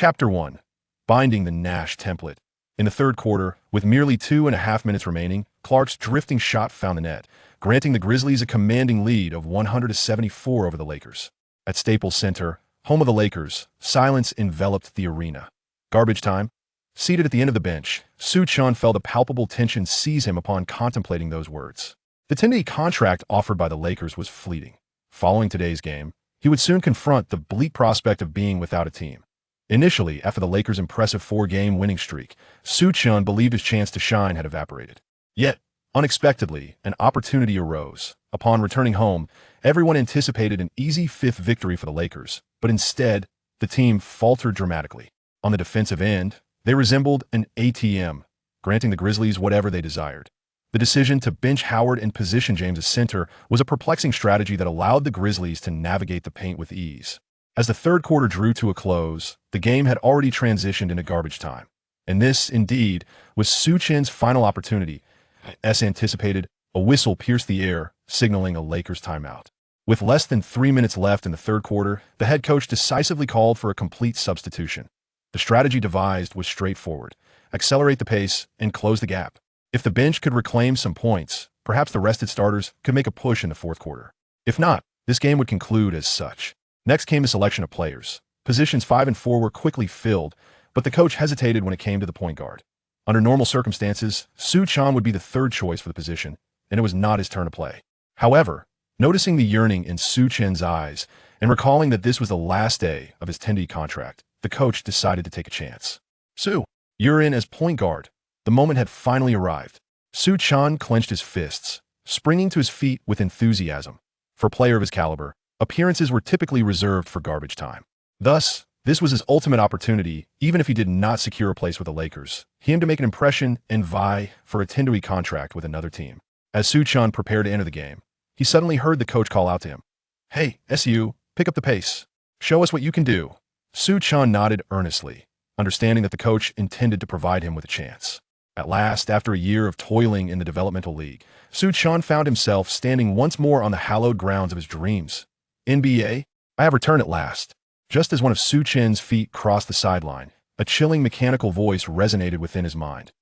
Chapter 1. Binding the Nash Template. In the third quarter, with merely 2.5 minutes remaining, Clark's drifting shot found the net, granting the Grizzlies a commanding lead of 100-74 over the Lakers. At Staples Center, home of the Lakers, silence enveloped the arena. Garbage time. Seated at the end of the bench, Su Chen felt a palpable tension seize him upon contemplating those words. The 10-day contract offered by the Lakers was fleeting. Following today's game, he would soon confront the bleak prospect of being without a team. Initially, after the Lakers' impressive 4-game winning streak, Su Chen believed his chance to shine had evaporated. Yet, unexpectedly, an opportunity arose. Upon returning home, everyone anticipated an easy fifth victory for the Lakers, but instead, the team faltered dramatically. On the defensive end, they resembled an ATM, granting the Grizzlies whatever they desired. The decision to bench Howard and position James as center was a perplexing strategy that allowed the Grizzlies to navigate the paint with ease. As the third quarter drew to a close, the game had already transitioned into garbage time. And this, indeed, was Su Chen's final opportunity. As anticipated, a whistle pierced the air, signaling a Lakers timeout. With less than 3 minutes left in the third quarter, the head coach decisively called for a complete substitution. The strategy devised was straightforward: accelerate the pace and close the gap. If the bench could reclaim some points, perhaps the rested starters could make a push in the fourth quarter. If not, this game would conclude as such. Next came the selection of players. Positions 5 and 4 were quickly filled, but the coach hesitated when it came to the point guard. Under normal circumstances, Su Chen would be the third choice for the position, and it was not his turn to play. However, noticing the yearning in Su Chen's eyes and recalling that this was the last day of his 10-day contract, the coach decided to take a chance. Su, you're in as point guard. The moment had finally arrived. Su Chen clenched his fists, springing to his feet with enthusiasm. For a player of his caliber, appearances were typically reserved for garbage time. Thus, this was his ultimate opportunity, even if he did not secure a place with the Lakers. He aimed to make an impression and vie for a 10-day contract with another team. As Su Chen prepared to enter the game, he suddenly heard the coach call out to him. "Hey, SU, pick up the pace. Show us what you can do." Su Chen nodded earnestly, understanding that the coach intended to provide him with a chance. At last, after a year of toiling in the developmental league, Su Chen found himself standing once more on the hallowed grounds of his dreams. NBA, I have returned at last. Just as one of Su Chen's feet crossed the sideline, a chilling mechanical voice resonated within his mind.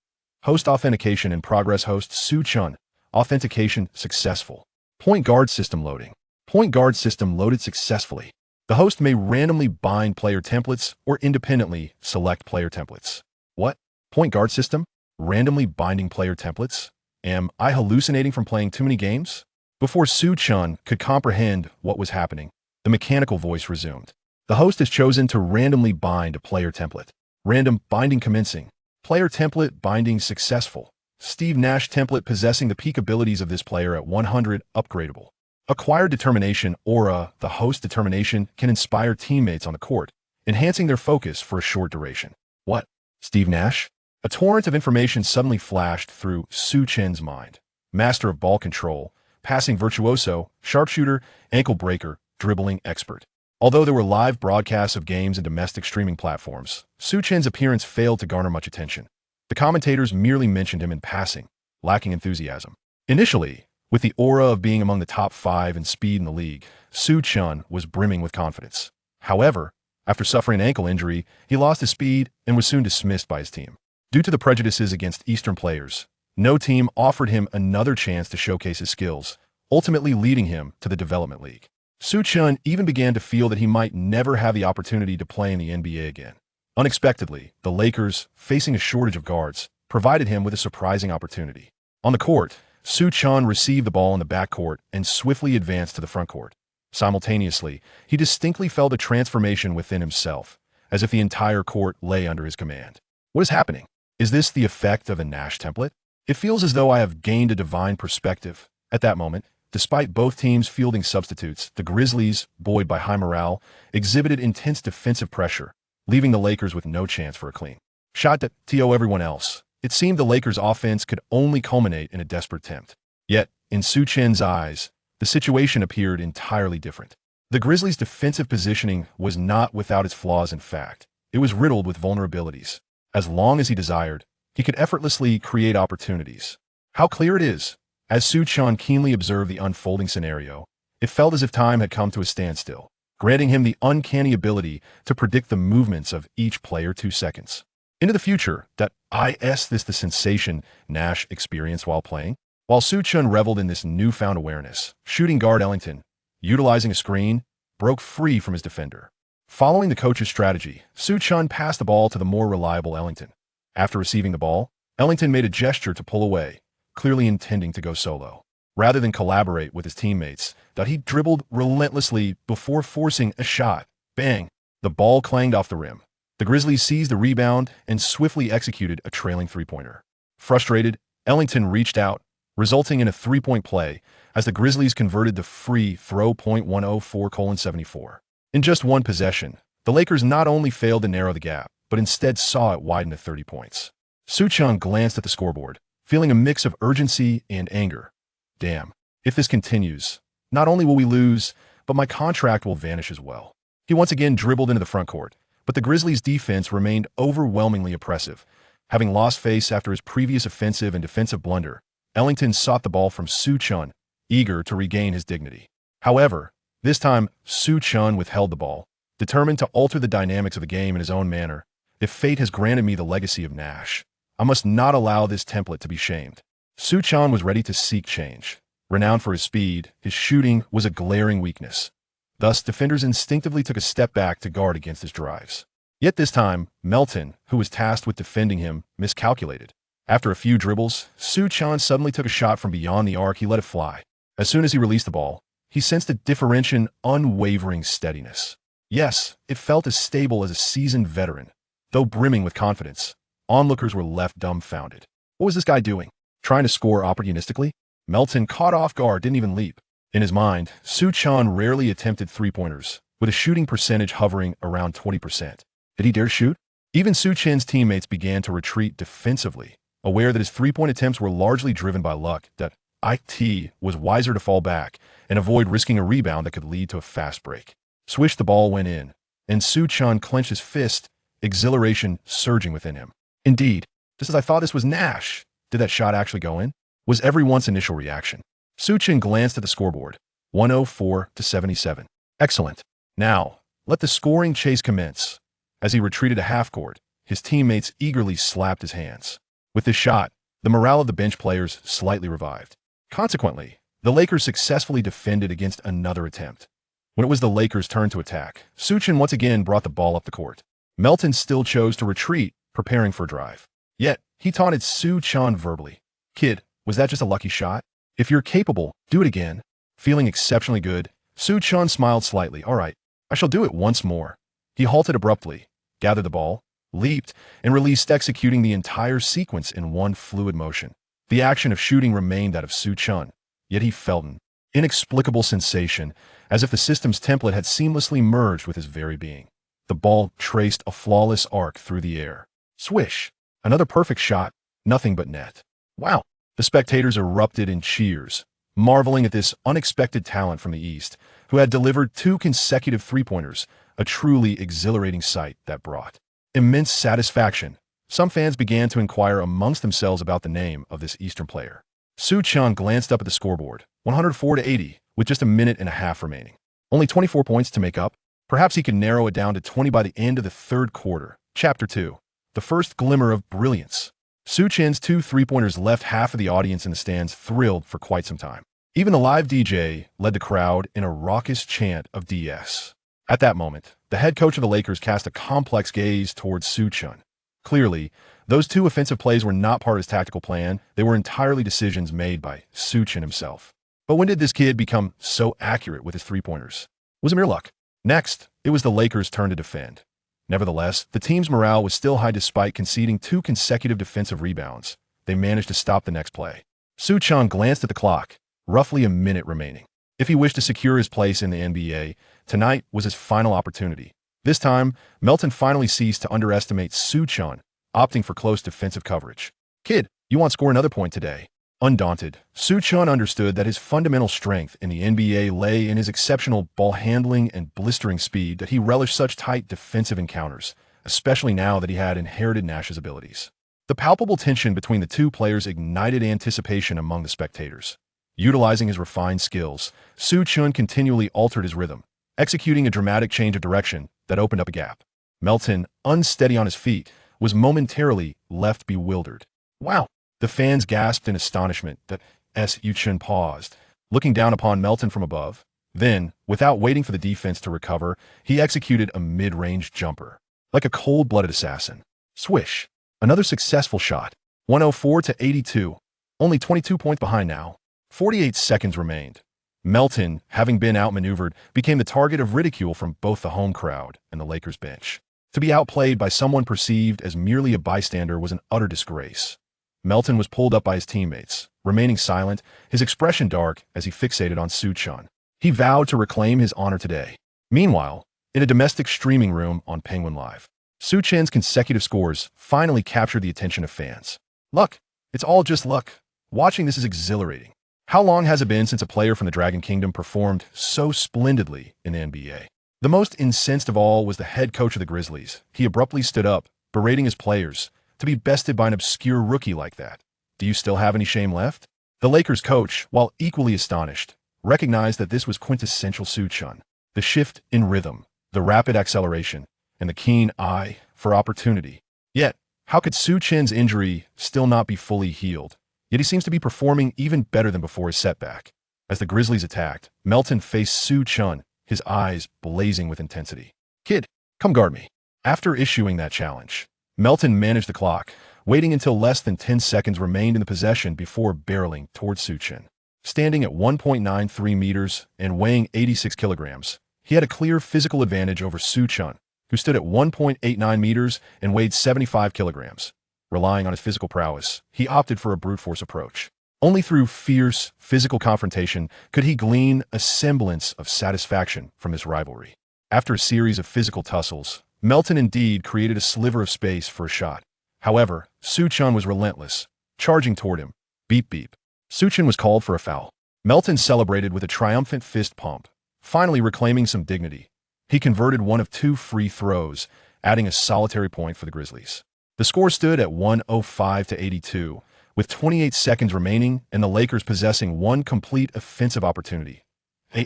Host authentication in progress. Host Su Chen. Authentication successful. Point guard system loading. Point guard system loaded successfully. The host may randomly bind player templates or independently select player templates. What? Point guard system? Randomly binding player templates? Am I hallucinating from playing too many games? Before Su Chen could comprehend what was happening, the mechanical voice resumed. The host has chosen to randomly bind a player template. Random binding commencing. Player template binding successful. Steve Nash template possessing the peak abilities of this player at 100 upgradable. Acquired determination aura. The host determination can inspire teammates on the court, enhancing their focus for a short duration. What? Steve Nash? A torrent of information suddenly flashed through Su Chen's mind. Master of ball control, passing virtuoso, sharpshooter, ankle breaker, dribbling expert. Although there were live broadcasts of games and domestic streaming platforms, Su Chen's appearance failed to garner much attention. The commentators merely mentioned him in passing, lacking enthusiasm. Initially, with the aura of being among the top 5 in speed in the league, Su Chen was brimming with confidence. However, after suffering an ankle injury, he lost his speed and was soon dismissed by his team. Due to the prejudices against Eastern players, no team offered him another chance to showcase his skills, ultimately leading him to the development league. Su Chen even began to feel that he might never have the opportunity to play in the NBA again. Unexpectedly, the Lakers, facing a shortage of guards, provided him with a surprising opportunity. On the court, Su Chen received the ball in the backcourt and swiftly advanced to the frontcourt. Simultaneously, he distinctly felt a transformation within himself, as if the entire court lay under his command. What is happening? Is this the effect of a Nash template? It feels as though I have gained a divine perspective. At that moment, despite both teams fielding substitutes, the Grizzlies, buoyed by high morale, exhibited intense defensive pressure, leaving the Lakers with no chance for a clean shot to everyone else. It seemed the Lakers' offense could only culminate in a desperate attempt. Yet, in Su Chen's eyes, the situation appeared entirely different. The Grizzlies' defensive positioning was not without its flaws. In fact, it was riddled with vulnerabilities. As long as he desired, he could effortlessly create opportunities. How clear it is! As Su Chen keenly observed the unfolding scenario, it felt as if time had come to a standstill. granting him the uncanny ability to predict the movements of each player 2 seconds. Into the future, this the sensation Nash experienced while playing? While Su Chen reveled in this newfound awareness, shooting guard Ellington, utilizing a screen, broke free from his defender. Following the coach's strategy, Su Chen passed the ball to the more reliable Ellington. After receiving the ball, Ellington made a gesture to pull away, clearly intending to go solo. Rather than collaborate with his teammates, he dribbled relentlessly before forcing a shot. Bang! The ball clanged off the rim. The Grizzlies seized the rebound and swiftly executed a trailing three-pointer. Frustrated, Ellington reached out, resulting in a three-point play as the Grizzlies converted the free throw .104:74. In just one possession, the Lakers not only failed to narrow the gap, but instead saw it widen to 30 points. Su Chen glanced at the scoreboard, feeling a mix of urgency and anger. Damn, if this continues, not only will we lose, but my contract will vanish as well. He once again dribbled into the front court, but the Grizzlies' defense remained overwhelmingly oppressive. Having lost face after his previous offensive and defensive blunder, Ellington sought the ball from Su Chen, eager to regain his dignity. However, this time, Su Chen withheld the ball, determined to alter the dynamics of the game in his own manner. If fate has granted me the legacy of Nash, I must not allow this template to be shamed. Su Chen was ready to seek change. Renowned for his speed, his shooting was a glaring weakness. Thus, defenders instinctively took a step back to guard against his drives. Yet this time, Melton, who was tasked with defending him, miscalculated. After a few dribbles, Su Chen suddenly took a shot from beyond the arc. He let it fly. As soon as he released the ball, he sensed a differential, unwavering steadiness. Yes, it felt as stable as a seasoned veteran. Though brimming with confidence, onlookers were left dumbfounded. What was this guy doing? Trying to score opportunistically? Melton, caught off guard, didn't even leap. In his mind, Su Chen rarely attempted three-pointers, with a shooting percentage hovering around 20%. Did he dare to shoot? Even Su Chen's teammates began to retreat defensively, aware that his three-point attempts were largely driven by luck. It was wiser to fall back and avoid risking a rebound that could lead to a fast break. Swish, the ball went in, and Su Chen clenched his fist, exhilaration surging within him. Indeed, just as I thought, this was Nash. Did that shot actually go in? Was everyone's initial reaction. Su Chen glanced at the scoreboard. 104-77. Excellent. Now, let the scoring chase commence. As he retreated to half-court, his teammates eagerly slapped his hands. With this shot, the morale of the bench players slightly revived. Consequently, the Lakers successfully defended against another attempt. When it was the Lakers' turn to attack, Su Chen once again brought the ball up the court. Melton still chose to retreat, preparing for a drive. Yet, he taunted Su Chen verbally. Kid, was that just a lucky shot? If you're capable, do it again. Feeling exceptionally good, Su Chen smiled slightly. All right, I shall do it once more. He halted abruptly, gathered the ball, leaped, and released, executing the entire sequence in one fluid motion. The action of shooting remained that of Su Chen, yet he felt an inexplicable sensation, as if the system's template had seamlessly merged with his very being. The ball traced a flawless arc through the air. Swish! Another perfect shot, nothing but net. Wow! The spectators erupted in cheers, marveling at this unexpected talent from the East, who had delivered 2 consecutive three-pointers, a truly exhilarating sight that brought immense satisfaction. Some fans began to inquire amongst themselves about the name of this Eastern player. Su Chen glanced up at the scoreboard, 104-80, with just a minute and a half remaining. Only 24 points to make up. Perhaps he could narrow it down to 20 by the end of the third quarter. Chapter 2. The first glimmer of brilliance. Su Chen's 2 three-pointers left half of the audience in the stands thrilled for quite some time. Even the live DJ led the crowd in a raucous chant of DS. At that moment, the head coach of the Lakers cast a complex gaze towards Su Chen. Clearly, those 2 offensive plays were not part of his tactical plan. They were entirely decisions made by Su Chen himself. But when did this kid become so accurate with his three-pointers? Was it mere luck? Next, it was the Lakers' turn to defend. Nevertheless, the team's morale was still high despite conceding 2 consecutive defensive rebounds. They managed to stop the next play. Su Chen glanced at the clock, roughly a minute remaining. If he wished to secure his place in the NBA, tonight was his final opportunity. This time, Melton finally ceased to underestimate Su Chen, opting for close defensive coverage. Kid, you want to score another point today? Undaunted, Su Chen understood that his fundamental strength in the NBA lay in his exceptional ball handling and blistering speed, that he relished such tight defensive encounters, especially now that he had inherited Nash's abilities. The palpable tension between the 2 players ignited anticipation among the spectators. Utilizing his refined skills, Su Chen continually altered his rhythm, executing a dramatic change of direction that opened up a gap. Melton, unsteady on his feet, was momentarily left bewildered. Wow! The fans gasped in astonishment that Su Chen paused, looking down upon Melton from above. Then, without waiting for the defense to recover, he executed a mid-range jumper. Like a cold-blooded assassin. Swish! Another successful shot. 104 to 82. Only 22 points behind now. 48 seconds remained. Melton, having been outmaneuvered, became the target of ridicule from both the home crowd and the Lakers bench. To be outplayed by someone perceived as merely a bystander was an utter disgrace. Melton was pulled up by his teammates, remaining silent, his expression dark as he fixated on Su Chen. He vowed to reclaim his honor today. Meanwhile, in a domestic streaming room on Penguin Live, Su Chen's consecutive scores finally captured the attention of fans. Luck. It's all just luck. Watching this is exhilarating. How long has it been since a player from the Dragon Kingdom performed so splendidly in the NBA? The most incensed of all was the head coach of the Grizzlies. He abruptly stood up, berating his players. To be bested by an obscure rookie like that. Do you still have any shame left? The Lakers coach, while equally astonished, recognized that this was quintessential Su Chen. The shift in rhythm, the rapid acceleration, and the keen eye for opportunity. Yet, how could Su Chen's injury still not be fully healed? Yet he seems to be performing even better than before his setback. As the Grizzlies attacked, Melton faced Su Chen, his eyes blazing with intensity. Kid, come guard me. After issuing that challenge, Melton managed the clock, waiting until less than 10 seconds remained in the possession before barreling towards Su Chen. Standing at 1.93 meters and weighing 86 kilograms, he had a clear physical advantage over Su Chen, who stood at 1.89 meters and weighed 75 kilograms. Relying on his physical prowess, he opted for a brute force approach. Only through fierce, physical confrontation could he glean a semblance of satisfaction from this rivalry. After a series of physical tussles, Melton indeed created a sliver of space for a shot. However, Su Chen was relentless, charging toward him. Beep beep. Su Chen was called for a foul. Melton celebrated with a triumphant fist pump, finally reclaiming some dignity. He converted one of 2 free throws, adding a solitary point for the Grizzlies. The score stood at 105 to 82, with 28 seconds remaining and the Lakers possessing one complete offensive opportunity.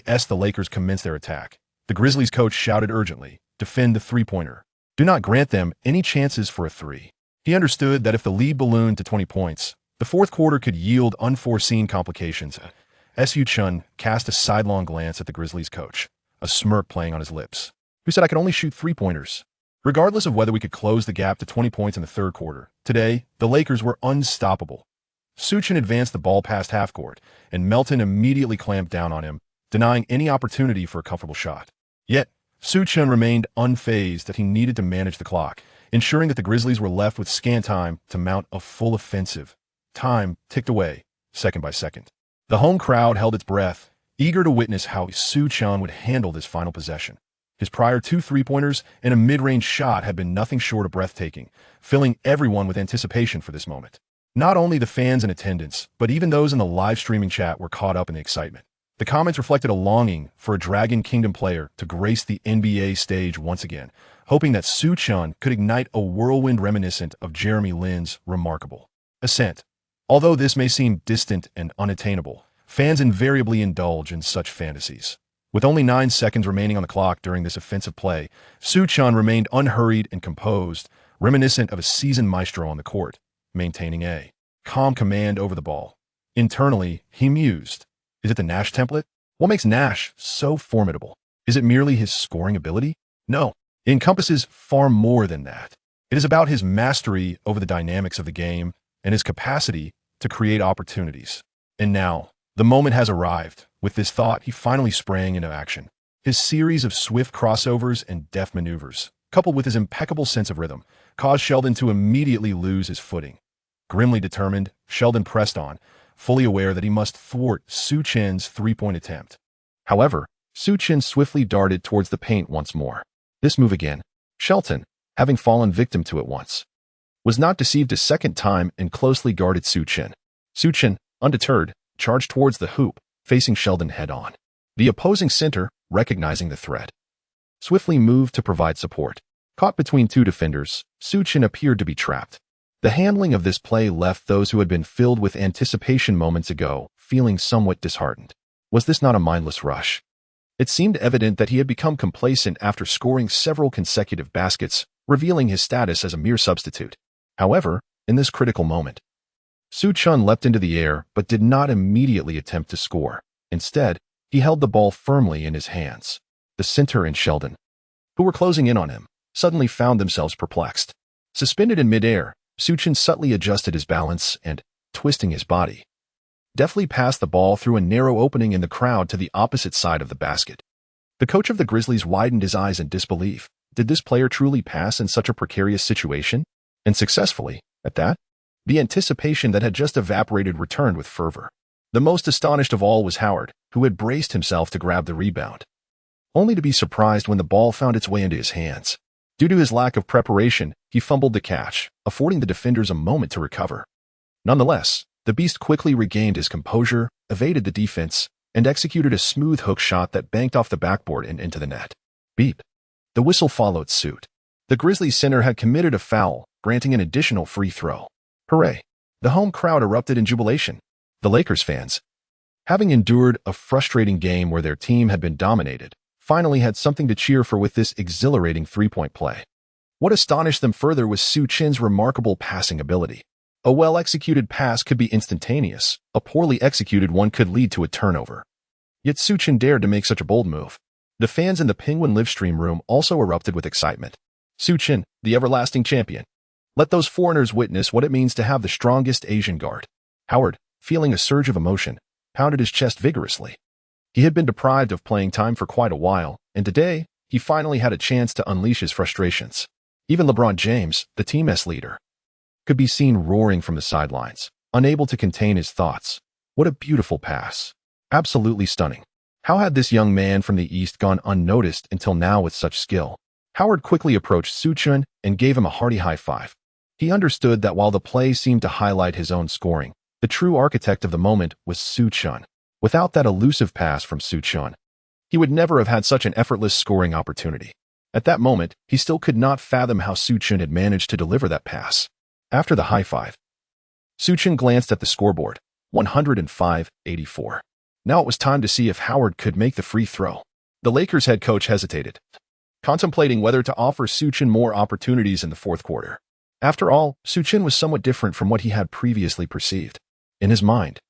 As the Lakers commenced their attack, the Grizzlies coach shouted urgently, "Defend the three-pointer. Do not grant them any chances for a three." He understood that if the lead ballooned to 20 points, the fourth quarter could yield unforeseen complications. Su Chen cast a sidelong glance at the Grizzlies coach, a smirk playing on his lips, who said, "I can only shoot three-pointers." Regardless of whether we could close the gap to 20 points in the third quarter, today, the Lakers were unstoppable. Su Chen advanced the ball past half-court, and Melton immediately clamped down on him, denying any opportunity for a comfortable shot. Yet, Su Chen remained unfazed that he needed to manage the clock, ensuring that the Grizzlies were left with scant time to mount a full offensive. Time ticked away, second by second. The home crowd held its breath, eager to witness how Su Chen would handle this final possession. His prior 2 three-pointers and a mid-range shot had been nothing short of breathtaking, filling everyone with anticipation for this moment. Not only the fans in attendance, but even those in the live streaming chat were caught up in the excitement. The comments reflected a longing for a Dragon Kingdom player to grace the NBA stage once again, hoping that Su Chen could ignite a whirlwind reminiscent of Jeremy Lin's remarkable ascent. Although this may seem distant and unattainable, fans invariably indulge in such fantasies. With only 9 seconds remaining on the clock during this offensive play, Su Chen remained unhurried and composed, reminiscent of a seasoned maestro on the court, maintaining a calm command over the ball. Internally, he mused, is it the Nash template? What makes Nash so formidable? Is it merely his scoring ability? No, it encompasses far more than that. It is about his mastery over the dynamics of the game and his capacity to create opportunities. And now, the moment has arrived. With this thought, he finally sprang into action. His series of swift crossovers and deft maneuvers, coupled with his impeccable sense of rhythm, caused Sheldon to immediately lose his footing. Grimly determined, Sheldon pressed on, fully aware that he must thwart Su Chen's three-point attempt. However, Su Chen swiftly darted towards the paint once more. This move again, Sheldon, having fallen victim to it once, was not deceived a second time and closely guarded Su Chen. Su Chen, undeterred, charged towards the hoop, facing Sheldon head-on. The opposing center, recognizing the threat, swiftly moved to provide support. Caught between 2 defenders, Su Chen appeared to be trapped. The handling of this play left those who had been filled with anticipation moments ago feeling somewhat disheartened. Was this not a mindless rush? It seemed evident that he had become complacent after scoring several consecutive baskets, revealing his status as a mere substitute. However, in this critical moment, Su Chen leapt into the air but did not immediately attempt to score. Instead, he held the ball firmly in his hands. The center and Sheldon, who were closing in on him, suddenly found themselves perplexed. Suspended in midair, Su Chen subtly adjusted his balance and, twisting his body, deftly passed the ball through a narrow opening in the crowd to the opposite side of the basket. The coach of the Grizzlies widened his eyes in disbelief. Did this player truly pass in such a precarious situation? And successfully, at that? The anticipation that had just evaporated returned with fervor. The most astonished of all was Howard, who had braced himself to grab the rebound, only to be surprised when the ball found its way into his hands. Due to his lack of preparation, he fumbled the catch, affording the defenders a moment to recover. Nonetheless, the Beast quickly regained his composure, evaded the defense, and executed a smooth hook shot that banked off the backboard and into the net. Beep. The whistle followed suit. The Grizzlies center had committed a foul, granting an additional free throw. Hooray! The home crowd erupted in jubilation. The Lakers fans, having endured a frustrating game where their team had been dominated, finally had something to cheer for with this exhilarating three-point play. What astonished them further was Su Chen's remarkable passing ability. A well-executed pass could be instantaneous. A poorly executed one could lead to a turnover. Yet Su Chen dared to make such a bold move. The fans in the Penguin Livestream room also erupted with excitement. Su Chen, the everlasting champion. Let those foreigners witness what it means to have the strongest Asian guard. Howard, feeling a surge of emotion, pounded his chest vigorously. He had been deprived of playing time for quite a while, and today, he finally had a chance to unleash his frustrations. Even LeBron James, the team's leader, could be seen roaring from the sidelines, unable to contain his thoughts. What a beautiful pass. Absolutely stunning. How had this young man from the East gone unnoticed until now with such skill? Howard quickly approached Su Chen and gave him a hearty high five. He understood that while the play seemed to highlight his own scoring, the true architect of the moment was Su Chen. Without that elusive pass from Su Chen, he would never have had such an effortless scoring opportunity. At that moment, he still could not fathom how Su Chen had managed to deliver that pass. After the high five, Su Chen glanced at the scoreboard, 105-84. Now it was time to see if Howard could make the free throw. The Lakers head coach hesitated, contemplating whether to offer Su Chen more opportunities in the fourth quarter. After all, Su Chen was somewhat different from what he had previously perceived. In his mind,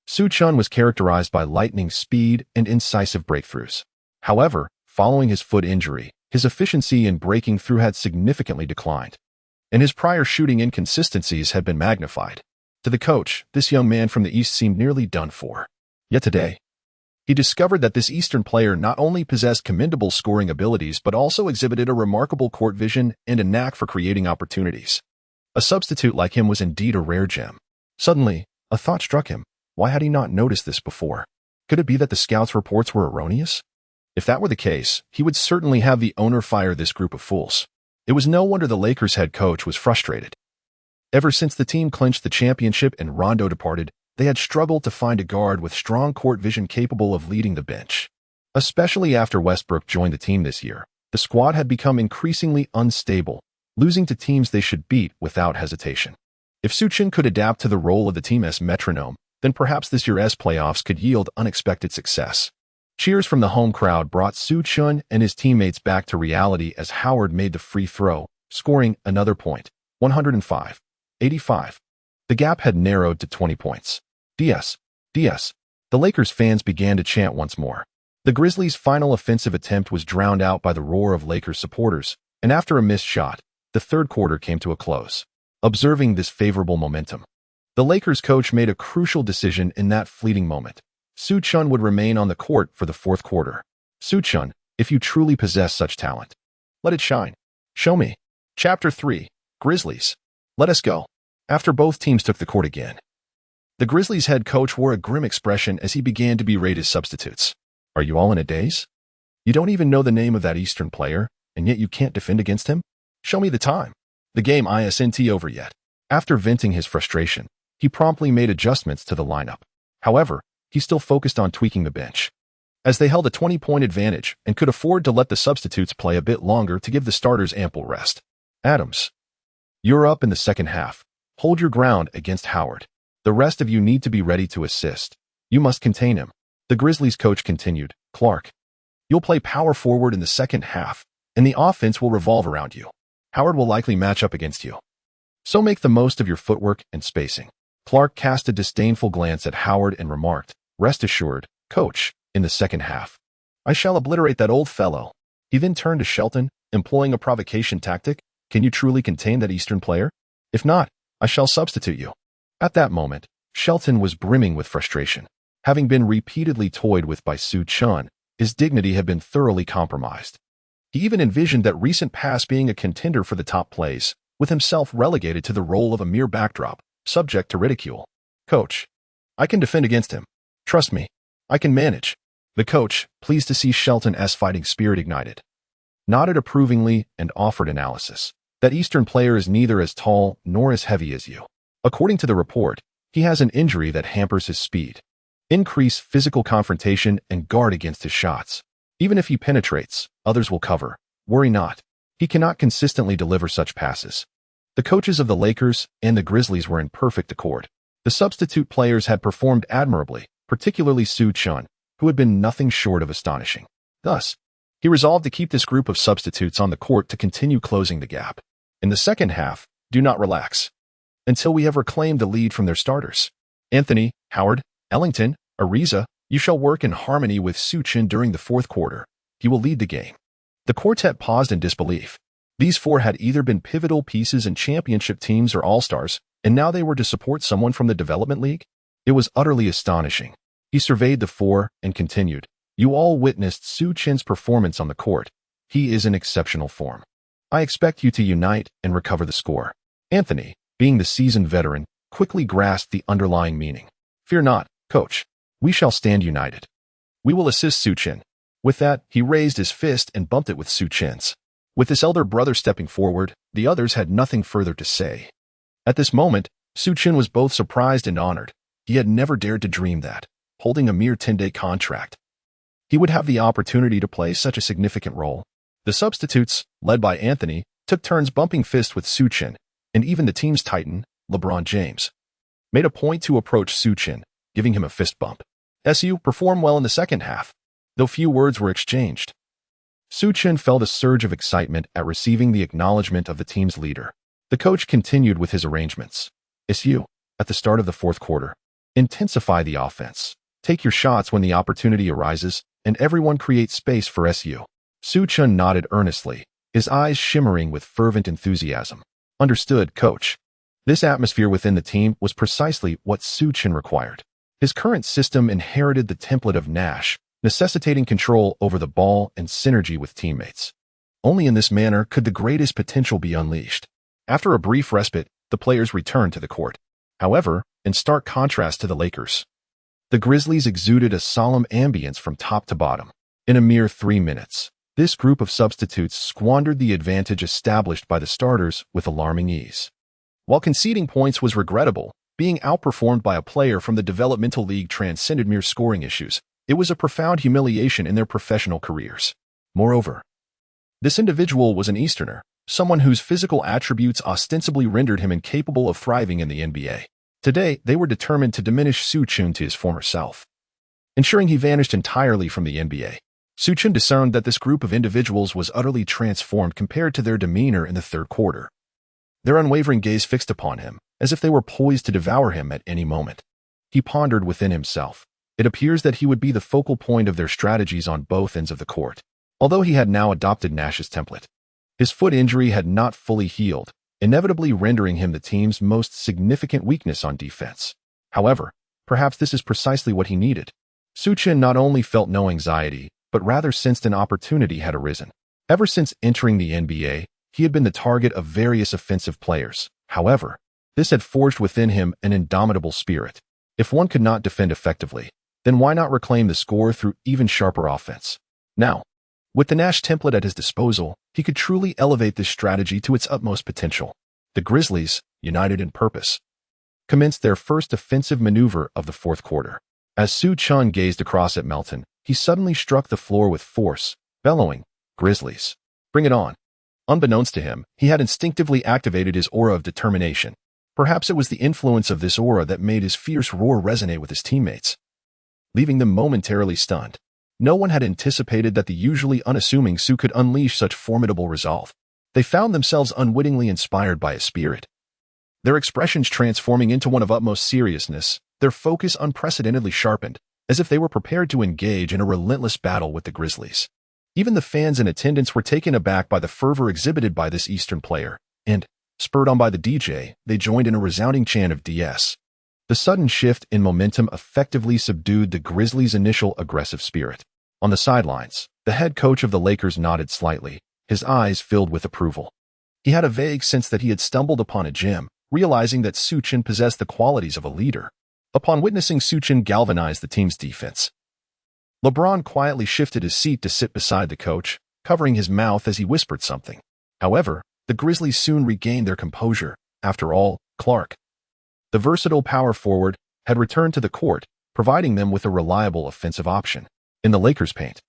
Su Chen was characterized by lightning speed and incisive breakthroughs. However, following his foot injury, his efficiency in breaking through had significantly declined, and his prior shooting inconsistencies had been magnified. To the coach, this young man from the East seemed nearly done for. Yet today, he discovered that this Eastern player not only possessed commendable scoring abilities but also exhibited a remarkable court vision and a knack for creating opportunities. A substitute like him was indeed a rare gem. Suddenly, a thought struck him. Why had he not noticed this before? Could it be that the scouts' reports were erroneous? If that were the case, he would certainly have the owner fire this group of fools. It was no wonder the Lakers head coach was frustrated. Ever since the team clinched the championship and Rondo departed, they had struggled to find a guard with strong court vision capable of leading the bench. Especially after Westbrook joined the team this year, the squad had become increasingly unstable, losing to teams they should beat without hesitation. If Su Chen could adapt to the role of the team's metronome, then perhaps this year's playoffs could yield unexpected success. Cheers from the home crowd brought Su Chen and his teammates back to reality as Howard made the free throw, scoring another point, 105-85. The gap had narrowed to 20 points. DS. The Lakers fans began to chant once more. The Grizzlies' final offensive attempt was drowned out by the roar of Lakers supporters, and after a missed shot, the third quarter came to a close. Observing this favorable momentum, the Lakers coach made a crucial decision in that fleeting moment. Su Chen would remain on the court for the fourth quarter. Su Chen, if you truly possess such talent, let it shine. Show me. Chapter 3. Grizzlies. Let us go. After both teams took the court again, the Grizzlies head coach wore a grim expression as he began to berate his substitutes. Are you all in a daze? You don't even know the name of that Eastern player, and yet you can't defend against him? Show me the time. The game isn't over yet. After venting his frustration, he promptly made adjustments to the lineup. However, he still focused on tweaking the bench, as they held a 20-point advantage and could afford to let the substitutes play a bit longer to give the starters ample rest. Adams, you're up in the second half. Hold your ground against Howard. The rest of you need to be ready to assist. You must contain him. The Grizzlies coach continued. Clark, You'll play power forward in the second half, and the offense will revolve around you. Howard will likely match up against you. So make the most of your footwork and spacing. Clark cast a disdainful glance at Howard and remarked, "Rest assured, coach, in the second half, I shall obliterate that old fellow." He then turned to Shelton, employing a provocation tactic. "Can you truly contain that Eastern player? If not, I shall substitute you." At that moment, Shelton was brimming with frustration. Having been repeatedly toyed with by Su Chen, his dignity had been thoroughly compromised. He even envisioned that recent past being a contender for the top place, with himself relegated to the role of a mere backdrop, subject to ridicule. "Coach, I can defend against him. Trust me, I can manage." The coach, pleased to see Shelton's fighting spirit ignited, nodded approvingly and offered analysis. "That Eastern player is neither as tall nor as heavy as you. According to the report, he has an injury that hampers his speed. Increase physical confrontation and guard against his shots. Even if he penetrates, others will cover. Worry not. He cannot consistently deliver such passes." The coaches of the Lakers and the Grizzlies were in perfect accord. The substitute players had performed admirably, particularly Su Chen, who had been nothing short of astonishing. Thus, he resolved to keep this group of substitutes on the court to continue closing the gap. In the second half, do not relax until we have reclaimed the lead from their starters. Anthony, Howard, Ellington, Ariza, you shall work in harmony with Su Chen during the fourth quarter. He will lead the game. The quartet paused in disbelief. These four had either been pivotal pieces in championship teams or all-stars, and now they were to support someone from the development league? It was utterly astonishing. He surveyed the four and continued, "You all witnessed Su Chen's performance on the court. He is in exceptional form. I expect you to unite and recover the score." Anthony, being the seasoned veteran, quickly grasped the underlying meaning. "Fear not, coach. We shall stand united. We will assist Su Chen." With that, he raised his fist and bumped it with Su Chen's. With his elder brother stepping forward, the others had nothing further to say. At this moment, Su Chen was both surprised and honored. He had never dared to dream that, holding a mere 10-day contract, he would have the opportunity to play such a significant role. The substitutes, led by Anthony, took turns bumping fists with Su Chen, and even the team's titan, LeBron James, made a point to approach Su Chen, giving him a fist bump. SU performed well in the second half, though few words were exchanged. Su Chen felt a surge of excitement at receiving the acknowledgement of the team's leader. The coach continued with his arrangements. "SU, at the start of the fourth quarter, intensify the offense. Take your shots when the opportunity arises, and everyone create space for SU." Su Chen nodded earnestly, his eyes shimmering with fervent enthusiasm. "Understood, coach." This atmosphere within the team was precisely what Su Chen required. His current system inherited the template of Nash, necessitating control over the ball and synergy with teammates. Only in this manner could the greatest potential be unleashed. After a brief respite, the players returned to the court. However, in stark contrast to the Lakers, the Grizzlies exuded a solemn ambience from top to bottom. In a mere 3 minutes, this group of substitutes squandered the advantage established by the starters with alarming ease. While conceding points was regrettable, being outperformed by a player from the developmental league transcended mere scoring issues. It was a profound humiliation in their professional careers. Moreover, this individual was an Easterner, someone whose physical attributes ostensibly rendered him incapable of thriving in the NBA. Today, they were determined to diminish Su Chen to his former self, ensuring he vanished entirely from the NBA. Su Chen discerned that this group of individuals was utterly transformed compared to their demeanor in the third quarter. Their unwavering gaze fixed upon him, as if they were poised to devour him at any moment. He pondered within himself. It appears that he would be the focal point of their strategies on both ends of the court. Although he had now adopted Nash's template, his foot injury had not fully healed, inevitably rendering him the team's most significant weakness on defense. However, perhaps this is precisely what he needed. Su Chen not only felt no anxiety, but rather sensed an opportunity had arisen. Ever since entering the NBA, he had been the target of various offensive players. However, this had forged within him an indomitable spirit. If one could not defend effectively, then why not reclaim the score through even sharper offense? Now, with the Nash template at his disposal, he could truly elevate this strategy to its utmost potential. The Grizzlies, united in purpose, commenced their first offensive maneuver of the fourth quarter. As Su Chen gazed across at Melton, he suddenly struck the floor with force, bellowing, "Grizzlies, bring it on." Unbeknownst to him, he had instinctively activated his aura of determination. Perhaps it was the influence of this aura that made his fierce roar resonate with his teammates, leaving them momentarily stunned. No one had anticipated that the usually unassuming Su could unleash such formidable resolve. They found themselves unwittingly inspired by his spirit. Their expressions transforming into one of utmost seriousness, their focus unprecedentedly sharpened, as if they were prepared to engage in a relentless battle with the Grizzlies. Even the fans in attendance were taken aback by the fervor exhibited by this Eastern player, and, spurred on by the DJ, they joined in a resounding chant of DS. The sudden shift in momentum effectively subdued the Grizzlies' initial aggressive spirit. On the sidelines, the head coach of the Lakers nodded slightly, his eyes filled with approval. He had a vague sense that he had stumbled upon a gem, realizing that Su Chen possessed the qualities of a leader. Upon witnessing Su Chen galvanize the team's defense, LeBron quietly shifted his seat to sit beside the coach, covering his mouth as he whispered something. However, the Grizzlies soon regained their composure. After all, Clark, the versatile power forward, had returned to the court, providing them with a reliable offensive option. In the Lakers' paint,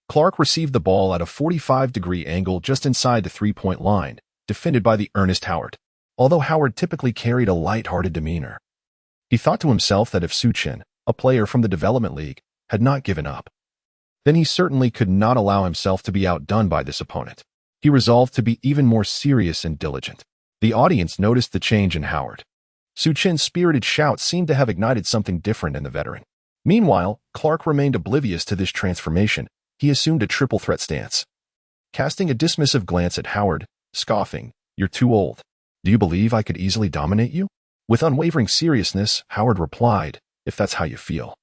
Clark received the ball at a 45-degree angle just inside the three-point line, defended by the earnest Howard. Although Howard typically carried a light-hearted demeanor, he thought to himself that if Su Chen, a player from the development league, had not given up, then he certainly could not allow himself to be outdone by this opponent. He resolved to be even more serious and diligent. The audience noticed the change in Howard. Su Chen's spirited shout seemed to have ignited something different in the veteran. Meanwhile, Clark remained oblivious to this transformation. He assumed a triple threat stance, casting a dismissive glance at Howard, scoffing, "You're too old. Do you believe I could easily dominate you?" With unwavering seriousness, Howard replied, "If that's how you feel,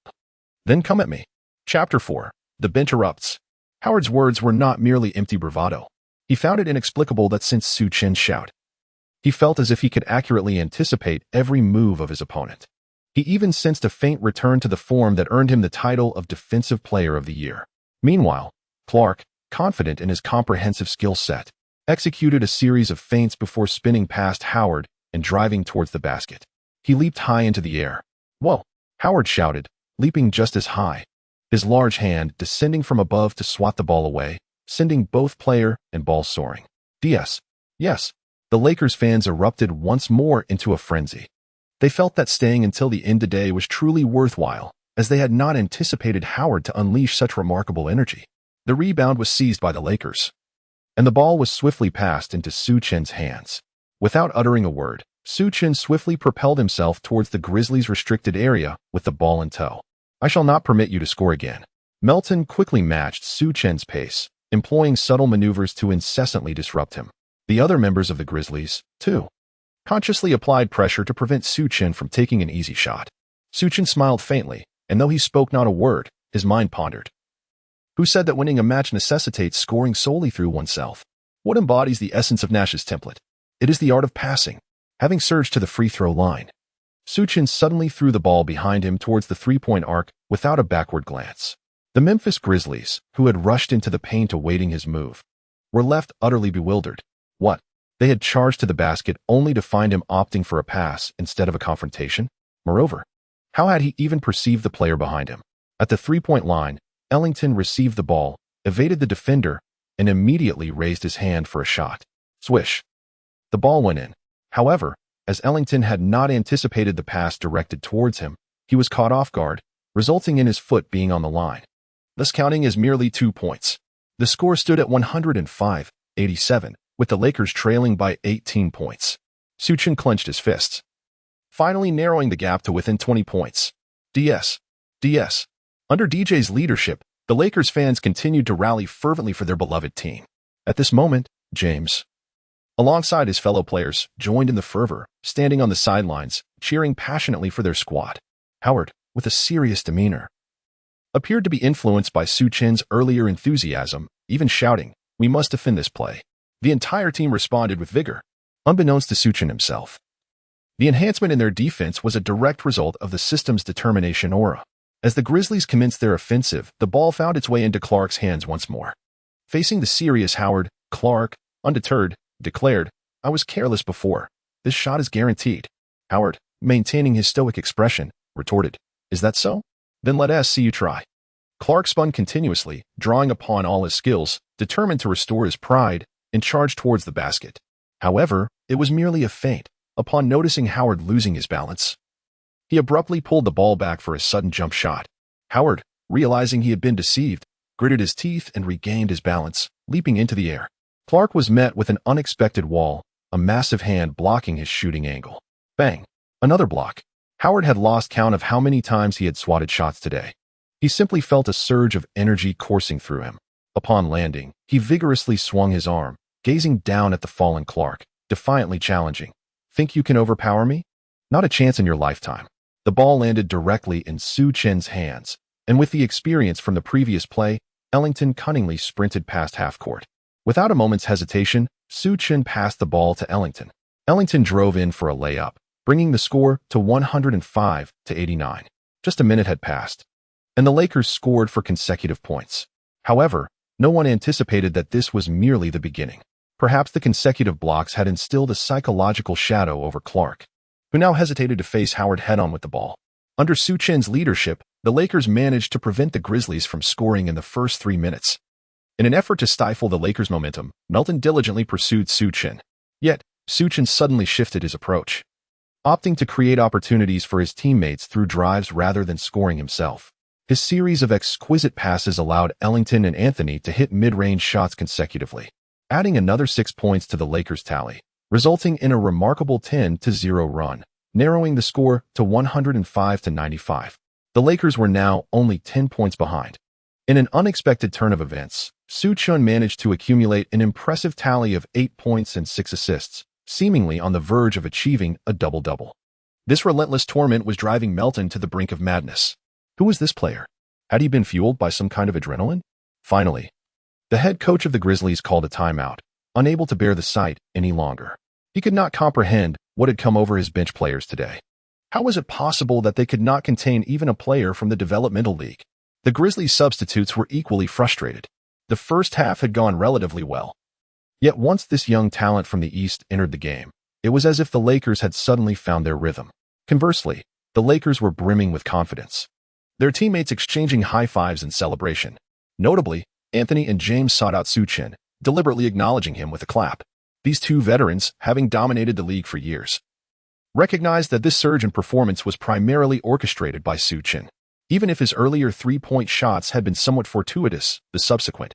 then come at me." Chapter 4. The bench erupts. Howard's words were not merely empty bravado. He found it inexplicable that since Su Chen's shout, he felt as if he could accurately anticipate every move of his opponent. He even sensed a faint return to the form that earned him the title of Defensive Player of the Year. Meanwhile, Clark, confident in his comprehensive skill set, executed a series of feints before spinning past Howard and driving towards the basket. He leaped high into the air. "Whoa!" Howard shouted, leaping just as high, his large hand descending from above to swat the ball away, sending both player and ball soaring. DS. Yes. The Lakers fans erupted once more into a frenzy. They felt that staying until the end today was truly worthwhile, as they had not anticipated Howard to unleash such remarkable energy. The rebound was seized by the Lakers, and the ball was swiftly passed into Su Chen's hands. Without uttering a word, Su Chen swiftly propelled himself towards the Grizzlies' restricted area with the ball in tow. "I shall not permit you to score again." Melton quickly matched Su Chen's pace, employing subtle maneuvers to incessantly disrupt him. The other members of the Grizzlies, too, consciously applied pressure to prevent Su Chen from taking an easy shot. Su Chen smiled faintly, and though he spoke not a word, his mind pondered. Who said that winning a match necessitates scoring solely through oneself? What embodies the essence of Nash's template? It is the art of passing. Having surged to the free throw line, Su Chen suddenly threw the ball behind him towards the three-point arc without a backward glance. The Memphis Grizzlies, who had rushed into the paint awaiting his move, were left utterly bewildered. What? They had charged to the basket only to find him opting for a pass instead of a confrontation? Moreover, how had he even perceived the player behind him? At the three-point line, Ellington received the ball, evaded the defender, and immediately raised his hand for a shot. Swish. The ball went in. However, as Ellington had not anticipated the pass directed towards him, he was caught off guard, resulting in his foot being on the line, thus counting as merely 2 points. The score stood at 105-87, with the Lakers trailing by 18 points. Su Chen clenched his fists, finally narrowing the gap to within 20 points. DS. Under DJ's leadership, the Lakers fans continued to rally fervently for their beloved team. At this moment, James, alongside his fellow players, joined in the fervor, standing on the sidelines, cheering passionately for their squad. Howard, with a serious demeanor, appeared to be influenced by Su Chen's earlier enthusiasm, even shouting, "We must defend this play." The entire team responded with vigor, unbeknownst to Su Chen himself. The enhancement in their defense was a direct result of the system's determination aura. As the Grizzlies commenced their offensive, the ball found its way into Clark's hands once more. Facing the serious Howard, Clark, undeterred, declared, "I was careless before. This shot is guaranteed." Howard, maintaining his stoic expression, retorted, "Is that so? Then let us see you try." Clark spun continuously, drawing upon all his skills, determined to restore his pride, and charged towards the basket. However, it was merely a feint. Upon noticing Howard losing his balance, he abruptly pulled the ball back for a sudden jump shot. Howard, realizing he had been deceived, gritted his teeth and regained his balance, leaping into the air. Clark was met with an unexpected wall, a massive hand blocking his shooting angle. Bang! Another block. Howard had lost count of how many times he had swatted shots today. He simply felt a surge of energy coursing through him. Upon landing, he vigorously swung his arm, gazing down at the fallen Clark, defiantly challenging. Think you can overpower me? Not a chance in your lifetime. The ball landed directly in Su Chen's hands, and with the experience from the previous play, Ellington cunningly sprinted past half-court. Without a moment's hesitation, Su Chen passed the ball to Ellington. Ellington drove in for a layup, bringing the score to 105-89. Just a minute had passed, and the Lakers scored for consecutive points. However, no one anticipated that this was merely the beginning. Perhaps the consecutive blocks had instilled a psychological shadow over Clark, who now hesitated to face Howard head-on with the ball. Under Su Chen's leadership, the Lakers managed to prevent the Grizzlies from scoring in the first 3 minutes. In an effort to stifle the Lakers' momentum, Melton diligently pursued Su Chen. Yet, Su Chen suddenly shifted his approach, opting to create opportunities for his teammates through drives rather than scoring himself. His series of exquisite passes allowed Ellington and Anthony to hit mid-range shots consecutively, adding another 6 points to the Lakers' tally, resulting in a remarkable 10-0 run, narrowing the score to 105-95. The Lakers were now only 10 points behind. In an unexpected turn of events, Su Chen managed to accumulate an impressive tally of 8 points and 6 assists, seemingly on the verge of achieving a double-double. This relentless torment was driving Melton to the brink of madness. Who was this player? Had he been fueled by some kind of adrenaline? Finally, the head coach of the Grizzlies called a timeout, unable to bear the sight any longer. He could not comprehend what had come over his bench players today. How was it possible that they could not contain even a player from the developmental league? The Grizzlies' substitutes were equally frustrated. The first half had gone relatively well. Yet once this young talent from the East entered the game, it was as if the Lakers had suddenly found their rhythm. Conversely, the Lakers were brimming with confidence, their teammates exchanging high fives in celebration. Notably, Anthony and James sought out Su Chen, deliberately acknowledging him with a clap. These two veterans, having dominated the league for years, recognized that this surge in performance was primarily orchestrated by Su Chen. Even if his earlier three-point shots had been somewhat fortuitous, the subsequent,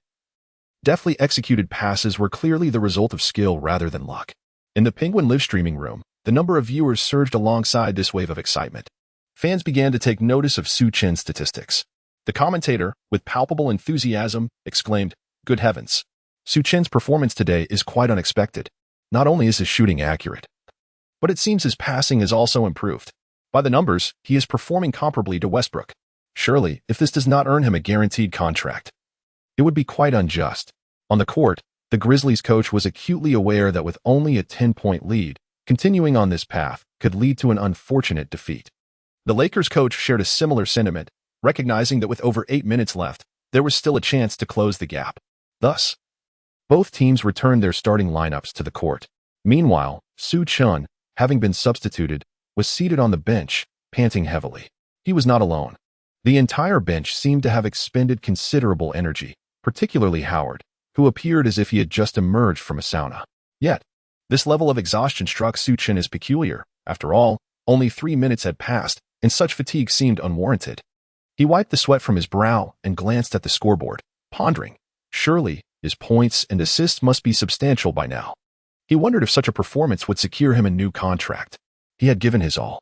deftly executed passes were clearly the result of skill rather than luck. In the Penguin live streaming room, the number of viewers surged alongside this wave of excitement. Fans began to take notice of Su Chen's statistics. The commentator, with palpable enthusiasm, exclaimed, "Good heavens! Su Chen's performance today is quite unexpected. Not only is his shooting accurate, but it seems his passing has also improved. By the numbers, he is performing comparably to Westbrook. Surely, if this does not earn him a guaranteed contract, it would be quite unjust." On the court, the Grizzlies coach was acutely aware that with only a 10-point lead, continuing on this path could lead to an unfortunate defeat. The Lakers coach shared a similar sentiment, recognizing that with over 8 minutes left, there was still a chance to close the gap. Thus, both teams returned their starting lineups to the court. Meanwhile, Su Chen, having been substituted, was seated on the bench, panting heavily. He was not alone. The entire bench seemed to have expended considerable energy, particularly Howard, who appeared as if he had just emerged from a sauna. Yet, this level of exhaustion struck Su Chen as peculiar. After all, only 3 minutes had passed, and such fatigue seemed unwarranted. He wiped the sweat from his brow and glanced at the scoreboard, pondering. Surely, his points and assists must be substantial by now. He wondered if such a performance would secure him a new contract. He had given his all.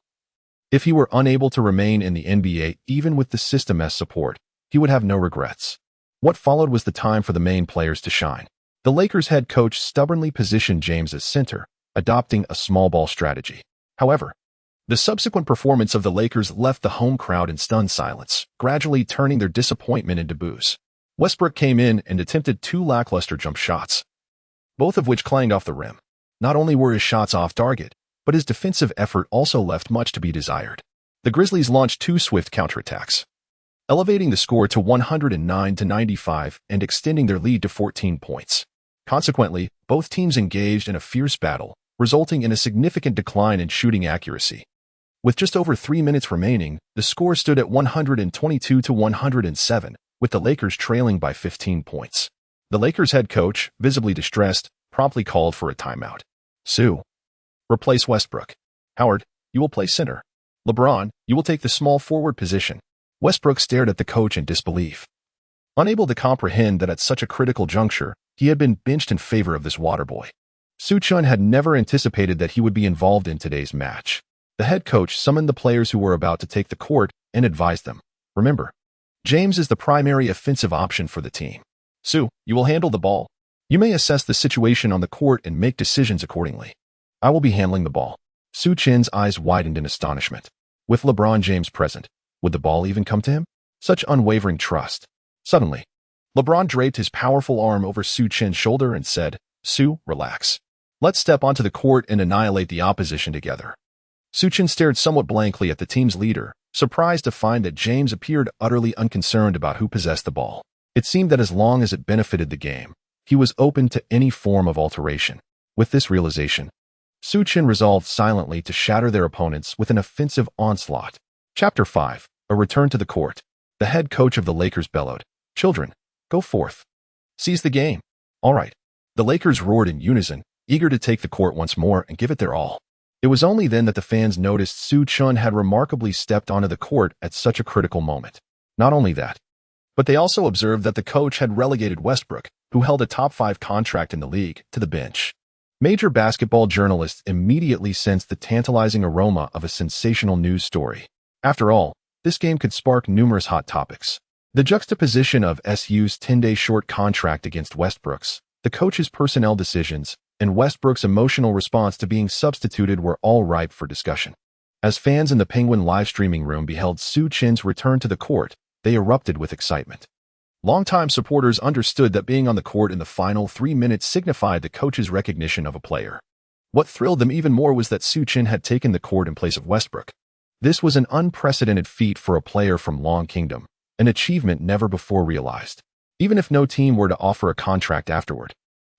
If he were unable to remain in the NBA even with the system as support, he would have no regrets. What followed was the time for the main players to shine. The Lakers head coach stubbornly positioned James as center, adopting a small ball strategy. However, the subsequent performance of the Lakers left the home crowd in stunned silence, gradually turning their disappointment into boos. Westbrook came in and attempted 2 lackluster jump shots, both of which clanged off the rim. Not only were his shots off target, but his defensive effort also left much to be desired. The Grizzlies launched 2 swift counterattacks, elevating the score to 109-95 and extending their lead to 14 points. Consequently, both teams engaged in a fierce battle, resulting in a significant decline in shooting accuracy. With just over 3 minutes remaining, the score stood at 122-107, with the Lakers trailing by 15 points. The Lakers head coach, visibly distressed, promptly called for a timeout. Su, replace Westbrook. Howard, you will play center. LeBron, you will take the small forward position. Westbrook stared at the coach in disbelief. unable to comprehend that at such a critical juncture, he had been benched in favor of this waterboy. Su Chen had never anticipated that he would be involved in today's match. The head coach summoned the players who were about to take the court and advised them, "Remember, James is the primary offensive option for the team. Su, you will handle the ball. You may assess the situation on the court and make decisions accordingly. I will be handling the ball." Su Chen's eyes widened in astonishment. With LeBron James present, would the ball even come to him? Such unwavering trust. Suddenly, LeBron draped his powerful arm over Su Chen's shoulder and said, "Su, relax. Let's step onto the court and annihilate the opposition together." Su Chen stared somewhat blankly at the team's leader, surprised to find that James appeared utterly unconcerned about who possessed the ball. It seemed that as long as it benefited the game, he was open to any form of alteration. With this realization, Su Chen resolved silently to shatter their opponents with an offensive onslaught. Chapter 5. A return to the court. The head coach of the Lakers bellowed, "Children, go forth. Seize the game." "All right." The Lakers roared in unison, eager to take the court once more and give it their all. It was only then that the fans noticed Su Chen had remarkably stepped onto the court at such a critical moment. Not only that, but they also observed that the coach had relegated Westbrook, who held a top-5 contract in the league, to the bench. Major basketball journalists immediately sensed the tantalizing aroma of a sensational news story. After all, this game could spark numerous hot topics. The juxtaposition of SU's 10-day short contract against Westbrook's, the coach's personnel decisions, and Westbrook's emotional response to being substituted were all ripe for discussion. As fans in the Penguin live streaming room beheld Su Chen's return to the court, they erupted with excitement. Longtime supporters understood that being on the court in the final 3 minutes signified the coach's recognition of a player. What thrilled them even more was that Su Chen had taken the court in place of Westbrook. This was an unprecedented feat for a player from Long Kingdom, an achievement never before realized. Even if no team were to offer a contract afterward,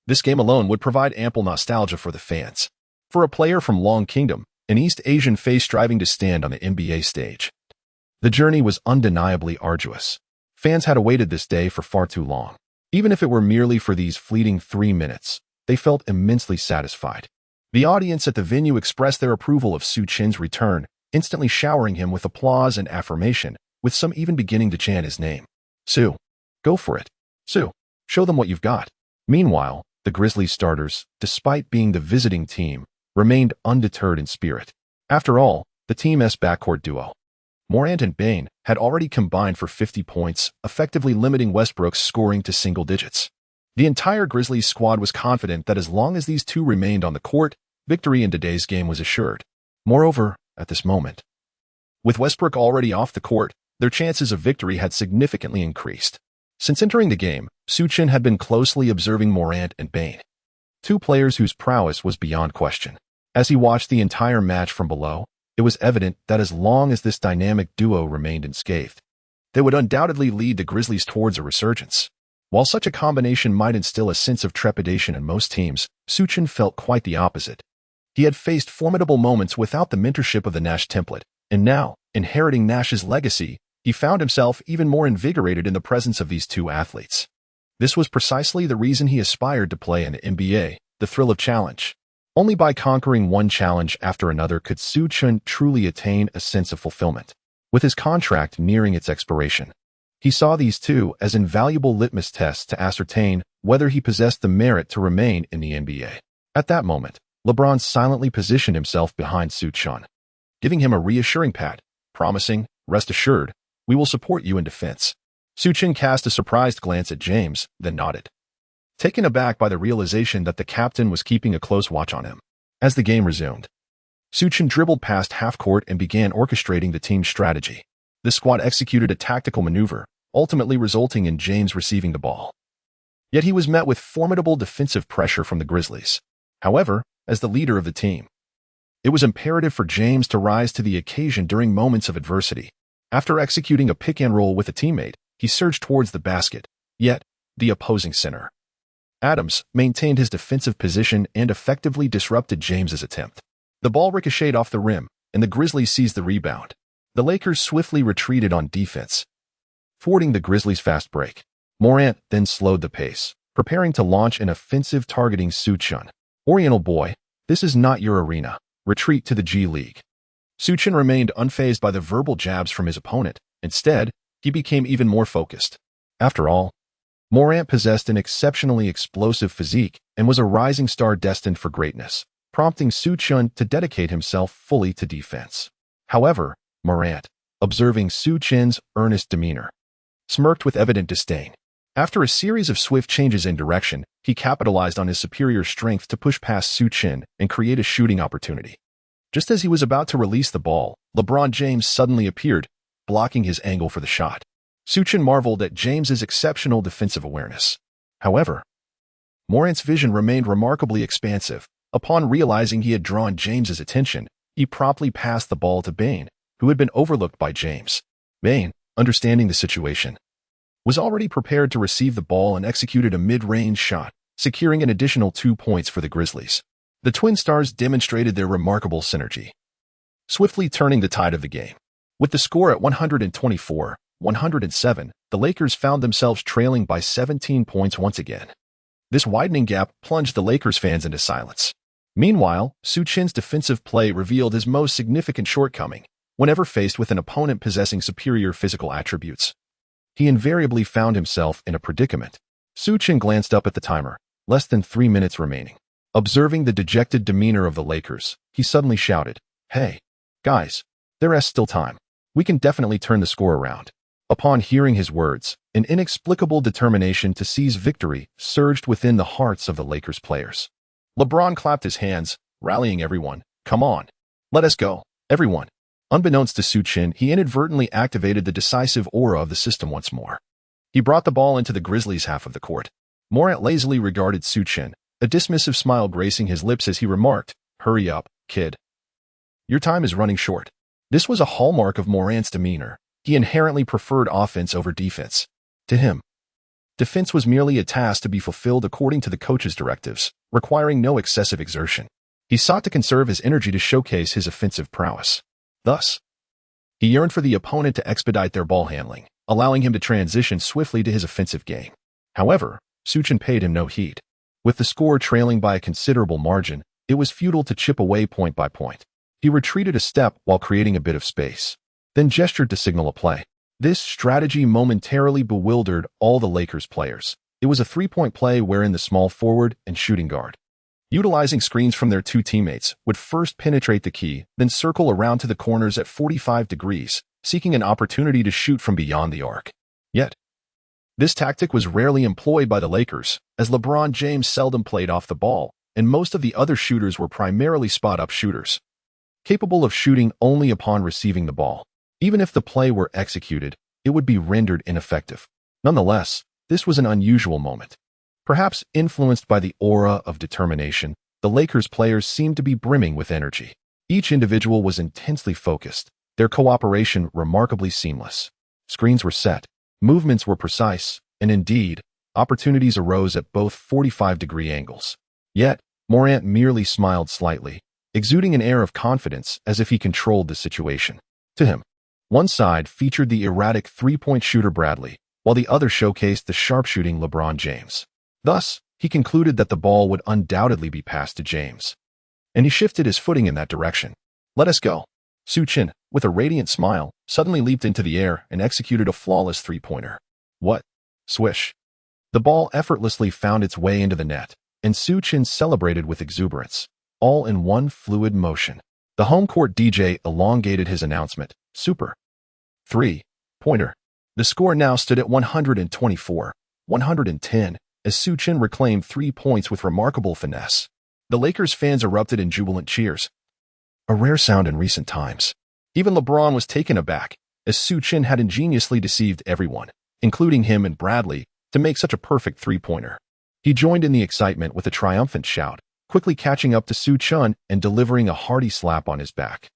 this game alone would provide ample nostalgia for the fans. For a player from Long Kingdom, an East Asian face striving to stand on the NBA stage, the journey was undeniably arduous. Fans had awaited this day for far too long. Even if it were merely for these fleeting 3 minutes, they felt immensely satisfied. The audience at the venue expressed their approval of Su Chen's return, instantly showering him with applause and affirmation, with some even beginning to chant his name. "Su, go for it. Su, show them what you've got." Meanwhile, the Grizzlies starters, despite being the visiting team, remained undeterred in spirit. After all, the team's backcourt duo, Morant and Bane, had already combined for 50 points, effectively limiting Westbrook's scoring to single digits. The entire Grizzlies squad was confident that as long as these two remained on the court, victory in today's game was assured. Moreover, at this moment, with Westbrook already off the court, their chances of victory had significantly increased. Since entering the game, Su Chen had been closely observing Morant and Bane, two players whose prowess was beyond question. As he watched the entire match from below, it was evident that as long as this dynamic duo remained unscathed, they would undoubtedly lead the Grizzlies towards a resurgence. While such a combination might instill a sense of trepidation in most teams, Su Chen felt quite the opposite. He had faced formidable moments without the mentorship of the Nash template, and now, inheriting Nash's legacy, he found himself even more invigorated in the presence of these two athletes. This was precisely the reason he aspired to play in the NBA, the thrill of challenge. Only by conquering one challenge after another could Su Chen truly attain a sense of fulfillment. With his contract nearing its expiration, he saw these two as invaluable litmus tests to ascertain whether he possessed the merit to remain in the NBA. At that moment, LeBron silently positioned himself behind Su Chen, giving him a reassuring pat, promising, "Rest assured, we will support you in defense." Su Chen cast a surprised glance at James, then nodded, taken aback by the realization that the captain was keeping a close watch on him. As the game resumed, Su Chen dribbled past half-court and began orchestrating the team's strategy. The squad executed a tactical maneuver, ultimately resulting in James receiving the ball. Yet he was met with formidable defensive pressure from the Grizzlies. However, as the leader of the team, it was imperative for James to rise to the occasion during moments of adversity. After executing a pick-and-roll with a teammate, he surged towards the basket, yet the opposing center, Adams, maintained his defensive position and effectively disrupted James's attempt. The ball ricocheted off the rim, and the Grizzlies seized the rebound. The Lakers swiftly retreated on defense, thwarting the Grizzlies' fast break. Morant then slowed the pace, preparing to launch an offensive targeting Su Chen. "Oriental boy, this is not your arena. Retreat to the G League." Su Chen remained unfazed by the verbal jabs from his opponent. Instead, he became even more focused. After all, Morant possessed an exceptionally explosive physique and was a rising star destined for greatness, prompting Su Chen to dedicate himself fully to defense. However, Morant, observing Su Chen's earnest demeanor, smirked with evident disdain. After a series of swift changes in direction, he capitalized on his superior strength to push past Su Chen and create a shooting opportunity. Just as he was about to release the ball, LeBron James suddenly appeared, blocking his angle for the shot. Su Chen marveled at James's exceptional defensive awareness. However, Morant's vision remained remarkably expansive. Upon realizing he had drawn James's attention, he promptly passed the ball to Bane, who had been overlooked by James. Bane, understanding the situation, was already prepared to receive the ball and executed a mid-range shot, securing an additional 2 points for the Grizzlies. The Twin Stars demonstrated their remarkable synergy, swiftly turning the tide of the game. With the score at 124-107, the Lakers found themselves trailing by 17 points once again. This widening gap plunged the Lakers fans into silence. Meanwhile, Su Chen's defensive play revealed his most significant shortcoming. Whenever faced with an opponent possessing superior physical attributes, he invariably found himself in a predicament. Su Chen glanced up at the timer, less than 3 minutes remaining. Observing the dejected demeanor of the Lakers, he suddenly shouted, "Hey, guys, there's still time. We can definitely turn the score around." Upon hearing his words, an inexplicable determination to seize victory surged within the hearts of the Lakers players. LeBron clapped his hands, rallying everyone. "Come on. Let us go, everyone." Unbeknownst to Su Chen, he inadvertently activated the decisive aura of the system once more. He brought the ball into the Grizzlies' half of the court. Morant lazily regarded Su Chen, a dismissive smile gracing his lips as he remarked, "Hurry up, kid. Your time is running short." This was a hallmark of Morant's demeanor. He inherently preferred offense over defense. To him, defense was merely a task to be fulfilled according to the coach's directives, requiring no excessive exertion. He sought to conserve his energy to showcase his offensive prowess. Thus, he yearned for the opponent to expedite their ball handling, allowing him to transition swiftly to his offensive game. However, Su Chen paid him no heed. With the score trailing by a considerable margin, it was futile to chip away point by point. He retreated a step while creating a bit of space, then gestured to signal a play. This strategy momentarily bewildered all the Lakers players. It was a three-point play wherein the small forward and shooting guard, utilizing screens from their two teammates, would first penetrate the key, then circle around to the corners at 45 degrees, seeking an opportunity to shoot from beyond the arc. Yet, this tactic was rarely employed by the Lakers, as LeBron James seldom played off the ball, and most of the other shooters were primarily spot-up shooters, capable of shooting only upon receiving the ball. Even if the play were executed, it would be rendered ineffective. Nonetheless, this was an unusual moment. Perhaps influenced by the aura of determination, the Lakers players seemed to be brimming with energy. Each individual was intensely focused, their cooperation remarkably seamless. Screens were set, movements were precise, and indeed, opportunities arose at both 45-degree angles. Yet, Morant merely smiled slightly, exuding an air of confidence as if he controlled the situation. To him, one side featured the erratic three-point shooter Bradley, while the other showcased the sharpshooting LeBron James. Thus, he concluded that the ball would undoubtedly be passed to James, and he shifted his footing in that direction. "Let us go." Su Chen, with a radiant smile, suddenly leaped into the air and executed a flawless three-pointer. What? Swish. The ball effortlessly found its way into the net, and Su Chen celebrated with exuberance, all in one fluid motion. The home court DJ elongated his announcement, "Super. Three-pointer." The score now stood at 124-110, as Su Chen reclaimed 3 points with remarkable finesse. The Lakers fans erupted in jubilant cheers, a rare sound in recent times. Even LeBron was taken aback, as Su Chen had ingeniously deceived everyone, including him and Bradley, to make such a perfect three-pointer. He joined in the excitement with a triumphant shout, quickly catching up to Su Chen and delivering a hearty slap on his back.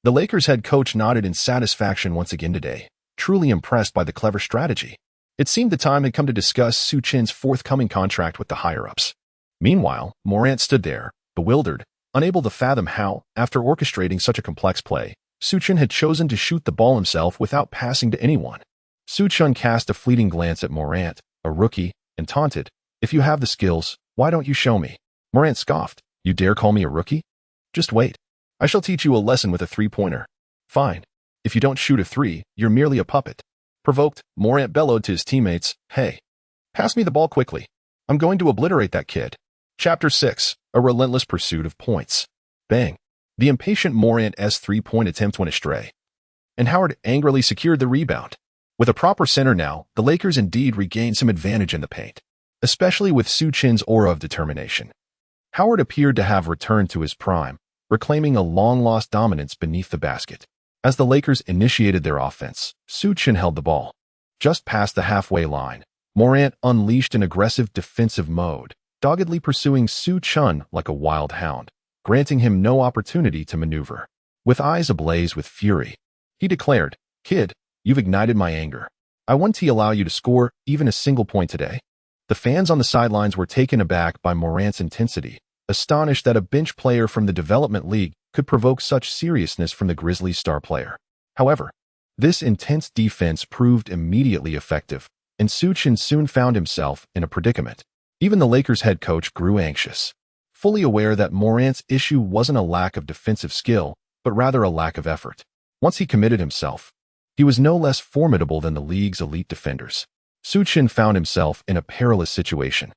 The Lakers head coach nodded in satisfaction once again today, truly impressed by the clever strategy. It seemed the time had come to discuss Su Chen's forthcoming contract with the higher-ups. Meanwhile, Morant stood there, bewildered, unable to fathom how, after orchestrating such a complex play, Su Chen had chosen to shoot the ball himself without passing to anyone. Su Chen cast a fleeting glance at Morant, a rookie, and taunted, "If you have the skills, why don't you show me?" Morant scoffed, "You dare call me a rookie? Just wait. I shall teach you a lesson with a three-pointer." "Fine. If you don't shoot a three, you're merely a puppet." Provoked, Morant bellowed to his teammates, "Hey, pass me the ball quickly. I'm going to obliterate that kid." Chapter 6. A relentless pursuit of points. Bang. The impatient Morant's three-point attempt went astray, and Howard angrily secured the rebound. With a proper center now, the Lakers indeed regained some advantage in the paint, especially with Su Chen's aura of determination. Howard appeared to have returned to his prime, reclaiming a long-lost dominance beneath the basket. As the Lakers initiated their offense, Su Chen held the ball. Just past the halfway line, Morant unleashed an aggressive defensive mode, doggedly pursuing Su Chen like a wild hound, granting him no opportunity to maneuver. With eyes ablaze with fury, he declared, "Kid, you've ignited my anger. I won't allow you to score even a single point today." The fans on the sidelines were taken aback by Morant's intensity, astonished that a bench player from the development league could provoke such seriousness from the Grizzlies' star player. However, this intense defense proved immediately effective, and Su Chen soon found himself in a predicament. Even the Lakers' head coach grew anxious, fully aware that Morant's issue wasn't a lack of defensive skill, but rather a lack of effort. Once he committed himself, he was no less formidable than the league's elite defenders. Su Chen found himself in a perilous situation.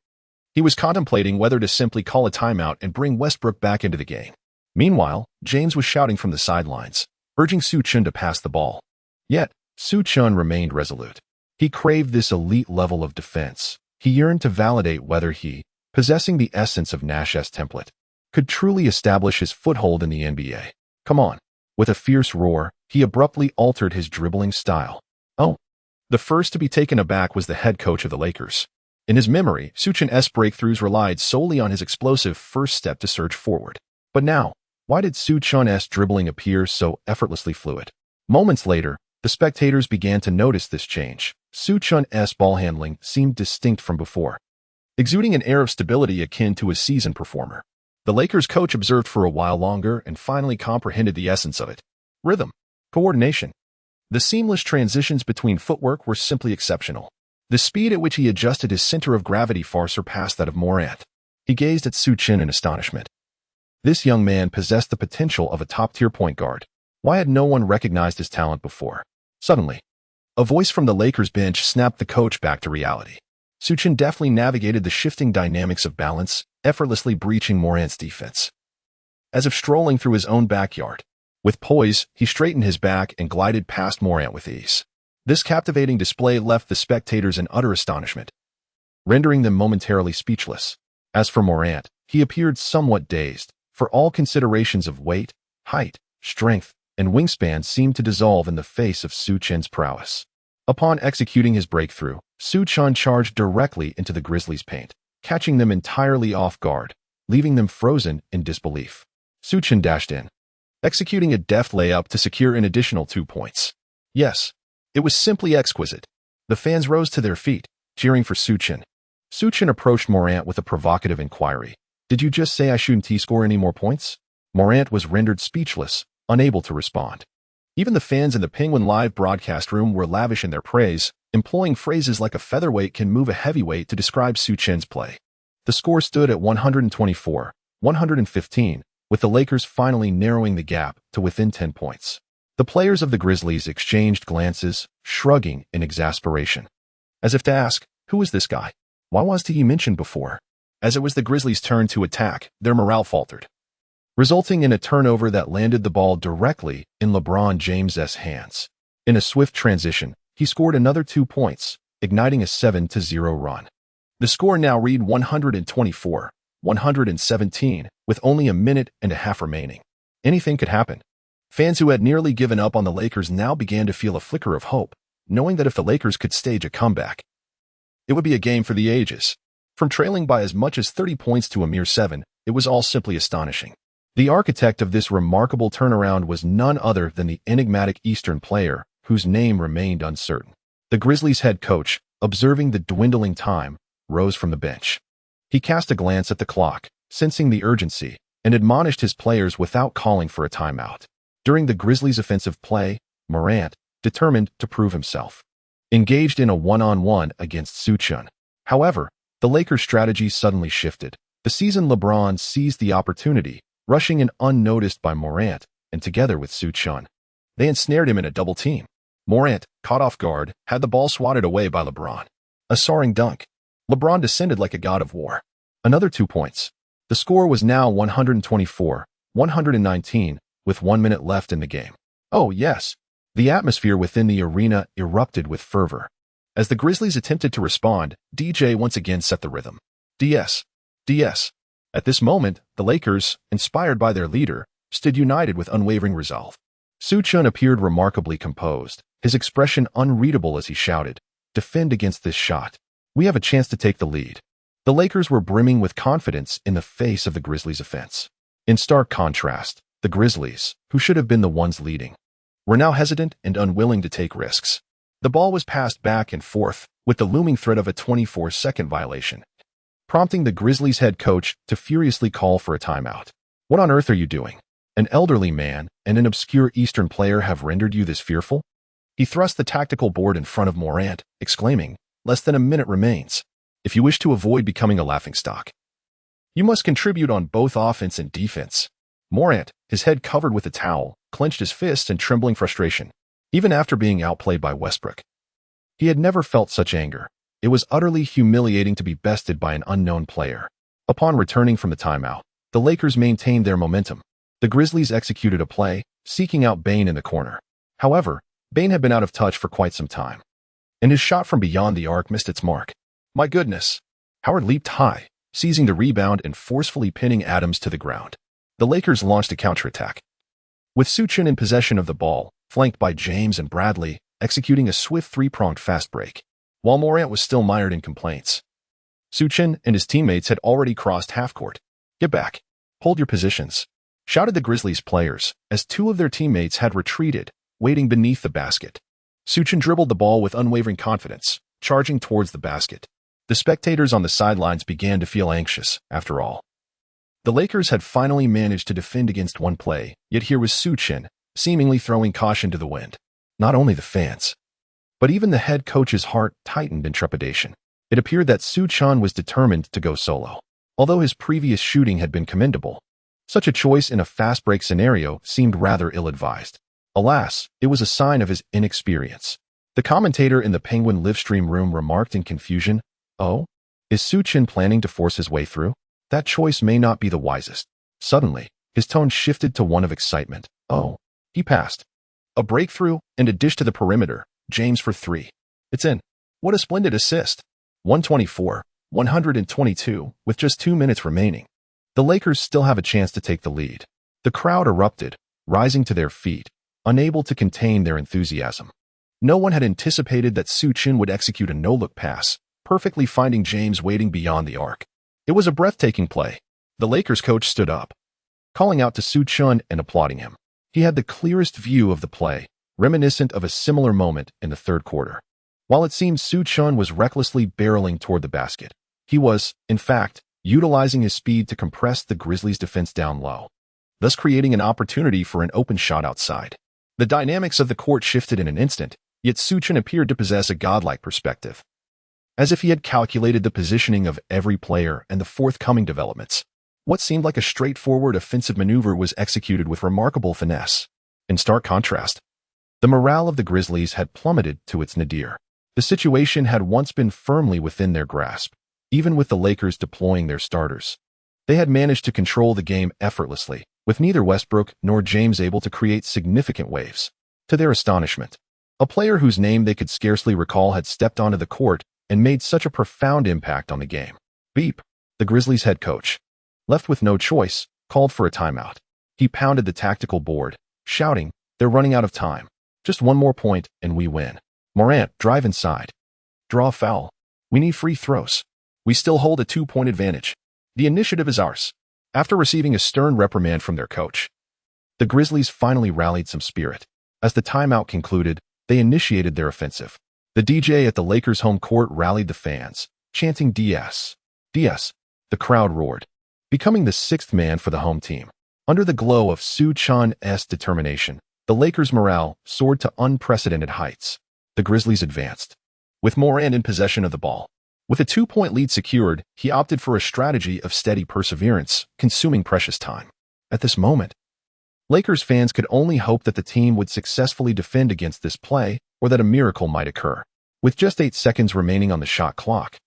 He was contemplating whether to simply call a timeout and bring Westbrook back into the game. Meanwhile, James was shouting from the sidelines, urging Su Chen to pass the ball. Yet, Su Chen remained resolute. He craved this elite level of defense. He yearned to validate whether he, possessing the essence of Nash's template, could truly establish his foothold in the NBA. "Come on." With a fierce roar, he abruptly altered his dribbling style. Oh. The first to be taken aback was the head coach of the Lakers. In his memory, Su Chen's breakthroughs relied solely on his explosive first step to surge forward. But now, why did Su Chen's dribbling appear so effortlessly fluid? Moments later, the spectators began to notice this change. Su Chen's ball handling seemed distinct from before, exuding an air of stability akin to a seasoned performer. The Lakers coach observed for a while longer and finally comprehended the essence of it. Rhythm. Coordination. The seamless transitions between footwork were simply exceptional. The speed at which he adjusted his center of gravity far surpassed that of Morant. He gazed at Su Chen in astonishment. This young man possessed the potential of a top-tier point guard. Why had no one recognized his talent before? Suddenly, a voice from the Lakers bench snapped the coach back to reality. Su Chen deftly navigated the shifting dynamics of balance, effortlessly breaching Morant's defense. As if strolling through his own backyard, with poise, he straightened his back and glided past Morant with ease. This captivating display left the spectators in utter astonishment, rendering them momentarily speechless. As for Morant, he appeared somewhat dazed, for all considerations of weight, height, strength, and wingspan seemed to dissolve in the face of Su Chen's prowess. Upon executing his breakthrough, Su Chen charged directly into the Grizzlies' paint, catching them entirely off guard, leaving them frozen in disbelief. Su Chen dashed in, executing a deft layup to secure an additional 2 points. Yes, it was simply exquisite. The fans rose to their feet, cheering for Su Chen. Su Chen approached Morant with a provocative inquiry. "Did you just say I shouldn't score any more points?" Morant was rendered speechless, unable to respond. Even the fans in the Penguin Live broadcast room were lavish in their praise, employing phrases like "a featherweight can move a heavyweight" to describe Su Chen's play. The score stood at 124-115, with the Lakers finally narrowing the gap to within 10 points. The players of the Grizzlies exchanged glances, shrugging in exasperation, as if to ask, who is this guy? Why wasn't he mentioned before? As it was the Grizzlies' turn to attack, their morale faltered, resulting in a turnover that landed the ball directly in LeBron James's hands. In a swift transition, he scored another 2 points, igniting a 7-0 run. The score now read 124-117, with only a minute and a half remaining. Anything could happen. Fans who had nearly given up on the Lakers now began to feel a flicker of hope, knowing that if the Lakers could stage a comeback, it would be a game for the ages. From trailing by as much as 30 points to a mere 7, it was all simply astonishing. The architect of this remarkable turnaround was none other than the enigmatic Eastern player, whose name remained uncertain. The Grizzlies' head coach, observing the dwindling time, rose from the bench. He cast a glance at the clock, sensing the urgency, and admonished his players without calling for a timeout. During the Grizzlies' offensive play, Morant, determined to prove himself, engaged in a one-on-one against Su Chen. However, the Lakers' strategy suddenly shifted. The seasoned LeBron seized the opportunity, rushing in unnoticed by Morant, and together with Su Chen, they ensnared him in a double team. Morant, caught off guard, had the ball swatted away by LeBron. A soaring dunk. LeBron descended like a god of war. Another 2 points. The score was now 124-119, with 1 minute left in the game. Oh, yes. The atmosphere within the arena erupted with fervor. As the Grizzlies attempted to respond, DJ once again set the rhythm. DS. DS. At this moment, the Lakers, inspired by their leader, stood united with unwavering resolve. Su Chen appeared remarkably composed, his expression unreadable as he shouted, "Defend against this shot. We have a chance to take the lead." The Lakers were brimming with confidence in the face of the Grizzlies' offense. In stark contrast, the Grizzlies, who should have been the ones leading, were now hesitant and unwilling to take risks. The ball was passed back and forth, with the looming threat of a 24-second violation, prompting the Grizzlies head coach to furiously call for a timeout. "What on earth are you doing? An elderly man and an obscure Eastern player have rendered you this fearful?" He thrust the tactical board in front of Morant, exclaiming, "Less than a minute remains. If you wish to avoid becoming a laughingstock, you must contribute on both offense and defense." Morant, his head covered with a towel, clenched his fists in trembling frustration. Even after being outplayed by Westbrook, he had never felt such anger. It was utterly humiliating to be bested by an unknown player. Upon returning from the timeout, the Lakers maintained their momentum. The Grizzlies executed a play, seeking out Bane in the corner. However, Bane had been out of touch for quite some time, and his shot from beyond the arc missed its mark. My goodness! Howard leaped high, seizing the rebound and forcefully pinning Adams to the ground. The Lakers launched a counterattack, with Su Chen in possession of the ball, flanked by James and Bradley, executing a swift three-pronged fast break. While Morant was still mired in complaints, Su Chen and his teammates had already crossed half-court. "Get back! Hold your positions!" shouted the Grizzlies players, as two of their teammates had retreated, waiting beneath the basket. Su Chen dribbled the ball with unwavering confidence, charging towards the basket. The spectators on the sidelines began to feel anxious, after all. The Lakers had finally managed to defend against one play, yet here was Su Chen, seemingly throwing caution to the wind. Not only the fans, but even the head coach's heart tightened in trepidation. It appeared that Su Chen was determined to go solo. Although his previous shooting had been commendable, such a choice in a fast break scenario seemed rather ill-advised. Alas, it was a sign of his inexperience. The commentator in the Penguin livestream room remarked in confusion, "Oh? Is Su Chen planning to force his way through? That choice may not be the wisest." Suddenly, his tone shifted to one of excitement. "Oh, he passed. A breakthrough and a dish to the perimeter. James for three. It's in. What a splendid assist." 124-122, with just 2 minutes remaining. The Lakers still have a chance to take the lead. The crowd erupted, rising to their feet, unable to contain their enthusiasm. No one had anticipated that Su Chen would execute a no-look pass, perfectly finding James waiting beyond the arc. It was a breathtaking play. The Lakers coach stood up, calling out to Su Chen and applauding him. He had the clearest view of the play, reminiscent of a similar moment in the third quarter. While it seemed Su Chen was recklessly barreling toward the basket, he was, in fact, utilizing his speed to compress the Grizzlies' defense down low, thus creating an opportunity for an open shot outside. The dynamics of the court shifted in an instant, yet Su Chen appeared to possess a godlike perspective, as if he had calculated the positioning of every player and the forthcoming developments. What seemed like a straightforward offensive maneuver was executed with remarkable finesse. In stark contrast, the morale of the Grizzlies had plummeted to its nadir. The situation had once been firmly within their grasp, even with the Lakers deploying their starters. They had managed to control the game effortlessly, with neither Westbrook nor James able to create significant waves. To their astonishment, a player whose name they could scarcely recall had stepped onto the court and made such a profound impact on the game. Beep, the Grizzlies head coach, left with no choice, called for a timeout. He pounded the tactical board, shouting, "They're running out of time. Just one more point and we win. Morant, drive inside. Draw a foul. We need free throws. We still hold a 2-point advantage. The initiative is ours." After receiving a stern reprimand from their coach, the Grizzlies finally rallied some spirit. As the timeout concluded, they initiated their offensive. The DJ at the Lakers' home court rallied the fans, chanting DS. DS. The crowd roared, becoming the sixth man for the home team. Under the glow of Su Chen's determination, the Lakers' morale soared to unprecedented heights. The Grizzlies advanced, with Morant in possession of the ball. With a 2-point lead secured, he opted for a strategy of steady perseverance, consuming precious time. At this moment, Lakers fans could only hope that the team would successfully defend against this play or that a miracle might occur. With just 8 seconds remaining on the shot clock,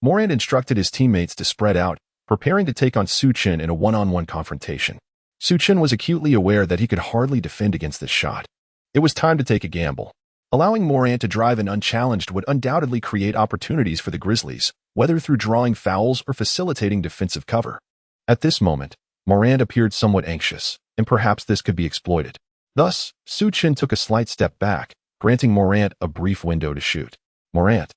Morant instructed his teammates to spread out, preparing to take on Su Chen in a one-on-one confrontation. Su Chen was acutely aware that he could hardly defend against this shot. It was time to take a gamble. Allowing Morant to drive in unchallenged would undoubtedly create opportunities for the Grizzlies, whether through drawing fouls or facilitating defensive cover. At this moment, Morant appeared somewhat anxious, and perhaps this could be exploited. Thus, Su Chen took a slight step back, granting Morant a brief window to shoot. Morant,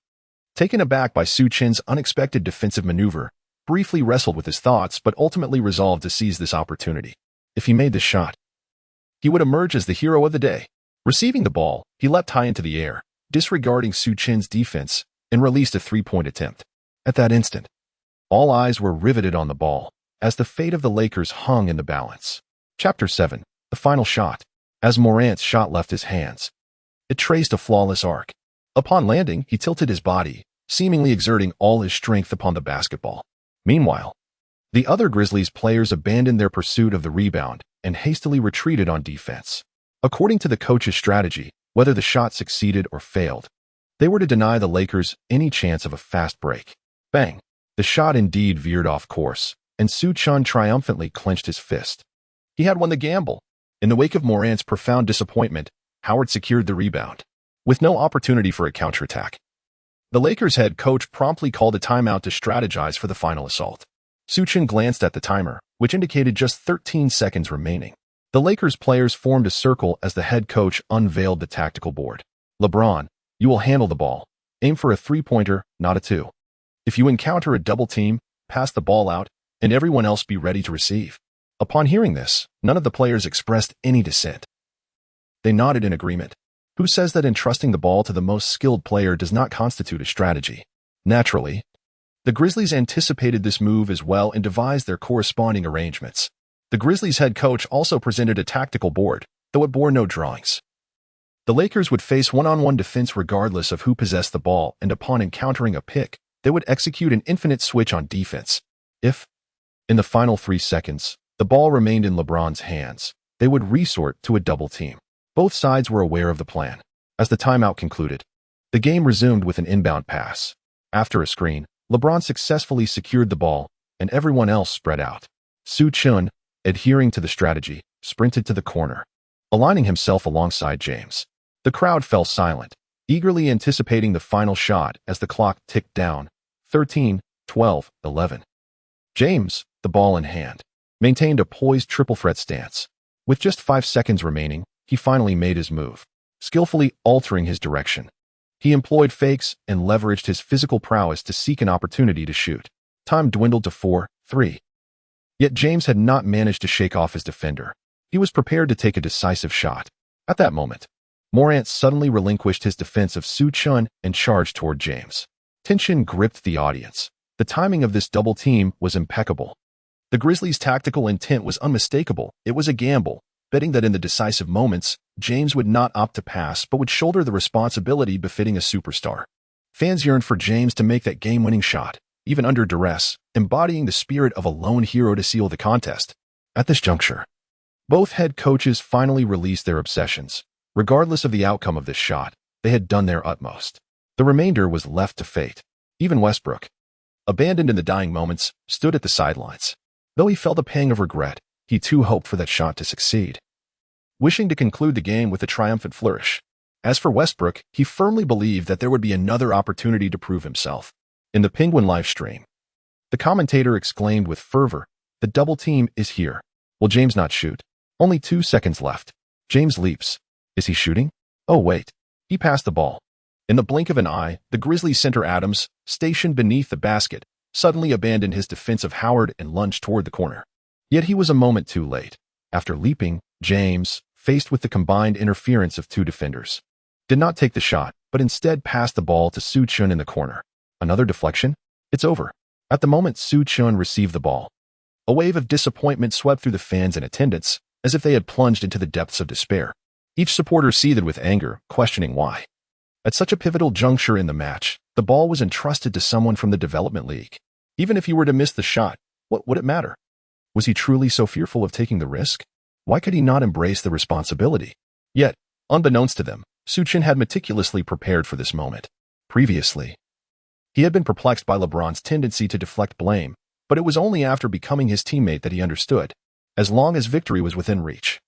taken aback by Su Chen's unexpected defensive maneuver, briefly wrestled with his thoughts but ultimately resolved to seize this opportunity. If he made this shot, he would emerge as the hero of the day. Receiving the ball, he leapt high into the air, disregarding Su Chen's defense, and released a three-point attempt. At that instant, all eyes were riveted on the ball, as the fate of the Lakers hung in the balance. Chapter 7. The final shot. As Morant's shot left his hands, it traced a flawless arc. Upon landing, he tilted his body, seemingly exerting all his strength upon the basketball. Meanwhile, the other Grizzlies players abandoned their pursuit of the rebound and hastily retreated on defense. According to the coach's strategy, whether the shot succeeded or failed, they were to deny the Lakers any chance of a fast break. Bang! The shot indeed veered off course, and Su Chen triumphantly clenched his fist. He had won the gamble. In the wake of Morant's profound disappointment, Howard secured the rebound, with no opportunity for a counterattack. The Lakers head coach promptly called a timeout to strategize for the final assault. Su Chen glanced at the timer, which indicated just 13 seconds remaining. The Lakers players formed a circle as the head coach unveiled the tactical board. LeBron, you will handle the ball. Aim for a three-pointer, not a two. If you encounter a double team, pass the ball out, and everyone else be ready to receive. Upon hearing this, none of the players expressed any dissent. They nodded in agreement. Who says that entrusting the ball to the most skilled player does not constitute a strategy? Naturally, the Grizzlies anticipated this move as well and devised their corresponding arrangements. The Grizzlies head coach also presented a tactical board, though it bore no drawings. The Lakers would face one-on-one defense regardless of who possessed the ball, and upon encountering a pick, they would execute an infinite switch on defense. If, in the final 3 seconds, the ball remained in LeBron's hands, they would resort to a double team. Both sides were aware of the plan. As the timeout concluded, the game resumed with an inbound pass. After a screen, LeBron successfully secured the ball, and everyone else spread out. Su Chen, adhering to the strategy, sprinted to the corner, aligning himself alongside James. The crowd fell silent, eagerly anticipating the final shot as the clock ticked down. 13, 12, 11. James, the ball in hand, maintained a poised triple threat stance. With just 5 seconds remaining, he finally made his move, skillfully altering his direction. He employed fakes and leveraged his physical prowess to seek an opportunity to shoot. Time dwindled to 4, 3. Yet James had not managed to shake off his defender. He was prepared to take a decisive shot. At that moment, Morant suddenly relinquished his defense of Su Chen and charged toward James. Tension gripped the audience. The timing of this double team was impeccable. The Grizzlies' tactical intent was unmistakable. It was a gamble, betting that in the decisive moments, James would not opt to pass but would shoulder the responsibility befitting a superstar. Fans yearned for James to make that game-winning shot, even under duress, embodying the spirit of a lone hero to seal the contest. At this juncture, both head coaches finally released their obsessions. Regardless of the outcome of this shot, they had done their utmost. The remainder was left to fate. Even Westbrook, abandoned in the dying moments, stood at the sidelines. Though he felt a pang of regret, he too hoped for that shot to succeed, wishing to conclude the game with a triumphant flourish. As for Westbrook, he firmly believed that there would be another opportunity to prove himself. In the Penguin live stream, the commentator exclaimed with fervor, "The double team is here. Will James not shoot? Only 2 seconds left. James leaps. Is he shooting? Oh wait, he passed the ball." In the blink of an eye, the Grizzlies center Adams, stationed beneath the basket, suddenly abandoned his defense of Howard and lunged toward the corner. Yet he was a moment too late. After leaping, James, faced with the combined interference of 2 defenders, did not take the shot, but instead passed the ball to Su Chen in the corner. Another deflection? It's over. At the moment Su Chen received the ball, a wave of disappointment swept through the fans in attendance, as if they had plunged into the depths of despair. Each supporter seethed with anger, questioning why. At such a pivotal juncture in the match, the ball was entrusted to someone from the development league. Even if he were to miss the shot, what would it matter? Was he truly so fearful of taking the risk? Why could he not embrace the responsibility? Yet, unbeknownst to them, Su Chen had meticulously prepared for this moment. Previously, he had been perplexed by LeBron's tendency to deflect blame, but it was only after becoming his teammate that he understood. As long as victory was within reach,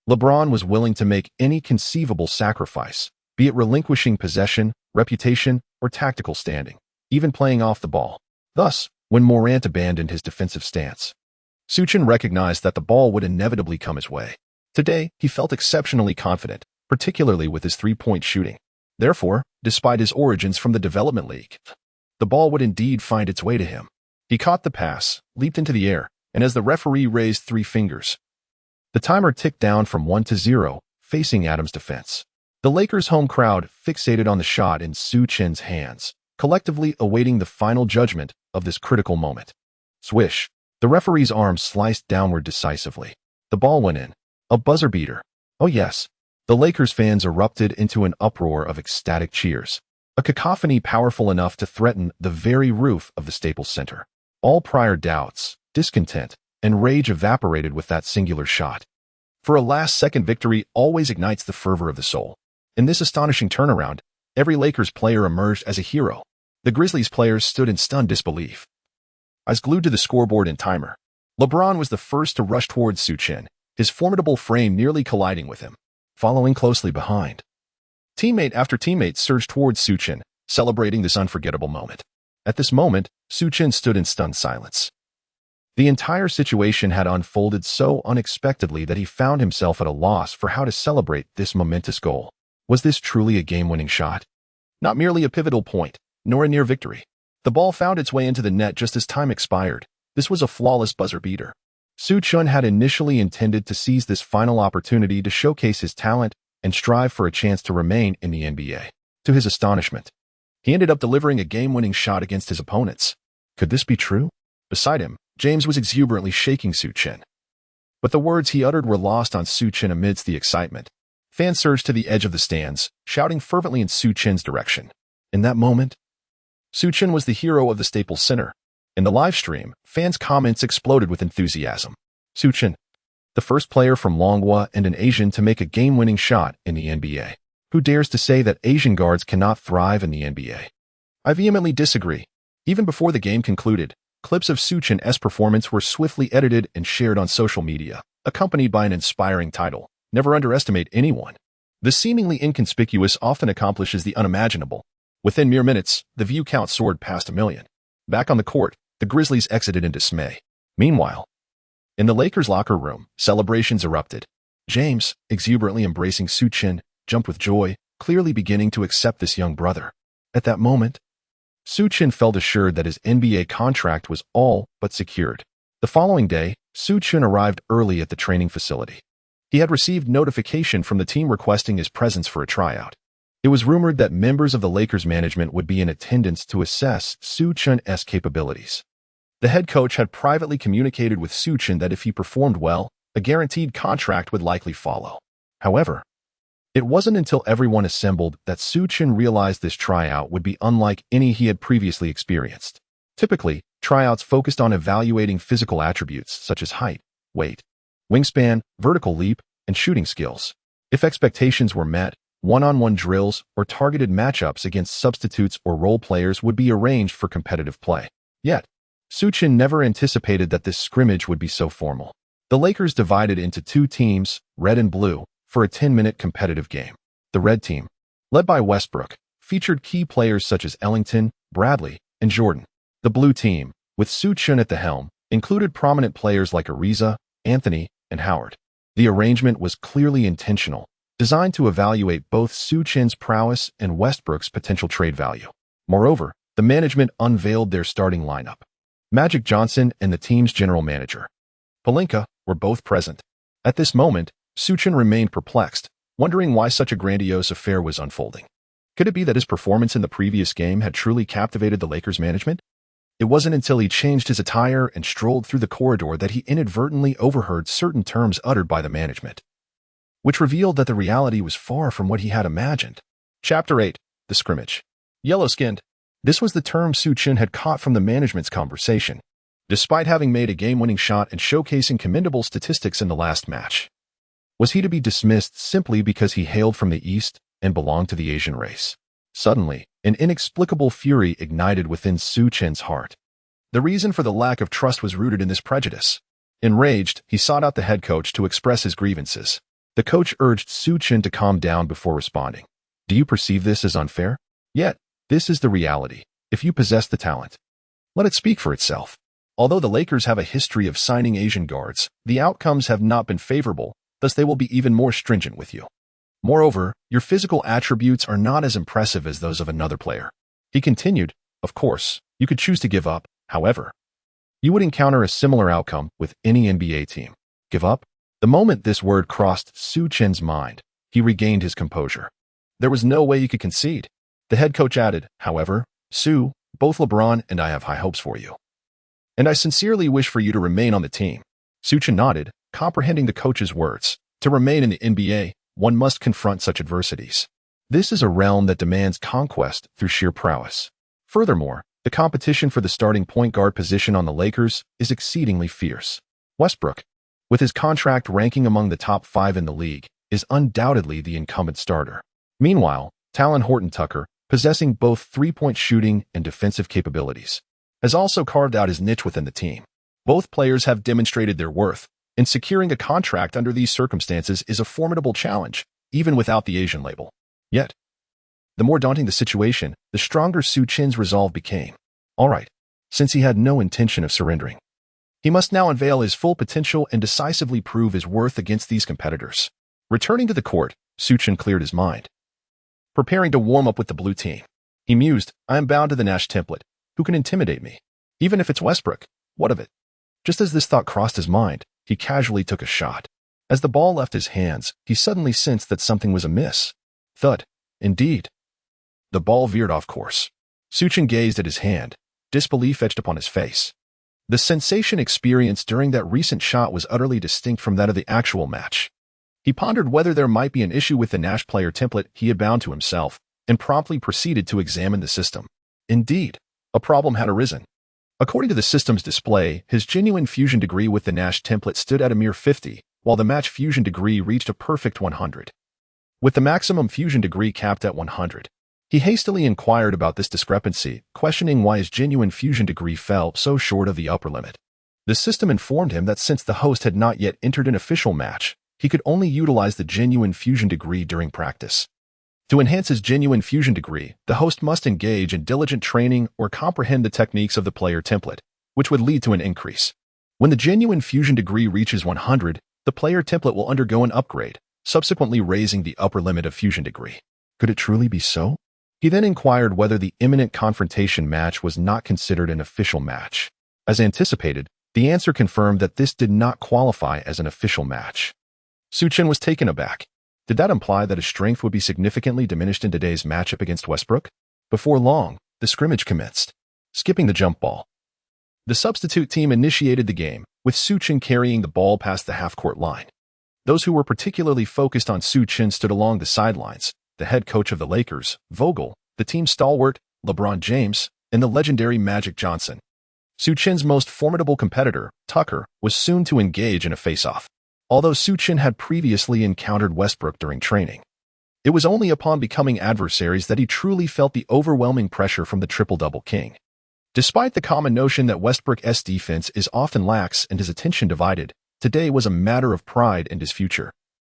LeBron was willing to make any conceivable sacrifice, be it relinquishing possession, reputation, or tactical standing, even playing off the ball. Thus, when Morant abandoned his defensive stance, Su Chen recognized that the ball would inevitably come his way. Today, he felt exceptionally confident, particularly with his three-point shooting. Therefore, despite his origins from the development league, the ball would indeed find its way to him. He caught the pass, leaped into the air, and as the referee raised 3 fingers, the timer ticked down from 1 to 0, facing Adams' defense. The Lakers' home crowd fixated on the shot in Su Chen's hands, collectively awaiting the final judgment of this critical moment. Swish. The referee's arm sliced downward decisively. The ball went in. A buzzer beater. Oh yes. The Lakers fans erupted into an uproar of ecstatic cheers. A cacophony powerful enough to threaten the very roof of the Staples Center. All prior doubts, discontent, and rage evaporated with that singular shot. For a last-second victory always ignites the fervor of the soul. In this astonishing turnaround, every Lakers player emerged as a hero. The Grizzlies players stood in stunned disbelief, eyes glued to the scoreboard and timer. LeBron was the first to rush towards Su Chen, his formidable frame nearly colliding with him. Following closely behind, teammate after teammate surged towards Su Chen, celebrating this unforgettable moment. At this moment, Su Chen stood in stunned silence. The entire situation had unfolded so unexpectedly that he found himself at a loss for how to celebrate this momentous goal. Was this truly a game-winning shot? Not merely a pivotal point, nor a near victory. The ball found its way into the net just as time expired. This was a flawless buzzer beater. Su Chen had initially intended to seize this final opportunity to showcase his talent and strive for a chance to remain in the NBA. To his astonishment, he ended up delivering a game-winning shot against his opponents. Could this be true? Beside him, James was exuberantly shaking Su Chen. But the words he uttered were lost on Su Chen amidst the excitement. Fans surged to the edge of the stands, shouting fervently in Su Chen's direction. In that moment, Su Chen was the hero of the Staples Center. In the live stream, fans' comments exploded with enthusiasm. Su Chen, the first player from Longhua and an Asian to make a game-winning shot in the NBA. Who dares to say that Asian guards cannot thrive in the NBA? I vehemently disagree. Even before the game concluded, clips of Su Chen's performance were swiftly edited and shared on social media, accompanied by an inspiring title. Never underestimate anyone. The seemingly inconspicuous often accomplishes the unimaginable. Within mere minutes, the view count soared past 1 million. Back on the court, the Grizzlies exited in dismay. Meanwhile, in the Lakers' locker room, celebrations erupted. James, exuberantly embracing Su Chen, jumped with joy, clearly beginning to accept this young brother. At that moment, Su Chen felt assured that his NBA contract was all but secured. The following day, Su Chen arrived early at the training facility. He had received notification from the team requesting his presence for a tryout. It was rumored that members of the Lakers management would be in attendance to assess Su Chen's capabilities. The head coach had privately communicated with Su Chen that if he performed well, a guaranteed contract would likely follow. However, it wasn't until everyone assembled that Su Chen realized this tryout would be unlike any he had previously experienced. Typically, tryouts focused on evaluating physical attributes such as height, weight, wingspan, vertical leap, and shooting skills. If expectations were met, one-on-one drills or targeted matchups against substitutes or role players would be arranged for competitive play. Yet, Su Chen never anticipated that this scrimmage would be so formal. The Lakers divided into 2 teams, red and blue, for a 10-minute competitive game. The red team, led by Westbrook, featured key players such as Ellington, Bradley, and Jordan. The blue team, with Su Chen at the helm, included prominent players like Ariza, Anthony, and Howard. The arrangement was clearly intentional, designed to evaluate both Su Chen's prowess and Westbrook's potential trade value. Moreover, the management unveiled their starting lineup. Magic Johnson and the team's general manager, Pelinka, were both present. At this moment, Su Chen remained perplexed, wondering why such a grandiose affair was unfolding. Could it be that his performance in the previous game had truly captivated the Lakers management? It wasn't until he changed his attire and strolled through the corridor that he inadvertently overheard certain terms uttered by the management, which revealed that the reality was far from what he had imagined. Chapter 8. The Scrimmage. Yellow-skinned. This was the term Su Chen had caught from the management's conversation. Despite having made a game-winning shot and showcasing commendable statistics in the last match, Was he to be dismissed simply because he hailed from the East and belonged to the Asian race? Suddenly, an inexplicable fury ignited within Su Chen's heart. The reason for the lack of trust was rooted in this prejudice. Enraged, he sought out the head coach to express his grievances. The coach urged Su Chen to calm down before responding. Do you perceive this as unfair? Yet, this is the reality. If you possess the talent, let it speak for itself. Although the Lakers have a history of signing Asian guards, the outcomes have not been favorable, thus they will be even more stringent with you. Moreover, your physical attributes are not as impressive as those of another player. He continued, of course, you could choose to give up, however. You would encounter a similar outcome with any NBA team. Give up? The moment this word crossed Su Chen's mind, he regained his composure. There was no way he could concede. The head coach added, however, Su, both LeBron and I have high hopes for you. And I sincerely wish for you to remain on the team. Su Chen nodded, comprehending the coach's words. To remain in the NBA, one must confront such adversities. This is a realm that demands conquest through sheer prowess. Furthermore, the competition for the starting point guard position on the Lakers is exceedingly fierce. Westbrook, with his contract ranking among the top 5 in the league, is undoubtedly the incumbent starter. Meanwhile, Talon Horton-Tucker, possessing both three-point shooting and defensive capabilities, has also carved out his niche within the team. Both players have demonstrated their worth, and securing a contract under these circumstances is a formidable challenge, even without the Asian label. Yet, the more daunting the situation, the stronger Su Chen's resolve became. All right, since he had no intention of surrendering, he must now unveil his full potential and decisively prove his worth against these competitors. Returning to the court, Su Chen cleared his mind. Preparing to warm up with the blue team, he mused, I am bound to the Nash template. Who can intimidate me? Even if it's Westbrook, what of it? Just as this thought crossed his mind, he casually took a shot. As the ball left his hands, he suddenly sensed that something was amiss. Thud. Indeed. The ball veered off course. Su Chen gazed at his hand, disbelief etched upon his face. The sensation experienced during that recent shot was utterly distinct from that of the actual match. He pondered whether there might be an issue with the Nash player template he had bound to himself, and promptly proceeded to examine the system. Indeed, a problem had arisen. According to the system's display, his genuine fusion degree with the Nash template stood at a mere 50, while the match fusion degree reached a perfect 100. With the maximum fusion degree capped at 100, he hastily inquired about this discrepancy, questioning why his genuine fusion degree fell so short of the upper limit. The system informed him that since the host had not yet entered an official match, he could only utilize the genuine fusion degree during practice. To enhance his genuine fusion degree, the host must engage in diligent training or comprehend the techniques of the player template, which would lead to an increase. When the genuine fusion degree reaches 100, the player template will undergo an upgrade, subsequently raising the upper limit of fusion degree. Could it truly be so? He then inquired whether the imminent confrontation match was not considered an official match. As anticipated, the answer confirmed that this did not qualify as an official match. Su Chen was taken aback. Did that imply that his strength would be significantly diminished in today's matchup against Westbrook? Before long, the scrimmage commenced. Skipping the jump ball, the substitute team initiated the game, with Su Chen carrying the ball past the half-court line. Those who were particularly focused on Su Chen stood along the sidelines, the head coach of the Lakers, Vogel, the team stalwart, LeBron James, and the legendary Magic Johnson. Su Chen's most formidable competitor, Tucker, was soon to engage in a face-off. Although Su Chen had previously encountered Westbrook during training, it was only upon becoming adversaries that he truly felt the overwhelming pressure from the triple-double king. Despite the common notion that Westbrook's defense is often lax and his attention divided, today was a matter of pride in his future.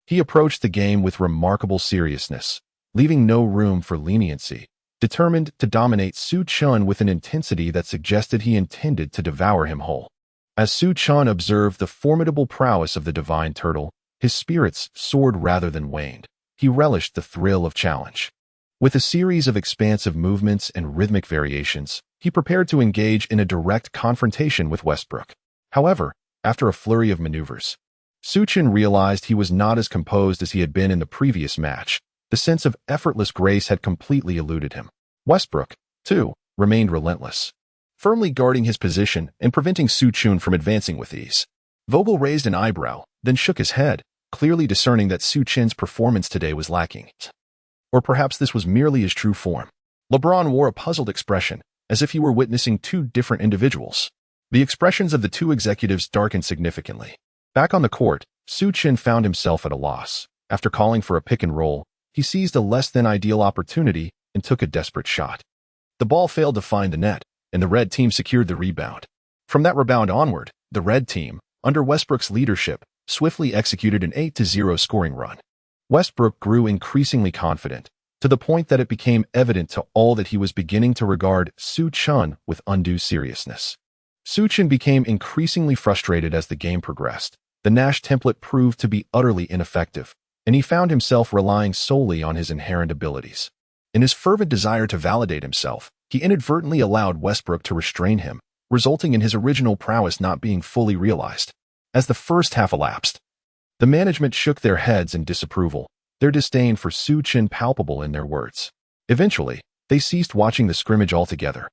He approached the game with remarkable seriousness, leaving no room for leniency, determined to dominate Su Chen with an intensity that suggested he intended to devour him whole. As Su Chen observed the formidable prowess of the divine turtle, his spirits soared rather than waned. He relished the thrill of challenge. With a series of expansive movements and rhythmic variations, he prepared to engage in a direct confrontation with Westbrook. However, after a flurry of maneuvers, Su Chen realized he was not as composed as he had been in the previous match. The sense of effortless grace had completely eluded him. Westbrook, too, remained relentless, firmly guarding his position and preventing Su Chen from advancing with ease. Vogel raised an eyebrow, then shook his head, clearly discerning that Su Chen's performance today was lacking. Or perhaps this was merely his true form. LeBron wore a puzzled expression, as if he were witnessing two different individuals. The expressions of the two executives darkened significantly. Back on the court, Su Chen found himself at a loss. After calling for a pick and roll, he seized a less-than-ideal opportunity and took a desperate shot. The ball failed to find the net, and the red team secured the rebound. From that rebound onward, the red team, under Westbrook's leadership, swiftly executed an 8-0 scoring run. Westbrook grew increasingly confident, to the point that it became evident to all that he was beginning to regard Su Chen with undue seriousness. Su Chen became increasingly frustrated as the game progressed. The Nash template proved to be utterly ineffective, and he found himself relying solely on his inherent abilities. In his fervent desire to validate himself, he inadvertently allowed Westbrook to restrain him, resulting in his original prowess not being fully realized. As the first half elapsed, the management shook their heads in disapproval, their disdain for Su Chen palpable in their words. Eventually, they ceased watching the scrimmage altogether,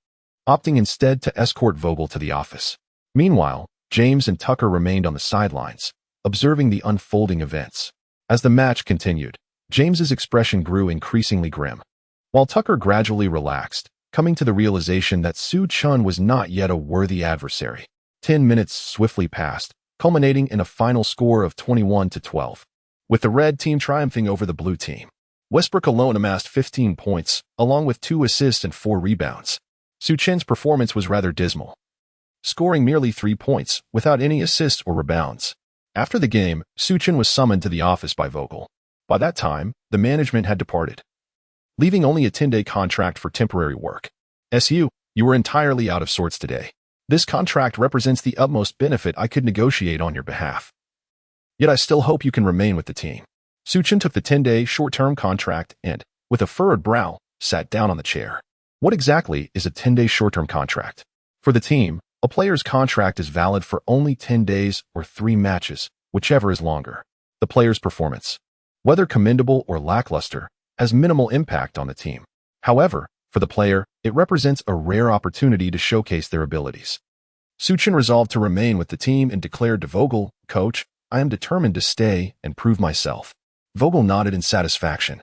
opting instead to escort Vogel to the office. Meanwhile, James and Tucker remained on the sidelines, observing the unfolding events. As the match continued, James's expression grew increasingly grim, while Tucker gradually relaxed, coming to the realization that Su Chen was not yet a worthy adversary. 10 minutes swiftly passed, culminating in a final score of 21-12, with the red team triumphing over the blue team. Westbrook alone amassed 15 points, along with 2 assists and 4 rebounds. Su Chen's performance was rather dismal, scoring merely 3 points, without any assists or rebounds. After the game, Su Chen was summoned to the office by Vogel. By that time, the management had departed, leaving only a 10-day contract for temporary work. "SU, you were entirely out of sorts today. This contract represents the utmost benefit I could negotiate on your behalf. Yet I still hope you can remain with the team." Su Chen took the 10-day short-term contract and, with a furrowed brow, sat down on the chair. What exactly is a 10-day short-term contract? For the team, a player's contract is valid for only 10 days or 3 matches, whichever is longer. The player's performance, whether commendable or lackluster, has minimal impact on the team. However, for the player, it represents a rare opportunity to showcase their abilities. Su Chen resolved to remain with the team and declared to Vogel, "Coach, I am determined to stay and prove myself." Vogel nodded in satisfaction.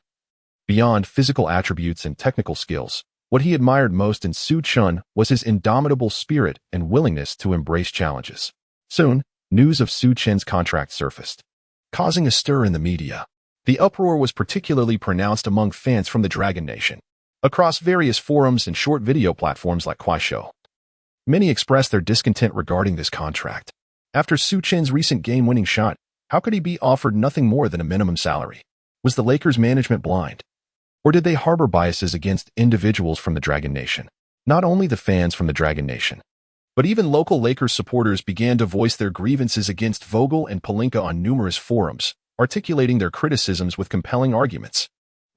Beyond physical attributes and technical skills, what he admired most in Su Chen was his indomitable spirit and willingness to embrace challenges. Soon, news of Su Chen's contract surfaced, causing a stir in the media. The uproar was particularly pronounced among fans from the Dragon Nation. Across various forums and short video platforms like Kuaishou, many expressed their discontent regarding this contract. After Su Chen's recent game-winning shot, how could he be offered nothing more than a minimum salary? Was the Lakers' management blind? Or did they harbor biases against individuals from the Dragon Nation? Not only the fans from the Dragon Nation, but even local Lakers supporters began to voice their grievances against Vogel and Pelinka on numerous forums, articulating their criticisms with compelling arguments.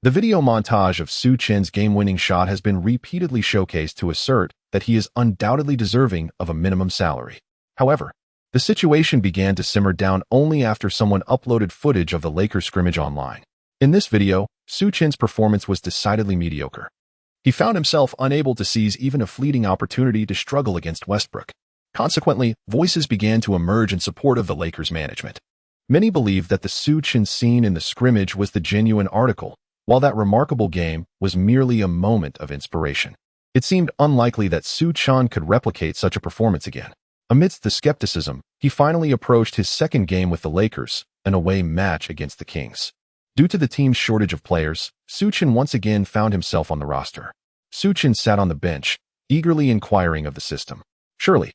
The video montage of Su Chen's game-winning shot has been repeatedly showcased to assert that he is undoubtedly deserving of a minimum salary. However, the situation began to simmer down only after someone uploaded footage of the Lakers scrimmage online. In this video, Su Chen's performance was decidedly mediocre. He found himself unable to seize even a fleeting opportunity to struggle against Westbrook. Consequently, voices began to emerge in support of the Lakers management. Many believed that the Su Chen scene in the scrimmage was the genuine article, while that remarkable game was merely a moment of inspiration. It seemed unlikely that Su Chen could replicate such a performance again. Amidst the skepticism, he finally approached his second game with the Lakers, an away match against the Kings. Due to the team's shortage of players, Su Chen once again found himself on the roster. Su Chen sat on the bench, eagerly inquiring of the system. "Surely,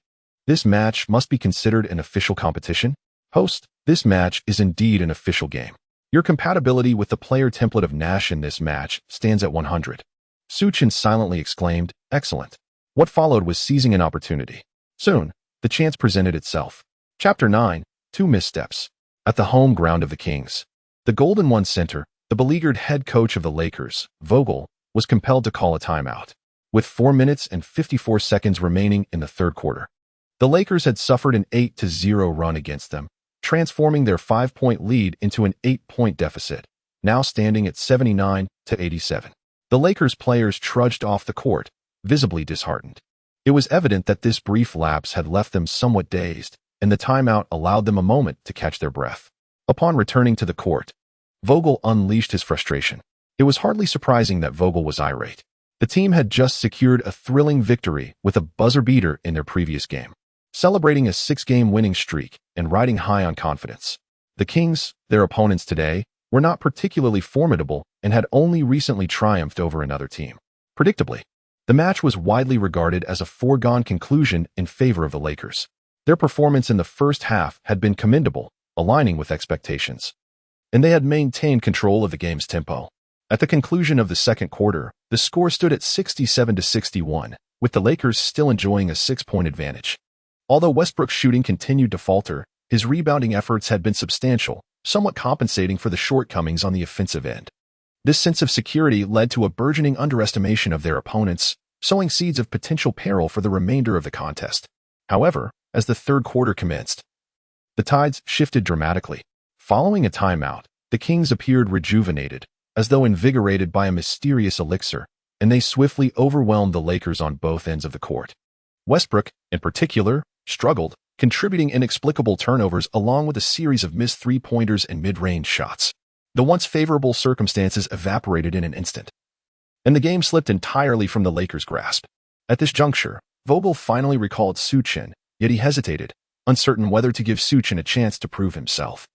this match must be considered an official competition? Host, this match is indeed an official game. Your compatibility with the player template of Nash in this match stands at 100. Su Chen silently exclaimed, "Excellent." What followed was seizing an opportunity. Soon, the chance presented itself. Chapter 9, 2 Missteps. At the home ground of the Kings, the Golden One Center, the beleaguered head coach of the Lakers, Vogel, was compelled to call a timeout. With 4 minutes and 54 seconds remaining in the third quarter, the Lakers had suffered an 8-0 run against them, transforming their 5-point lead into an 8-point deficit, now standing at 79-87. The Lakers players trudged off the court, visibly disheartened. It was evident that this brief lapse had left them somewhat dazed, and the timeout allowed them a moment to catch their breath. Upon returning to the court, Vogel unleashed his frustration. It was hardly surprising that Vogel was irate. The team had just secured a thrilling victory with a buzzer beater in their previous game. celebrating a 6-game winning streak and riding high on confidence. The Kings, their opponents today, were not particularly formidable and had only recently triumphed over another team. Predictably, the match was widely regarded as a foregone conclusion in favor of the Lakers. Their performance in the first half had been commendable, aligning with expectations, and they had maintained control of the game's tempo. At the conclusion of the second quarter, the score stood at 67-61, with the Lakers still enjoying a 6-point advantage. Although Westbrook's shooting continued to falter, his rebounding efforts had been substantial, somewhat compensating for the shortcomings on the offensive end. This sense of security led to a burgeoning underestimation of their opponents, sowing seeds of potential peril for the remainder of the contest. However, as the third quarter commenced, the tides shifted dramatically. Following a timeout, the Kings appeared rejuvenated, as though invigorated by a mysterious elixir, and they swiftly overwhelmed the Lakers on both ends of the court. Westbrook, in particular, struggled, contributing inexplicable turnovers along with a series of missed three-pointers and mid-range shots. The once favorable circumstances evaporated in an instant, and the game slipped entirely from the Lakers' grasp. At this juncture, Vogel finally recalled Su Chen, yet he hesitated, uncertain whether to give Su Chen a chance to prove himself.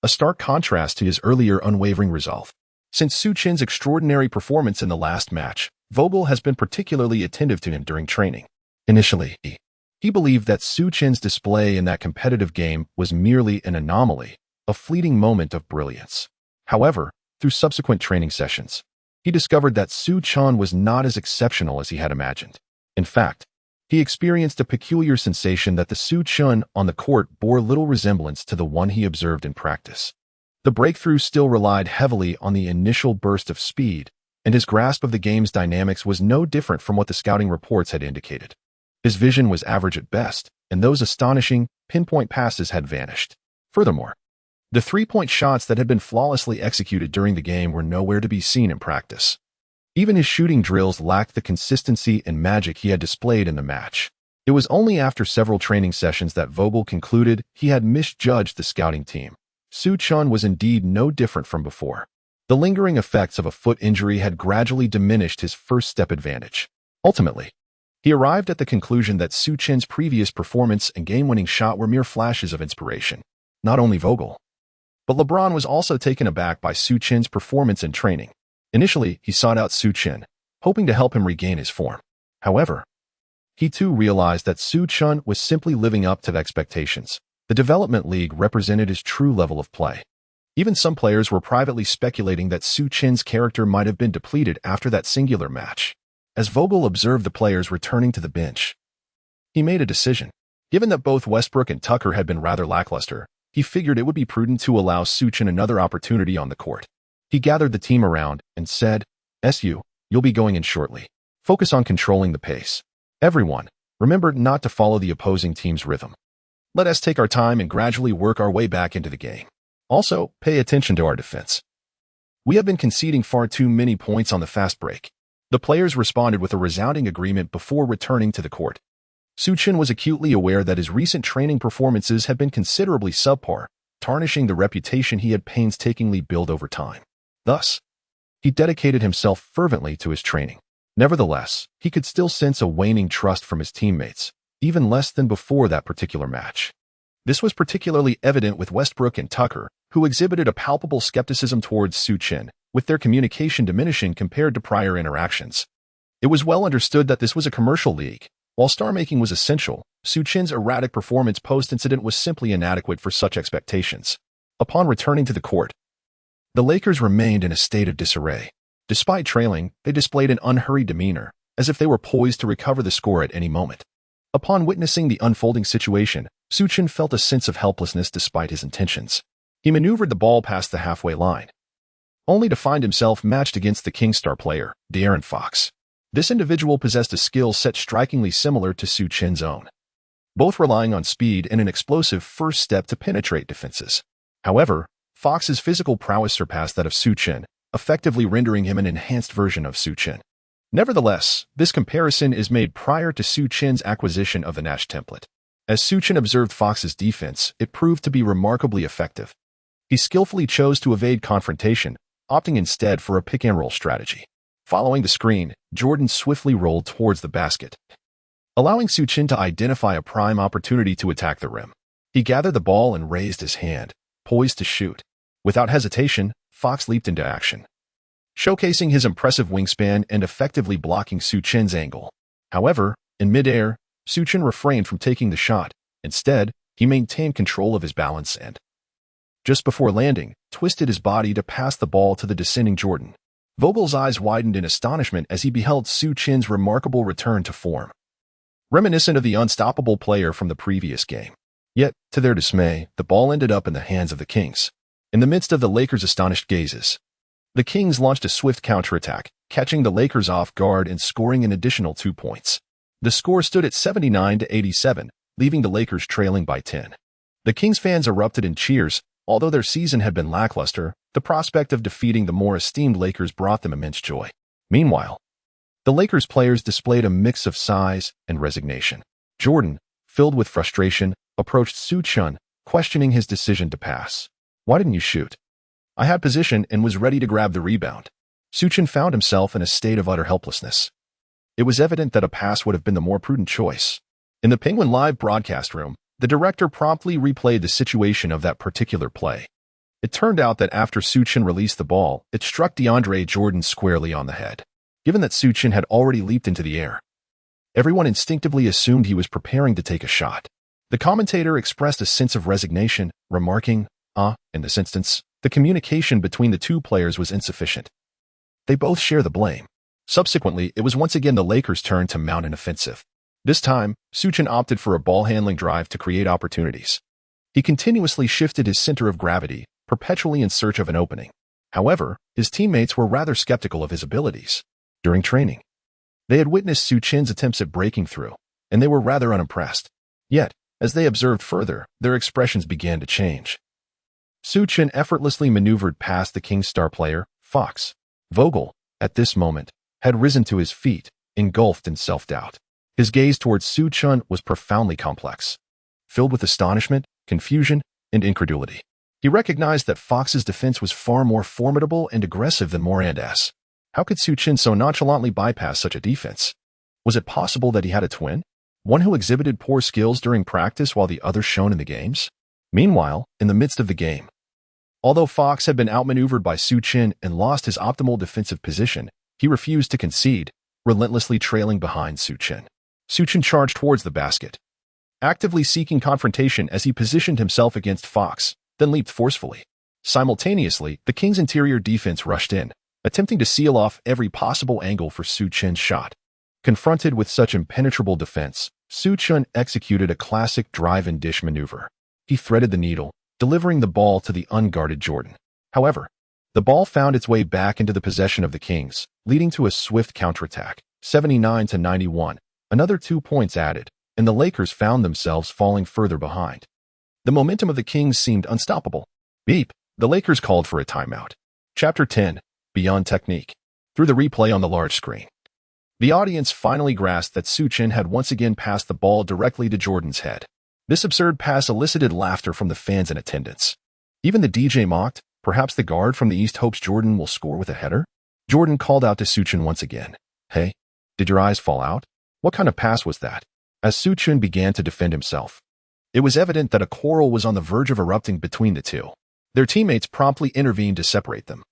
A stark contrast to his earlier unwavering resolve. Since Su Chen's extraordinary performance in the last match, Vogel has been particularly attentive to him during training. Initially, he believed that Su Chen's display in that competitive game was merely an anomaly, a fleeting moment of brilliance. However, through subsequent training sessions, he discovered that Su Chen was not as exceptional as he had imagined. In fact, he experienced a peculiar sensation that the Su Chen on the court bore little resemblance to the one he observed in practice. The breakthrough still relied heavily on the initial burst of speed, and his grasp of the game's dynamics was no different from what the scouting reports had indicated. His vision was average at best, and those astonishing, pinpoint passes had vanished. Furthermore, the three-point shots that had been flawlessly executed during the game were nowhere to be seen in practice. Even his shooting drills lacked the consistency and magic he had displayed in the match. It was only after several training sessions that Vogel concluded he had misjudged the scouting team. Su Chen was indeed no different from before. The lingering effects of a foot injury had gradually diminished his first-step advantage. Ultimately, he arrived at the conclusion that Su Chen's previous performance and game-winning shot were mere flashes of inspiration. Not only Vogel, but LeBron was also taken aback by Su Chen's performance in training. Initially, he sought out Su Chen, hoping to help him regain his form. However, he too realized that Su Chen was simply living up to expectations. The development league represented his true level of play. Even some players were privately speculating that Su Chen's character might have been depleted after that singular match. As Vogel observed the players returning to the bench, he made a decision. Given that both Westbrook and Tucker had been rather lackluster, he figured it would be prudent to allow Su Chen another opportunity on the court. He gathered the team around and said, "You'll be going in shortly. Focus on controlling the pace. Everyone, remember not to follow the opposing team's rhythm. Let us take our time and gradually work our way back into the game. Also, pay attention to our defense. We have been conceding far too many points on the fast break." The players responded with a resounding agreement before returning to the court. Su Chen was acutely aware that his recent training performances had been considerably subpar, tarnishing the reputation he had painstakingly built over time. Thus, he dedicated himself fervently to his training. Nevertheless, he could still sense a waning trust from his teammates, even less than before that particular match. This was particularly evident with Westbrook and Tucker, who exhibited a palpable skepticism towards Su Chen, with their communication diminishing compared to prior interactions. It was well understood that this was a commercial league. While star-making was essential, Su Chen's erratic performance post-incident was simply inadequate for such expectations. Upon returning to the court, the Lakers remained in a state of disarray. Despite trailing, they displayed an unhurried demeanor, as if they were poised to recover the score at any moment. Upon witnessing the unfolding situation, Su Chen felt a sense of helplessness despite his intentions. He maneuvered the ball past the halfway line, only to find himself matched against the Kings star player, De'Aaron Fox. This individual possessed a skill set strikingly similar to Su Chen's own, both relying on speed and an explosive first step to penetrate defenses. However, Fox's physical prowess surpassed that of Su Chen, effectively rendering him an enhanced version of Su Chen. Nevertheless, this comparison is made prior to Su Chen's acquisition of the Nash template. As Su Chen observed Fox's defense, it proved to be remarkably effective. He skillfully chose to evade confrontation, opting instead for a pick-and-roll strategy. Following the screen, Jordan swiftly rolled towards the basket, allowing Su Chen to identify a prime opportunity to attack the rim. He gathered the ball and raised his hand, poised to shoot. Without hesitation, Fox leaped into action, showcasing his impressive wingspan and effectively blocking Su Chen's angle. However, in midair, Su Chen refrained from taking the shot. Instead, he maintained control of his balance and, just before landing, twisted his body to pass the ball to the descending Jordan. Vogel's eyes widened in astonishment as he beheld Su Chen's remarkable return to form, reminiscent of the unstoppable player from the previous game. Yet, to their dismay, the ball ended up in the hands of the Kings. In the midst of the Lakers' astonished gazes, the Kings launched a swift counterattack, catching the Lakers off guard and scoring an additional 2 points. The score stood at 79-87, leaving the Lakers trailing by 10. The Kings fans erupted in cheers. Although their season had been lackluster, the prospect of defeating the more esteemed Lakers brought them immense joy. Meanwhile, the Lakers players displayed a mix of sighs and resignation. Jordan, filled with frustration, approached Su Chen, questioning his decision to pass. "Why didn't you shoot?" "I had position and was ready to grab the rebound." Su Chen found himself in a state of utter helplessness. It was evident that a pass would have been the more prudent choice. In the Penguin Live broadcast room, the director promptly replayed the situation of that particular play. It turned out that after Su Chen released the ball, it struck DeAndre Jordan squarely on the head. Given that Su Chen had already leaped into the air, everyone instinctively assumed he was preparing to take a shot. The commentator expressed a sense of resignation, remarking, in this instance, the communication between the two players was insufficient. They both share the blame. Subsequently, it was once again the Lakers' turn to mount an offensive. This time, Su Chen opted for a ball-handling drive to create opportunities. He continuously shifted his center of gravity, perpetually in search of an opening. However, his teammates were rather skeptical of his abilities. During training, they had witnessed Su Chen's attempts at breaking through, and they were rather unimpressed. Yet, as they observed further, their expressions began to change. Su Chen effortlessly maneuvered past the Kings' star player, Fox. Vogel, at this moment, had risen to his feet, engulfed in self-doubt. His gaze towards Su Chen was profoundly complex, filled with astonishment, confusion, and incredulity. He recognized that Fox's defense was far more formidable and aggressive than Morand's. How could Su Chen so nonchalantly bypass such a defense? Was it possible that he had a twin? One who exhibited poor skills during practice while the other shone in the games? Meanwhile, in the midst of the game, although Fox had been outmaneuvered by Su Chen and lost his optimal defensive position, he refused to concede, relentlessly trailing behind Su Chen. Su Chen charged towards the basket, actively seeking confrontation as he positioned himself against Fox, then leaped forcefully. Simultaneously, the Kings' interior defense rushed in, attempting to seal off every possible angle for Su Chen's shot. Confronted with such impenetrable defense, Su Chen executed a classic drive-and-dish maneuver. He threaded the needle, delivering the ball to the unguarded Jordan. However, the ball found its way back into the possession of the Kings, leading to a swift counterattack, 79-91. Another 2 points added, and the Lakers found themselves falling further behind. The momentum of the Kings seemed unstoppable. Beep! The Lakers called for a timeout. Chapter 10. Beyond Technique. Through the replay on the large screen, the audience finally grasped that Su Chen had once again passed the ball directly to Jordan's head. This absurd pass elicited laughter from the fans in attendance. Even the DJ mocked, perhaps the guard from the East hopes Jordan will score with a header? Jordan called out to Su Chen once again. "Hey, did your eyes fall out? What kind of pass was that?" As Su Chen began to defend himself, it was evident that a quarrel was on the verge of erupting between the two. Their teammates promptly intervened to separate them.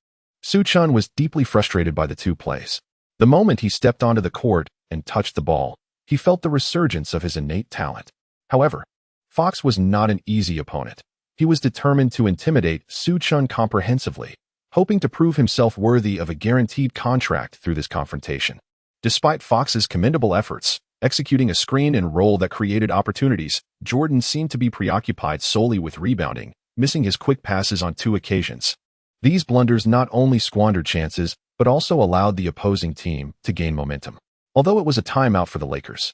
Su Chen was deeply frustrated by the two plays. The moment he stepped onto the court and touched the ball, he felt the resurgence of his innate talent. However, Fox was not an easy opponent. He was determined to intimidate Su Chen comprehensively, hoping to prove himself worthy of a guaranteed contract through this confrontation. Despite Fox's commendable efforts, executing a screen and roll that created opportunities, Jordan seemed to be preoccupied solely with rebounding, missing his quick passes on 2 occasions. These blunders not only squandered chances, but also allowed the opposing team to gain momentum. Although it was a timeout for the Lakers,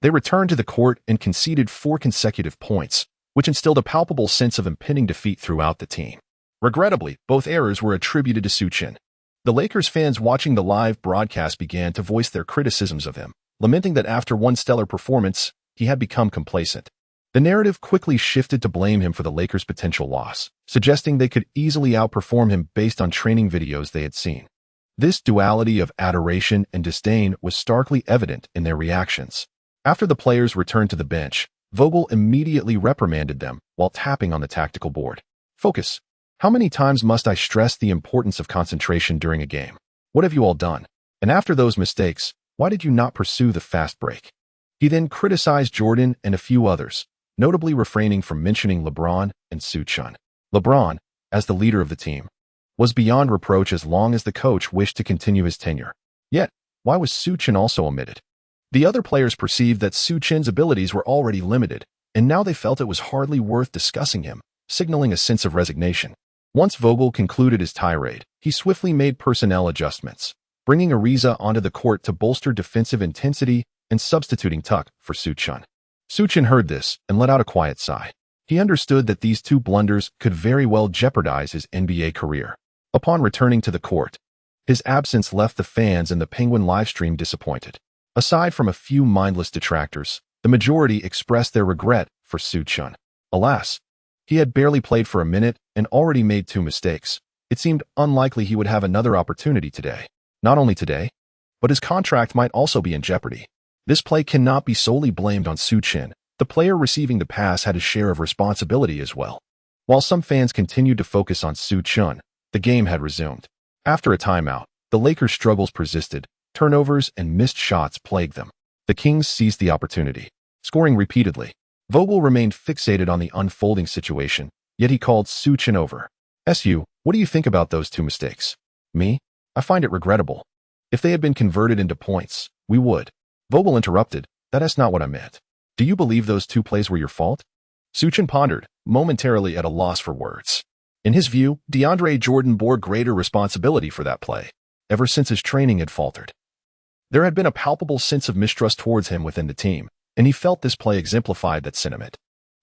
they returned to the court and conceded 4 consecutive points, which instilled a palpable sense of impending defeat throughout the team. Regrettably, both errors were attributed to Su Chen. The Lakers fans watching the live broadcast began to voice their criticisms of him, lamenting that after one stellar performance, he had become complacent. The narrative quickly shifted to blame him for the Lakers' potential loss, suggesting they could easily outperform him based on training videos they had seen. This duality of adoration and disdain was starkly evident in their reactions. After the players returned to the bench, Vogel immediately reprimanded them while tapping on the tactical board. Focus. How many times must I stress the importance of concentration during a game? What have you all done? And after those mistakes, why did you not pursue the fast break? He then criticized Jordan and a few others, notably refraining from mentioning LeBron and Su Chen. LeBron, as the leader of the team, was beyond reproach as long as the coach wished to continue his tenure. Yet, why was Su Chen also omitted? The other players perceived that Su Chen's abilities were already limited, and now they felt it was hardly worth discussing him, signaling a sense of resignation. Once Vogel concluded his tirade, he swiftly made personnel adjustments, bringing Ariza onto the court to bolster defensive intensity and substituting Tuck for Su Chen. Su Chen heard this and let out a quiet sigh. He understood that these two blunders could very well jeopardize his NBA career. Upon returning to the court, his absence left the fans and the Penguin livestream disappointed. Aside from a few mindless detractors, the majority expressed their regret for Su Chen. Alas, he had barely played for a minute and already made 2 mistakes. It seemed unlikely he would have another opportunity today. Not only today, but his contract might also be in jeopardy. This play cannot be solely blamed on Su Chen. The player receiving the pass had a share of responsibility as well. While some fans continued to focus on Su Chen, the game had resumed. After a timeout, the Lakers' struggles persisted. Turnovers and missed shots plagued them. The Kings seized the opportunity, scoring repeatedly. Vogel remained fixated on the unfolding situation, yet he called Su Chen over. "SU, what do you think about those 2 mistakes?" "Me? I find it regrettable. If they had been converted into points, we would." Vogel interrupted. "That's not what I meant. Do you believe those 2 plays were your fault?" Su Chen pondered, momentarily at a loss for words. In his view, DeAndre Jordan bore greater responsibility for that play, ever since his training had faltered. There had been a palpable sense of mistrust towards him within the team, and he felt this play exemplified that sentiment.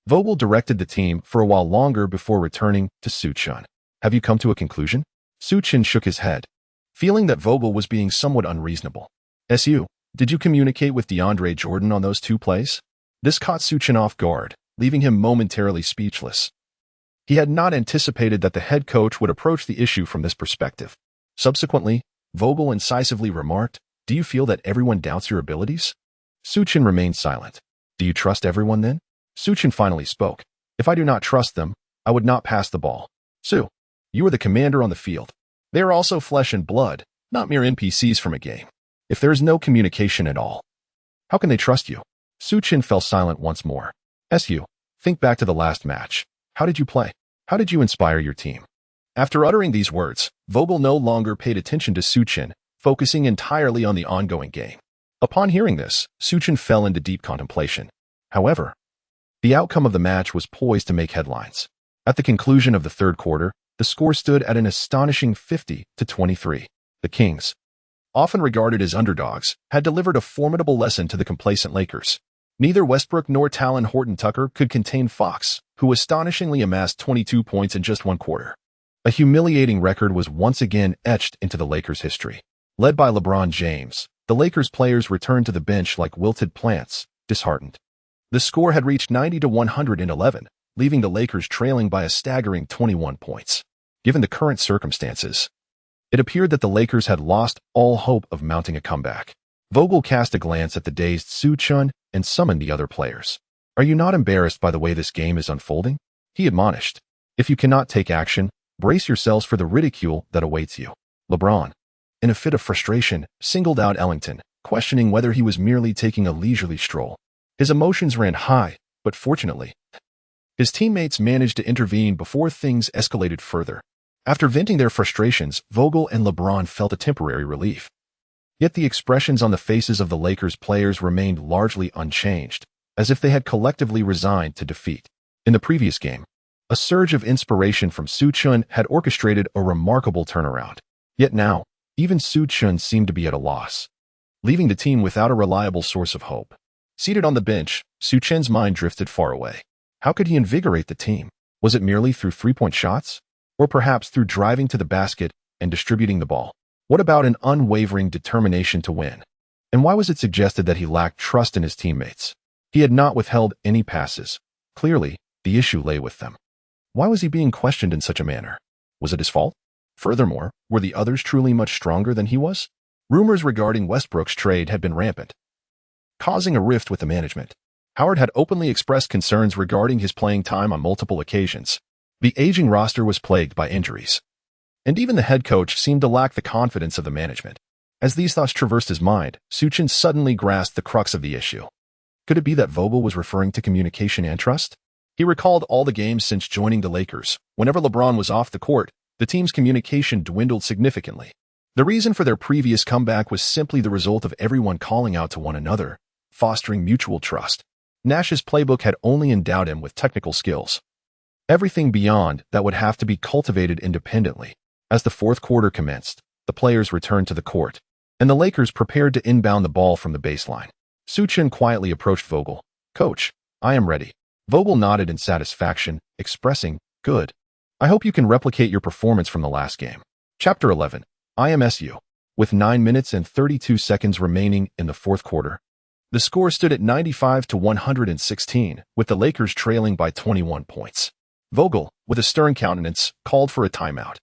Vogel directed the team for a while longer before returning to Su Chen. "Have you come to a conclusion?" Su Chen shook his head, feeling that Vogel was being somewhat unreasonable. "SU, did you communicate with DeAndre Jordan on those 2 plays?" This caught Su Chen off guard, leaving him momentarily speechless. He had not anticipated that the head coach would approach the issue from this perspective. Subsequently, Vogel incisively remarked, "Do you feel that everyone doubts your abilities?" Su Chen remained silent. "Do you trust everyone then?" Su Chen finally spoke. "If I do not trust them, I would not pass the ball. Su, you are the commander on the field. They are also flesh and blood, not mere NPCs from a game. If there is no communication at all, how can they trust you?" Su Chen fell silent once more. "SU, think back to the last match. How did you play? How did you inspire your team?" After uttering these words, Vogel no longer paid attention to Su Chen, focusing entirely on the ongoing game. Upon hearing this, Su Chen fell into deep contemplation. However, the outcome of the match was poised to make headlines. At the conclusion of the 3rd quarter, the score stood at an astonishing 50-23. The Kings, often regarded as underdogs, had delivered a formidable lesson to the complacent Lakers. Neither Westbrook nor Talon Horton-Tucker could contain Fox, who astonishingly amassed 22 points in just 1 quarter. A humiliating record was once again etched into the Lakers' history. Led by LeBron James, the Lakers players returned to the bench like wilted plants, disheartened. The score had reached 90-111, leaving the Lakers trailing by a staggering 21 points. Given the current circumstances, it appeared that the Lakers had lost all hope of mounting a comeback. Vogel cast a glance at the dazed Su Chen and summoned the other players. "Are you not embarrassed by the way this game is unfolding?" he admonished. "If you cannot take action, brace yourselves for the ridicule that awaits you." LeBron, in a fit of frustration, singled out Ellington, questioning whether he was merely taking a leisurely stroll. His emotions ran high, but fortunately, his teammates managed to intervene before things escalated further. After venting their frustrations, Vogel and LeBron felt a temporary relief. Yet the expressions on the faces of the Lakers players remained largely unchanged, as if they had collectively resigned to defeat. In the previous game, a surge of inspiration from Su Chen had orchestrated a remarkable turnaround. Yet now, even Su Chen seemed to be at a loss, leaving the team without a reliable source of hope. Seated on the bench, Su Chen's mind drifted far away. How could he invigorate the team? Was it merely through 3-point shots? Or perhaps through driving to the basket and distributing the ball? What about an unwavering determination to win? And why was it suggested that he lacked trust in his teammates? He had not withheld any passes. Clearly, the issue lay with them. Why was he being questioned in such a manner? Was it his fault? Furthermore, were the others truly much stronger than he was? Rumors regarding Westbrook's trade had been rampant. causing a rift with the management. Howard had openly expressed concerns regarding his playing time on multiple occasions. The aging roster was plagued by injuries, and even the head coach seemed to lack the confidence of the management. As these thoughts traversed his mind, Su Chen suddenly grasped the crux of the issue. Could it be that Vogel was referring to communication and trust? He recalled all the games since joining the Lakers. Whenever LeBron was off the court, the team's communication dwindled significantly. The reason for their previous comeback was simply the result of everyone calling out to one another, fostering mutual trust. Nash's playbook had only endowed him with technical skills. Everything beyond that would have to be cultivated independently. As the fourth quarter commenced, the players returned to the court, and the Lakers prepared to inbound the ball from the baseline. Su Chen quietly approached Vogel. "Coach, I am ready." Vogel nodded in satisfaction, expressing, "Good. I hope you can replicate your performance from the last game." Chapter 11. IMSU. With 9 minutes and 32 seconds remaining in the fourth quarter, the score stood at 95-116, with the Lakers trailing by 21 points. Vogel, with a stern countenance, called for a timeout.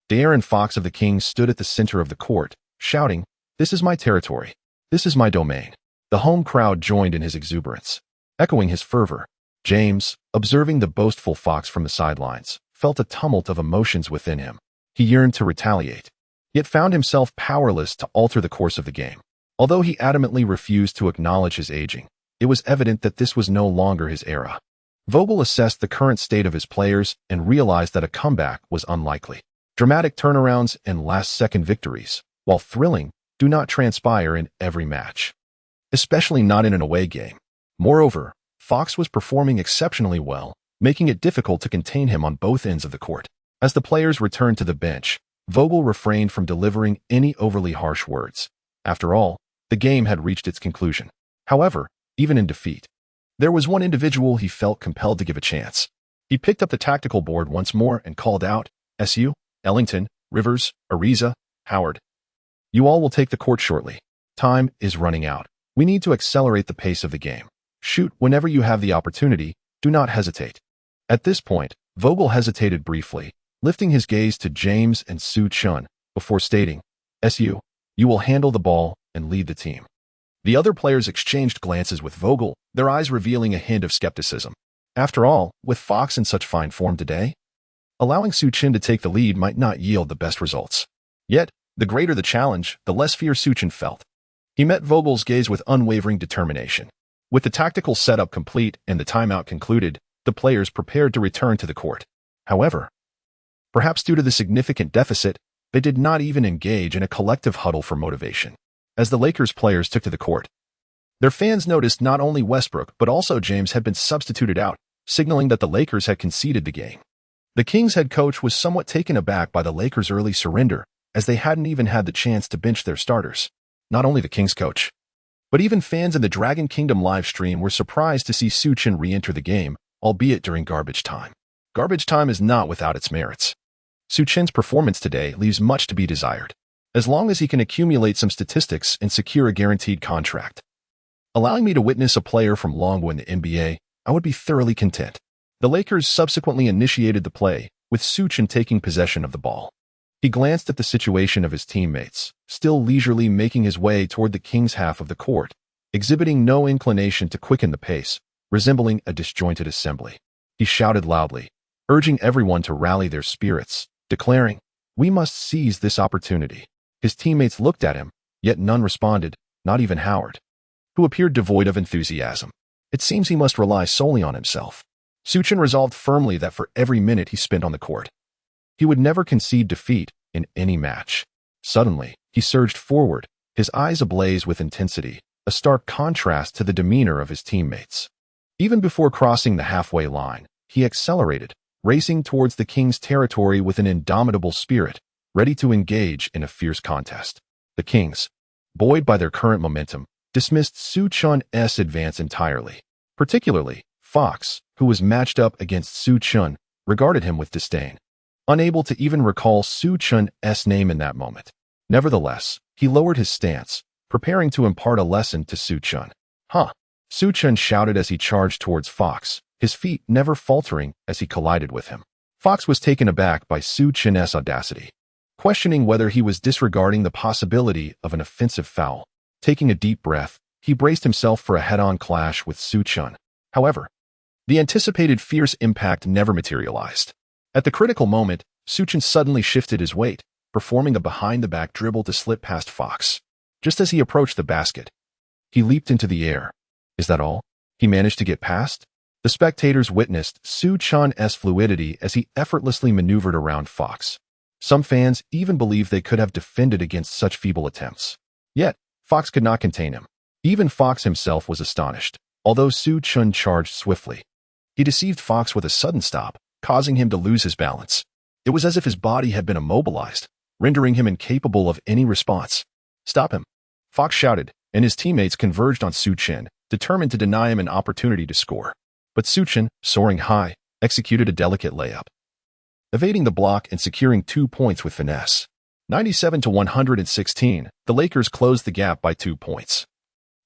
De'Aaron Fox of the Kings stood at the center of the court, shouting, "This is my territory. This is my domain." The home crowd joined in his exuberance, echoing his fervor. James, observing the boastful Fox from the sidelines, felt a tumult of emotions within him. He yearned to retaliate, yet found himself powerless to alter the course of the game. Although he adamantly refused to acknowledge his aging, it was evident that this was no longer his era. Vogel assessed the current state of his players and realized that a comeback was unlikely. Dramatic turnarounds and last-second victories, while thrilling, do not transpire in every match, especially not in an away game. Moreover, Fox was performing exceptionally well, making it difficult to contain him on both ends of the court. As the players returned to the bench, Vogel refrained from delivering any overly harsh words. After all, the game had reached its conclusion. However, even in defeat, there was one individual he felt compelled to give a chance. He picked up the tactical board once more and called out, "SU, Ellington, Rivers, Ariza, Howard. You all will take the court shortly. Time is running out. We need to accelerate the pace of the game. Shoot whenever you have the opportunity. Do not hesitate." At this point, Vogel hesitated briefly, lifting his gaze to James and Su Chen before stating, "SU, you will handle the ball and lead the team." The other players exchanged glances with Vogel, their eyes revealing a hint of skepticism. After all, with Fox in such fine form today, allowing Su Chen to take the lead might not yield the best results. Yet, the greater the challenge, the less fear Su Chen felt. He met Vogel's gaze with unwavering determination. With the tactical setup complete and the timeout concluded, the players prepared to return to the court. However, perhaps due to the significant deficit, they did not even engage in a collective huddle for motivation. As the Lakers players took to the court, their fans noticed not only Westbrook but also James had been substituted out, signaling that the Lakers had conceded the game. The Kings head coach was somewhat taken aback by the Lakers' early surrender, as they hadn't even had the chance to bench their starters. Not only the Kings coach, but even fans in the Dragon Kingdom live stream were surprised to see Su Chen re-enter the game, albeit during garbage time. Garbage time is not without its merits. Su Chen's performance today leaves much to be desired, as long as he can accumulate some statistics and secure a guaranteed contract. Allowing me to witness a player from Longwood in the NBA, I would be thoroughly content. The Lakers subsequently initiated the play, with Su Chen taking possession of the ball. He glanced at the situation of his teammates, still leisurely making his way toward the Kings' half of the court, exhibiting no inclination to quicken the pace, resembling a disjointed assembly. He shouted loudly, urging everyone to rally their spirits, declaring, "We must seize this opportunity." His teammates looked at him, yet none responded, not even Howard, who appeared devoid of enthusiasm. It seems he must rely solely on himself. Su Chen resolved firmly that for every minute he spent on the court, he would never concede defeat in any match. Suddenly, he surged forward, his eyes ablaze with intensity, a stark contrast to the demeanor of his teammates. Even before crossing the halfway line, he accelerated, racing towards the Kings' territory with an indomitable spirit, ready to engage in a fierce contest. The Kings, buoyed by their current momentum, dismissed Su Chen's advance entirely. Particularly, Fox, who was matched up against Su Chen, regarded him with disdain, unable to even recall Su Chen's name in that moment. Nevertheless, he lowered his stance, preparing to impart a lesson to Su Chen. "Huh!" Su Chen shouted as he charged towards Fox, his feet never faltering as he collided with him. Fox was taken aback by Su Chen's audacity, questioning whether he was disregarding the possibility of an offensive foul. Taking a deep breath, he braced himself for a head-on clash with Su Chen. However, the anticipated fierce impact never materialized. At the critical moment, Su Chen suddenly shifted his weight, performing a behind-the-back dribble to slip past Fox. Just as he approached the basket, he leaped into the air. Is that all? He managed to get past? The spectators witnessed Su Chen's fluidity as he effortlessly maneuvered around Fox. Some fans even believed they could have defended against such feeble attempts. Yet, Fox could not contain him. Even Fox himself was astonished, although Su Chen charged swiftly. He deceived Fox with a sudden stop, causing him to lose his balance. It was as if his body had been immobilized, rendering him incapable of any response. "Stop him!" Fox shouted, and his teammates converged on Su Chen, determined to deny him an opportunity to score. But Su Chen, soaring high, executed a delicate layup, evading the block and securing 2 points with finesse. 97-116, the Lakers closed the gap by 2 points.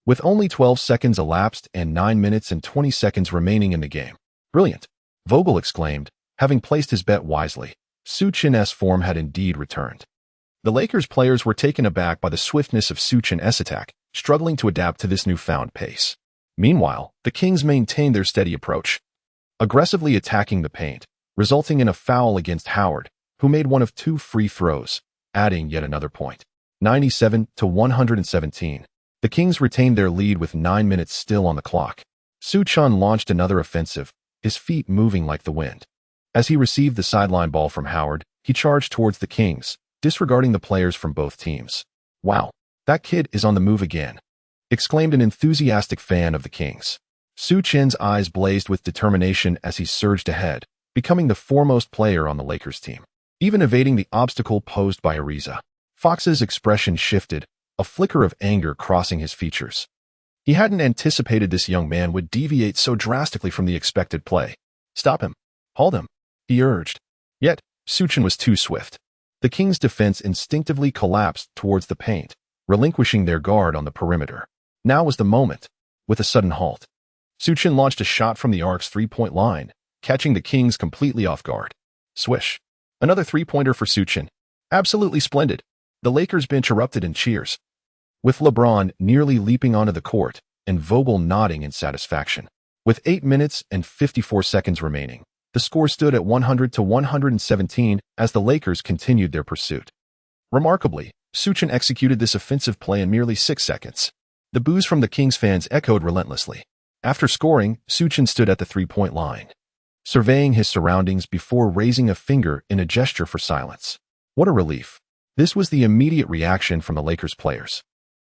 With only 12 seconds elapsed and 9 minutes and 20 seconds remaining in the game. "Brilliant!" Vogel exclaimed, having placed his bet wisely. Su Chen's form had indeed returned. The Lakers players were taken aback by the swiftness of Su Chen's attack, struggling to adapt to this newfound pace. Meanwhile, the Kings maintained their steady approach, aggressively attacking the paint, resulting in a foul against Howard, who made one of 2 free throws, adding yet another point. 97-117. The Kings retained their lead with 9 minutes still on the clock. Su Chen launched another offensive, his feet moving like the wind. As he received the sideline ball from Howard, he charged towards the Kings, disregarding the players from both teams. "Wow, that kid is on the move again," exclaimed an enthusiastic fan of the Kings. Su Chen's eyes blazed with determination as he surged ahead, becoming the foremost player on the Lakers team, even evading the obstacle posed by Ariza. Fox's expression shifted, a flicker of anger crossing his features. He hadn't anticipated this young man would deviate so drastically from the expected play. "Stop him. Hold him," he urged. Yet, Su Chen was too swift. The Kings' defense instinctively collapsed towards the paint, relinquishing their guard on the perimeter. Now was the moment. With a sudden halt, Su Chen launched a shot from the arc's three-point line, catching the Kings completely off guard. Swish. Another three-pointer for Su Chen. Absolutely splendid. The Lakers bench erupted in cheers, with LeBron nearly leaping onto the court and Vogel nodding in satisfaction. With 8 minutes and 54 seconds remaining, the score stood at 100-117 as the Lakers continued their pursuit. Remarkably, Su Chen executed this offensive play in merely 6 seconds. The boos from the Kings fans echoed relentlessly. After scoring, Su Chen stood at the three-point line, surveying his surroundings before raising a finger in a gesture for silence. What a relief. This was the immediate reaction from the Lakers players.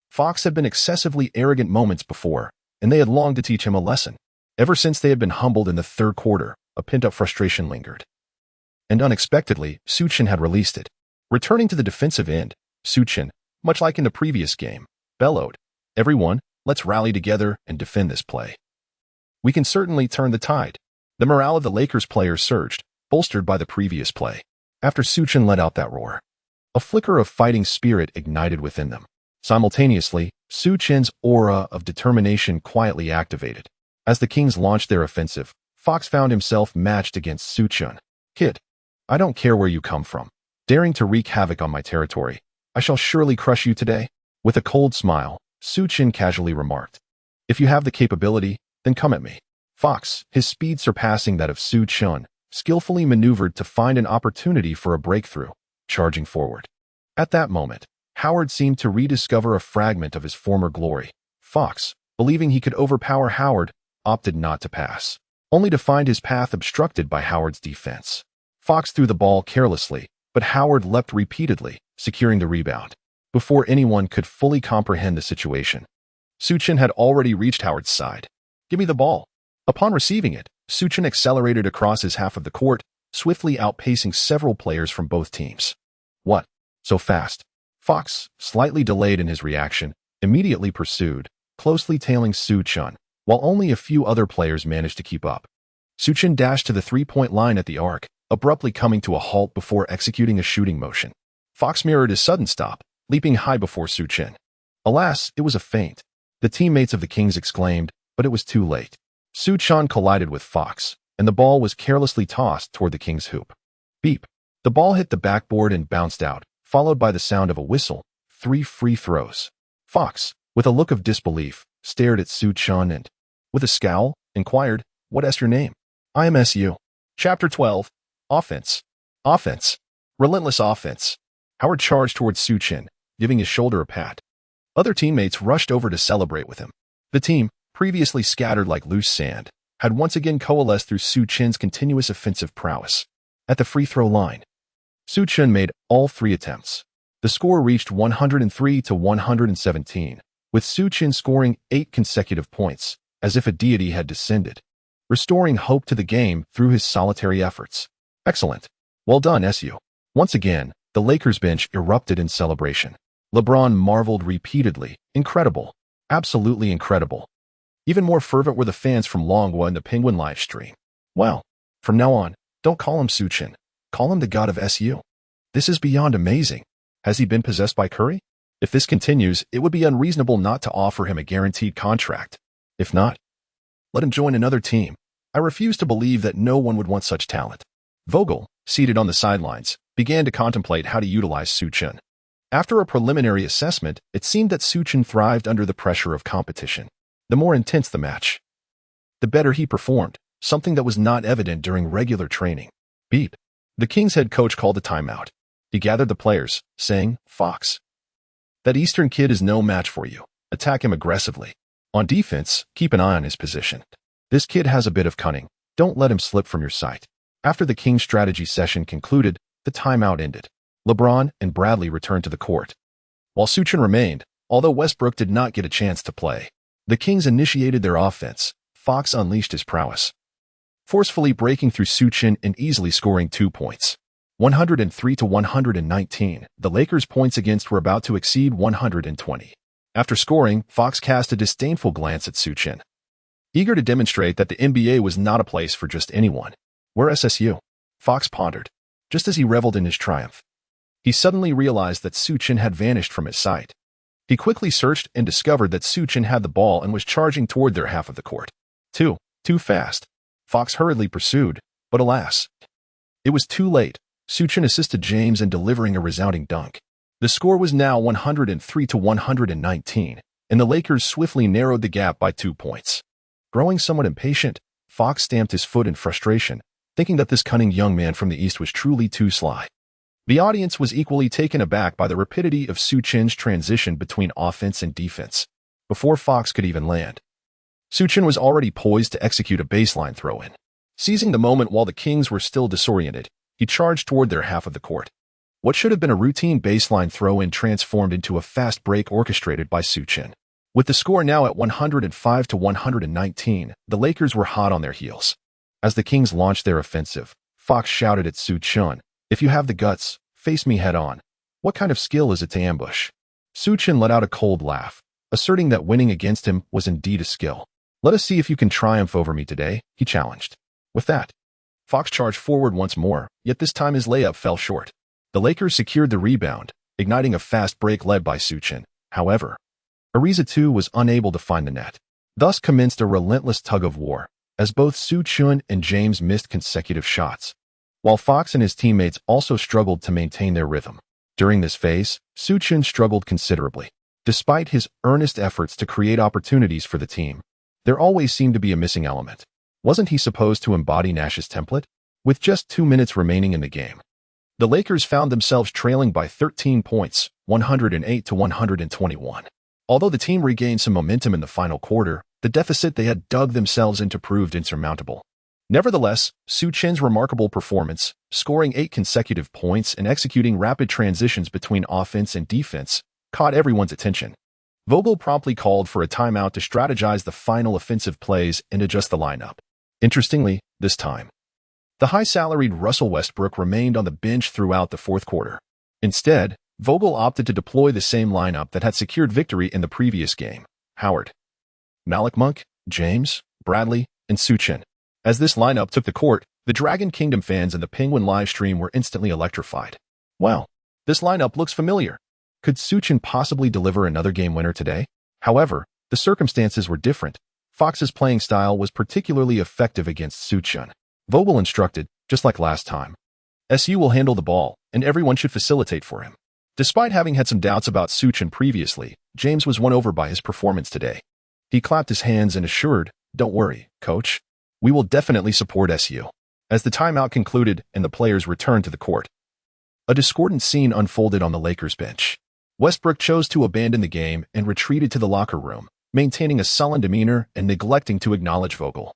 Fox had been excessively arrogant moments before, and they had longed to teach him a lesson. Ever since they had been humbled in the third quarter, a pent-up frustration lingered. And unexpectedly, Su Chen had released it. Returning to the defensive end, Su Chen, much like in the previous game, bellowed, "Everyone, let's rally together and defend this play. We can certainly turn the tide." The morale of the Lakers players surged, bolstered by the previous play. After Su Chen let out that roar, a flicker of fighting spirit ignited within them. Simultaneously, Su Chen's aura of determination quietly activated. As the Kings launched their offensive, Fox found himself matched against Su Chen. "Kid, I don't care where you come from. Daring to wreak havoc on my territory, I shall surely crush you today." With a cold smile, Su Chen casually remarked, "If you have the capability, then come at me." Fox, his speed surpassing that of Su Chen, skillfully maneuvered to find an opportunity for a breakthrough, charging forward. At that moment, Howard seemed to rediscover a fragment of his former glory. Fox, believing he could overpower Howard, opted not to pass, only to find his path obstructed by Howard's defense. Fox threw the ball carelessly, but Howard leapt repeatedly, securing the rebound. Before anyone could fully comprehend the situation, Su Chen had already reached Howard's side. "Give me the ball." Upon receiving it, Su Chen accelerated across his half of the court, swiftly outpacing several players from both teams. "What? So fast?" Fox, slightly delayed in his reaction, immediately pursued, closely tailing Su Chen, while only a few other players managed to keep up. Su Chen dashed to the three-point line at the arc, abruptly coming to a halt before executing a shooting motion. Fox mirrored his sudden stop, leaping high before Su Chen. Alas, it was a feint. The teammates of the Kings exclaimed, but it was too late. Su Chen collided with Fox, and the ball was carelessly tossed toward the Kings' hoop. Beep. The ball hit the backboard and bounced out, followed by the sound of a whistle. 3 free throws. Fox, with a look of disbelief, stared at Su Chen and, with a scowl, inquired, "What's your name?" "I am SU. Chapter 12. Offense. Offense. Relentless offense. Howard charged towards Su Chen, giving his shoulder a pat. Other teammates rushed over to celebrate with him. The team, previously scattered like loose sand, had once again coalesced through Su Chen's continuous offensive prowess. At the free throw line, Su Chen made all 3 attempts. The score reached 103 to 117, with Su Chen scoring 8 consecutive points, as if a deity had descended, restoring hope to the game through his solitary efforts. "Excellent. Well done, SU." Once again, the Lakers bench erupted in celebration. LeBron marveled repeatedly. "Incredible. Absolutely incredible." Even more fervent were the fans from Longwa in the Penguin live stream. "Well, from now on, don't call him Su Chen. Call him the god of SU. This is beyond amazing. Has he been possessed by Curry? If this continues, it would be unreasonable not to offer him a guaranteed contract. If not, let him join another team. I refuse to believe that no one would want such talent." Vogel, seated on the sidelines, began to contemplate how to utilize Su Chen. After a preliminary assessment, it seemed that Su Chen thrived under the pressure of competition. The more intense the match, the better he performed, something that was not evident during regular training. Beep. The Kings head coach called a timeout. He gathered the players, saying, "Fox, that Eastern kid is no match for you. Attack him aggressively. On defense, keep an eye on his position. This kid has a bit of cunning. Don't let him slip from your sight." After the Kings strategy session concluded, the timeout ended. LeBron and Bradley returned to the court, while Su Chen remained, although Westbrook did not get a chance to play. The Kings initiated their offense. Fox unleashed his prowess, forcefully breaking through Su Chen and easily scoring 2 points. 103 to 119, the Lakers' points against were about to exceed 120. After scoring, Fox cast a disdainful glance at Su Chen, eager to demonstrate that the NBA was not a place for just anyone. "Where SSU?" Fox pondered, just as he reveled in his triumph. He suddenly realized that Su Chen had vanished from his sight. He quickly searched and discovered that Su Chen had the ball and was charging toward their half of the court. Too fast. Fox hurriedly pursued, but alas, it was too late. Su Chen assisted James in delivering a resounding dunk. The score was now 103 to 119, and the Lakers swiftly narrowed the gap by 2 points. Growing somewhat impatient, Fox stamped his foot in frustration, thinking that this cunning young man from the East was truly too sly. The audience was equally taken aback by the rapidity of Su Chen's transition between offense and defense. Before Fox could even land, Su Chen was already poised to execute a baseline throw-in. Seizing the moment while the Kings were still disoriented, he charged toward their half of the court. What should have been a routine baseline throw-in transformed into a fast break orchestrated by Su Chen. With the score now at 105 to 119, the Lakers were hot on their heels. As the Kings launched their offensive, Fox shouted at Su Chen, "If you have the guts, face me head on. What kind of skill is it to ambush?" Su Chen let out a cold laugh, asserting that winning against him was indeed a skill. "Let us see if you can triumph over me today," he challenged. With that, Fox charged forward once more, yet this time his layup fell short. The Lakers secured the rebound, igniting a fast break led by Su Chen. However, Ariza too was unable to find the net. Thus commenced a relentless tug-of-war, as both Su Chen and James missed consecutive shots, while Fox and his teammates also struggled to maintain their rhythm. During this phase, Su Chen struggled considerably. Despite his earnest efforts to create opportunities for the team, there always seemed to be a missing element. Wasn't he supposed to embody Nash's template? With just 2 minutes remaining in the game, the Lakers found themselves trailing by 13 points, 108 to 121. Although the team regained some momentum in the final quarter, the deficit they had dug themselves into proved insurmountable. Nevertheless, Su Chen's remarkable performance, scoring 8 consecutive points and executing rapid transitions between offense and defense, caught everyone's attention. Vogel promptly called for a timeout to strategize the final offensive plays and adjust the lineup. Interestingly, this time, the high-salaried Russell Westbrook remained on the bench throughout the fourth quarter. Instead, Vogel opted to deploy the same lineup that had secured victory in the previous game: Howard, Malik Monk, James, Bradley, and Su Chen. As this lineup took the court, the Dragon Kingdom fans in the Penguin live stream were instantly electrified. "Wow, this lineup looks familiar. Could Su Chen possibly deliver another game winner today?" However, the circumstances were different. Fox's playing style was particularly effective against Su Chen. Vogel instructed, just like last time, "SU will handle the ball, and everyone should facilitate for him." Despite having had some doubts about Su Chen previously, James was won over by his performance today. He clapped his hands and assured, "Don't worry, coach. We will definitely support SU." As the timeout concluded and the players returned to the court, a discordant scene unfolded on the Lakers bench. Westbrook chose to abandon the game and retreated to the locker room, maintaining a sullen demeanor and neglecting to acknowledge Vogel.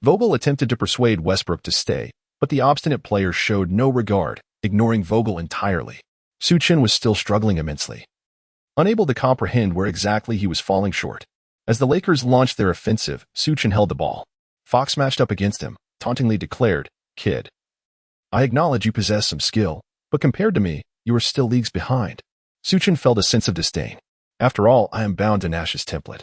Vogel attempted to persuade Westbrook to stay, but the obstinate player showed no regard, ignoring Vogel entirely. Su Chen was still struggling immensely, unable to comprehend where exactly he was falling short. As the Lakers launched their offensive, Su Chen held the ball. Fox matched up against him, tauntingly declared, "Kid, I acknowledge you possess some skill, but compared to me, you are still leagues behind." Su Chen felt a sense of disdain. "After all, I am bound to Nash's template.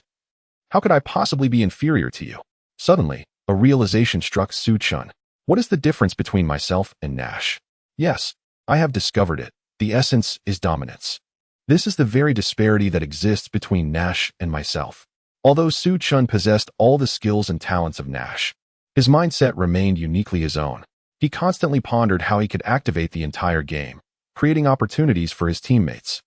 How could I possibly be inferior to you?" Suddenly, a realization struck Su Chen. What is the difference between myself and Nash? Yes, I have discovered it. The essence is dominance. This is the very disparity that exists between Nash and myself. Although Su Chen possessed all the skills and talents of Nash, his mindset remained uniquely his own. He constantly pondered how he could activate the entire game, creating opportunities for his teammates.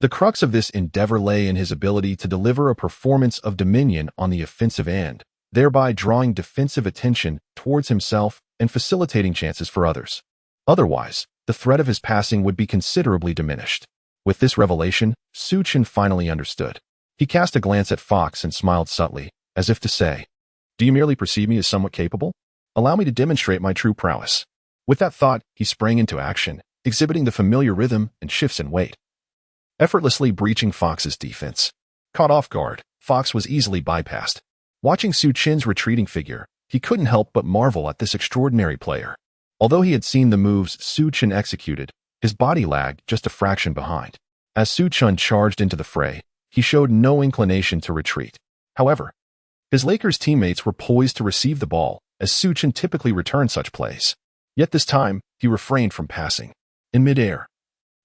The crux of this endeavor lay in his ability to deliver a performance of dominion on the offensive end, thereby drawing defensive attention towards himself and facilitating chances for others. Otherwise, the threat of his passing would be considerably diminished. With this revelation, Su Chen finally understood. He cast a glance at Fox and smiled subtly, as if to say, "Do you merely perceive me as somewhat capable? Allow me to demonstrate my true prowess." With that thought, he sprang into action, exhibiting the familiar rhythm and shifts in weight, effortlessly breaching Fox's defense. Caught off guard, Fox was easily bypassed. Watching Su Chen's retreating figure, he couldn't help but marvel at this extraordinary player. Although he had seen the moves Su Chen executed, his body lagged just a fraction behind. As Su Chen charged into the fray, he showed no inclination to retreat. However, his Lakers teammates were poised to receive the ball, as Su Chen typically returned such plays. Yet this time, he refrained from passing. In midair,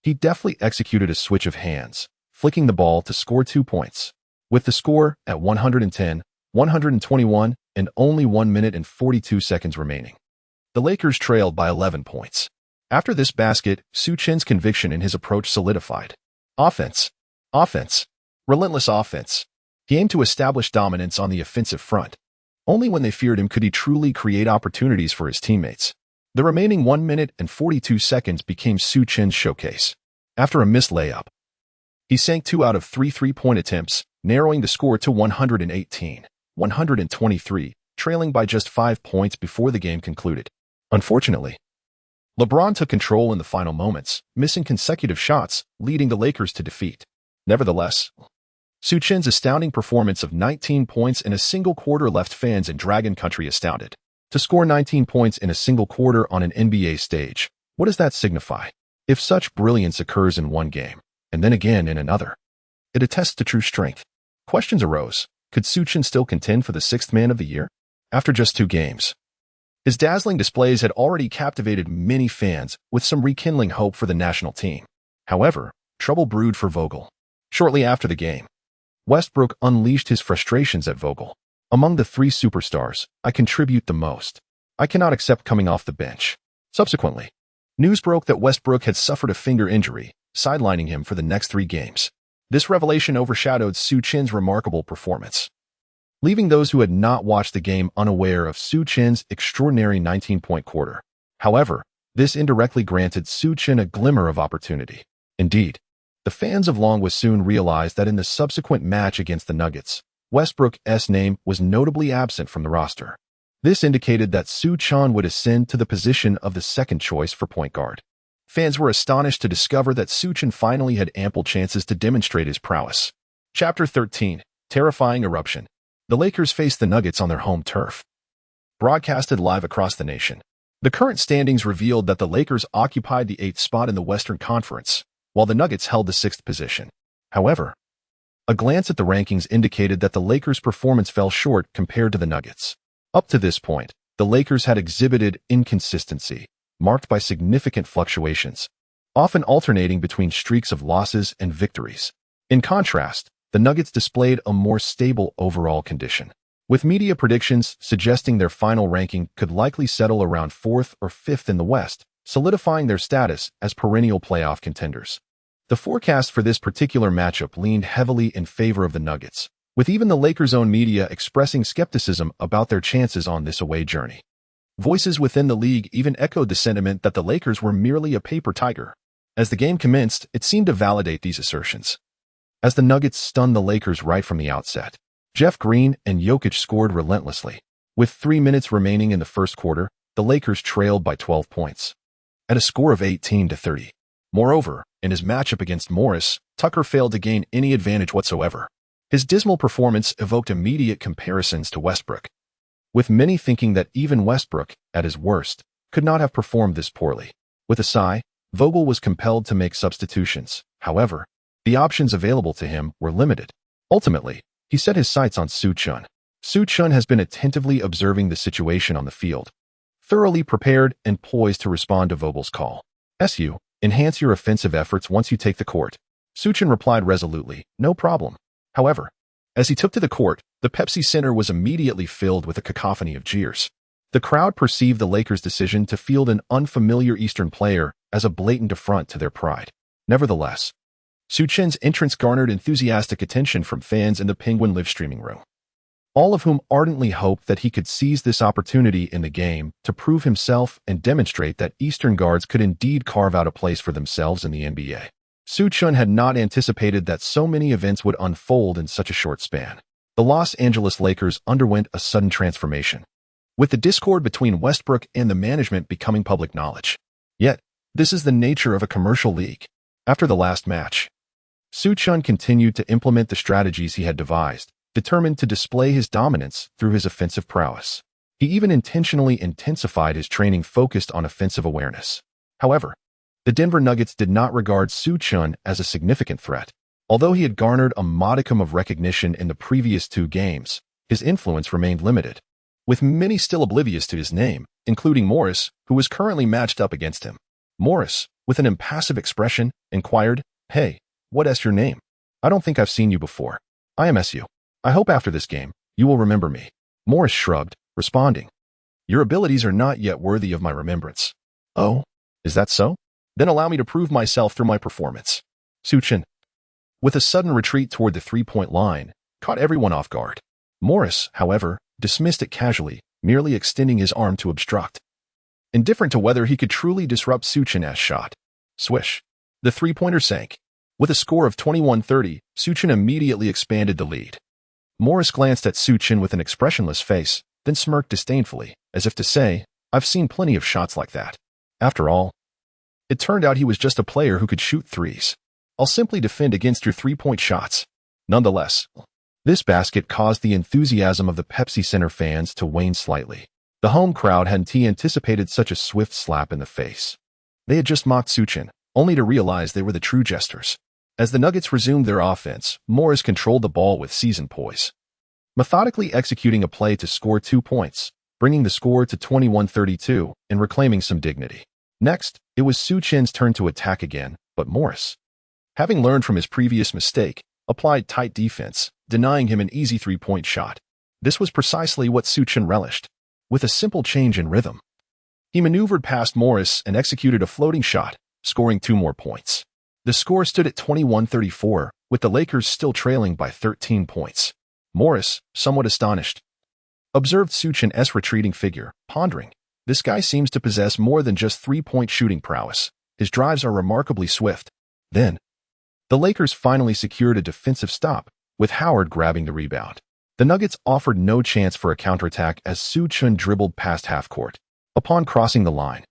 he deftly executed a switch of hands, flicking the ball to score 2 points. With the score at 110, 121, and only 1 minute and 42 seconds remaining, the Lakers trailed by 11 points. After this basket, Su Chen's conviction in his approach solidified. Offense. Offense. Relentless offense. He aimed to establish dominance on the offensive front. Only when they feared him could he truly create opportunities for his teammates. The remaining 1 minute and 42 seconds became Su Chen's showcase. After a missed layup, he sank 2 out of 3 three-point attempts, narrowing the score to 118, 123, trailing by just 5 points before the game concluded. Unfortunately, LeBron took control in the final moments, missing consecutive shots, leading the Lakers to defeat. Nevertheless, Su Chen's astounding performance of 19 points in a single quarter left fans in Dragon Country astounded. To score 19 points in a single quarter on an NBA stage, what does that signify? If such brilliance occurs in one game, and then again in another, it attests to true strength. Questions arose. Could Su Chen still contend for the 6th Man of the Year? After just 2 games, his dazzling displays had already captivated many fans, with some rekindling hope for the national team. However, trouble brewed for Vogel. Shortly after the game, Westbrook unleashed his frustrations at Vogel. "Among the 3 superstars, I contribute the most. I cannot accept coming off the bench." Subsequently, news broke that Westbrook had suffered a finger injury, sidelining him for the next 3 games. This revelation overshadowed Su Chen's remarkable performance, leaving those who had not watched the game unaware of Su Chen's extraordinary 19-point quarter. However, this indirectly granted Su Chen a glimmer of opportunity. Indeed, the fans of Long would soon realize that in the subsequent match against the Nuggets, Westbrook's name was notably absent from the roster. This indicated that Su Chen would ascend to the position of the second choice for point guard. Fans were astonished to discover that Su Chen finally had ample chances to demonstrate his prowess. Chapter 13. Terrifying Eruption. The Lakers faced the Nuggets on their home turf. Broadcasted live across the nation, the current standings revealed that the Lakers occupied the 8th spot in the Western Conference, while the Nuggets held the 6th position. However, a glance at the rankings indicated that the Lakers' performance fell short compared to the Nuggets. Up to this point, the Lakers had exhibited inconsistency, marked by significant fluctuations, often alternating between streaks of losses and victories. In contrast, the Nuggets displayed a more stable overall condition, with media predictions suggesting their final ranking could likely settle around 4th or 5th in the West, solidifying their status as perennial playoff contenders. The forecast for this particular matchup leaned heavily in favor of the Nuggets, with even the Lakers' own media expressing skepticism about their chances on this away journey. Voices within the league even echoed the sentiment that the Lakers were merely a paper tiger. As the game commenced, it seemed to validate these assertions. As the Nuggets stunned the Lakers right from the outset, Jeff Green and Jokic scored relentlessly. With 3 minutes remaining in the first quarter, the Lakers trailed by 12 points, at a score of 18-30. Moreover, in his matchup against Morris, Tucker failed to gain any advantage whatsoever. His dismal performance evoked immediate comparisons to Westbrook, with many thinking that even Westbrook, at his worst, could not have performed this poorly. With a sigh, Vogel was compelled to make substitutions. However, the options available to him were limited. Ultimately, he set his sights on Su Chen. Su Chen has been attentively observing the situation on the field, thoroughly prepared and poised to respond to Vogel's call. "SU, enhance your offensive efforts once you take the court." Su Chen replied resolutely, "No problem." However, as he took to the court, the Pepsi Center was immediately filled with a cacophony of jeers. The crowd perceived the Lakers' decision to field an unfamiliar Eastern player as a blatant affront to their pride. Nevertheless, Su Chen's entrance garnered enthusiastic attention from fans in the Penguin live streaming room, all of whom ardently hoped that he could seize this opportunity in the game to prove himself and demonstrate that Eastern guards could indeed carve out a place for themselves in the NBA. Su Chen had not anticipated that so many events would unfold in such a short span. The Los Angeles Lakers underwent a sudden transformation, with the discord between Westbrook and the management becoming public knowledge. Yet, this is the nature of a commercial league. After the last match, Su Chen continued to implement the strategies he had devised, determined to display his dominance through his offensive prowess. He even intentionally intensified his training focused on offensive awareness. However, the Denver Nuggets did not regard Su Chen as a significant threat. Although he had garnered a modicum of recognition in the previous 2 games, his influence remained limited, with many still oblivious to his name, including Morris, who was currently matched up against him. Morris, with an impassive expression, inquired, "Hey, what's your name? I don't think I've seen you before." "I am SU. I hope after this game, you will remember me." Morris shrugged, responding, "Your abilities are not yet worthy of my remembrance." "Oh, is that so? Then allow me to prove myself through my performance." Su Chen, with a sudden retreat toward the 3-point line, caught everyone off guard. Morris, however, dismissed it casually, merely extending his arm to obstruct, indifferent to whether he could truly disrupt Su Chen's shot. Swish. The 3-pointer sank. With a score of 21-30, Su Chen immediately expanded the lead. Morris glanced at Su Chen with an expressionless face, then smirked disdainfully, as if to say, "I've seen plenty of shots like that." After all, it turned out he was just a player who could shoot threes. "I'll simply defend against your 3-point shots." Nonetheless, this basket caused the enthusiasm of the Pepsi Center fans to wane slightly. The home crowd hadn't anticipated such a swift slap in the face. They had just mocked Su Chen, only to realize they were the true jesters. As the Nuggets resumed their offense, Morris controlled the ball with seasoned poise, methodically executing a play to score 2 points, bringing the score to 21-32 and reclaiming some dignity. Next, it was Su Chen's turn to attack again, but Morris, having learned from his previous mistake, applied tight defense, denying him an easy 3-point shot. This was precisely what Su Chen relished. With a simple change in rhythm, he maneuvered past Morris and executed a floating shot, scoring 2 more points. The score stood at 21-34, with the Lakers still trailing by 13 points. Morris, somewhat astonished, observed Su Chen's retreating figure, pondering, "This guy seems to possess more than just 3-point shooting prowess. His drives are remarkably swift." Then, the Lakers finally secured a defensive stop, with Howard grabbing the rebound. The Nuggets offered no chance for a counterattack as Su Chen dribbled past half-court. Upon crossing the line,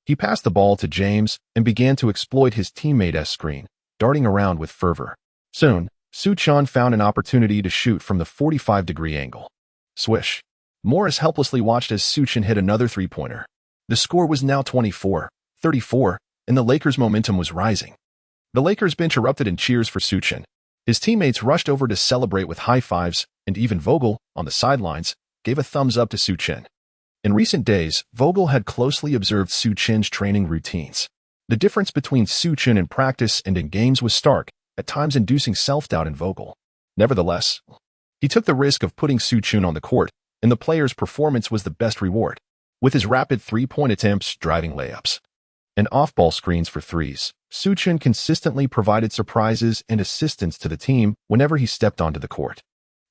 he passed the ball to James and began to exploit his teammate's screen, darting around with fervor. Soon, Su Chen found an opportunity to shoot from the 45-degree angle. Swish. Morris helplessly watched as Su Chen hit another 3-pointer. The score was now 24-34, and the Lakers' momentum was rising. The Lakers bench erupted in cheers for Su Chen. His teammates rushed over to celebrate with high fives, and even Vogel, on the sidelines, gave a thumbs up to Su Chen. In recent days, Vogel had closely observed Su Chen's training routines. The difference between Su Chen in practice and in games was stark, at times inducing self-doubt in Vogel. Nevertheless, he took the risk of putting Su Chen on the court, and the player's performance was the best reward, with his rapid 3-point attempts driving layups and off-ball screens for threes. Su Chen consistently provided surprises and assistance to the team whenever he stepped onto the court.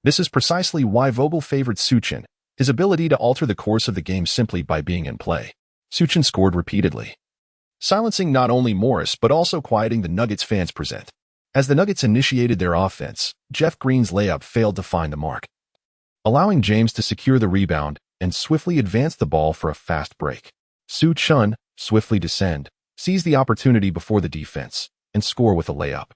This is precisely why Vogel favored Su Chen, his ability to alter the course of the game simply by being in play. Su Chen scored repeatedly, silencing not only Morris but also quieting the Nuggets fans present. As the Nuggets initiated their offense, Jeff Green's layup failed to find the mark, allowing James to secure the rebound and swiftly advance the ball for a fast break. Su Chen, swiftly descend, seized the opportunity before the defense, and score with a layup.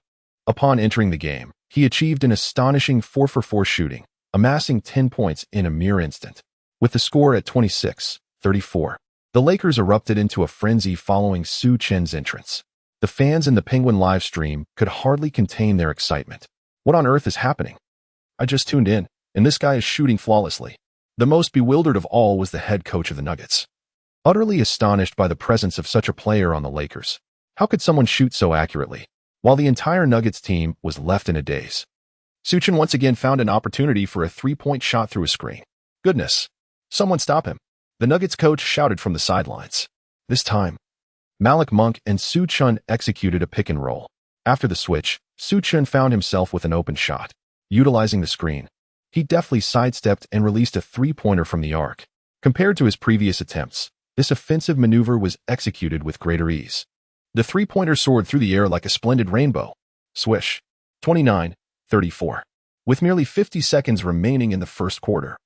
Upon entering the game, he achieved an astonishing 4-for-4 shooting, amassing 10 points in a mere instant. With the score at 26-34, the Lakers erupted into a frenzy following Su Chen's entrance. The fans in the Penguin live stream could hardly contain their excitement. What on earth is happening? I just tuned in, and this guy is shooting flawlessly. The most bewildered of all was the head coach of the Nuggets, utterly astonished by the presence of such a player on the Lakers. How could someone shoot so accurately? While the entire Nuggets team was left in a daze. Su Chen once again found an opportunity for a three-point shot through a screen. Goodness! Someone stop him! The Nuggets coach shouted from the sidelines. This time, Malik Monk and Su Chen executed a pick and roll. After the switch, Su Chen found himself with an open shot. Utilizing the screen, he deftly sidestepped and released a three-pointer from the arc. Compared to his previous attempts, this offensive maneuver was executed with greater ease. The three-pointer soared through the air like a splendid rainbow. Swish. 29-34. With merely 50 seconds remaining in the first quarter,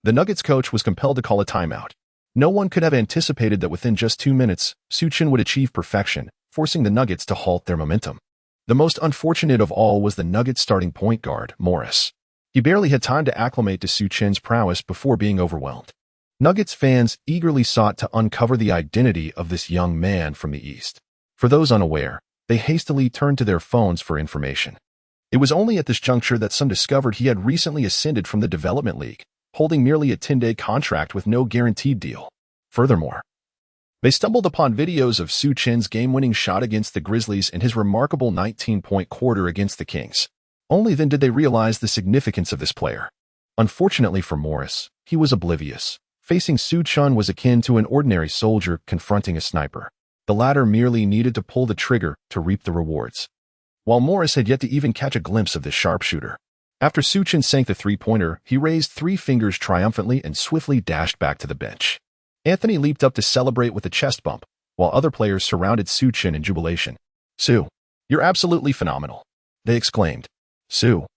the Nuggets coach was compelled to call a timeout. No one could have anticipated that within just 2 minutes, Su Chen would achieve perfection, forcing the Nuggets to halt their momentum. The most unfortunate of all was the Nuggets starting point guard, Morris. He barely had time to acclimate to Su Chen's prowess before being overwhelmed. Nuggets fans eagerly sought to uncover the identity of this young man from the East. For those unaware, they hastily turned to their phones for information. It was only at this juncture that some discovered he had recently ascended from the Development League, holding merely a 10-day contract with no guaranteed deal. Furthermore, they stumbled upon videos of Su Chen's game-winning shot against the Grizzlies and his remarkable 19-point quarter against the Kings. Only then did they realize the significance of this player. Unfortunately for Morris, he was oblivious. Facing Su Chen was akin to an ordinary soldier confronting a sniper. The latter merely needed to pull the trigger to reap the rewards, while Morris had yet to even catch a glimpse of this sharpshooter. After Su Chen sank the three-pointer, he raised 3 fingers triumphantly and swiftly dashed back to the bench. Anthony leaped up to celebrate with a chest bump, while other players surrounded Su Chen in jubilation. "Su, you're absolutely phenomenal," they exclaimed. "Su,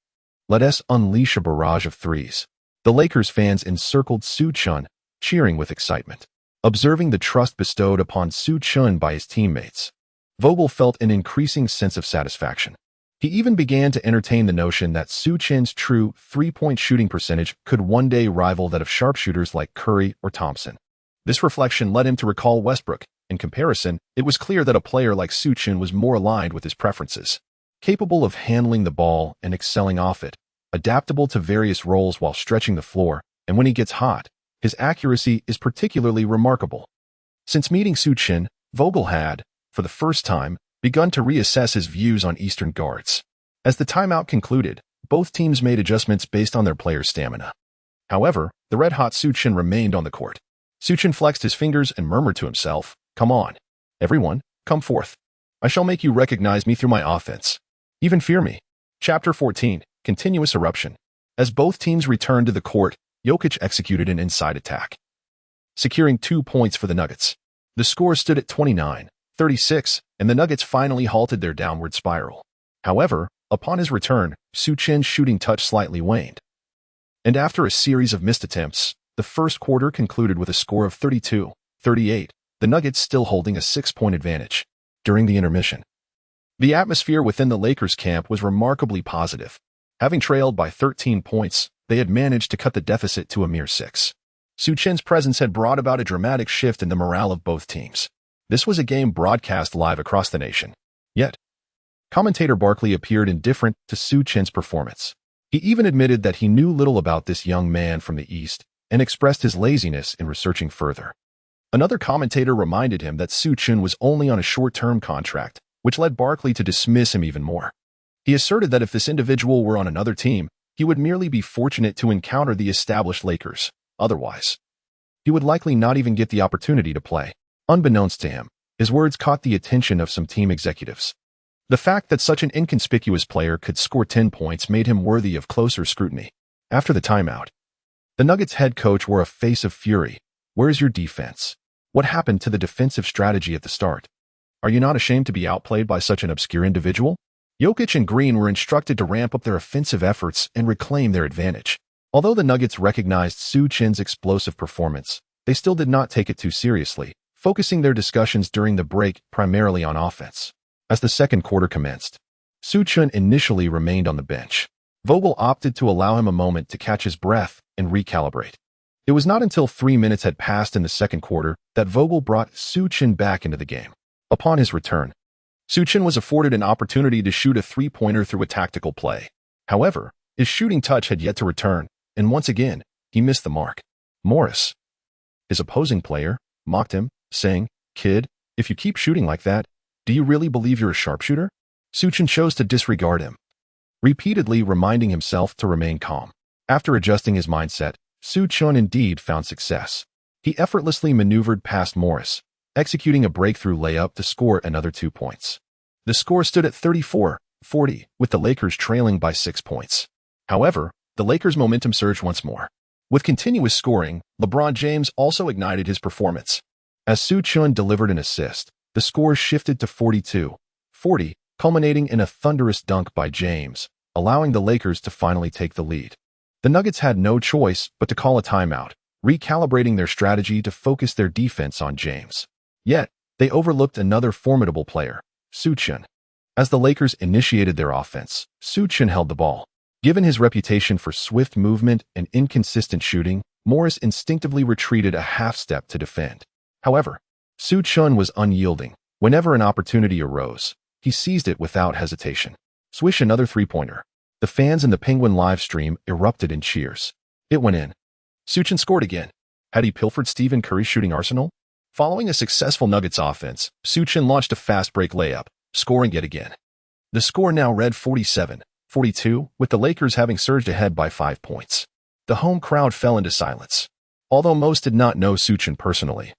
let us unleash a barrage of threes." The Lakers fans encircled Su Chen, cheering with excitement. Observing the trust bestowed upon Su Chen by his teammates, Vogel felt an increasing sense of satisfaction. He even began to entertain the notion that Su Chen's true three-point shooting percentage could one day rival that of sharpshooters like Curry or Thompson. This reflection led him to recall Westbrook. In comparison, it was clear that a player like Su Chen was more aligned with his preferences, capable of handling the ball and excelling off it, adaptable to various roles while stretching the floor, and when he gets hot, his accuracy is particularly remarkable. Since meeting Su Chen, Vogel had, for the first time, begun to reassess his views on Eastern guards. As the timeout concluded, both teams made adjustments based on their players' stamina. However, the red-hot Su Chen remained on the court. Su Chen flexed his fingers and murmured to himself, "Come on. Everyone, come forth. I shall make you recognize me through my offense. Even fear me." Chapter 14, Continuous Eruption. As both teams returned to the court, Jokic executed an inside attack, securing 2 points for the Nuggets. The score stood at 29-36, and the Nuggets finally halted their downward spiral. However, upon his return, Su Chen's shooting touch slightly waned. And after a series of missed attempts, the first quarter concluded with a score of 32-38, the Nuggets still holding a 6-point advantage. During the intermission, the atmosphere within the Lakers camp was remarkably positive. Having trailed by 13 points, they had managed to cut the deficit to a mere 6. Su Chen's presence had brought about a dramatic shift in the morale of both teams. This was a game broadcast live across the nation. Yet, commentator Barkley appeared indifferent to Su Chen's performance. He even admitted that he knew little about this young man from the East and expressed his laziness in researching further. Another commentator reminded him that Su Chen was only on a short-term contract, which led Barkley to dismiss him even more. He asserted that if this individual were on another team, he would merely be fortunate to encounter the established Lakers. Otherwise, he would likely not even get the opportunity to play. Unbeknownst to him, his words caught the attention of some team executives. The fact that such an inconspicuous player could score 10 points made him worthy of closer scrutiny. After the timeout, the Nuggets head coach wore a face of fury. Where's your defense? What happened to the defensive strategy at the start? Are you not ashamed to be outplayed by such an obscure individual? Jokic and Green were instructed to ramp up their offensive efforts and reclaim their advantage. Although the Nuggets recognized Su Chen's explosive performance, they still did not take it too seriously, focusing their discussions during the break primarily on offense. As the second quarter commenced, Su Chen initially remained on the bench. Vogel opted to allow him a moment to catch his breath and recalibrate. It was not until 3 minutes had passed in the second quarter that Vogel brought Su Chen back into the game. Upon his return, Su Chen was afforded an opportunity to shoot a three-pointer through a tactical play. However, his shooting touch had yet to return, and once again, he missed the mark. Morris, his opposing player, mocked him, saying, "Kid, if you keep shooting like that, do you really believe you're a sharpshooter?" Su Chen chose to disregard him, repeatedly reminding himself to remain calm. After adjusting his mindset, Su Chen indeed found success. He effortlessly maneuvered past Morris, executing a breakthrough layup to score another 2 points. The score stood at 34-40, with the Lakers trailing by 6 points. However, the Lakers' momentum surged once more. With continuous scoring, LeBron James also ignited his performance. As Su Chen delivered an assist, the score shifted to 42-40, culminating in a thunderous dunk by James, allowing the Lakers to finally take the lead. The Nuggets had no choice but to call a timeout, recalibrating their strategy to focus their defense on James. Yet, they overlooked another formidable player, Su Chen. As the Lakers initiated their offense, Su Chen held the ball. Given his reputation for swift movement and inconsistent shooting, Morris instinctively retreated a half step to defend. However, Su Chen was unyielding. Whenever an opportunity arose, he seized it without hesitation. Swish, another three-pointer. The fans in the Penguin live stream erupted in cheers. It went in. Su Chen scored again. Had he pilfered Stephen Curry's shooting arsenal? Following a successful Nuggets offense, Su Chen launched a fast break layup, scoring yet again. The score now read 47-42, with the Lakers having surged ahead by 5 points. The home crowd fell into silence. Although most did not know Su Chen personally,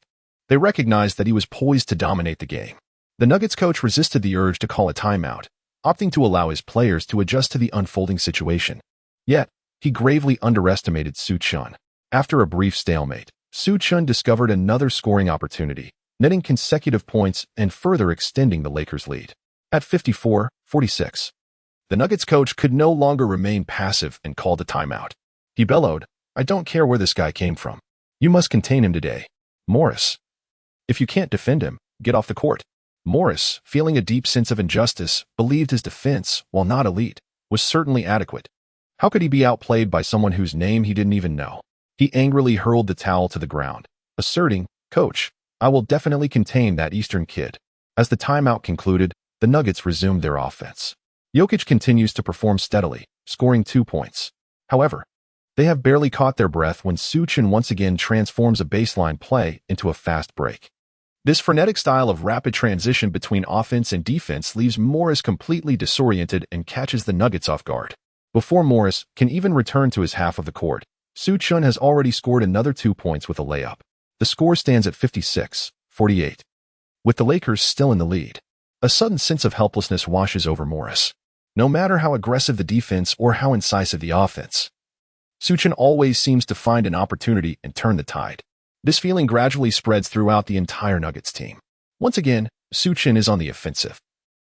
they recognized that he was poised to dominate the game. The Nuggets coach resisted the urge to call a timeout, opting to allow his players to adjust to the unfolding situation. Yet, he gravely underestimated Su Chen. After a brief stalemate, Su Chen discovered another scoring opportunity, netting consecutive points and further extending the Lakers' lead. At 54-46, the Nuggets coach could no longer remain passive and called a timeout. He bellowed, "I don't care where this guy came from. You must contain him today. Morris, if you can't defend him, get off the court." Morris, feeling a deep sense of injustice, believed his defense, while not elite, was certainly adequate. How could he be outplayed by someone whose name he didn't even know? He angrily hurled the towel to the ground, asserting, "Coach, I will definitely contain that Eastern kid." As the timeout concluded, the Nuggets resumed their offense. Jokic continues to perform steadily, scoring 2 points. However, they have barely caught their breath when Su Chen once again transforms a baseline play into a fast break. This frenetic style of rapid transition between offense and defense leaves Morris completely disoriented and catches the Nuggets off guard. Before Morris can even return to his half of the court, Su Chen has already scored another 2 points with a layup. The score stands at 56-48, with the Lakers still in the lead. A sudden sense of helplessness washes over Morris. No matter how aggressive the defense or how incisive the offense, Su Chen always seems to find an opportunity and turn the tide. This feeling gradually spreads throughout the entire Nuggets team. Once again, Su Chen is on the offensive,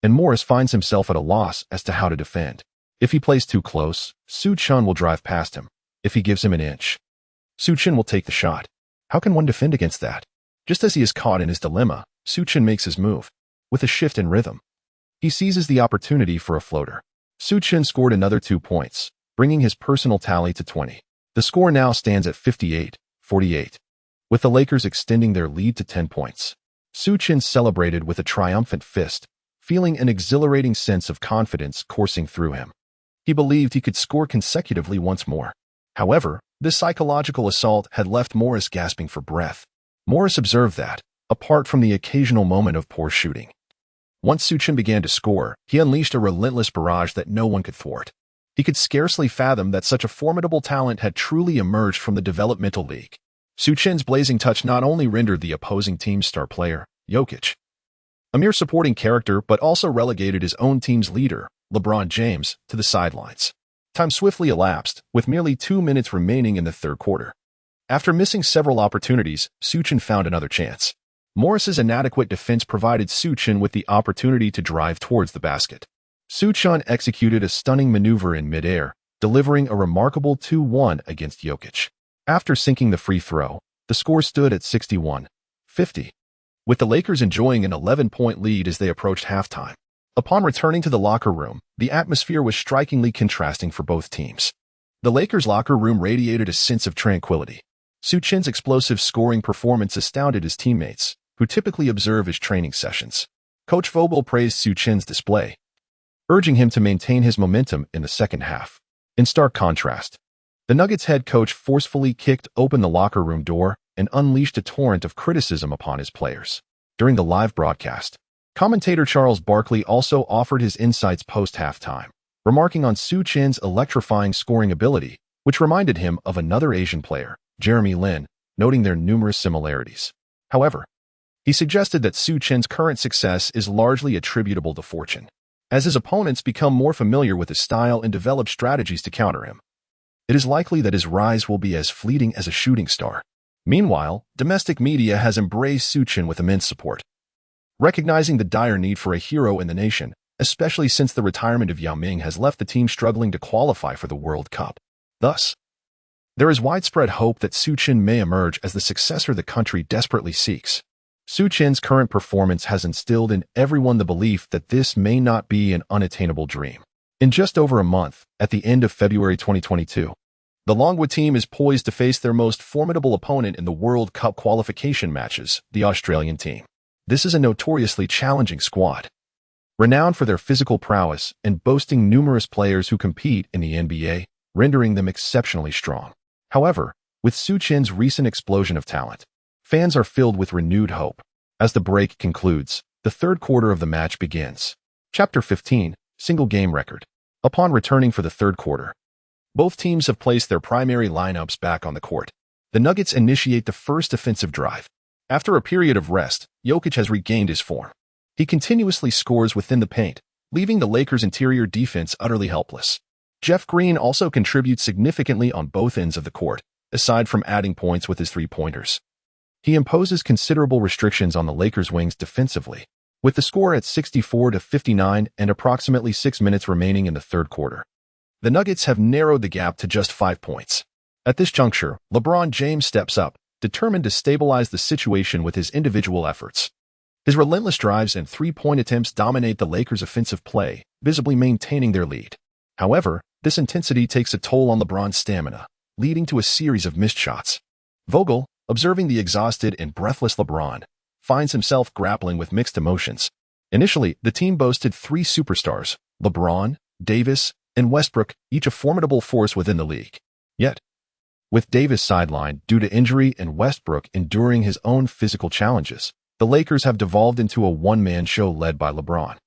and Morris finds himself at a loss as to how to defend. If he plays too close, Su Chen will drive past him. If he gives him an inch, Su Chen will take the shot. How can one defend against that? Just as he is caught in his dilemma, Su Chen makes his move. With a shift in rhythm, he seizes the opportunity for a floater. Su Chen scored another 2 points, bringing his personal tally to 20. The score now stands at 58-48, with the Lakers extending their lead to 10 points. Su Chen celebrated with a triumphant fist, feeling an exhilarating sense of confidence coursing through him. He believed he could score consecutively once more. However, this psychological assault had left Morris gasping for breath. Morris observed that, apart from the occasional moment of poor shooting, once Su Chen began to score, he unleashed a relentless barrage that no one could thwart. He could scarcely fathom that such a formidable talent had truly emerged from the developmental league. Su Chen's blazing touch not only rendered the opposing team's star player, Jokic, a mere supporting character, but also relegated his own team's leader, LeBron James, to the sidelines. Time swiftly elapsed, with merely 2 minutes remaining in the third quarter. After missing several opportunities, Su Chen found another chance. Morris's inadequate defense provided Su Chen with the opportunity to drive towards the basket. Su Chen executed a stunning maneuver in midair, delivering a remarkable 2-1 against Jokic. After sinking the free throw, the score stood at 61-50, with the Lakers enjoying an 11-point lead as they approached halftime. Upon returning to the locker room, the atmosphere was strikingly contrasting for both teams. The Lakers' locker room radiated a sense of tranquility. Su Chen's explosive scoring performance astounded his teammates, who typically observe his training sessions. Coach Vogel praised Su Chen's display, urging him to maintain his momentum in the second half. In stark contrast, the Nuggets head coach forcefully kicked open the locker room door and unleashed a torrent of criticism upon his players. During the live broadcast, commentator Charles Barkley also offered his insights post-halftime, remarking on Su Chen's electrifying scoring ability, which reminded him of another Asian player, Jeremy Lin, noting their numerous similarities. However, he suggested that Su Chen's current success is largely attributable to fortune, as his opponents become more familiar with his style and develop strategies to counter him. It is likely that his rise will be as fleeting as a shooting star. Meanwhile, domestic media has embraced Su Chen with immense support, recognizing the dire need for a hero in the nation, especially since the retirement of Yao Ming has left the team struggling to qualify for the World Cup. Thus, there is widespread hope that Su Chen may emerge as the successor the country desperately seeks. Su Chen's current performance has instilled in everyone the belief that this may not be an unattainable dream. In just over a month, at the end of February 2022, the Longwood team is poised to face their most formidable opponent in the World Cup qualification matches, the Australian team. This is a notoriously challenging squad, renowned for their physical prowess and boasting numerous players who compete in the NBA, rendering them exceptionally strong. However, with Su Chen's recent explosion of talent, fans are filled with renewed hope. As the break concludes, the third quarter of the match begins. Chapter 15, Single Game Record. Upon returning for the third quarter, both teams have placed their primary lineups back on the court. The Nuggets initiate the first offensive drive. After a period of rest, Jokic has regained his form. He continuously scores within the paint, leaving the Lakers' interior defense utterly helpless. Jeff Green also contributes significantly on both ends of the court, aside from adding points with his three-pointers. He imposes considerable restrictions on the Lakers' wings defensively, with the score at 64-59 and approximately 6 minutes remaining in the third quarter. The Nuggets have narrowed the gap to just 5 points. At this juncture, LeBron James steps up, determined to stabilize the situation with his individual efforts. His relentless drives and three-point attempts dominate the Lakers' offensive play, visibly maintaining their lead. However, this intensity takes a toll on LeBron's stamina, leading to a series of missed shots. Vogel, observing the exhausted and breathless LeBron, finds himself grappling with mixed emotions. Initially, the team boasted 3 superstars, LeBron, Davis, and Westbrook, each a formidable force within the league. Yet, with Davis sidelined due to injury and Westbrook enduring his own physical challenges, the Lakers have devolved into a one-man show led by LeBron.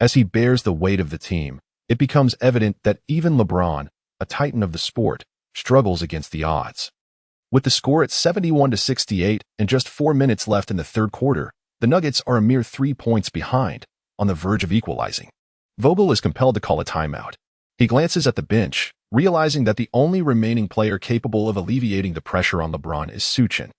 As he bears the weight of the team, it becomes evident that even LeBron, a titan of the sport, struggles against the odds. With the score at 71-68 and just 4 minutes left in the third quarter, the Nuggets are a mere 3 points behind, on the verge of equalizing. Vogel is compelled to call a timeout. He glances at the bench, realizing that the only remaining player capable of alleviating the pressure on LeBron is Su Chen.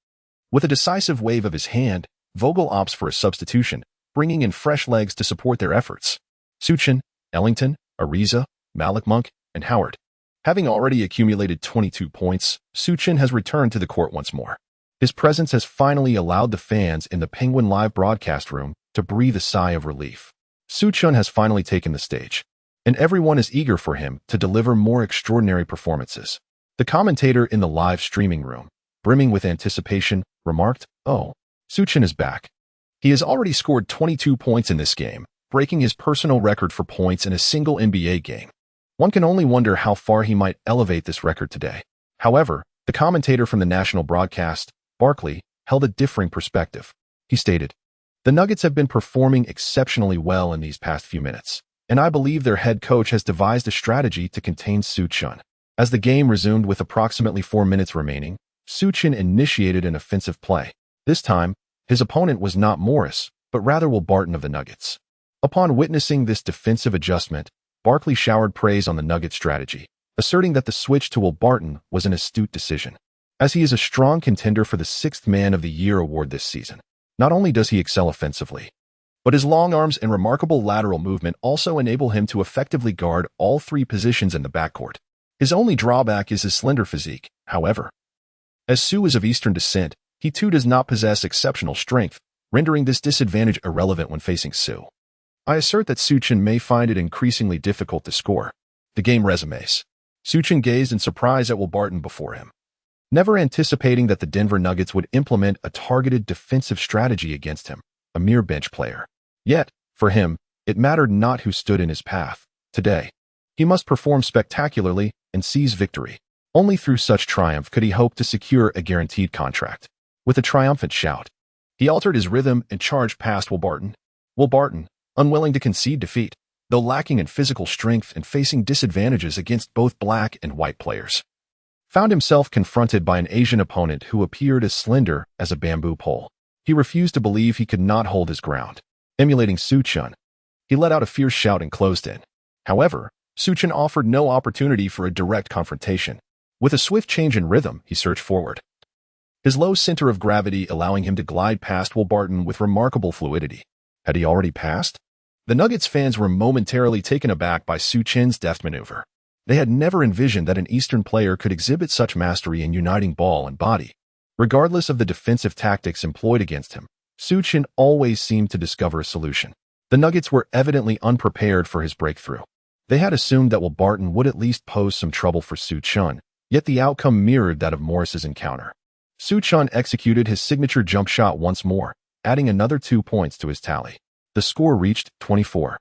With a decisive wave of his hand, Vogel opts for a substitution, bringing in fresh legs to support their efforts. Su Chen, Ellington, Ariza, Malik Monk, and Howard. Having already accumulated 22 points, Su Chen has returned to the court once more. His presence has finally allowed the fans in the Penguin Live broadcast room to breathe a sigh of relief. Su Chen has finally taken the stage, and everyone is eager for him to deliver more extraordinary performances. The commentator in the live streaming room, brimming with anticipation, remarked, "Oh, Su Chen is back. He has already scored 22 points in this game, breaking his personal record for points in a single NBA game. One can only wonder how far he might elevate this record today." However, the commentator from the national broadcast, Barkley, held a differing perspective. He stated, "The Nuggets have been performing exceptionally well in these past few minutes, and I believe their head coach has devised a strategy to contain Su Chen." As the game resumed with approximately 4 minutes remaining, Su Chen initiated an offensive play. This time, his opponent was not Morris, but rather Will Barton of the Nuggets. Upon witnessing this defensive adjustment, Barkley showered praise on the Nuggets' strategy, asserting that the switch to Will Barton was an astute decision, as he is a strong contender for the 6th Man of the Year award this season. Not only does he excel offensively, but his long arms and remarkable lateral movement also enable him to effectively guard all 3 positions in the backcourt. His only drawback is his slender physique, however. As Su is of Eastern descent, he too does not possess exceptional strength, rendering this disadvantage irrelevant when facing Su. I assert that Su Chen may find it increasingly difficult to score. The game resumes. Su Chen gazed in surprise at Will Barton before him, never anticipating that the Denver Nuggets would implement a targeted defensive strategy against him, a mere bench player. Yet, for him, it mattered not who stood in his path. Today, he must perform spectacularly and seize victory. Only through such triumph could he hope to secure a guaranteed contract. With a triumphant shout, he altered his rhythm and charged past Will Barton. Will Barton, unwilling to concede defeat, though lacking in physical strength and facing disadvantages against both black and white players, found himself confronted by an Asian opponent who appeared as slender as a bamboo pole. He refused to believe he could not hold his ground. Emulating Su Chen, he let out a fierce shout and closed in. However, Su Chen offered no opportunity for a direct confrontation. With a swift change in rhythm, he surged forward, his low center of gravity allowing him to glide past Will Barton with remarkable fluidity. Had he already passed? The Nuggets fans were momentarily taken aback by Su Chen's deft maneuver. They had never envisioned that an Eastern player could exhibit such mastery in uniting ball and body. Regardless of the defensive tactics employed against him, Su Chen always seemed to discover a solution. The Nuggets were evidently unprepared for his breakthrough. They had assumed that Will Barton would at least pose some trouble for Su Chen, yet the outcome mirrored that of Morris's encounter. Su Chen executed his signature jump shot once more, adding another 2 points to his tally. The score reached 24.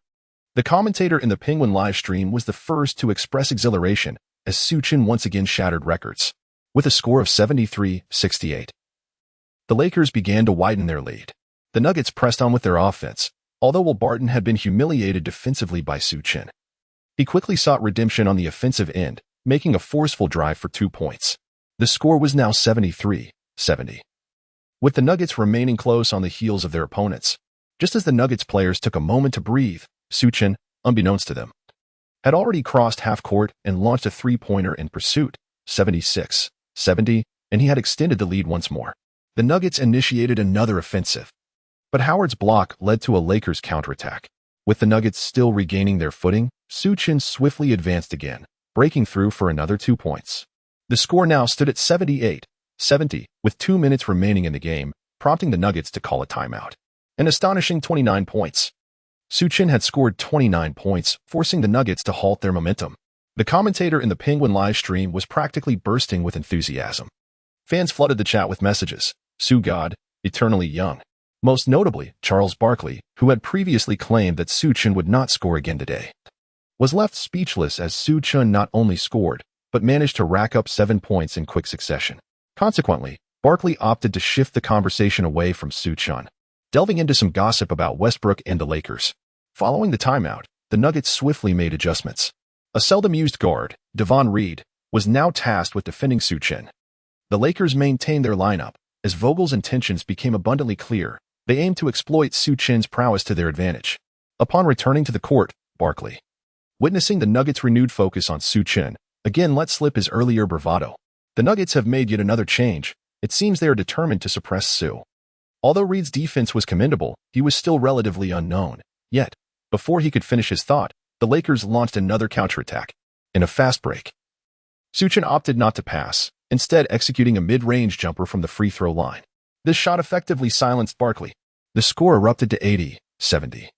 The commentator in the Penguin live stream was the first to express exhilaration as Su Chen once again shattered records. With a score of 73-68. The Lakers began to widen their lead. The Nuggets pressed on with their offense, although Will Barton had been humiliated defensively by Su Chen. He quickly sought redemption on the offensive end, making a forceful drive for 2 points. The score was now 73-70. With the Nuggets remaining close on the heels of their opponents, just as the Nuggets players took a moment to breathe, Su Chen, unbeknownst to them, had already crossed half court and launched a 3-pointer in pursuit, 76-70, and he had extended the lead once more. The Nuggets initiated another offensive, but Howard's block led to a Lakers counterattack. With the Nuggets still regaining their footing, Su Chen swiftly advanced again, breaking through for another 2 points. The score now stood at 78-70, with 2 minutes remaining in the game, prompting the Nuggets to call a timeout. An astonishing 29 points. Su Chen had scored 29 points, forcing the Nuggets to halt their momentum. The commentator in the Penguin live stream was practically bursting with enthusiasm. Fans flooded the chat with messages. Su God, eternally young. Most notably, Charles Barkley, who had previously claimed that Su Chen would not score again today, was left speechless as Su Chen not only scored, but managed to rack up 7 points in quick succession. Consequently, Barkley opted to shift the conversation away from Su Chen, delving into some gossip about Westbrook and the Lakers. Following the timeout, the Nuggets swiftly made adjustments. A seldom used guard, Devon Reed, was now tasked with defending Su Chen. The Lakers maintained their lineup. As Vogel's intentions became abundantly clear, they aimed to exploit Su Chen's prowess to their advantage. Upon returning to the court, Barkley, witnessing the Nuggets' renewed focus on Su Chen, again let slip his earlier bravado. The Nuggets have made yet another change. It seems they are determined to suppress Su. Although Reed's defense was commendable, he was still relatively unknown. Yet, before he could finish his thought, the Lakers launched another counterattack. In a fast break, Su Chen opted not to pass, instead executing a mid-range jumper from the free throw line. This shot effectively silenced Barkley. The score erupted to 80-70.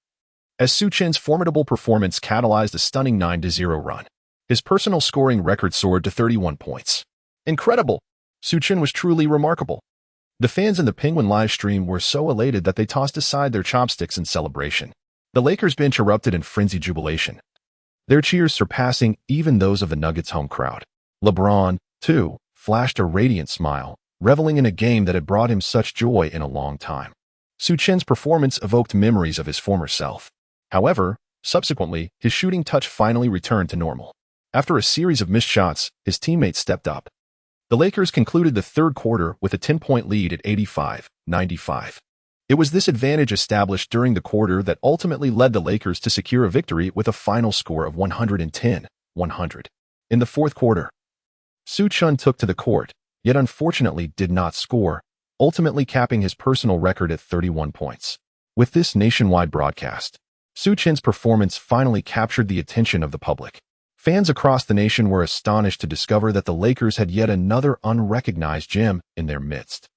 As Su Chen's formidable performance catalyzed a stunning 9-0 run. His personal scoring record soared to 31 points. Incredible! Su Chen was truly remarkable. The fans in the Penguin live stream were so elated that they tossed aside their chopsticks in celebration. The Lakers bench erupted in frenzied jubilation, their cheers surpassing even those of the Nuggets' home crowd. LeBron, too, flashed a radiant smile, reveling in a game that had brought him such joy in a long time. Su Chen's performance evoked memories of his former self. However, subsequently, his shooting touch finally returned to normal. After a series of missed shots, his teammates stepped up. The Lakers concluded the third quarter with a 10-point lead at 85-95. It was this advantage established during the quarter that ultimately led the Lakers to secure a victory with a final score of 110-100. In the fourth quarter, Su Chen took to the court, yet unfortunately did not score, ultimately capping his personal record at 31 points. With this nationwide broadcast, Su Chen's performance finally captured the attention of the public. Fans across the nation were astonished to discover that the Lakers had yet another unrecognized gem in their midst.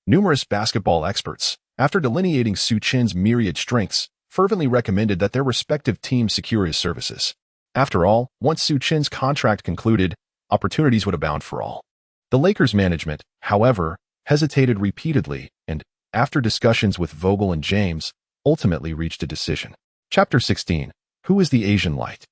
Numerous basketball experts, after delineating Su Chen's myriad strengths, fervently recommended that their respective teams secure his services. After all, once Su Chen's contract concluded, opportunities would abound for all. The Lakers management, however, hesitated repeatedly and, after discussions with Vogel and James, ultimately reached a decision. Chapter 16. Who is the Asian Light?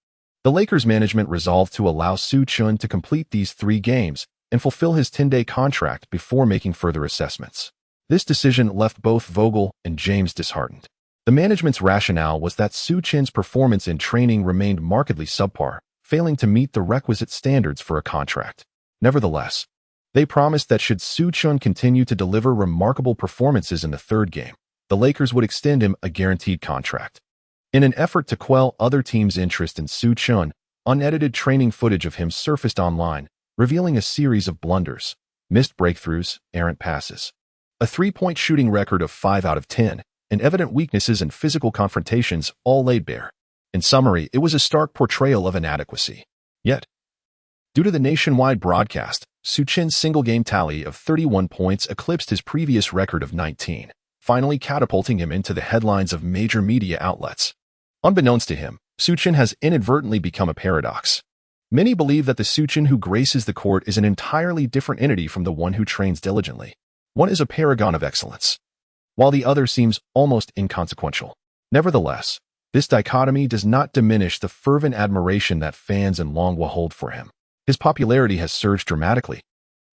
The Lakers management resolved to allow Su Chen to complete these 3 games and fulfill his 10-day contract before making further assessments. This decision left both Vogel and James disheartened. The management's rationale was that Su Chen's performance in training remained markedly subpar, failing to meet the requisite standards for a contract. Nevertheless, they promised that should Su Chen continue to deliver remarkable performances in the 3rd game, the Lakers would extend him a guaranteed contract. In an effort to quell other teams' interest in Su Chen, unedited training footage of him surfaced online, revealing a series of blunders, missed breakthroughs, errant passes, a 3-point shooting record of 5 out of 10, and evident weaknesses and physical confrontations all laid bare. In summary, it was a stark portrayal of inadequacy. Yet, due to the nationwide broadcast, Su Chen's single-game tally of 31 points eclipsed his previous record of 19, finally catapulting him into the headlines of major media outlets. Unbeknownst to him, Su Chen has inadvertently become a paradox. Many believe that the Su Chen who graces the court is an entirely different entity from the one who trains diligently. One is a paragon of excellence, while the other seems almost inconsequential. Nevertheless, this dichotomy does not diminish the fervent admiration that fans in Longwa hold for him. His popularity has surged dramatically,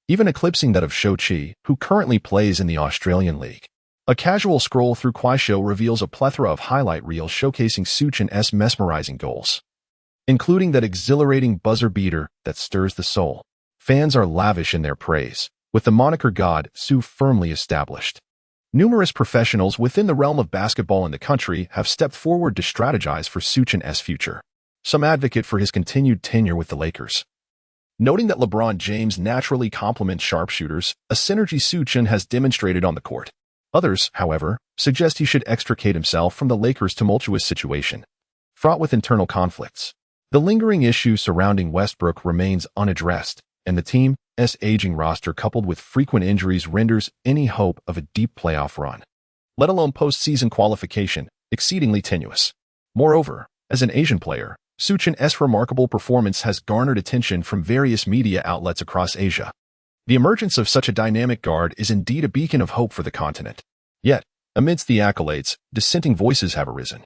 even eclipsing that of Shou Chi, who currently plays in the Australian League. A casual scroll through Kuaishou reveals a plethora of highlight reels showcasing Su Chen's mesmerizing goals, including that exhilarating buzzer beater that stirs the soul. Fans are lavish in their praise, with the moniker God Su firmly established. Numerous professionals within the realm of basketball in the country have stepped forward to strategize for Su Chen's future. Some advocate for his continued tenure with the Lakers, noting that LeBron James naturally complements sharpshooters, a synergy Su Chen has demonstrated on the court. Others, however, suggest he should extricate himself from the Lakers' tumultuous situation, fraught with internal conflicts. The lingering issue surrounding Westbrook remains unaddressed, and the team's aging roster coupled with frequent injuries renders any hope of a deep playoff run, let alone postseason qualification, exceedingly tenuous. Moreover, as an Asian player, Su Chen's remarkable performance has garnered attention from various media outlets across Asia. The emergence of such a dynamic guard is indeed a beacon of hope for the continent. Yet, amidst the accolades, dissenting voices have arisen.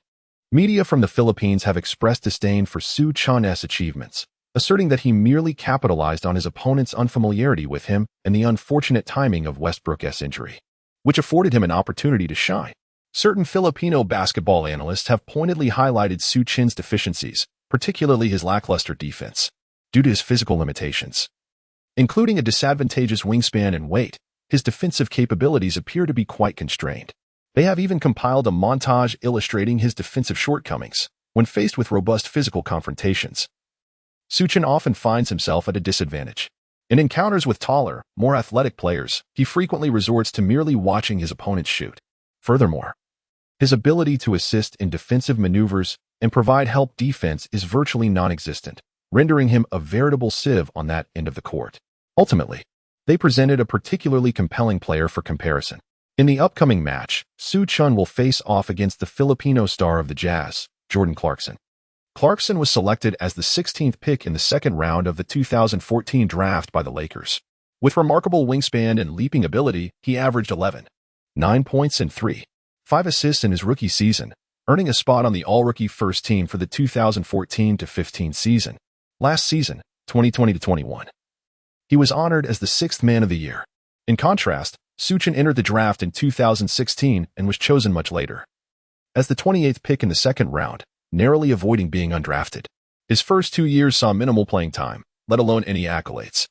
Media from the Philippines have expressed disdain for Su Chen's achievements, asserting that he merely capitalized on his opponent's unfamiliarity with him and the unfortunate timing of Westbrook's injury, which afforded him an opportunity to shine. Certain Filipino basketball analysts have pointedly highlighted Su Chen's deficiencies, particularly his lackluster defense, due to his physical limitations. Including a disadvantageous wingspan and weight, his defensive capabilities appear to be quite constrained. They have even compiled a montage illustrating his defensive shortcomings when faced with robust physical confrontations. Su Chen often finds himself at a disadvantage. In encounters with taller, more athletic players, he frequently resorts to merely watching his opponents shoot. Furthermore, his ability to assist in defensive maneuvers and provide help defense is virtually non-existent, rendering him a veritable sieve on that end of the court. Ultimately, they presented a particularly compelling player for comparison. In the upcoming match, Su Chen will face off against the Filipino star of the Jazz, Jordan Clarkson. Clarkson was selected as the 16th pick in the 2nd round of the 2014 draft by the Lakers. With remarkable wingspan and leaping ability, he averaged 11.9 points and 3.5 assists in his rookie season, earning a spot on the All-Rookie First Team for the 2014-15 season. Last season, 2020-21, he was honored as the 6th Man of the Year. In contrast, Su Chen entered the draft in 2016 and was chosen much later, as the 28th pick in the 2nd round, narrowly avoiding being undrafted. His first 2 years saw minimal playing time, let alone any accolades.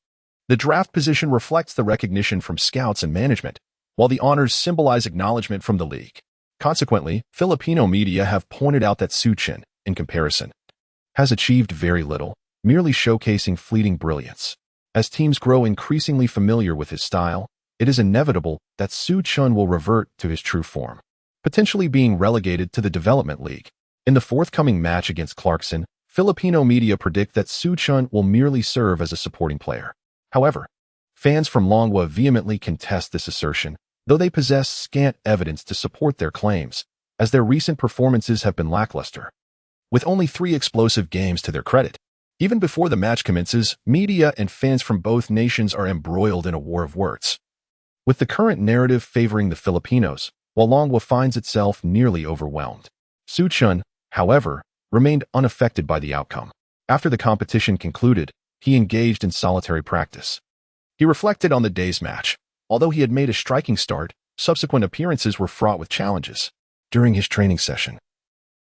The draft position reflects the recognition from scouts and management, while the honors symbolize acknowledgement from the league. Consequently, Filipino media have pointed out that Su Chen, in comparison, has achieved very little. merely showcasing fleeting brilliance. As teams grow increasingly familiar with his style, it is inevitable that Su Chen will revert to his true form, potentially being relegated to the development league. In the forthcoming match against Clarkson, Filipino media predict that Su Chen will merely serve as a supporting player. However, fans from Longwa vehemently contest this assertion, though they possess scant evidence to support their claims, as their recent performances have been lackluster. With only 3 explosive games to their credit, even before the match commences, media and fans from both nations are embroiled in a war of words, with the current narrative favoring the Filipinos, while Longwa finds itself nearly overwhelmed. Su Chen, however, remained unaffected by the outcome. After the competition concluded, he engaged in solitary practice. He reflected on the day's match. Although he had made a striking start, subsequent appearances were fraught with challenges. During his training session,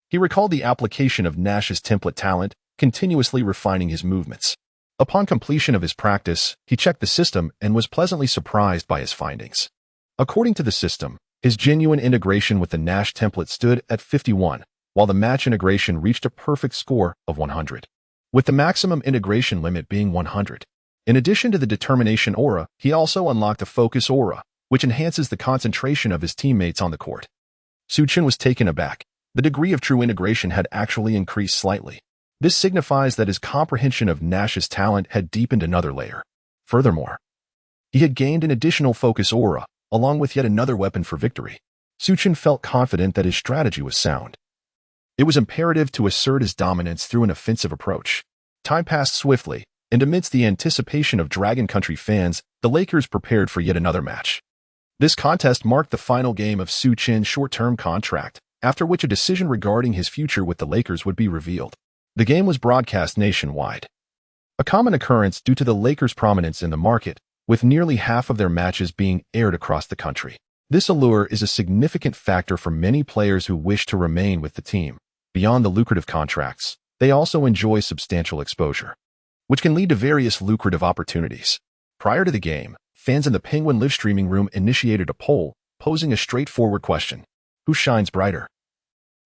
he recalled the application of Nash's template talent, continuously refining his movements. Upon completion of his practice, he checked the system and was pleasantly surprised by his findings. According to the system, his genuine integration with the Nash template stood at 51, while the match integration reached a perfect score of 100, with the maximum integration limit being 100. In addition to the determination aura, he also unlocked a focus aura, which enhances the concentration of his teammates on the court. Su Chen was taken aback. The degree of true integration had actually increased slightly. This signifies that his comprehension of Nash's talent had deepened another layer. Furthermore, he had gained an additional focus aura, along with yet another weapon for victory. Su Chen felt confident that his strategy was sound. It was imperative to assert his dominance through an offensive approach. Time passed swiftly, and amidst the anticipation of Dragon Country fans, the Lakers prepared for yet another match. This contest marked the final game of Su Chen's short-term contract, after which a decision regarding his future with the Lakers would be revealed. The game was broadcast nationwide, a common occurrence due to the Lakers' prominence in the market, with nearly half of their matches being aired across the country. This allure is a significant factor for many players who wish to remain with the team. Beyond the lucrative contracts, they also enjoy substantial exposure, which can lead to various lucrative opportunities. Prior to the game, fans in the Penguin live streaming room initiated a poll, posing a straightforward question: who shines brighter,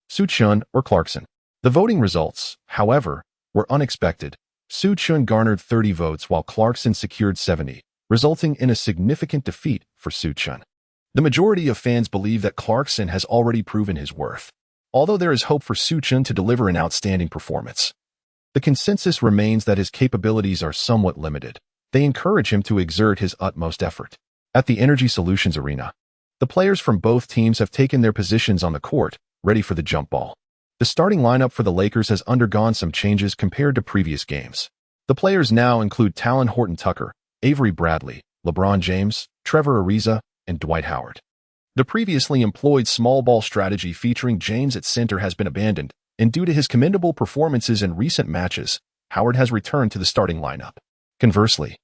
Su Chen or Clarkson? The voting results, however, were unexpected. Su Chen garnered 30 votes while Clarkson secured 70, resulting in a significant defeat for Su Chen. The majority of fans believe that Clarkson has already proven his worth, although there is hope for Su Chen to deliver an outstanding performance. The consensus remains that his capabilities are somewhat limited. They encourage him to exert his utmost effort. At the Energy Solutions Arena, the players from both teams have taken their positions on the court, ready for the jump ball. The starting lineup for the Lakers has undergone some changes compared to previous games. The players now include Talon Horton-Tucker, Avery Bradley, LeBron James, Trevor Ariza, and Dwight Howard. The previously employed small ball strategy featuring James at center has been abandoned, and due to his commendable performances in recent matches, Howard has returned to the starting lineup. Conversely,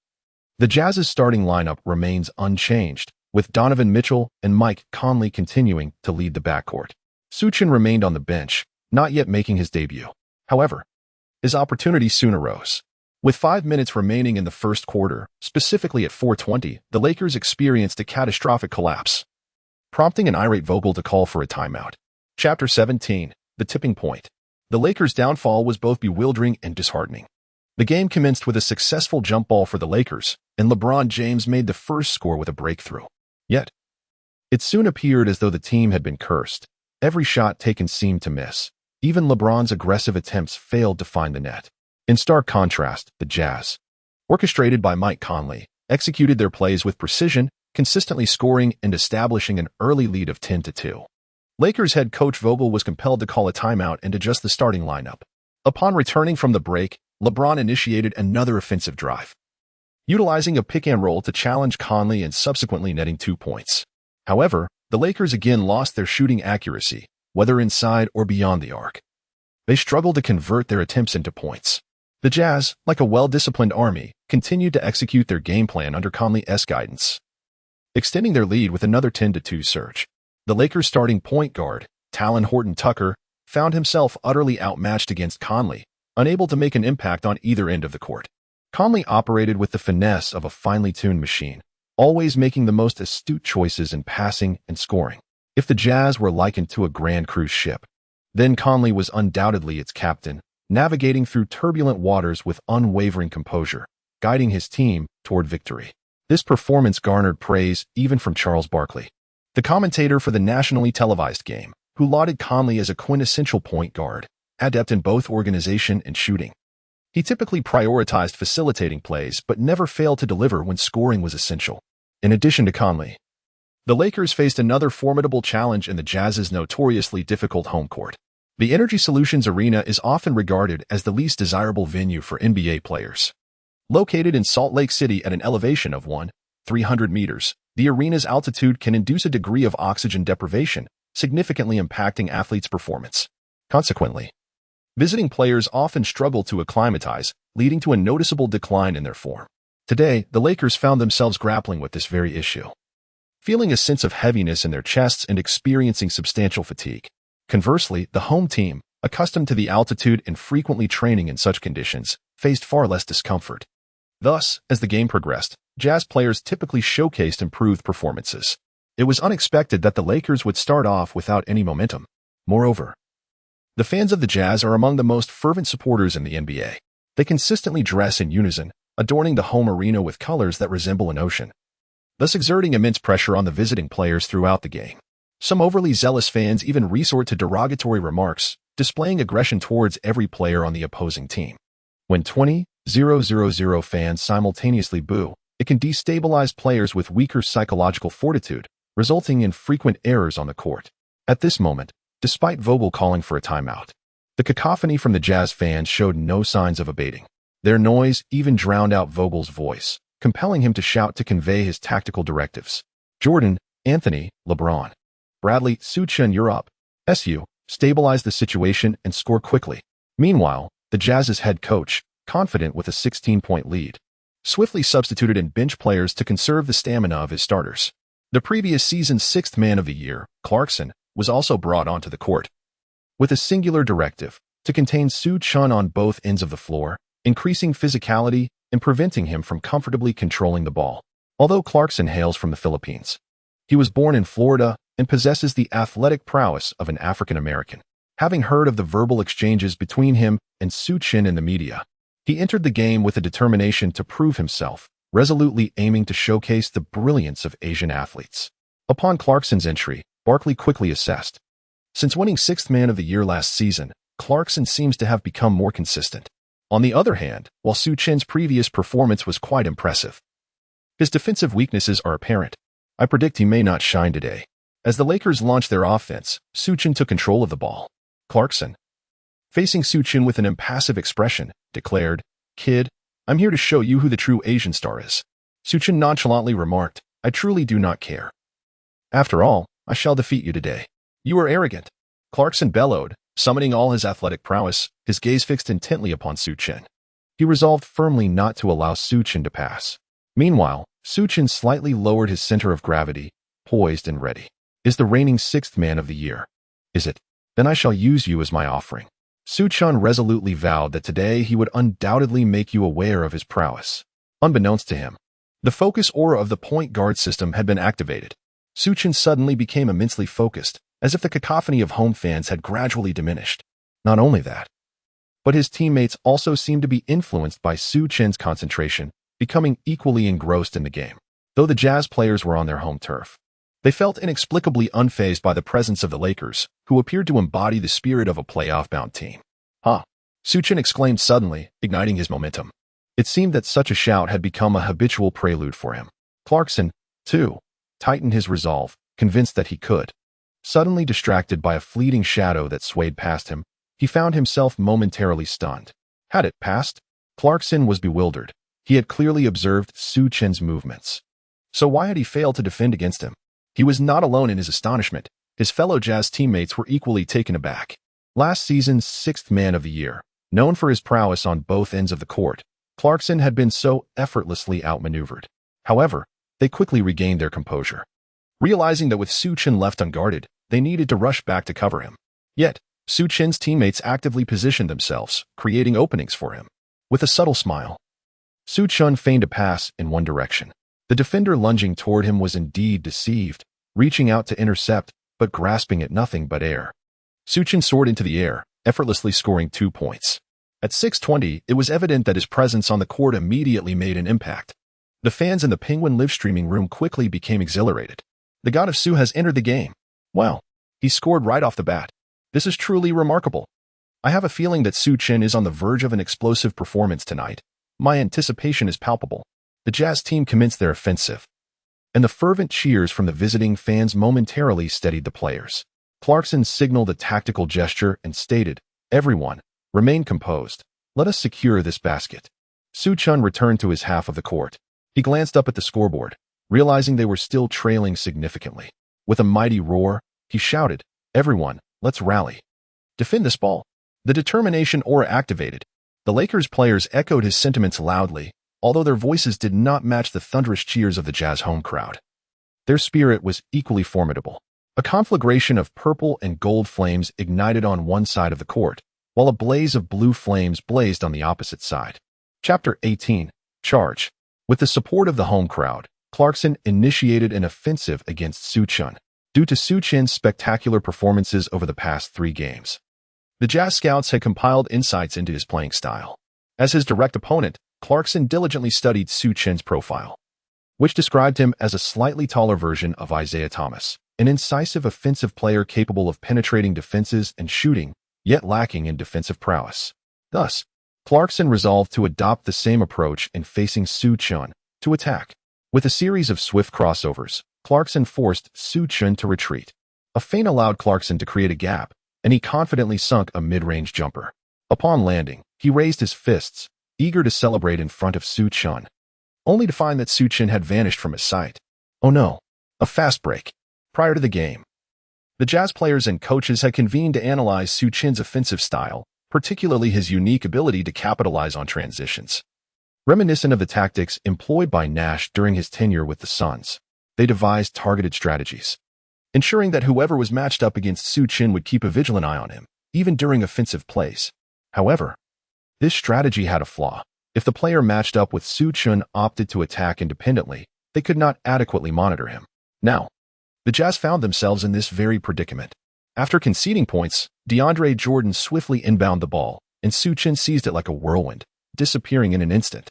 the Jazz's starting lineup remains unchanged, with Donovan Mitchell and Mike Conley continuing to lead the backcourt. Su Chen remained on the bench, not yet making his debut. However, his opportunity soon arose. With 5 minutes remaining in the first quarter, specifically at 4:20, the Lakers experienced a catastrophic collapse, prompting an irate Vogel to call for a timeout. Chapter 17, The Tipping Point. The Lakers' downfall was both bewildering and disheartening. The game commenced with a successful jump ball for the Lakers, and LeBron James made the first score with a breakthrough. Yet, it soon appeared as though the team had been cursed. Every shot taken seemed to miss. Even LeBron's aggressive attempts failed to find the net. In stark contrast, the Jazz, orchestrated by Mike Conley, executed their plays with precision, consistently scoring and establishing an early lead of 10-2. Lakers head coach Vogel was compelled to call a timeout and adjust the starting lineup. Upon returning from the break, LeBron initiated another offensive drive, utilizing a pick-and-roll to challenge Conley and subsequently netting 2 points. However, the Lakers again lost their shooting accuracy, whether inside or beyond the arc. They struggled to convert their attempts into points. The Jazz, like a well-disciplined army, continued to execute their game plan under Conley's guidance, extending their lead with another 10-2 surge. The Lakers' starting point guard, Talon Horton-Tucker, found himself utterly outmatched against Conley, unable to make an impact on either end of the court. Conley operated with the finesse of a finely tuned machine, always making the most astute choices in passing and scoring. If the Jazz were likened to a grand cruise ship, then Conley was undoubtedly its captain, navigating through turbulent waters with unwavering composure, guiding his team toward victory. This performance garnered praise even from Charles Barkley, the commentator for the nationally televised game, who lauded Conley as a quintessential point guard, adept in both organization and shooting. He typically prioritized facilitating plays but never failed to deliver when scoring was essential. In addition to Conley, the Lakers faced another formidable challenge in the Jazz's notoriously difficult home court. The Energy Solutions Arena is often regarded as the least desirable venue for NBA players. Located in Salt Lake City at an elevation of 300 meters, the arena's altitude can induce a degree of oxygen deprivation, significantly impacting athletes' performance. Consequently, visiting players often struggle to acclimatize, leading to a noticeable decline in their form. Today, the Lakers found themselves grappling with this very issue, feeling a sense of heaviness in their chests and experiencing substantial fatigue. Conversely, the home team, accustomed to the altitude and frequently training in such conditions, faced far less discomfort. Thus, as the game progressed, Jazz players typically showcased improved performances. It was unexpected that the Lakers would start off without any momentum. Moreover, the fans of the Jazz are among the most fervent supporters in the NBA. They consistently dress in unison, adorning the home arena with colors that resemble an ocean, thus exerting immense pressure on the visiting players throughout the game. Some overly zealous fans even resort to derogatory remarks, displaying aggression towards every player on the opposing team. When 20,000 fans simultaneously boo, it can destabilize players with weaker psychological fortitude, resulting in frequent errors on the court. At this moment, despite Vogel calling for a timeout, the cacophony from the Jazz fans showed no signs of abating. Their noise even drowned out Vogel's voice, compelling him to shout to convey his tactical directives. Jordan, Anthony, LeBron, Bradley, Su Chen, you're up. SU, stabilize the situation and score quickly. Meanwhile, the Jazz's head coach, confident with a 16-point lead, swiftly substituted in bench players to conserve the stamina of his starters. The previous season's sixth man of the year, Clarkson, was also brought onto the court, with a singular directive to contain Su Chen on both ends of the floor, increasing physicality and preventing him from comfortably controlling the ball. Although Clarkson hails from the Philippines, he was born in Florida and possesses the athletic prowess of an African American. Having heard of the verbal exchanges between him and Su Chen in the media, he entered the game with a determination to prove himself, resolutely aiming to showcase the brilliance of Asian athletes. Upon Clarkson's entry, Barkley quickly assessed. Since winning sixth man of the year last season, Clarkson seems to have become more consistent. On the other hand, while Su Chen's previous performance was quite impressive, his defensive weaknesses are apparent. I predict he may not shine today. As the Lakers launched their offense, Su Chen took control of the ball. Clarkson, facing Su Chen with an impassive expression, declared, "Kid, I'm here to show you who the true Asian star is." Su Chen nonchalantly remarked, "I truly do not care. After all, I shall defeat you today." "You are arrogant," Clarkson bellowed, summoning all his athletic prowess, his gaze fixed intently upon Su Chen. He resolved firmly not to allow Su Chen to pass. Meanwhile, Su Chen slightly lowered his center of gravity, poised and ready. "Is the reigning sixth man of the year? Is it? Then I shall use you as my offering." Su Chen resolutely vowed that today he would undoubtedly make you aware of his prowess. Unbeknownst to him, the focus aura of the point guard system had been activated. Su Chen suddenly became immensely focused, as if the cacophony of home fans had gradually diminished. Not only that, but his teammates also seemed to be influenced by Su Chen's concentration, becoming equally engrossed in the game. Though the Jazz players were on their home turf, they felt inexplicably unfazed by the presence of the Lakers, who appeared to embody the spirit of a playoff-bound team. "Huh!" Su Chen exclaimed suddenly, igniting his momentum. It seemed that such a shout had become a habitual prelude for him. Clarkson, too, tightened his resolve, convinced that he could. Suddenly distracted by a fleeting shadow that swayed past him, he found himself momentarily stunned. Had it passed? Clarkson was bewildered. He had clearly observed Su Chen's movements. So why had he failed to defend against him? He was not alone in his astonishment. His fellow Jazz teammates were equally taken aback. Last season's sixth man of the year, known for his prowess on both ends of the court, Clarkson had been so effortlessly outmaneuvered. However, they quickly regained their composure. Realizing that with Su Chen left unguarded, they needed to rush back to cover him. Yet, Su Chen's teammates actively positioned themselves, creating openings for him. With a subtle smile, Su Chen feigned a pass in one direction. The defender lunging toward him was indeed deceived, reaching out to intercept, but grasping at nothing but air. Su Chen soared into the air, effortlessly scoring 2 points. At 6:20, it was evident that his presence on the court immediately made an impact. The fans in the Penguin live streaming room quickly became exhilarated. The god of Su has entered the game. Wow, he scored right off the bat. This is truly remarkable. I have a feeling that Su Chen is on the verge of an explosive performance tonight. My anticipation is palpable. The Jazz team commenced their offensive, and the fervent cheers from the visiting fans momentarily steadied the players. Clarkson signaled a tactical gesture and stated, "Everyone, remain composed. Let us secure this basket." Su Chen returned to his half of the court. He glanced up at the scoreboard, realizing they were still trailing significantly. With a mighty roar, he shouted, "Everyone, let's rally. Defend this ball." The determination aura activated. The Lakers players echoed his sentiments loudly, although their voices did not match the thunderous cheers of the Jazz home crowd. Their spirit was equally formidable. A conflagration of purple and gold flames ignited on one side of the court, while a blaze of blue flames blazed on the opposite side. Chapter 18. Charge. With the support of the home crowd, Clarkson initiated an offensive against Su Chen. Due to Su Chen's spectacular performances over the past 3 games, the Jazz scouts had compiled insights into his playing style. As his direct opponent, Clarkson diligently studied Su Chen's profile, which described him as a slightly taller version of Isaiah Thomas, an incisive offensive player capable of penetrating defenses and shooting, yet lacking in defensive prowess. Thus, Clarkson resolved to adopt the same approach in facing Su Chen to attack. With a series of swift crossovers, Clarkson forced Su Chen to retreat. A feint allowed Clarkson to create a gap, and he confidently sunk a mid-range jumper. Upon landing, he raised his fists, eager to celebrate in front of Su Chen, only to find that Su Chen had vanished from his sight. Oh no, a fast break. Prior to the game, the Jazz players and coaches had convened to analyze Su Chen's offensive style, particularly his unique ability to capitalize on transitions. Reminiscent of the tactics employed by Nash during his tenure with the Suns, they devised targeted strategies, ensuring that whoever was matched up against Su Chen would keep a vigilant eye on him, even during offensive plays. However, this strategy had a flaw. If the player matched up with Su Chen opted to attack independently, they could not adequately monitor him. Now, the Jazz found themselves in this very predicament. After conceding points, DeAndre Jordan swiftly inbounded the ball, and Su Chen seized it like a whirlwind, disappearing in an instant.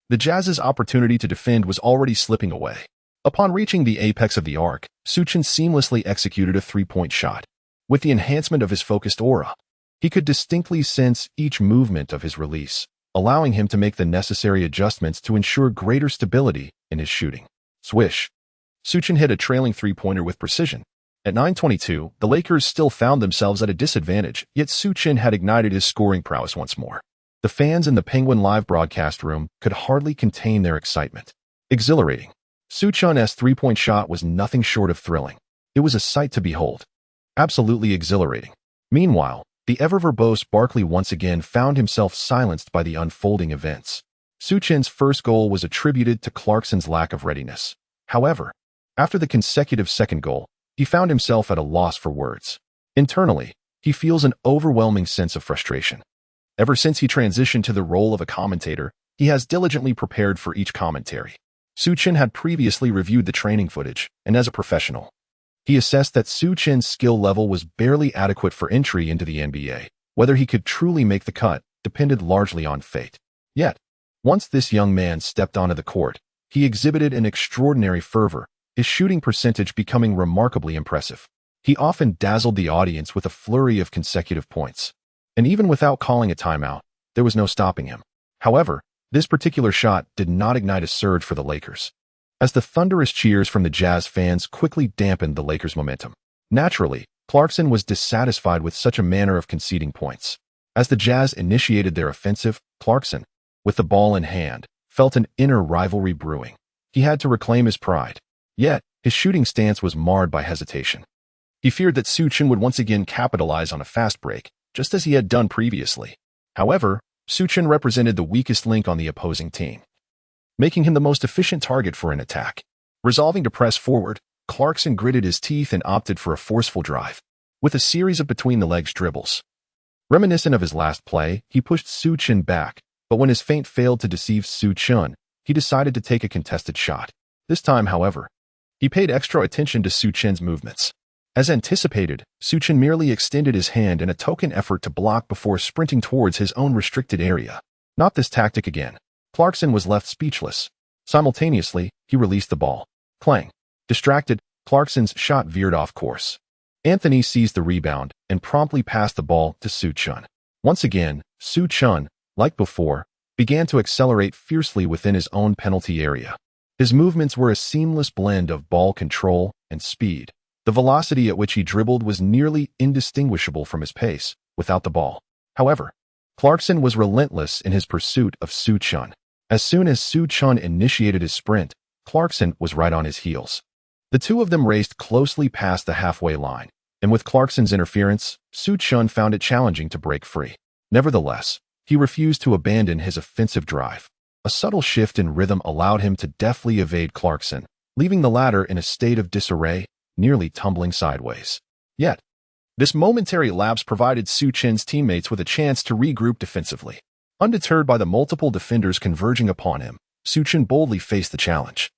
The Jazz's opportunity to defend was already slipping away. Upon reaching the apex of the arc, Su Chen seamlessly executed a 3-point shot. With the enhancement of his focused aura, he could distinctly sense each movement of his release, allowing him to make the necessary adjustments to ensure greater stability in his shooting. Swish. Su Chen hit a trailing 3-pointer with precision. At 9:22, the Lakers still found themselves at a disadvantage, yet Su Chen had ignited his scoring prowess once more. The fans in the Penguin live broadcast room could hardly contain their excitement. Exhilarating. Su Chen's 3-point shot was nothing short of thrilling. It was a sight to behold. Absolutely exhilarating. Meanwhile, the ever-verbose Barkley once again found himself silenced by the unfolding events. Su Chen's first goal was attributed to Clarkson's lack of readiness. However, after the consecutive second goal, he found himself at a loss for words. Internally, he feels an overwhelming sense of frustration. Ever since he transitioned to the role of a commentator, he has diligently prepared for each commentary. Su Chen had previously reviewed the training footage, and as a professional, he assessed that Su Chen's skill level was barely adequate for entry into the NBA. Whether he could truly make the cut depended largely on fate. Yet, once this young man stepped onto the court, he exhibited an extraordinary fervor, his shooting percentage becoming remarkably impressive. He often dazzled the audience with a flurry of consecutive points. And even without calling a timeout, there was no stopping him. However, this particular shot did not ignite a surge for the Lakers, as the thunderous cheers from the Jazz fans quickly dampened the Lakers' momentum. Naturally, Clarkson was dissatisfied with such a manner of conceding points. As the Jazz initiated their offensive, Clarkson, with the ball in hand, felt an inner rivalry brewing. He had to reclaim his pride. Yet, his shooting stance was marred by hesitation. He feared that Su Chen would once again capitalize on a fast break, just as he had done previously. However, Su Chen represented the weakest link on the opposing team, making him the most efficient target for an attack. Resolving to press forward, Clarkson gritted his teeth and opted for a forceful drive, with a series of between-the-legs dribbles. Reminiscent of his last play, he pushed Su Chen back, but when his feint failed to deceive Su Chen, he decided to take a contested shot. This time, however, he paid extra attention to Su Chen's movements. As anticipated, Su Chen merely extended his hand in a token effort to block before sprinting towards his own restricted area. Not this tactic again. Clarkson was left speechless. Simultaneously, he released the ball. Clang. Distracted, Clarkson's shot veered off course. Anthony seized the rebound and promptly passed the ball to Su Chen. Once again, Su Chen, like before, began to accelerate fiercely within his own penalty area. His movements were a seamless blend of ball control and speed. The velocity at which he dribbled was nearly indistinguishable from his pace without the ball. However, Clarkson was relentless in his pursuit of Su Chen. As soon as Su Chen initiated his sprint, Clarkson was right on his heels. The two of them raced closely past the halfway line, and with Clarkson's interference, Su Chen found it challenging to break free. Nevertheless, he refused to abandon his offensive drive. A subtle shift in rhythm allowed him to deftly evade Clarkson, leaving the latter in a state of disarray, nearly tumbling sideways. Yet, this momentary lapse provided Su Chen's teammates with a chance to regroup defensively. Undeterred by the multiple defenders converging upon him, Su Chen boldly faced the challenge.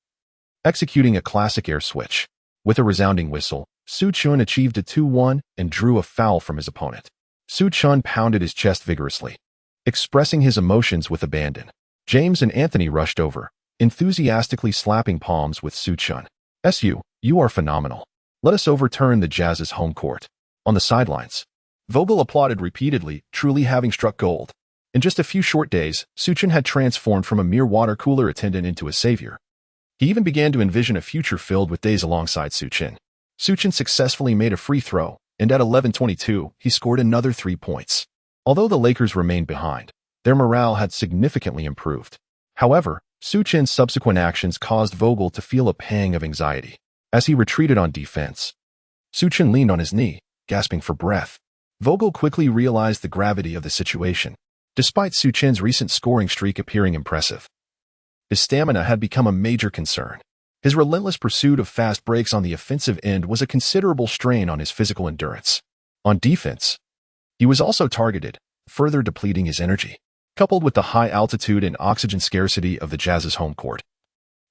Executing a classic air switch. With a resounding whistle, Su Chen achieved a 2-1 and drew a foul from his opponent. Su Chen pounded his chest vigorously, expressing his emotions with abandon. James and Anthony rushed over, enthusiastically slapping palms with Su Chen. You are phenomenal. Let us overturn the Jazz's home court." On the sidelines, Vogel applauded repeatedly, truly having struck gold. In just a few short days, Su Chen had transformed from a mere water cooler attendant into a savior. He even began to envision a future filled with days alongside Su Chen. Su Chen successfully made a free throw, and at 11:22, he scored another 3 points. Although the Lakers remained behind, their morale had significantly improved. However, Su Chen's subsequent actions caused Vogel to feel a pang of anxiety. As he retreated on defense, Su Chen leaned on his knee, gasping for breath. Vogel quickly realized the gravity of the situation. Despite Su Chen's recent scoring streak appearing impressive, his stamina had become a major concern. His relentless pursuit of fast breaks on the offensive end was a considerable strain on his physical endurance. On defense, he was also targeted, further depleting his energy. Coupled with the high altitude and oxygen scarcity of the Jazz's home court,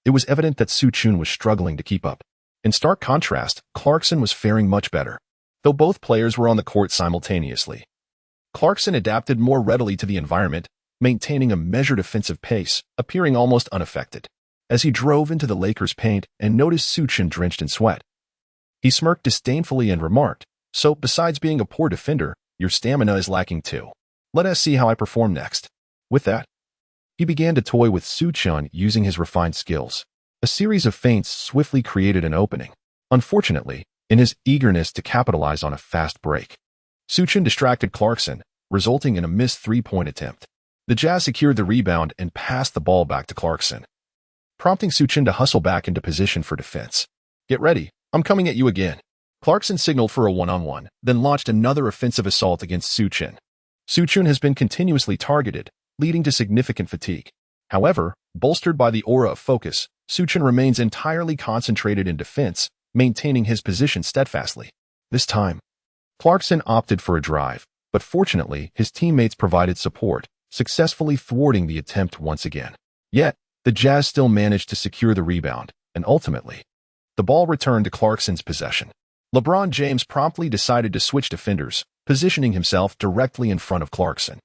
it was evident that Su Chen was struggling to keep up. In stark contrast, Clarkson was faring much better. Though both players were on the court simultaneously, Clarkson adapted more readily to the environment, maintaining a measured offensive pace, appearing almost unaffected. As he drove into the Lakers' paint and noticed Su Chen drenched in sweat, he smirked disdainfully and remarked, "So, besides being a poor defender, your stamina is lacking too. Let us see how I perform next." With that, he began to toy with Su Chen using his refined skills. A series of feints swiftly created an opening. Unfortunately, in his eagerness to capitalize on a fast break, Su Chen distracted Clarkson, resulting in a missed three-point attempt. The Jazz secured the rebound and passed the ball back to Clarkson, prompting Su Chen to hustle back into position for defense. "Get ready, I'm coming at you again." Clarkson signaled for a one-on-one, then launched another offensive assault against Su Chen. Su Chen has been continuously targeted, leading to significant fatigue. However, bolstered by the aura of focus, Su Chen remains entirely concentrated in defense, maintaining his position steadfastly. This time, Clarkson opted for a drive, but fortunately, his teammates provided support, successfully thwarting the attempt once again. Yet, the Jazz still managed to secure the rebound, and ultimately, the ball returned to Clarkson's possession. LeBron James promptly decided to switch defenders, positioning himself directly in front of Clarkson.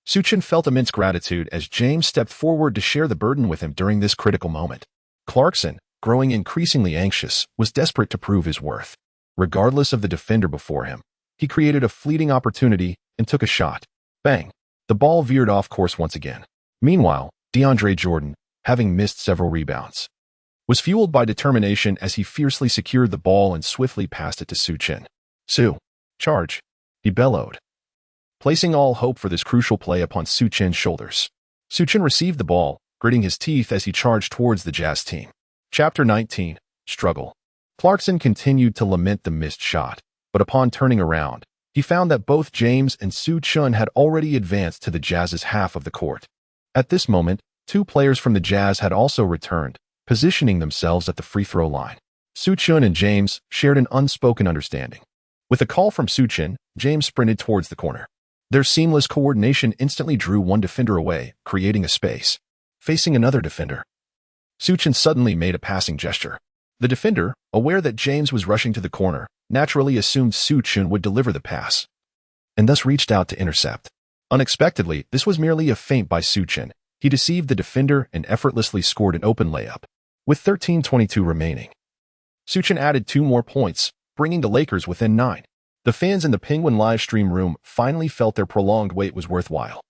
Su Chen felt immense gratitude as James stepped forward to share the burden with him during this critical moment. Clarkson, growing increasingly anxious, was desperate to prove his worth. Regardless of the defender before him, he created a fleeting opportunity and took a shot. Bang! The ball veered off course once again. Meanwhile, DeAndre Jordan, having missed several rebounds, was fueled by determination as he fiercely secured the ball and swiftly passed it to Su Chen. "Su, charge," he bellowed, placing all hope for this crucial play upon Su Chen's shoulders. Su Chen received the ball, gritting his teeth as he charged towards the Jazz team. Chapter 19. Struggle. Clarkson continued to lament the missed shot, but upon turning around, he found that both James and Su Chen had already advanced to the Jazz's half of the court. At this moment, two players from the Jazz had also returned, positioning themselves at the free throw line. Su Chen and James shared an unspoken understanding. With a call from Su Chen, James sprinted towards the corner. Their seamless coordination instantly drew one defender away, creating a space. Facing another defender, Su Chen suddenly made a passing gesture. The defender, aware that James was rushing to the corner, naturally assumed Su Chen would deliver the pass, and thus reached out to intercept. Unexpectedly, this was merely a feint by Su Chen. He deceived the defender and effortlessly scored an open layup. With 13:22 remaining, Su Chen added 2 more points, bringing the Lakers within 9. The fans in the Penguin live stream room finally felt their prolonged wait was worthwhile.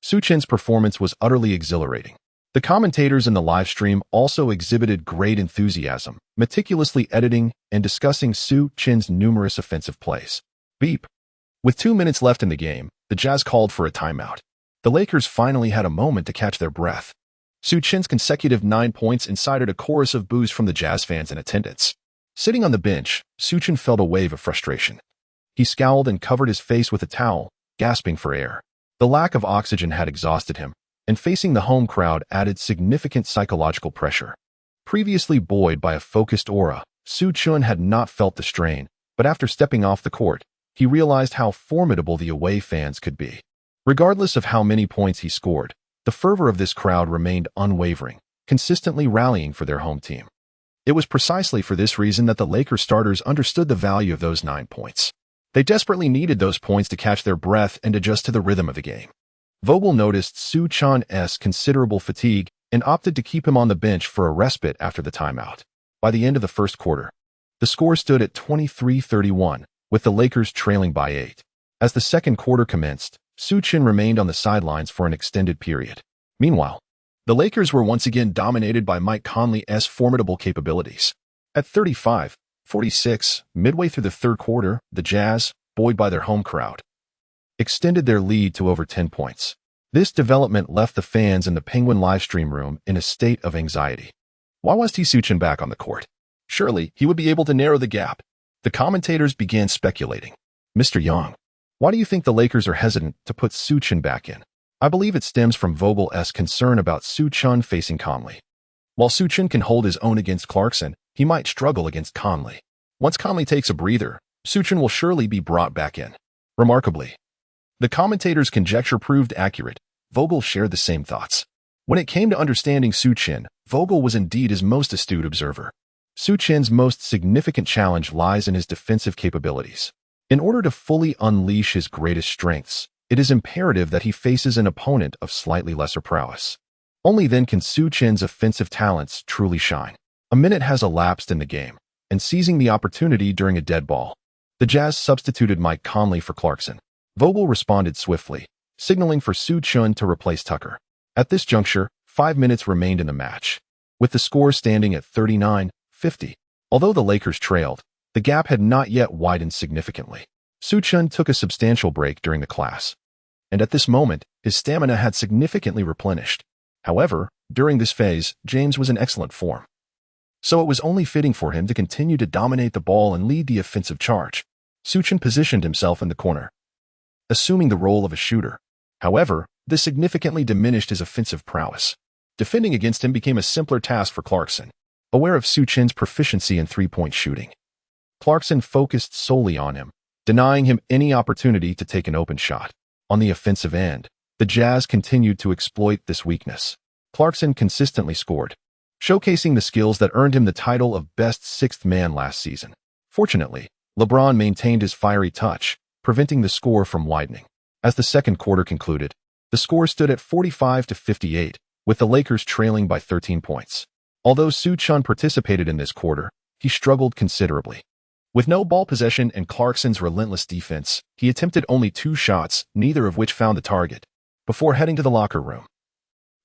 Su Chen's performance was utterly exhilarating. The commentators in the live stream also exhibited great enthusiasm, meticulously editing and discussing Su Chen's numerous offensive plays. Beep. With 2 minutes left in the game, the Jazz called for a timeout. The Lakers finally had a moment to catch their breath. Su Chen's consecutive 9 points incited a chorus of boos from the Jazz fans in attendance. Sitting on the bench, Su Chen felt a wave of frustration. He scowled and covered his face with a towel, gasping for air. The lack of oxygen had exhausted him, and facing the home crowd added significant psychological pressure. Previously buoyed by a focused aura, Su Chen had not felt the strain, but after stepping off the court, he realized how formidable the away fans could be. Regardless of how many points he scored, the fervor of this crowd remained unwavering, consistently rallying for their home team. It was precisely for this reason that the Lakers starters understood the value of those 9 points. They desperately needed those points to catch their breath and adjust to the rhythm of the game. Vogel noticed Su Chen's considerable fatigue and opted to keep him on the bench for a respite after the timeout. By the end of the first quarter, the score stood at 23-31, with the Lakers trailing by 8. As the second quarter commenced, Su Chen remained on the sidelines for an extended period. Meanwhile, the Lakers were once again dominated by Mike Conley's formidable capabilities. At 35-46, midway through the third quarter, the Jazz, buoyed by their home crowd, extended their lead to over 10 points. This development left the fans in the Penguin live stream room in a state of anxiety. Why was Su Chen back on the court? Surely, he would be able to narrow the gap. The commentators began speculating. Mr. Young, why do you think the Lakers are hesitant to put Su Chen back in? I believe it stems from Vogel's concern about Su Chen facing Conley. While Su Chen can hold his own against Clarkson, he might struggle against Conley. Once Conley takes a breather, Su Chen will surely be brought back in. Remarkably, the commentators' conjecture proved accurate. Vogel shared the same thoughts. When it came to understanding Su Chen, Vogel was indeed his most astute observer. Su Chen's most significant challenge lies in his defensive capabilities. In order to fully unleash his greatest strengths, it is imperative that he faces an opponent of slightly lesser prowess. Only then can Su Chen's offensive talents truly shine. A minute has elapsed in the game, and seizing the opportunity during a dead ball, the Jazz substituted Mike Conley for Clarkson. Vogel responded swiftly, signaling for Su Chen to replace Tucker. At this juncture, 5 minutes remained in the match, with the score standing at 39-50. Although the Lakers trailed, the gap had not yet widened significantly. Su Chen took a substantial break during the class, and at this moment, his stamina had significantly replenished. However, during this phase, James was in excellent form, so it was only fitting for him to continue to dominate the ball and lead the offensive charge. Su Chen positioned himself in the corner, assuming the role of a shooter. However, this significantly diminished his offensive prowess. Defending against him became a simpler task for Clarkson. Aware of Su Chen's proficiency in three-point shooting, Clarkson focused solely on him, denying him any opportunity to take an open shot. On the offensive end, the Jazz continued to exploit this weakness. Clarkson consistently scored, showcasing the skills that earned him the title of best sixth man last season. Fortunately, LeBron maintained his fiery touch, preventing the score from widening. As the second quarter concluded, the score stood at 45-58, with the Lakers trailing by 13 points. Although Su Chen participated in this quarter, he struggled considerably. With no ball possession and Clarkson's relentless defense, he attempted only 2 shots, neither of which found the target. Before heading to the locker room,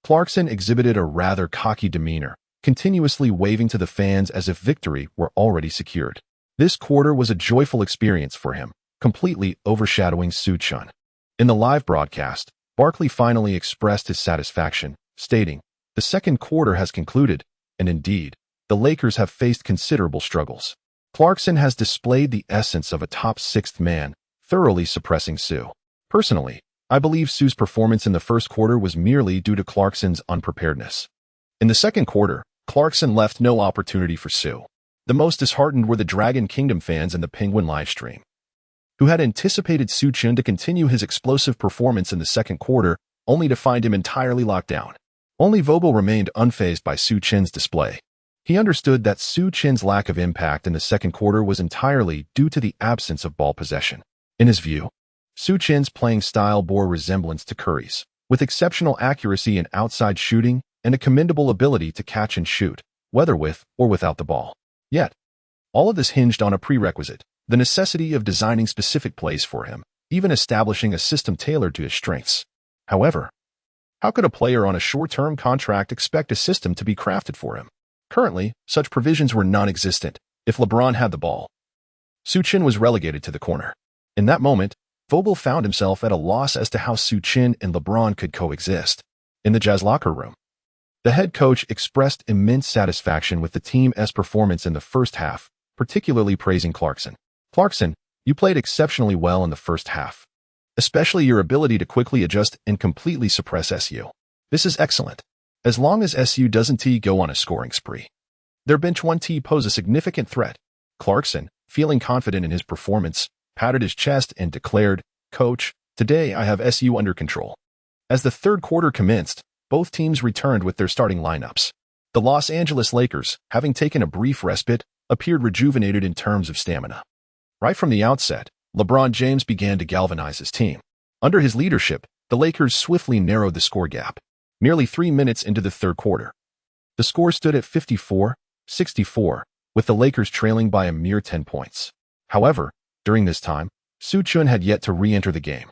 Clarkson exhibited a rather cocky demeanor, continuously waving to the fans as if victory were already secured. This quarter was a joyful experience for him, completely overshadowing Su Chen. In the live broadcast, Barkley finally expressed his satisfaction, stating, "The second quarter has concluded, and indeed, the Lakers have faced considerable struggles. Clarkson has displayed the essence of a top sixth man, thoroughly suppressing Su. Personally, I believe Su's performance in the first quarter was merely due to Clarkson's unpreparedness. In the second quarter, Clarkson left no opportunity for Su. The most disheartened were the Dragon Kingdom fans in the Penguin livestream, who had anticipated Su Chen to continue his explosive performance in the second quarter, only to find him entirely locked down. Only Vogel remained unfazed by Su Chen's display. He understood that Su Chen's lack of impact in the second quarter was entirely due to the absence of ball possession. In his view, Su Chen's playing style bore resemblance to Curry's, with exceptional accuracy in outside shooting and a commendable ability to catch and shoot, whether with or without the ball. Yet, all of this hinged on a prerequisite, the necessity of designing specific plays for him, even establishing a system tailored to his strengths. However, how could a player on a short-term contract expect a system to be crafted for him? Currently, such provisions were non-existent. If LeBron had the ball, Su Chen was relegated to the corner. In that moment, Vogel found himself at a loss as to how Su Chen and LeBron could coexist. In the Jazz locker room, the head coach expressed immense satisfaction with the team's performance in the first half, particularly praising Clarkson. "Clarkson, you played exceptionally well in the first half, especially your ability to quickly adjust and completely suppress SU. This is excellent. As long as SU doesn't go on a scoring spree, their bench won't pose a significant threat." Clarkson, feeling confident in his performance, patted his chest and declared, "Coach, today I have SU under control." As the third quarter commenced, both teams returned with their starting lineups. The Los Angeles Lakers, having taken a brief respite, appeared rejuvenated in terms of stamina. Right from the outset, LeBron James began to galvanize his team. Under his leadership, the Lakers swiftly narrowed the score gap. Nearly 3 minutes into the third quarter, the score stood at 54-64, with the Lakers trailing by a mere 10 points. However, during this time, Su Chen had yet to re-enter the game.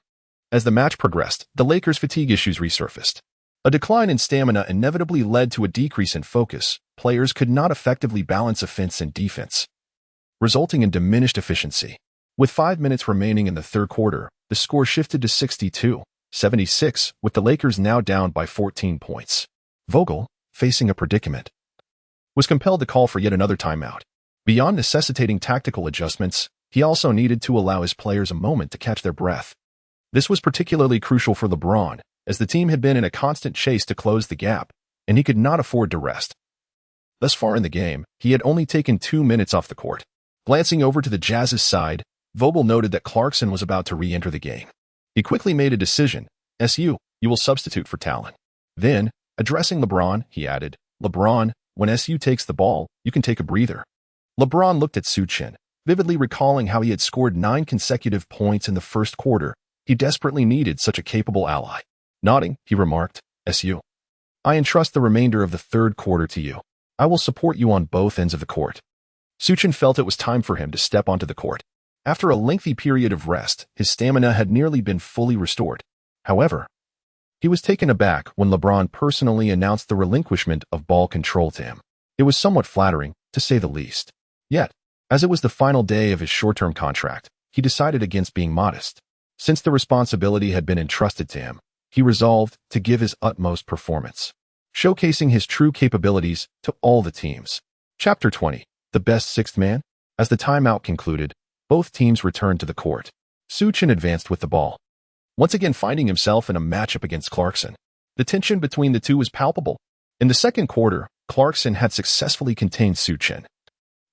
As the match progressed, the Lakers' fatigue issues resurfaced. A decline in stamina inevitably led to a decrease in focus. Players could not effectively balance offense and defense, resulting in diminished efficiency. With 5 minutes remaining in the third quarter, the score shifted to 62-76, with the Lakers now down by 14 points. Vogel, facing a predicament, was compelled to call for yet another timeout. Beyond necessitating tactical adjustments, he also needed to allow his players a moment to catch their breath. This was particularly crucial for LeBron, as the team had been in a constant chase to close the gap, and he could not afford to rest. Thus far in the game, he had only taken 2 minutes off the court. Glancing over to the Jazz's side, Vogel noted that Clarkson was about to re-enter the game. He quickly made a decision. "SU, you will substitute for Talon." Then, addressing LeBron, he added, "LeBron, when SU takes the ball, you can take a breather." LeBron looked at Su Chen, vividly recalling how he had scored 9 consecutive points in the first quarter. He desperately needed such a capable ally. Nodding, he remarked, "SU, I entrust the remainder of the third quarter to you. I will support you on both ends of the court." Su Chen felt it was time for him to step onto the court. After a lengthy period of rest, his stamina had nearly been fully restored. However, he was taken aback when LeBron personally announced the relinquishment of ball control to him. It was somewhat flattering, to say the least. Yet, as it was the final day of his short-term contract, he decided against being modest. Since the responsibility had been entrusted to him, he resolved to give his utmost performance, showcasing his true capabilities to all the teams. Chapter 20. The Best Sixth Man. As the timeout concluded, both teams returned to the court. Su Chen advanced with the ball, once again finding himself in a matchup against Clarkson. The tension between the two was palpable. In the second quarter, Clarkson had successfully contained Su Chen,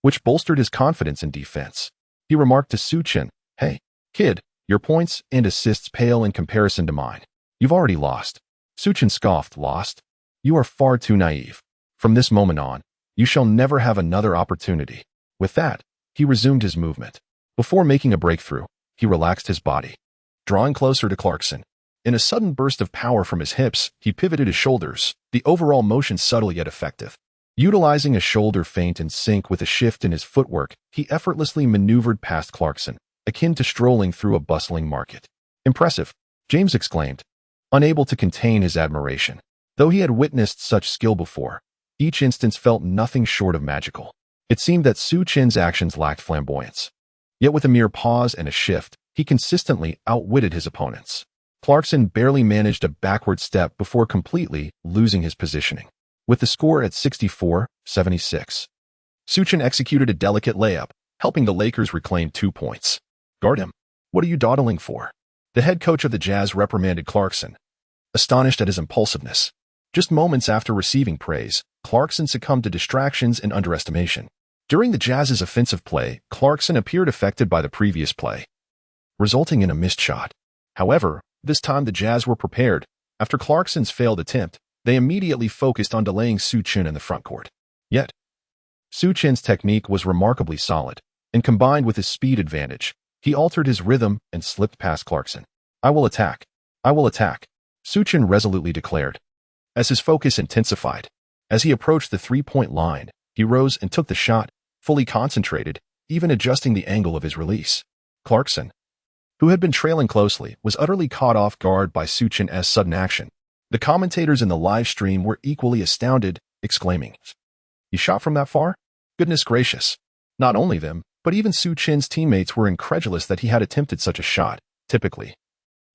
which bolstered his confidence in defense. He remarked to Su Chen, "Hey, kid, your points and assists pale in comparison to mine. You've already lost." Su Chen scoffed, "Lost? You are far too naive. From this moment on, you shall never have another opportunity." With that, he resumed his movement. Before making a breakthrough, he relaxed his body, drawing closer to Clarkson. In a sudden burst of power from his hips, he pivoted his shoulders, the overall motion subtle yet effective. Utilizing a shoulder feint in sync with a shift in his footwork, he effortlessly maneuvered past Clarkson, akin to strolling through a bustling market. "Impressive," James exclaimed, unable to contain his admiration. Though he had witnessed such skill before, each instance felt nothing short of magical. It seemed that Su Chen's actions lacked flamboyance. Yet with a mere pause and a shift, he consistently outwitted his opponents. Clarkson barely managed a backward step before completely losing his positioning. With the score at 64-76, Su Chen executed a delicate layup, helping the Lakers reclaim 2 points. "Guard him. What are you dawdling for?" The head coach of the Jazz reprimanded Clarkson, astonished at his impulsiveness. Just moments after receiving praise, Clarkson succumbed to distractions and underestimation. During the Jazz's offensive play, Clarkson appeared affected by the previous play, resulting in a missed shot. However, this time the Jazz were prepared. After Clarkson's failed attempt, they immediately focused on delaying Su Chen in the front court. Yet, Su Chen's technique was remarkably solid, and combined with his speed advantage, he altered his rhythm and slipped past Clarkson. "I will attack. I will attack," Su Chen resolutely declared. As his focus intensified, as he approached the three-point line, he rose and took the shot, fully concentrated, even adjusting the angle of his release. Clarkson, who had been trailing closely, was utterly caught off guard by Su Chen's sudden action. The commentators in the live stream were equally astounded, exclaiming, "He shot from that far? Goodness gracious." Not only them, but even Su Chen's teammates were incredulous that he had attempted such a shot. Typically,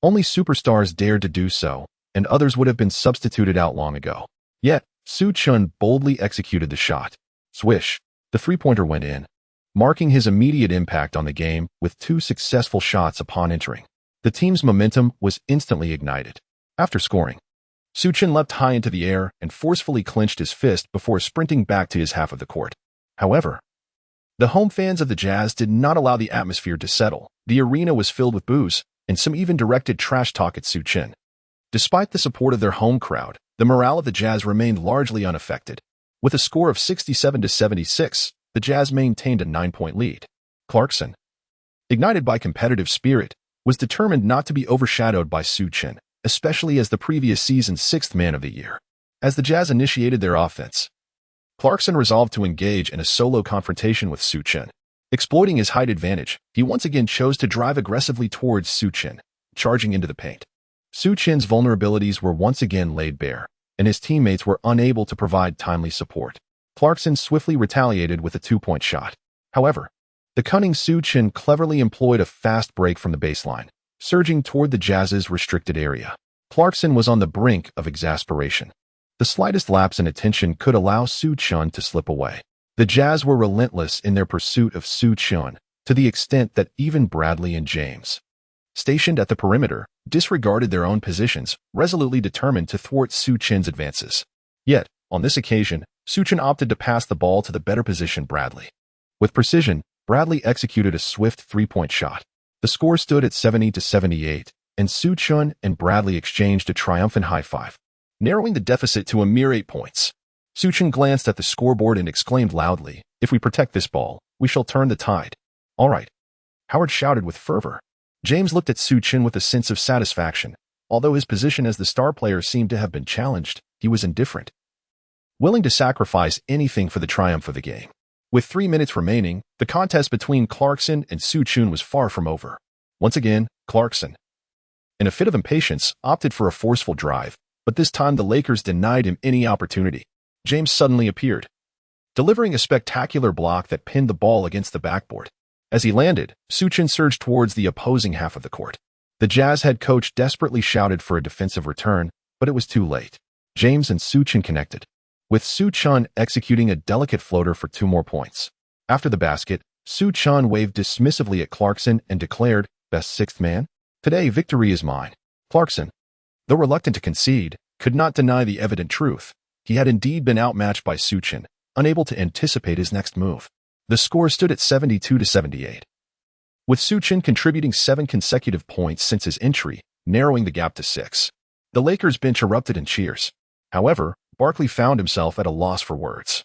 only superstars dared to do so, and others would have been substituted out long ago. Yet, Su Chen boldly executed the shot. Swish! The three-pointer went in, marking his immediate impact on the game with 2 successful shots upon entering. The team's momentum was instantly ignited. After scoring, Su Chen leapt high into the air and forcefully clenched his fist before sprinting back to his half of the court. However, the home fans of the Jazz did not allow the atmosphere to settle. The arena was filled with boos, and some even directed trash talk at Su Chen. Despite the support of their home crowd, the morale of the Jazz remained largely unaffected. With a score of 67-76, the Jazz maintained a 9-point lead. Clarkson, ignited by competitive spirit, was determined not to be overshadowed by Su Chen, especially as the previous season's 6th man of the year. As the Jazz initiated their offense, Clarkson resolved to engage in a solo confrontation with Su Chen. Exploiting his height advantage, he once again chose to drive aggressively towards Su Chen, charging into the paint. Su Chen's vulnerabilities were once again laid bare, and his teammates were unable to provide timely support. Clarkson swiftly retaliated with a 2-point shot. However, the cunning Su Chen cleverly employed a fast break from the baseline, surging toward the Jazz's restricted area. Clarkson was on the brink of exasperation. The slightest lapse in attention could allow Su Chen to slip away. The Jazz were relentless in their pursuit of Su Chen, to the extent that even Bradley and James, stationed at the perimeter, disregarded their own positions, resolutely determined to thwart Su Chen's advances. Yet, on this occasion, Su Chen opted to pass the ball to the better positioned Bradley. With precision, Bradley executed a swift 3-point shot. The score stood at 70-78, and Su Chen and Bradley exchanged a triumphant high five, narrowing the deficit to a mere 8 points. Su Chen glanced at the scoreboard and exclaimed loudly, "If we protect this ball, we shall turn the tide." "All right," Howard shouted with fervor. James looked at Su Chen with a sense of satisfaction. Although his position as the star player seemed to have been challenged, he was indifferent, willing to sacrifice anything for the triumph of the game. With 3 minutes remaining, the contest between Clarkson and Su Chen was far from over. Once again, Clarkson, in a fit of impatience, opted for a forceful drive, but this time the Lakers denied him any opportunity. James suddenly appeared, delivering a spectacular block that pinned the ball against the backboard. As he landed, Su Chen surged towards the opposing half of the court. The Jazz head coach desperately shouted for a defensive return, but it was too late. James and Su Chen connected, with Su Chen executing a delicate floater for 2 more points. After the basket, Su Chen waved dismissively at Clarkson and declared, "Best 6th man? Today victory is mine." Clarkson, though reluctant to concede, could not deny the evident truth. He had indeed been outmatched by Su Chen, unable to anticipate his next move. The score stood at 72-78, with Su Chen contributing 7 consecutive points since his entry, narrowing the gap to 6. The Lakers bench erupted in cheers. However, Barkley found himself at a loss for words,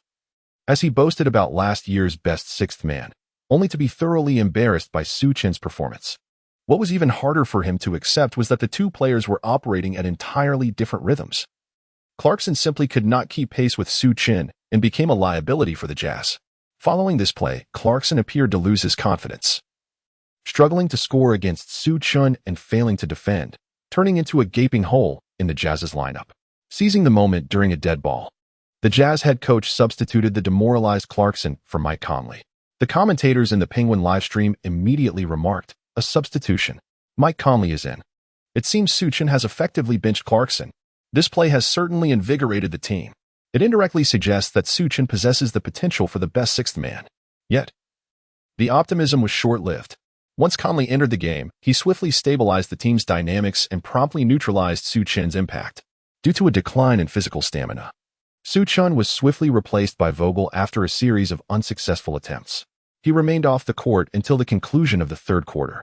as he boasted about last year's best 6th man, only to be thoroughly embarrassed by Su Chen's performance. What was even harder for him to accept was that the two players were operating at entirely different rhythms. Clarkson simply could not keep pace with Su Chen and became a liability for the Jazz. Following this play, Clarkson appeared to lose his confidence, struggling to score against Su Chen and failing to defend, turning into a gaping hole in the Jazz's lineup. Seizing the moment during a dead ball, the Jazz head coach substituted the demoralized Clarkson for Mike Conley. The commentators in the Penguin livestream immediately remarked, "A substitution. Mike Conley is in." It seems Su Chen has effectively benched Clarkson. This play has certainly invigorated the team. It indirectly suggests that Su Chen possesses the potential for the best 6th man. Yet, the optimism was short-lived. Once Conley entered the game, he swiftly stabilized the team's dynamics and promptly neutralized Su Chen's impact. Due to a decline in physical stamina, Su Chen was swiftly replaced by Vogel after a series of unsuccessful attempts. He remained off the court until the conclusion of the 3rd quarter,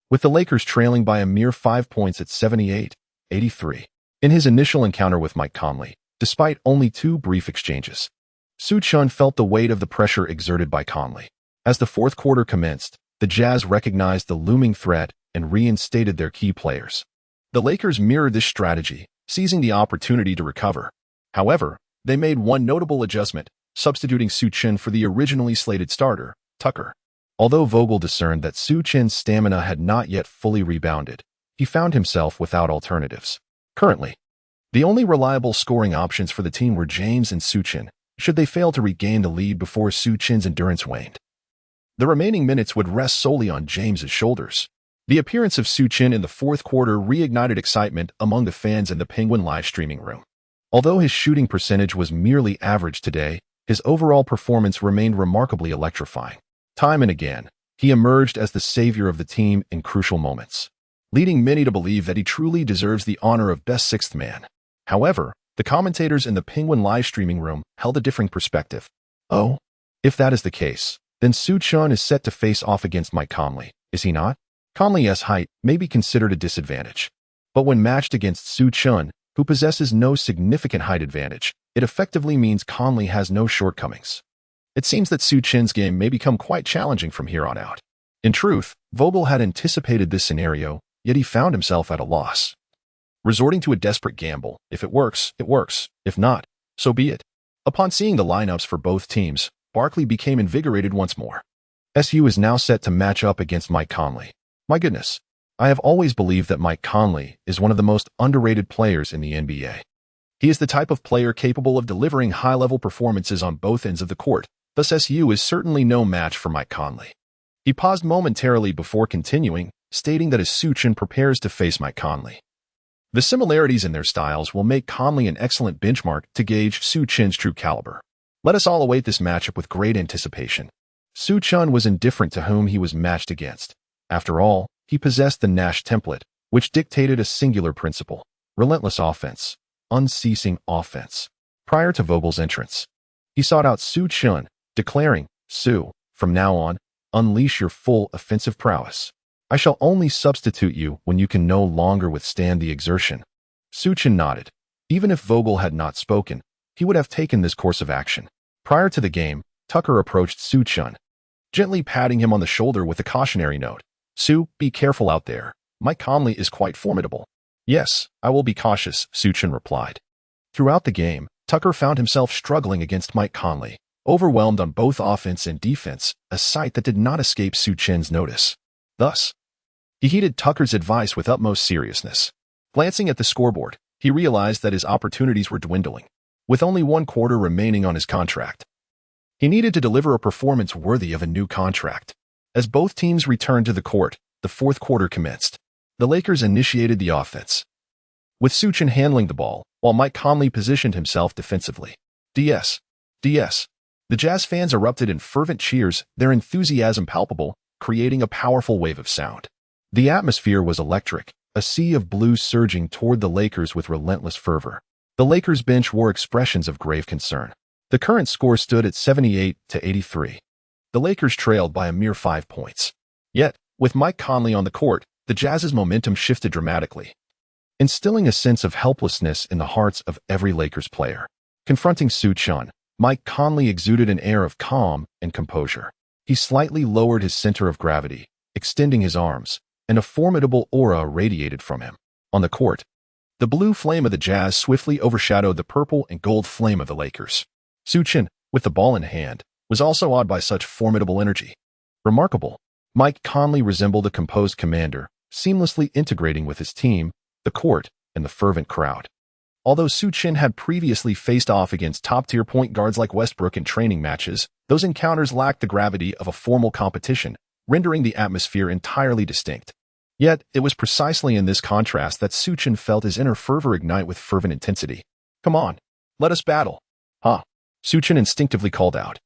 with the Lakers trailing by a mere 5 points at 78-83. In his initial encounter with Mike Conley, despite only 2 brief exchanges, Su Chen felt the weight of the pressure exerted by Conley. As the fourth quarter commenced, the Jazz recognized the looming threat and reinstated their key players. The Lakers mirrored this strategy, seizing the opportunity to recover. However, they made one notable adjustment, substituting Su Chen for the originally slated starter, Tucker. Although Vogel discerned that Su Chen's stamina had not yet fully rebounded, he found himself without alternatives. Currently, the only reliable scoring options for the team were James and Su Chen, should they fail to regain the lead before Su Chen's endurance waned. The remaining minutes would rest solely on James's shoulders. The appearance of Su Chen in the fourth quarter reignited excitement among the fans in the Penguin live streaming room. Although his shooting percentage was merely average today, his overall performance remained remarkably electrifying. Time and again, he emerged as the savior of the team in crucial moments, leading many to believe that he truly deserves the honor of best sixth man. However, the commentators in the Penguin live streaming room held a differing perspective. Oh, if that is the case, then Su Chen is set to face off against Mike Conley, is he not? Conley's height may be considered a disadvantage, but when matched against Su Chen, who possesses no significant height advantage, it effectively means Conley has no shortcomings. It seems that Su Chen's game may become quite challenging from here on out. In truth, Vogel had anticipated this scenario, yet he found himself at a loss. Resorting to a desperate gamble, if it works, it works. If not, so be it. Upon seeing the lineups for both teams, Barkley became invigorated once more. SU is now set to match up against Mike Conley. My goodness, I have always believed that Mike Conley is one of the most underrated players in the NBA. He is the type of player capable of delivering high-level performances on both ends of the court, thus SU is certainly no match for Mike Conley. He paused momentarily before continuing, stating that as Su Chen prepares to face Mike Conley. The similarities in their styles will make Conley an excellent benchmark to gauge Su Chen's true caliber. Let us all await this matchup with great anticipation. Su Chen was indifferent to whom he was matched against. After all, he possessed the Nash template, which dictated a singular principle: relentless offense, unceasing offense. Prior to Vogel's entrance, he sought out Su Chen, declaring, "Su, from now on, unleash your full offensive prowess. I shall only substitute you when you can no longer withstand the exertion." Su Chen nodded. Even if Vogel had not spoken, he would have taken this course of action. Prior to the game, Tucker approached Su Chen, gently patting him on the shoulder with a cautionary note. "Su, be careful out there. Mike Conley is quite formidable." "Yes, I will be cautious," Su Chen replied. Throughout the game, Tucker found himself struggling against Mike Conley, overwhelmed on both offense and defense, a sight that did not escape Su Chen's notice. Thus, he heeded Tucker's advice with utmost seriousness. Glancing at the scoreboard, he realized that his opportunities were dwindling. With only one quarter remaining on his contract, he needed to deliver a performance worthy of a new contract. As both teams returned to the court, the fourth quarter commenced. The Lakers initiated the offense, with Su Chen handling the ball, while Mike Conley positioned himself defensively. DS. The Jazz fans erupted in fervent cheers, their enthusiasm palpable, creating a powerful wave of sound. The atmosphere was electric, a sea of blue surging toward the Lakers with relentless fervor. The Lakers bench wore expressions of grave concern. The current score stood at 78-83. The Lakers trailed by a mere 5 points. Yet, with Mike Conley on the court, the Jazz's momentum shifted dramatically, instilling a sense of helplessness in the hearts of every Lakers player. Confronting Su Chen, Mike Conley exuded an air of calm and composure. He slightly lowered his center of gravity, extending his arms, and a formidable aura radiated from him. On the court, the blue flame of the Jazz swiftly overshadowed the purple and gold flame of the Lakers. Su Chen, with the ball in hand, was also awed by such formidable energy. Remarkable, Mike Conley resembled a composed commander, seamlessly integrating with his team, the court, and the fervent crowd. Although Su Chen had previously faced off against top-tier point guards like Westbrook in training matches, those encounters lacked the gravity of a formal competition, rendering the atmosphere entirely distinct. Yet, it was precisely in this contrast that Su Chen felt his inner fervor ignite with fervent intensity. "Come on, let us battle." "Huh," Su Chen instinctively called out.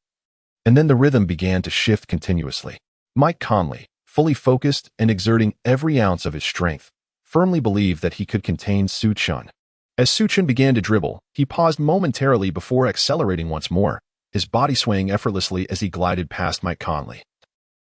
And then the rhythm began to shift continuously. Mike Conley, fully focused and exerting every ounce of his strength, firmly believed that he could contain Su Chen. As Su Chen began to dribble, he paused momentarily before accelerating once more, his body swaying effortlessly as he glided past Mike Conley,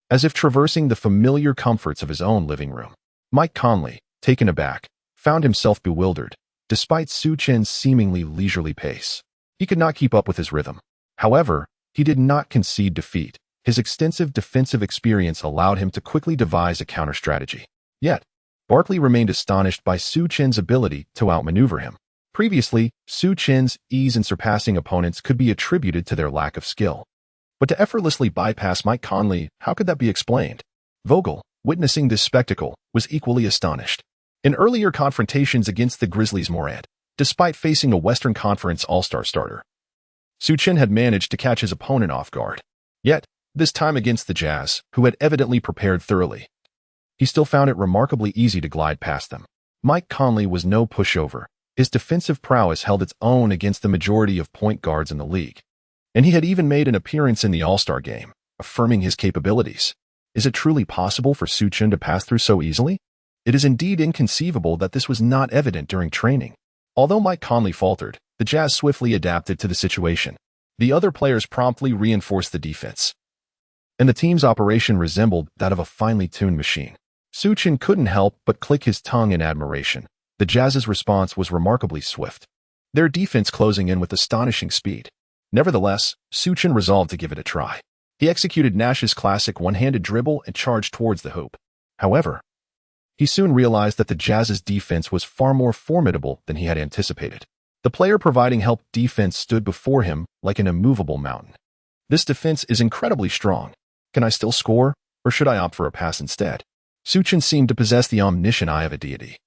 as if traversing the familiar comforts of his own living room. Mike Conley, taken aback, found himself bewildered, despite Su Chen's seemingly leisurely pace. He could not keep up with his rhythm. However, he did not concede defeat. His extensive defensive experience allowed him to quickly devise a counter-strategy. Yet, Barkley remained astonished by Su Chen's ability to outmaneuver him. Previously, Su Chen's ease in surpassing opponents could be attributed to their lack of skill. But to effortlessly bypass Mike Conley, how could that be explained? Vogel, witnessing this spectacle, was equally astonished. In earlier confrontations against the Grizzlies' Morant, despite facing a Western Conference All-Star starter, Su Chen had managed to catch his opponent off guard. Yet, this time against the Jazz, who had evidently prepared thoroughly, he still found it remarkably easy to glide past them. Mike Conley was no pushover. His defensive prowess held its own against the majority of point guards in the league. And he had even made an appearance in the All-Star game, affirming his capabilities. Is it truly possible for Su Chen to pass through so easily? It is indeed inconceivable that this was not evident during training. Although Mike Conley faltered, the Jazz swiftly adapted to the situation. The other players promptly reinforced the defense, and the team's operation resembled that of a finely tuned machine. Su Chen couldn't help but click his tongue in admiration. The Jazz's response was remarkably swift, their defense closing in with astonishing speed. Nevertheless, Su Chen resolved to give it a try. He executed Nash's classic one-handed dribble and charged towards the hoop. However, he soon realized that the Jazz's defense was far more formidable than he had anticipated. The player providing help defense stood before him like an immovable mountain. This defense is incredibly strong. Can I still score, or should I opt for a pass instead? Su Chen seemed to possess the omniscient eye of a deity.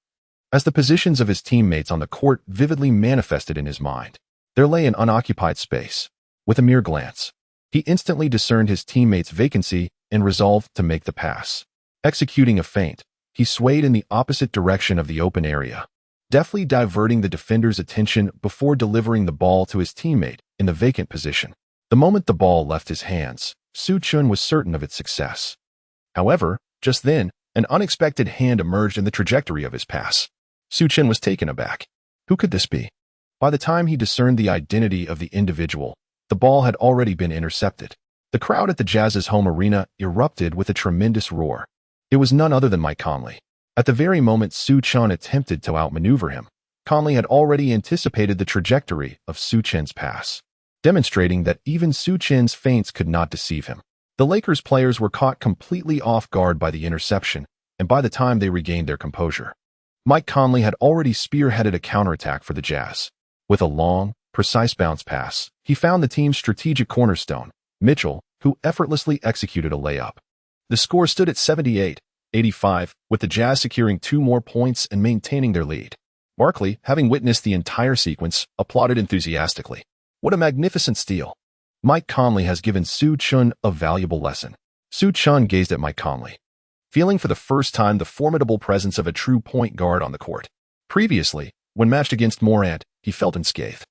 As the positions of his teammates on the court vividly manifested in his mind, there lay an unoccupied space. With a mere glance, he instantly discerned his teammate's vacancy and resolved to make the pass. Executing a feint, he swayed in the opposite direction of the open area, deftly diverting the defender's attention before delivering the ball to his teammate in the vacant position. The moment the ball left his hands, Su Chen was certain of its success. However, just then, an unexpected hand emerged in the trajectory of his pass. Su Chen was taken aback. Who could this be? By the time he discerned the identity of the individual, the ball had already been intercepted. The crowd at the Jazz's home arena erupted with a tremendous roar. It was none other than Mike Conley. At the very moment Su Chen attempted to outmaneuver him, Conley had already anticipated the trajectory of Su Chen's pass, demonstrating that even Su Chen's feints could not deceive him. The Lakers players were caught completely off guard by the interception, and by the time they regained their composure, Mike Conley had already spearheaded a counterattack for the Jazz. With a long, precise bounce pass, he found the team's strategic cornerstone, Mitchell, who effortlessly executed a layup. The score stood at 78-85, with the Jazz securing 2 more points and maintaining their lead. Barkley, having witnessed the entire sequence, applauded enthusiastically. What a magnificent steal! Mike Conley has given Su Chen a valuable lesson. Su Chen gazed at Mike Conley, feeling for the first time the formidable presence of a true point guard on the court. Previously, when matched against Morant, he felt unscathed,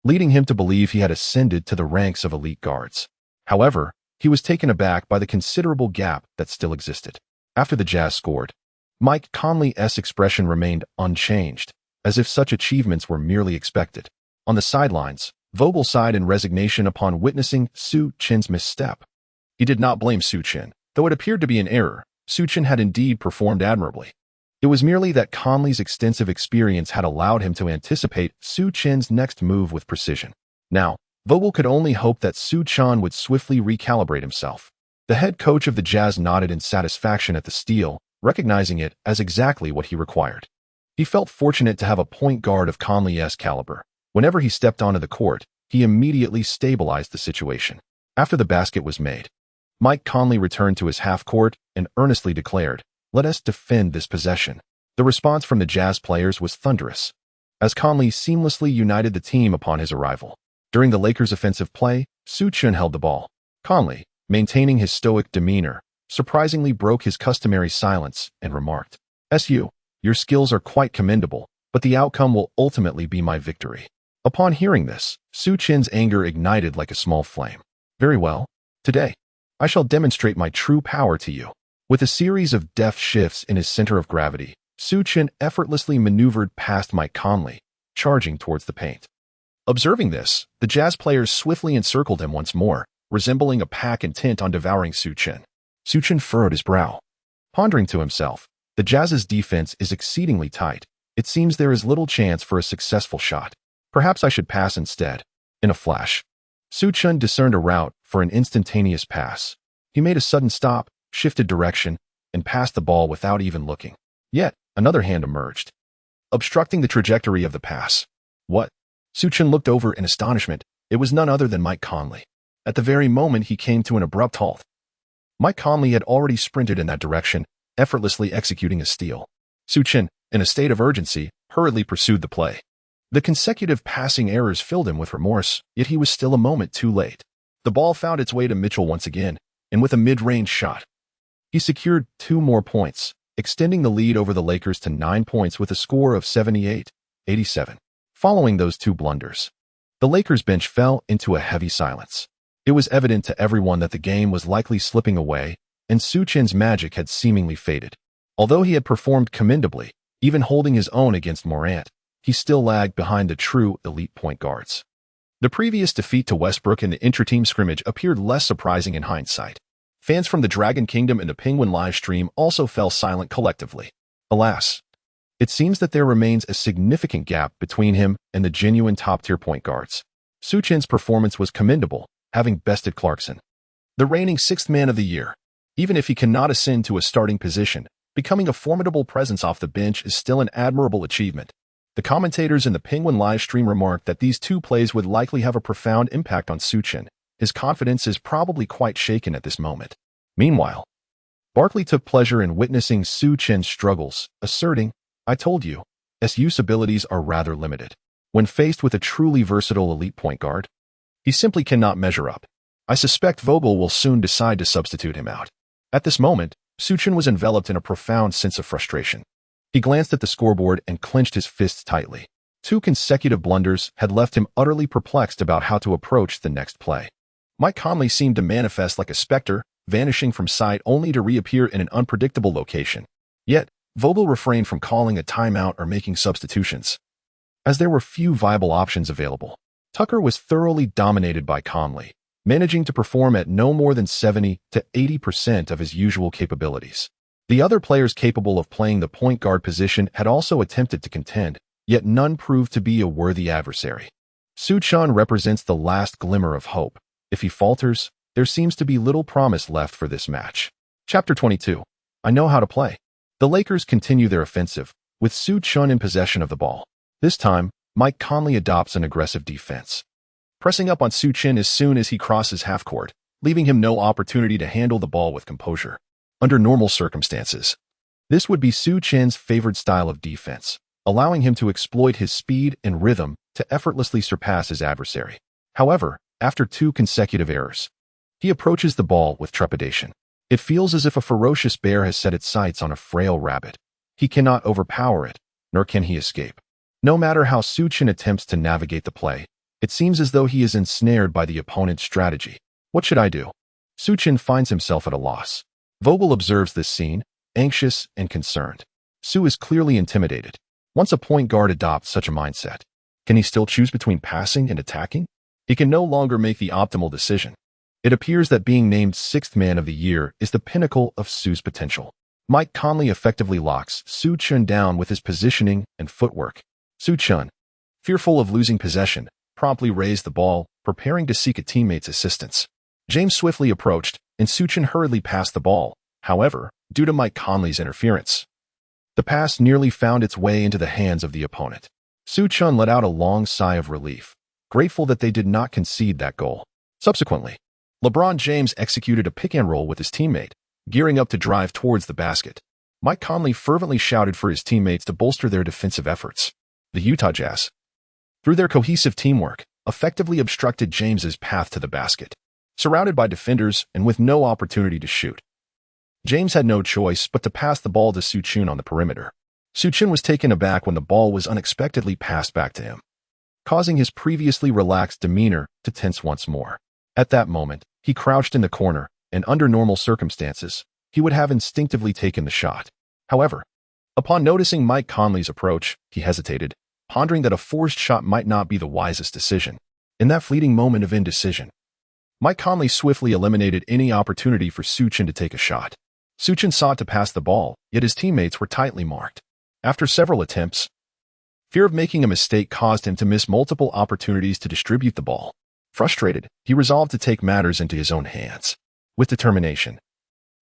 leading him to believe he had ascended to the ranks of elite guards. However, he was taken aback by the considerable gap that still existed. After the Jazz scored, Mike Conley's expression remained unchanged, as if such achievements were merely expected. On the sidelines, Vogel sighed in resignation upon witnessing Su Chen's misstep. He did not blame Su Chen, though it appeared to be an error. Su Chen had indeed performed admirably. It was merely that Conley's extensive experience had allowed him to anticipate Su Chen's next move with precision. Now, Vogel could only hope that Su Chen would swiftly recalibrate himself. The head coach of the Jazz nodded in satisfaction at the steal, recognizing it as exactly what he required. He felt fortunate to have a point guard of Conley's caliber. Whenever he stepped onto the court, he immediately stabilized the situation. After the basket was made, Mike Conley returned to his half-court and earnestly declared, "Let us defend this possession." The response from the Jazz players was thunderous, as Conley seamlessly united the team upon his arrival. During the Lakers' offensive play, Su Chen held the ball. Conley, maintaining his stoic demeanor, surprisingly broke his customary silence and remarked, "Su, your skills are quite commendable, but the outcome will ultimately be my victory." Upon hearing this, Su Chen's anger ignited like a small flame. "Very well. Today, I shall demonstrate my true power to you." With a series of deft shifts in his center of gravity, Su Chen effortlessly maneuvered past Mike Conley, charging towards the paint. Observing this, the Jazz players swiftly encircled him once more, resembling a pack intent on devouring Su Chen. Su Chen furrowed his brow, pondering to himself, the Jazz's defense is exceedingly tight. It seems there is little chance for a successful shot. Perhaps I should pass instead. In a flash, Su Chen discerned a route for an instantaneous pass. He made a sudden stop, shifted direction, and passed the ball without even looking. Yet, another hand emerged, obstructing the trajectory of the pass. What? Su Chen looked over in astonishment. It was none other than Mike Conley. At the very moment he came to an abrupt halt, Mike Conley had already sprinted in that direction, effortlessly executing a steal. Su Chen, in a state of urgency, hurriedly pursued the play. The consecutive passing errors filled him with remorse, yet he was still a moment too late. The ball found its way to Mitchell once again, and with a mid-range shot, he secured 2 more points, extending the lead over the Lakers to 9 points with a score of 78-87. Following those 2 blunders, the Lakers bench fell into a heavy silence. It was evident to everyone that the game was likely slipping away, and Su Chen's magic had seemingly faded. Although he had performed commendably, even holding his own against Morant, he still lagged behind the true elite point guards. The previous defeat to Westbrook in the inter-team scrimmage appeared less surprising in hindsight. Fans from the Dragon Kingdom and the Penguin live stream also fell silent collectively. Alas, it seems that there remains a significant gap between him and the genuine top-tier point guards. Su Chen's performance was commendable, having bested Clarkson, the reigning 6th man of the year. Even if he cannot ascend to a starting position, becoming a formidable presence off the bench is still an admirable achievement. The commentators in the Penguin live stream remarked that these 2 plays would likely have a profound impact on Su Chen. His confidence is probably quite shaken at this moment. Meanwhile, Barkley took pleasure in witnessing Su Chen's struggles, asserting, "I told you, SU's abilities are rather limited." When faced with a truly versatile elite point guard, he simply cannot measure up. I suspect Vogel will soon decide to substitute him out. At this moment, Su Chen was enveloped in a profound sense of frustration. He glanced at the scoreboard and clenched his fists tightly. 2 consecutive blunders had left him utterly perplexed about how to approach the next play. Mike Conley seemed to manifest like a specter, vanishing from sight only to reappear in an unpredictable location. Yet, Vogel refrained from calling a timeout or making substitutions, as there were few viable options available. Tucker was thoroughly dominated by Conley, managing to perform at no more than 70 to 80% of his usual capabilities. The other players capable of playing the point guard position had also attempted to contend, yet none proved to be a worthy adversary. Su Chen represents the last glimmer of hope. If he falters, there seems to be little promise left for this match. Chapter 22. I know how to play. The Lakers continue their offensive, with Su Chen in possession of the ball. This time, Mike Conley adopts an aggressive defense, pressing up on Su Chen as soon as he crosses half-court, leaving him no opportunity to handle the ball with composure. Under normal circumstances, this would be Su Chen's favored style of defense, allowing him to exploit his speed and rhythm to effortlessly surpass his adversary. However, after 2 consecutive errors, he approaches the ball with trepidation. It feels as if a ferocious bear has set its sights on a frail rabbit. He cannot overpower it, nor can he escape. No matter how Su Chen attempts to navigate the play, it seems as though he is ensnared by the opponent's strategy. What should I do? Su Chen finds himself at a loss. Vogel observes this scene, anxious and concerned. Su is clearly intimidated. Once a point guard adopts such a mindset, can he still choose between passing and attacking? He can no longer make the optimal decision. It appears that being named 6th man of the year is the pinnacle of Su's potential. Mike Conley effectively locks Su Chen down with his positioning and footwork. Su Chen, fearful of losing possession, promptly raised the ball, preparing to seek a teammate's assistance. James swiftly approached, and Su Chen hurriedly passed the ball. However, due to Mike Conley's interference, the pass nearly found its way into the hands of the opponent. Su Chen let out a long sigh of relief, grateful that they did not concede that goal. Subsequently, LeBron James executed a pick-and-roll with his teammate, gearing up to drive towards the basket. Mike Conley fervently shouted for his teammates to bolster their defensive efforts. The Utah Jazz, through their cohesive teamwork, effectively obstructed James's path to the basket. Surrounded by defenders and with no opportunity to shoot, James had no choice but to pass the ball to Su Chen on the perimeter. Su Chen was taken aback when the ball was unexpectedly passed back to him, causing his previously relaxed demeanor to tense once more. At that moment, he crouched in the corner, and under normal circumstances, he would have instinctively taken the shot. However, upon noticing Mike Conley's approach, he hesitated, pondering that a forced shot might not be the wisest decision. In that fleeting moment of indecision, Mike Conley swiftly eliminated any opportunity for Su Chen to take a shot. Su Chen sought to pass the ball, yet his teammates were tightly marked. After several attempts, fear of making a mistake caused him to miss multiple opportunities to distribute the ball. Frustrated, he resolved to take matters into his own hands. With determination,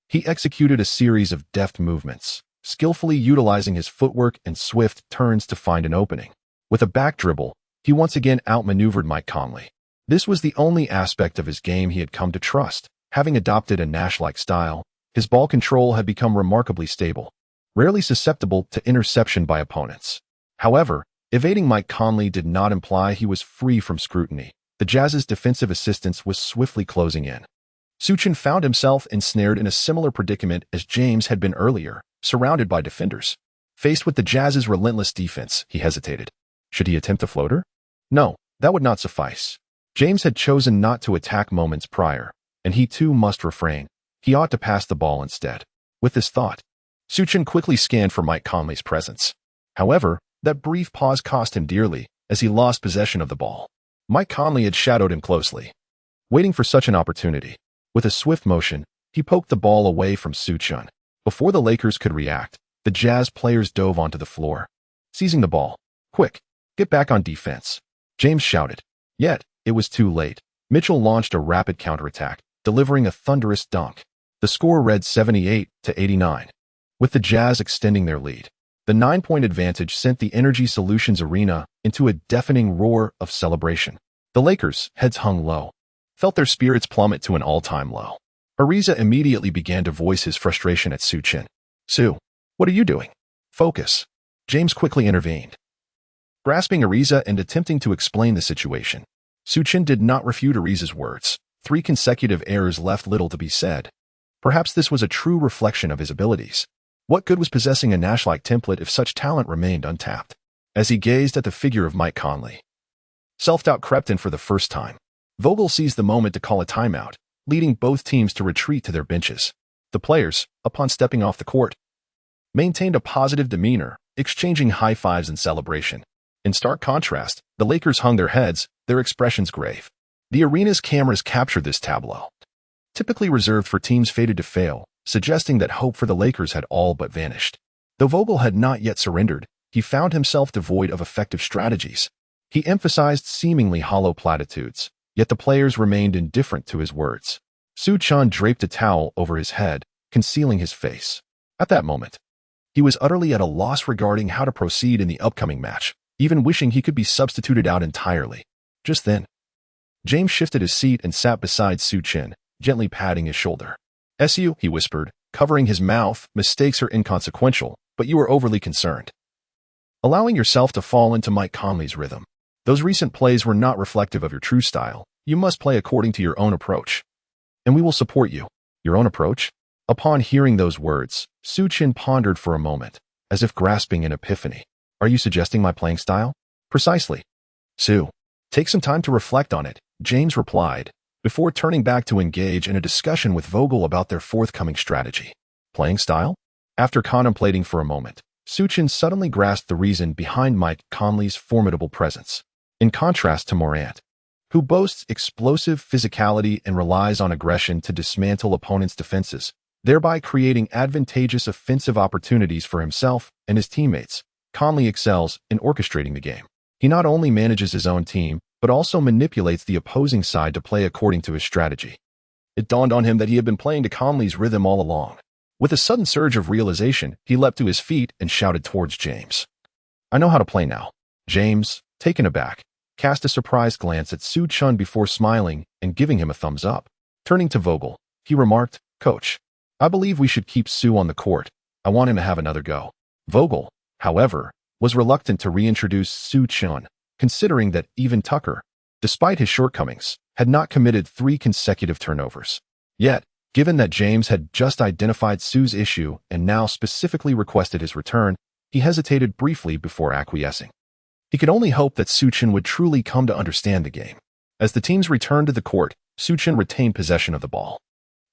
he executed a series of deft movements, skillfully utilizing his footwork and swift turns to find an opening. With a back dribble, he once again outmaneuvered Mike Conley. This was the only aspect of his game he had come to trust. Having adopted a Nash-like style, his ball control had become remarkably stable, rarely susceptible to interception by opponents. However, evading Mike Conley did not imply he was free from scrutiny. The Jazz's defensive assistance was swiftly closing in. Su Chen found himself ensnared in a similar predicament as James had been earlier, surrounded by defenders. Faced with the Jazz's relentless defense, he hesitated. Should he attempt a floater? No, that would not suffice. James had chosen not to attack moments prior, and he too must refrain. He ought to pass the ball instead. With this thought, Su Chen quickly scanned for Mike Conley's presence. However, that brief pause cost him dearly as he lost possession of the ball. Mike Conley had shadowed him closely, waiting for such an opportunity. With a swift motion, he poked the ball away from Su Chen. Before the Lakers could react, the Jazz players dove onto the floor. Seizing the ball. Quick, get back on defense, James shouted. Yet, it was too late. Mitchell launched a rapid counterattack, delivering a thunderous dunk. The score read 78-89. With the Jazz extending their lead, the 9-point advantage sent the Energy Solutions arena into a deafening roar of celebration. The Lakers, heads hung low, felt their spirits plummet to an all-time low. Ariza immediately began to voice his frustration at Su Chen. Su, what are you doing? Focus. James quickly intervened. Grasping Ariza and attempting to explain the situation, Su Chen did not refute Ariza's words. 3 consecutive errors left little to be said. Perhaps this was a true reflection of his abilities. What good was possessing a Nash-like template if such talent remained untapped? As he gazed at the figure of Mike Conley, self-doubt crept in for the first time. Vogel seized the moment to call a timeout, leading both teams to retreat to their benches. The players, upon stepping off the court, maintained a positive demeanor, exchanging high fives in celebration. In stark contrast, the Lakers hung their heads, their expressions grave. The arena's cameras captured this tableau, typically reserved for teams fated to fail, suggesting that hope for the Lakers had all but vanished. Though Vogel had not yet surrendered, he found himself devoid of effective strategies. He emphasized seemingly hollow platitudes, yet the players remained indifferent to his words. Su Chen draped a towel over his head, concealing his face. At that moment, he was utterly at a loss regarding how to proceed in the upcoming match, even wishing he could be substituted out entirely. Just then, James shifted his seat and sat beside Su Chen, gently patting his shoulder. "Su," he whispered, covering his mouth, "mistakes are inconsequential, but you are overly concerned, allowing yourself to fall into Mike Conley's rhythm. Those recent plays were not reflective of your true style. You must play according to your own approach, and we will support you." Your own approach? Upon hearing those words, Su Chen pondered for a moment, as if grasping an epiphany. Are you suggesting my playing style? Precisely. Su, take some time to reflect on it, James replied, before turning back to engage in a discussion with Vogel about their forthcoming strategy. Playing style? After contemplating for a moment, Su Chen suddenly grasped the reason behind Mike Conley's formidable presence. In contrast to Morant, who boasts explosive physicality and relies on aggression to dismantle opponents' defenses, thereby creating advantageous offensive opportunities for himself and his teammates, Conley excels in orchestrating the game. He not only manages his own team, but also manipulates the opposing side to play according to his strategy. It dawned on him that he had been playing to Conley's rhythm all along. With a sudden surge of realization, he leapt to his feet and shouted towards James. I know how to play now. James, taken aback, cast a surprised glance at Su Chen before smiling and giving him a thumbs up. Turning to Vogel, he remarked, Coach, I believe we should keep Su on the court. I want him to have another go. Vogel, however, was reluctant to reintroduce Su Chen, considering that even Tucker, despite his shortcomings, had not committed 3 consecutive turnovers. Yet, given that James had just identified Su's issue and now specifically requested his return, he hesitated briefly before acquiescing. He could only hope that Su Chen would truly come to understand the game. As the teams returned to the court, Su Chen retained possession of the ball.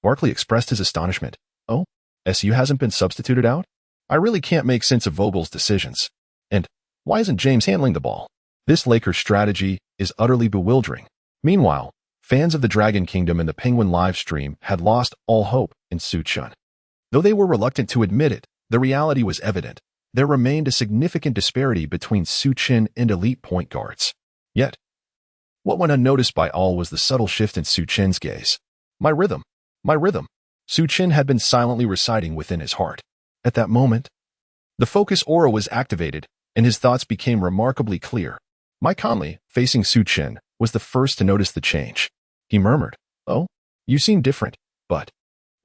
Barkley expressed his astonishment. Oh, SU hasn't been substituted out? I really can't make sense of Vogel's decisions. And why isn't James handling the ball? This Lakers strategy is utterly bewildering. Meanwhile, fans of the Dragon Kingdom and the Penguin live stream had lost all hope in Su Chen. Though they were reluctant to admit it, the reality was evident. There remained a significant disparity between Su Chen and elite point guards. Yet, What went unnoticed by all was the subtle shift in Su Chen's gaze. My rhythm. My rhythm. Su Chen had been silently reciting within his heart. At that moment, the focus aura was activated, and his thoughts became remarkably clear. Mike Conley, facing Su Chen, was the first to notice the change. He murmured, "Oh, you seem different," but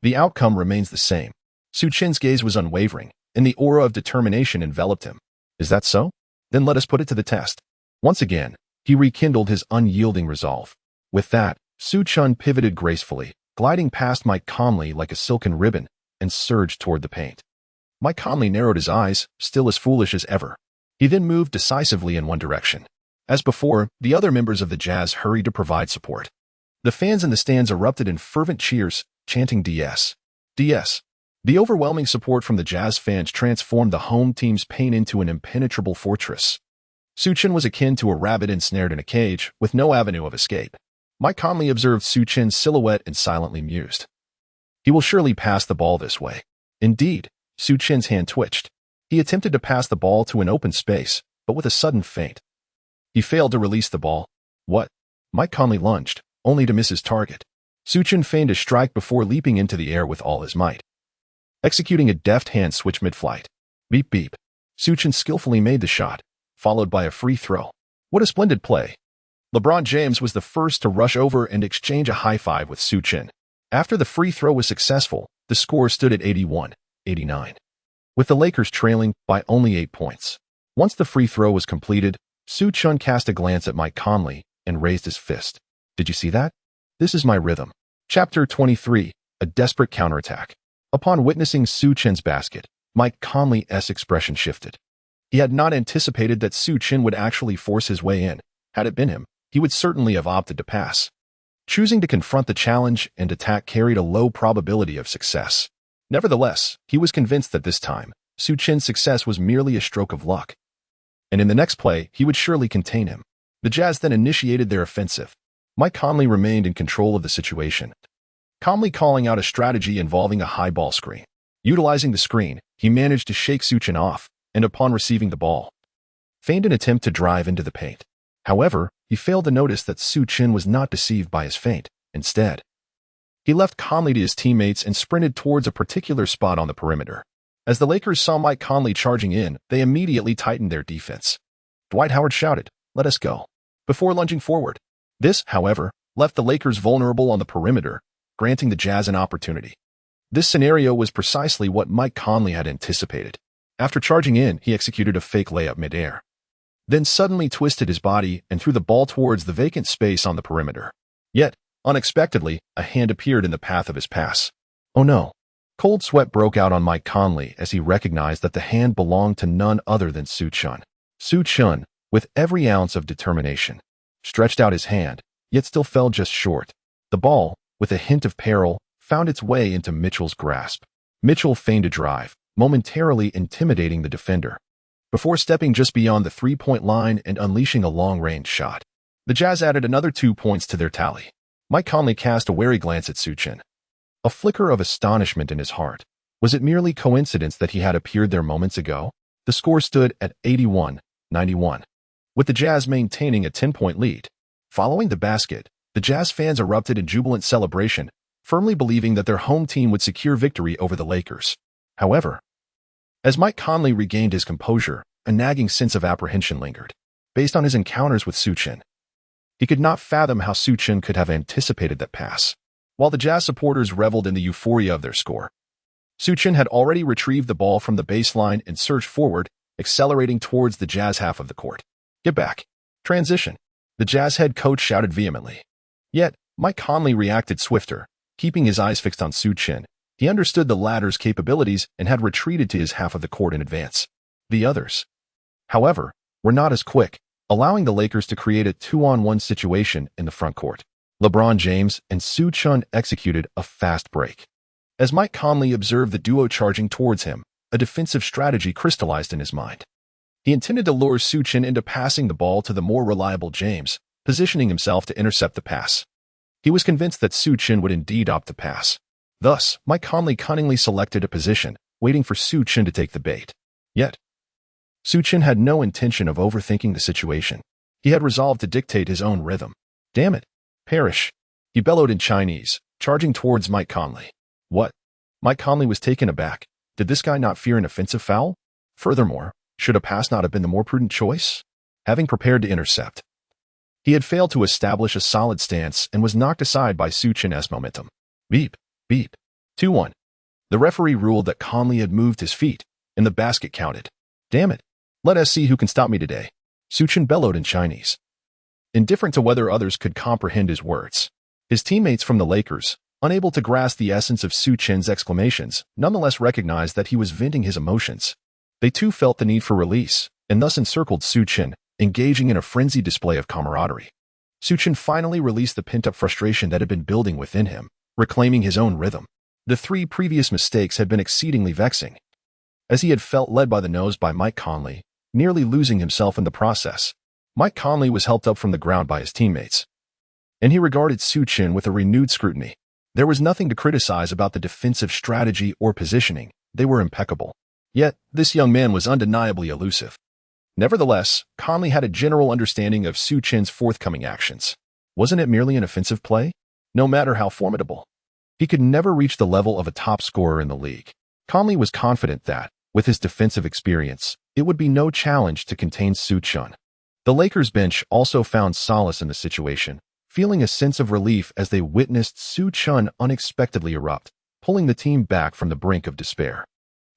the outcome remains the same. Su Chen's gaze was unwavering, and the aura of determination enveloped him. Is that so? Then let us put it to the test. Once again, he rekindled his unyielding resolve. With that, Su Chen pivoted gracefully, gliding past Mike Conley like a silken ribbon, and surged toward the paint. Mike Conley narrowed his eyes, still as foolish as ever. He then moved decisively in one direction. As before, the other members of the Jazz hurried to provide support. The fans in the stands erupted in fervent cheers, chanting DS. DS. The overwhelming support from the Jazz fans transformed the home team's paint into an impenetrable fortress. Su Chen was akin to a rabbit ensnared in a cage, with no avenue of escape. Mike Conley observed Su Chen's silhouette and silently mused. He will surely pass the ball this way. Indeed, Su Chen's hand twitched. He attempted to pass the ball to an open space, but with a sudden feint, he failed to release the ball. What? Mike Conley lunged, only to miss his target. Su Chen feigned a strike before leaping into the air with all his might, executing a deft hand switch mid-flight. Beep beep. Su Chen skillfully made the shot, followed by a free throw. What a splendid play. LeBron James was the first to rush over and exchange a high-five with Su Chen. After the free throw was successful, the score stood at 81-89, with the Lakers trailing by only 8 points. Once the free throw was completed, Su Chen cast a glance at Mike Conley and raised his fist. Did you see that? This is my rhythm. Chapter 23, A Desperate Counterattack. Upon witnessing Su Chen's basket, Mike Conley's expression shifted. He had not anticipated that Su Chen would actually force his way in. Had it been him, he would certainly have opted to pass. Choosing to confront the challenge and attack carried a low probability of success. Nevertheless, he was convinced that this time, Su Chen's success was merely a stroke of luck, and in the next play, he would surely contain him. The Jazz then initiated their offensive. Mike Conley remained in control of the situation, calmly calling out a strategy involving a high ball screen. Utilizing the screen, he managed to shake Su Chen off, and upon receiving the ball, feigned an attempt to drive into the paint. However, he failed to notice that Su Chen was not deceived by his feint. Instead, he left Conley to his teammates and sprinted towards a particular spot on the perimeter. As the Lakers saw Mike Conley charging in, they immediately tightened their defense. Dwight Howard shouted, "Let us go," before lunging forward. This, however, left the Lakers vulnerable on the perimeter, granting the Jazz an opportunity. This scenario was precisely what Mike Conley had anticipated. After charging in, he executed a fake layup midair, then suddenly twisted his body and threw the ball towards the vacant space on the perimeter. Yet, unexpectedly, a hand appeared in the path of his pass. Oh no. Cold sweat broke out on Mike Conley as he recognized that the hand belonged to none other than Su Chen. Su Chen, with every ounce of determination, stretched out his hand, yet still fell just short. The ball, with a hint of peril, found its way into Mitchell's grasp. Mitchell feigned a drive, momentarily intimidating the defender, before stepping just beyond the three-point line and unleashing a long-range shot. The Jazz added another 2 points to their tally. Mike Conley cast a wary glance at Su Chen, a flicker of astonishment in his heart. Was it merely coincidence that he had appeared there moments ago? The score stood at 81-91, with the Jazz maintaining a 10-point lead. Following the basket, the Jazz fans erupted in jubilant celebration, firmly believing that their home team would secure victory over the Lakers. However, as Mike Conley regained his composure, a nagging sense of apprehension lingered. Based on his encounters with Su Chen, he could not fathom how Su Chen could have anticipated that pass. While the Jazz supporters reveled in the euphoria of their score, Su Chen had already retrieved the ball from the baseline and surged forward, accelerating towards the Jazz half of the court. Get back. Transition. The Jazz head coach shouted vehemently. Yet, Mike Conley reacted swifter. Keeping his eyes fixed on Su Chen, he understood the latter's capabilities and had retreated to his half of the court in advance. The others, however, were not as quick, allowing the Lakers to create a 2-on-1 situation in the front court. LeBron James and Su Chen executed a fast break. As Mike Conley observed the duo charging towards him, a defensive strategy crystallized in his mind. He intended to lure Su Chen into passing the ball to the more reliable James, positioning himself to intercept the pass. He was convinced that Su Chen would indeed opt to pass. Thus, Mike Conley cunningly selected a position, waiting for Su Chen to take the bait. Yet, Su Chen had no intention of overthinking the situation. He had resolved to dictate his own rhythm. Damn it. Perish. He bellowed in Chinese, charging towards Mike Conley. What? Mike Conley was taken aback. Did this guy not fear an offensive foul? Furthermore, should a pass not have been the more prudent choice? Having prepared to intercept, he had failed to establish a solid stance and was knocked aside by Su Chen's momentum. Beep, beep. 2-1. The referee ruled that Conley had moved his feet, and the basket counted. Damn it. Let us see who can stop me today. Su Chen bellowed in Chinese. Indifferent to whether others could comprehend his words, his teammates from the Lakers, unable to grasp the essence of Su Chen's exclamations, nonetheless recognized that he was venting his emotions. They too felt the need for release, and thus encircled Su Chen, engaging in a frenzied display of camaraderie. Su Chen finally released the pent-up frustration that had been building within him, reclaiming his own rhythm. The 3 previous mistakes had been exceedingly vexing, as he had felt led by the nose by Mike Conley, nearly losing himself in the process. Mike Conley was helped up from the ground by his teammates, and he regarded Su Chen with a renewed scrutiny. There was nothing to criticize about the defensive strategy or positioning. They were impeccable. Yet, this young man was undeniably elusive. Nevertheless, Conley had a general understanding of Su Chen's forthcoming actions. Wasn't it merely an offensive play? No matter how formidable, he could never reach the level of a top scorer in the league. Conley was confident that, with his defensive experience, it would be no challenge to contain Su Chen. The Lakers bench also found solace in the situation, feeling a sense of relief as they witnessed Su Chen unexpectedly erupt, pulling the team back from the brink of despair.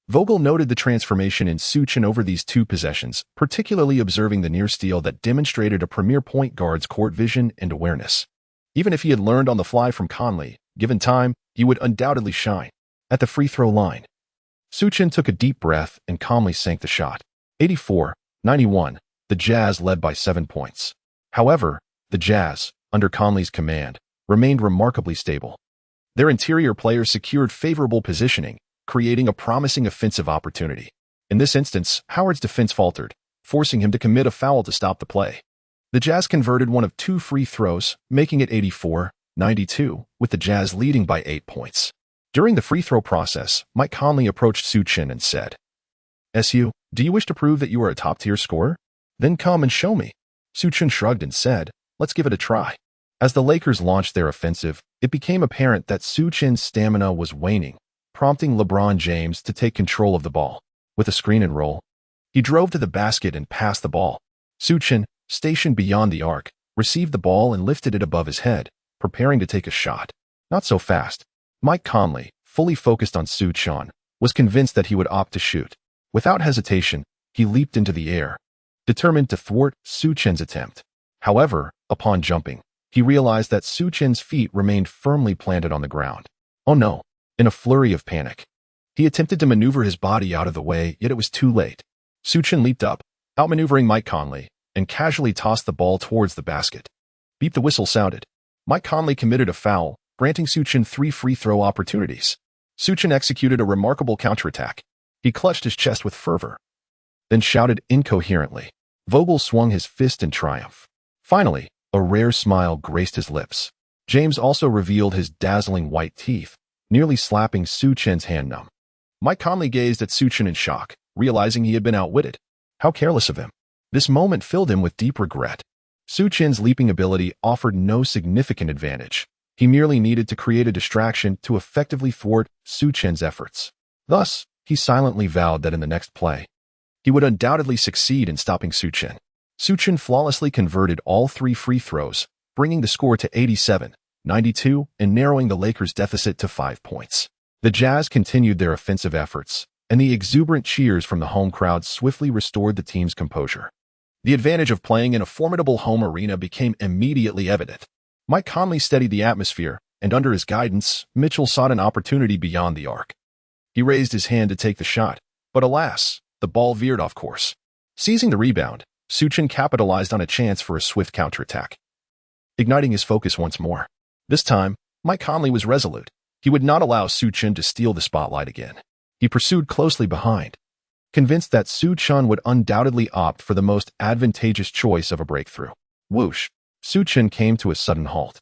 Vogel noted the transformation in Su Chen over these 2 possessions, particularly observing the near steal that demonstrated a premier point guard's court vision and awareness. Even if he had learned on the fly from Conley, given time, he would undoubtedly shine. At the free throw line, Su Chen took a deep breath and calmly sank the shot. 84-91, the Jazz led by 7 points. However, the Jazz, under Conley's command, remained remarkably stable. Their interior players secured favorable positioning, creating a promising offensive opportunity. In this instance, Howard's defense faltered, forcing him to commit a foul to stop the play. The Jazz converted one of 2 free throws, making it 84-92, with the Jazz leading by 8 points. During the free throw process, Mike Conley approached Su Chen and said, "SU, do you wish to prove that you are a top-tier scorer? Then come and show me." Su Chen shrugged and said, "Let's give it a try." As the Lakers launched their offensive, it became apparent that Su Chen's stamina was waning, prompting LeBron James to take control of the ball. With a screen and roll, he drove to the basket and passed the ball. Su Chen, stationed beyond the arc, received the ball and lifted it above his head, preparing to take a shot. Not so fast. Mike Conley, fully focused on Su Chen, was convinced that he would opt to shoot. Without hesitation, he leaped into the air, determined to thwart Su Chen's attempt. However, upon jumping, he realized that Su Chen's feet remained firmly planted on the ground. Oh no! In a flurry of panic, he attempted to maneuver his body out of the way, yet it was too late. Su Chen leaped up, outmaneuvering Mike Conley, and casually tossed the ball towards the basket. Beep, the whistle sounded. Mike Conley committed a foul, granting Su Chen 3 free throw opportunities. Su Chen executed a remarkable counterattack. He clutched his chest with fervor, then shouted incoherently. Vogel swung his fist in triumph. Finally, a rare smile graced his lips. James also revealed his dazzling white teeth, nearly slapping Su Chen's hand numb. Mike Conley gazed at Su Chen in shock, realizing he had been outwitted. How careless of him. This moment filled him with deep regret. Su Chen's leaping ability offered no significant advantage. He merely needed to create a distraction to effectively thwart Su Chen's efforts. Thus, he silently vowed that in the next play, he would undoubtedly succeed in stopping Su Chen. Su Chen flawlessly converted all 3 free throws, bringing the score to 87-92 and narrowing the Lakers' deficit to 5 points. The Jazz continued their offensive efforts, and the exuberant cheers from the home crowd swiftly restored the team's composure. The advantage of playing in a formidable home arena became immediately evident. Mike Conley steadied the atmosphere, and under his guidance, Mitchell sought an opportunity beyond the arc. He raised his hand to take the shot, but alas, the ball veered off course. Seizing the rebound, Su Chen capitalized on a chance for a swift counterattack, igniting his focus once more. This time, Mike Conley was resolute. He would not allow Su Chen to steal the spotlight again. He pursued closely behind, convinced that Su Chen would undoubtedly opt for the most advantageous choice of a breakthrough. Whoosh! Su Chen came to a sudden halt,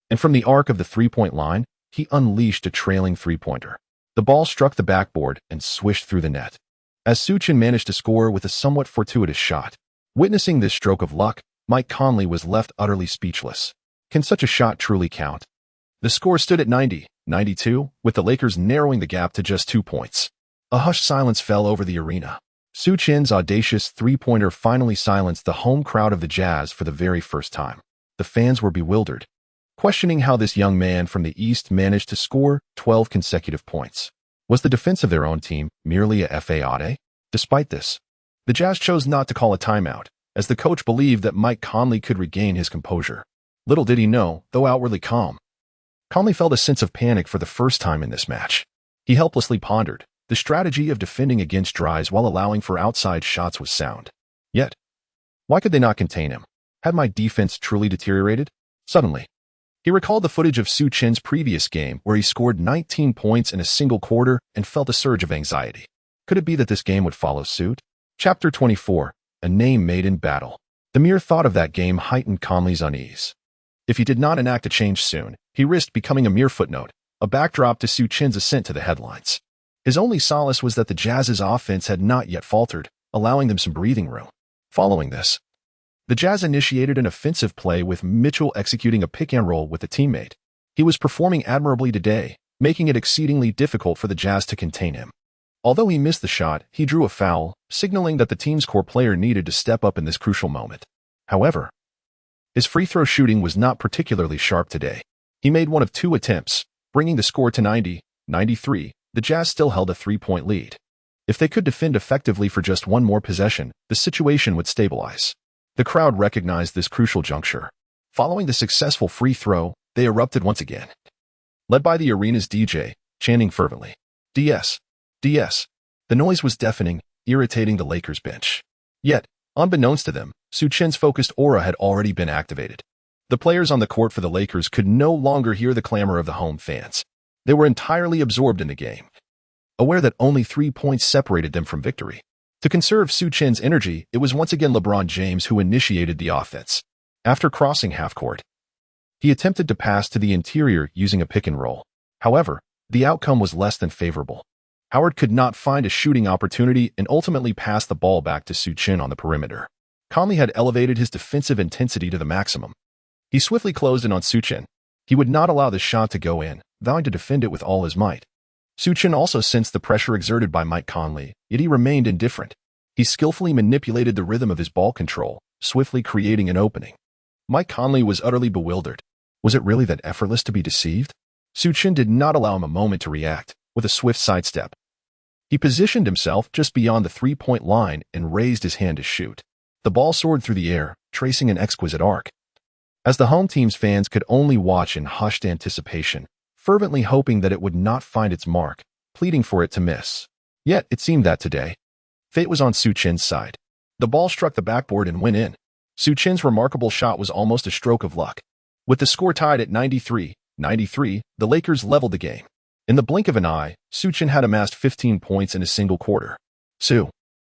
and from the arc of the three-point line, he unleashed a trailing three-pointer. The ball struck the backboard and swished through the net, as Su Chen managed to score with a somewhat fortuitous shot. Witnessing this stroke of luck, Mike Conley was left utterly speechless. Can such a shot truly count? The score stood at 90-92, with the Lakers narrowing the gap to just 2 points. A hushed silence fell over the arena. Su Chen's audacious three-pointer finally silenced the home crowd of the Jazz for the very first time. The fans were bewildered, questioning how this young man from the East managed to score 12 consecutive points. Was the defense of their own team merely a fade? Despite this, the Jazz chose not to call a timeout, as the coach believed that Mike Conley could regain his composure. Little did he know, though outwardly calm, Conley felt a sense of panic for the first time in this match. He helplessly pondered. The strategy of defending against drives while allowing for outside shots was sound. Yet, why could they not contain him? Had my defense truly deteriorated? Suddenly, he recalled the footage of Su Chen's previous game where he scored 19 points in a single quarter and felt a surge of anxiety. Could it be that this game would follow suit? Chapter 24, A Name Made in Battle. The mere thought of that game heightened Conley's unease. If he did not enact a change soon, he risked becoming a mere footnote, a backdrop to Su Chen's ascent to the headlines. His only solace was that the Jazz's offense had not yet faltered, allowing them some breathing room. Following this, the Jazz initiated an offensive play with Mitchell executing a pick-and-roll with a teammate. He was performing admirably today, making it exceedingly difficult for the Jazz to contain him. Although he missed the shot, he drew a foul, signaling that the team's core player needed to step up in this crucial moment. However, his free throw shooting was not particularly sharp today. He made one of 2 attempts, bringing the score to 90-93. The Jazz still held a 3-point lead. If they could defend effectively for just one more possession, the situation would stabilize. The crowd recognized this crucial juncture. Following the successful free throw, they erupted once again. Led by the arena's DJ, chanting fervently, DS, DS. The noise was deafening, irritating the Lakers bench. Yet, unbeknownst to them, Su Chen's focused aura had already been activated. The players on the court for the Lakers could no longer hear the clamor of the home fans. They were entirely absorbed in the game, aware that only 3 points separated them from victory. To conserve Su Chen's energy, it was once again LeBron James who initiated the offense. After crossing half-court, he attempted to pass to the interior using a pick-and-roll. However, the outcome was less than favorable. Howard could not find a shooting opportunity and ultimately passed the ball back to Su Chen on the perimeter. Conley had elevated his defensive intensity to the maximum. He swiftly closed in on Su Chen. He would not allow the shot to go in, vowing to defend it with all his might. Su Chen also sensed the pressure exerted by Mike Conley, yet he remained indifferent. He skillfully manipulated the rhythm of his ball control, swiftly creating an opening. Mike Conley was utterly bewildered. Was it really that effortless to be deceived? Su Chen did not allow him a moment to react. With a swift sidestep, he positioned himself just beyond the 3-point line and raised his hand to shoot. The ball soared through the air, tracing an exquisite arc. As the home team's fans could only watch in hushed anticipation, fervently hoping that it would not find its mark, pleading for it to miss. Yet, it seemed that today, fate was on Su Chen's side. The ball struck the backboard and went in. Su Chen's remarkable shot was almost a stroke of luck. With the score tied at 93-93, the Lakers leveled the game. In the blink of an eye, Su Chen had amassed 15 points in a single quarter. Su,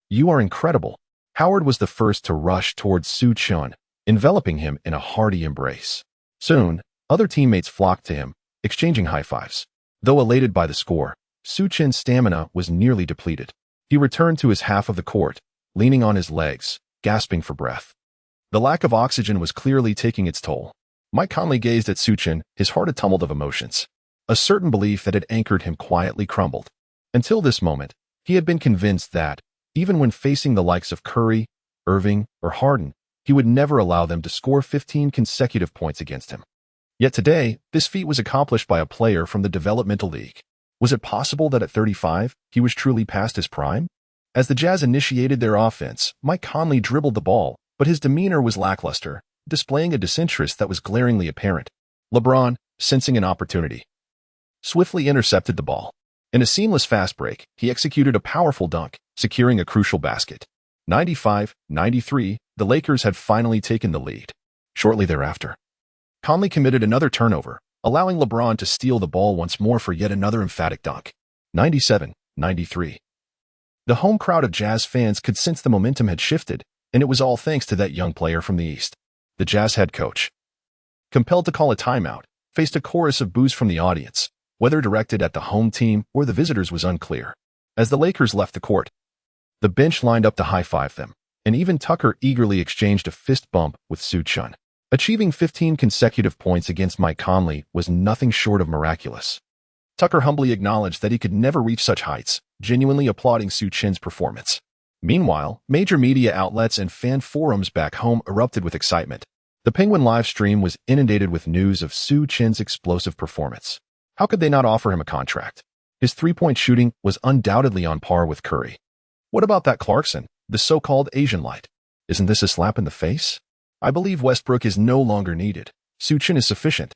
you are incredible. Howard was the first to rush towards Su Chen, enveloping him in a hearty embrace. Soon, other teammates flocked to him, exchanging high fives. Though elated by the score, Su Chen's stamina was nearly depleted. He returned to his half of the court, leaning on his legs, gasping for breath. The lack of oxygen was clearly taking its toll. Mike Conley gazed at Su Chen, his heart a tumult of emotions. A certain belief that had anchored him quietly crumbled. Until this moment, he had been convinced that, even when facing the likes of Curry, Irving, or Harden, he would never allow them to score 15 consecutive points against him. Yet today, this feat was accomplished by a player from the developmental league. Was it possible that at 35, he was truly past his prime? As the Jazz initiated their offense, Mike Conley dribbled the ball, but his demeanor was lackluster, displaying a disinterest that was glaringly apparent. LeBron, sensing an opportunity, swiftly intercepted the ball. In a seamless fast break, he executed a powerful dunk, securing a crucial basket. 95-93, the Lakers had finally taken the lead. Shortly thereafter, Conley committed another turnover, allowing LeBron to steal the ball once more for yet another emphatic dunk. 97-93. The home crowd of Jazz fans could sense the momentum had shifted, and it was all thanks to that young player from the East. The Jazz head coach, compelled to call a timeout, faced a chorus of boos from the audience. Whether directed at the home team or the visitors was unclear. As the Lakers left the court, the bench lined up to high-five them, and even Tucker eagerly exchanged a fist bump with Su Chen. Achieving 15 consecutive points against Mike Conley was nothing short of miraculous. Tucker humbly acknowledged that he could never reach such heights, genuinely applauding Su Chen's performance. Meanwhile, major media outlets and fan forums back home erupted with excitement. The Penguin live stream was inundated with news of Su Chen's explosive performance. How could they not offer him a contract? His three-point shooting was undoubtedly on par with Curry. What about that Clarkson, the so-called Asian light? Isn't this a slap in the face? I believe Westbrook is no longer needed. Su Chen is sufficient.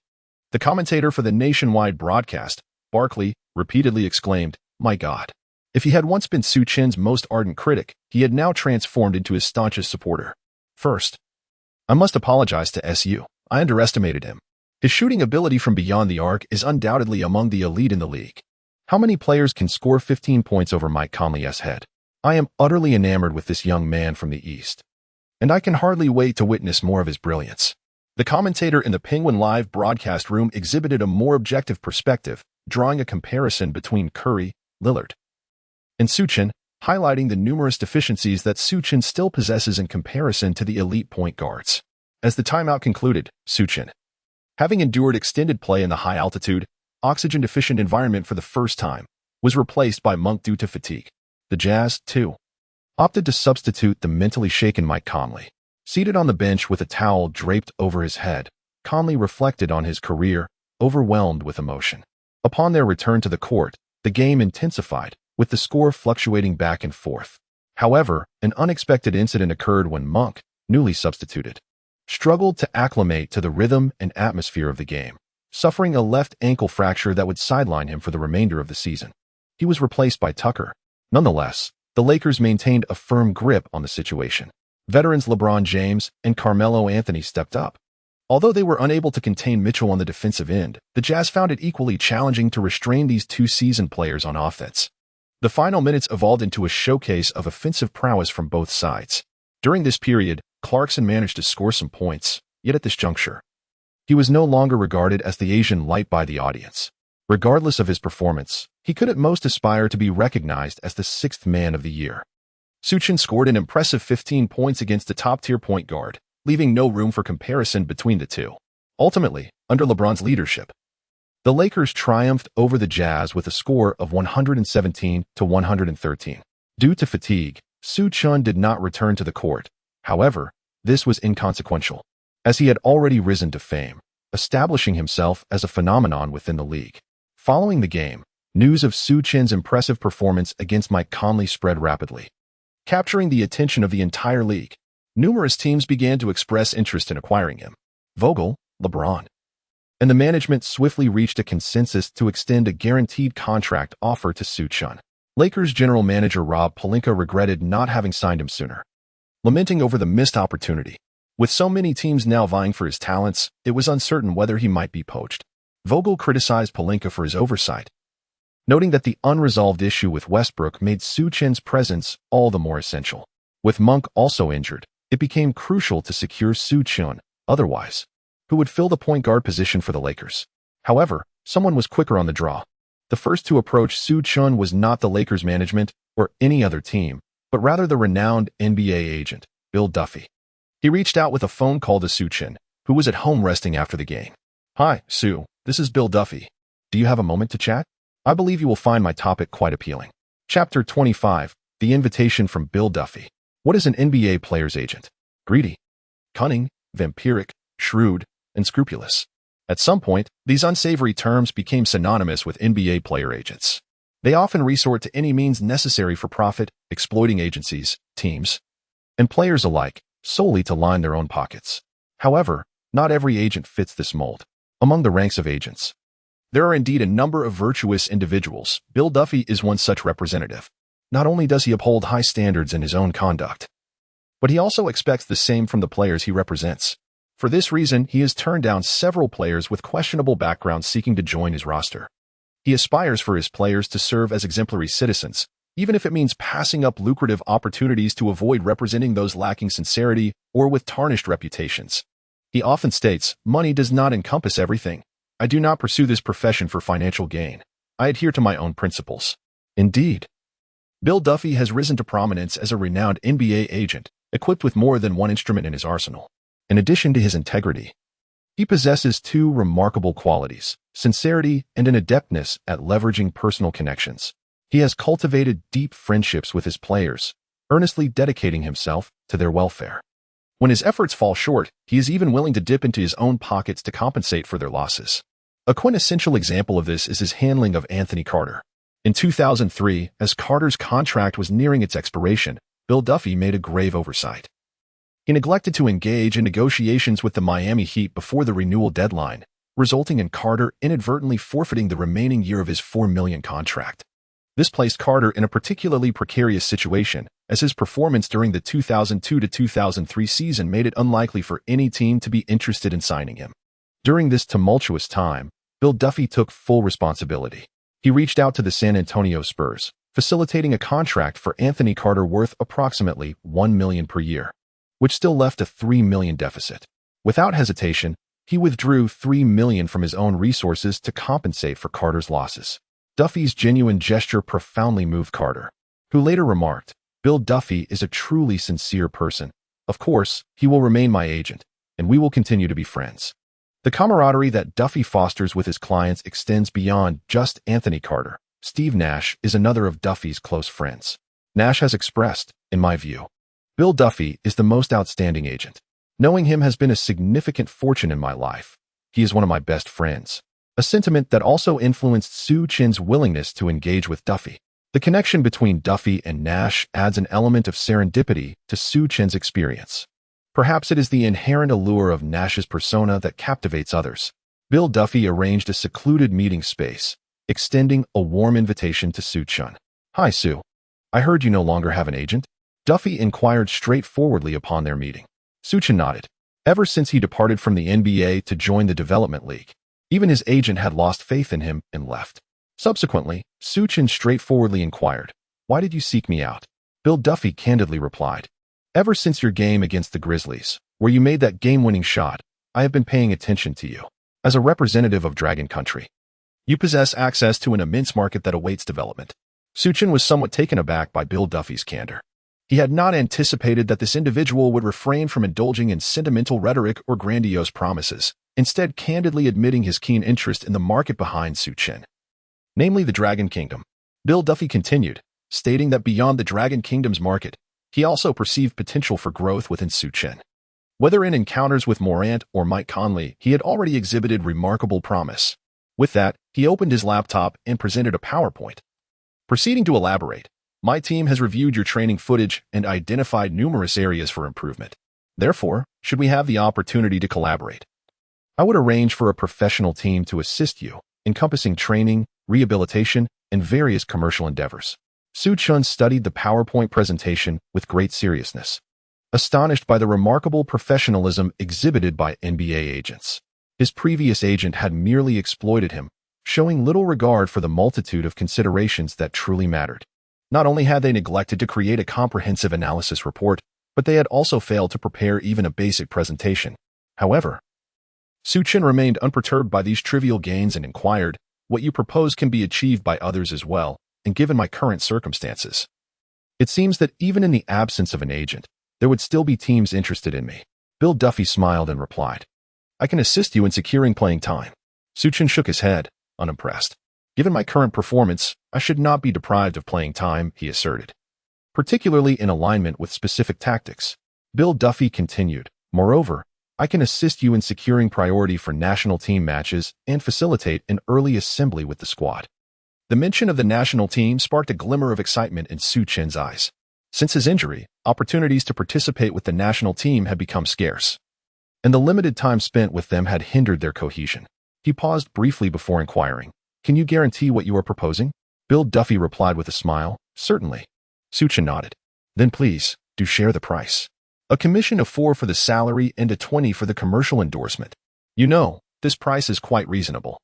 The commentator for the nationwide broadcast, Barkley, repeatedly exclaimed, "My God." If he had once been Su Chen's most ardent critic, he had now transformed into his staunchest supporter. First, I must apologize to SU. I underestimated him. His shooting ability from beyond the arc is undoubtedly among the elite in the league. How many players can score 15 points over Mike Conley's head? I am utterly enamored with this young man from the East, and I can hardly wait to witness more of his brilliance. The commentator in the Penguin Live broadcast room exhibited a more objective perspective, drawing a comparison between Curry, Lillard, and Su Chen, highlighting the numerous deficiencies that Su Chen still possesses in comparison to the elite point guards. As the timeout concluded, Su Chen, having endured extended play in the high-altitude, oxygen-deficient environment for the first time, was replaced by Monk due to fatigue. The Jazz, too, opted to substitute the mentally shaken Mike Conley. Seated on the bench with a towel draped over his head, Conley reflected on his career, overwhelmed with emotion. Upon their return to the court, the game intensified, with the score fluctuating back and forth. However, an unexpected incident occurred when Monk, newly substituted, struggled to acclimate to the rhythm and atmosphere of the game, suffering a left ankle fracture that would sideline him for the remainder of the season. He was replaced by Tucker. Nonetheless, the Lakers maintained a firm grip on the situation. Veterans LeBron James and Carmelo Anthony stepped up. Although they were unable to contain Mitchell on the defensive end, the Jazz found it equally challenging to restrain these two seasoned players on offense. The final minutes evolved into a showcase of offensive prowess from both sides. During this period, Clarkson managed to score some points, yet at this juncture, he was no longer regarded as the Asian light by the audience. Regardless of his performance, he could at most aspire to be recognized as the sixth man of the year. Su Chen scored an impressive 15 points against a top-tier point guard, leaving no room for comparison between the two. Ultimately, under LeBron's leadership, the Lakers triumphed over the Jazz with a score of 117-113. Due to fatigue, Su Chen did not return to the court. However, this was inconsequential, as he had already risen to fame, establishing himself as a phenomenon within the league. Following the game, news of Su Chen's impressive performance against Mike Conley spread rapidly. Capturing the attention of the entire league, numerous teams began to express interest in acquiring him. Vogel, LeBron, and the management swiftly reached a consensus to extend a guaranteed contract offer to Su Chen. Lakers general manager Rob Pelinka regretted not having signed him sooner, lamenting over the missed opportunity. With so many teams now vying for his talents, it was uncertain whether he might be poached. Vogel criticized Pelinka for his oversight, noting that the unresolved issue with Westbrook made Su Chen's presence all the more essential. With Monk also injured, it became crucial to secure Su Chen, otherwise, who would fill the point guard position for the Lakers. However, someone was quicker on the draw. The first to approach Su Chen was not the Lakers management or any other team, but rather the renowned NBA agent, Bill Duffy. He reached out with a phone call to Su Chen, who was at home resting after the game. "Hi, Su, this is Bill Duffy. Do you have a moment to chat? I believe you will find my topic quite appealing." Chapter 25, The Invitation from Bill Duffy. What is an NBA player's agent? Greedy, cunning, vampiric, shrewd, and scrupulous. At some point, these unsavory terms became synonymous with NBA player agents. They often resort to any means necessary for profit, exploiting agencies, teams, and players alike, solely to line their own pockets. However, not every agent fits this mold. Among the ranks of agents, there are indeed a number of virtuous individuals. Bill Duffy is one such representative. Not only does he uphold high standards in his own conduct, but he also expects the same from the players he represents. For this reason, he has turned down several players with questionable backgrounds seeking to join his roster. He aspires for his players to serve as exemplary citizens, even if it means passing up lucrative opportunities to avoid representing those lacking sincerity or with tarnished reputations. He often states, "Money does not encompass everything. I do not pursue this profession for financial gain. I adhere to my own principles." Indeed, Bill Duffy has risen to prominence as a renowned NBA agent, equipped with more than one instrument in his arsenal. In addition to his integrity, he possesses two remarkable qualities: sincerity and an adeptness at leveraging personal connections. He has cultivated deep friendships with his players, earnestly dedicating himself to their welfare. When his efforts fall short, he is even willing to dip into his own pockets to compensate for their losses. A quintessential example of this is his handling of Anthony Carter. In 2003, as Carter's contract was nearing its expiration, Bill Duffy made a grave oversight. He neglected to engage in negotiations with the Miami Heat before the renewal deadline, resulting in Carter inadvertently forfeiting the remaining year of his $4 million contract. This placed Carter in a particularly precarious situation, as his performance during the 2002-2003 season made it unlikely for any team to be interested in signing him. During this tumultuous time, Bill Duffy took full responsibility. He reached out to the San Antonio Spurs, facilitating a contract for Anthony Carter worth approximately $1 million per year, which still left a $3 million deficit. Without hesitation, he withdrew $3 million from his own resources to compensate for Carter's losses. Duffy's genuine gesture profoundly moved Carter, who later remarked, "Bill Duffy is a truly sincere person. Of course, he will remain my agent, and we will continue to be friends." The camaraderie that Duffy fosters with his clients extends beyond just Anthony Carter. Steve Nash is another of Duffy's close friends. Nash has expressed, in my view, "Bill Duffy is the most outstanding agent. Knowing him has been a significant fortune in my life. He is one of my best friends." A sentiment that also influenced Su Chen's willingness to engage with Duffy. The connection between Duffy and Nash adds an element of serendipity to Su Chen's experience. Perhaps it is the inherent allure of Nash's persona that captivates others. Bill Duffy arranged a secluded meeting space, extending a warm invitation to Su Chen. "Hi, Su. I heard you no longer have an agent?" Duffy inquired straightforwardly upon their meeting. Su Chen nodded. Ever since he departed from the NBA to join the Development League, even his agent had lost faith in him and left. Subsequently, Su Chen straightforwardly inquired, "Why did you seek me out?" Bill Duffy candidly replied, "Ever since your game against the Grizzlies, where you made that game-winning shot, I have been paying attention to you. As a representative of Dragon Country, you possess access to an immense market that awaits development." Su Chen was somewhat taken aback by Bill Duffy's candor. He had not anticipated that this individual would refrain from indulging in sentimental rhetoric or grandiose promises, instead candidly admitting his keen interest in the market behind Su Chen, namely the Dragon Kingdom. Bill Duffy continued, stating that beyond the Dragon Kingdom's market, he also perceived potential for growth within Su Chen. Whether in encounters with Morant or Mike Conley, he had already exhibited remarkable promise. With that, he opened his laptop and presented a PowerPoint. Proceeding to elaborate, "My team has reviewed your training footage and identified numerous areas for improvement. Therefore, should we have the opportunity to collaborate, I would arrange for a professional team to assist you, encompassing training, rehabilitation, and various commercial endeavors." Su Chen studied the PowerPoint presentation with great seriousness, astonished by the remarkable professionalism exhibited by NBA agents. His previous agent had merely exploited him, showing little regard for the multitude of considerations that truly mattered. Not only had they neglected to create a comprehensive analysis report, but they had also failed to prepare even a basic presentation. However, Su Chen remained unperturbed by these trivial gains and inquired, "What you propose can be achieved by others as well, and given my current circumstances, it seems that even in the absence of an agent, there would still be teams interested in me." Bill Duffy smiled and replied, "I can assist you in securing playing time." Su Chen shook his head, unimpressed. "Given my current performance, I should not be deprived of playing time," he asserted, "particularly in alignment with specific tactics." Bill Duffy continued, "Moreover, I can assist you in securing priority for national team matches and facilitate an early assembly with the squad." The mention of the national team sparked a glimmer of excitement in Su Chen's eyes. Since his injury, opportunities to participate with the national team had become scarce, and the limited time spent with them had hindered their cohesion. He paused briefly before inquiring, "Can you guarantee what you are proposing?" Bill Duffy replied with a smile, "Certainly." Su Chen nodded. "Then please, do share the price. A commission of 4 for the salary and a 20 for the commercial endorsement. You know, this price is quite reasonable."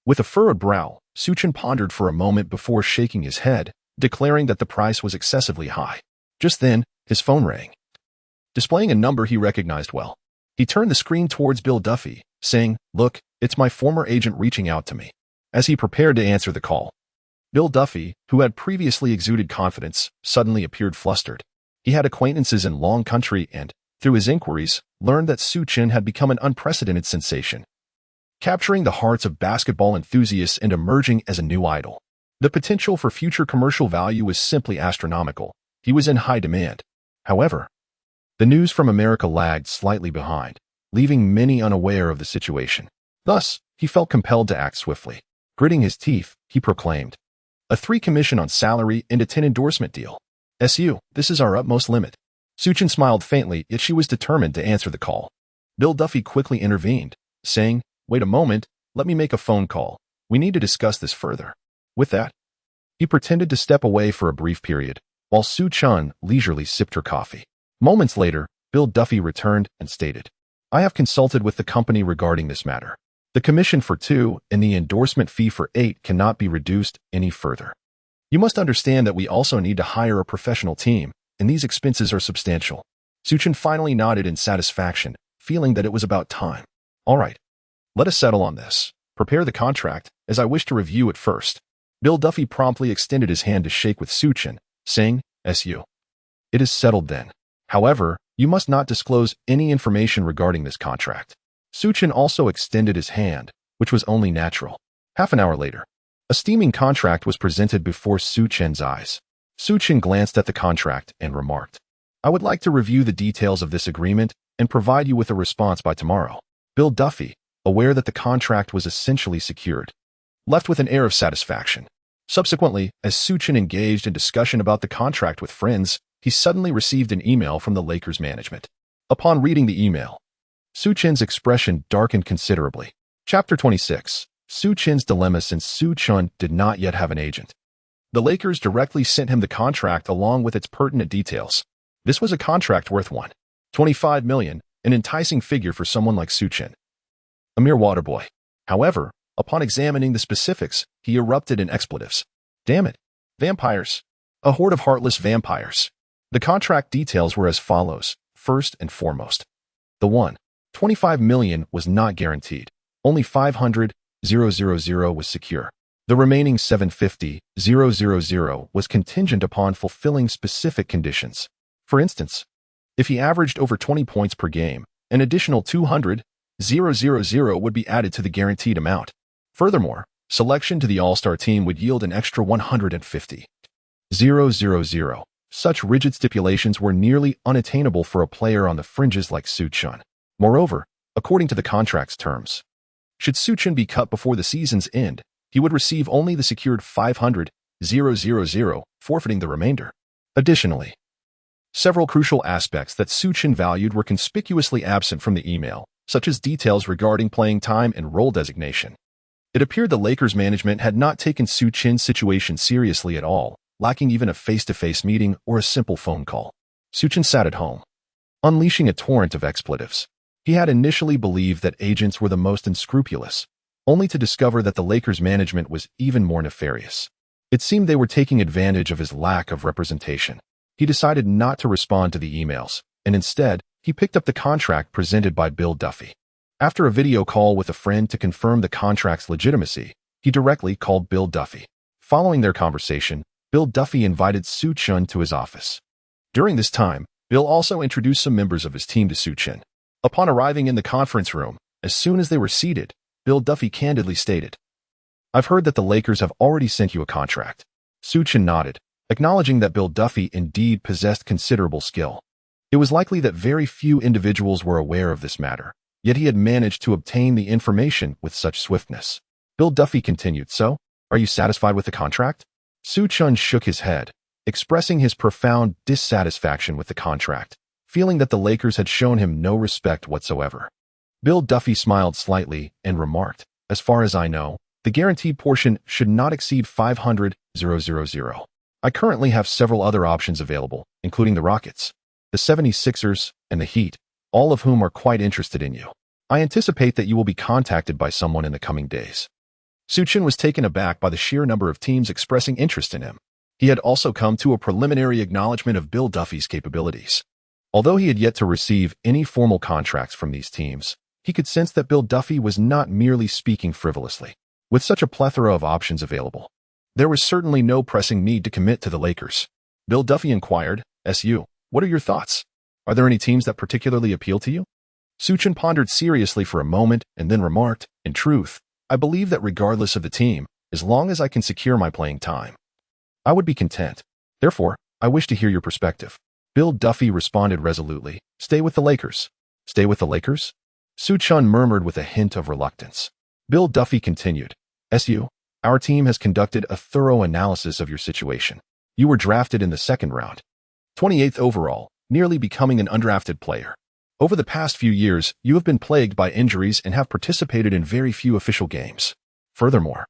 With a furrowed brow, Su Chen pondered for a moment before shaking his head, declaring that the price was excessively high. Just then, his phone rang, displaying a number he recognized well. He turned the screen towards Bill Duffy, saying, "Look, it's my former agent reaching out to me." As he prepared to answer the call, Bill Duffy, who had previously exuded confidence, suddenly appeared flustered. He had acquaintances in Long Country and, through his inquiries, learned that Su Chen had become an unprecedented sensation, capturing the hearts of basketball enthusiasts and emerging as a new idol. The potential for future commercial value was simply astronomical. He was in high demand. However, the news from America lagged slightly behind, leaving many unaware of the situation. Thus, he felt compelled to act swiftly. Gritting his teeth, he proclaimed, "A 3 commission on salary and a 10 endorsement deal. SU, this is our utmost limit." Su Chen smiled faintly, yet she was determined to answer the call. Bill Duffy quickly intervened, saying, "Wait a moment, let me make a phone call. We need to discuss this further." With that, he pretended to step away for a brief period, while Su Chen leisurely sipped her coffee. Moments later, Bill Duffy returned and stated, "I have consulted with the company regarding this matter. The commission for 2 and the endorsement fee for 8 cannot be reduced any further. You must understand that we also need to hire a professional team, and these expenses are substantial." Su Chen finally nodded in satisfaction, feeling that it was about time. "All right, let us settle on this. Prepare the contract, as I wish to review it first." Bill Duffy promptly extended his hand to shake with Su Chen, saying, "SU. It is settled then. However, you must not disclose any information regarding this contract." Su Chen also extended his hand, which was only natural. Half an hour later, a steaming contract was presented before Su Chen's eyes. Su Chen glanced at the contract and remarked, "I would like to review the details of this agreement and provide you with a response by tomorrow." Bill Duffy, aware that the contract was essentially secured, left with an air of satisfaction. Subsequently, as Su Chen engaged in discussion about the contract with friends, he suddenly received an email from the Lakers management. Upon reading the email, Su Chen's expression darkened considerably. Chapter 26. Su Chen's dilemma. Since Su Chen did not yet have an agent, the Lakers directly sent him the contract along with its pertinent details. This was a contract worth $1.25 million, an enticing figure for someone like Su Chen, a mere water boy. However, upon examining the specifics, he erupted in expletives. "Damn it! Vampires! A horde of heartless vampires!" The contract details were as follows. First and foremost, the $1.25 million was not guaranteed. Only $500,000 was secure. The remaining $750,000 was contingent upon fulfilling specific conditions. For instance, if he averaged over 20 points per game, an additional $200,000 would be added to the guaranteed amount. Furthermore, selection to the All-Star team would yield an extra $150,000. Such rigid stipulations were nearly unattainable for a player on the fringes like Su Chen. Moreover, according to the contract's terms, should Su Chen be cut before the season's end, he would receive only the secured $500,000, forfeiting the remainder. Additionally, several crucial aspects that Su Chen valued were conspicuously absent from the email, such as details regarding playing time and role designation. It appeared the Lakers management had not taken Su Chen's situation seriously at all, lacking even a face-to-face meeting or a simple phone call. Su Chen sat at home, unleashing a torrent of expletives. He had initially believed that agents were the most unscrupulous, only to discover that the Lakers management was even more nefarious. It seemed they were taking advantage of his lack of representation. He decided not to respond to the emails, and instead, he picked up the contract presented by Bill Duffy. After a video call with a friend to confirm the contract's legitimacy, he directly called Bill Duffy. Following their conversation, Bill Duffy invited Su Chen to his office. During this time, Bill also introduced some members of his team to Su Chen. Upon arriving in the conference room, as soon as they were seated, Bill Duffy candidly stated, "I've heard that the Lakers have already sent you a contract." Su Chen nodded, acknowledging that Bill Duffy indeed possessed considerable skill. It was likely that very few individuals were aware of this matter, yet he had managed to obtain the information with such swiftness. Bill Duffy continued, "So, are you satisfied with the contract?" Su Chen shook his head, expressing his profound dissatisfaction with the contract, feeling that the Lakers had shown him no respect whatsoever. Bill Duffy smiled slightly and remarked, "As far as I know, the guaranteed portion should not exceed $500,000. I currently have several other options available, including the Rockets, the 76ers, and the Heat, all of whom are quite interested in you. I anticipate that you will be contacted by someone in the coming days." Su Chen was taken aback by the sheer number of teams expressing interest in him. He had also come to a preliminary acknowledgement of Bill Duffy's capabilities. Although he had yet to receive any formal contracts from these teams, he could sense that Bill Duffy was not merely speaking frivolously. With such a plethora of options available, there was certainly no pressing need to commit to the Lakers. Bill Duffy inquired, "SU, what are your thoughts?" Are there any teams that particularly appeal to you? Su Chen pondered seriously for a moment and then remarked, in truth, I believe that regardless of the team, as long as I can secure my playing time, I would be content. Therefore, I wish to hear your perspective. Bill Duffy responded resolutely, stay with the Lakers. Stay with the Lakers? Su Chen murmured with a hint of reluctance. Bill Duffy continued, SU, our team has conducted a thorough analysis of your situation. You were drafted in the second round, 28th overall, nearly becoming an undrafted player. Over the past few years, you have been plagued by injuries and have participated in very few official games. Furthermore,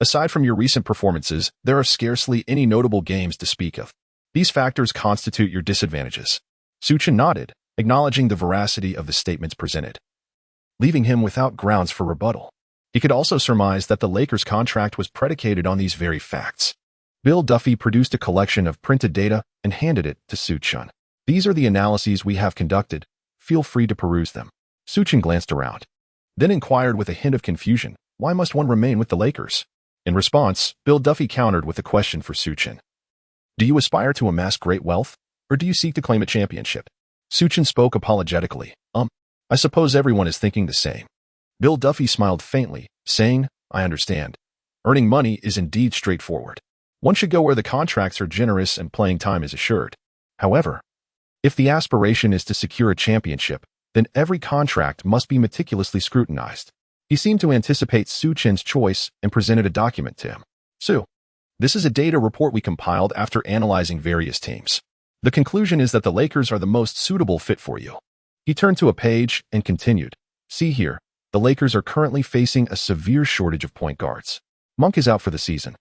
aside from your recent performances, there are scarcely any notable games to speak of. These factors constitute your disadvantages. Su Chen nodded, acknowledging the veracity of the statements presented, leaving him without grounds for rebuttal. He could also surmise that the Lakers' contract was predicated on these very facts. Bill Duffy produced a collection of printed data and handed it to Su Chen. These are the analyses we have conducted. Feel free to peruse them. Su Chen glanced around, then inquired with a hint of confusion, why must one remain with the Lakers? In response, Bill Duffy countered with a question for Su Chen. Do you aspire to amass great wealth, or do you seek to claim a championship? Su Chen spoke apologetically. I suppose everyone is thinking the same. Bill Duffy smiled faintly, saying, I understand. Earning money is indeed straightforward. One should go where the contracts are generous and playing time is assured. However, if the aspiration is to secure a championship, then every contract must be meticulously scrutinized. He seemed to anticipate Su Chen's choice and presented a document to him. Su, this is a data report we compiled after analyzing various teams. The conclusion is that the Lakers are the most suitable fit for you. He turned to a page and continued, see here, the Lakers are currently facing a severe shortage of point guards. Monk is out for the season.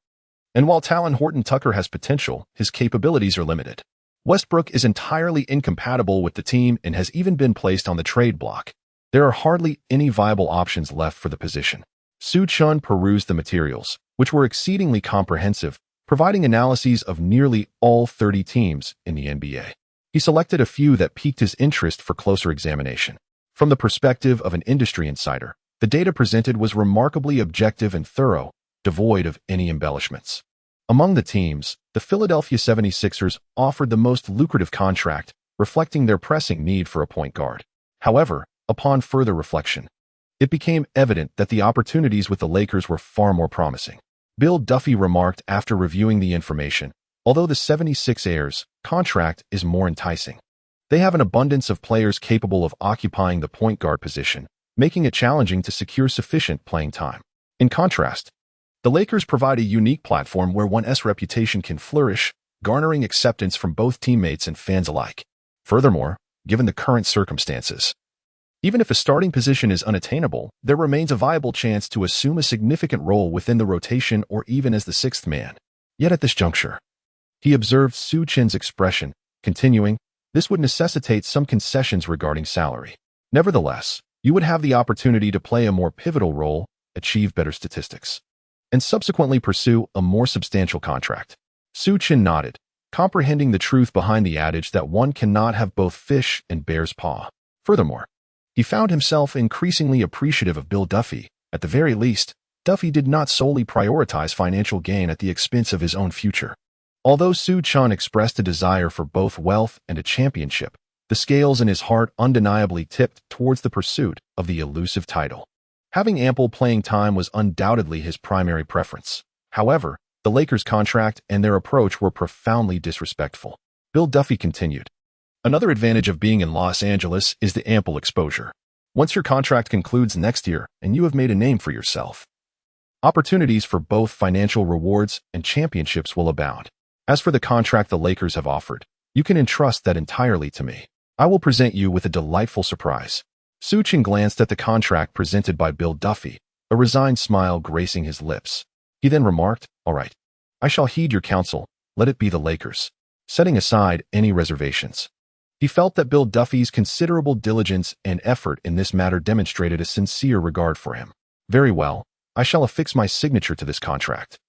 And while Talon Horton-Tucker has potential, his capabilities are limited. Westbrook is entirely incompatible with the team and has even been placed on the trade block. There are hardly any viable options left for the position. Su Chen perused the materials, which were exceedingly comprehensive, providing analyses of nearly all 30 teams in the NBA. He selected a few that piqued his interest for closer examination. From the perspective of an industry insider, the data presented was remarkably objective and thorough, devoid of any embellishments. Among the teams, the Philadelphia 76ers offered the most lucrative contract, reflecting their pressing need for a point guard. However, upon further reflection, it became evident that the opportunities with the Lakers were far more promising. Bill Duffy remarked after reviewing the information, although the 76ers contract is more enticing, they have an abundance of players capable of occupying the point guard position, making it challenging to secure sufficient playing time. In contrast, the Lakers provide a unique platform where one's reputation can flourish, garnering acceptance from both teammates and fans alike. Furthermore, given the current circumstances, even if a starting position is unattainable, there remains a viable chance to assume a significant role within the rotation or even as the sixth man. Yet at this juncture, he observed Su Chen's expression, continuing, this would necessitate some concessions regarding salary. Nevertheless, you would have the opportunity to play a more pivotal role, achieve better statistics, and subsequently pursue a more substantial contract. Su Chen nodded, comprehending the truth behind the adage that one cannot have both fish and bear's paw. Furthermore, he found himself increasingly appreciative of Bill Duffy. At the very least, Duffy did not solely prioritize financial gain at the expense of his own future. Although Su Chen expressed a desire for both wealth and a championship, the scales in his heart undeniably tipped towards the pursuit of the elusive title. Having ample playing time was undoubtedly his primary preference. However, the Lakers' contract and their approach were profoundly disrespectful. Bill Duffy continued, another advantage of being in Los Angeles is the ample exposure. Once your contract concludes next year and you have made a name for yourself, opportunities for both financial rewards and championships will abound. As for the contract the Lakers have offered, you can entrust that entirely to me. I will present you with a delightful surprise. Su Chen glanced at the contract presented by Bill Duffy, a resigned smile gracing his lips. He then remarked, all right, I shall heed your counsel, let it be the Lakers, setting aside any reservations. He felt that Bill Duffy's considerable diligence and effort in this matter demonstrated a sincere regard for him. Very well, I shall affix my signature to this contract.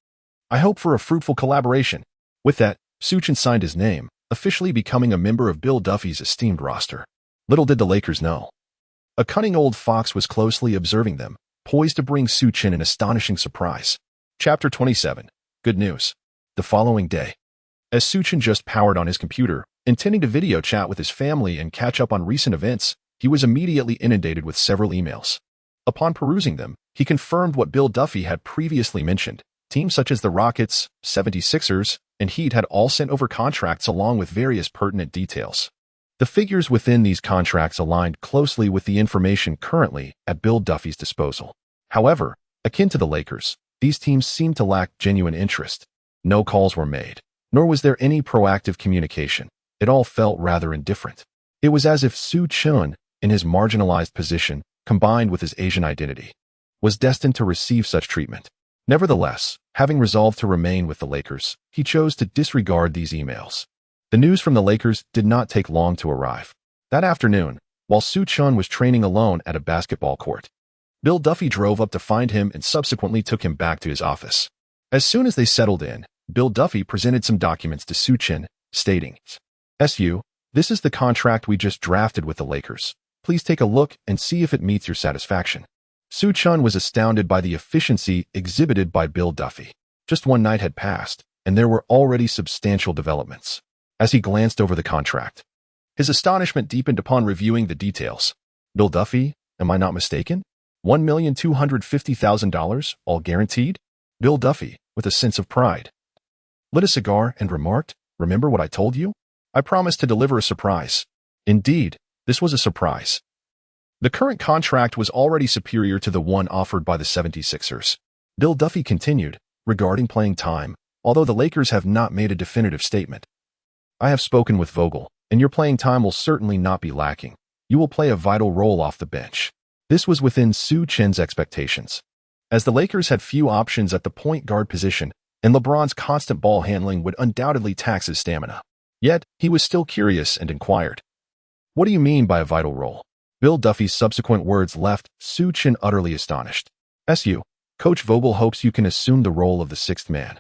I hope for a fruitful collaboration. With that, Su Chen signed his name, officially becoming a member of Bill Duffy's esteemed roster. Little did the Lakers know, a cunning old fox was closely observing them, poised to bring Su Chen an astonishing surprise. Chapter 27. Good news. The following day, as Su Chen just powered on his computer, Intending to video chat with his family and catch up on recent events, he was immediately inundated with several emails. Upon perusing them, he confirmed what Bill Duffy had previously mentioned. Teams such as the Rockets, 76ers, and Heat had all sent over contracts along with various pertinent details. The figures within these contracts aligned closely with the information currently at Bill Duffy's disposal. However, akin to the Lakers, these teams seemed to lack genuine interest. No calls were made, nor was there any proactive communication. It all felt rather indifferent. It was as if Su Chen, in his marginalized position, combined with his Asian identity, was destined to receive such treatment. Nevertheless, having resolved to remain with the Lakers, he chose to disregard these emails. The news from the Lakers did not take long to arrive. That afternoon, while Su Chen was training alone at a basketball court, Bill Duffy drove up to find him and subsequently took him back to his office. As soon as they settled in, Bill Duffy presented some documents to Su Chen, stating, "SU, this is the contract we just drafted with the Lakers. Please take a look and see if it meets your satisfaction." Su Chen was astounded by the efficiency exhibited by Bill Duffy. Just one night had passed, and there were already substantial developments. As he glanced over the contract, his astonishment deepened upon reviewing the details. "Bill Duffy, am I not mistaken? $1,250,000, all guaranteed?" Bill Duffy, with a sense of pride, lit a cigar and remarked, "Remember what I told you? I promised to deliver a surprise." Indeed, this was a surprise. The current contract was already superior to the one offered by the 76ers. Bill Duffy continued, regarding playing time, although the Lakers have not made a definitive statement. "I have spoken with Vogel, and your playing time will certainly not be lacking. You will play a vital role off the bench." This was within Su Chen's expectations, as the Lakers had few options at the point guard position, and LeBron's constant ball handling would undoubtedly tax his stamina. Yet, he was still curious and inquired, "What do you mean by a vital role?" Bill Duffy's subsequent words left Su Chen utterly astonished. "SU, Coach Vogel hopes you can assume the role of the sixth man."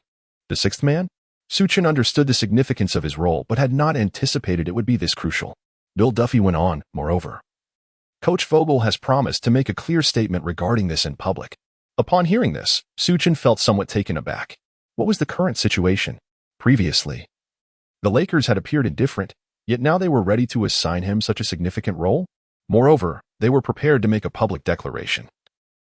The sixth man? Su Chen understood the significance of his role, but had not anticipated it would be this crucial. Bill Duffy went on, moreover, "Coach Vogel has promised to make a clear statement regarding this in public." Upon hearing this, Su Chen felt somewhat taken aback. What was the current situation? Previously, the Lakers had appeared indifferent, yet now they were ready to assign him such a significant role. Moreover, they were prepared to make a public declaration,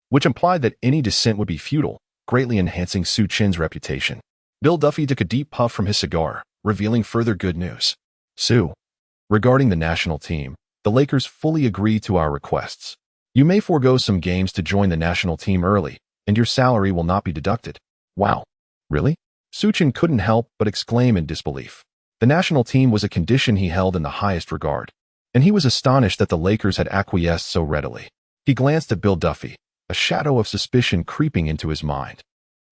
which implied that any dissent would be futile, greatly enhancing Su Chen's reputation. Bill Duffy took a deep puff from his cigar, revealing further good news. "Su, regarding the national team, the Lakers fully agree to our requests. You may forego some games to join the national team early, and your salary will not be deducted." "Wow. Really?" Su Chen couldn't help but exclaim in disbelief. The national team was a condition he held in the highest regard, and he was astonished that the Lakers had acquiesced so readily. He glanced at Bill Duffy, a shadow of suspicion creeping into his mind.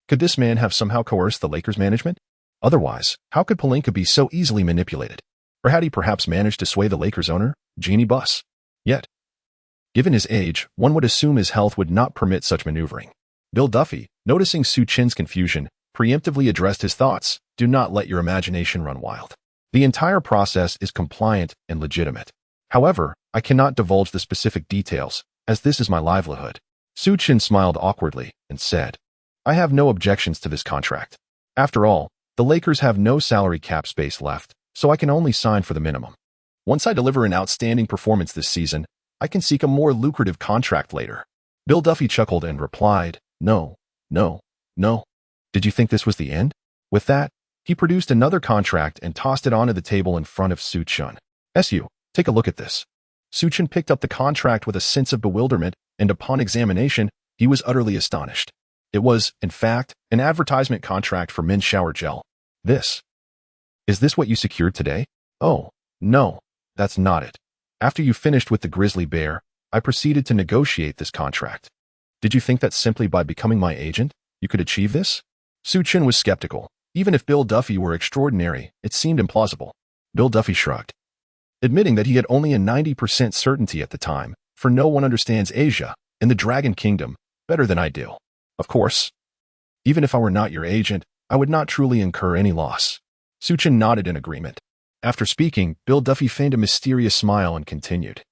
Could this man have somehow coerced the Lakers management? Otherwise, how could Pelinka be so easily manipulated? Or had he perhaps managed to sway the Lakers owner, Jeannie Buss? Yet, given his age, one would assume his health would not permit such maneuvering. Bill Duffy, noticing Su Chen's confusion, preemptively addressed his thoughts. "Do not let your imagination run wild. The entire process is compliant and legitimate. However, I cannot divulge the specific details, as this is my livelihood." Su Chen smiled awkwardly and said, "I have no objections to this contract. After all, the Lakers have no salary cap space left, so I can only sign for the minimum. Once I deliver an outstanding performance this season, I can seek a more lucrative contract later." Bill Duffy chuckled and replied, "No, no, no. Did you think this was the end?" With that, he produced another contract and tossed it onto the table in front of Su Chen. "SU, take a look at this." Su Chen picked up the contract with a sense of bewilderment, and upon examination, he was utterly astonished. It was, in fact, an advertisement contract for men's shower gel. Is this what you secured today?" "Oh, no, that's not it. After you finished with the Grizzly Bear, I proceeded to negotiate this contract." "Did you think that simply by becoming my agent, you could achieve this?" Su Chen was skeptical. Even if Bill Duffy were extraordinary, it seemed implausible. Bill Duffy shrugged, admitting that he had only a 90% certainty at the time, for no one understands Asia and the Dragon Kingdom better than I do. "Of course. Even if I were not your agent, I would not truly incur any loss." Su Chen nodded in agreement. After speaking, Bill Duffy feigned a mysterious smile and continued,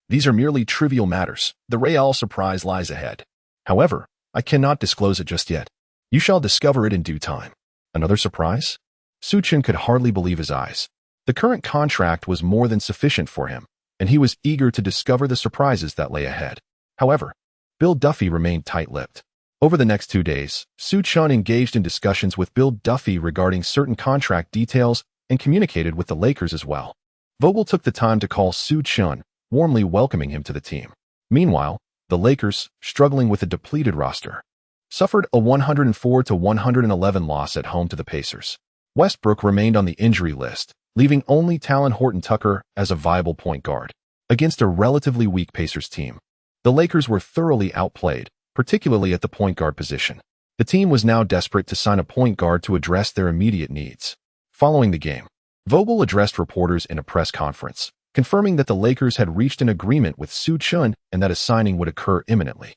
"These are merely trivial matters. The real surprise lies ahead. However, I cannot disclose it just yet. You shall discover it in due time." "Another surprise?" Su Chen could hardly believe his eyes. The current contract was more than sufficient for him, and he was eager to discover the surprises that lay ahead. However, Bill Duffy remained tight-lipped. Over the next 2 days, Su Chen engaged in discussions with Bill Duffy regarding certain contract details and communicated with the Lakers as well. Vogel took the time to call Su Chen, warmly welcoming him to the team. Meanwhile, the Lakers, struggling with a depleted roster, suffered a 104-111 loss at home to the Pacers. Westbrook remained on the injury list, leaving only Talon Horton-Tucker as a viable point guard. Against a relatively weak Pacers team, the Lakers were thoroughly outplayed, particularly at the point guard position. The team was now desperate to sign a point guard to address their immediate needs. Following the game, Vogel addressed reporters in a press conference, confirming that the Lakers had reached an agreement with Su Chen and that a signing would occur imminently.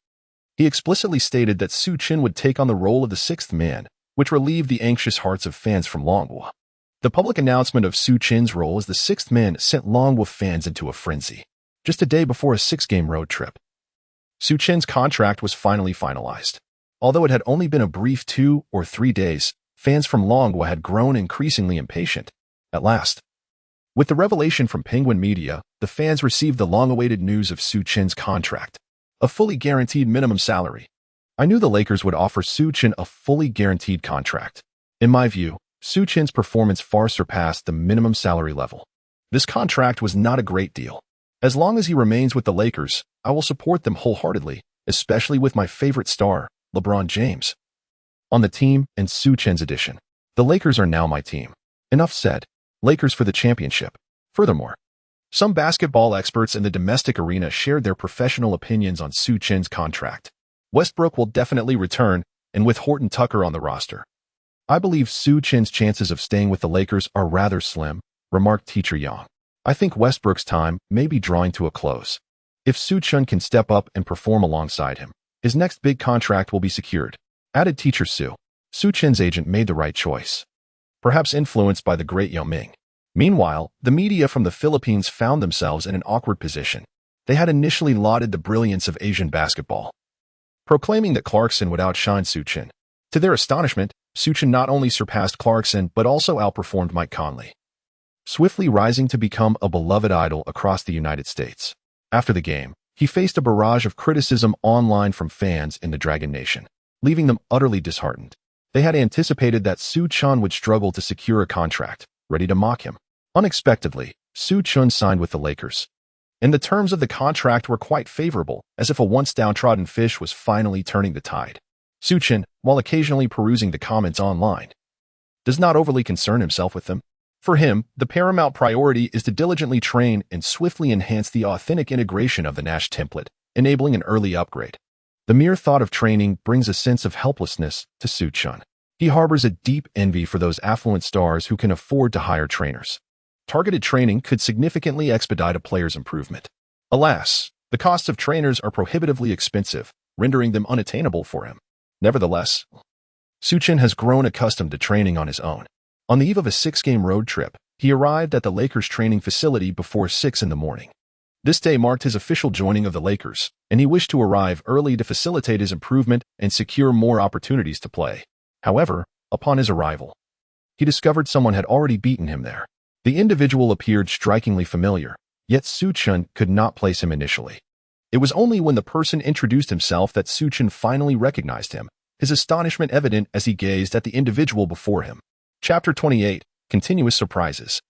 He explicitly stated that Su Chen would take on the role of the sixth man, which relieved the anxious hearts of fans from Longwa. The public announcement of Su Chen's role as the sixth man sent Longwa fans into a frenzy. Just a day before a 6-game road trip, Su Chen's contract was finally finalized. Although it had only been a brief 2 or 3 days, fans from Longwa had grown increasingly impatient. At last, with the revelation from Penguin Media, the fans received the long-awaited news of Su Chen's contract, a fully guaranteed minimum salary. I knew the Lakers would offer Su Chen a fully guaranteed contract. In my view, Su Chen's performance far surpassed the minimum salary level. This contract was not a great deal. As long as he remains with the Lakers, I will support them wholeheartedly, especially with my favorite star, LeBron James. On the team and Su Chen's addition, the Lakers are now my team. Enough said. Lakers for the championship. Furthermore, some basketball experts in the domestic arena shared their professional opinions on Su Chen's contract. Westbrook will definitely return, and with Horton-Tucker on the roster, I believe Su Chen's chances of staying with the Lakers are rather slim, remarked Teacher Yang. I think Westbrook's time may be drawing to a close. If Su Chen can step up and perform alongside him, his next big contract will be secured, added Teacher Su. Su Chen's agent made the right choice, perhaps influenced by the great Yao Ming. Meanwhile, the media from the Philippines found themselves in an awkward position. They had initially lauded the brilliance of Asian basketball, proclaiming that Clarkson would outshine Su Chen. To their astonishment, Su Chen not only surpassed Clarkson but also outperformed Mike Conley, swiftly rising to become a beloved idol across the United States. After the game, he faced a barrage of criticism online from fans in the Dragon Nation, leaving them utterly disheartened. They had anticipated that Su Chen would struggle to secure a contract, ready to mock him. Unexpectedly, Su Chen signed with the Lakers, and the terms of the contract were quite favorable, as if a once downtrodden fish was finally turning the tide. Su Chen, while occasionally perusing the comments online, does not overly concern himself with them. For him, the paramount priority is to diligently train and swiftly enhance the authentic integration of the Nash template, enabling an early upgrade. The mere thought of training brings a sense of helplessness to Su Chen. He harbors a deep envy for those affluent stars who can afford to hire trainers. Targeted training could significantly expedite a player's improvement. Alas, the costs of trainers are prohibitively expensive, rendering them unattainable for him. Nevertheless, Su Chen has grown accustomed to training on his own. On the eve of a 6-game road trip, he arrived at the Lakers training facility before 6 in the morning. This day marked his official joining of the Lakers, and he wished to arrive early to facilitate his improvement and secure more opportunities to play. However, upon his arrival, he discovered someone had already beaten him there. The individual appeared strikingly familiar, yet Su Chen could not place him initially. It was only when the person introduced himself that Su Chen finally recognized him, his astonishment evident as he gazed at the individual before him. Chapter 28, Continuous Surprises.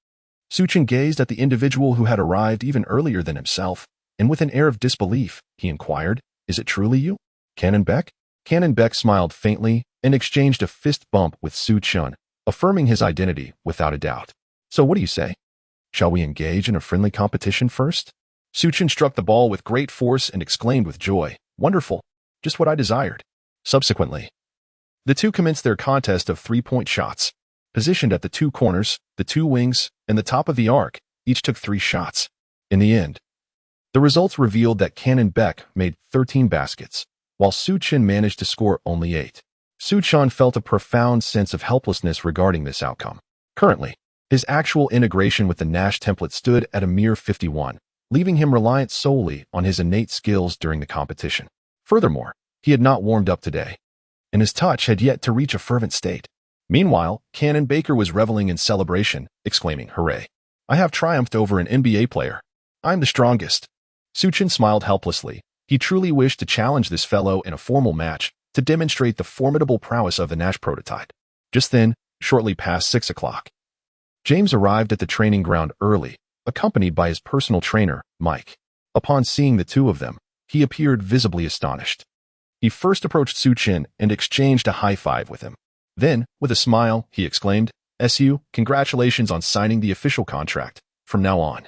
Su Chen gazed at the individual who had arrived even earlier than himself, and with an air of disbelief, he inquired, "Is it truly you, Cannon Beck?" Cannon Beck smiled faintly and exchanged a fist bump with Su Chen, affirming his identity without a doubt. "So what do you say? Shall we engage in a friendly competition first?" Su Chen struck the ball with great force and exclaimed with joy, "Wonderful, just what I desired." Subsequently, the two commenced their contest of 3-point shots. Positioned at the 2 corners, the 2 wings, and the top of the arc, each took 3 shots. In the end, the results revealed that Cannon Beck made 13 baskets, while Su Chen managed to score only 8. Su Chen felt a profound sense of helplessness regarding this outcome. Currently, his actual integration with the Nash template stood at a mere 51, leaving him reliant solely on his innate skills during the competition. Furthermore, he had not warmed up today, and his touch had yet to reach a fervent state. Meanwhile, Cannon Baker was reveling in celebration, exclaiming, "Hooray! I have triumphed over an NBA player. I'm the strongest. Su Chen smiled helplessly. He truly wished to challenge this fellow in a formal match to demonstrate the formidable prowess of the Nash prototype. Just then, shortly past 6 o'clock, James arrived at the training ground early, accompanied by his personal trainer, Mike. Upon seeing the two of them, he appeared visibly astonished. He first approached Su Chen and exchanged a high five with him. Then, with a smile, he exclaimed, "SU, congratulations on signing the official contract. From now on,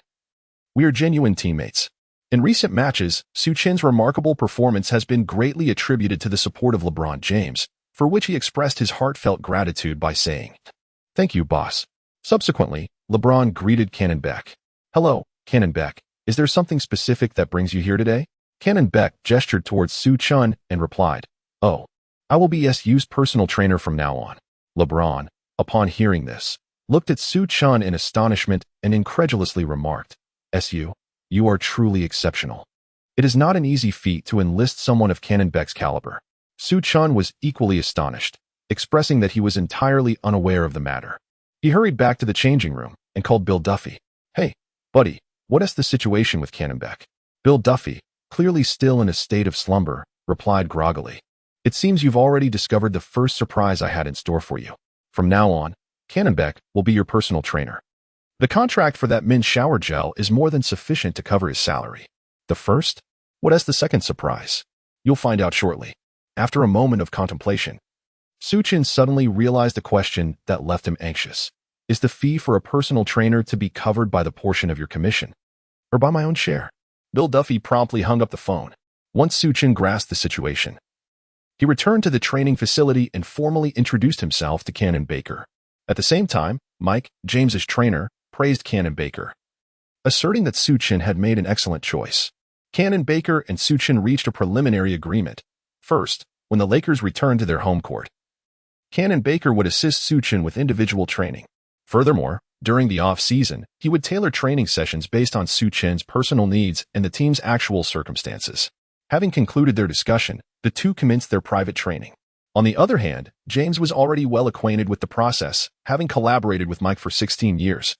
we are genuine teammates." In recent matches, Su Chen's remarkable performance has been greatly attributed to the support of LeBron James, for which he expressed his heartfelt gratitude by saying, "Thank you, boss." Subsequently, LeBron greeted Cannon Beck. "Hello, Cannon Beck. Is there something specific that brings you here today?" Cannon Beck gestured towards Su Chen and replied, "Oh, I will be SU's personal trainer from now on." LeBron, upon hearing this, looked at Su Chen in astonishment and incredulously remarked, "SU, you are truly exceptional. It is not an easy feat to enlist someone of Cannon Beck's caliber." Su Chen was equally astonished, expressing that he was entirely unaware of the matter. He hurried back to the changing room and called Bill Duffy. "Hey, buddy, what is the situation with Cannon Beck?" Bill Duffy, clearly still in a state of slumber, replied groggily, "It seems you've already discovered the first surprise I had in store for you. From now on, Cannon Beck will be your personal trainer. The contract for that men's shower gel is more than sufficient to cover his salary." "The first? What is the second surprise?" "You'll find out shortly." After a moment of contemplation, Su Chen suddenly realized a question that left him anxious. "Is the fee for a personal trainer to be covered by the portion of your commission, or by my own share?" Bill Duffy promptly hung up the phone. Once Su Chen grasped the situation, he returned to the training facility and formally introduced himself to Cannon Baker. At the same time, Mike, James's trainer, praised Cannon Baker, asserting that Su Chen had made an excellent choice. Cannon Baker and Su Chen reached a preliminary agreement. First, when the Lakers returned to their home court, Cannon Baker would assist Su Chen with individual training. Furthermore, during the off-season, he would tailor training sessions based on Su Chen's personal needs and the team's actual circumstances. Having concluded their discussion, the two commenced their private training. On the other hand, James was already well acquainted with the process, having collaborated with Mike for 16 years,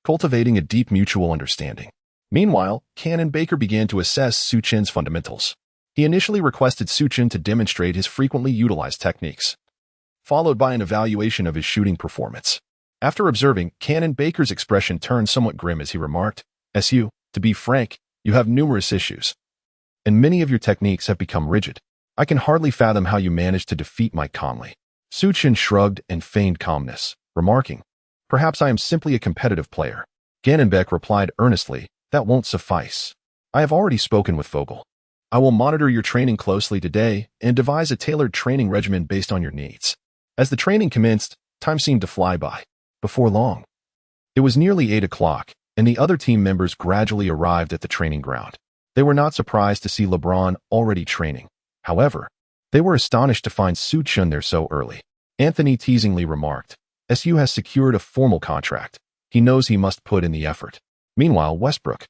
cultivating a deep mutual understanding. Meanwhile, Cannon Baker began to assess Su Chen's fundamentals. He initially requested Su Chen to demonstrate his frequently utilized techniques, followed by an evaluation of his shooting performance. After observing, Cannon Baker's expression turned somewhat grim as he remarked, "SU, to be frank, you have numerous issues, and many of your techniques have become rigid. I can hardly fathom how you managed to defeat Mike calmly." Su Chen shrugged and feigned calmness, remarking, "Perhaps I am simply a competitive player." Cannon Beck replied earnestly, "That won't suffice. I have already spoken with Vogel. I will monitor your training closely today and devise a tailored training regimen based on your needs." As the training commenced, time seemed to fly by. Before long, it was nearly 8 o'clock, and the other team members gradually arrived at the training ground. They were not surprised to see LeBron already training. However, they were astonished to find Su Chen there so early. Anthony teasingly remarked, "SU has secured a formal contract. He knows he must put in the effort." Meanwhile, Westbrook,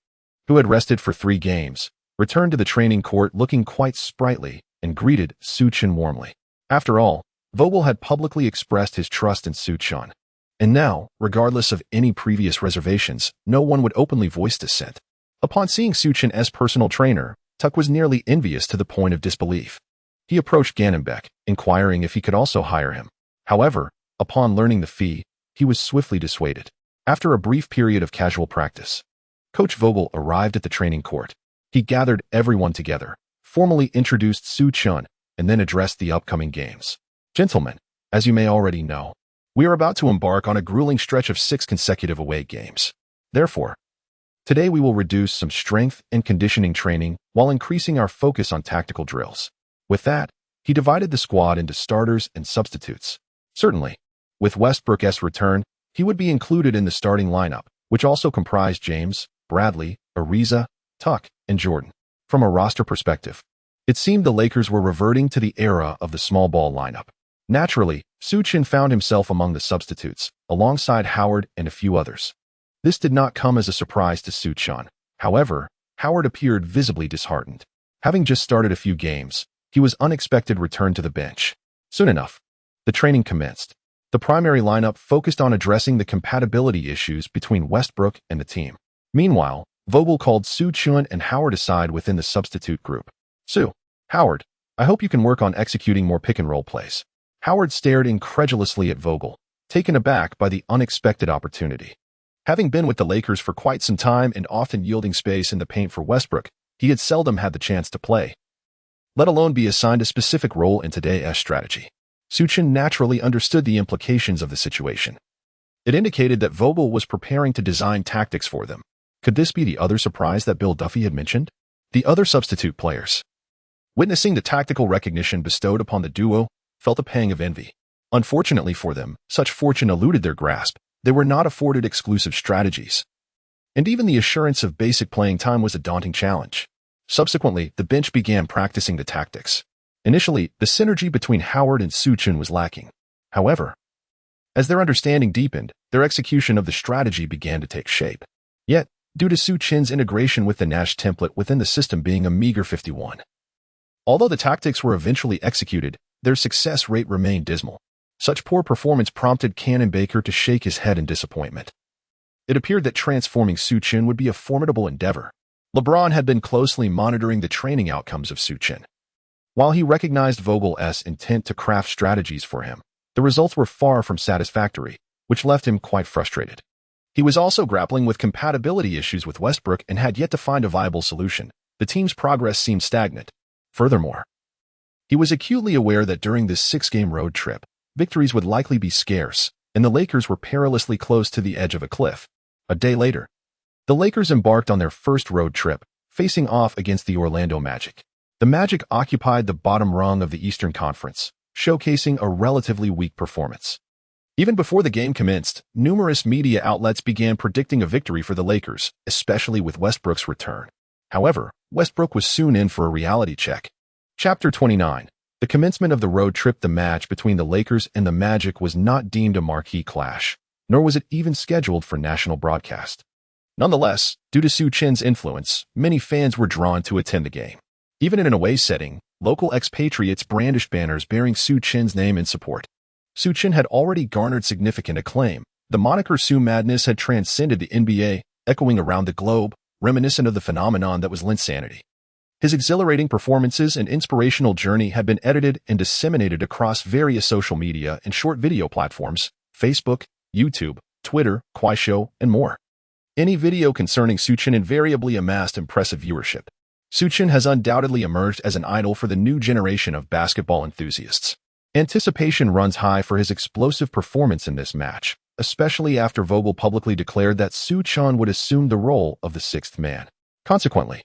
who had rested for 3 games, returned to the training court looking quite sprightly and greeted Su Chen warmly. After all, Vogel had publicly expressed his trust in Su Chen. And now, regardless of any previous reservations, no one would openly voice dissent. Upon seeing Su Chen as personal trainer, Tuck was nearly envious to the point of disbelief. He approached Cannon Beck, inquiring if he could also hire him. However, upon learning the fee, he was swiftly dissuaded. After a brief period of casual practice, Coach Vogel arrived at the training court. He gathered everyone together, formally introduced Su Chen, and then addressed the upcoming games. "Gentlemen, as you may already know, we are about to embark on a grueling stretch of 6 consecutive away games. Therefore, today we will reduce some strength and conditioning training while increasing our focus on tactical drills." With that, he divided the squad into starters and substitutes. Certainly, with Westbrook's return, he would be included in the starting lineup, which also comprised James, Bradley, Ariza, Tuck, and Jordan. From a roster perspective, it seemed the Lakers were reverting to the era of the small ball lineup. Naturally, Su Chen found himself among the substitutes, alongside Howard and a few others. This did not come as a surprise to Su Chen. However, Howard appeared visibly disheartened. Having just started a few games, he was unexpected returned to the bench. Soon enough, the training commenced. The primary lineup focused on addressing the compatibility issues between Westbrook and the team. Meanwhile, Vogel called Su Chen and Howard aside within the substitute group. "Su, Howard, I hope you can work on executing more pick-and-roll plays." Howard stared incredulously at Vogel, taken aback by the unexpected opportunity. Having been with the Lakers for quite some time and often yielding space in the paint for Westbrook, he had seldom had the chance to play, let alone be assigned a specific role in today's strategy. Su Chen naturally understood the implications of the situation. It indicated that Vogel was preparing to design tactics for them. Could this be the other surprise that Bill Duffy had mentioned? The other substitute players, witnessing the tactical recognition bestowed upon the duo, felt a pang of envy. Unfortunately for them, such fortune eluded their grasp. They were not afforded exclusive strategies, and even the assurance of basic playing time was a daunting challenge. Subsequently, the bench began practicing the tactics. Initially, the synergy between Howard and Su Chen was lacking. However, as their understanding deepened, their execution of the strategy began to take shape. Yet, due to Su Chen's integration with the Nash template within the system being a meager 51, although the tactics were eventually executed, their success rate remained dismal. Such poor performance prompted Cannon Baker to shake his head in disappointment. It appeared that transforming Su Chen would be a formidable endeavor. LeBron had been closely monitoring the training outcomes of Su Chen. While he recognized Vogel's intent to craft strategies for him, the results were far from satisfactory, which left him quite frustrated. He was also grappling with compatibility issues with Westbrook and had yet to find a viable solution. The team's progress seemed stagnant. Furthermore, he was acutely aware that during this 6-game road trip, victories would likely be scarce, and the Lakers were perilously close to the edge of a cliff. A day later, the Lakers embarked on their first road trip, facing off against the Orlando Magic. The Magic occupied the bottom rung of the Eastern Conference, showcasing a relatively weak performance. Even before the game commenced, numerous media outlets began predicting a victory for the Lakers, especially with Westbrook's return. However, Westbrook was soon in for a reality check. Chapter 29. The commencement of the road trip. The match between the Lakers and the Magic was not deemed a marquee clash, nor was it even scheduled for national broadcast. Nonetheless, due to Su Chen's influence, many fans were drawn to attend the game. Even in an away setting, local expatriates brandished banners bearing Su Chen's name in support. Su Chen had already garnered significant acclaim. The moniker Su Madness had transcended the NBA, echoing around the globe, reminiscent of the phenomenon that was Linsanity. His exhilarating performances and inspirational journey had been edited and disseminated across various social media and short video platforms, Facebook, YouTube, Twitter, Kuaishou, and more. Any video concerning Su Chen invariably amassed impressive viewership. Su Chen has undoubtedly emerged as an idol for the new generation of basketball enthusiasts. Anticipation runs high for his explosive performance in this match, especially after Vogel publicly declared that Su Chen would assume the role of the sixth man. Consequently,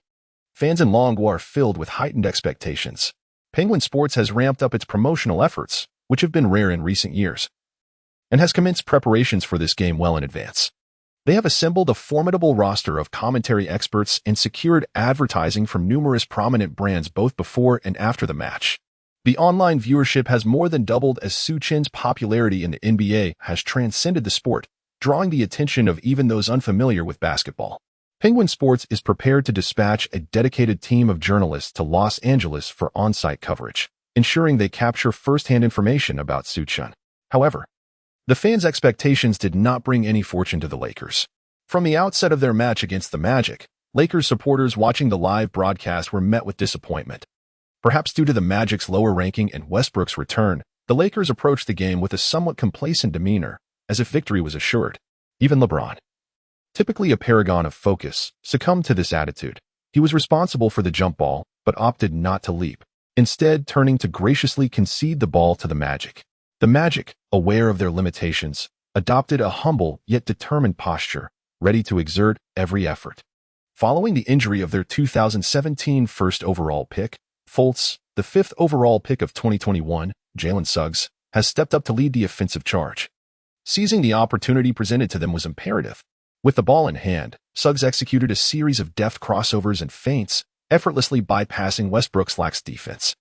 fans in Longguo are filled with heightened expectations. Penguin Sports has ramped up its promotional efforts, which have been rare in recent years, and has commenced preparations for this game well in advance. They have assembled a formidable roster of commentary experts and secured advertising from numerous prominent brands both before and after the match. The online viewership has more than doubled as Su Chen's popularity in the NBA has transcended the sport, drawing the attention of even those unfamiliar with basketball. Penguin Sports is prepared to dispatch a dedicated team of journalists to Los Angeles for on-site coverage, ensuring they capture first-hand information about Su Chen. However, the fans' expectations did not bring any fortune to the Lakers. From the outset of their match against the Magic, Lakers supporters watching the live broadcast were met with disappointment. Perhaps due to the Magic's lower ranking and Westbrook's return, the Lakers approached the game with a somewhat complacent demeanor, as if victory was assured. Even LeBron, typically a paragon of focus, succumbed to this attitude. He was responsible for the jump ball, but opted not to leap, instead turning to graciously concede the ball to the Magic. The Magic, aware of their limitations, adopted a humble yet determined posture, ready to exert every effort. Following the injury of their 2017 first overall pick, Fultz, the fifth overall pick of 2021, Jalen Suggs, has stepped up to lead the offensive charge. Seizing the opportunity presented to them was imperative. With the ball in hand, Suggs executed a series of deft crossovers and feints, effortlessly bypassing Westbrook's lax defense.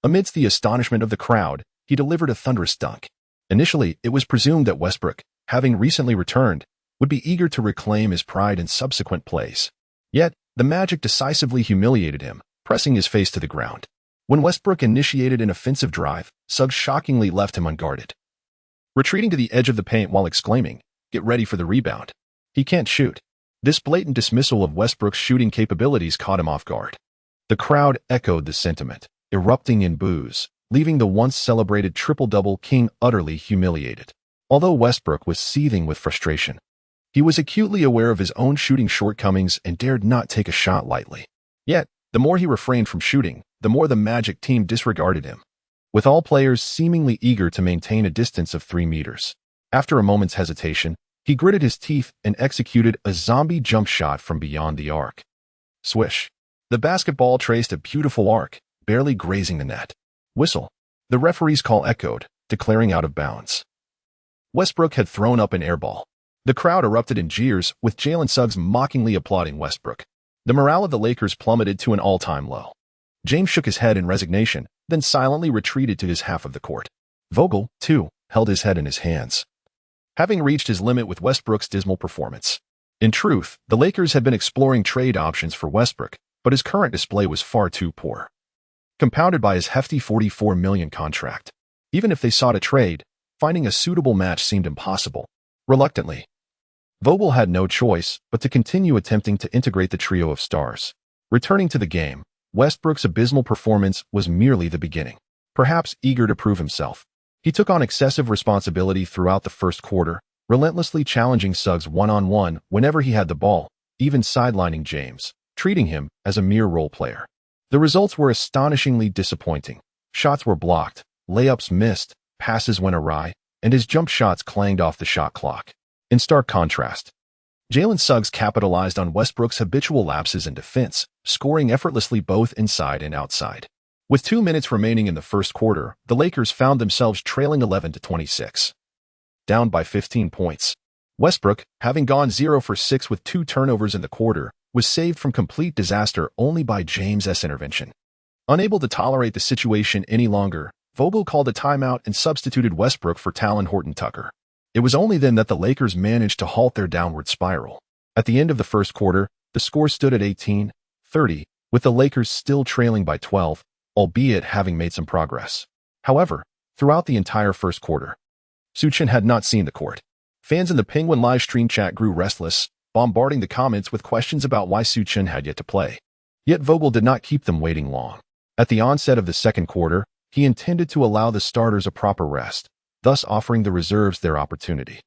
Amidst the astonishment of the crowd, he delivered a thunderous dunk. Initially, it was presumed that Westbrook, having recently returned, would be eager to reclaim his pride in subsequent plays. Yet, the Magic decisively humiliated him, pressing his face to the ground. When Westbrook initiated an offensive drive, Suggs shockingly left him unguarded. retreating to the edge of the paint while exclaiming, "Get ready for the rebound. He can't shoot." This blatant dismissal of Westbrook's shooting capabilities caught him off guard. The crowd echoed the sentiment, erupting in boos, leaving the once-celebrated triple-double king utterly humiliated. Although Westbrook was seething with frustration, he was acutely aware of his own shooting shortcomings and dared not take a shot lightly. Yet, the more he refrained from shooting, the more the Magic team disregarded him, with all players seemingly eager to maintain a distance of 3 meters. After a moment's hesitation, he gritted his teeth and executed a zombie jump shot from beyond the arc. Swish. The basketball traced a beautiful arc, barely grazing the net. Whistle. The referee's call echoed, declaring out of bounds. Westbrook had thrown up an airball. The crowd erupted in jeers, with Jalen Suggs mockingly applauding Westbrook. The morale of the Lakers plummeted to an all-time low. James shook his head in resignation, then silently retreated to his half of the court. Vogel, too, held his head in his hands, having reached his limit with Westbrook's dismal performance. In truth, the Lakers had been exploring trade options for Westbrook, but his current display was far too poor, compounded by his hefty $44 million contract. Even if they sought a trade, finding a suitable match seemed impossible. Reluctantly, Vogel had no choice but to continue attempting to integrate the trio of stars. Returning to the game, Westbrook's abysmal performance was merely the beginning. Perhaps eager to prove himself, he took on excessive responsibility throughout the first quarter, relentlessly challenging Suggs one-on-one whenever he had the ball, even sidelining James, treating him as a mere role player. The results were astonishingly disappointing. Shots were blocked, layups missed, passes went awry, and his jump shots clanged off the shot clock. In stark contrast, Jalen Suggs capitalized on Westbrook's habitual lapses in defense, scoring effortlessly both inside and outside. With 2 minutes remaining in the first quarter, the Lakers found themselves trailing 11-26. Down by 15 points. Westbrook, having gone 0 for 6 with 2 turnovers in the quarter, was saved from complete disaster only by James's intervention. Unable to tolerate the situation any longer, Vogel called a timeout and substituted Westbrook for Talon Horton-Tucker. It was only then that the Lakers managed to halt their downward spiral. At the end of the first quarter, the score stood at 18-30, with the Lakers still trailing by 12, albeit having made some progress. However, throughout the entire first quarter, Su Chen had not seen the court. Fans in the Penguin live stream chat grew restless, bombarding the comments with questions about why Su Chen had yet to play. Yet Vogel did not keep them waiting long. At the onset of the second quarter, he intended to allow the starters a proper rest, thus offering the reserves their opportunity.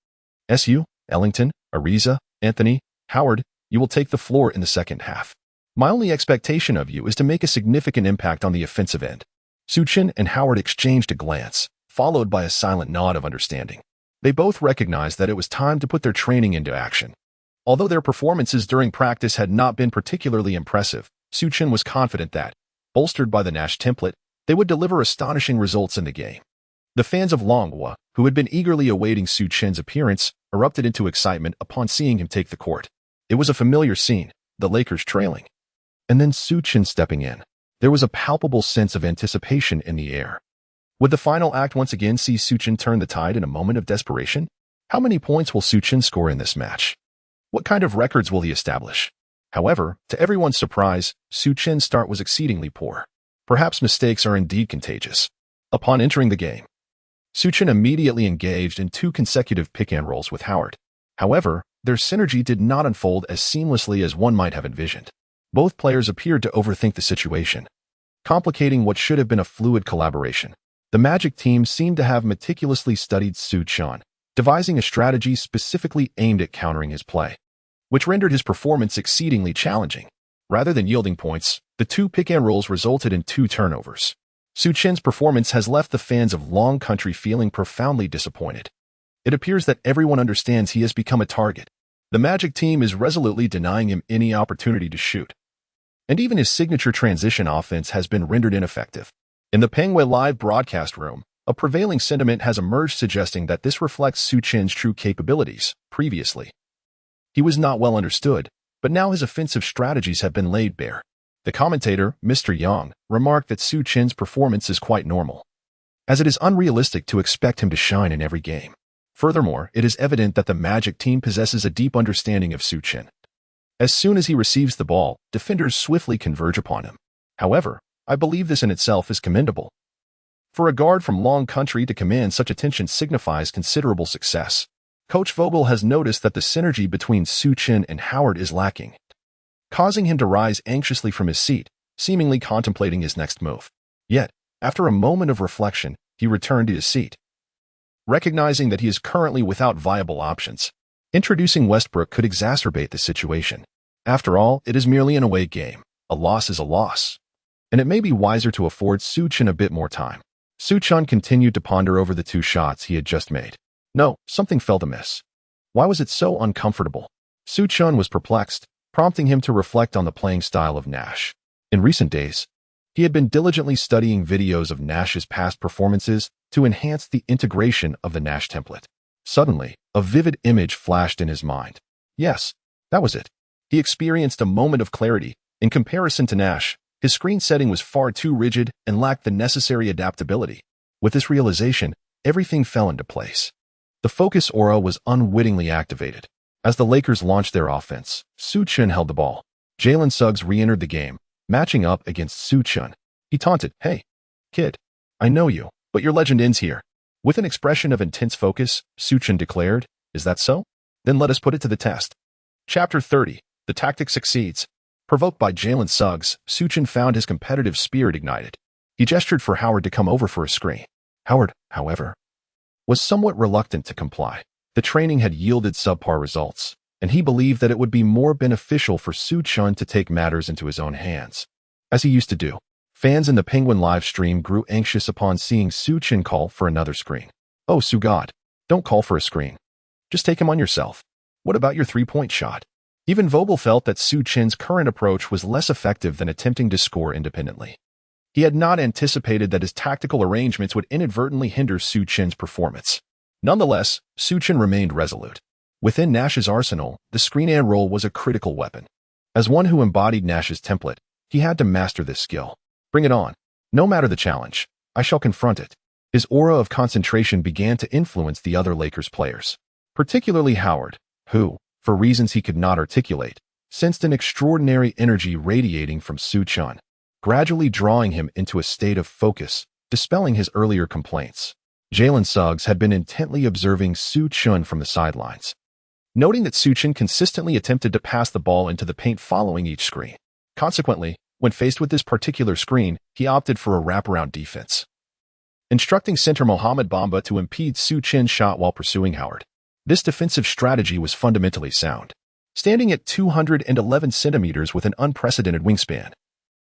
SU, Ellington, Ariza, Anthony, Howard, you will take the floor in the second half. My only expectation of you is to make a significant impact on the offensive end. Su Chen and Howard exchanged a glance, followed by a silent nod of understanding. They both recognized that it was time to put their training into action. Although their performances during practice had not been particularly impressive, Su Chen was confident that, bolstered by the Nash template, they would deliver astonishing results in the game. The fans of Longhua, who had been eagerly awaiting Su Chen's appearance, erupted into excitement upon seeing him take the court. It was a familiar scene, the Lakers trailing, and then Su Chen stepping in. There was a palpable sense of anticipation in the air. Would the final act once again see Su Chen turn the tide in a moment of desperation? How many points will Su Chen score in this match? What kind of records will he establish? However, to everyone's surprise, Su Chen's start was exceedingly poor. Perhaps mistakes are indeed contagious. Upon entering the game, Su Chen immediately engaged in 2 consecutive pick-and-rolls with Howard. However, their synergy did not unfold as seamlessly as one might have envisioned. Both players appeared to overthink the situation, complicating what should have been a fluid collaboration. The Magic team seemed to have meticulously studied Su Chen, devising a strategy specifically aimed at countering his play, which rendered his performance exceedingly challenging. Rather than yielding points, the 2 pick-and-rolls resulted in 2 turnovers. Su Chen's performance has left the fans of Long Country feeling profoundly disappointed. It appears that everyone understands he has become a target. The Magic team is resolutely denying him any opportunity to shoot, and even his signature transition offense has been rendered ineffective. In the Penguin live broadcast room, a prevailing sentiment has emerged suggesting that this reflects Su Chen's true capabilities. Previously, he was not well understood, but now his offensive strategies have been laid bare. The commentator, Mr. Yang, remarked that Su Chen's performance is quite normal, as it is unrealistic to expect him to shine in every game. Furthermore, it is evident that the Magic team possesses a deep understanding of Su Chen. As soon as he receives the ball, defenders swiftly converge upon him. However, I believe this in itself is commendable. For a guard from Long Country to command such attention signifies considerable success. Coach Vogel has noticed that the synergy between Su Chen and Howard is lacking, causing him to rise anxiously from his seat, seemingly contemplating his next move. Yet, after a moment of reflection, he returned to his seat, recognizing that he is currently without viable options. Introducing Westbrook could exacerbate the situation. After all, it is merely an away game. A loss is a loss. And it may be wiser to afford Su Chen a bit more time. Su Chen continued to ponder over the two shots he had just made. No, something felt amiss. Why was it so uncomfortable? Su Chen was perplexed, prompting him to reflect on the playing style of Nash. In recent days, he had been diligently studying videos of Nash's past performances to enhance the integration of the Nash template. Suddenly, a vivid image flashed in his mind. Yes, that was it. He experienced a moment of clarity. In comparison to Nash, his screen setting was far too rigid and lacked the necessary adaptability. With this realization, everything fell into place. The focus aura was unwittingly activated. As the Lakers launched their offense, Su Chen held the ball. Jalen Suggs re-entered the game, matching up against Su Chen. He taunted, "Hey, kid, I know you, but your legend ends here." With an expression of intense focus, Su Chen declared, "Is that so? Then let us put it to the test." Chapter 30. The tactic succeeds. Provoked by Jalen Suggs, Su Chen found his competitive spirit ignited. He gestured for Howard to come over for a screen. Howard, however, was somewhat reluctant to comply. The training had yielded subpar results, and he believed that it would be more beneficial for Su Chen to take matters into his own hands. As he used to do, fans in the Penguin live stream grew anxious upon seeing Su Chen call for another screen. "Oh, Su God, don't call for a screen. Just take him on yourself. What about your three-point shot?" Even Vogel felt that Su Chen's current approach was less effective than attempting to score independently. He had not anticipated that his tactical arrangements would inadvertently hinder Su Chen's performance. Nonetheless, Su Chen remained resolute. Within Nash's arsenal, the screen and roll was a critical weapon. As one who embodied Nash's template, he had to master this skill. "Bring it on. No matter the challenge, I shall confront it." His aura of concentration began to influence the other Lakers players, particularly Howard, who, for reasons he could not articulate, sensed an extraordinary energy radiating from Su Chen, gradually drawing him into a state of focus, dispelling his earlier complaints. Jalen Suggs had been intently observing Su Chen from the sidelines, noting that Su Chen consistently attempted to pass the ball into the paint following each screen. Consequently, when faced with this particular screen, he opted for a wraparound defense, instructing center Mohamed Bamba to impede Su Chen's shot while pursuing Howard. This defensive strategy was fundamentally sound. Standing at 211 centimeters with an unprecedented wingspan,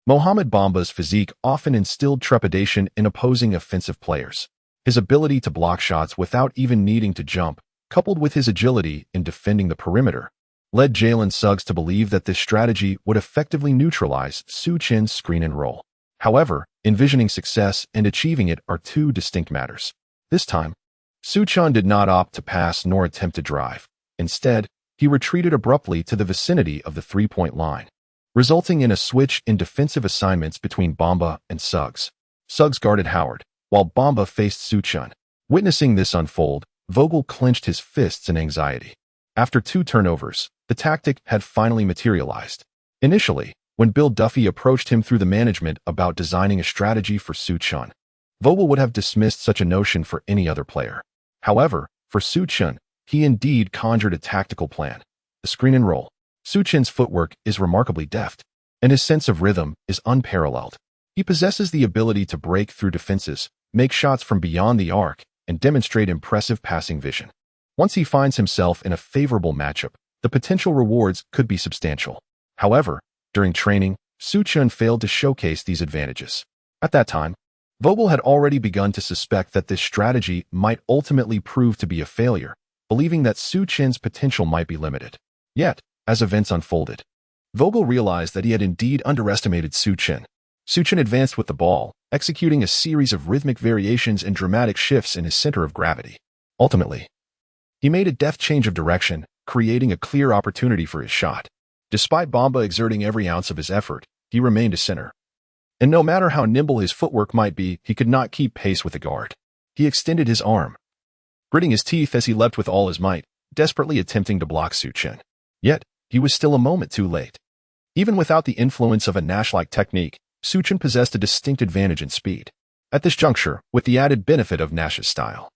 Mohamed Bamba's physique often instilled trepidation in opposing offensive players. His ability to block shots without even needing to jump, coupled with his agility in defending the perimeter, led Jalen Suggs to believe that this strategy would effectively neutralize Su Chen's screen and roll. However, envisioning success and achieving it are two distinct matters. This time, Su Chen did not opt to pass nor attempt to drive. Instead, he retreated abruptly to the vicinity of the three-point line, resulting in a switch in defensive assignments between Bamba and Suggs. Suggs guarded Howard, while Bamba faced Su Chen. Witnessing this unfold, Vogel clenched his fists in anxiety. After 2 turnovers, the tactic had finally materialized. Initially, when Bill Duffy approached him through the management about designing a strategy for Su Chen, Vogel would have dismissed such a notion for any other player. However, for Su Chen, he indeed conjured a tactical plan: the screen and roll. Su Chen's footwork is remarkably deft, and his sense of rhythm is unparalleled. He possesses the ability to break through defenses, make shots from beyond the arc, and demonstrate impressive passing vision. Once he finds himself in a favorable matchup, the potential rewards could be substantial. However, during training, Su Chen failed to showcase these advantages. At that time, Vogel had already begun to suspect that this strategy might ultimately prove to be a failure, believing that Su Chen's potential might be limited. Yet, as events unfolded, Vogel realized that he had indeed underestimated Su Chen. Su Chen advanced with the ball, executing a series of rhythmic variations and dramatic shifts in his center of gravity. Ultimately, he made a deft change of direction, creating a clear opportunity for his shot. Despite Bamba exerting every ounce of his effort, he remained a center. And no matter how nimble his footwork might be, he could not keep pace with the guard. He extended his arm, gritting his teeth as he leapt with all his might, desperately attempting to block Su Chen. Yet, he was still a moment too late. Even without the influence of a Nash-like technique, Su Chen possessed a distinct advantage in speed. At this juncture, with the added benefit of Nash's style,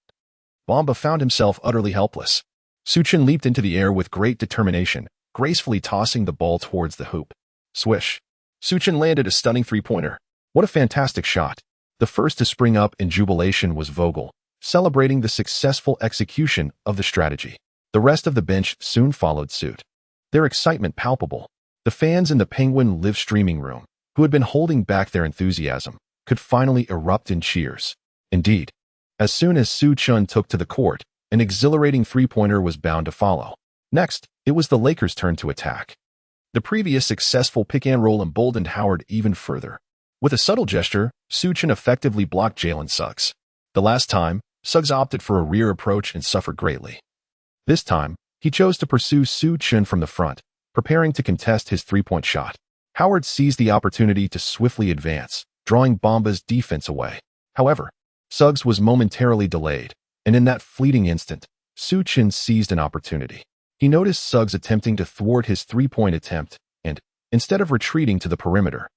Bamba found himself utterly helpless. Su Chen leaped into the air with great determination, gracefully tossing the ball towards the hoop. Swish. Su Chen landed a stunning three-pointer. What a fantastic shot. The first to spring up in jubilation was Vogel, celebrating the successful execution of the strategy. The rest of the bench soon followed suit, their excitement palpable. The fans in the Penguin live streaming room, who had been holding back their enthusiasm, could finally erupt in cheers. Indeed, as soon as Su Chen took to the court, an exhilarating three-pointer was bound to follow. Next, it was the Lakers' turn to attack. The previous successful pick-and-roll emboldened Howard even further. With a subtle gesture, Su Chen effectively blocked Jalen Suggs. The last time, Suggs opted for a rear approach and suffered greatly. This time, he chose to pursue Su Chen from the front, preparing to contest his three-point shot. Howard seized the opportunity to swiftly advance, drawing Bamba's defense away. However, Suggs was momentarily delayed, and in that fleeting instant, Su Chen seized an opportunity. He noticed Suggs attempting to thwart his three-point attempt, and, instead of retreating to the perimeter,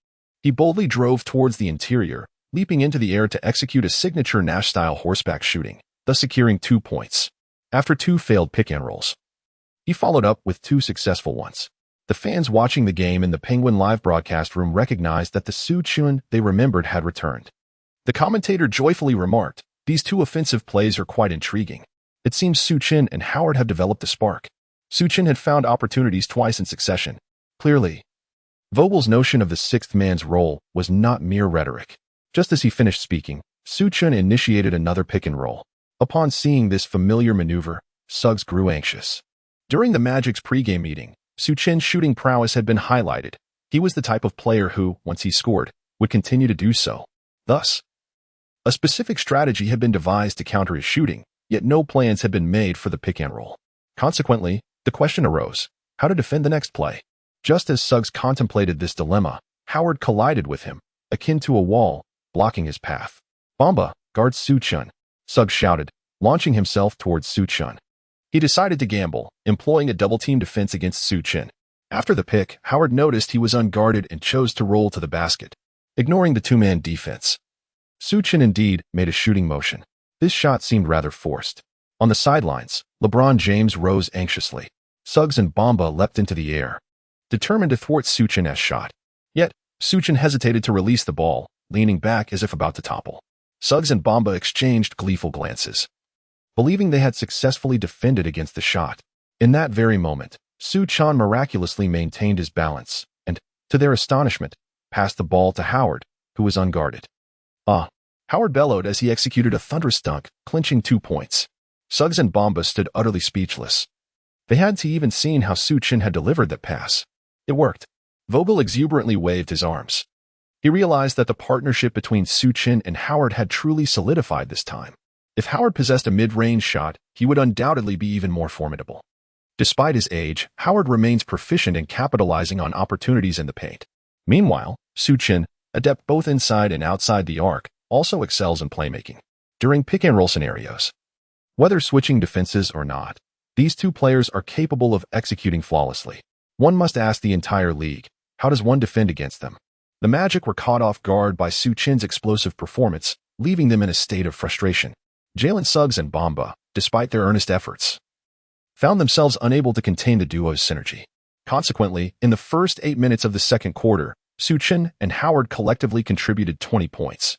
he boldly drove towards the interior, leaping into the air to execute a signature Nash-style horseback shooting, thus securing 2 points. After 2 failed pick-and-rolls, he followed up with 2 successful ones. The fans watching the game in the Penguin live broadcast room recognized that the Su Chen they remembered had returned. The commentator joyfully remarked, "These 2 offensive plays are quite intriguing. It seems Su Chen and Howard have developed a spark." Su Chen had found opportunities twice in succession. Clearly, Vogel's notion of the sixth man's role was not mere rhetoric. Just as he finished speaking, Su Chen initiated another pick-and-roll. Upon seeing this familiar maneuver, Suggs grew anxious. During the Magic's pregame meeting, Su Chen's shooting prowess had been highlighted. He was the type of player who, once he scored, would continue to do so. Thus, a specific strategy had been devised to counter his shooting, yet no plans had been made for the pick-and-roll. Consequently, the question arose, how to defend the next play. Just as Suggs contemplated this dilemma, Howard collided with him, akin to a wall, blocking his path. "Bamba, guard Su Chen," Suggs shouted, launching himself towards Su Chen. He decided to gamble, employing a double-team defense against Su Chen. After the pick, Howard noticed he was unguarded and chose to roll to the basket, ignoring the 2-man defense. Su Chen indeed made a shooting motion. This shot seemed rather forced. On the sidelines, LeBron James rose anxiously. Suggs and Bamba leapt into the air, determined to thwart Su Chen's shot. Yet, Su Chen hesitated to release the ball, leaning back as if about to topple. Suggs and Bamba exchanged gleeful glances, believing they had successfully defended against the shot. In that very moment, Su Chen miraculously maintained his balance and, to their astonishment, passed the ball to Howard, who was unguarded. "Ah!" Howard bellowed as he executed a thunderous dunk, clinching 2 points. Suggs and Bamba stood utterly speechless. They hadn't even seen how Su Chen had delivered that pass. It worked. Vogel exuberantly waved his arms. He realized that the partnership between Su Chen and Howard had truly solidified this time. If Howard possessed a mid-range shot, he would undoubtedly be even more formidable. Despite his age, Howard remains proficient in capitalizing on opportunities in the paint. Meanwhile, Su Chen, adept both inside and outside the arc, also excels in playmaking. During pick-and-roll scenarios, whether switching defenses or not, these 2 players are capable of executing flawlessly. One must ask the entire league, how does one defend against them? The Magic were caught off guard by Su Chen's explosive performance, leaving them in a state of frustration. Jalen Suggs and Bamba, despite their earnest efforts, found themselves unable to contain the duo's synergy. Consequently, in the first 8 minutes of the second quarter, Su Chen and Howard collectively contributed 20 points.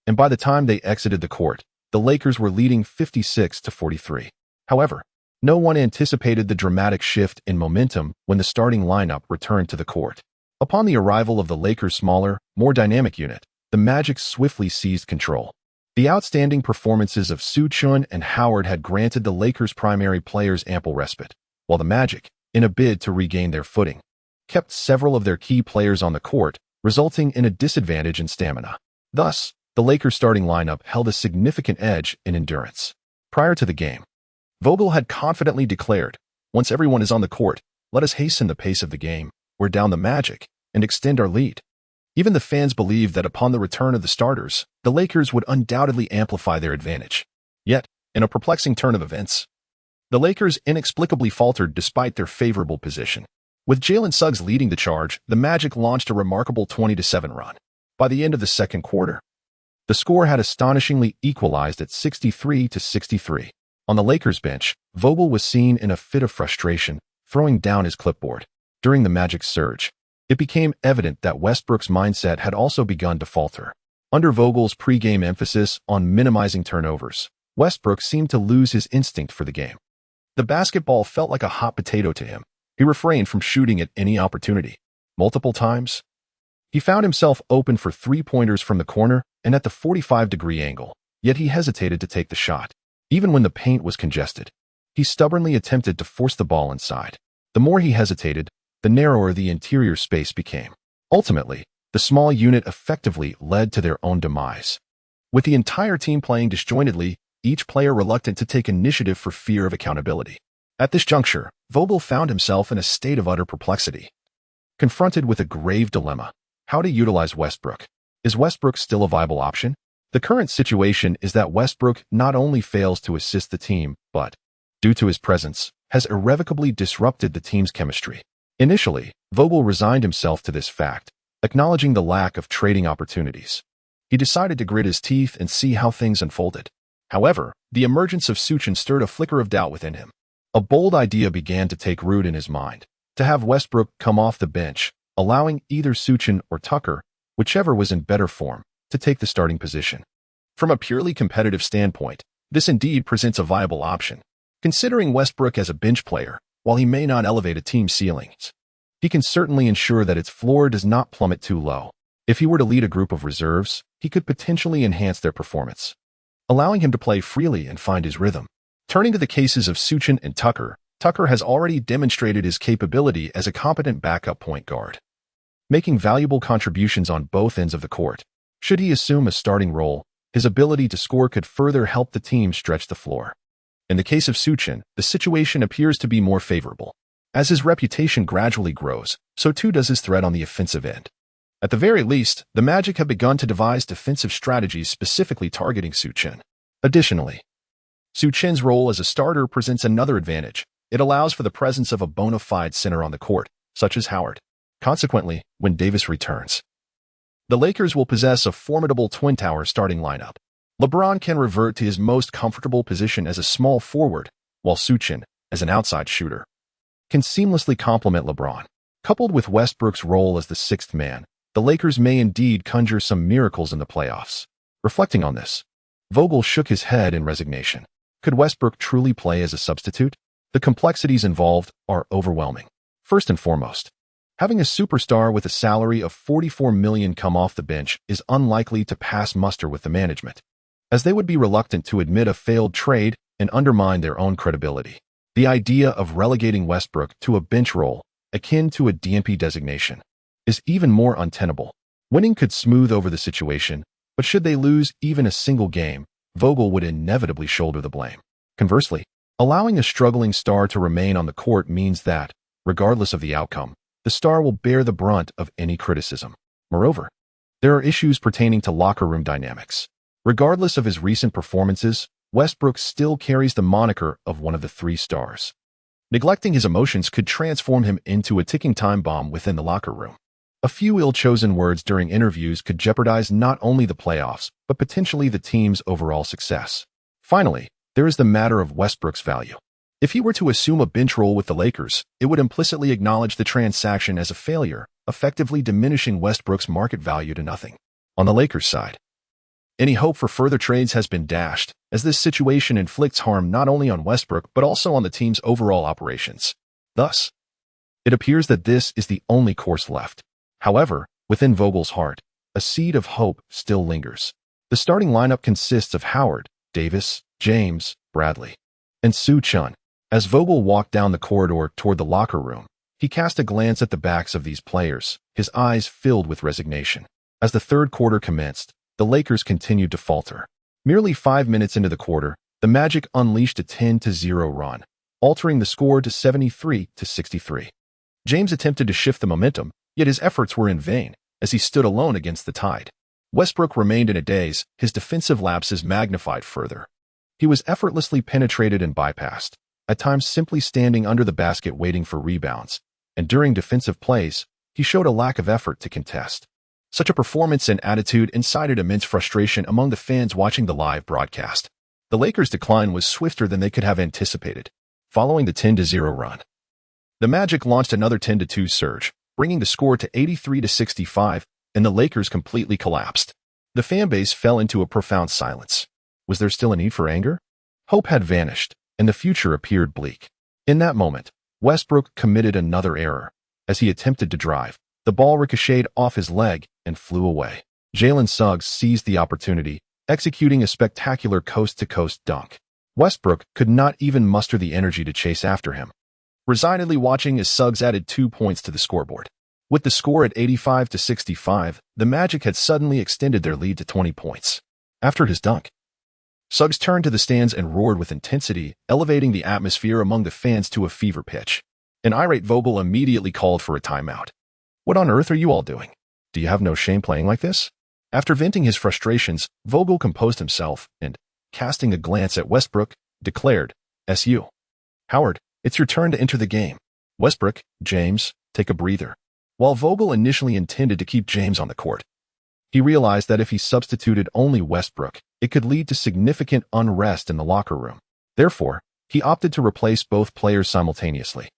And by the time they exited the court, the Lakers were leading 56-43. However, no one anticipated the dramatic shift in momentum when the starting lineup returned to the court. Upon the arrival of the Lakers' smaller, more dynamic unit, the Magic swiftly seized control. The outstanding performances of Su Chen and Howard had granted the Lakers' primary players ample respite, while the Magic, in a bid to regain their footing, kept several of their key players on the court, resulting in a disadvantage in stamina. Thus, the Lakers' starting lineup held a significant edge in endurance. Prior to the game, Vogel had confidently declared, "Once everyone is on the court, let us hasten the pace of the game, wear down the Magic, and extend our lead." Even the fans believed that upon the return of the starters, the Lakers would undoubtedly amplify their advantage. Yet, in a perplexing turn of events, the Lakers inexplicably faltered despite their favorable position. With Jalen Suggs leading the charge, the Magic launched a remarkable 20-7 run. By the end of the second quarter, The score had astonishingly equalized at 63-63. On the Lakers bench, Vogel was seen in a fit of frustration, throwing down his clipboard. During the Magic's surge, it became evident that Westbrook's mindset had also begun to falter. Under Vogel's pre-game emphasis on minimizing turnovers, Westbrook seemed to lose his instinct for the game. The basketball felt like a hot potato to him. He refrained from shooting at any opportunity. Multiple times, he found himself open for three-pointers from the corner and at the 45-degree angle, yet he hesitated to take the shot. Even when the paint was congested, he stubbornly attempted to force the ball inside. The more he hesitated, the narrower the interior space became. Ultimately, the small unit effectively led to their own demise. With the entire team playing disjointedly, each player reluctant to take initiative for fear of accountability. At this juncture, Vogel found himself in a state of utter perplexity. Confronted with a grave dilemma, how to utilize Westbrook. Is Westbrook still a viable option? The current situation is that Westbrook not only fails to assist the team, but, due to his presence, has irrevocably disrupted the team's chemistry. Initially, Vogel resigned himself to this fact, acknowledging the lack of trading opportunities. He decided to grit his teeth and see how things unfolded. However, the emergence of Su Chen stirred a flicker of doubt within him. A bold idea began to take root in his mind, to have Westbrook come off the bench, allowing either Su Chen or Tucker, whichever was in better form, to take the starting position. From a purely competitive standpoint, this indeed presents a viable option. Considering Westbrook as a bench player, while he may not elevate a team's ceilings, he can certainly ensure that its floor does not plummet too low. If he were to lead a group of reserves, he could potentially enhance their performance, allowing him to play freely and find his rhythm. Turning to the cases of Su Chen and Tucker, Tucker has already demonstrated his capability as a competent backup point guard, making valuable contributions on both ends of the court. Should he assume a starting role, his ability to score could further help the team stretch the floor. In the case of Su Chen, the situation appears to be more favorable. As his reputation gradually grows, so too does his threat on the offensive end. At the very least, the Magic have begun to devise defensive strategies specifically targeting Su Chen. Additionally, Su Chen's role as a starter presents another advantage. It allows for the presence of a bona fide center on the court, such as Howard. Consequently, when Davis returns, the Lakers will possess a formidable twin tower starting lineup. LeBron can revert to his most comfortable position as a small forward, while Su Chen, as an outside shooter, can seamlessly complement LeBron. Coupled with Westbrook's role as the sixth man, the Lakers may indeed conjure some miracles in the playoffs. Reflecting on this, Vogel shook his head in resignation. Could Westbrook truly play as a substitute? The complexities involved are overwhelming. First and foremost, having a superstar with a salary of $44 million come off the bench is unlikely to pass muster with the management, as they would be reluctant to admit a failed trade and undermine their own credibility. The idea of relegating Westbrook to a bench role, akin to a DNP designation, is even more untenable. Winning could smooth over the situation, but should they lose even a single game, Vogel would inevitably shoulder the blame. Conversely, allowing a struggling star to remain on the court means that, regardless of the outcome, the star will bear the brunt of any criticism. Moreover, there are issues pertaining to locker room dynamics. Regardless of his recent performances, Westbrook still carries the moniker of one of the three stars. Neglecting his emotions could transform him into a ticking time bomb within the locker room. A few ill-chosen words during interviews could jeopardize not only the playoffs, but potentially the team's overall success. Finally, there is the matter of Westbrook's value. If he were to assume a bench role with the Lakers, it would implicitly acknowledge the transaction as a failure, effectively diminishing Westbrook's market value to nothing. On the Lakers side, any hope for further trades has been dashed, as this situation inflicts harm not only on Westbrook but also on the team's overall operations. Thus, it appears that this is the only course left. However, within Vogel's heart, a seed of hope still lingers. The starting lineup consists of Howard, Davis, James, Bradley, and Su Chen. As Vogel walked down the corridor toward the locker room, he cast a glance at the backs of these players, his eyes filled with resignation. As the third quarter commenced, the Lakers continued to falter. Merely 5 minutes into the quarter, the Magic unleashed a 10-0 run, altering the score to 73-63. James attempted to shift the momentum, yet his efforts were in vain, as he stood alone against the tide. Westbrook remained in a daze, his defensive lapses magnified further. He was effortlessly penetrated and bypassed, at times simply standing under the basket waiting for rebounds, and during defensive plays, he showed a lack of effort to contest. Such a performance and attitude incited immense frustration among the fans watching the live broadcast. The Lakers' decline was swifter than they could have anticipated. Following the 10-0 run, the Magic launched another 10-2 surge, bringing the score to 83-65, and the Lakers completely collapsed. The fanbase fell into a profound silence. Was there still a need for anger? Hope had vanished, and the future appeared bleak. In that moment, Westbrook committed another error. As he attempted to drive, the ball ricocheted off his leg and flew away. Jalen Suggs seized the opportunity, executing a spectacular coast-to-coast dunk. Westbrook could not even muster the energy to chase after him, resignedly watching as Suggs added 2 points to the scoreboard. With the score at 85-65, the Magic had suddenly extended their lead to 20 points. After his dunk, Suggs turned to the stands and roared with intensity, elevating the atmosphere among the fans to a fever pitch. An irate Vogel immediately called for a timeout. "What on earth are you all doing? Do you have no shame playing like this?" After venting his frustrations, Vogel composed himself and, casting a glance at Westbrook, declared, "S.U. Howard, it's your turn to enter the game. Westbrook, James, take a breather." While Vogel initially intended to keep James on the court, he realized that if he substituted only Westbrook, it could lead to significant unrest in the locker room. Therefore, he opted to replace both players simultaneously,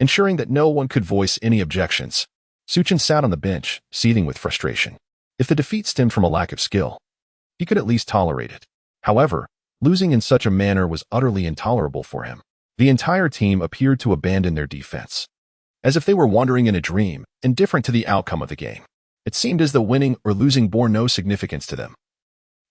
ensuring that no one could voice any objections. Su Chen sat on the bench, seething with frustration. If the defeat stemmed from a lack of skill, he could at least tolerate it. However, losing in such a manner was utterly intolerable for him. The entire team appeared to abandon their defense, as if they were wandering in a dream, indifferent to the outcome of the game. It seemed as though winning or losing bore no significance to them,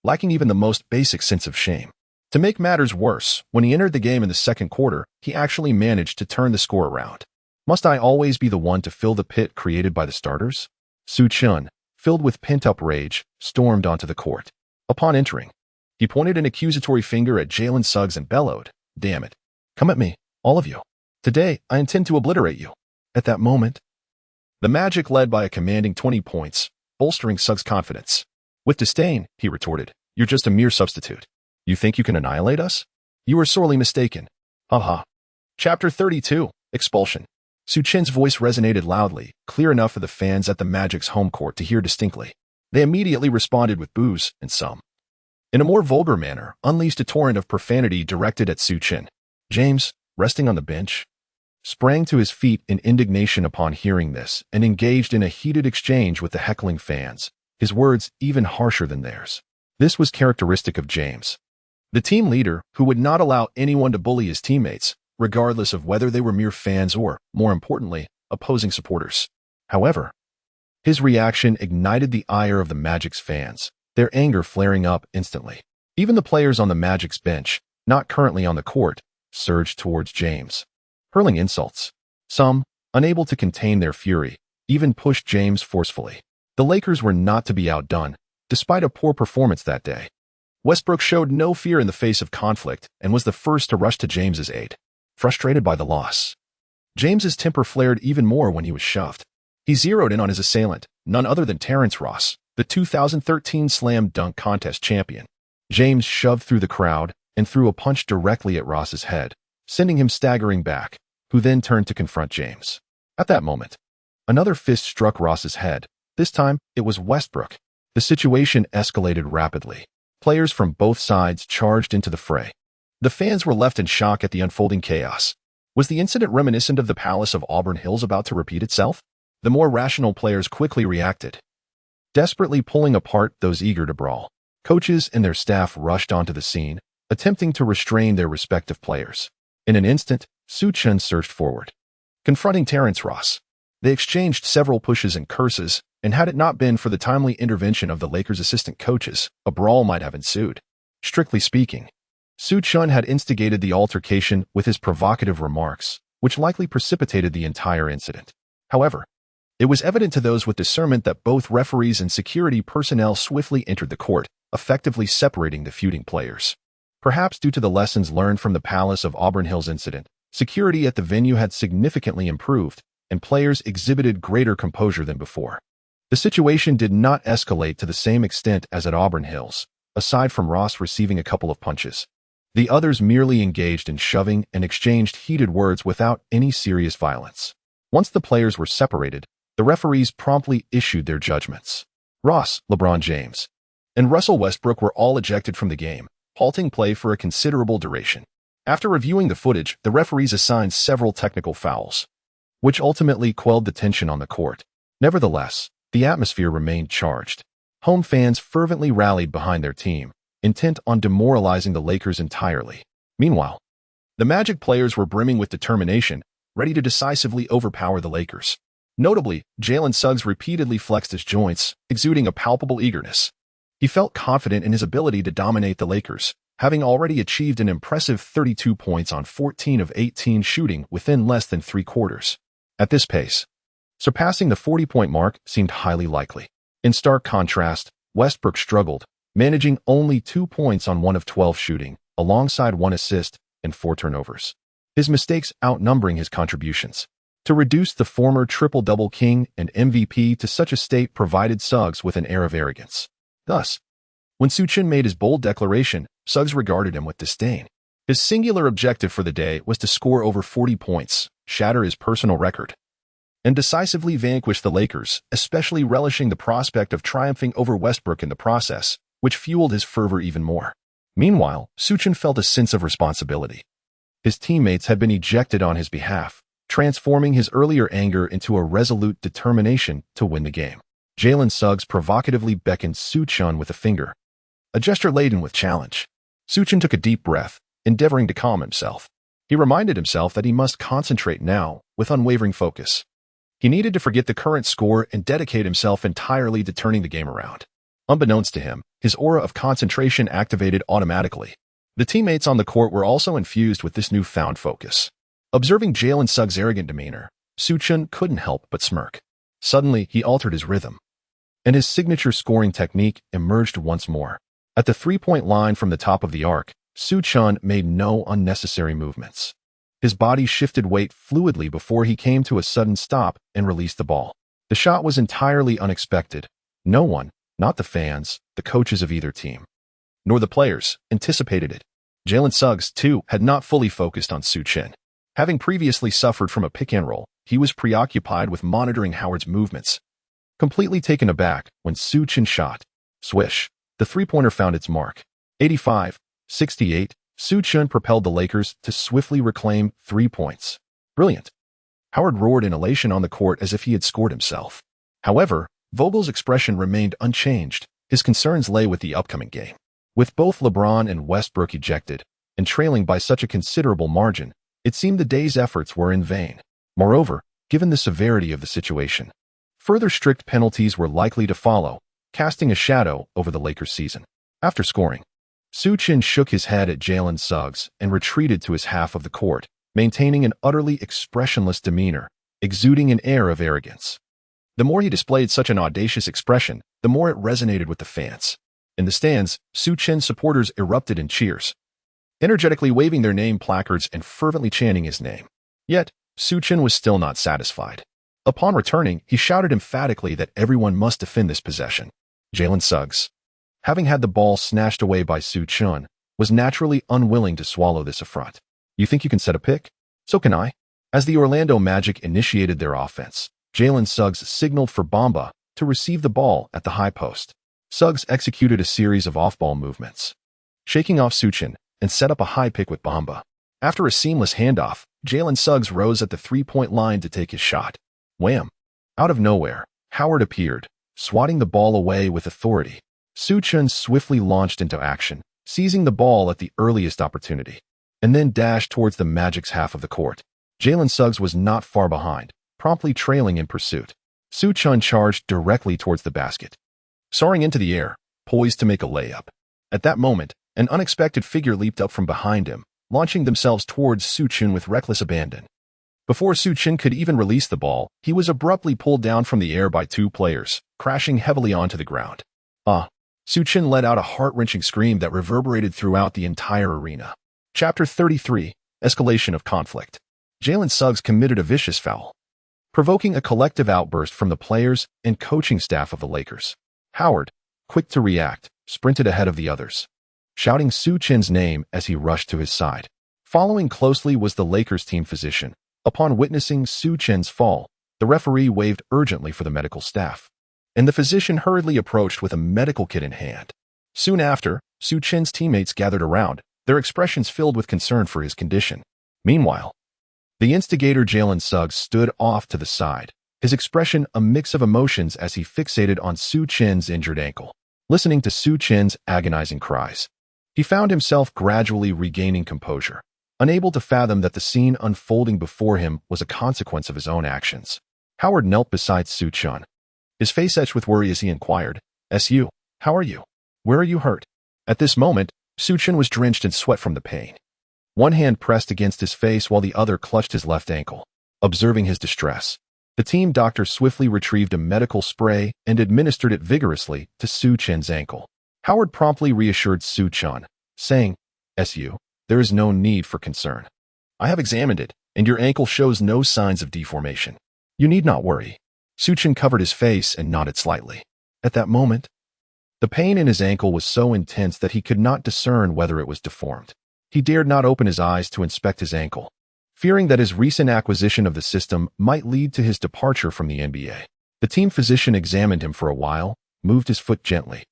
lacking even the most basic sense of shame. To make matters worse, when he entered the game in the second quarter, he actually managed to turn the score around. "Must I always be the one to fill the pit created by the starters?" Su Chen, filled with pent-up rage, stormed onto the court. Upon entering, he pointed an accusatory finger at Jalen Suggs and bellowed, "Damn it. Come at me, all of you. Today, I intend to obliterate you." At that moment, the Magic led by a commanding 20 points, bolstering Suggs' confidence. With disdain, he retorted, "You're just a mere substitute. You think you can annihilate us? You are sorely mistaken. Haha." Chapter 32, Expulsion. Su Chen's voice resonated loudly, clear enough for the fans at the Magic's home court to hear distinctly. They immediately responded with boos, and some, in a more vulgar manner, unleashed a torrent of profanity directed at Su Chen. James, resting on the bench, sprang to his feet in indignation upon hearing this and engaged in a heated exchange with the heckling fans, his words even harsher than theirs. This was characteristic of James, the team leader who would not allow anyone to bully his teammates, regardless of whether they were mere fans or, more importantly, opposing supporters. However, his reaction ignited the ire of the Magic's fans, their anger flaring up instantly. Even the players on the Magic's bench, not currently on the court, surged towards James, hurling insults. Some, unable to contain their fury, even pushed James forcefully. The Lakers were not to be outdone, despite a poor performance that day. Westbrook showed no fear in the face of conflict and was the first to rush to James's aid. Frustrated by the loss, James's temper flared even more when he was shoved. He zeroed in on his assailant, none other than Terrence Ross, the 2013 Slam Dunk Contest champion. James shoved through the crowd and threw a punch directly at Ross's head, sending him staggering back, who then turned to confront James. At that moment, another fist struck Ross's head. This time, it was Westbrook. The situation escalated rapidly. Players from both sides charged into the fray. The fans were left in shock at the unfolding chaos. Was the incident reminiscent of the Palace of Auburn Hills about to repeat itself? The more rational players quickly reacted, desperately pulling apart those eager to brawl. Coaches and their staff rushed onto the scene, attempting to restrain their respective players. In an instant, Su Chen surged forward, confronting Terrence Ross. They exchanged several pushes and curses, and had it not been for the timely intervention of the Lakers' assistant coaches, a brawl might have ensued. Strictly speaking, Su Chen had instigated the altercation with his provocative remarks, which likely precipitated the entire incident. However, it was evident to those with discernment that both referees and security personnel swiftly entered the court, effectively separating the feuding players. Perhaps due to the lessons learned from the Palace of Auburn Hills incident, security at the venue had significantly improved, and players exhibited greater composure than before. The situation did not escalate to the same extent as at Auburn Hills, aside from Ross receiving a couple of punches. The others merely engaged in shoving and exchanged heated words without any serious violence. Once the players were separated, the referees promptly issued their judgments. LeBron James, and Russell Westbrook were all ejected from the game, halting play for a considerable duration. After reviewing the footage, the referees assigned several technical fouls, which ultimately quelled the tension on the court. Nevertheless, the atmosphere remained charged. Home fans fervently rallied behind their team, intent on demoralizing the Lakers entirely. Meanwhile, the Magic players were brimming with determination, ready to decisively overpower the Lakers. Notably, Jalen Suggs repeatedly flexed his joints, exuding a palpable eagerness. He felt confident in his ability to dominate the Lakers, having already achieved an impressive 32 points on 14 of 18 shooting within less than 3 quarters. At this pace, surpassing the 40-point mark seemed highly likely. In stark contrast, Westbrook struggled, managing only 2 points on 1 of 12 shooting, alongside 1 assist and 4 turnovers. His mistakes outnumbering his contributions. To reduce the former triple-double king and MVP to such a state provided Suggs with an air of arrogance. Thus, when Su Chen made his bold declaration, Suggs regarded him with disdain. His singular objective for the day was to score over 40 points, shatter his personal record, and decisively vanquish the Lakers, especially relishing the prospect of triumphing over Westbrook in the process, which fueled his fervor even more. Meanwhile, Su Chen felt a sense of responsibility. His teammates had been ejected on his behalf, transforming his earlier anger into a resolute determination to win the game. Jalen Suggs provocatively beckoned Su Chen with a finger, a gesture laden with challenge. Su Chen took a deep breath, endeavoring to calm himself. He reminded himself that he must concentrate now with unwavering focus. He needed to forget the current score and dedicate himself entirely to turning the game around. Unbeknownst to him, his aura of concentration activated automatically. The teammates on the court were also infused with this newfound focus. Observing Jalen Suggs' arrogant demeanor, Su Chen couldn't help but smirk. Suddenly, he altered his rhythm, and his signature scoring technique emerged once more. At the three-point line from the top of the arc, Su Chen made no unnecessary movements. His body shifted weight fluidly before he came to a sudden stop and released the ball. The shot was entirely unexpected. No one, not the fans, the coaches of either team, nor the players, anticipated it. Jalen Suggs, too, had not fully focused on Su Chen. Having previously suffered from a pick-and-roll, he was preoccupied with monitoring Howard's movements. Completely taken aback when Su Chen shot. Swish. The three-pointer found its mark. 85-68, Su Chen propelled the Lakers to swiftly reclaim 3 points. Brilliant. Howard roared in elation on the court as if he had scored himself. However, Vogel's expression remained unchanged. His concerns lay with the upcoming game. With both LeBron and Westbrook ejected, and trailing by such a considerable margin, it seemed the day's efforts were in vain. Moreover, given the severity of the situation, further strict penalties were likely to follow, casting a shadow over the Lakers' season. After scoring, Su Chen shook his head at Jalen Suggs and retreated to his half of the court, maintaining an utterly expressionless demeanor, exuding an air of arrogance. The more he displayed such an audacious expression, the more it resonated with the fans. In the stands, Su Chen's supporters erupted in cheers, energetically waving their name placards and fervently chanting his name. Yet, Su Chen was still not satisfied. Upon returning, he shouted emphatically that everyone must defend this possession. Jalen Suggs, having had the ball snatched away by Su Chen, was naturally unwilling to swallow this affront. You think you can set a pick? So can I. As the Orlando Magic initiated their offense, Jalen Suggs signaled for Bamba to receive the ball at the high post. Suggs executed a series of off-ball movements, shaking off Su Chen, and set up a high pick with Bamba. After a seamless handoff, Jalen Suggs rose at the three-point line to take his shot. Wham! Out of nowhere, Howard appeared, swatting the ball away with authority. Su Chen swiftly launched into action, seizing the ball at the earliest opportunity, and then dashed towards the Magic's half of the court. Jalen Suggs was not far behind, promptly trailing in pursuit. Su Chen charged directly towards the basket, soaring into the air, poised to make a layup. At that moment, an unexpected figure leaped up from behind him, launching themselves towards Su Chen with reckless abandon. Before Su Chen could even release the ball, he was abruptly pulled down from the air by 2 players, crashing heavily onto the ground. Su Chen let out a heart-wrenching scream that reverberated throughout the entire arena. Chapter 33, Escalation of Conflict. Jalen Suggs committed a vicious foul, provoking a collective outburst from the players and coaching staff of the Lakers. Howard, quick to react, sprinted ahead of the others, shouting Su Chen's name as he rushed to his side. Following closely was the Lakers team physician. Upon witnessing Su Chen's fall, the referee waved urgently for the medical staff. and the physician hurriedly approached with a medical kit in hand. Soon after, Su Chen's teammates gathered around, their expressions filled with concern for his condition. Meanwhile, the instigator Jalen Suggs stood off to the side, his expression a mix of emotions as he fixated on Su Chen's injured ankle. Listening to Su Chen's agonizing cries, he found himself gradually regaining composure, unable to fathom that the scene unfolding before him was a consequence of his own actions. Howard knelt beside Su Chen, his face etched with worry as he inquired, "Su, how are you? Where are you hurt?" At this moment, Su Chen was drenched in sweat from the pain. One hand pressed against his face while the other clutched his left ankle. Observing his distress, the team doctor swiftly retrieved a medical spray and administered it vigorously to Su Chen's ankle. Howard promptly reassured Su Chen, saying, "Su, there is no need for concern. I have examined it, and your ankle shows no signs of deformation. You need not worry." Su Chen covered his face and nodded slightly. At that moment, the pain in his ankle was so intense that he could not discern whether it was deformed. He dared not open his eyes to inspect his ankle, fearing that his recent acquisition of the system might lead to his departure from the NBA. The team physician examined him for a while, moved his foot gently,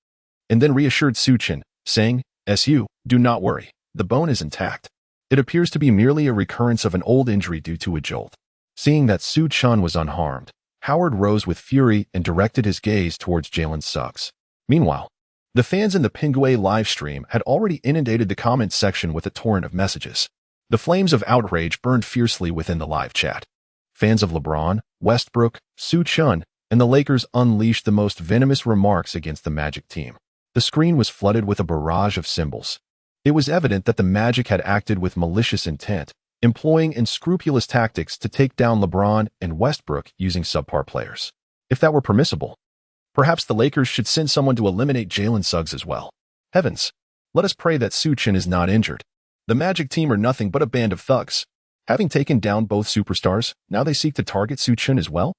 and then reassured Su Chen, saying, "Su, do not worry. The bone is intact. It appears to be merely a recurrence of an old injury due to a jolt." Seeing that Su Chen was unharmed, Howard rose with fury and directed his gaze towards Jalen Suggs. Meanwhile, the fans in the Pinguay live stream had already inundated the comment section with a torrent of messages. The flames of outrage burned fiercely within the live chat. Fans of LeBron, Westbrook, Su Chen, and the Lakers unleashed the most venomous remarks against the Magic team. The screen was flooded with a barrage of symbols. It was evident that the Magic had acted with malicious intent, employing unscrupulous tactics to take down LeBron and Westbrook using subpar players. If that were permissible, perhaps the Lakers should send someone to eliminate Jalen Suggs as well. Heavens, let us pray that Su Chen is not injured. The Magic team are nothing but a band of thugs. Having taken down both superstars, now they seek to target Su Chen as well?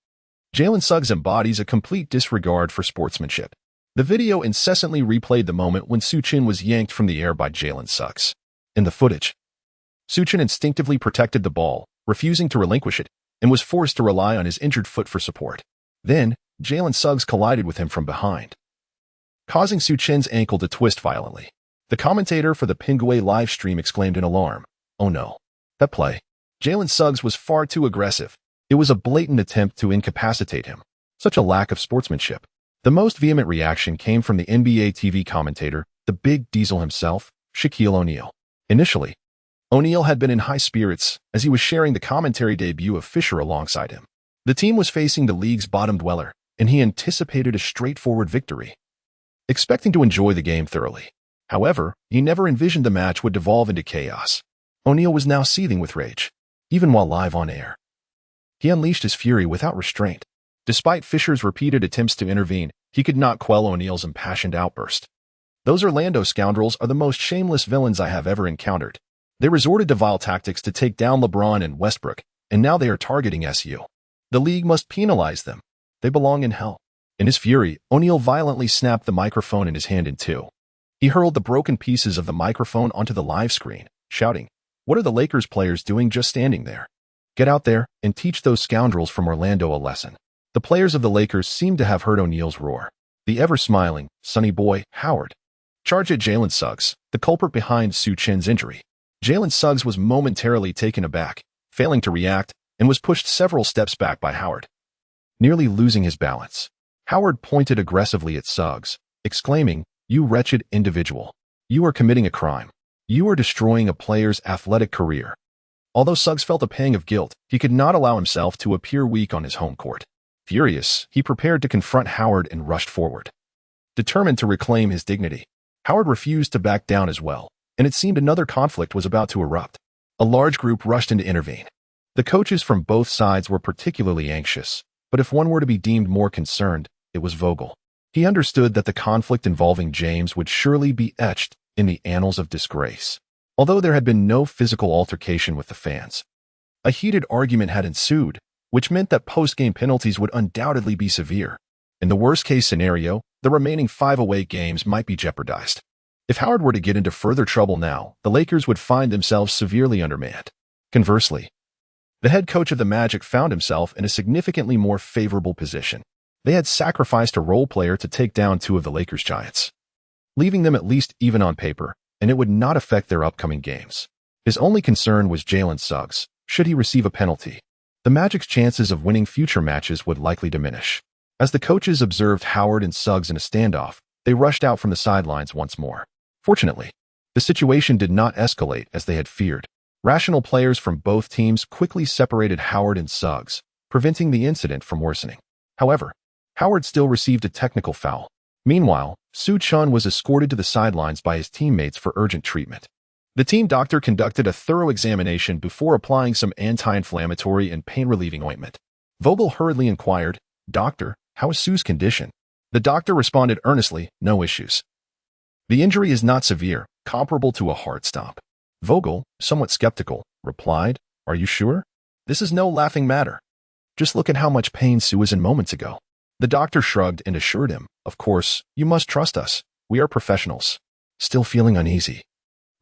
Jalen Suggs embodies a complete disregard for sportsmanship. The video incessantly replayed the moment when Su Chen was yanked from the air by Jalen Suggs. In the footage, Su Chen instinctively protected the ball, refusing to relinquish it, and was forced to rely on his injured foot for support. Then, Jalen Suggs collided with him from behind, causing Su Chen's ankle to twist violently. The commentator for the Pinguay live stream exclaimed in alarm, "Oh no. That play. Jalen Suggs was far too aggressive. It was a blatant attempt to incapacitate him. Such a lack of sportsmanship." The most vehement reaction came from the NBA TV commentator, the Big Diesel himself, Shaquille O'Neal. Initially, O'Neal had been in high spirits as he was sharing the commentary debut of Fisher alongside him. The team was facing the league's bottom dweller, and he anticipated a straightforward victory, expecting to enjoy the game thoroughly. However, he never envisioned the match would devolve into chaos. O'Neal was now seething with rage, even while live on air. He unleashed his fury without restraint. Despite Fisher's repeated attempts to intervene, he could not quell O'Neal's impassioned outburst. "Those Orlando scoundrels are the most shameless villains I have ever encountered. They resorted to vile tactics to take down LeBron and Westbrook, and now they are targeting SU. The league must penalize them. They belong in hell." In his fury, O'Neal violently snapped the microphone in his hand in two. He hurled the broken pieces of the microphone onto the live screen, shouting, "What are the Lakers players doing just standing there? Get out there and teach those scoundrels from Orlando a lesson." The players of the Lakers seemed to have heard O'Neal's roar. The ever-smiling, sunny boy, Howard, charged at Jalen Suggs, the culprit behind Su Chen's injury. Jalen Suggs was momentarily taken aback, failing to react, and was pushed several steps back by Howard, nearly losing his balance. Howard pointed aggressively at Suggs, exclaiming, "You wretched individual. You are committing a crime. You are destroying a player's athletic career." Although Suggs felt a pang of guilt, he could not allow himself to appear weak on his home court. Furious, he prepared to confront Howard and rushed forward, determined to reclaim his dignity. Howard refused to back down as well, and it seemed another conflict was about to erupt. A large group rushed in to intervene. The coaches from both sides were particularly anxious, but if one were to be deemed more concerned, it was Vogel. He understood that the conflict involving James would surely be etched in the annals of disgrace. Although there had been no physical altercation with the fans, a heated argument had ensued, which meant that post-game penalties would undoubtedly be severe. In the worst-case scenario, the remaining 5 away games might be jeopardized. If Howard were to get into further trouble now, the Lakers would find themselves severely undermanned. Conversely, the head coach of the Magic found himself in a significantly more favorable position. They had sacrificed a role player to take down two of the Lakers' giants, leaving them at least even on paper, and it would not affect their upcoming games. His only concern was Jalen Suggs. Should he receive a penalty, the Magic's chances of winning future matches would likely diminish. As the coaches observed Howard and Suggs in a standoff, they rushed out from the sidelines once more. Fortunately, the situation did not escalate as they had feared. Rational players from both teams quickly separated Howard and Suggs, preventing the incident from worsening. However, Howard still received a technical foul. Meanwhile, Su Chen was escorted to the sidelines by his teammates for urgent treatment. The team doctor conducted a thorough examination before applying some anti-inflammatory and pain-relieving ointment. Vogel hurriedly inquired, "Doctor, how is Su's condition?" The doctor responded earnestly, "No issues. The injury is not severe, comparable to a heart stop." Vogel, somewhat skeptical, replied, "Are you sure? This is no laughing matter. Just look at how much pain Su was in moments ago." The doctor shrugged and assured him, "Of course, you must trust us. We are professionals." Still feeling uneasy,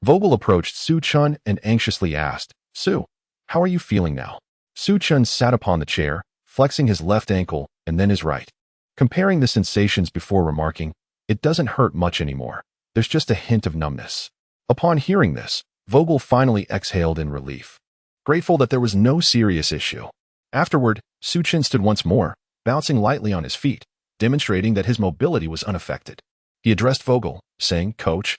Vogel approached Su Chen and anxiously asked, "Su, how are you feeling now?" Su Chen sat upon the chair, flexing his left ankle and then his right, comparing the sensations before remarking, "It doesn't hurt much anymore. There's just a hint of numbness." Upon hearing this, Vogel finally exhaled in relief, grateful that there was no serious issue. Afterward, Su Chen stood once more, bouncing lightly on his feet, demonstrating that his mobility was unaffected. He addressed Vogel, saying, "Coach,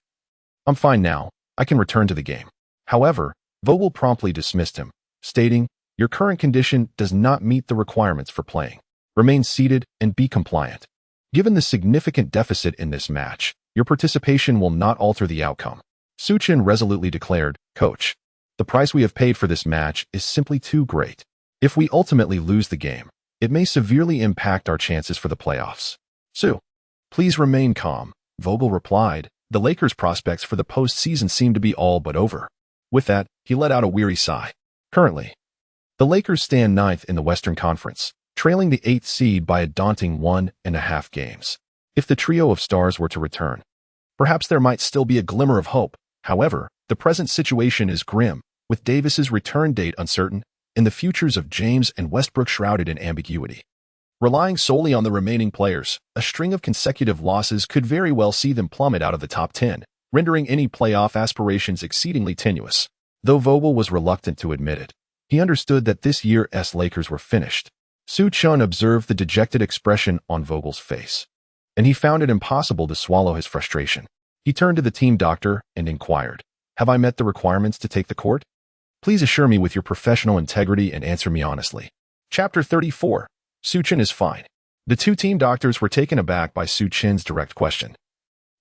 I'm fine now. I can return to the game." However, Vogel promptly dismissed him, stating, "Your current condition does not meet the requirements for playing. Remain seated and be compliant. Given the significant deficit in this match, your participation will not alter the outcome." Su Chen resolutely declared, "Coach, the price we have paid for this match is simply too great. If we ultimately lose the game, it may severely impact our chances for the playoffs." "Su, please remain calm," Vogel replied. The Lakers' prospects for the postseason seemed to be all but over. With that, he let out a weary sigh. Currently, the Lakers stand ninth in the Western Conference, trailing the 8th seed by a daunting 1.5 games. If the trio of stars were to return, perhaps there might still be a glimmer of hope. However, the present situation is grim, with Davis's return date uncertain and the futures of James and Westbrook shrouded in ambiguity. Relying solely on the remaining players, a string of consecutive losses could very well see them plummet out of the top 10, rendering any playoff aspirations exceedingly tenuous. Though Vogel was reluctant to admit it, he understood that this year's Lakers were finished. Su Chen observed the dejected expression on Vogel's face, and he found it impossible to swallow his frustration. He turned to the team doctor and inquired, "Have I met the requirements to take the court? Please assure me with your professional integrity and answer me honestly." Chapter 34. Su Chen is fine. The two team doctors were taken aback by Su Chen's direct question.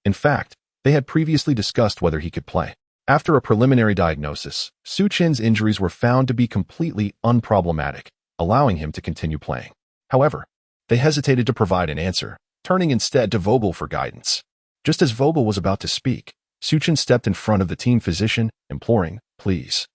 In fact, they had previously discussed whether he could play. After a preliminary diagnosis, Su Chen's injuries were found to be completely unproblematic, allowing him to continue playing. However, they hesitated to provide an answer, turning instead to Vogel for guidance. Just as Vogel was about to speak, Su Chen stepped in front of the team physician, imploring, "Please,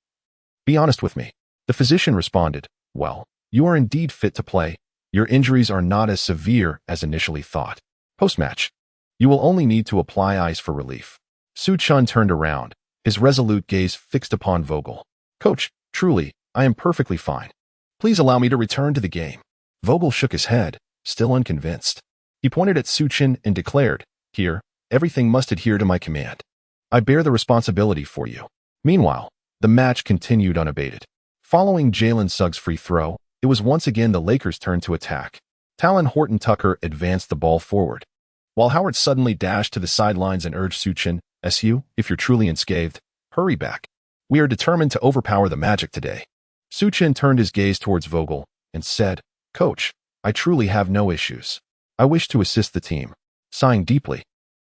be honest with me." The physician responded, "Well, you are indeed fit to play. Your injuries are not as severe as initially thought. Post-match, you will only need to apply ice for relief." Su Chen turned around, his resolute gaze fixed upon Vogel. "Coach, truly, I am perfectly fine. Please allow me to return to the game." Vogel shook his head, still unconvinced. He pointed at Su Chen and declared, "Here, everything must adhere to my command. I bear the responsibility for you." Meanwhile, the match continued unabated. Following Jalen Suggs' free throw, it was once again the Lakers' turn to attack. Talon Horton-Tucker advanced the ball forward, while Howard suddenly dashed to the sidelines and urged Su Chen, "Su, if you're truly unscathed, hurry back. We are determined to overpower the Magic today." Su Chen turned his gaze towards Vogel and said, "Coach, I truly have no issues. I wish to assist the team." Sighing deeply,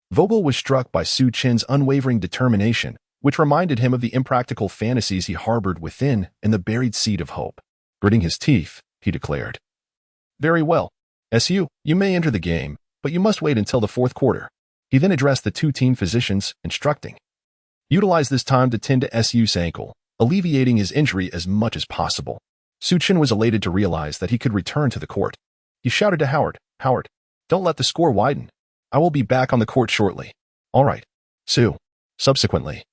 Vogel was struck by Su Chen's unwavering determination, which reminded him of the impractical fantasies he harbored within and the buried seed of hope. Gritting his teeth, he declared, "Very well. Su, you may enter the game, but you must wait until the fourth quarter." He then addressed the two team physicians, instructing, "Utilize this time to tend to Su's ankle, alleviating his injury as much as possible." Su Chen was elated to realize that he could return to the court. He shouted to Howard, "Howard, don't let the score widen. I will be back on the court shortly." "All right, Su." Subsequently,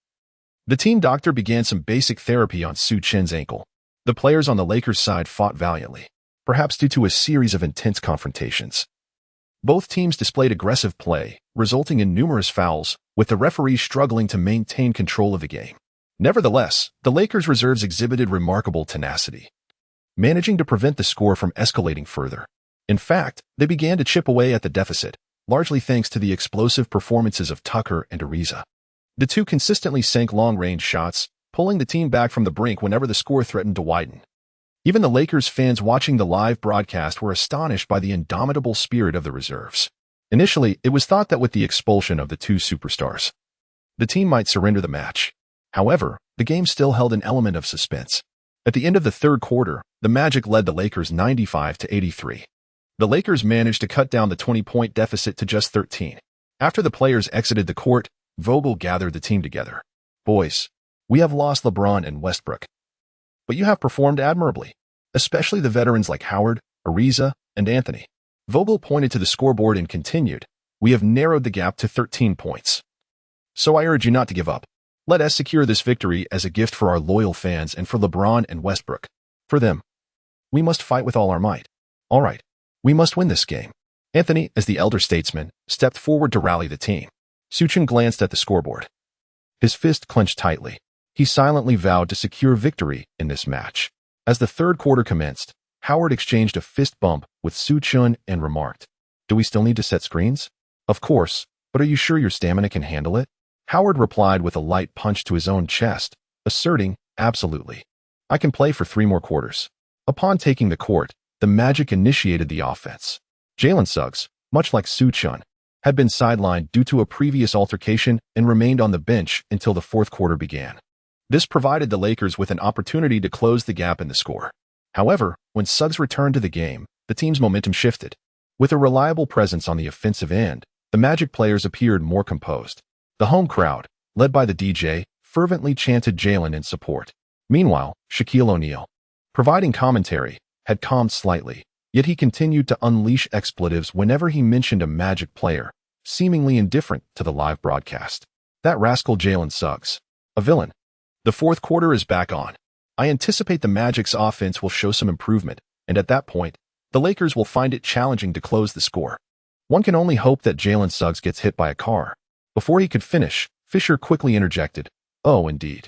the team doctor began some basic therapy on Su Chen's ankle. The players on the Lakers side fought valiantly, perhaps due to a series of intense confrontations. Both teams displayed aggressive play, resulting in numerous fouls, with the referees struggling to maintain control of the game. Nevertheless, the Lakers' reserves exhibited remarkable tenacity, managing to prevent the score from escalating further. In fact, they began to chip away at the deficit, largely thanks to the explosive performances of Tucker and Ariza. The two consistently sank long-range shots, pulling the team back from the brink whenever the score threatened to widen. Even the Lakers fans watching the live broadcast were astonished by the indomitable spirit of the reserves. Initially, it was thought that with the expulsion of the two superstars, the team might surrender the match. However, the game still held an element of suspense. At the end of the third quarter, the Magic led the Lakers 95-83. The Lakers managed to cut down the 20-point deficit to just 13. After the players exited the court, Vogel gathered the team together. "Boys, we have lost LeBron and Westbrook, but you have performed admirably, especially the veterans like Howard, Ariza, and Anthony." Vogel pointed to the scoreboard and continued, "We have narrowed the gap to 13 points. So I urge you not to give up. Let us secure this victory as a gift for our loyal fans and for LeBron and Westbrook. For them, we must fight with all our might. All right, we must win this game." Anthony, as the elder statesman, stepped forward to rally the team. Su Chen glanced at the scoreboard. His fist clenched tightly. He silently vowed to secure victory in this match. As the third quarter commenced, Howard exchanged a fist bump with Su Chen and remarked, "Do we still need to set screens?" "Of course, but are you sure your stamina can handle it?" Howard replied with a light punch to his own chest, asserting, "Absolutely. I can play for 3 more quarters." Upon taking the court, the Magic initiated the offense. Jalen Suggs, much like Su Chen, had been sidelined due to a previous altercation and remained on the bench until the fourth quarter began. This provided the Lakers with an opportunity to close the gap in the score. However, when Suggs returned to the game, the team's momentum shifted. With a reliable presence on the offensive end, the Magic players appeared more composed. The home crowd, led by the DJ, fervently chanted Jalen in support. Meanwhile, Shaquille O'Neal, providing commentary, had calmed slightly, yet he continued to unleash expletives whenever he mentioned a Magic player, seemingly indifferent to the live broadcast. "That rascal Jalen Suggs. A villain. The fourth quarter is back on. I anticipate the Magic's offense will show some improvement, and at that point, the Lakers will find it challenging to close the score. One can only hope that Jalen Suggs gets hit by a car." Before he could finish, Fisher quickly interjected, "Oh, indeed.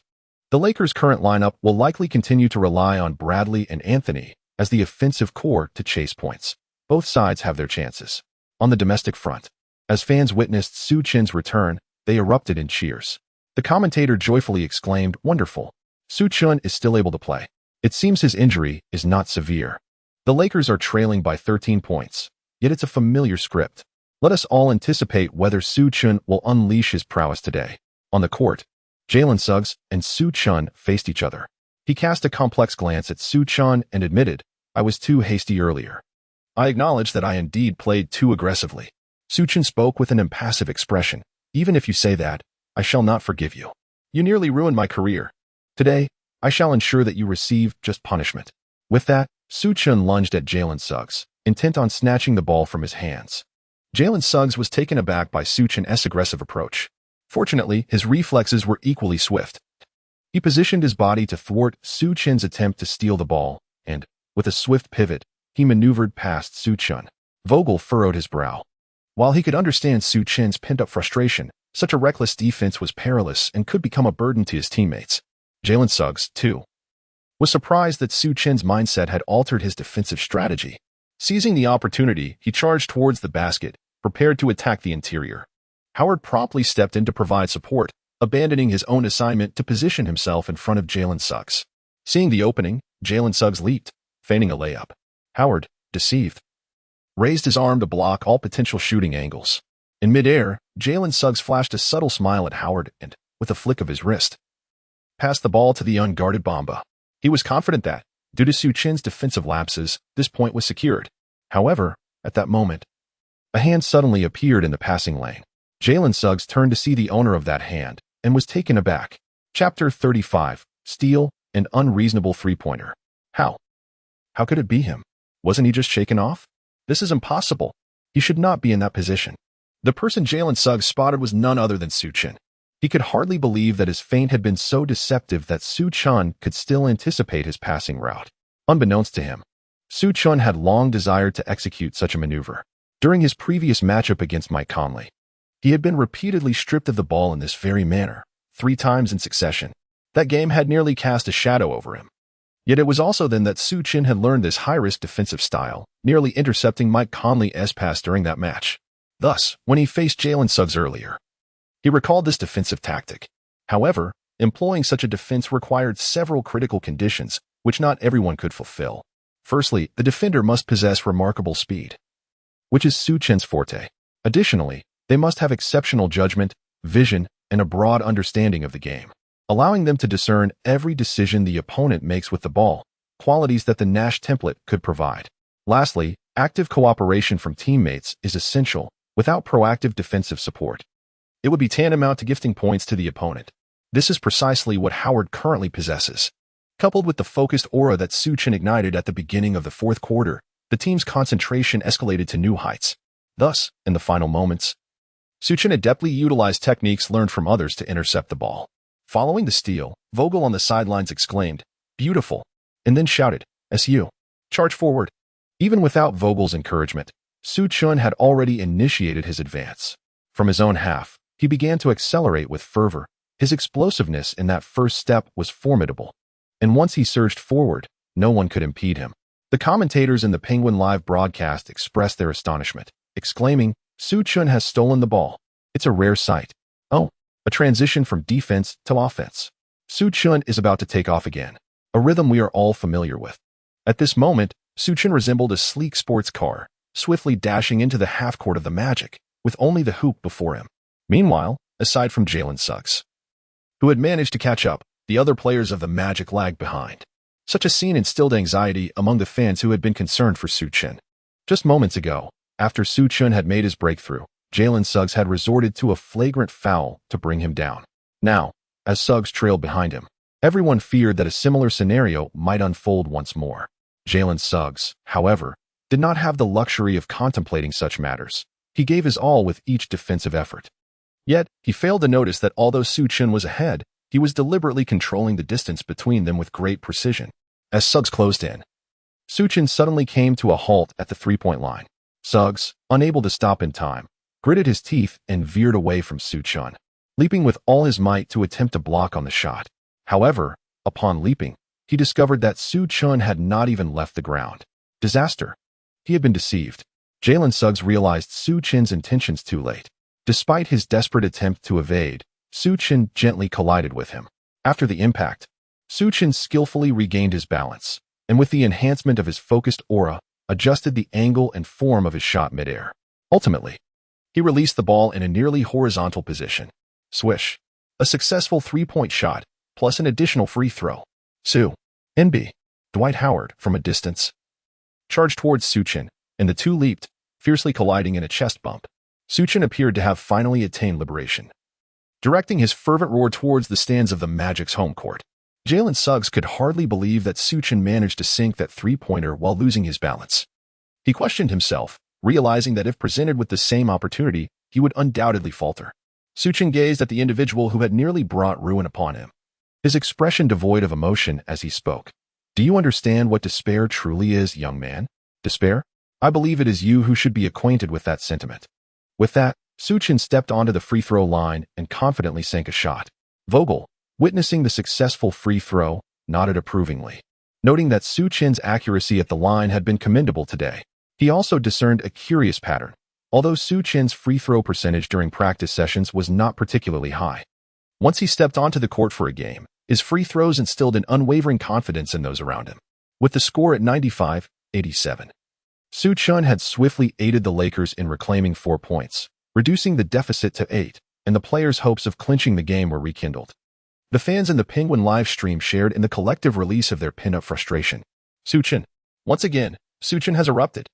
The Lakers' current lineup will likely continue to rely on Bradley and Anthony as the offensive core to chase points. Both sides have their chances." On the domestic front, as fans witnessed Su Chen's return, they erupted in cheers. The commentator joyfully exclaimed, "Wonderful. Su Chen is still able to play. It seems his injury is not severe." The Lakers are trailing by 13 points, yet it's a familiar script. Let us all anticipate whether Su Chen will unleash his prowess today. On the court, Jalen Suggs and Su Chen faced each other. He cast a complex glance at Su Chen and admitted, "I was too hasty earlier. I acknowledge that I indeed played too aggressively." Su Chen spoke with an impassive expression. "Even if you say that, I shall not forgive you. You nearly ruined my career. Today, I shall ensure that you receive just punishment." With that, Su Chen lunged at Jalen Suggs, intent on snatching the ball from his hands. Jalen Suggs was taken aback by Su Chen's aggressive approach. Fortunately, his reflexes were equally swift. He positioned his body to thwart Su Chen's attempt to steal the ball, and, with a swift pivot, he maneuvered past Su Chen. Vogel furrowed his brow. While he could understand Su Chen's pent-up frustration, such a reckless defense was perilous and could become a burden to his teammates. Jalen Suggs, too, was surprised that Su Chen's mindset had altered his defensive strategy. Seizing the opportunity, he charged towards the basket, prepared to attack the interior. Howard promptly stepped in to provide support, abandoning his own assignment to position himself in front of Jalen Suggs. Seeing the opening, Jalen Suggs leaped, feigning a layup. Howard, deceived, raised his arm to block all potential shooting angles. In midair, Jalen Suggs flashed a subtle smile at Howard and, with a flick of his wrist, passed the ball to the unguarded Bamba. He was confident that, due to Su Chen's defensive lapses, this point was secured. However, at that moment, a hand suddenly appeared in the passing lane. Jalen Suggs turned to see the owner of that hand and was taken aback. Chapter 35, Steal, an Unreasonable Three-Pointer. How could it be him? Wasn't he just shaken off? This is impossible. He should not be in that position. The person Jalen Suggs spotted was none other than Su Chen. He could hardly believe that his feint had been so deceptive that Su Chen could still anticipate his passing route. Unbeknownst to him, Su Chen had long desired to execute such a maneuver. During his previous matchup against Mike Conley, he had been repeatedly stripped of the ball in this very manner, 3 times in succession. That game had nearly cast a shadow over him. Yet it was also then that Su Chen had learned this high-risk defensive style, nearly intercepting Mike Conley's pass during that match. Thus, when he faced Jalen Suggs earlier, he recalled this defensive tactic. However, employing such a defense required several critical conditions, which not everyone could fulfill. Firstly, the defender must possess remarkable speed, which is Su Chen's forte. Additionally, they must have exceptional judgment, vision, and a broad understanding of the game, allowing them to discern every decision the opponent makes with the ball, qualities that the Nash template could provide. Lastly, active cooperation from teammates is essential. Without proactive defensive support, it would be tantamount to gifting points to the opponent. This is precisely what Howard currently possesses. Coupled with the focused aura that Su Chen ignited at the beginning of the fourth quarter, the team's concentration escalated to new heights. Thus, in the final moments, Su Chen adeptly utilized techniques learned from others to intercept the ball. Following the steal, Vogel on the sidelines exclaimed, "Beautiful," and then shouted, "SU, charge forward." Even without Vogel's encouragement, Su Chen had already initiated his advance. From his own half, he began to accelerate with fervor. His explosiveness in that first step was formidable, and once he surged forward, no one could impede him. The commentators in the Penguin Live broadcast expressed their astonishment, exclaiming, "Su Chen has stolen the ball. It's a rare sight. Oh, a transition from defense to offense. Su Chen is about to take off again, a rhythm we are all familiar with." At this moment, Su Chen resembled a sleek sports car, swiftly dashing into the half-court of the Magic, with only the hoop before him. Meanwhile, aside from Jalen Suggs, who had managed to catch up, the other players of the Magic lagged behind. Such a scene instilled anxiety among the fans who had been concerned for Su Chen. Just moments ago, after Su Chen had made his breakthrough, Jalen Suggs had resorted to a flagrant foul to bring him down. Now, as Suggs trailed behind him, everyone feared that a similar scenario might unfold once more. Jalen Suggs, however, did not have the luxury of contemplating such matters. He gave his all with each defensive effort. Yet, he failed to notice that although Su Chen was ahead, he was deliberately controlling the distance between them with great precision. As Suggs closed in, Su Chen suddenly came to a halt at the three-point line. Suggs, unable to stop in time, gritted his teeth and veered away from Su Chen, leaping with all his might to attempt to block on the shot. However, upon leaping, he discovered that Su Chen had not even left the ground. Disaster. He had been deceived. Jalen Suggs realized Su Chen's intentions too late. Despite his desperate attempt to evade, Su Chen gently collided with him. After the impact, Su Chen skillfully regained his balance, and with the enhancement of his focused aura, adjusted the angle and form of his shot midair. Ultimately, he released the ball in a nearly horizontal position. Swish. A successful three-point shot, plus an additional free throw. Su. NB. Dwight Howard, from a distance, charged towards Su Chen, and the two leaped, fiercely colliding in a chest bump. Su Chen appeared to have finally attained liberation, directing his fervent roar towards the stands of the Magic's home court. Jalen Suggs could hardly believe that Su Chen managed to sink that three-pointer while losing his balance. He questioned himself, realizing that if presented with the same opportunity, he would undoubtedly falter. Su Chen gazed at the individual who had nearly brought ruin upon him, his expression devoid of emotion as he spoke. "Do you understand what despair truly is, young man? Despair? I believe it is you who should be acquainted with that sentiment." With that, Su Chen stepped onto the free throw line and confidently sank a shot. Vogel, witnessing the successful free throw, nodded approvingly, noting that Su Chen's accuracy at the line had been commendable today. He also discerned a curious pattern. Although Su Chen's free throw percentage during practice sessions was not particularly high, once he stepped onto the court for a game, his free throws instilled an unwavering confidence in those around him. With the score at 95-87, Su Chen had swiftly aided the Lakers in reclaiming 4 points, reducing the deficit to 8, and the players' hopes of clinching the game were rekindled. The fans in the Penguin live stream shared in the collective release of their pin-up frustration. Su Chen. Once again, Su Chen has erupted.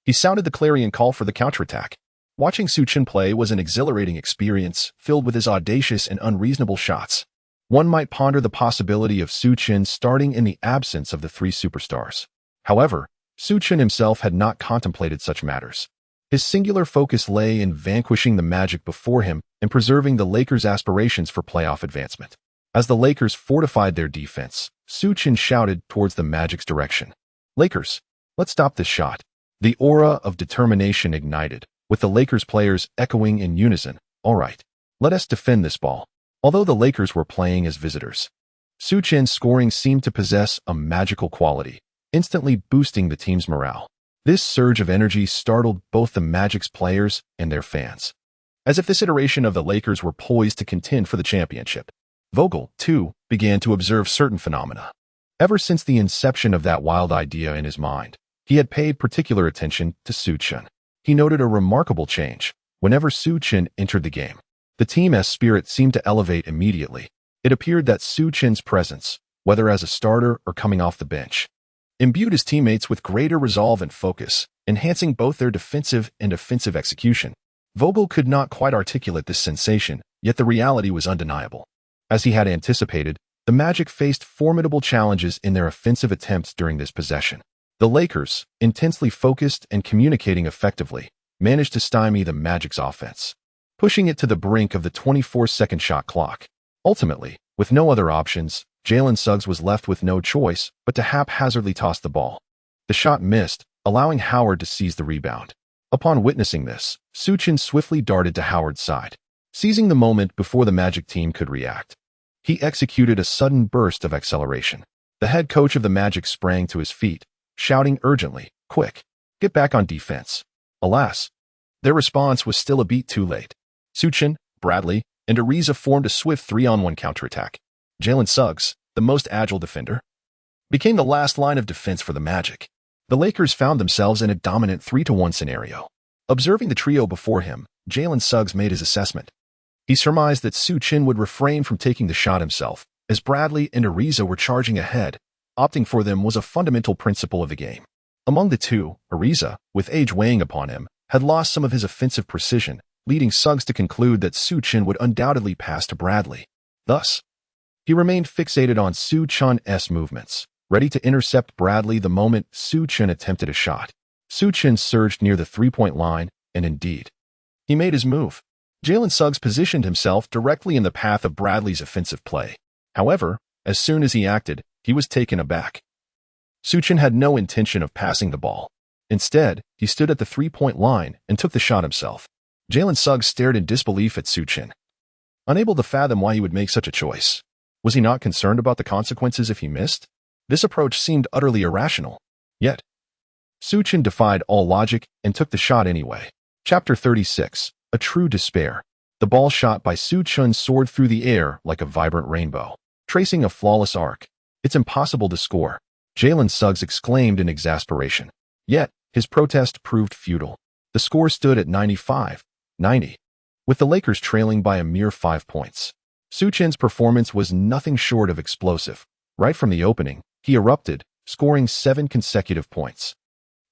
He sounded the clarion call for the counterattack. Watching Su Chen play was an exhilarating experience, filled with his audacious and unreasonable shots. One might ponder the possibility of Su Chen starting in the absence of the three superstars. However, Su Chen himself had not contemplated such matters. His singular focus lay in vanquishing the Magic before him and preserving the Lakers' aspirations for playoff advancement. As the Lakers fortified their defense, Su Chen shouted towards the Magic's direction. "Lakers, Let's stop this shot. The aura of determination ignited, with the Lakers players echoing in unison. All right, let us defend this ball. Although the Lakers were playing as visitors, Su Chen's scoring seemed to possess a magical quality, instantly boosting the team's morale. This surge of energy startled both the Magic's players and their fans, as if this iteration of the Lakers were poised to contend for the championship. Vogel, too, began to observe certain phenomena. Ever since the inception of that wild idea in his mind, he had paid particular attention to Su Chen. He noted a remarkable change. Whenever Su Chen entered the game, the team's spirit seemed to elevate immediately. It appeared that Su Chen's presence, whether as a starter or coming off the bench, imbued his teammates with greater resolve and focus, enhancing both their defensive and offensive execution. Vogel could not quite articulate this sensation, yet the reality was undeniable. As he had anticipated, the Magic faced formidable challenges in their offensive attempts during this possession. The Lakers, intensely focused and communicating effectively, managed to stymie the Magic's offense, pushing it to the brink of the 24-second shot clock. Ultimately, with no other options, Jalen Suggs was left with no choice but to haphazardly toss the ball. The shot missed, allowing Howard to seize the rebound. Upon witnessing this, Su Chen swiftly darted to Howard's side, seizing the moment before the Magic team could react. He executed a sudden burst of acceleration. The head coach of the Magic sprang to his feet, shouting urgently, "Quick, get back on defense." Alas, their response was still a beat too late. Su Chen, Bradley, and Ariza formed a swift 3-on-1 counterattack. Jalen Suggs, the most agile defender, became the last line of defense for the Magic. The Lakers found themselves in a dominant 3-1 scenario. Observing the trio before him, Jalen Suggs made his assessment. He surmised that Su Chen would refrain from taking the shot himself, as Bradley and Ariza were charging ahead. Opting for them was a fundamental principle of the game. Among the two, Ariza, with age weighing upon him, had lost some of his offensive precision, leading Suggs to conclude that Su Chen would undoubtedly pass to Bradley. Thus, he remained fixated on Su Chen's movements, ready to intercept Bradley the moment Su Chen attempted a shot. Su Chen surged near the three-point line, and indeed, he made his move. Jalen Suggs positioned himself directly in the path of Bradley's offensive play. However, as soon as he acted, he was taken aback. Su Chen had no intention of passing the ball. Instead, he stood at the three-point line and took the shot himself. Jalen Suggs stared in disbelief at Su Chen, unable to fathom why he would make such a choice. Was he not concerned about the consequences if he missed? This approach seemed utterly irrational. Yet, Su Chen defied all logic and took the shot anyway. Chapter 36. A True Despair. The ball shot by Su Chen soared through the air like a vibrant rainbow, tracing a flawless arc. "It's impossible to score," Jalen Suggs exclaimed in exasperation. Yet, his protest proved futile. The score stood at 95-90, with the Lakers trailing by a mere 5 points. Su Chen's performance was nothing short of explosive. Right from the opening, he erupted, scoring 7 consecutive points.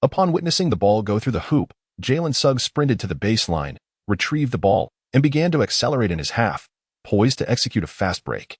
Upon witnessing the ball go through the hoop, Jalen Suggs sprinted to the baseline, retrieved the ball, and began to accelerate in his half, poised to execute a fast break.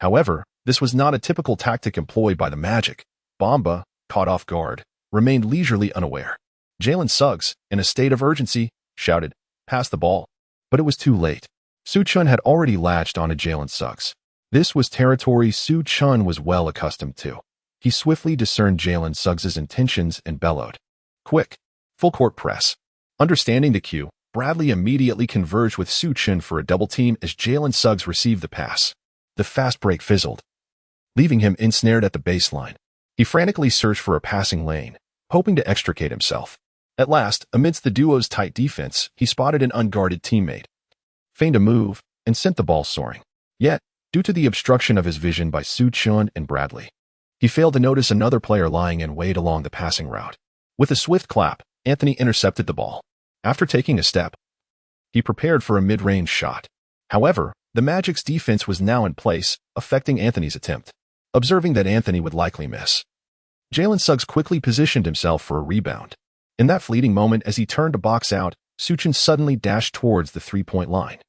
However, this was not a typical tactic employed by the Magic. Bamba, caught off guard, remained leisurely unaware. Jalen Suggs, in a state of urgency, shouted, "Pass the ball." But it was too late. Su Chen had already latched onto Jalen Suggs. This was territory Su Chen was well accustomed to. He swiftly discerned Jalen Suggs' intentions and bellowed, "Quick, full court press." Understanding the cue, Bradley immediately converged with Su Chen for a double team as Jalen Suggs received the pass. The fast break fizzled, leaving him ensnared at the baseline. He frantically searched for a passing lane, hoping to extricate himself. At last, amidst the duo's tight defense, he spotted an unguarded teammate, feigned a move, and sent the ball soaring. Yet, due to the obstruction of his vision by Su Chen and Bradley, he failed to notice another player lying in wait along the passing route. With a swift clap, Anthony intercepted the ball. After taking a step, he prepared for a mid-range shot. However, the Magic's defense was now in place, affecting Anthony's attempt. Observing that Anthony would likely miss, Jalen Suggs quickly positioned himself for a rebound. In that fleeting moment as he turned to box out, Su Chen suddenly dashed towards the three-point line.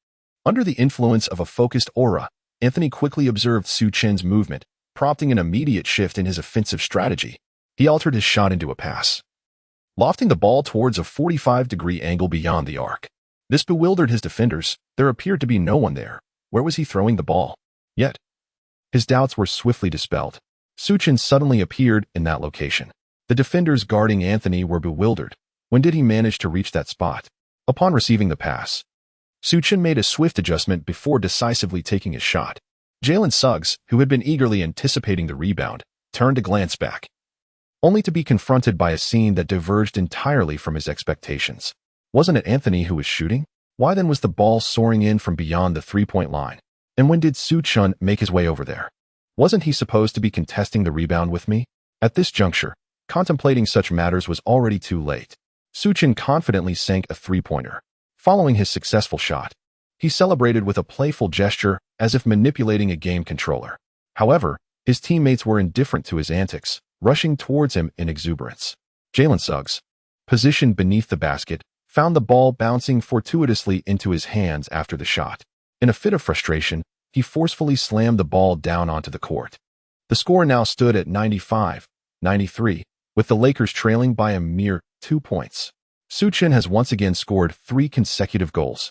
Under the influence of a focused aura, Anthony quickly observed Su Chen's movement, prompting an immediate shift in his offensive strategy. He altered his shot into a pass, lofting the ball towards a 45-degree angle beyond the arc. This bewildered his defenders. There appeared to be no one there. Where was he throwing the ball? Yet, his doubts were swiftly dispelled. Su Chen suddenly appeared in that location. The defenders guarding Anthony were bewildered. When did he manage to reach that spot? Upon receiving the pass, Su Chen made a swift adjustment before decisively taking his shot. Jalen Suggs, who had been eagerly anticipating the rebound, turned to glance back, only to be confronted by a scene that diverged entirely from his expectations. Wasn't it Anthony who was shooting? Why then was the ball soaring in from beyond the three-point line? And when did Su Chen make his way over there? Wasn't he supposed to be contesting the rebound with me? At this juncture, contemplating such matters was already too late. Su Chen confidently sank a three-pointer. Following his successful shot, he celebrated with a playful gesture as if manipulating a game controller. However, his teammates were indifferent to his antics, rushing towards him in exuberance. Jalen Suggs, positioned beneath the basket, found the ball bouncing fortuitously into his hands after the shot. In a fit of frustration, he forcefully slammed the ball down onto the court. The score now stood at 95-93, with the Lakers trailing by a mere 2 points. Su Chen has once again scored 3 consecutive goals.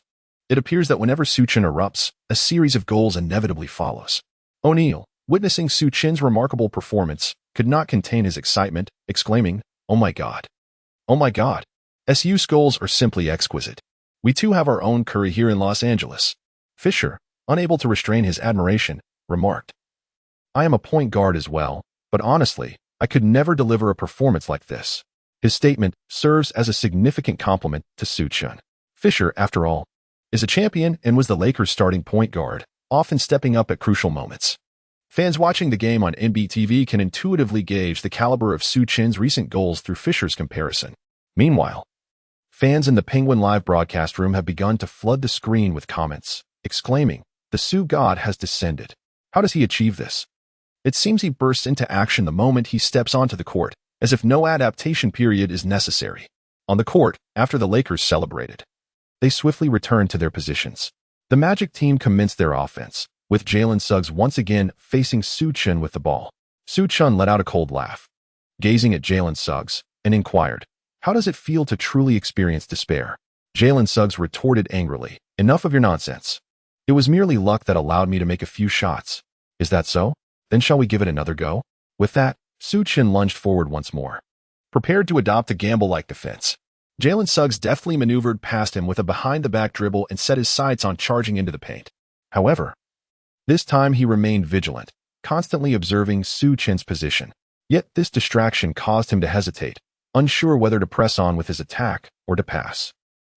It appears that whenever Su Chen erupts, a series of goals inevitably follows. O'Neal, witnessing Su Chen's remarkable performance, could not contain his excitement, exclaiming, "Oh my God. Oh my God. SU's goals are simply exquisite. We too have our own Curry here in Los Angeles." Fisher, unable to restrain his admiration, remarked, "I am a point guard as well, but honestly, I could never deliver a performance like this." His statement serves as a significant compliment to Su Chen. Fisher, after all, is a champion and was the Lakers' starting point guard, often stepping up at crucial moments. Fans watching the game on NBTV can intuitively gauge the caliber of Su Chen's recent goals through Fisher's comparison. Meanwhile, fans in the Penguin Live broadcast room have begun to flood the screen with comments, exclaiming, "The Su God has descended. How does he achieve this?" It seems he bursts into action the moment he steps onto the court, as if no adaptation period is necessary. On the court, after the Lakers celebrated, they swiftly returned to their positions. The Magic team commenced their offense, with Jalen Suggs once again facing Su Chen with the ball. Su Chen let out a cold laugh, gazing at Jalen Suggs, and inquired, "How does it feel to truly experience despair?" Jalen Suggs retorted angrily, "Enough of your nonsense. It was merely luck that allowed me to make a few shots. Is that so? Then shall we give it another go?" With that, Su Chen lunged forward once more, prepared to adopt a gamble-like defense. Jalen Suggs deftly maneuvered past him with a behind-the-back dribble and set his sights on charging into the paint. However, this time he remained vigilant, constantly observing Su Chen's position. Yet this distraction caused him to hesitate, unsure whether to press on with his attack or to pass.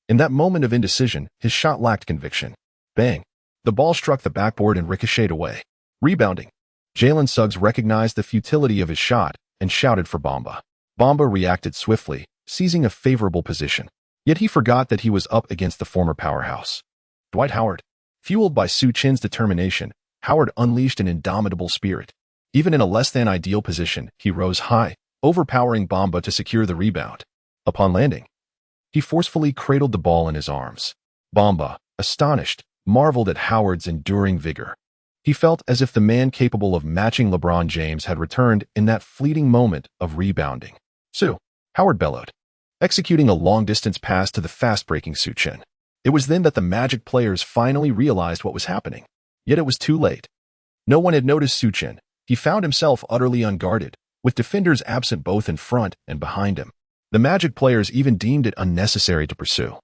In that moment of indecision, his shot lacked conviction. Bang! The ball struck the backboard and ricocheted away. Rebounding, Jalen Suggs recognized the futility of his shot and shouted for Bamba. Bamba reacted swiftly, seizing a favorable position. Yet he forgot that he was up against the former powerhouse, Dwight Howard. Fueled by Su Chen's determination, Howard unleashed an indomitable spirit. Even in a less-than-ideal position, he rose high, overpowering Bamba to secure the rebound. Upon landing, he forcefully cradled the ball in his arms. Bamba, astonished, marveled at Howard's enduring vigor. He felt as if the man capable of matching LeBron James had returned in that fleeting moment of rebounding. "Su!" Howard bellowed, executing a long-distance pass to the fast-breaking Su Chen. It was then that the Magic players finally realized what was happening. Yet it was too late. No one had noticed Su Chen. He found himself utterly unguarded, with defenders absent both in front and behind him. The Magic players even deemed it unnecessary to pursue,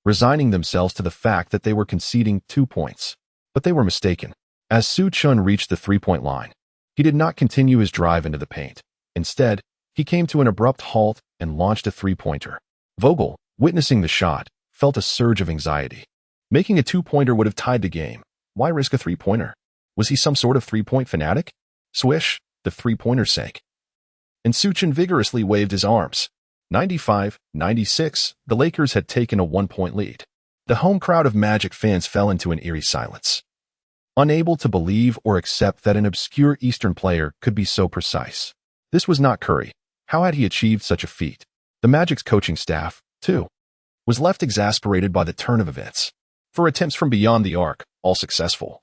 resigning themselves to the fact that they were conceding 2 points. But they were mistaken. As Su Chen reached the three-point line, he did not continue his drive into the paint. Instead, he came to an abrupt halt and launched a three-pointer. Vogel, witnessing the shot, felt a surge of anxiety. Making a two-pointer would have tied the game. Why risk a three-pointer? Was he some sort of three-point fanatic? Swish, the three-pointer sank, and Su Chen vigorously waved his arms. 95-96, the Lakers had taken a 1-point lead. The home crowd of Magic fans fell into an eerie silence, unable to believe or accept that an obscure Eastern player could be so precise. This was not Curry. How had he achieved such a feat? The Magic's coaching staff, too, was left exasperated by the turn of events. For attempts from beyond the arc, all successful,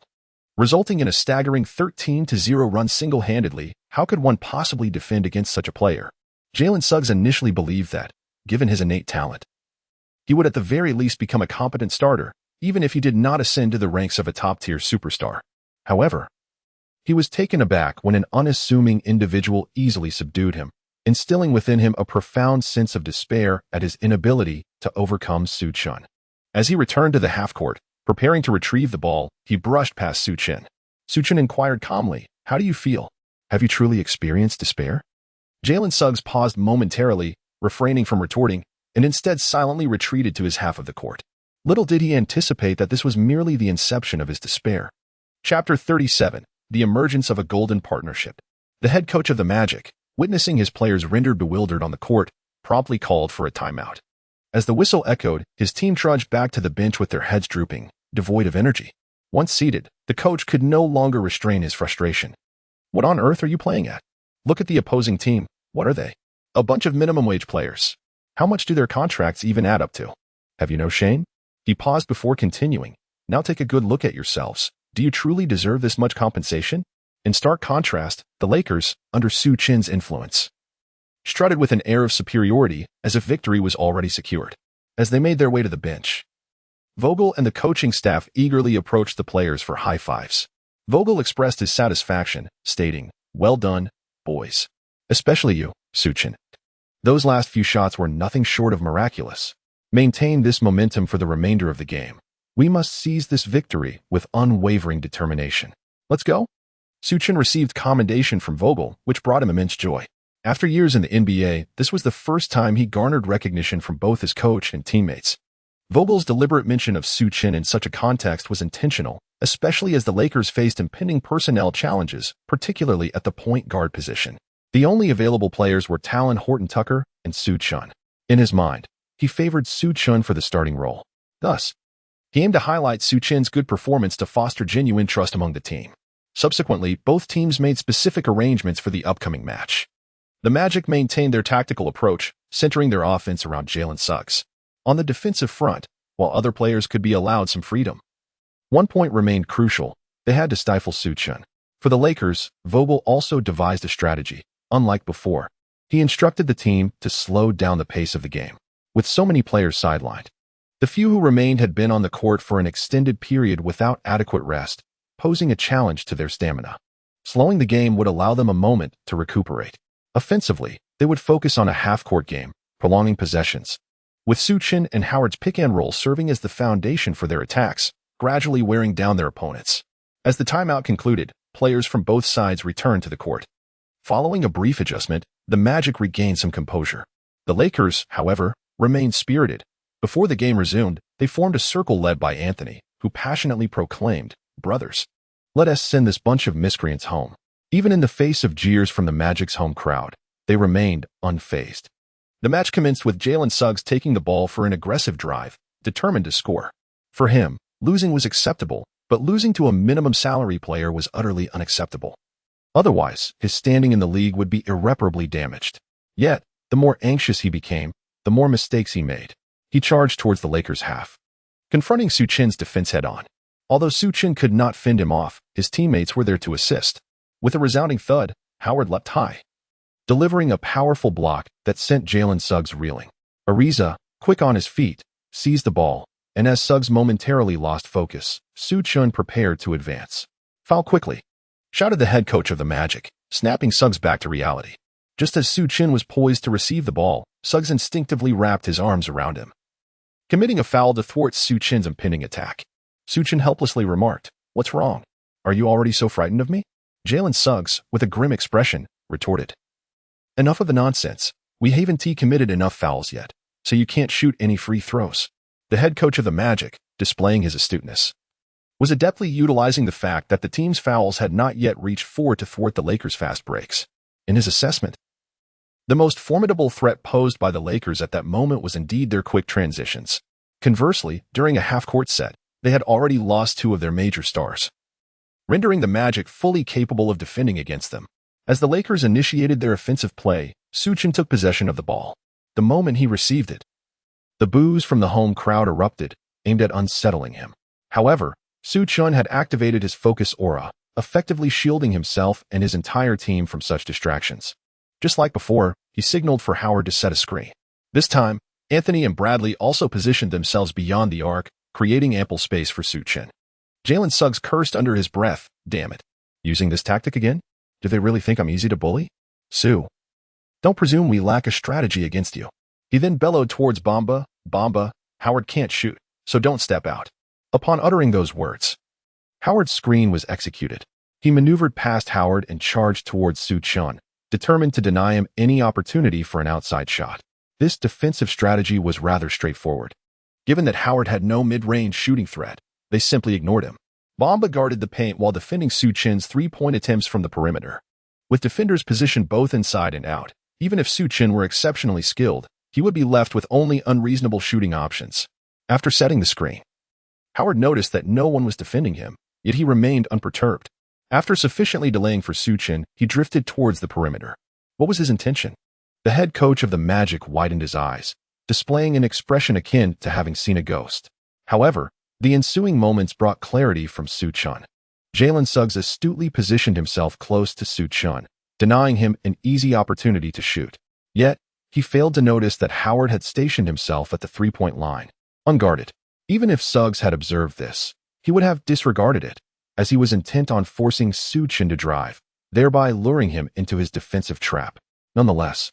resulting in a staggering 13-0 run single-handedly, how could one possibly defend against such a player? Jalen Suggs initially believed that, given his innate talent, he would at the very least become a competent starter, even if he did not ascend to the ranks of a top-tier superstar. However, he was taken aback when an unassuming individual easily subdued him. instilling within him a profound sense of despair at his inability to overcome Su Chen. As he returned to the half-court, preparing to retrieve the ball, he brushed past Su Chen. Su Chen inquired calmly, "How do you feel? Have you truly experienced despair?" Jalen Suggs paused momentarily, refraining from retorting, and instead silently retreated to his half of the court. Little did he anticipate that this was merely the inception of his despair. Chapter 37. The Emergence of a Golden Partnership. The head coach of the Magic, witnessing his players rendered bewildered on the court, promptly called for a timeout. As the whistle echoed, his team trudged back to the bench with their heads drooping, devoid of energy. Once seated, the coach could no longer restrain his frustration. "What on earth are you playing at? Look at the opposing team. What are they? A bunch of minimum wage players. How much do their contracts even add up to? Have you no shame?" He paused before continuing. "Now take a good look at yourselves. Do you truly deserve this much compensation?" In stark contrast, the Lakers, under Su Chen's influence, strutted with an air of superiority as if victory was already secured. As they made their way to the bench, Vogel and the coaching staff eagerly approached the players for high fives. Vogel expressed his satisfaction, stating, "Well done, boys. Especially you, Su Chen. Those last few shots were nothing short of miraculous. Maintain this momentum for the remainder of the game. We must seize this victory with unwavering determination. Let's go." Su Chen received commendation from Vogel, which brought him immense joy. After years in the NBA, this was the first time he garnered recognition from both his coach and teammates. Vogel's deliberate mention of Su Chen in such a context was intentional, especially as the Lakers faced impending personnel challenges, particularly at the point guard position. The only available players were Talon Horton-Tucker and Su Chen. In his mind, he favored Su Chen for the starting role. Thus, he aimed to highlight Su Chen's good performance to foster genuine trust among the team. Subsequently, both teams made specific arrangements for the upcoming match. The Magic maintained their tactical approach, centering their offense around Jalen Suggs. On the defensive front, while other players could be allowed some freedom, one point remained crucial: they had to stifle Su Chen. For the Lakers, Vogel also devised a strategy. Unlike before, he instructed the team to slow down the pace of the game. With so many players sidelined, the few who remained had been on the court for an extended period without adequate rest, posing a challenge to their stamina. Slowing the game would allow them a moment to recuperate. Offensively, they would focus on a half-court game, prolonging possessions, with Su Chen and Howard's pick-and-roll serving as the foundation for their attacks, gradually wearing down their opponents. As the timeout concluded, players from both sides returned to the court. Following a brief adjustment, the Magic regained some composure. The Lakers, however, remained spirited. Before the game resumed, they formed a circle led by Anthony, who passionately proclaimed, "Brothers, let us send this bunch of miscreants home." Even in the face of jeers from the Magic's home crowd, they remained unfazed. The match commenced with Jalen Suggs taking the ball for an aggressive drive, determined to score. For him, losing was acceptable, but losing to a minimum salary player was utterly unacceptable. Otherwise, his standing in the league would be irreparably damaged. Yet, the more anxious he became, the more mistakes he made. He charged towards the Lakers' half, confronting Su Chen's defense head-on. Although Su Chen could not fend him off, his teammates were there to assist. With a resounding thud, Howard leapt high, delivering a powerful block that sent Jalen Suggs reeling. Ariza, quick on his feet, seized the ball, and as Suggs momentarily lost focus, Su Chen prepared to advance. "Foul quickly," shouted the head coach of the Magic, snapping Suggs back to reality. Just as Su Chen was poised to receive the ball, Suggs instinctively wrapped his arms around him, committing a foul to thwart Su Chen's impending attack. Su Chen helplessly remarked, "What's wrong? Are you already so frightened of me?" Jalen Suggs, with a grim expression, retorted, "Enough of the nonsense. We haven't committed enough fouls yet, so you can't shoot any free throws." The head coach of the Magic, displaying his astuteness, was adeptly utilizing the fact that the team's fouls had not yet reached 4 to thwart the Lakers' fast breaks. In his assessment, the most formidable threat posed by the Lakers at that moment was indeed their quick transitions. Conversely, during a half-court set, they had already lost 2 of their major stars, rendering the Magic fully capable of defending against them. As the Lakers initiated their offensive play, Su Chen took possession of the ball. The moment he received it, the boos from the home crowd erupted, aimed at unsettling him. However, Su Chen had activated his focus aura, effectively shielding himself and his entire team from such distractions. Just like before, he signaled for Howard to set a screen. This time, Anthony and Bradley also positioned themselves beyond the arc, creating ample space for Su Chen. Jalen Suggs cursed under his breath, "Damn it. Using this tactic again? Do they really think I'm easy to bully? Su, Don't presume we lack a strategy against you. He then bellowed towards Bamba. Bamba, Howard can't shoot, so don't step out. Upon uttering those words, Howard's screen was executed. He maneuvered past Howard and charged towards Su Chen, determined to deny him any opportunity for an outside shot. This defensive strategy was rather straightforward. Given that Howard had no mid-range shooting threat, they simply ignored him. Bamba guarded the paint while defending Su Chen's three-point attempts from the perimeter. With defenders positioned both inside and out, even if Su Chen were exceptionally skilled, he would be left with only unreasonable shooting options. After setting the screen, Howard noticed that no one was defending him, yet he remained unperturbed. After sufficiently delaying for Su Chen, he drifted towards the perimeter. What was his intention? The head coach of the Magic widened his eyes, displaying an expression akin to having seen a ghost. However, the ensuing moments brought clarity from Su Chen. Jalen Suggs astutely positioned himself close to Su Chen, denying him an easy opportunity to shoot. Yet, he failed to notice that Howard had stationed himself at the three-point line, unguarded. Even if Suggs had observed this, he would have disregarded it, as he was intent on forcing Su Chen to drive, thereby luring him into his defensive trap. Nonetheless,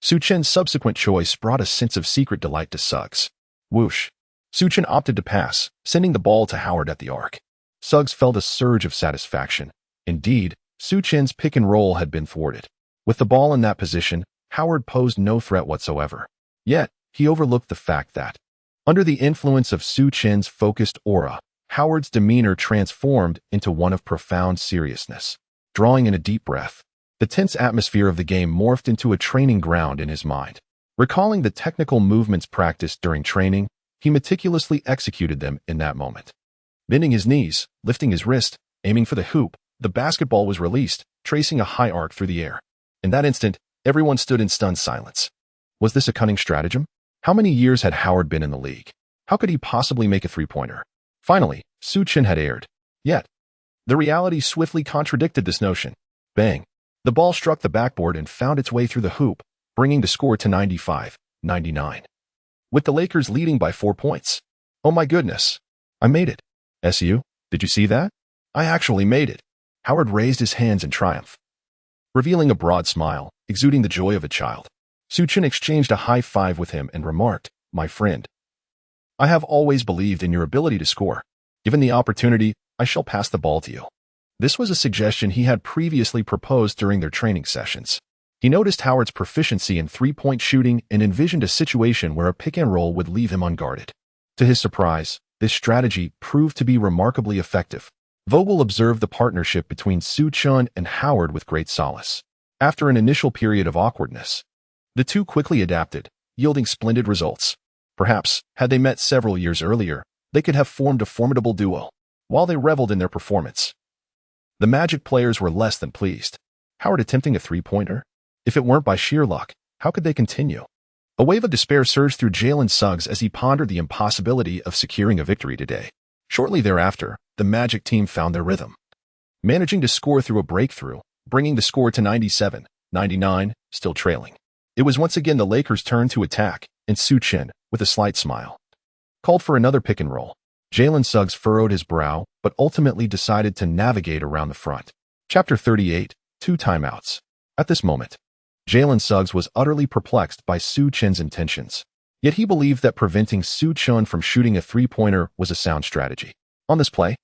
Su Chen's subsequent choice brought a sense of secret delight to Suggs. Whoosh. Su Chen opted to pass, sending the ball to Howard at the arc. Suggs felt a surge of satisfaction. Indeed, Su Chen's pick and roll had been thwarted. With the ball in that position, Howard posed no threat whatsoever. Yet, he overlooked the fact that, under the influence of Su Chen's focused aura, Howard's demeanor transformed into one of profound seriousness. Drawing in a deep breath, the tense atmosphere of the game morphed into a training ground in his mind. Recalling the technical movements practiced during training, he meticulously executed them in that moment. Bending his knees, lifting his wrist, aiming for the hoop, the basketball was released, tracing a high arc through the air. In that instant, everyone stood in stunned silence. Was this a cunning stratagem? How many years had Howard been in the league? How could he possibly make a three-pointer? Finally, Su Chen had erred. Yet, the reality swiftly contradicted this notion. Bang! The ball struck the backboard and found its way through the hoop, bringing the score to 95-99. With the Lakers leading by 4 points. Oh my goodness. I made it. SU, did you see that? I actually made it. Howard raised his hands in triumph, revealing a broad smile, exuding the joy of a child. Su Chen exchanged a high five with him and remarked, "My friend, I have always believed in your ability to score. Given the opportunity, I shall pass the ball to you." This was a suggestion he had previously proposed during their training sessions. He noticed Howard's proficiency in three-point shooting and envisioned a situation where a pick-and-roll would leave him unguarded. To his surprise, this strategy proved to be remarkably effective. Vogel observed the partnership between Su Chen and Howard with great solace. After an initial period of awkwardness, the two quickly adapted, yielding splendid results. Perhaps, had they met several years earlier, they could have formed a formidable duo. While they reveled in their performance, the Magic players were less than pleased. Howard attempting a three-pointer? If it weren't by sheer luck, how could they continue? A wave of despair surged through Jalen Suggs as he pondered the impossibility of securing a victory today. Shortly thereafter, the Magic team found their rhythm, managing to score through a breakthrough, bringing the score to 97-99, still trailing. It was once again the Lakers' turn to attack, and Su Chen, with a slight smile, called for another pick and roll. Jalen Suggs furrowed his brow, but ultimately decided to navigate around the front. Chapter 38, 2 Timeouts. At this moment, Jalen Suggs was utterly perplexed by Su Chen's intentions. Yet he believed that preventing Su Chen from shooting a three-pointer was a sound strategy. On this play,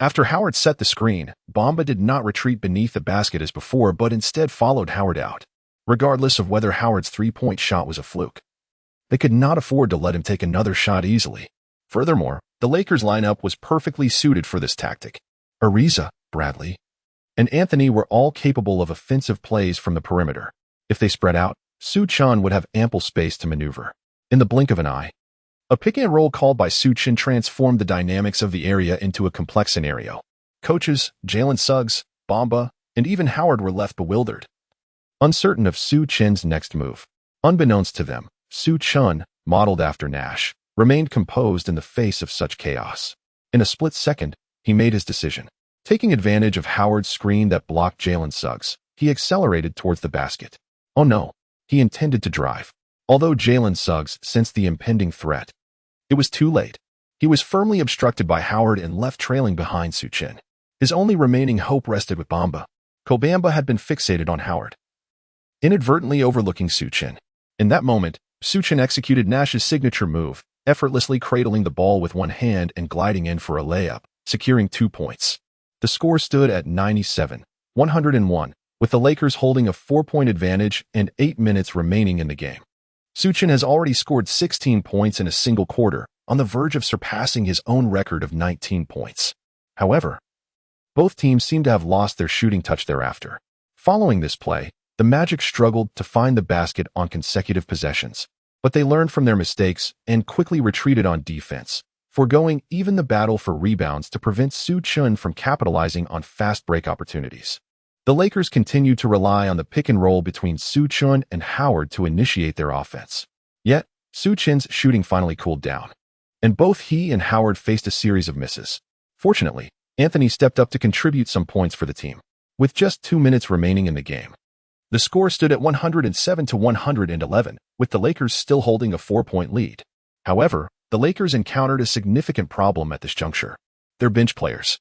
after Howard set the screen, Bamba did not retreat beneath the basket as before, but instead followed Howard out, regardless of whether Howard's three-point shot was a fluke. They could not afford to let him take another shot easily. Furthermore, the Lakers lineup was perfectly suited for this tactic. Ariza, Bradley, and Anthony were all capable of offensive plays from the perimeter. If they spread out, Su Chen would have ample space to maneuver. In the blink of an eye, a pick-and-roll called by Su Chen transformed the dynamics of the area into a complex scenario. Coaches, Jalen Suggs, Bamba, and even Howard were left bewildered, uncertain of Su Chen's next move. Unbeknownst to them, Su Chen, modeled after Nash, remained composed in the face of such chaos. In a split second, he made his decision. Taking advantage of Howard's screen that blocked Jalen Suggs, he accelerated towards the basket. Oh no, he intended to drive. Although Jalen Suggs sensed the impending threat, it was too late. He was firmly obstructed by Howard and left trailing behind Su Chen. His only remaining hope rested with Bamba. Kobamba had been fixated on Howard, inadvertently overlooking Su Chen. In that moment, Su Chen executed Nash's signature move, effortlessly cradling the ball with one hand and gliding in for a layup, securing 2 points. The score stood at 97-101, with the Lakers holding a 4-point advantage and 8 minutes remaining in the game. Su Chen has already scored 16 points in a single quarter, on the verge of surpassing his own record of 19 points. However, both teams seem to have lost their shooting touch thereafter. Following this play, the Magic struggled to find the basket on consecutive possessions, but they learned from their mistakes and quickly retreated on defense, foregoing even the battle for rebounds to prevent Su Chen from capitalizing on fast break opportunities. The Lakers continued to rely on the pick and roll between Su Chen and Howard to initiate their offense. Yet, Su Chen's shooting finally cooled down, and both he and Howard faced a series of misses. Fortunately, Anthony stepped up to contribute some points for the team, with just 2 minutes remaining in the game. The score stood at 107-111, with the Lakers still holding a 4-point lead. However, the Lakers encountered a significant problem at this juncture. Their bench players,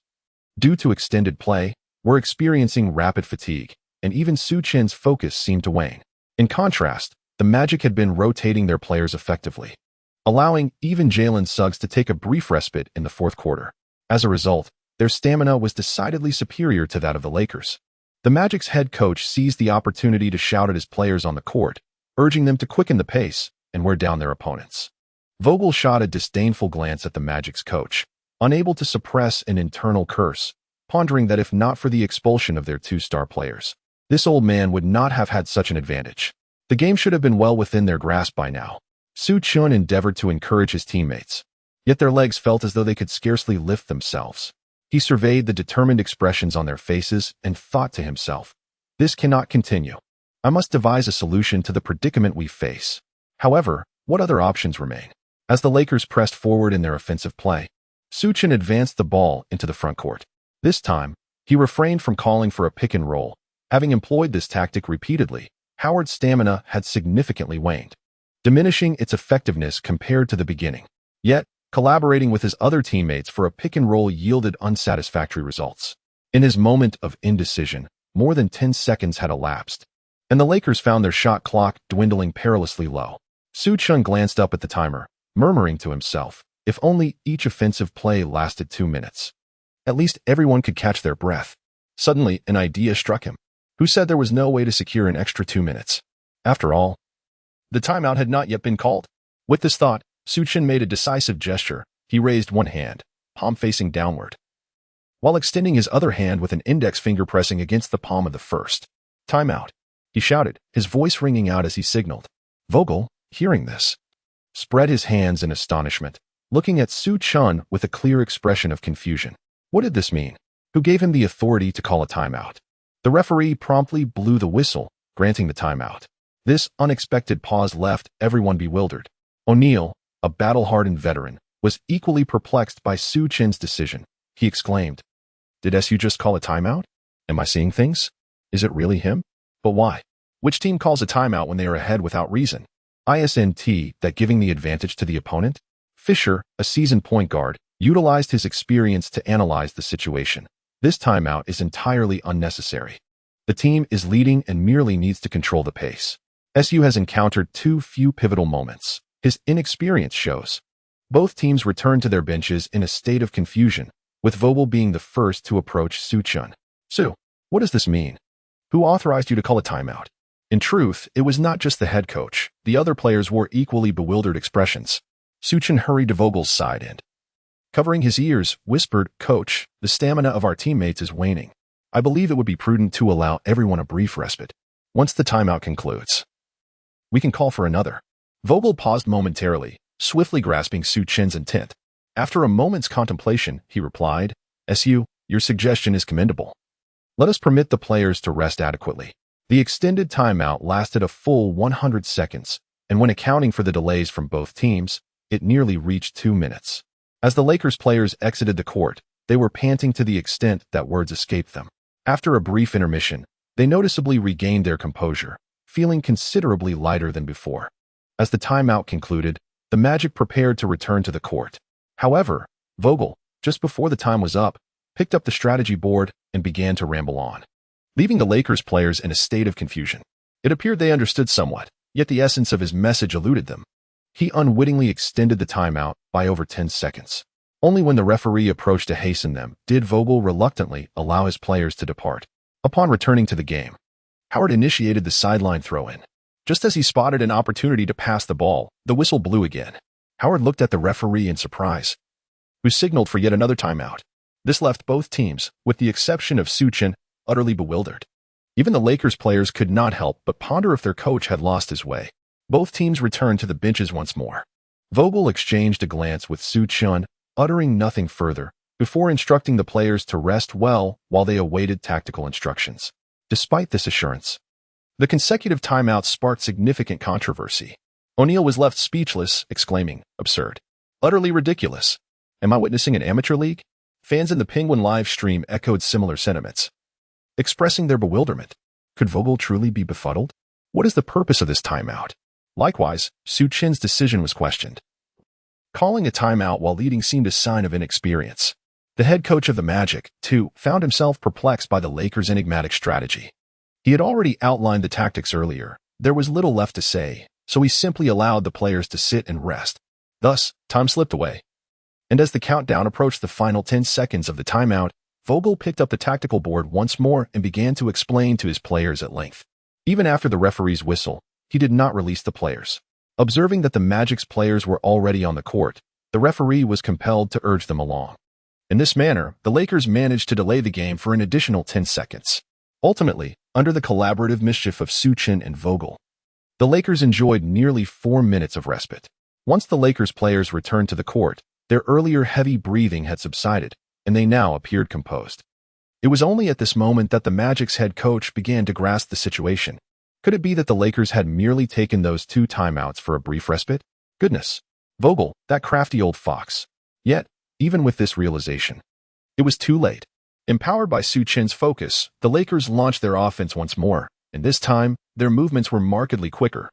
due to extended play, were experiencing rapid fatigue, and even Su Chen's focus seemed to wane. In contrast, the Magic had been rotating their players effectively, allowing even Jalen Suggs to take a brief respite in the fourth quarter. As a result, their stamina was decidedly superior to that of the Lakers. The Magic's head coach seized the opportunity to shout at his players on the court, urging them to quicken the pace and wear down their opponents. Vogel shot a disdainful glance at the Magic's coach, unable to suppress an internal curse, pondering that if not for the expulsion of their 2-star players, this old man would not have had such an advantage. The game should have been well within their grasp by now. Su Chen endeavored to encourage his teammates, yet their legs felt as though they could scarcely lift themselves. He surveyed the determined expressions on their faces and thought to himself, "This cannot continue. I must devise a solution to the predicament we face." However, what other options remain? As the Lakers pressed forward in their offensive play, Su Chen advanced the ball into the front court. This time, he refrained from calling for a pick and roll. Having employed this tactic repeatedly, Howard's stamina had significantly waned, diminishing its effectiveness compared to the beginning. Yet, collaborating with his other teammates for a pick and roll yielded unsatisfactory results. In his moment of indecision, more than 10 seconds had elapsed, and the Lakers found their shot clock dwindling perilously low. Su Chen glanced up at the timer, murmuring to himself, if only each offensive play lasted 2 minutes. At least everyone could catch their breath. Suddenly, an idea struck him. Who said there was no way to secure an extra 2 minutes? After all, the timeout had not yet been called. With this thought, Su Chen made a decisive gesture. He raised one hand, palm facing downward, while extending his other hand with an index finger pressing against the palm of the first. "Timeout," he shouted, his voice ringing out as he signaled. Vogel, hearing this, spread his hands in astonishment, looking at Su Chen with a clear expression of confusion. What did this mean? Who gave him the authority to call a timeout? The referee promptly blew the whistle, granting the timeout. This unexpected pause left everyone bewildered. O'Neal, a battle-hardened veteran, was equally perplexed by Su Chen's decision. He exclaimed, "Did SU just call a timeout? Am I seeing things? Is it really him? But why? Which team calls a timeout when they are ahead without reason? Isn't that giving the advantage to the opponent?" Fisher, a seasoned point guard, utilized his experience to analyze the situation. This timeout is entirely unnecessary. The team is leading and merely needs to control the pace. SU has encountered too few pivotal moments. His inexperience shows. Both teams returned to their benches in a state of confusion, with Vogel being the first to approach Su Chen. "Su, what does this mean? Who authorized you to call a timeout?" In truth, it was not just the head coach. The other players wore equally bewildered expressions. Su Chen hurried to Vogel's side and, covering his ears, whispered, "Coach, the stamina of our teammates is waning. I believe it would be prudent to allow everyone a brief respite. Once the timeout concludes, we can call for another." Vogel paused momentarily, swiftly grasping Su Chen's intent. After a moment's contemplation, he replied, "SU, your suggestion is commendable. Let us permit the players to rest adequately." The extended timeout lasted a full 100 seconds, and when accounting for the delays from both teams, it nearly reached 2 minutes. As the Lakers players exited the court, they were panting to the extent that words escaped them. After a brief intermission, they noticeably regained their composure, feeling considerably lighter than before. As the timeout concluded, the Magic prepared to return to the court. However, Vogel, just before the time was up, picked up the strategy board and began to ramble on, leaving the Lakers players in a state of confusion. It appeared they understood somewhat, yet the essence of his message eluded them. He unwittingly extended the timeout by over 10 seconds. Only when the referee approached to hasten them did Vogel reluctantly allow his players to depart. Upon returning to the game, Howard initiated the sideline throw-in. Just as he spotted an opportunity to pass the ball, the whistle blew again. Howard looked at the referee in surprise, who signaled for yet another timeout. This left both teams, with the exception of Su Chen, utterly bewildered. Even the Lakers players could not help but ponder if their coach had lost his way. Both teams returned to the benches once more. Vogel exchanged a glance with Su Chen, uttering nothing further, before instructing the players to rest well while they awaited tactical instructions. Despite this assurance, the consecutive timeouts sparked significant controversy. O'Neal was left speechless, exclaiming, "Absurd. Utterly ridiculous. Am I witnessing an amateur league?" Fans in the Penguin live stream echoed similar sentiments, expressing their bewilderment. Could Vogel truly be befuddled? What is the purpose of this timeout? Likewise, Su Chen's decision was questioned. Calling a timeout while leading seemed a sign of inexperience. The head coach of the Magic, too, found himself perplexed by the Lakers' enigmatic strategy. He had already outlined the tactics earlier. There was little left to say, so he simply allowed the players to sit and rest. Thus, time slipped away. And as the countdown approached the final 10 seconds of the timeout, Vogel picked up the tactical board once more and began to explain to his players at length. Even after the referee's whistle, he did not release the players. Observing that the Magic's players were already on the court, the referee was compelled to urge them along. In this manner, the Lakers managed to delay the game for an additional 10 seconds. Ultimately, under the collaborative mischief of Su Chen and Vogel, the Lakers enjoyed nearly 4 minutes of respite. Once the Lakers players returned to the court, their earlier heavy breathing had subsided, and they now appeared composed. It was only at this moment that the Magic's head coach began to grasp the situation. Could it be that the Lakers had merely taken those 2 timeouts for a brief respite? Goodness. Vogel, that crafty old fox. Yet, even with this realization, it was too late. Empowered by Su Chen's focus, the Lakers launched their offense once more, and this time, their movements were markedly quicker.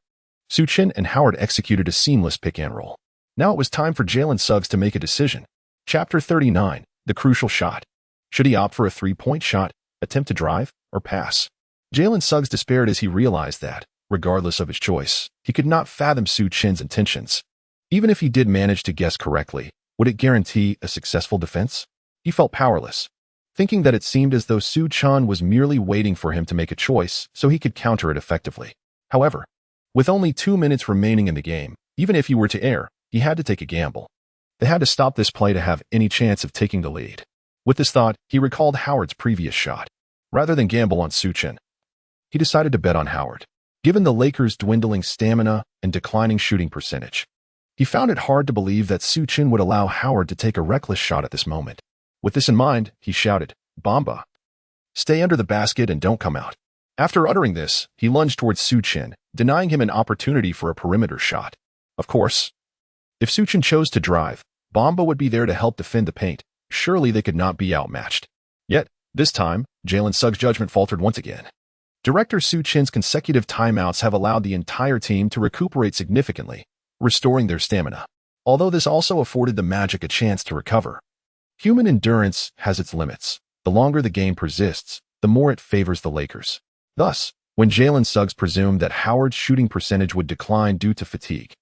Su Chen and Howard executed a seamless pick-and-roll. Now it was time for Jalen Suggs to make a decision. Chapter 39, the crucial shot. Should he opt for a 3-point shot, attempt to drive, or pass? Jalen Suggs despaired as he realized that, regardless of his choice, he could not fathom Su Chen's intentions. Even if he did manage to guess correctly, would it guarantee a successful defense? He felt powerless, thinking that it seemed as though Su Chen was merely waiting for him to make a choice so he could counter it effectively. However, with only 2 minutes remaining in the game, even if he were to err, he had to take a gamble. They had to stop this play to have any chance of taking the lead. With this thought, he recalled Howard's previous shot. Rather than gamble on Su Chen, he decided to bet on Howard. Given the Lakers' dwindling stamina and declining shooting percentage, he found it hard to believe that Su Chen would allow Howard to take a reckless shot at this moment. With this in mind, he shouted, "Bomba! Stay under the basket and don't come out." After uttering this, he lunged towards Su Chen, denying him an opportunity for a perimeter shot. Of course, if Su Chen chose to drive, Bomba would be there to help defend the paint. Surely they could not be outmatched. Yet, this time, Jalen Suggs' judgment faltered once again. Director Su Chen's consecutive timeouts have allowed the entire team to recuperate significantly, restoring their stamina. Although this also afforded the Magic a chance to recover. Human endurance has its limits. The longer the game persists, the more it favors the Lakers. Thus, when Jalen Suggs presumed that Howard's shooting percentage would decline due to fatigue,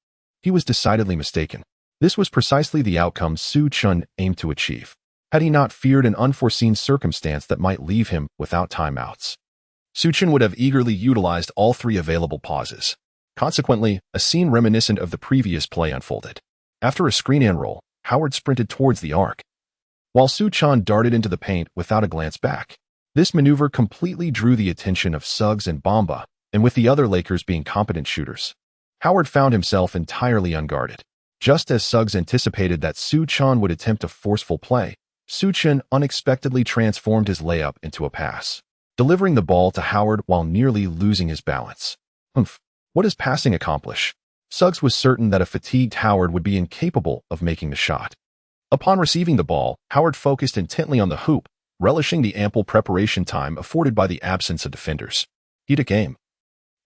he was decidedly mistaken. This was precisely the outcome Su Chen aimed to achieve, had he not feared an unforeseen circumstance that might leave him without timeouts. Su Chen would have eagerly utilized all 3 available pauses. Consequently, a scene reminiscent of the previous play unfolded. After a screen and roll, Howard sprinted towards the arc, while Su Chen darted into the paint without a glance back. This maneuver completely drew the attention of Suggs and Bomba, and with the other Lakers being competent shooters, Howard found himself entirely unguarded. Just as Suggs anticipated that Su Chen would attempt a forceful play, Su Chen unexpectedly transformed his layup into a pass, delivering the ball to Howard while nearly losing his balance. What does passing accomplish? Suggs was certain that a fatigued Howard would be incapable of making the shot. Upon receiving the ball, Howard focused intently on the hoop, relishing the ample preparation time afforded by the absence of defenders. He took aim,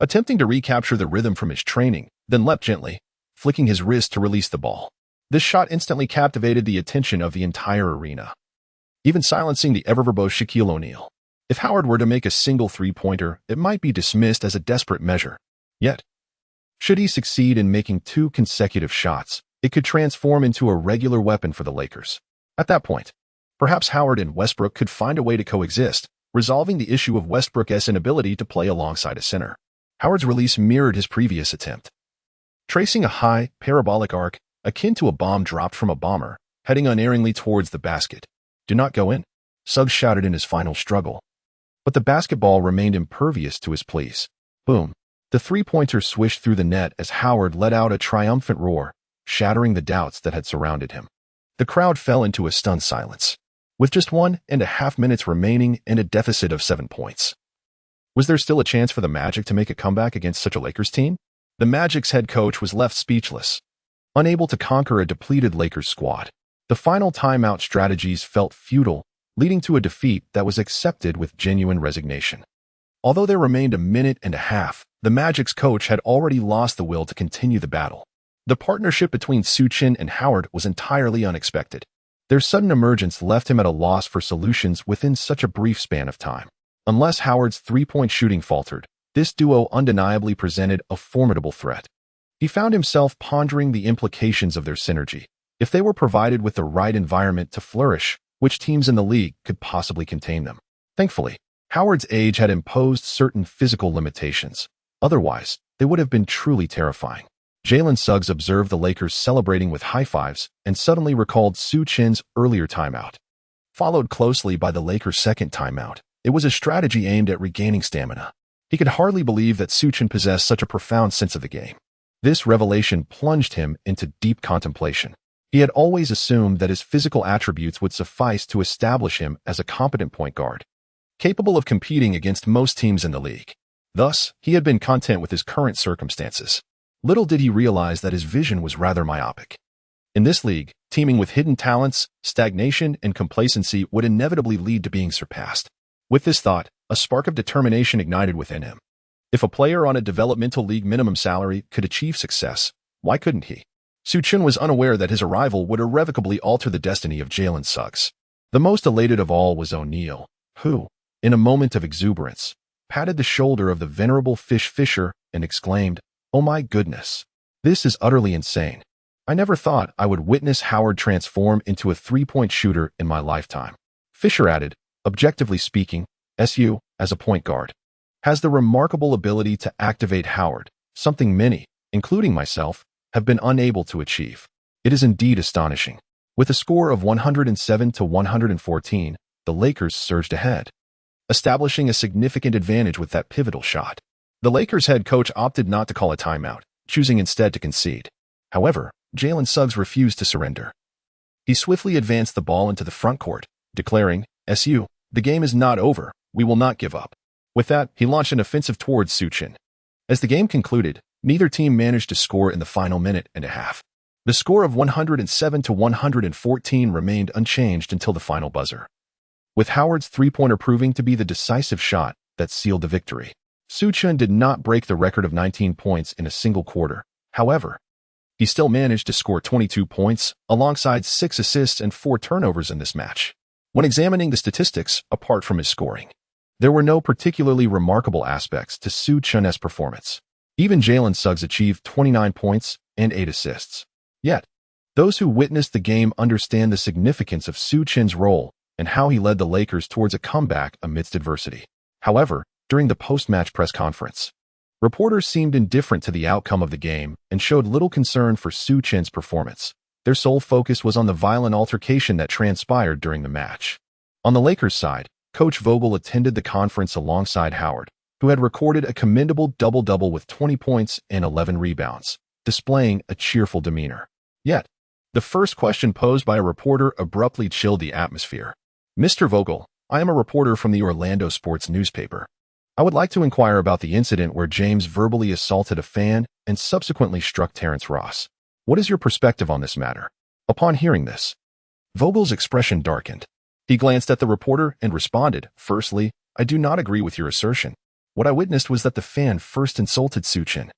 attempting to recapture the rhythm from his training, then leapt gently, flicking his wrist to release the ball. This shot instantly captivated the attention of the entire arena, even silencing the ever-verbose Shaquille O'Neal. If Howard were to make a single three-pointer, it might be dismissed as a desperate measure. Yet, should he succeed in making 2 consecutive shots, it could transform into a regular weapon for the Lakers. At that point, perhaps Howard and Westbrook could find a way to coexist, resolving the issue of Westbrook's inability to play alongside a center. Howard's release mirrored his previous attempt, tracing a high, parabolic arc akin to a bomb dropped from a bomber, heading unerringly towards the basket. "Do not go in," Suggs shouted in his final struggle. But the basketball remained impervious to his pleas. Boom. The three-pointer swished through the net as Howard let out a triumphant roar, shattering the doubts that had surrounded him. The crowd fell into a stunned silence, with just 1.5 minutes remaining and a deficit of 7 points. Was there still a chance for the Magic to make a comeback against such a Lakers team? The Magic's head coach was left speechless, unable to conquer a depleted Lakers squad. The final timeout strategies felt futile, leading to a defeat that was accepted with genuine resignation. Although there remained a minute and a half, the Magic's coach had already lost the will to continue the battle. The partnership between Su Chen and Howard was entirely unexpected. Their sudden emergence left him at a loss for solutions within such a brief span of time. Unless Howard's three-point shooting faltered, this duo undeniably presented a formidable threat. He found himself pondering the implications of their synergy. If they were provided with the right environment to flourish, which teams in the league could possibly contain them? Thankfully, Howard's age had imposed certain physical limitations. Otherwise, they would have been truly terrifying. Jalen Suggs observed the Lakers celebrating with high fives and suddenly recalled Su Chen's earlier timeout. Followed closely by the Lakers' second timeout, it was a strategy aimed at regaining stamina. He could hardly believe that Su Chen possessed such a profound sense of the game. This revelation plunged him into deep contemplation. He had always assumed that his physical attributes would suffice to establish him as a competent point guard, capable of competing against most teams in the league. Thus, he had been content with his current circumstances. Little did he realize that his vision was rather myopic. In this league, teaming with hidden talents, stagnation, and complacency would inevitably lead to being surpassed. With this thought, a spark of determination ignited within him. If a player on a developmental league minimum salary could achieve success, why couldn't he? Su Chen was unaware that his arrival would irrevocably alter the destiny of Jalen Suggs. The most elated of all was O'Neal, who, in a moment of exuberance, patted the shoulder of the venerable Fisher and exclaimed, "Oh my goodness, this is utterly insane. I never thought I would witness Howard transform into a three-point shooter in my lifetime." Fisher added, "Objectively speaking, SU, as a point guard, has the remarkable ability to activate Howard, something many, including myself, have been unable to achieve. It is indeed astonishing." With a score of 107-114, the Lakers surged ahead, establishing a significant advantage with that pivotal shot. The Lakers' head coach opted not to call a timeout, choosing instead to concede. However, Jalen Suggs refused to surrender. He swiftly advanced the ball into the front court, declaring, "SU, the game is not over. We will not give up." With that, he launched an offensive towards Su Chen. As the game concluded, neither team managed to score in the final minute and a half. The score of 107-114 remained unchanged until the final buzzer, with Howard's three-pointer proving to be the decisive shot that sealed the victory. Su Chen did not break the record of 19 points in a single quarter. However, he still managed to score 22 points, alongside 6 assists and 4 turnovers in this match. When examining the statistics, apart from his scoring, there were no particularly remarkable aspects to Su Chen's performance. Even Jalen Suggs achieved 29 points and 8 assists. Yet, those who witnessed the game understand the significance of Su Chen's role and how he led the Lakers towards a comeback amidst adversity. However, during the post-match press conference, reporters seemed indifferent to the outcome of the game and showed little concern for Su Chen's performance. Their sole focus was on the violent altercation that transpired during the match. On the Lakers' side, Coach Vogel attended the conference alongside Howard, who had recorded a commendable double-double with 20 points and 11 rebounds, displaying a cheerful demeanor. Yet, the first question posed by a reporter abruptly chilled the atmosphere. "Mr. Vogel, I am a reporter from the Orlando sports newspaper. I would like to inquire about the incident where James verbally assaulted a fan and subsequently struck Terrence Ross. What is your perspective on this matter?" Upon hearing this, Vogel's expression darkened. He glanced at the reporter and responded, "Firstly, I do not agree with your assertion. What I witnessed was that the fan first insulted Su Chen,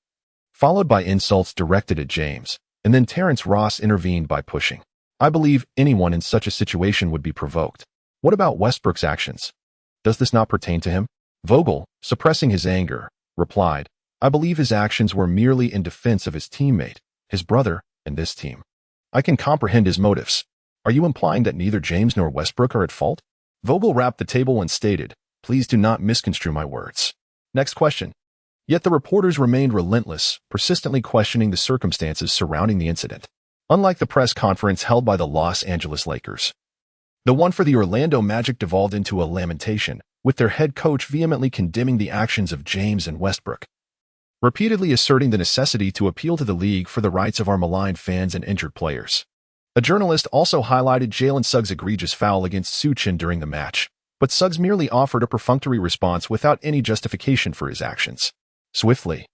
followed by insults directed at James, and then Terrence Ross intervened by pushing. I believe anyone in such a situation would be provoked. What about Westbrook's actions? Does this not pertain to him? Vogel, suppressing his anger, replied, I believe his actions were merely in defense of his teammate, his brother, and this team. I can comprehend his motives. Are you implying that neither James nor Westbrook are at fault? Vogel rapped the table and stated, Please do not misconstrue my words. Next question. Yet the reporters remained relentless, persistently questioning the circumstances surrounding the incident. Unlike the press conference held by the Los Angeles Lakers, the one for the Orlando Magic devolved into a lamentation, with their head coach vehemently condemning the actions of James and Westbrook, repeatedly asserting the necessity to appeal to the league for the rights of our maligned fans and injured players. A journalist also highlighted Jalen Suggs' egregious foul against Su Chen during the match, but Suggs merely offered a perfunctory response without any justification for his actions. Swiftly,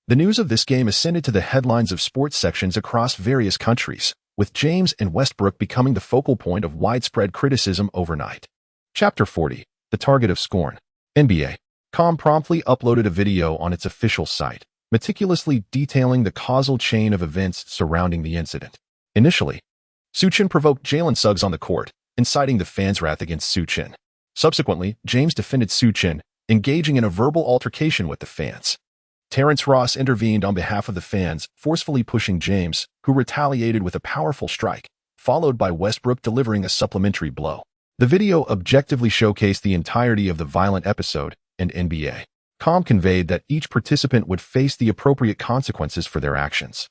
the news of this game ascended to the headlines of sports sections across various countries, with James and Westbrook becoming the focal point of widespread criticism overnight. Chapter 40. The Target of Scorn. NBA.com promptly uploaded a video on its official site, meticulously detailing the causal chain of events surrounding the incident. Initially, Su Chen provoked Jalen Suggs on the court, inciting the fans' wrath against Su Chen. Subsequently, James defended Su Chen, engaging in a verbal altercation with the fans. Terrence Ross intervened on behalf of the fans, forcefully pushing James, who retaliated with a powerful strike, followed by Westbrook delivering a supplementary blow. The video objectively showcased the entirety of the violent episode, and NBA.com conveyed that each participant would face the appropriate consequences for their actions.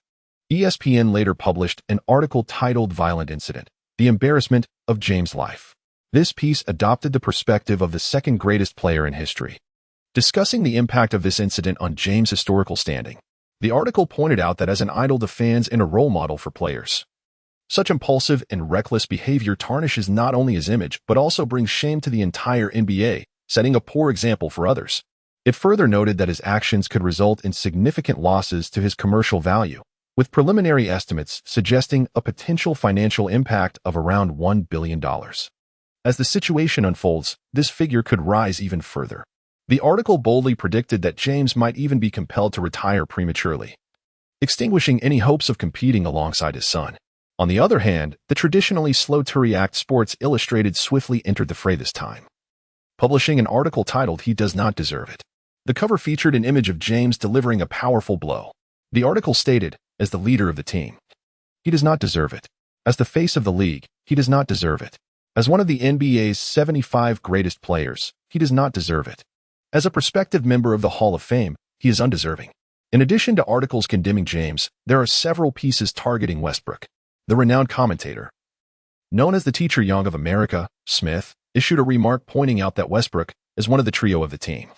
ESPN later published an article titled Violent Incident: The Embarrassment of James' Life. This piece adopted the perspective of the second greatest player in history, discussing the impact of this incident on James' historical standing. The article pointed out that as an idol to fans and a role model for players, such impulsive and reckless behavior tarnishes not only his image but also brings shame to the entire NBA, setting a poor example for others. It further noted that his actions could result in significant losses to his commercial value, with preliminary estimates suggesting a potential financial impact of around $1 billion. As the situation unfolds, this figure could rise even further. The article boldly predicted that James might even be compelled to retire prematurely, extinguishing any hopes of competing alongside his son. On the other hand, the traditionally slow-to-react Sports Illustrated swiftly entered the fray this time, publishing an article titled He Does Not Deserve It. The cover featured an image of James delivering a powerful blow. The article stated, as the leader of the team, he does not deserve it. As the face of the league, he does not deserve it. As one of the NBA's 75 greatest players, he does not deserve it. As a prospective member of the Hall of Fame, he is undeserving. In addition to articles condemning James, there are several pieces targeting Westbrook. The renowned commentator, known as the Teacher Young of America, Smith, issued a remark pointing out that Westbrook, as one of the trio of the team,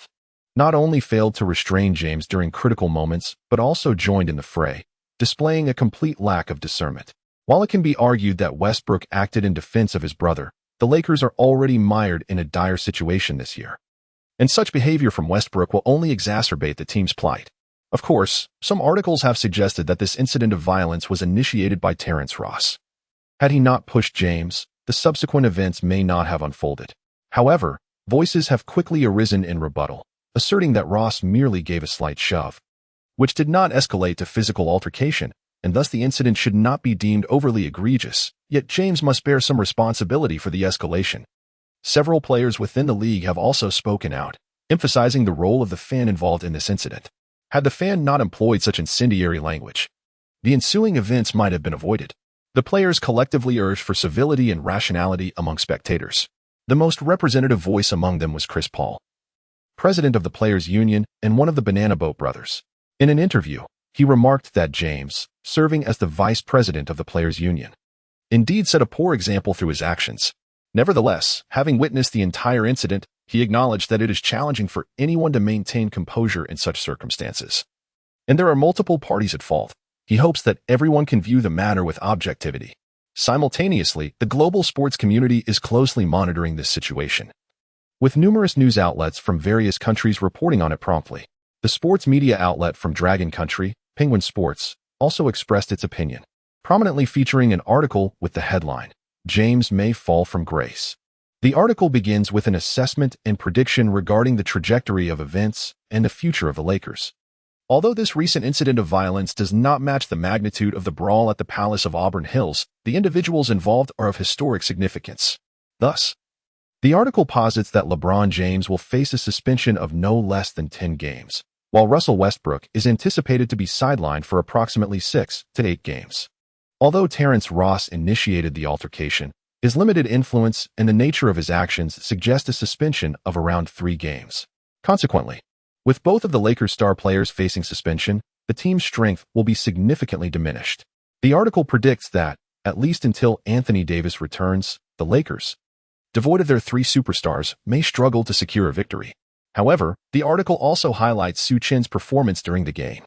not only failed to restrain James during critical moments, but also joined in the fray, displaying a complete lack of discernment. While it can be argued that Westbrook acted in defense of his brother, the Lakers are already mired in a dire situation this year, and such behavior from Westbrook will only exacerbate the team's plight. Of course, some articles have suggested that this incident of violence was initiated by Terrence Ross. Had he not pushed James, the subsequent events may not have unfolded. However, voices have quickly arisen in rebuttal, asserting that Ross merely gave a slight shove, which did not escalate to physical altercation, and thus the incident should not be deemed overly egregious, yet James must bear some responsibility for the escalation. Several players within the league have also spoken out, emphasizing the role of the fan involved in this incident. Had the fan not employed such incendiary language, the ensuing events might have been avoided. The players collectively urged for civility and rationality among spectators. The most representative voice among them was Chris Paul, president of the Players Union and one of the Banana Boat brothers. In an interview, he remarked that James, serving as the vice president of the Players Union, indeed set a poor example through his actions. Nevertheless, having witnessed the entire incident, he acknowledged that it is challenging for anyone to maintain composure in such circumstances, and there are multiple parties at fault. He hopes that everyone can view the matter with objectivity. Simultaneously, the global sports community is closely monitoring this situation, with numerous news outlets from various countries reporting on it promptly. The sports media outlet from Dragon Country, Penguin Sports, also expressed its opinion, prominently featuring an article with the headline, James May Fall from Grace. The article begins with an assessment and prediction regarding the trajectory of events and the future of the Lakers. Although this recent incident of violence does not match the magnitude of the brawl at the Palace of Auburn Hills, the individuals involved are of historic significance. Thus, The article posits that LeBron James will face a suspension of no less than 10 games, while Russell Westbrook is anticipated to be sidelined for approximately 6 to 8 games. Although Terrence Ross initiated the altercation, his limited influence and the nature of his actions suggest a suspension of around 3 games. Consequently, with both of the Lakers' star players facing suspension, the team's strength will be significantly diminished. The article predicts that, at least until Anthony Davis returns, the Lakers, devoid of their 3 superstars, may struggle to secure a victory. However, the article also highlights Su Chen's performance during the game,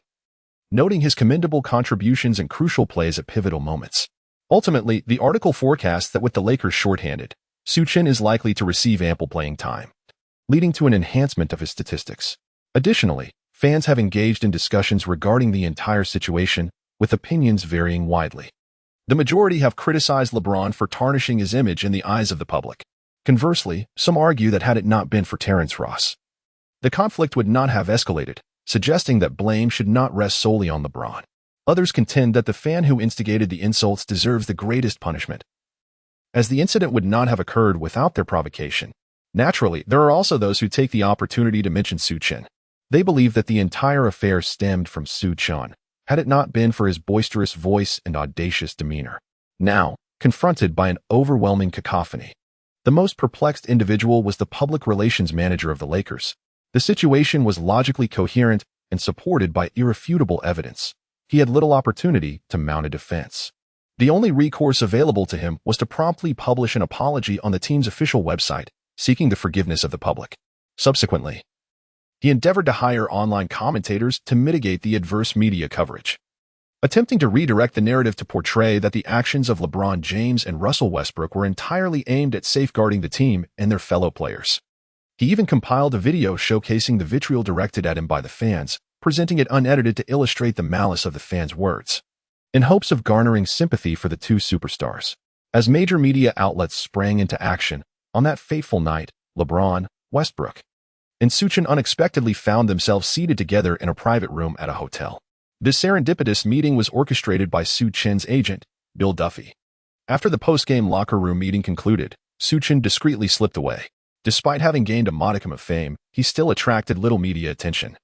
noting his commendable contributions and crucial plays at pivotal moments. Ultimately, the article forecasts that with the Lakers shorthanded, Su Chen is likely to receive ample playing time, leading to an enhancement of his statistics. Additionally, fans have engaged in discussions regarding the entire situation, with opinions varying widely. The majority have criticized LeBron for tarnishing his image in the eyes of the public. Conversely, some argue that had it not been for Terrence Ross, the conflict would not have escalated, suggesting that blame should not rest solely on LeBron. Others contend that the fan who instigated the insults deserves the greatest punishment, as the incident would not have occurred without their provocation. Naturally, there are also those who take the opportunity to mention Su Chen. They believe that the entire affair stemmed from Su Chen, had it not been for his boisterous voice and audacious demeanor. Now, confronted by an overwhelming cacophony, the most perplexed individual was the public relations manager of the Lakers. The situation was logically coherent and supported by irrefutable evidence. He had little opportunity to mount a defense. The only recourse available to him was to promptly publish an apology on the team's official website, seeking the forgiveness of the public. Subsequently, he endeavored to hire online commentators to mitigate the adverse media coverage, attempting to redirect the narrative to portray that the actions of LeBron James and Russell Westbrook were entirely aimed at safeguarding the team and their fellow players. He even compiled a video showcasing the vitriol directed at him by the fans, presenting it unedited to illustrate the malice of the fans' words, in hopes of garnering sympathy for the 2 superstars. As major media outlets sprang into action, on that fateful night, LeBron, Westbrook, and Su Chen unexpectedly found themselves seated together in a private room at a hotel. This serendipitous meeting was orchestrated by Su Chen's agent, Bill Duffy. After the post-game locker room meeting concluded, Su Chen discreetly slipped away. Despite having gained a modicum of fame, he still attracted little media attention,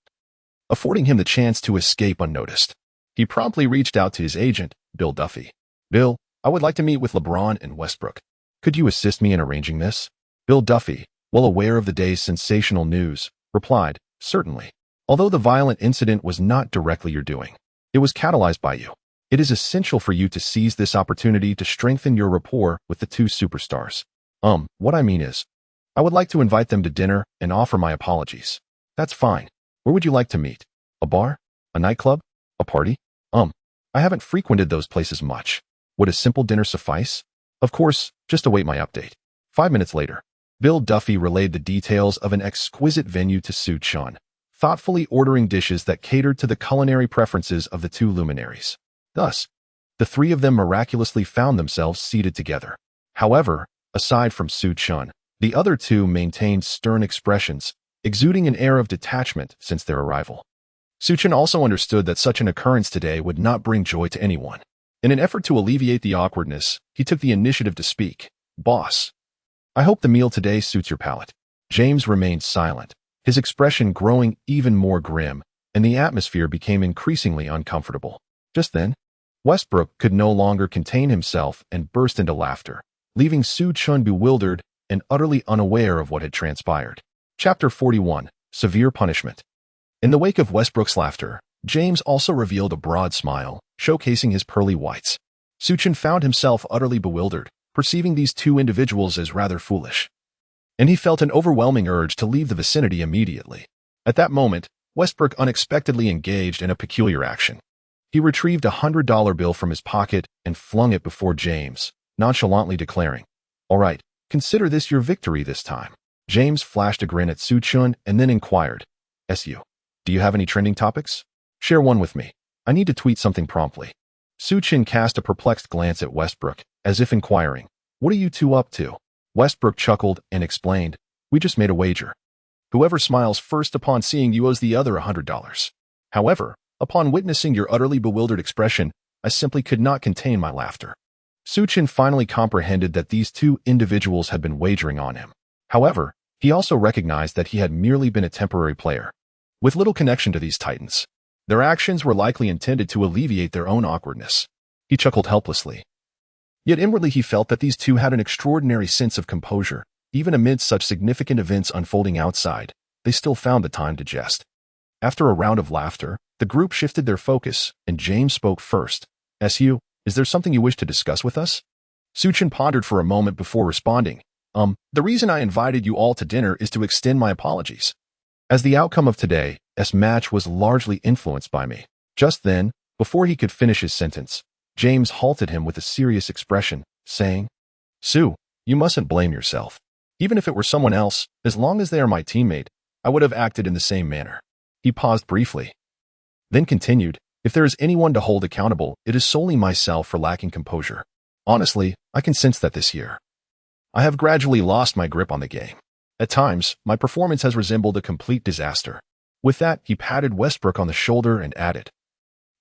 affording him the chance to escape unnoticed. He promptly reached out to his agent, Bill Duffy. "Bill, I would like to meet with LeBron and Westbrook. Could you assist me in arranging this?" Bill Duffy, well aware of the day's sensational news, replied, "Certainly. Although the violent incident was not directly your doing, it was catalyzed by you. It is essential for you to seize this opportunity to strengthen your rapport with the 2 superstars. What I mean is, I would like to invite them to dinner and offer my apologies." "That's fine. Where would you like to meet? A bar? A nightclub? A party?" I haven't frequented those places much. Would a simple dinner suffice?" "Of course, just await my update." 5 minutes later, Bill Duffy relayed the details of an exquisite venue to Su Chen, thoughtfully ordering dishes that catered to the culinary preferences of the 2 luminaries. Thus, the 3 of them miraculously found themselves seated together. However, aside from Su Chen, the other 2 maintained stern expressions, exuding an air of detachment since their arrival. Su Chen also understood that such an occurrence today would not bring joy to anyone. In an effort to alleviate the awkwardness, he took the initiative to speak. "Boss, I hope the meal today suits your palate." James remained silent, his expression growing even more grim, and the atmosphere became increasingly uncomfortable. Just then, Westbrook could no longer contain himself and burst into laughter, leaving Su Chen bewildered and utterly unaware of what had transpired. Chapter 41. Severe Punishment. In the wake of Westbrook's laughter, James also revealed a broad smile, showcasing his pearly whites. Su Chen found himself utterly bewildered, perceiving these 2 individuals as rather foolish, and he felt an overwhelming urge to leave the vicinity immediately. At that moment, Westbrook unexpectedly engaged in a peculiar action. He retrieved a $100 bill from his pocket and flung it before James, nonchalantly declaring, "All right, consider this your victory this time." James flashed a grin at Su Chen and then inquired, "SU, do you have any trending topics? Share one with me. I need to tweet something promptly." Su Chen cast a perplexed glance at Westbrook, as if inquiring, "What are you 2 up to?" Westbrook chuckled and explained, "We just made a wager. Whoever smiles first upon seeing you owes the other $100. However, upon witnessing your utterly bewildered expression, I simply could not contain my laughter." Su Chen finally comprehended that these 2 individuals had been wagering on him. However, he also recognized that he had merely been a temporary player, with little connection to these titans. Their actions were likely intended to alleviate their own awkwardness. He chuckled helplessly. Yet inwardly he felt that these two had an extraordinary sense of composure. Even amidst such significant events unfolding outside, they still found the time to jest. After a round of laughter, the group shifted their focus, and James spoke first. "Su, is there something you wish to discuss with us?" Su Chen pondered for a moment before responding. The reason I invited you all to dinner is to extend my apologies. As the outcome of today's match was largely influenced by me." Just then, before he could finish his sentence, James halted him with a serious expression, saying, "Su, you mustn't blame yourself. Even if it were someone else, as long as they are my teammate, I would have acted in the same manner." He paused briefly, then continued, "If there is anyone to hold accountable, it is solely myself for lacking composure. Honestly, I can sense that this year I have gradually lost my grip on the game. At times, my performance has resembled a complete disaster." With that, he patted Westbrook on the shoulder and added,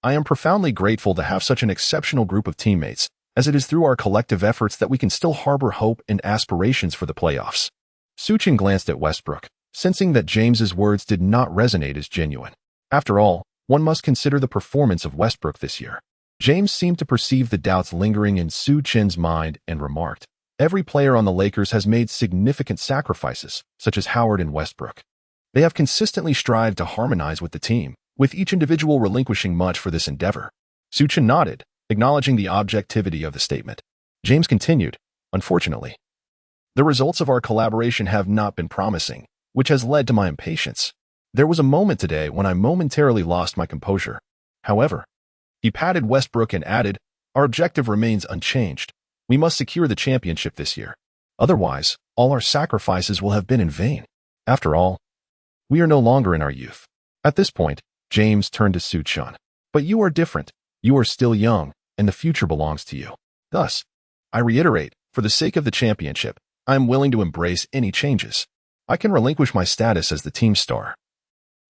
"I am profoundly grateful to have such an exceptional group of teammates, as it is through our collective efforts that we can still harbor hope and aspirations for the playoffs." Su Chen glanced at Westbrook, sensing that James's words did not resonate as genuine. After all, one must consider the performance of Westbrook this year. James seemed to perceive the doubts lingering in Su Chen's mind and remarked, "Every player on the Lakers has made significant sacrifices, such as Howard and Westbrook. They have consistently strived to harmonize with the team, with each individual relinquishing much for this endeavor." Su Chen nodded, acknowledging the objectivity of the statement. James continued, "Unfortunately, the results of our collaboration have not been promising, which has led to my impatience. There was a moment today when I momentarily lost my composure. However," he patted Westbrook and added, "our objective remains unchanged. We must secure the championship this year. Otherwise, all our sacrifices will have been in vain. After all, we are no longer in our youth." At this point, James turned to Su Chen. "But you are different. You are still young, and the future belongs to you. Thus, I reiterate, for the sake of the championship, I am willing to embrace any changes. I can relinquish my status as the team star.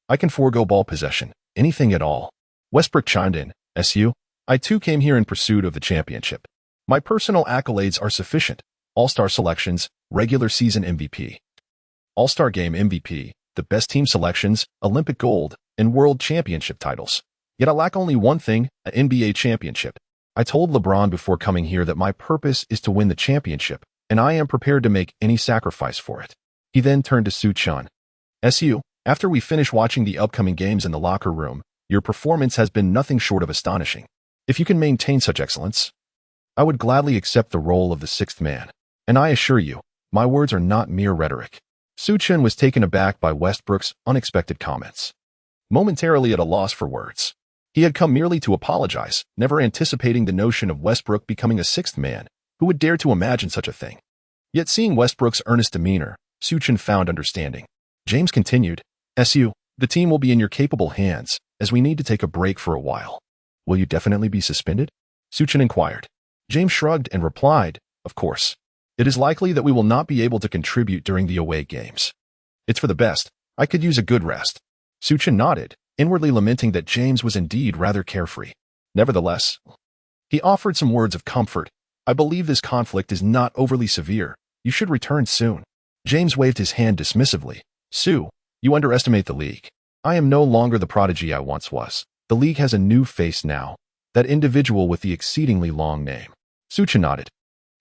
I can forego ball possession, anything at all." Westbrook chimed in, "Su, I too came here in pursuit of the championship. My personal accolades are sufficient: All-Star selections, regular season MVP, All-Star Game MVP, the best team selections, Olympic gold, and world championship titles. Yet I lack only one thing, an NBA championship. I told LeBron before coming here that my purpose is to win the championship, and I am prepared to make any sacrifice for it." He then turned to Su Chen. "Su, after we finish watching the upcoming games in the locker room, your performance has been nothing short of astonishing. If you can maintain such excellence, I would gladly accept the role of the sixth man. And I assure you, my words are not mere rhetoric." Su Chen was taken aback by Westbrook's unexpected comments, momentarily at a loss for words. He had come merely to apologize, never anticipating the notion of Westbrook becoming a sixth man. Who would dare to imagine such a thing? Yet seeing Westbrook's earnest demeanor, Su Chen found understanding. James continued, "Su, the team will be in your capable hands, as we need to take a break for a while." "Will you definitely be suspended?" Su Chen inquired. James shrugged and replied, "Of course. It is likely that we will not be able to contribute during the away games. It's for the best. I could use a good rest." Su Chen nodded, inwardly lamenting that James was indeed rather carefree. Nevertheless, he offered some words of comfort. "I believe this conflict is not overly severe. You should return soon." James waved his hand dismissively. "Su, you underestimate the league. I am no longer the prodigy I once was. The league has a new face now, that individual with the exceedingly long name." Su Chen nodded,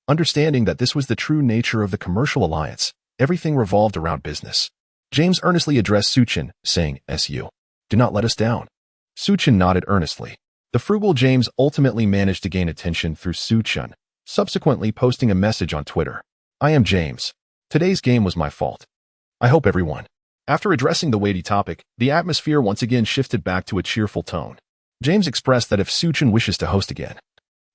understanding that this was the true nature of the commercial alliance. Everything revolved around business. James earnestly addressed Su Chen, saying, "Su, do not let us down." Su Chen nodded earnestly. The frugal James ultimately managed to gain attention through Su Chen, subsequently posting a message on Twitter. "I am James. Today's game was my fault. I hope everyone." After addressing the weighty topic, the atmosphere once again shifted back to a cheerful tone. James expressed that if Su Chen wishes to host again,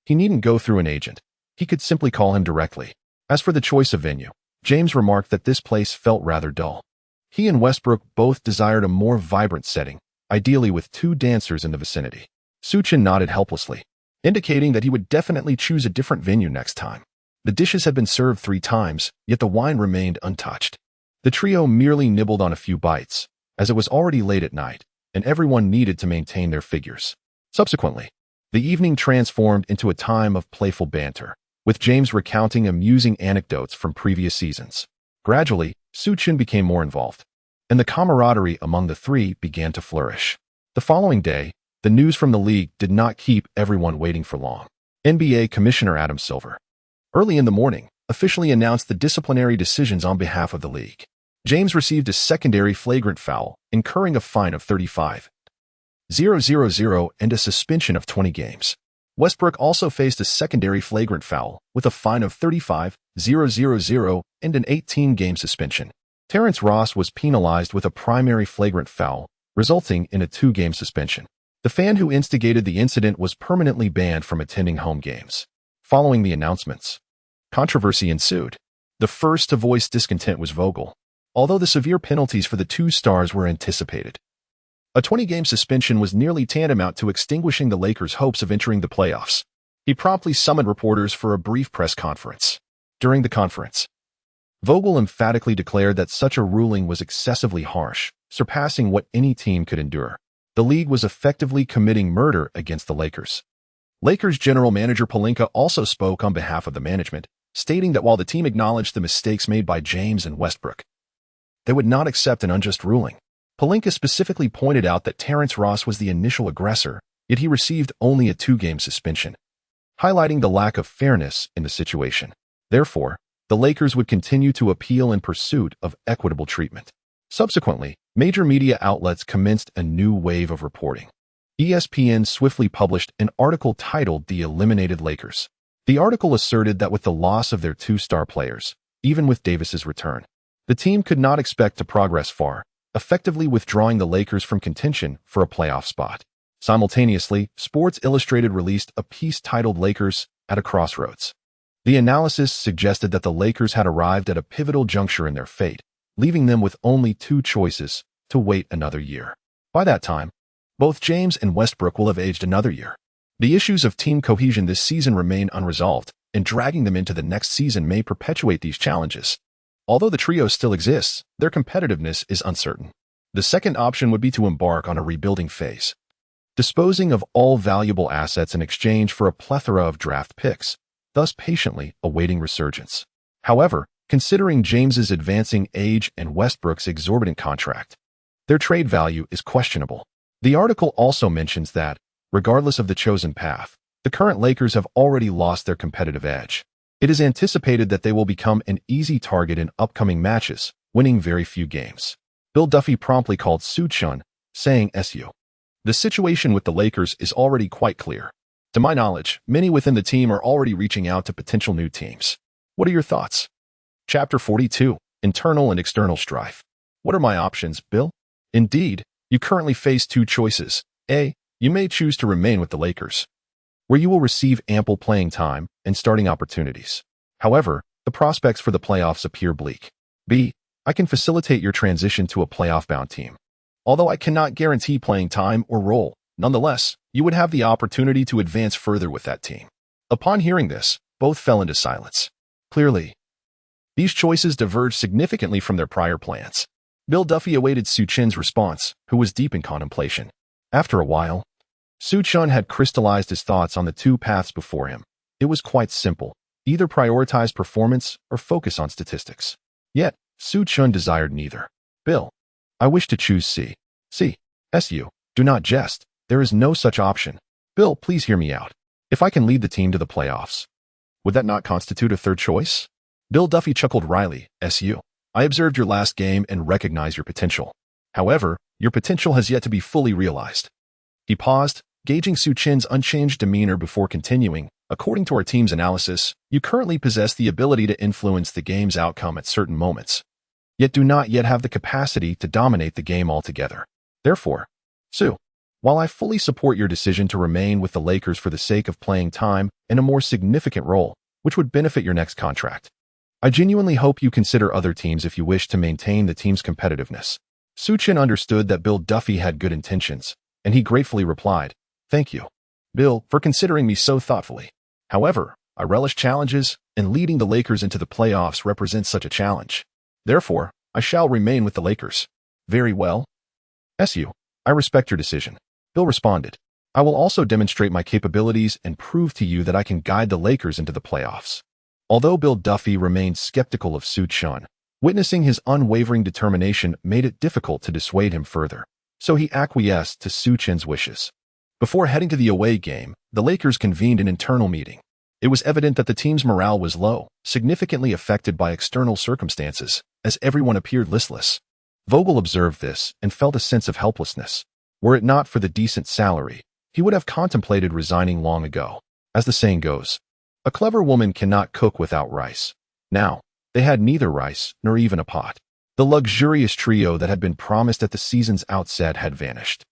he needn't go through an agent. He could simply call him directly. As for the choice of venue, James remarked that this place felt rather dull. He and Westbrook both desired a more vibrant setting, ideally with 2 dancers in the vicinity. Su Chen nodded helplessly, indicating that he would definitely choose a different venue next time. The dishes had been served 3 times, yet the wine remained untouched. The trio merely nibbled on a few bites, as it was already late at night, and everyone needed to maintain their figures. Subsequently, the evening transformed into a time of playful banter, with James recounting amusing anecdotes from previous seasons. Gradually, Su Chen became more involved, and the camaraderie among the three began to flourish. The following day, the news from the league did not keep everyone waiting for long. NBA Commissioner Adam Silver, early in the morning, officially announced the disciplinary decisions on behalf of the league. James received a secondary flagrant foul, incurring a fine of $35,000 and a suspension of 20 games. Westbrook also faced a secondary flagrant foul with a fine of $35,000 and an 18-game suspension. Terrence Ross was penalized with a primary flagrant foul, resulting in a 2-game suspension. The fan who instigated the incident was permanently banned from attending home games. Following the announcements, controversy ensued. The first to voice discontent was Vogel, although the severe penalties for the two stars were anticipated. A 20-game suspension was nearly tantamount to extinguishing the Lakers' hopes of entering the playoffs. He promptly summoned reporters for a brief press conference. During the conference, Vogel emphatically declared that such a ruling was excessively harsh, surpassing what any team could endure. The league was effectively committing murder against the Lakers. Lakers general manager Pelinka also spoke on behalf of the management, stating that while the team acknowledged the mistakes made by James and Westbrook, they would not accept an unjust ruling. Pelinka specifically pointed out that Terrence Ross was the initial aggressor, yet he received only a 2-game suspension, highlighting the lack of fairness in the situation. Therefore, the Lakers would continue to appeal in pursuit of equitable treatment. Subsequently, major media outlets commenced a new wave of reporting. ESPN swiftly published an article titled "The Eliminated Lakers." The article asserted that with the loss of their 2 star players, even with Davis's return, the team could not expect to progress far, effectively withdrawing the Lakers from contention for a playoff spot. Simultaneously, Sports Illustrated released a piece titled "Lakers at a Crossroads." The analysis suggested that the Lakers had arrived at a pivotal juncture in their fate, leaving them with only 2 choices: to wait another year. By that time, both James and Westbrook will have aged another year. The issues of team cohesion this season remain unresolved, and dragging them into the next season may perpetuate these challenges. Although the trio still exists, their competitiveness is uncertain. The second option would be to embark on a rebuilding phase, disposing of all valuable assets in exchange for a plethora of draft picks, thus patiently awaiting resurgence. However, considering James's advancing age and Westbrook's exorbitant contract, their trade value is questionable. The article also mentions that, regardless of the chosen path, the current Lakers have already lost their competitive edge. It is anticipated that they will become an easy target in upcoming matches, winning very few games. Bill Duffy promptly called Su Chen, saying, "SU. The situation with the Lakers is already quite clear. To my knowledge, many within the team are already reaching out to potential new teams. What are your thoughts?" Chapter 42, Internal and External Strife. What are my options, Bill? Indeed, you currently face 2 choices. A. You may choose to remain with the Lakers, where you will receive ample playing time and starting opportunities. However, the prospects for the playoffs appear bleak. B. I can facilitate your transition to a playoff-bound team. Although I cannot guarantee playing time or role, nonetheless, you would have the opportunity to advance further with that team. Upon hearing this, both fell into silence. Clearly, these choices diverged significantly from their prior plans. Bill Duffy awaited Su Chen's response, who was deep in contemplation. After a while, Su Chen had crystallized his thoughts on the 2 paths before him. It was quite simple: either prioritize performance or focus on statistics. Yet, Su Chen desired neither. "Bill, I wish to choose C. SU. Do not jest. There is no such option. Bill, please hear me out. If I can lead the team to the playoffs, would that not constitute a third choice?" Bill Duffy chuckled wryly. "SU. I observed your last game and recognize your potential. However, your potential has yet to be fully realized." He paused, gauging Su Chen's unchanged demeanor before continuing. "According to our team's analysis, you currently possess the ability to influence the game's outcome at certain moments, yet do not yet have the capacity to dominate the game altogether. Therefore, Su, while I fully support your decision to remain with the Lakers for the sake of playing time and a more significant role, which would benefit your next contract, I genuinely hope you consider other teams if you wish to maintain the team's competitiveness." Su Chen understood that Bill Duffy had good intentions, and he gratefully replied, "Thank you, Bill, for considering me so thoughtfully. However, I relish challenges, and leading the Lakers into the playoffs represents such a challenge. Therefore, I shall remain with the Lakers." "Very well. SU, I respect your decision," Bill responded. "I will also demonstrate my capabilities and prove to you that I can guide the Lakers into the playoffs." Although Bill Duffy remained skeptical of Su Chen, Witnessing his unwavering determination made it difficult to dissuade him further, so he acquiesced to Su Chen's wishes. Before heading to the away game, the Lakers convened an internal meeting. It was evident that the team's morale was low, significantly affected by external circumstances, as everyone appeared listless. Vogel observed this and felt a sense of helplessness. Were it not for the decent salary, he would have contemplated resigning long ago. As the saying goes, a clever woman cannot cook without rice. Now, they had neither rice nor even a pot. The luxurious trio that had been promised at the season's outset had vanished,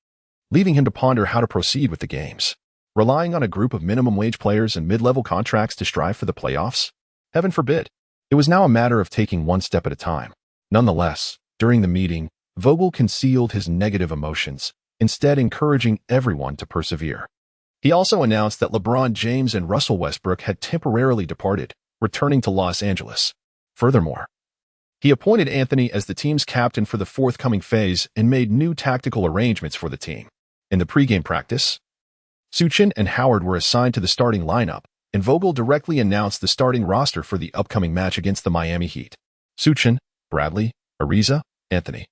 leaving him to ponder how to proceed with the games. Relying on a group of minimum-wage players and mid-level contracts to strive for the playoffs? Heaven forbid. It was now a matter of taking one step at a time. Nonetheless, during the meeting, Vogel concealed his negative emotions, instead encouraging everyone to persevere. He also announced that LeBron James and Russell Westbrook had temporarily departed, returning to Los Angeles. Furthermore, he appointed Anthony as the team's captain for the forthcoming phase and made new tactical arrangements for the team. In the pregame practice, Su Chen and Howard were assigned to the starting lineup, and Vogel directly announced the starting roster for the upcoming match against the Miami Heat. Su Chen, Bradley, Ariza, Anthony,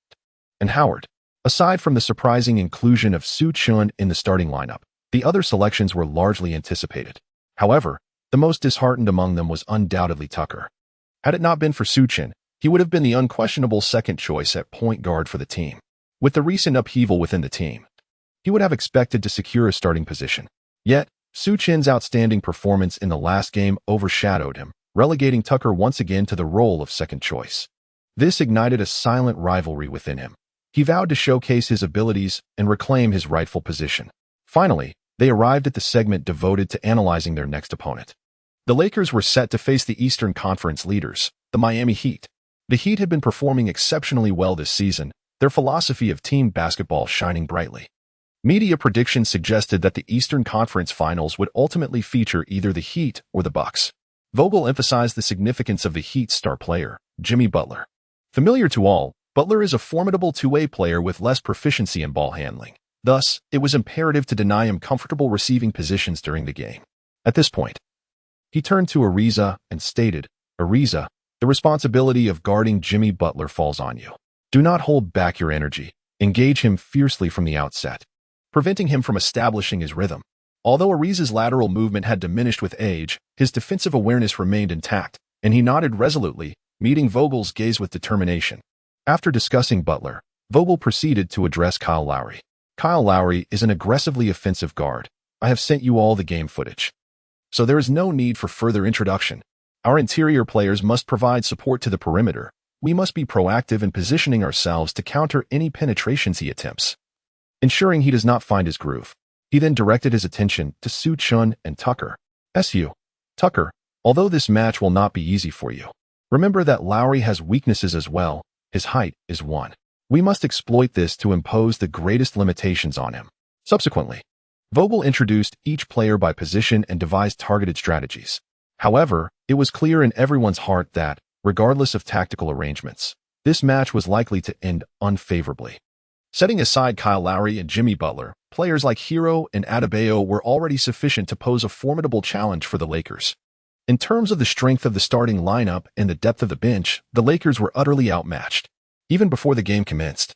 and Howard. Aside from the surprising inclusion of Su Chen in the starting lineup, the other selections were largely anticipated. However, the most disheartened among them was undoubtedly Tucker. Had it not been for Su Chen, he would have been the unquestionable second choice at point guard for the team. With the recent upheaval within the team, he would have expected to secure a starting position. Yet, Su Chen's outstanding performance in the last game overshadowed him, relegating Tucker once again to the role of second choice. This ignited a silent rivalry within him. He vowed to showcase his abilities and reclaim his rightful position. Finally, they arrived at the segment devoted to analyzing their next opponent. The Lakers were set to face the Eastern Conference leaders, the Miami Heat. The Heat had been performing exceptionally well this season, their philosophy of team basketball shining brightly. Media predictions suggested that the Eastern Conference Finals would ultimately feature either the Heat or the Bucks. Vogel emphasized the significance of the Heat's star player, Jimmy Butler. Familiar to all, Butler is a formidable two-way player with less proficiency in ball handling. Thus, it was imperative to deny him comfortable receiving positions during the game. At this point, he turned to Ariza and stated, "Ariza, the responsibility of guarding Jimmy Butler falls on you. Do not hold back your energy. Engage him fiercely from the outset, preventing him from establishing his rhythm." Although Ariza's lateral movement had diminished with age, his defensive awareness remained intact, and he nodded resolutely, meeting Vogel's gaze with determination. After discussing Butler, Vogel proceeded to address Kyle Lowry. "Kyle Lowry is an aggressively offensive guard. I have sent you all the game footage, so there is no need for further introduction. Our interior players must provide support to the perimeter. We must be proactive in positioning ourselves to counter any penetrations he attempts, ensuring he does not find his groove." He then directed his attention to Su Chen and Tucker. Tucker, although this match will not be easy for you, remember that Lowry has weaknesses as well. His height is one. We must exploit this to impose the greatest limitations on him." Subsequently, Vogel introduced each player by position and devised targeted strategies. However, it was clear in everyone's heart that, regardless of tactical arrangements, this match was likely to end unfavorably. Setting aside Kyle Lowry and Jimmy Butler, players like Hero and Adebayo were already sufficient to pose a formidable challenge for the Lakers. In terms of the strength of the starting lineup and the depth of the bench, the Lakers were utterly outmatched. Even before the game commenced,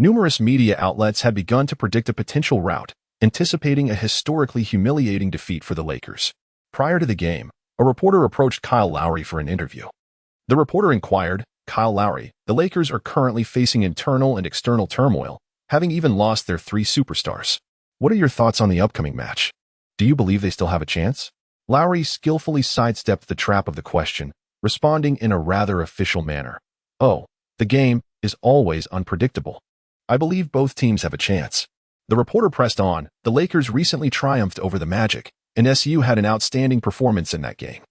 numerous media outlets had begun to predict a potential rout, anticipating a historically humiliating defeat for the Lakers. Prior to the game, a reporter approached Kyle Lowry for an interview. The reporter inquired, "Kyle Lowry, the Lakers are currently facing internal and external turmoil, having even lost their 3 superstars. What are your thoughts on the upcoming match? Do you believe they still have a chance?" Lowry skillfully sidestepped the trap of the question, responding in a rather official manner. "Oh, the game is always unpredictable. I believe both teams have a chance." The reporter pressed on. "The Lakers recently triumphed over the Magic, and SU had an outstanding performance in that game.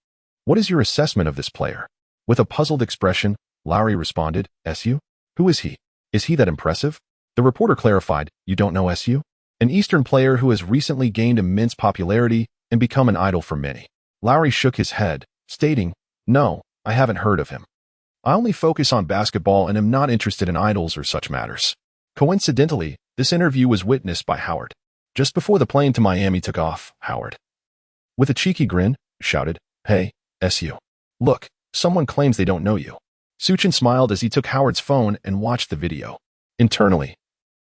What is your assessment of this player?" With a puzzled expression, Lowry responded, "SU? Who is he? Is he that impressive?" The reporter clarified, "You don't know SU? An Eastern player who has recently gained immense popularity and become an idol for many." Lowry shook his head, stating, "No, I haven't heard of him. I only focus on basketball and am not interested in idols or such matters." Coincidentally, this interview was witnessed by Howard. Just before the plane to Miami took off, Howard, with a cheeky grin, shouted, "Hey, SU. Look, someone claims they don't know you. Su Chen smiled as he took Howard's phone and watched the video. Internally,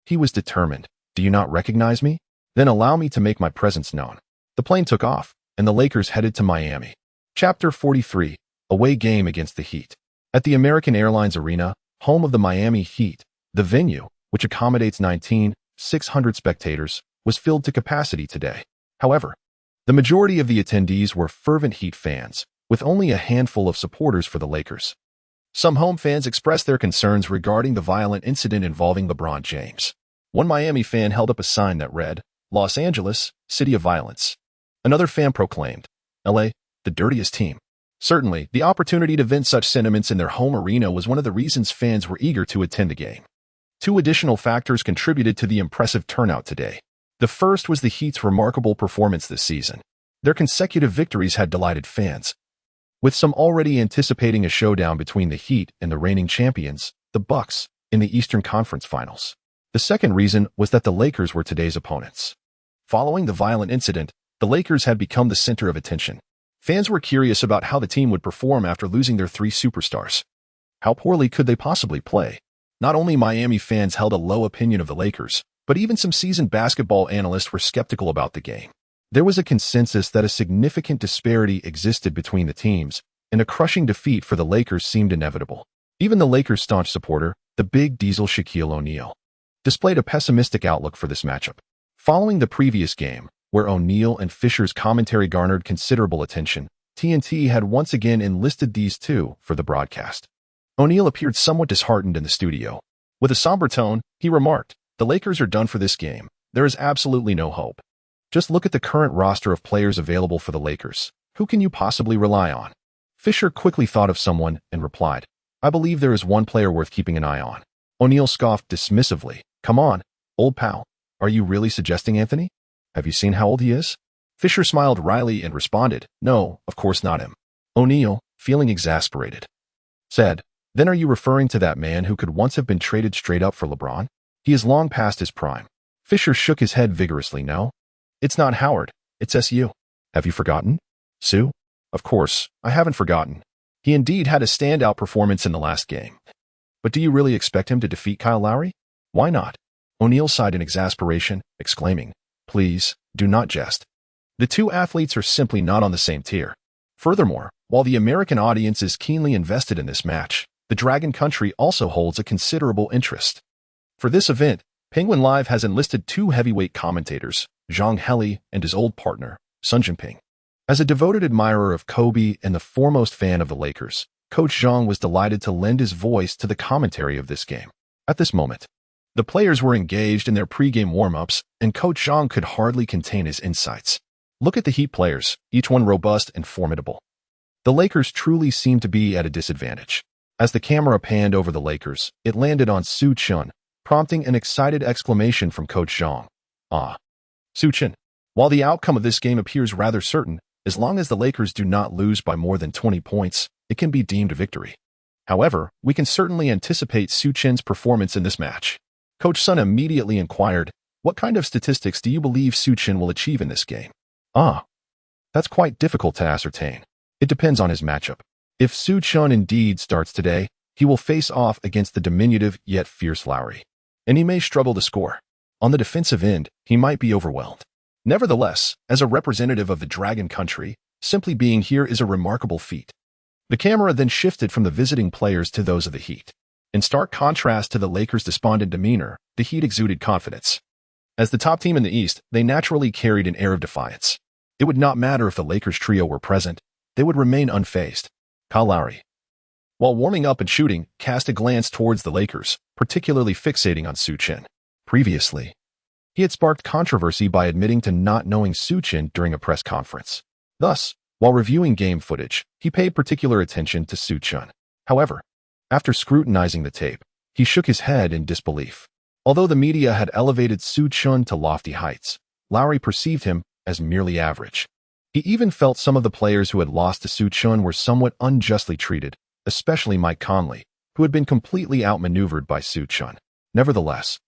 he was determined. Do you not recognize me? Then allow me to make my presence known. The plane took off, and the Lakers headed to Miami. Chapter 43, Away Game Against the Heat. At the American Airlines Arena, home of the Miami Heat, the venue, which accommodates 19,600 spectators, was filled to capacity today. However, the majority of the attendees were fervent Heat fans, with only a handful of supporters for the Lakers. Some home fans expressed their concerns regarding the violent incident involving LeBron James. One Miami fan held up a sign that read, "Los Angeles, City of Violence." Another fan proclaimed, "LA, the dirtiest team." Certainly, the opportunity to vent such sentiments in their home arena was one of the reasons fans were eager to attend the game. Two additional factors contributed to the impressive turnout today. The first was the Heat's remarkable performance this season. Their consecutive victories had delighted fans, with some already anticipating a showdown between the Heat and the reigning champions, the Bucks, in the Eastern Conference Finals. The second reason was that the Lakers were today's opponents. Following the violent incident, the Lakers had become the center of attention. Fans were curious about how the team would perform after losing their three superstars. How poorly could they possibly play? Not only Miami fans held a low opinion of the Lakers, but even some seasoned basketball analysts were skeptical about the game. There was a consensus that a significant disparity existed between the teams, and a crushing defeat for the Lakers seemed inevitable. Even the Lakers' staunch supporter, the Big Diesel Shaquille O'Neal, displayed a pessimistic outlook for this matchup. Following the previous game, where O'Neal and Fisher's commentary garnered considerable attention, TNT had once again enlisted these two for the broadcast. O'Neal appeared somewhat disheartened in the studio. With a somber tone, he remarked, "The Lakers are done for this game. There is absolutely no hope. Just look at the current roster of players available for the Lakers. Who can you possibly rely on?" Fisher quickly thought of someone and replied, "I believe there is one player worth keeping an eye on." O'Neal scoffed dismissively, "Come on, old pal. Are you really suggesting Anthony? Have you seen how old he is?" Fisher smiled wryly and responded, "No, of course not him." O'Neal, feeling exasperated, said, "Then are you referring to that man who could once have been traded straight up for LeBron? He is long past his prime." Fisher shook his head vigorously. "No, it's not Howard. It's SU. Have you forgotten? Sue?" "Of course, I haven't forgotten. He indeed had a standout performance in the last game. But do you really expect him to defeat Kyle Lowry? Why not?" O'Neal sighed in exasperation, exclaiming, "Please, do not jest. The two athletes are simply not on the same tier. Furthermore, while the American audience is keenly invested in this match, the Dragon Country also holds a considerable interest. For this event, Penguin Live has enlisted two heavyweight commentators, Zhang Heli and his old partner, Sun Jinping. As a devoted admirer of Kobe and the foremost fan of the Lakers, Coach Zhang was delighted to lend his voice to the commentary of this game. At this moment, the players were engaged in their pregame warm-ups, and Coach Zhang could hardly contain his insights. "Look at the Heat players, each one robust and formidable. The Lakers truly seem to be at a disadvantage." As the camera panned over the Lakers, it landed on Su Chen, prompting an excited exclamation from Coach Zhang. "Ah, Su Chen. While the outcome of this game appears rather certain, as long as the Lakers do not lose by more than 20 points, it can be deemed a victory. However, we can certainly anticipate Su Chen's performance in this match." Coach Sun immediately inquired, "What kind of statistics do you believe Su Chen will achieve in this game?" "Ah, that's quite difficult to ascertain. It depends on his matchup. If Su Chen indeed starts today, he will face off against the diminutive yet fierce Lowry, and he may struggle to score. On the defensive end, he might be overwhelmed. Nevertheless, as a representative of the Dragon Country, simply being here is a remarkable feat." The camera then shifted from the visiting players to those of the Heat. In stark contrast to the Lakers' despondent demeanor, the Heat exuded confidence. As the top team in the East, they naturally carried an air of defiance. It would not matter if the Lakers trio were present, they would remain unfazed. Kyle Lowry, while warming up and shooting, cast a glance towards the Lakers, particularly fixating on Su Chen. Previously, he had sparked controversy by admitting to not knowing Su Chen during a press conference. Thus, while reviewing game footage, he paid particular attention to Su Chen. However, after scrutinizing the tape, he shook his head in disbelief. Although the media had elevated Su Chen to lofty heights, Lowry perceived him as merely average. He even felt some of the players who had lost to Su Chen were somewhat unjustly treated, especially Mike Conley, who had been completely outmaneuvered by Su Chen. Nevertheless,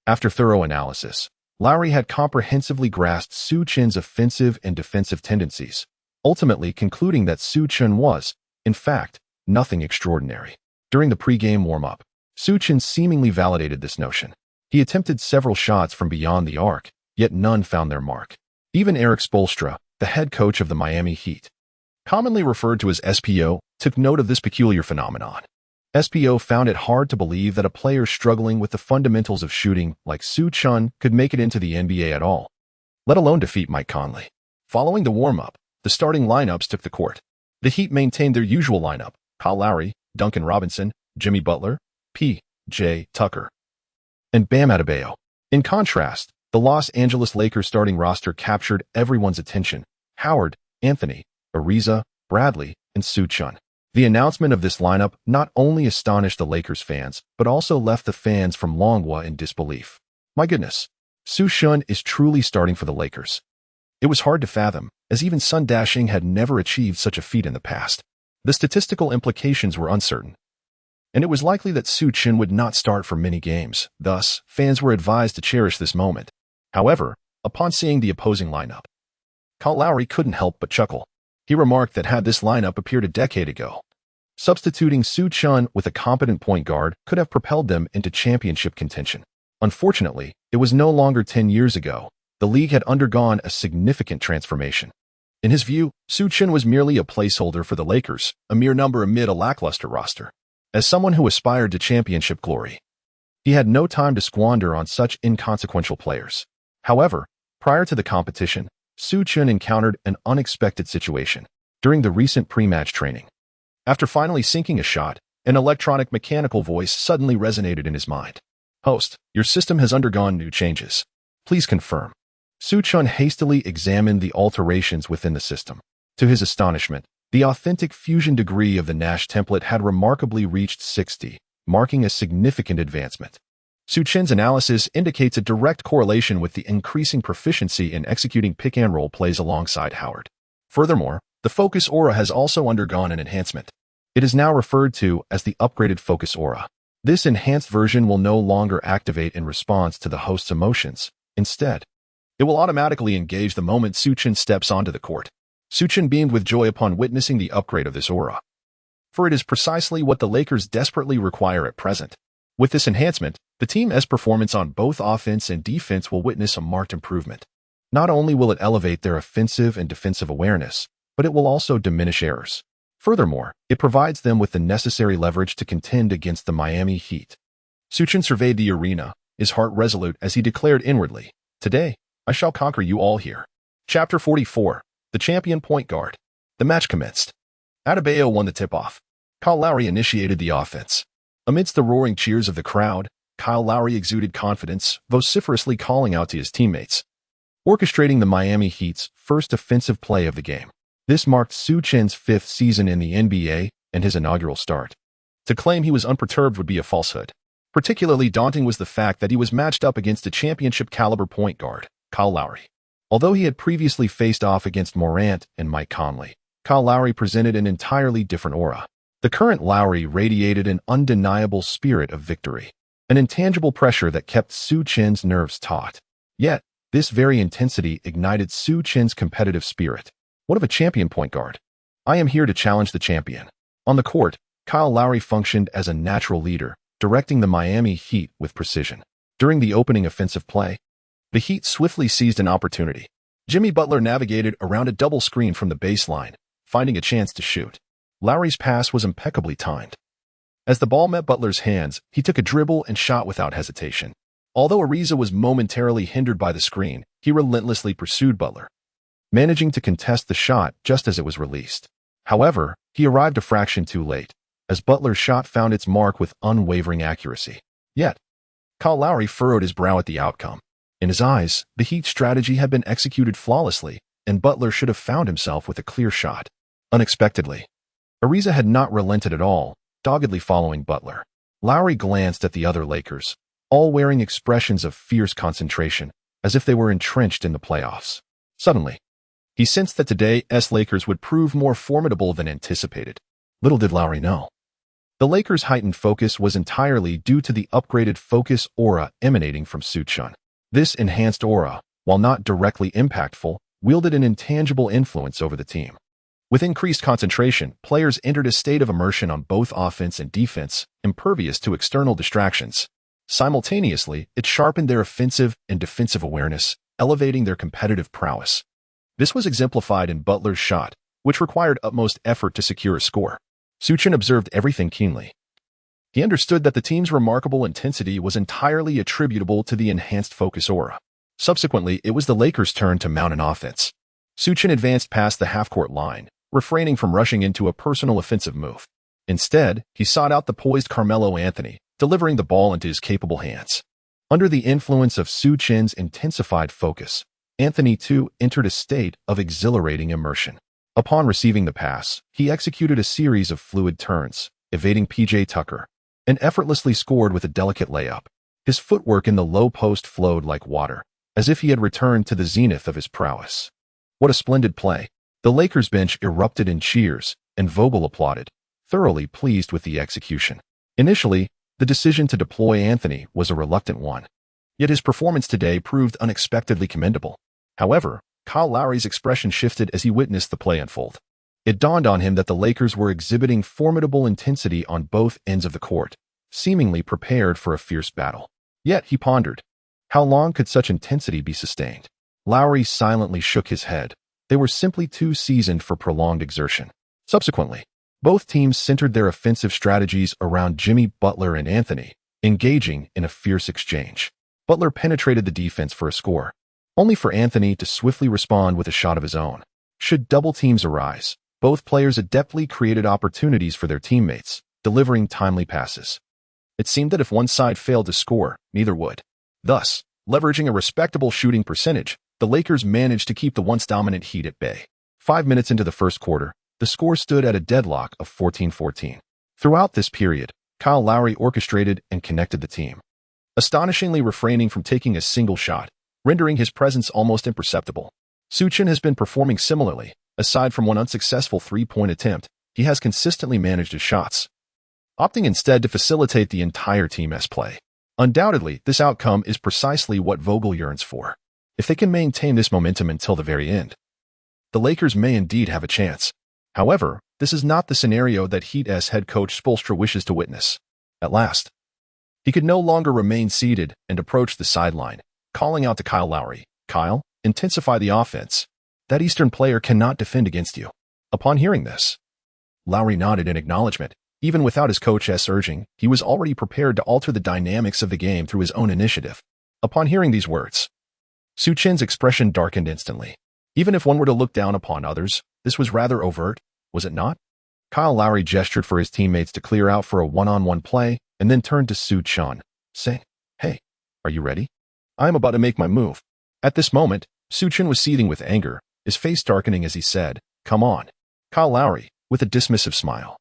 after thorough analysis, Lowry had comprehensively grasped Su Chen's offensive and defensive tendencies, ultimately concluding that Su Chen was, in fact, nothing extraordinary. During the pre-game warm-up, Su Chen seemingly validated this notion. He attempted several shots from beyond the arc, yet none found their mark. Even Eric Spoelstra, the head coach of the Miami Heat, commonly referred to as SPO, took note of this peculiar phenomenon. SPO found it hard to believe that a player struggling with the fundamentals of shooting like Su Chen could make it into the NBA at all, let alone defeat Mike Conley. Following the warm-up, the starting lineups took the court. The Heat maintained their usual lineup: Kyle Lowry, Duncan Robinson, Jimmy Butler, P.J. Tucker, and Bam Adebayo. In contrast, the Los Angeles Lakers starting roster captured everyone's attention: Howard, Anthony, Ariza, Bradley, and Su Chen. The announcement of this lineup not only astonished the Lakers fans, but also left the fans from Longwa in disbelief. My goodness, Su Chen is truly starting for the Lakers. It was hard to fathom, as even Sun Dashing had never achieved such a feat in the past. The statistical implications were uncertain, and it was likely that Su Chen would not start for many games. Thus, fans were advised to cherish this moment. However, upon seeing the opposing lineup, Kyle Lowry couldn't help but chuckle. He remarked that had this lineup appeared a decade ago, substituting Su Chen with a competent point guard could have propelled them into championship contention. Unfortunately, it was no longer 10 years ago. The league had undergone a significant transformation. In his view, Su Chen was merely a placeholder for the Lakers, a mere number amid a lackluster roster. As someone who aspired to championship glory, he had no time to squander on such inconsequential players. However, prior to the competition, Su Chen encountered an unexpected situation. During the recent pre-match training, after finally sinking a shot, an electronic mechanical voice suddenly resonated in his mind. "Host, your system has undergone new changes. Please confirm." Su Chen hastily examined the alterations within the system. To his astonishment, the authentic fusion degree of the Nash template had remarkably reached 60, marking a significant advancement. Su Chen's analysis indicates a direct correlation with the increasing proficiency in executing pick-and-roll plays alongside Howard. Furthermore, the Focus Aura has also undergone an enhancement. It is now referred to as the upgraded Focus Aura. This enhanced version will no longer activate in response to the host's emotions. Instead, it will automatically engage the moment Su Chen steps onto the court. Su Chen beamed with joy upon witnessing the upgrade of this aura, for it is precisely what the Lakers desperately require at present. With this enhancement, the team's performance on both offense and defense will witness a marked improvement. Not only will it elevate their offensive and defensive awareness, but it will also diminish errors. Furthermore, it provides them with the necessary leverage to contend against the Miami Heat. Su Chen surveyed the arena, his heart resolute as he declared inwardly, "Today, I shall conquer you all here." Chapter 44. The Champion Point Guard. The match commenced. Adebayo won the tip-off. Kyle Lowry initiated the offense. Amidst the roaring cheers of the crowd, Kyle Lowry exuded confidence, vociferously calling out to his teammates, orchestrating the Miami Heat's first offensive play of the game. This marked Su Chen's 5th season in the NBA and his inaugural start. To claim he was unperturbed would be a falsehood. Particularly daunting was the fact that he was matched up against a championship-caliber point guard, Kyle Lowry. Although he had previously faced off against Morant and Mike Conley, Kyle Lowry presented an entirely different aura. The current Lowry radiated an undeniable spirit of victory, an intangible pressure that kept Su Chen's nerves taut. Yet, this very intensity ignited Su Chen's competitive spirit. What of a champion point guard? I am here to challenge the champion. On the court, Kyle Lowry functioned as a natural leader, directing the Miami Heat with precision. During the opening offensive play, the Heat swiftly seized an opportunity. Jimmy Butler navigated around a double screen from the baseline, finding a chance to shoot. Lowry's pass was impeccably timed. As the ball met Butler's hands, he took a dribble and shot without hesitation. Although Ariza was momentarily hindered by the screen, he relentlessly pursued Butler, managing to contest the shot just as it was released. However, he arrived a fraction too late, as Butler's shot found its mark with unwavering accuracy. Yet, Kyle Lowry furrowed his brow at the outcome. In his eyes, the Heat's strategy had been executed flawlessly, and Butler should have found himself with a clear shot. Unexpectedly, Ariza had not relented at all, doggedly following Butler. Lowry glanced at the other Lakers, all wearing expressions of fierce concentration, as if they were entrenched in the playoffs. Suddenly, he sensed that today's Lakers would prove more formidable than anticipated. Little did Lowry know, the Lakers' heightened focus was entirely due to the upgraded Focus Aura emanating from Su Chen. This enhanced aura, while not directly impactful, wielded an intangible influence over the team. With increased concentration, players entered a state of immersion on both offense and defense, impervious to external distractions. Simultaneously, it sharpened their offensive and defensive awareness, elevating their competitive prowess. This was exemplified in Butler's shot, which required utmost effort to secure a score. Su Chen observed everything keenly. He understood that the team's remarkable intensity was entirely attributable to the enhanced focus aura. Subsequently, it was the Lakers' turn to mount an offense. Su Chen advanced past the half-court line, refraining from rushing into a personal offensive move. Instead, he sought out the poised Carmelo Anthony, delivering the ball into his capable hands. Under the influence of Su Chen's intensified focus, Anthony too entered a state of exhilarating immersion. Upon receiving the pass, he executed a series of fluid turns, evading P.J. Tucker, and effortlessly scored with a delicate layup. His footwork in the low post flowed like water, as if he had returned to the zenith of his prowess. What a splendid play! The Lakers bench erupted in cheers, and Vogel applauded, thoroughly pleased with the execution. Initially, the decision to deploy Anthony was a reluctant one. Yet his performance today proved unexpectedly commendable. However, Kyle Lowry's expression shifted as he witnessed the play unfold. It dawned on him that the Lakers were exhibiting formidable intensity on both ends of the court, seemingly prepared for a fierce battle. Yet, he pondered, how long could such intensity be sustained? Lowry silently shook his head. They were simply too seasoned for prolonged exertion. Subsequently, both teams centered their offensive strategies around Jimmy Butler and Anthony, engaging in a fierce exchange. Butler penetrated the defense for a score, only for Anthony to swiftly respond with a shot of his own. Should double teams arise, both players adeptly created opportunities for their teammates, delivering timely passes. It seemed that if one side failed to score, neither would. Thus, leveraging a respectable shooting percentage, the Lakers managed to keep the once-dominant Heat at bay. 5 minutes into the first quarter, the score stood at a deadlock of 14-14. Throughout this period, Kyle Lowry orchestrated and connected the team, astonishingly refraining from taking a single shot, rendering his presence almost imperceptible. Su Chen has been performing similarly. Aside from one unsuccessful three-point attempt, he has consistently managed his shots, opting instead to facilitate the entire team's play. Undoubtedly, this outcome is precisely what Vogel yearns for. If they can maintain this momentum until the very end, the Lakers may indeed have a chance. However, this is not the scenario that Heat's head coach Spoelstra wishes to witness. At last, he could no longer remain seated and approached the sideline, calling out to Kyle Lowry, "Kyle, intensify the offense. That Eastern player cannot defend against you." Upon hearing this, Lowry nodded in acknowledgement. Even without his coach's urging, he was already prepared to alter the dynamics of the game through his own initiative. Upon hearing these words, Su Chen's expression darkened instantly. Even if one were to look down upon others, this was rather overt, was it not? Kyle Lowry gestured for his teammates to clear out for a one-on-one play and then turned to Su Chen, saying, "Hey, are you ready? I am about to make my move." At this moment, Su Chen was seething with anger, his face darkening as he said, "Come on." Kyle Lowry, with a dismissive smile,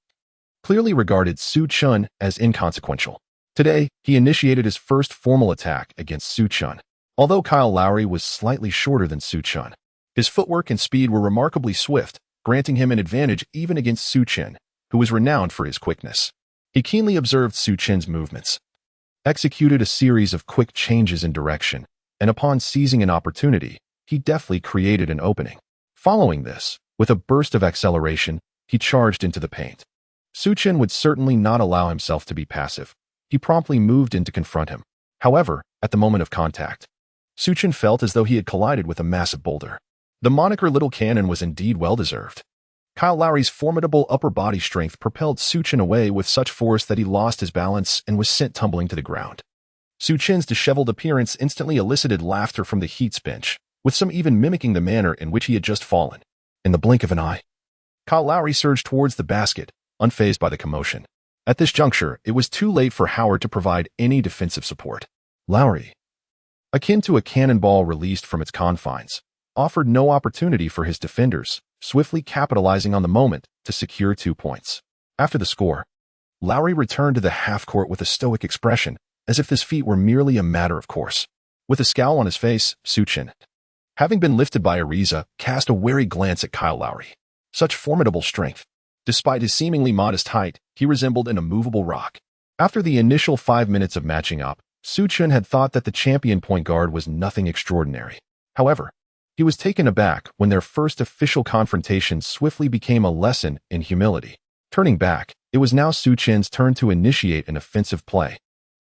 clearly regarded Su Chen as inconsequential. Today, he initiated his first formal attack against Su Chen. Although Kyle Lowry was slightly shorter than Su Chen, his footwork and speed were remarkably swift, granting him an advantage even against Su Chen, who was renowned for his quickness. He keenly observed Su Chen's movements, executed a series of quick changes in direction, and upon seizing an opportunity, he deftly created an opening. Following this, with a burst of acceleration, he charged into the paint. Su Chen would certainly not allow himself to be passive. He promptly moved in to confront him. However, at the moment of contact, Su Chen felt as though he had collided with a massive boulder. The moniker Little Cannon was indeed well-deserved. Kyle Lowry's formidable upper body strength propelled Su Chen away with such force that he lost his balance and was sent tumbling to the ground. Su Chen's disheveled appearance instantly elicited laughter from the Heat's bench, with some even mimicking the manner in which he had just fallen. In the blink of an eye, Kyle Lowry surged towards the basket, unfazed by the commotion. At this juncture, it was too late for Howard to provide any defensive support. Lowry, akin to a cannonball released from its confines, offered no opportunity for his defenders, swiftly capitalizing on the moment to secure 2 points. After the score, Lowry returned to the half-court with a stoic expression, as if this feat were merely a matter of course. With a scowl on his face, Su Chen, having been lifted by Ariza, cast a wary glance at Kyle Lowry. Such formidable strength. Despite his seemingly modest height, he resembled an immovable rock. After the initial 5 minutes of matching up, Su Chen had thought that the champion point guard was nothing extraordinary. However, He was taken aback when their first official confrontation swiftly became a lesson in humility. Turning back, it was now Su Chen's turn to initiate an offensive play.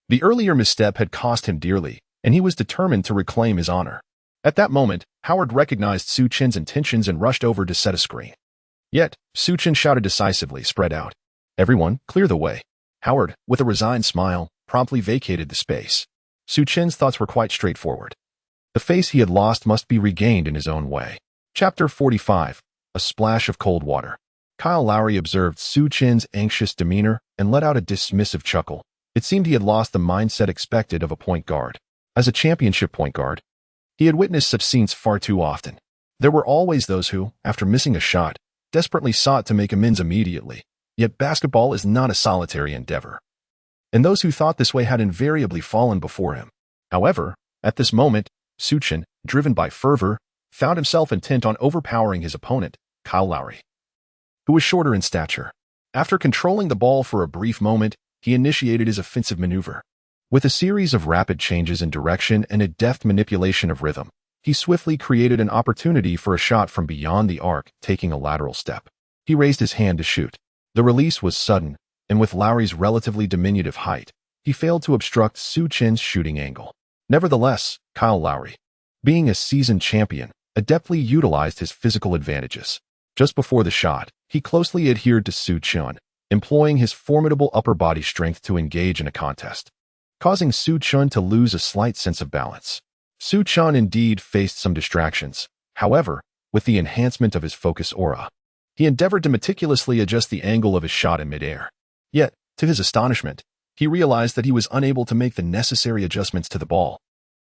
The earlier misstep had cost him dearly, and he was determined to reclaim his honor. At that moment, Howard recognized Su Chen's intentions and rushed over to set a screen. Yet, Su Chen shouted decisively, "Spread out. Everyone, clear the way." Howard, with a resigned smile, promptly vacated the space. Su Chen's thoughts were quite straightforward. The face he had lost must be regained in his own way. Chapter 45. A Splash of Cold Water. Kyle Lowry observed Su Chen's anxious demeanor and let out a dismissive chuckle. It seemed he had lost the mindset expected of a point guard. As a championship point guard, he had witnessed such scenes far too often. There were always those who, after missing a shot, desperately sought to make amends immediately. Yet basketball is not a solitary endeavor. And those who thought this way had invariably fallen before him. However, at this moment, Su Chen, driven by fervor, found himself intent on overpowering his opponent, Kyle Lowry, who was shorter in stature. After controlling the ball for a brief moment, he initiated his offensive maneuver. With a series of rapid changes in direction and a deft manipulation of rhythm, he swiftly created an opportunity for a shot from beyond the arc, taking a lateral step. He raised his hand to shoot. The release was sudden, and with Lowry's relatively diminutive height, he failed to obstruct Su Chen's shooting angle. Nevertheless, Kyle Lowry, being a seasoned champion, adeptly utilized his physical advantages. Just before the shot, he closely adhered to Su Chen, employing his formidable upper body strength to engage in a contest, causing Su Chen to lose a slight sense of balance. Su Chen indeed faced some distractions. However, with the enhancement of his focus aura, he endeavored to meticulously adjust the angle of his shot in midair. Yet, to his astonishment, he realized that he was unable to make the necessary adjustments to the ball.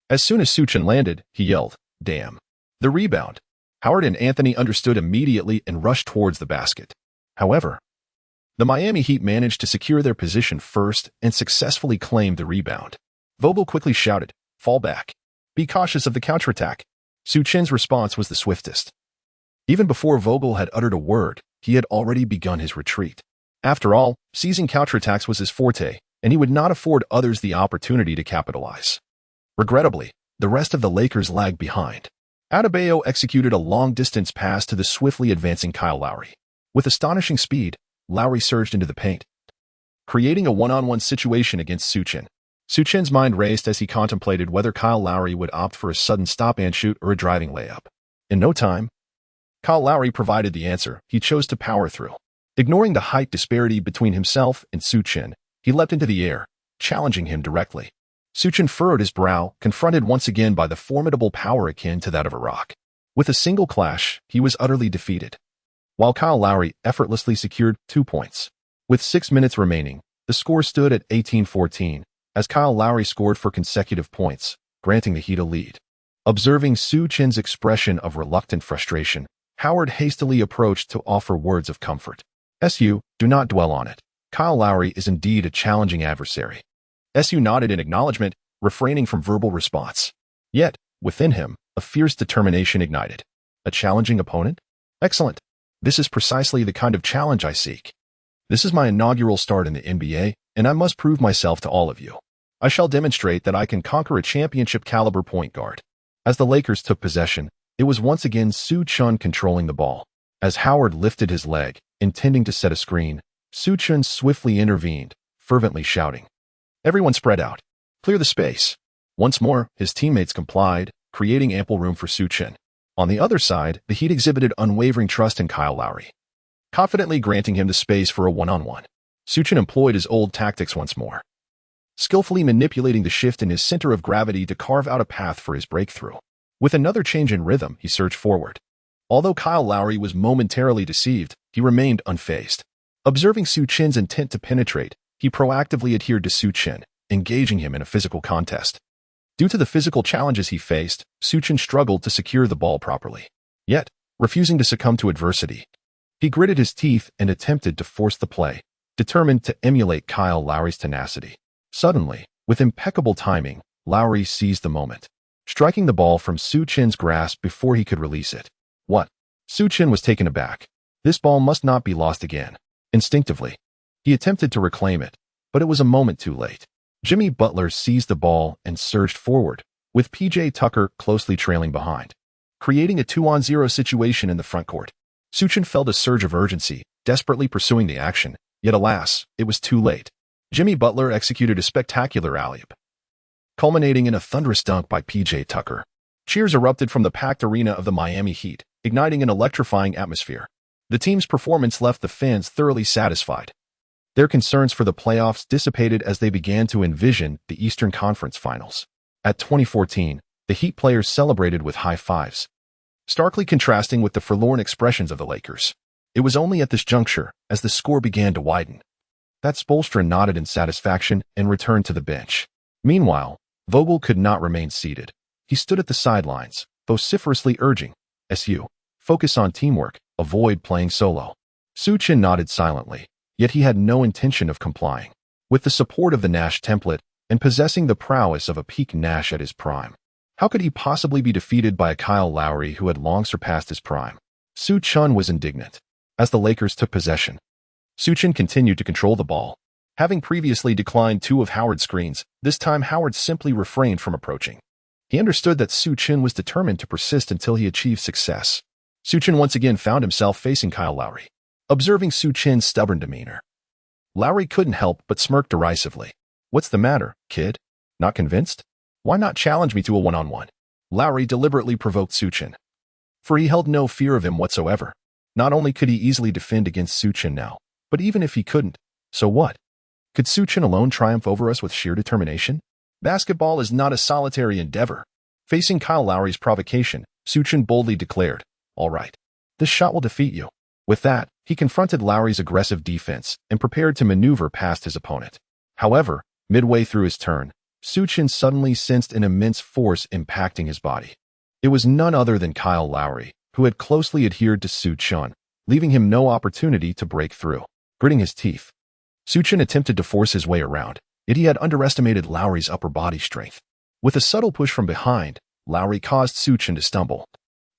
As soon as Su Chen landed, he yelled, "Damn." The rebound. Howard and Anthony understood immediately and rushed towards the basket. However, the Miami Heat managed to secure their position first and successfully claimed the rebound. Vogel quickly shouted, "Fall back. Be cautious of the counterattack." Su Chen's response was the swiftest. Even before Vogel had uttered a word, he had already begun his retreat. After all, seizing counterattacks was his forte, and he would not afford others the opportunity to capitalize. Regrettably, the rest of the Lakers lagged behind. Adebayo executed a long-distance pass to the swiftly advancing Kyle Lowry. With astonishing speed, Lowry surged into the paint, creating a one-on-one situation against Su Chen. Su Chen's mind raced as he contemplated whether Kyle Lowry would opt for a sudden stop-and-shoot or a driving layup. In no time, Kyle Lowry provided the answer. He chose to power through. Ignoring the height disparity between himself and Su Chen, he leapt into the air, challenging him directly. Su Chen furrowed his brow, confronted once again by the formidable power akin to that of a rock. With a single clash, he was utterly defeated, while Kyle Lowry effortlessly secured 2 points. With 6 minutes remaining, the score stood at 18-14, as Kyle Lowry scored for consecutive points, granting the Heat a lead. Observing Su Chen's expression of reluctant frustration, Howard hastily approached to offer words of comfort. "SU, do not dwell on it. Kyle Lowry is indeed a challenging adversary." SU nodded in acknowledgement, refraining from verbal response. Yet, within him, a fierce determination ignited. A challenging opponent? Excellent. This is precisely the kind of challenge I seek. This is my inaugural start in the NBA, and I must prove myself to all of you. I shall demonstrate that I can conquer a championship-caliber point guard. As the Lakers took possession, it was once again Su Chen controlling the ball. As Howard lifted his leg, intending to set a screen, Su Chen swiftly intervened, fervently shouting, "Everyone spread out. Clear the space." Once more, his teammates complied, creating ample room for Su Chen. On the other side, the Heat exhibited unwavering trust in Kyle Lowry, confidently granting him the space for a one-on-one. Su Chen employed his old tactics once more, skillfully manipulating the shift in his center of gravity to carve out a path for his breakthrough. With another change in rhythm, he surged forward. Although Kyle Lowry was momentarily deceived, he remained unfazed. Observing Su Chen's intent to penetrate, he proactively adhered to Su Chen, engaging him in a physical contest. Due to the physical challenges he faced, Su Chen struggled to secure the ball properly. Yet, refusing to succumb to adversity, he gritted his teeth and attempted to force the play, determined to emulate Kyle Lowry's tenacity. Suddenly, with impeccable timing, Lowry seized the moment, striking the ball from Su Chen's grasp before he could release it. What? Su Chen was taken aback. This ball must not be lost again. Instinctively, he attempted to reclaim it, but it was a moment too late. Jimmy Butler seized the ball and surged forward, with P.J. Tucker closely trailing behind. creating a 2-on-0 situation in the front court. Su Chen felt a surge of urgency, desperately pursuing the action, yet alas, it was too late. Jimmy Butler executed a spectacular alley-oop, culminating in a thunderous dunk by P.J. Tucker. Cheers erupted from the packed arena of the Miami Heat, igniting an electrifying atmosphere. The team's performance left the fans thoroughly satisfied. Their concerns for the playoffs dissipated as they began to envision the Eastern Conference Finals. At 2014, the Heat players celebrated with high fives, starkly contrasting with the forlorn expressions of the Lakers. It was only at this juncture, as the score began to widen, that Spoelstra nodded in satisfaction and returned to the bench. Meanwhile, Vogel could not remain seated. He stood at the sidelines, vociferously urging, "SU, focus on teamwork, avoid playing solo." Su Chen nodded silently, yet he had no intention of complying. With the support of the Nash template and possessing the prowess of a peak Nash at his prime, how could he possibly be defeated by a Kyle Lowry who had long surpassed his prime? Su Chen was indignant. As the Lakers took possession, Su Chen continued to control the ball. Having previously declined 2 of Howard's screens, this time Howard simply refrained from approaching. He understood that Su Chen was determined to persist until he achieved success. Su Chen once again found himself facing Kyle Lowry. Observing Su Chen's stubborn demeanor, Lowry couldn't help but smirk derisively. "What's the matter, kid? Not convinced? Why not challenge me to a one-on-one?" Lowry deliberately provoked Su Chen, for he held no fear of him whatsoever. Not only could he easily defend against Su Chen now, but even if he couldn't, so what? Could Su Chen alone triumph over us with sheer determination? Basketball is not a solitary endeavor. Facing Kyle Lowry's provocation, Su Chen boldly declared, "All right, this shot will defeat you." With that, he confronted Lowry's aggressive defense and prepared to maneuver past his opponent. However, midway through his turn, Su Chen suddenly sensed an immense force impacting his body. It was none other than Kyle Lowry, who had closely adhered to Su Chen, leaving him no opportunity to break through. Gritting his teeth, Su Chen attempted to force his way around, yet he had underestimated Lowry's upper body strength. With a subtle push from behind, Lowry caused Su Chen to stumble,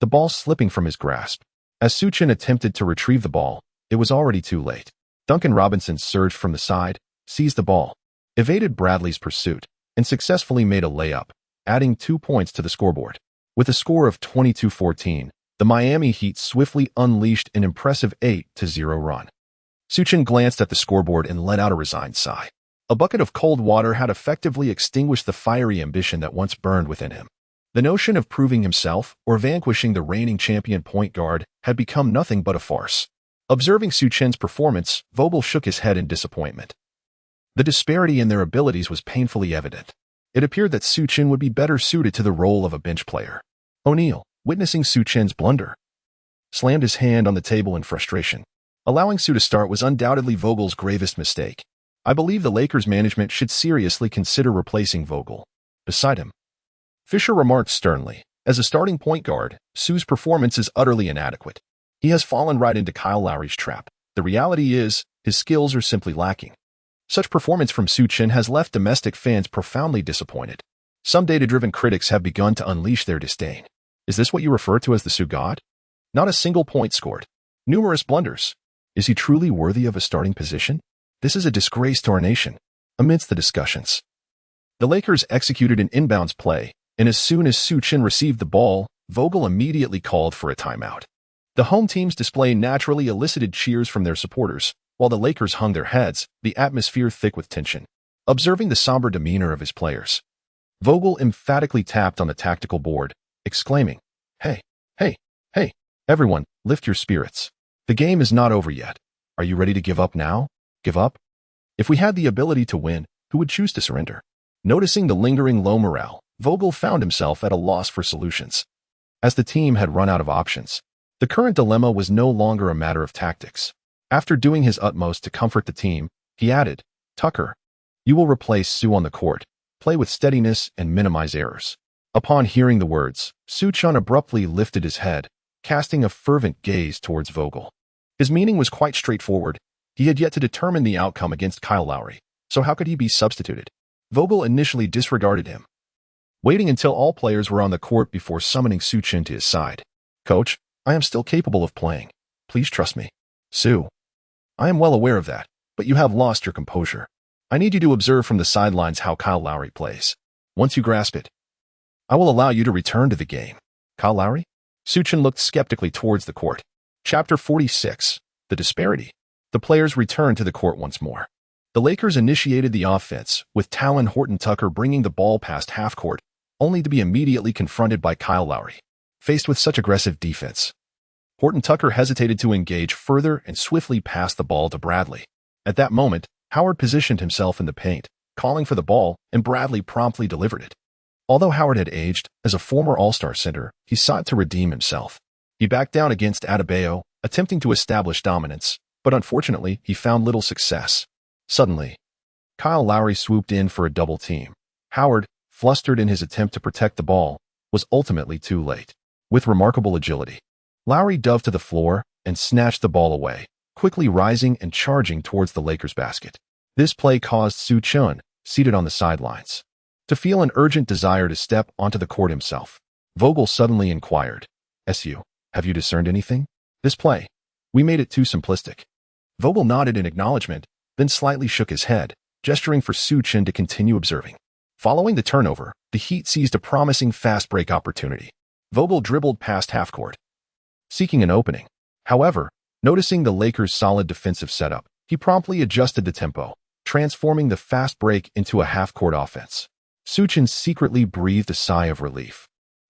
the ball slipping from his grasp. As Su Chen attempted to retrieve the ball, it was already too late. Duncan Robinson surged from the side, seized the ball, evaded Bradley's pursuit, and successfully made a layup, adding 2 points to the scoreboard. With a score of 22-14, the Miami Heat swiftly unleashed an impressive 8-0 run. Su Chen glanced at the scoreboard and let out a resigned sigh. A bucket of cold water had effectively extinguished the fiery ambition that once burned within him. The notion of proving himself or vanquishing the reigning champion point guard had become nothing but a farce. Observing Su Chen's performance, Vogel shook his head in disappointment. The disparity in their abilities was painfully evident. It appeared that Su Chen would be better suited to the role of a bench player. O'Neal, witnessing Su Chen's blunder, slammed his hand on the table in frustration. Allowing Su to start was undoubtedly Vogel's gravest mistake. I believe the Lakers management should seriously consider replacing Vogel beside him. Fisher remarked sternly, "As a starting point guard, Su's performance is utterly inadequate. He has fallen right into Kyle Lowry's trap. The reality is, his skills are simply lacking." Such performance from Su Chen has left domestic fans profoundly disappointed. Some data-driven critics have begun to unleash their disdain. Is this what you refer to as the Su God? Not a single point scored. Numerous blunders. Is he truly worthy of a starting position? This is a disgrace to our nation. Amidst the discussions, the Lakers executed an inbounds play, and as soon as Su Chen received the ball, Vogel immediately called for a timeout. The home team's display naturally elicited cheers from their supporters, while the Lakers hung their heads, the atmosphere thick with tension. Observing the somber demeanor of his players, Vogel emphatically tapped on the tactical board, exclaiming, "Hey, hey, hey, everyone, lift your spirits. The game is not over yet. Are you ready to give up now? Give up? If we had the ability to win, who would choose to surrender?" Noticing the lingering low morale, Vogel found himself at a loss for solutions. As the team had run out of options, the current dilemma was no longer a matter of tactics. After doing his utmost to comfort the team, he added, "Tucker, you will replace Su on the court. Play with steadiness and minimize errors." Upon hearing the words, Su Chen abruptly lifted his head, casting a fervent gaze towards Vogel. His meaning was quite straightforward. He had yet to determine the outcome against Kyle Lowry, so how could he be substituted? Vogel initially disregarded him, waiting until all players were on the court before summoning Su Chen to his side. "Coach, I am still capable of playing. Please trust me." "Su, I am well aware of that, but you have lost your composure. I need you to observe from the sidelines how Kyle Lowry plays. Once you grasp it, I will allow you to return to the game." "Kyle Lowry? Su Chen looked skeptically towards the court. Chapter 46. The Disparity. The players returned to the court once more. The Lakers initiated the offense, with Talon Horton-Tucker bringing the ball past half-court, only to be immediately confronted by Kyle Lowry. Faced with such aggressive defense, Horton-Tucker hesitated to engage further and swiftly passed the ball to Bradley. At that moment, Howard positioned himself in the paint, calling for the ball, and Bradley promptly delivered it. Although Howard had aged, as a former All-Star center, he sought to redeem himself. He backed down against Adebayo, attempting to establish dominance, but unfortunately, he found little success. Suddenly, Kyle Lowry swooped in for a double team. Howard, flustered in his attempt to protect the ball, was ultimately too late. With remarkable agility, Lowry dove to the floor and snatched the ball away, quickly rising and charging towards the Lakers' basket. This play caused Su Chen, seated on the sidelines, to feel an urgent desire to step onto the court himself. Vogel suddenly inquired, "Su, have you discerned anything? This play, we made it too simplistic." Vogel nodded in acknowledgement, then slightly shook his head, gesturing for Su Chen to continue observing. Following the turnover, the Heat seized a promising fast break opportunity. Vogel dribbled past half-court, seeking an opening. However, noticing the Lakers' solid defensive setup, he promptly adjusted the tempo, transforming the fast break into a half-court offense. Su Chen secretly breathed a sigh of relief,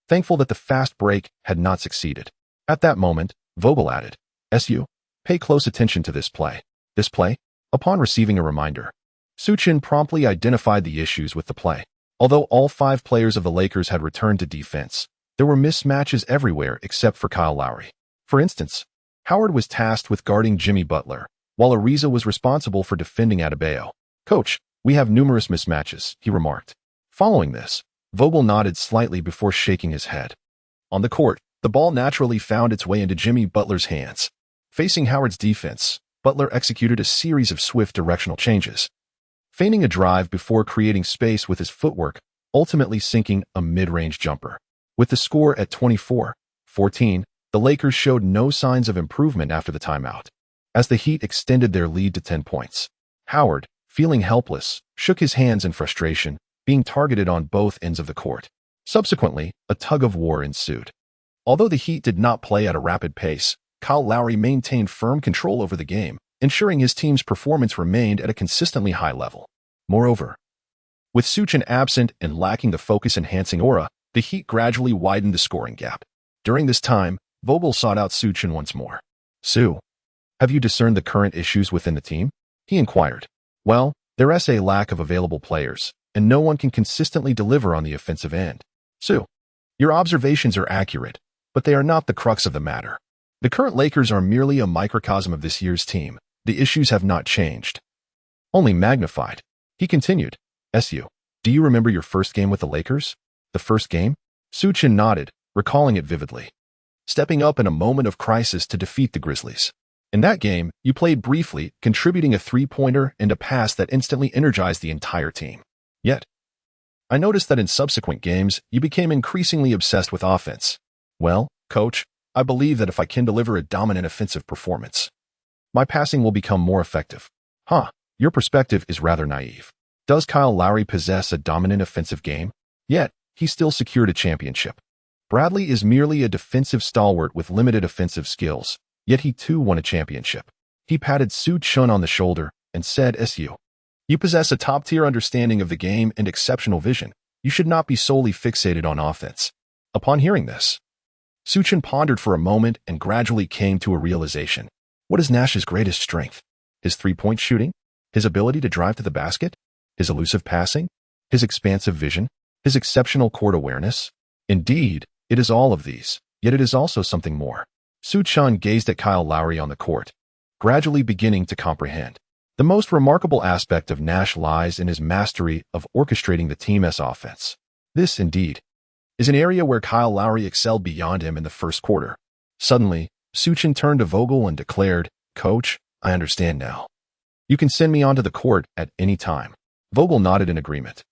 thankful that the fast break had not succeeded. At that moment, Vogel added, "Su, pay close attention to this play." This play? Upon receiving a reminder, Su Chen promptly identified the issues with the play. Although all 5 players of the Lakers had returned to defense, there were mismatches everywhere except for Kyle Lowry. For instance, Howard was tasked with guarding Jimmy Butler, while Ariza was responsible for defending Adebayo. "Coach, we have numerous mismatches," he remarked. Following this, Vogel nodded slightly before shaking his head. On the court, the ball naturally found its way into Jimmy Butler's hands. Facing Howard's defense, Butler executed a series of swift directional changes, feigning a drive before creating space with his footwork, ultimately sinking a mid-range jumper. With the score at 24-14, the Lakers showed no signs of improvement after the timeout, as the Heat extended their lead to 10 points. Howard, feeling helpless, shook his hands in frustration, being targeted on both ends of the court. Subsequently, a tug-of-war ensued. Although the Heat did not play at a rapid pace, Kyle Lowry maintained firm control over the game, ensuring his team's performance remained at a consistently high level. Moreover, with Su Chen absent and lacking the focus-enhancing aura, the Heat gradually widened the scoring gap. During this time, Vogel sought out Su Chen once more. "Su, have you discerned the current issues within the team?" he inquired. "Well, there is a lack of available players, and no one can consistently deliver on the offensive end. Su, your observations are accurate, but they are not the crux of the matter. The current Lakers are merely a microcosm of this year's team. The issues have not changed, only magnified." He continued, "Su, do you remember your first game with the Lakers?" "The first game?" Su Chen nodded, recalling it vividly. "Stepping up in a moment of crisis to defeat the Grizzlies. In that game, you played briefly, contributing a three-pointer and a pass that instantly energized the entire team. Yet, I noticed that in subsequent games, you became increasingly obsessed with offense. Well, coach, I believe that if I can deliver a dominant offensive performance, my passing will become more effective." Your perspective is rather naive. Does Kyle Lowry possess a dominant offensive game? Yet, he still secured a championship. Bradley is merely a defensive stalwart with limited offensive skills, yet he too won a championship. He patted Su Chen on the shoulder and said, "Su, you possess a top-tier understanding of the game and exceptional vision. You should not be solely fixated on offense." Upon hearing this, Su Chen pondered for a moment and gradually came to a realization. What is Nash's greatest strength? His three-point shooting? His ability to drive to the basket? His elusive passing? His expansive vision? His exceptional court awareness? Indeed, it is all of these, yet it is also something more. Su Chen gazed at Kyle Lowry on the court, gradually beginning to comprehend. The most remarkable aspect of Nash lies in his mastery of orchestrating the team's offense. This, indeed, is an area where Kyle Lowry excelled beyond him in the first quarter. Suddenly, Su Chen turned to Vogel and declared, "Coach, I understand now. You can send me onto the court at any time." Vogel nodded in agreement,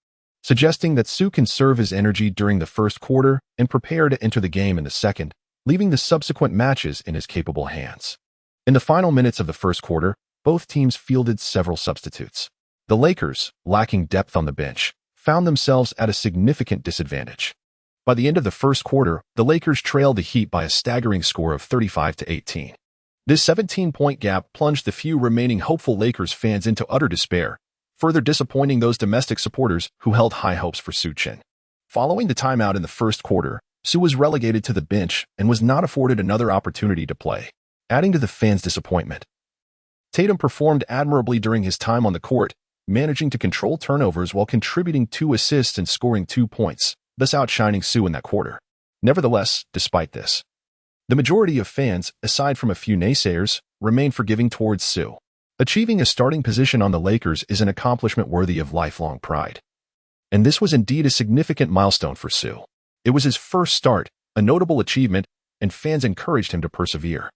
suggesting that Su can serve his energy during the first quarter and prepare to enter the game in the second, leaving the subsequent matches in his capable hands. In the final minutes of the first quarter, both teams fielded several substitutes. The Lakers, lacking depth on the bench, found themselves at a significant disadvantage. By the end of the first quarter, the Lakers trailed the Heat by a staggering score of 35-18. This 17-point gap plunged the few remaining hopeful Lakers fans into utter despair, further disappointing those domestic supporters who held high hopes for Su Chen. Following the timeout in the first quarter, Su was relegated to the bench and was not afforded another opportunity to play, adding to the fans' disappointment. Tatum performed admirably during his time on the court, managing to control turnovers while contributing 2 assists and scoring 2 points, thus outshining Su in that quarter. Nevertheless, despite this, the majority of fans, aside from a few naysayers, remain forgiving towards Su. Achieving a starting position on the Lakers is an accomplishment worthy of lifelong pride. And this was indeed a significant milestone for Su. It was his first start, a notable achievement, and fans encouraged him to persevere.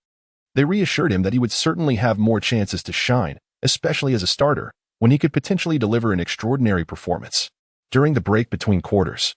They reassured him that he would certainly have more chances to shine, especially as a starter, when he could potentially deliver an extraordinary performance. During the break between quarters,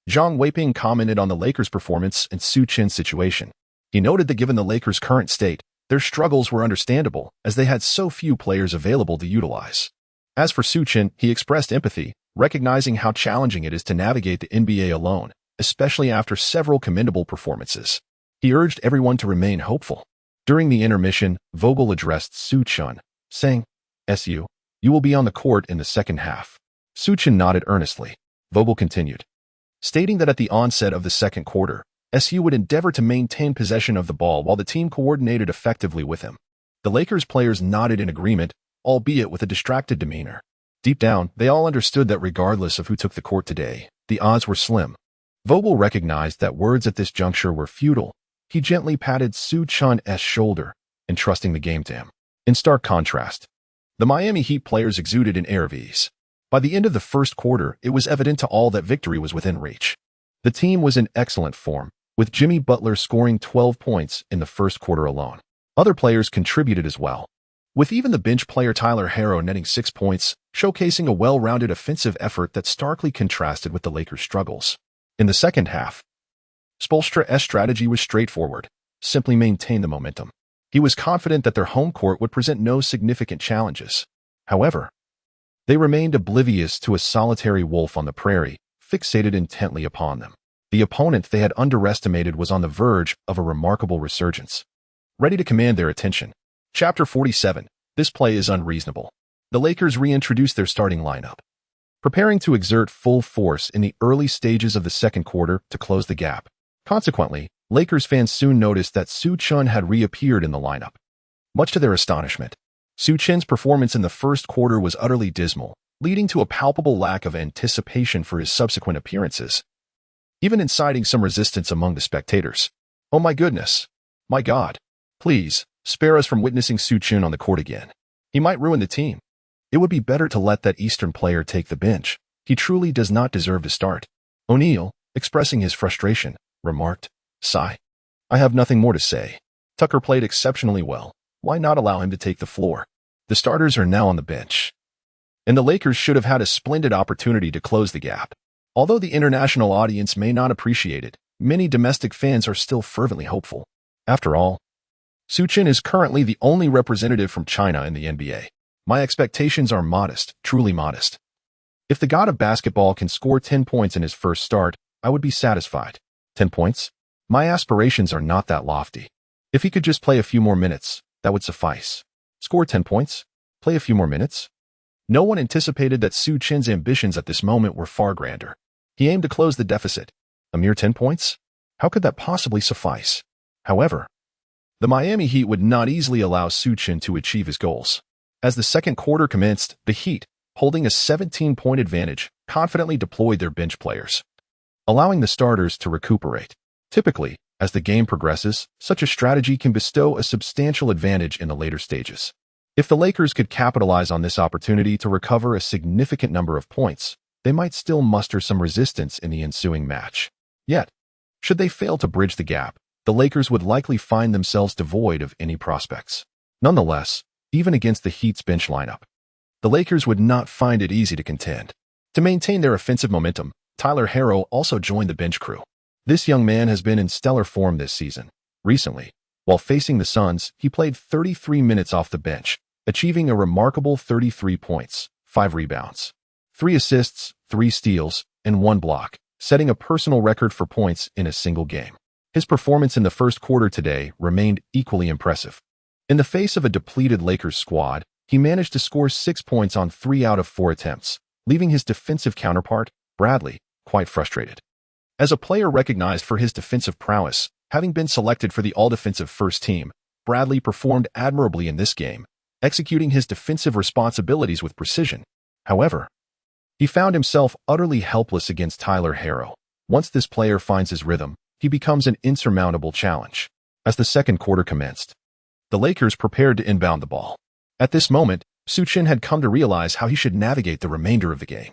Zhang Weiping commented on the Lakers' performance and Su Chen's situation. He noted that given the Lakers' current state, their struggles were understandable as they had so few players available to utilize. As for Su Chen, he expressed empathy, recognizing how challenging it is to navigate the NBA alone, especially after several commendable performances. He urged everyone to remain hopeful. During the intermission, Vogel addressed Su Chen, saying, "Su, you will be on the court in the second half." Su Chen nodded earnestly. Vogel continued, stating that at the onset of the second quarter, Su would endeavor to maintain possession of the ball while the team coordinated effectively with him. The Lakers players nodded in agreement, albeit with a distracted demeanor. Deep down, they all understood that regardless of who took the court today, the odds were slim. Vogel recognized that words at this juncture were futile. He gently patted Su Chen's shoulder, entrusting the game to him. In stark contrast, the Miami Heat players exuded an air of ease. By the end of the first quarter, it was evident to all that victory was within reach. The team was in excellent form, with Jimmy Butler scoring 12 points in the first quarter alone. Other players contributed as well, with even the bench player Tyler Herro netting 6 points, showcasing a well-rounded offensive effort that starkly contrasted with the Lakers' struggles. In the second half, Spoelstra's strategy was straightforward: simply maintain the momentum. He was confident that their home court would present no significant challenges. However, they remained oblivious to a solitary wolf on the prairie, fixated intently upon them. The opponent they had underestimated was on the verge of a remarkable resurgence, ready to command their attention. Chapter 47. This play is unreasonable. The Lakers reintroduced their starting lineup, preparing to exert full force in the early stages of the second quarter to close the gap. Consequently, Lakers fans soon noticed that Su Chen had reappeared in the lineup. Much to their astonishment, Su Chen's performance in the first quarter was utterly dismal, leading to a palpable lack of anticipation for his subsequent appearances, even inciting some resistance among the spectators. "Oh my goodness! My God! Please, spare us from witnessing Su Chen on the court again. He might ruin the team. It would be better to let that Eastern player take the bench. He truly does not deserve to start." O'Neal, expressing his frustration, remarked, "Sigh. I have nothing more to say. Tucker played exceptionally well. Why not allow him to take the floor? The starters are now on the bench, and the Lakers should have had a splendid opportunity to close the gap." Although the international audience may not appreciate it, many domestic fans are still fervently hopeful. After all, Su Chen is currently the only representative from China in the NBA. My expectations are modest, truly modest. If the god of basketball can score 10 points in his first start, I would be satisfied. 10 points? My aspirations are not that lofty. If he could just play a few more minutes, that would suffice. Score 10 points? Play a few more minutes? No one anticipated that Su Chen's ambitions at this moment were far grander. He aimed to close the deficit. A mere 10 points? How could that possibly suffice? However, the Miami Heat would not easily allow Su Chen to achieve his goals. As the second quarter commenced, the Heat, holding a 17-point advantage, confidently deployed their bench players, allowing the starters to recuperate. Typically, as the game progresses, such a strategy can bestow a substantial advantage in the later stages. If the Lakers could capitalize on this opportunity to recover a significant number of points, they might still muster some resistance in the ensuing match. Yet, should they fail to bridge the gap, the Lakers would likely find themselves devoid of any prospects. Nonetheless, even against the Heat's bench lineup, the Lakers would not find it easy to contend. To maintain their offensive momentum, Tyler Herro also joined the bench crew. This young man has been in stellar form this season. Recently, while facing the Suns, he played 33 minutes off the bench, achieving a remarkable 33 points, 5 rebounds, 3 assists, 3 steals, and 1 block. setting a personal record for points in a single game. His performance in the first quarter today remained equally impressive. In the face of a depleted Lakers squad, he managed to score 6 points on 3 out of 4 attempts, leaving his defensive counterpart, Bradley, quite frustrated. As a player recognized for his defensive prowess, having been selected for the all-defensive first team, Bradley performed admirably in this game, executing his defensive responsibilities with precision. However, he found himself utterly helpless against Tyler Herro. Once this player finds his rhythm, he becomes an insurmountable challenge. As the second quarter commenced, the Lakers prepared to inbound the ball. At this moment, Su Chen had come to realize how he should navigate the remainder of the game.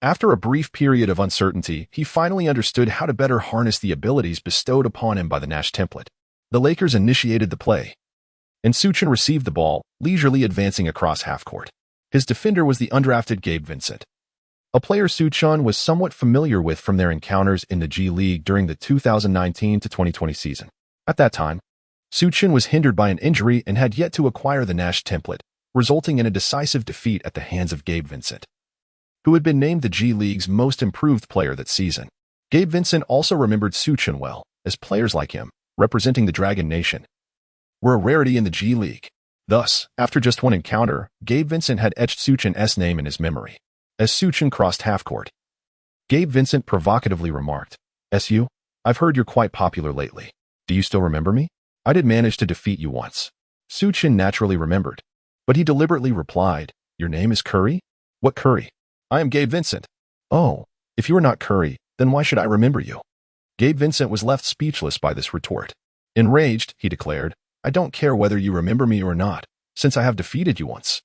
After a brief period of uncertainty, he finally understood how to better harness the abilities bestowed upon him by the Nash template. The Lakers initiated the play, and Su Chen received the ball, leisurely advancing across half-court. His defender was the undrafted Gabe Vincent, a player Su Chen was somewhat familiar with from their encounters in the G League during the 2019-2020 season. At that time, Su Chen was hindered by an injury and had yet to acquire the Nash template, resulting in a decisive defeat at the hands of Gabe Vincent, who had been named the G League's most improved player that season. Gabe Vincent also remembered Su Chen well, as players like him, representing the Dragon Nation, were a rarity in the G League. Thus, after just one encounter, Gabe Vincent had etched Su Chen's name in his memory. As Su Chen crossed half-court, Gabe Vincent provocatively remarked, "SU, I've heard you're quite popular lately. Do you still remember me? I did manage to defeat you once." Su Chen naturally remembered, but he deliberately replied, "Your name is Curry? What Curry? I am Gabe Vincent." "Oh, if you are not Curry, then why should I remember you?" Gabe Vincent was left speechless by this retort. Enraged, he declared, "I don't care whether you remember me or not, since I have defeated you once.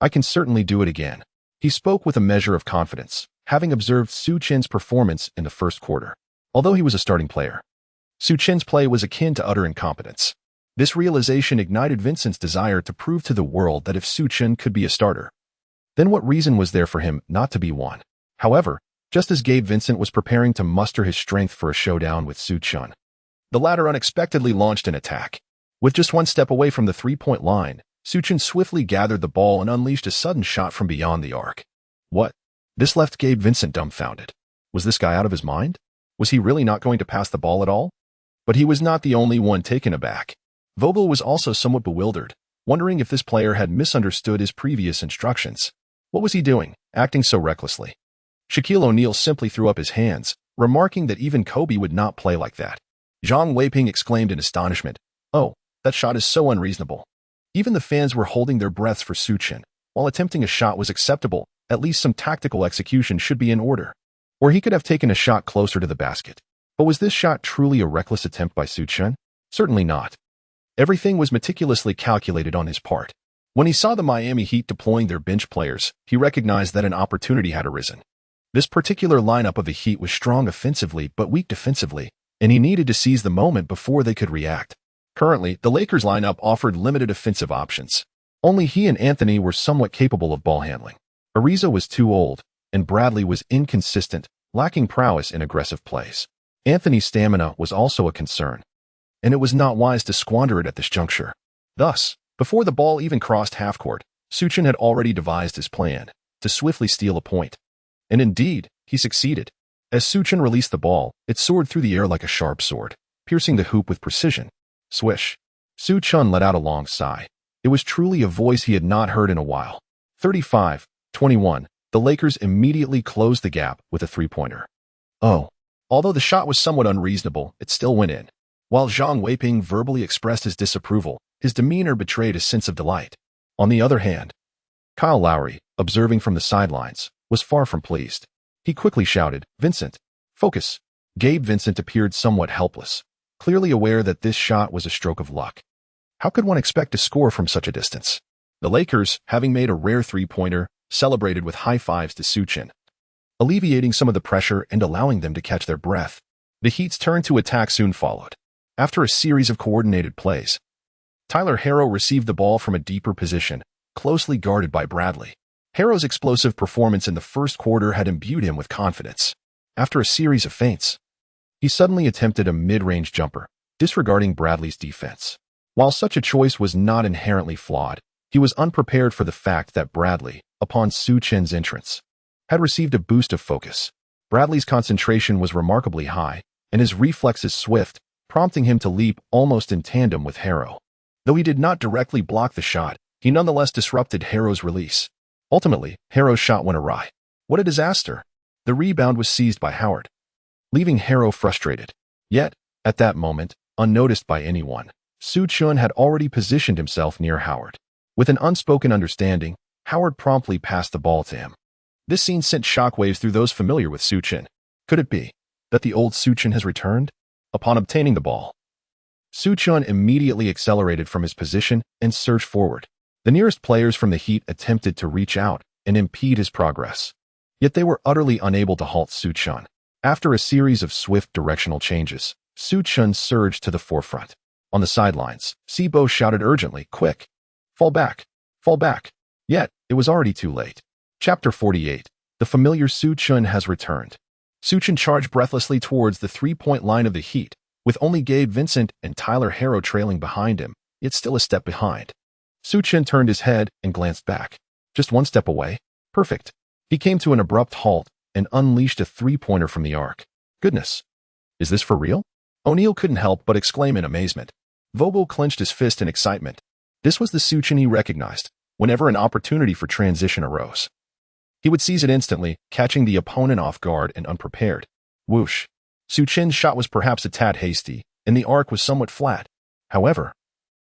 I can certainly do it again." He spoke with a measure of confidence, having observed Su Chen's performance in the first quarter. Although he was a starting player, Su Chen's play was akin to utter incompetence. This realization ignited Vincent's desire to prove to the world that if Su Chen could be a starter, then what reason was there for him not to be one? However, just as Gabe Vincent was preparing to muster his strength for a showdown with Su Chen, the latter unexpectedly launched an attack. With just one step away from the three-point line, Su Chen swiftly gathered the ball and unleashed a sudden shot from beyond the arc. What? This left Gabe Vincent dumbfounded. Was this guy out of his mind? Was he really not going to pass the ball at all? But he was not the only one taken aback. Vogel was also somewhat bewildered, wondering if this player had misunderstood his previous instructions. What was he doing, acting so recklessly? Shaquille O'Neal simply threw up his hands, remarking that even Kobe would not play like that. Zhang Weiping exclaimed in astonishment, "Oh, that shot is so unreasonable." Even the fans were holding their breaths for Su Chen. While attempting a shot was acceptable, at least some tactical execution should be in order. Or he could have taken a shot closer to the basket. But was this shot truly a reckless attempt by Su Chen? Certainly not. Everything was meticulously calculated on his part. When he saw the Miami Heat deploying their bench players, he recognized that an opportunity had arisen. This particular lineup of the Heat was strong offensively but weak defensively, and he needed to seize the moment before they could react. Currently, the Lakers lineup offered limited offensive options. Only he and Anthony were somewhat capable of ball handling. Ariza was too old, and Bradley was inconsistent, lacking prowess in aggressive plays. Anthony's stamina was also a concern, and it was not wise to squander it at this juncture. Thus, before the ball even crossed half-court, Su Chen had already devised his plan to swiftly steal a point. And indeed, he succeeded. As Su Chen released the ball, it soared through the air like a sharp sword, piercing the hoop with precision. Swish. Su Chen let out a long sigh. It was truly a voice he had not heard in a while. 35-21. The Lakers immediately closed the gap with a three-pointer. Oh. Although the shot was somewhat unreasonable, it still went in. While Zhang Weiping verbally expressed his disapproval, his demeanor betrayed a sense of delight. On the other hand, Kyle Lowry, observing from the sidelines, was far from pleased. He quickly shouted, "Vincent, focus." Gabe Vincent appeared somewhat helpless, clearly aware that this shot was a stroke of luck. How could one expect to score from such a distance? The Lakers, having made a rare three-pointer, celebrated with high fives to Su Chen, alleviating some of the pressure and allowing them to catch their breath. The Heat's turn to attack soon followed. After a series of coordinated plays, Tyler Herro received the ball from a deeper position, closely guarded by Bradley. Herro's explosive performance in the first quarter had imbued him with confidence. After a series of feints, he suddenly attempted a mid-range jumper, disregarding Bradley's defense. While such a choice was not inherently flawed, he was unprepared for the fact that Bradley, upon Su Chen's entrance, had received a boost of focus. Bradley's concentration was remarkably high, and his reflexes swift, prompting him to leap almost in tandem with Harrow. Though he did not directly block the shot, he nonetheless disrupted Harrow's release. Ultimately, Harrow's shot went awry. What a disaster! The rebound was seized by Howard, leaving Harrow frustrated. Yet, at that moment, unnoticed by anyone, Su Chen had already positioned himself near Howard. With an unspoken understanding, Howard promptly passed the ball to him. This scene sent shockwaves through those familiar with Su Chen. Could it be that the old Su Chen has returned? Upon obtaining the ball, Su Chen immediately accelerated from his position and surged forward. The nearest players from the Heat attempted to reach out and impede his progress. Yet they were utterly unable to halt Su Chen. After a series of swift directional changes, Su Chen surged to the forefront. On the sidelines, Sibo shouted urgently, "Quick! Fall back! Fall back!" Yet, it was already too late. Chapter 48. The familiar Su Chen has returned. Su Chen charged breathlessly towards the three-point line of the Heat, with only Gabe Vincent and Tyler Harrow trailing behind him, yet still a step behind. Su Chen turned his head and glanced back. Just one step away. Perfect. He came to an abrupt halt and unleashed a three-pointer from the arc. Goodness. Is this for real? O'Neal couldn't help but exclaim in amazement. Vogel clenched his fist in excitement. This was the Su Chen he recognized whenever an opportunity for transition arose. He would seize it instantly, catching the opponent off guard and unprepared. Whoosh. Su Chen's shot was perhaps a tad hasty, and the arc was somewhat flat. However,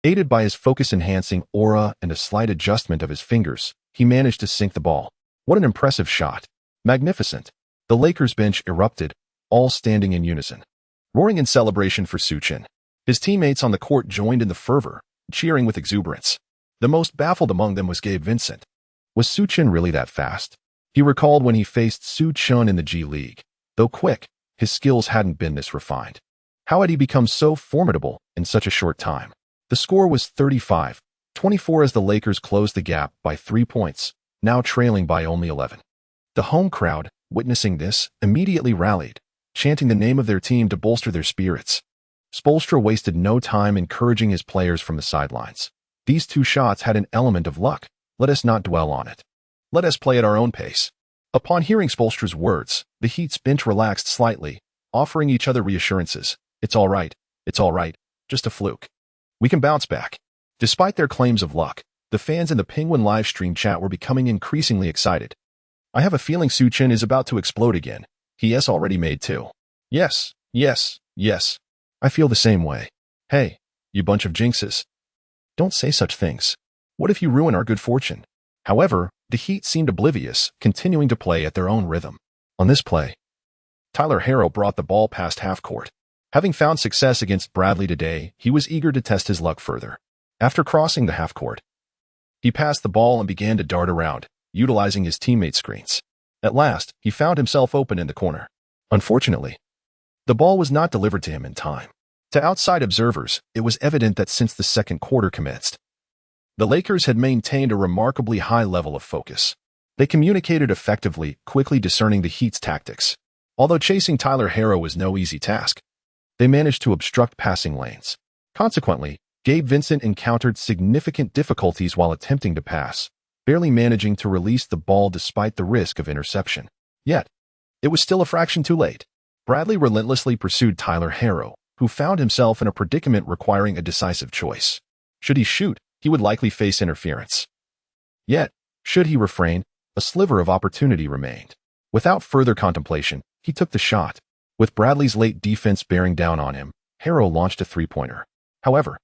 aided by his focus-enhancing aura and a slight adjustment of his fingers, he managed to sink the ball. What an impressive shot. Magnificent. The Lakers bench erupted, all standing in unison, roaring in celebration for Su Chen. His teammates on the court joined in the fervor, cheering with exuberance. The most baffled among them was Gabe Vincent. Was Su Chen really that fast? He recalled when he faced Su Chen in the G League. Though quick, his skills hadn't been this refined. How had he become so formidable in such a short time? The score was 35-24 as the Lakers closed the gap by 3 points, now trailing by only 11. The home crowd, witnessing this, immediately rallied, chanting the name of their team to bolster their spirits. Spoelstra wasted no time encouraging his players from the sidelines. These two shots had an element of luck. Let us not dwell on it. Let us play at our own pace. Upon hearing Spoelstra's words, the Heat's bench relaxed slightly, offering each other reassurances. It's all right. It's all right. Just a fluke. We can bounce back. Despite their claims of luck, the fans in the Penguin livestream chat were becoming increasingly excited. I have a feeling Su Chen is about to explode again. He has already made two. Yes, yes, yes. I feel the same way. Hey, you bunch of jinxes. Don't say such things. What if you ruin our good fortune? However, the Heat seemed oblivious, continuing to play at their own rhythm. On this play, Tyler Harrow brought the ball past half court. Having found success against Bradley today, he was eager to test his luck further. After crossing the half court, he passed the ball and began to dart around, utilizing his teammates' screens. At last, he found himself open in the corner. Unfortunately, the ball was not delivered to him in time. To outside observers, it was evident that since the second quarter commenced, the Lakers had maintained a remarkably high level of focus. They communicated effectively, quickly discerning the Heat's tactics. Although chasing Tyler Harrow was no easy task, they managed to obstruct passing lanes. Consequently, Gabe Vincent encountered significant difficulties while attempting to pass, barely managing to release the ball despite the risk of interception. Yet, it was still a fraction too late. Bradley relentlessly pursued Tyler Harrow, who found himself in a predicament requiring a decisive choice. Should he shoot, he would likely face interference. Yet, should he refrain, a sliver of opportunity remained. Without further contemplation, he took the shot. With Bradley's late defense bearing down on him, Harrow launched a three-pointer. However,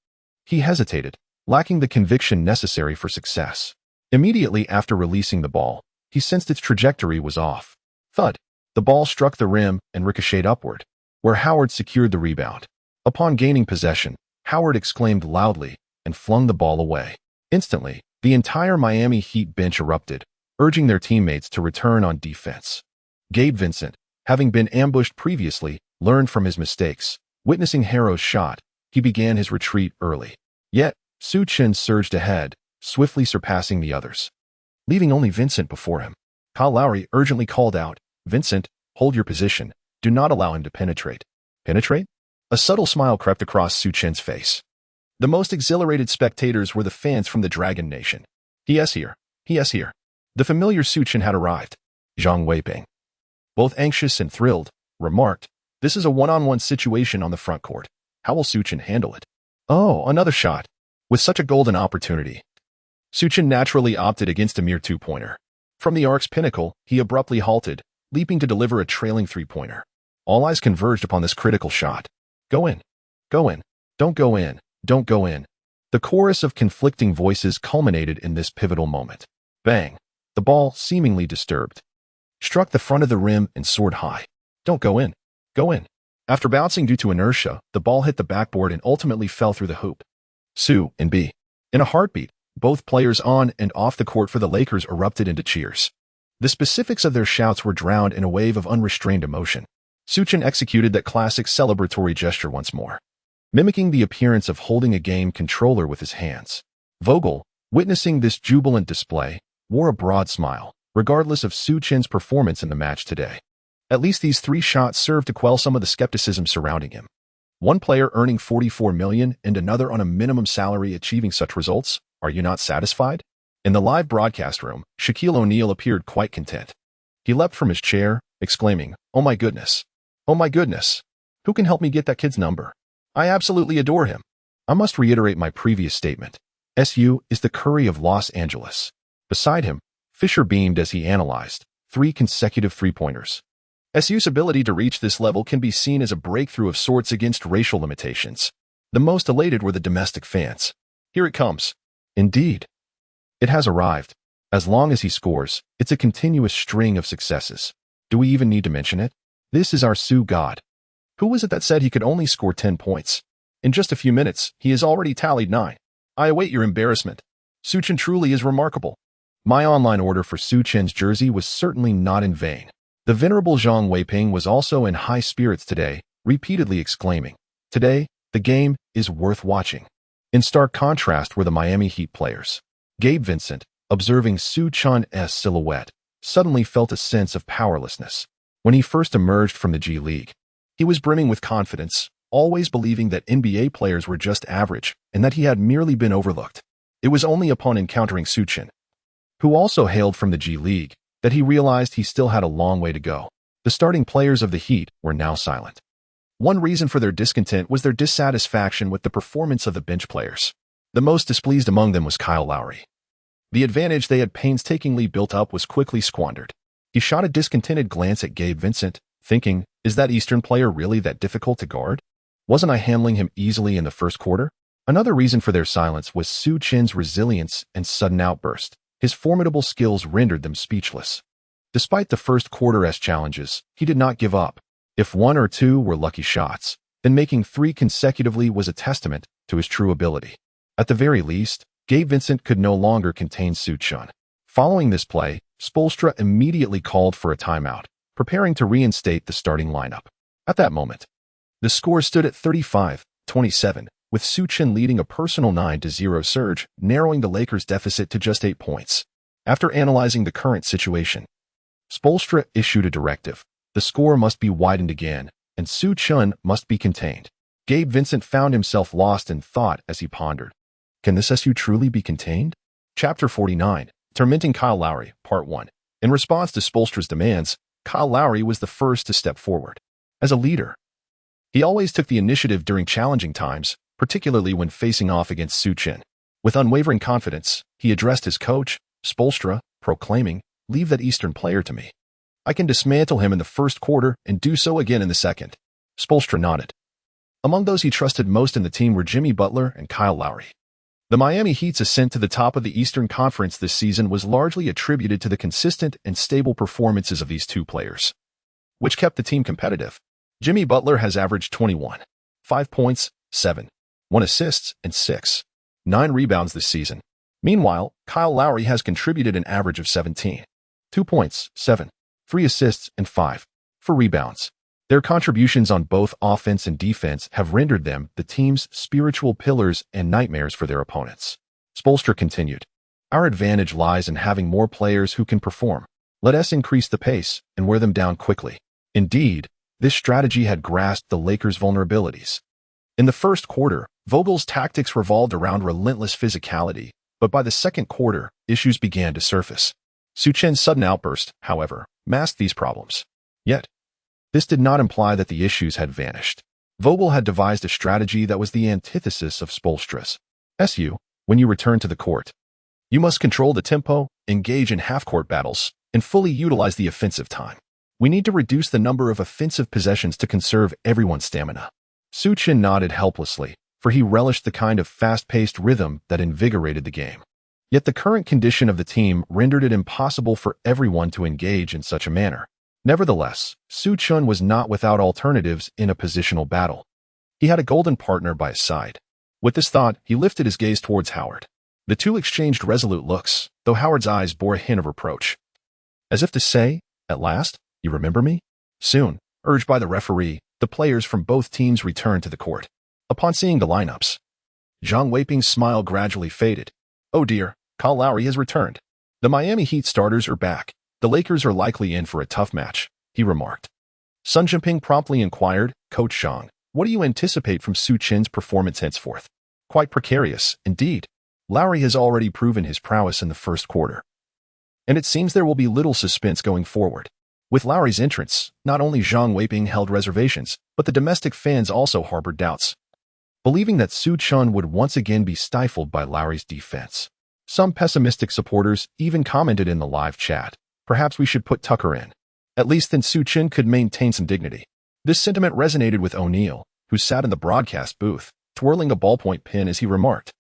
he hesitated, lacking the conviction necessary for success. Immediately after releasing the ball, he sensed its trajectory was off. Thud! The ball struck the rim and ricocheted upward, where Howard secured the rebound. Upon gaining possession, Howard exclaimed loudly and flung the ball away. Instantly, the entire Miami Heat bench erupted, urging their teammates to return on defense. Gabe Vincent, having been ambushed previously, learned from his mistakes. Witnessing Harrow's shot, he began his retreat early. Yet, Su Chen surged ahead, swiftly surpassing the others, leaving only Vincent before him. Kyle Lowry urgently called out, "Vincent, hold your position. Do not allow him to penetrate." Penetrate? A subtle smile crept across Su Chen's face. The most exhilarated spectators were the fans from the Dragon Nation. He is here. He is here. The familiar Su Chen had arrived. Zhang Weiping. Both anxious and thrilled, remarked, "This is a one-on-one situation on the front court. How will Su Chen handle it?" Oh, another shot. With such a golden opportunity. Su Chen naturally opted against a mere two-pointer. From the arc's pinnacle, he abruptly halted, leaping to deliver a trailing three-pointer. All eyes converged upon this critical shot. Go in. Go in. Don't go in. Don't go in. The chorus of conflicting voices culminated in this pivotal moment. Bang. The ball, seemingly disturbed, struck the front of the rim and soared high. Don't go in. Go in. After bouncing due to inertia, the ball hit the backboard and ultimately fell through the hoop. Su and B. In a heartbeat, both players on and off the court for the Lakers erupted into cheers. The specifics of their shouts were drowned in a wave of unrestrained emotion. Su Chen executed that classic celebratory gesture once more, mimicking the appearance of holding a game controller with his hands. Vogel, witnessing this jubilant display, wore a broad smile, regardless of Su Chen's performance in the match today. At least these three shots served to quell some of the skepticism surrounding him. One player earning $44 million and another on a minimum salary achieving such results? Are you not satisfied? In the live broadcast room, Shaquille O'Neal appeared quite content. He leapt from his chair, exclaiming, "Oh my goodness! Oh my goodness! Who can help me get that kid's number? I absolutely adore him." I must reiterate my previous statement. SU is the Curry of Los Angeles. Beside him, Fisher beamed as he analyzed 3 consecutive three-pointers. SU's ability to reach this level can be seen as a breakthrough of sorts against racial limitations. The most elated were the domestic fans. Here it comes. Indeed. It has arrived. As long as he scores, it's a continuous string of successes. Do we even need to mention it? This is our Su God. Who was it that said he could only score 10 points? In just a few minutes, he has already tallied 9. I await your embarrassment. Su Chen truly is remarkable. My online order for Su Chen's jersey was certainly not in vain. The venerable Zhang Weiping was also in high spirits today, repeatedly exclaiming, "Today, the game is worth watching." In stark contrast were the Miami Heat players. Gabe Vincent, observing Su Chen's silhouette, suddenly felt a sense of powerlessness. When he first emerged from the G League, he was brimming with confidence, always believing that NBA players were just average and that he had merely been overlooked. It was only upon encountering Su Chen, who also hailed from the G League, that he realized he still had a long way to go. The starting players of the Heat were now silent. One reason for their discontent was their dissatisfaction with the performance of the bench players. The most displeased among them was Kyle Lowry. The advantage they had painstakingly built up was quickly squandered. He shot a discontented glance at Gabe Vincent, thinking, is that Eastern player really that difficult to guard? Wasn't I handling him easily in the first quarter? Another reason for their silence was Su Chen's resilience and sudden outburst. His formidable skills rendered them speechless. Despite the first quarter's challenges, he did not give up. If 1 or 2 were lucky shots, then making 3 consecutively was a testament to his true ability. At the very least, Gabe Vincent could no longer contain Su Chen. Following this play, Spoelstra immediately called for a timeout, preparing to reinstate the starting lineup. At that moment, the score stood at 35-27, with Su Chen leading a personal 9-0 surge, narrowing the Lakers' deficit to just 8 points. After analyzing the current situation, Spoelstra issued a directive. The score must be widened again, and Su Chen must be contained. Gabe Vincent found himself lost in thought as he pondered. Can this SU truly be contained? Chapter 49, Tormenting Kyle Lowry, Part 1. In response to Spoelstra's demands, Kyle Lowry was the first to step forward. As a leader, he always took the initiative during challenging times, particularly when facing off against Su Chen. With unwavering confidence, he addressed his coach, Spoelstra, proclaiming, "Leave that Eastern player to me. I can dismantle him in the first quarter and do so again in the second." Spoelstra nodded. Among those he trusted most in the team were Jimmy Butler and Kyle Lowry. The Miami Heat's ascent to the top of the Eastern Conference this season was largely attributed to the consistent and stable performances of these two players, which kept the team competitive. Jimmy Butler has averaged 21.5 points, 7.1 assists, and 6.9 rebounds this season. Meanwhile, Kyle Lowry has contributed an average of 17.2 points, 7.3 assists, and 5.4 rebounds. Their contributions on both offense and defense have rendered them the team's spiritual pillars and nightmares for their opponents. Spoelstra continued, "Our advantage lies in having more players who can perform. Let us increase the pace and wear them down quickly." Indeed, this strategy had grasped the Lakers' vulnerabilities. In the first quarter, Vogel's tactics revolved around relentless physicality, but by the second quarter, issues began to surface. Su Chen's sudden outburst, however, masked these problems. Yet, this did not imply that the issues had vanished. Vogel had devised a strategy that was the antithesis of Spoelstra's. When you return to the court, you must control the tempo, engage in half-court battles, and fully utilize the offensive time. We need to reduce the number of offensive possessions to conserve everyone's stamina. Su Chen nodded helplessly, for he relished the kind of fast-paced rhythm that invigorated the game. Yet the current condition of the team rendered it impossible for everyone to engage in such a manner. Nevertheless, Su Chen was not without alternatives in a positional battle. He had a golden partner by his side. With this thought, he lifted his gaze towards Howard. The two exchanged resolute looks, though Howard's eyes bore a hint of reproach. As if to say, "At last, you remember me?" Soon, urged by the referee, the players from both teams returned to the court. Upon seeing the lineups, Zhang Weiping's smile gradually faded. "Oh dear, Kyle Lowry has returned. The Miami Heat starters are back. The Lakers are likely in for a tough match," he remarked. Sun Jinping promptly inquired, "Coach Zhang, what do you anticipate from Su Chen's performance henceforth?" "Quite precarious, indeed. Lowry has already proven his prowess in the first quarter. And it seems there will be little suspense going forward." With Lowry's entrance, not only Zhang Weiping held reservations, but the domestic fans also harbored doubts, believing that Su Chen would once again be stifled by Lowry's defense. Some pessimistic supporters even commented in the live chat, "Perhaps we should put Tucker in. At least then Su Chen could maintain some dignity." This sentiment resonated with O'Neal, who sat in the broadcast booth, twirling a ballpoint pen as he remarked,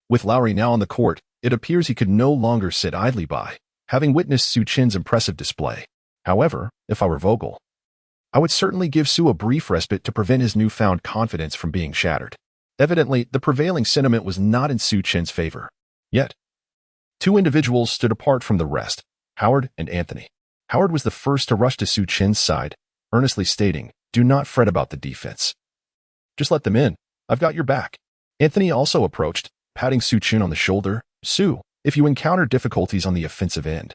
"With Lowry now on the court, it appears he could no longer sit idly by, having witnessed Su Chen's impressive display. However, if I were Vogel, I would certainly give Su a brief respite to prevent his newfound confidence from being shattered." Evidently, the prevailing sentiment was not in Su Chen's favor. Yet, two individuals stood apart from the rest, Howard and Anthony. Howard was the first to rush to Su Chen's side, earnestly stating, "Do not fret about the defense. Just let them in. I've got your back." Anthony also approached, patting Su Chen on the shoulder. "Su, if you encounter difficulties on the offensive end,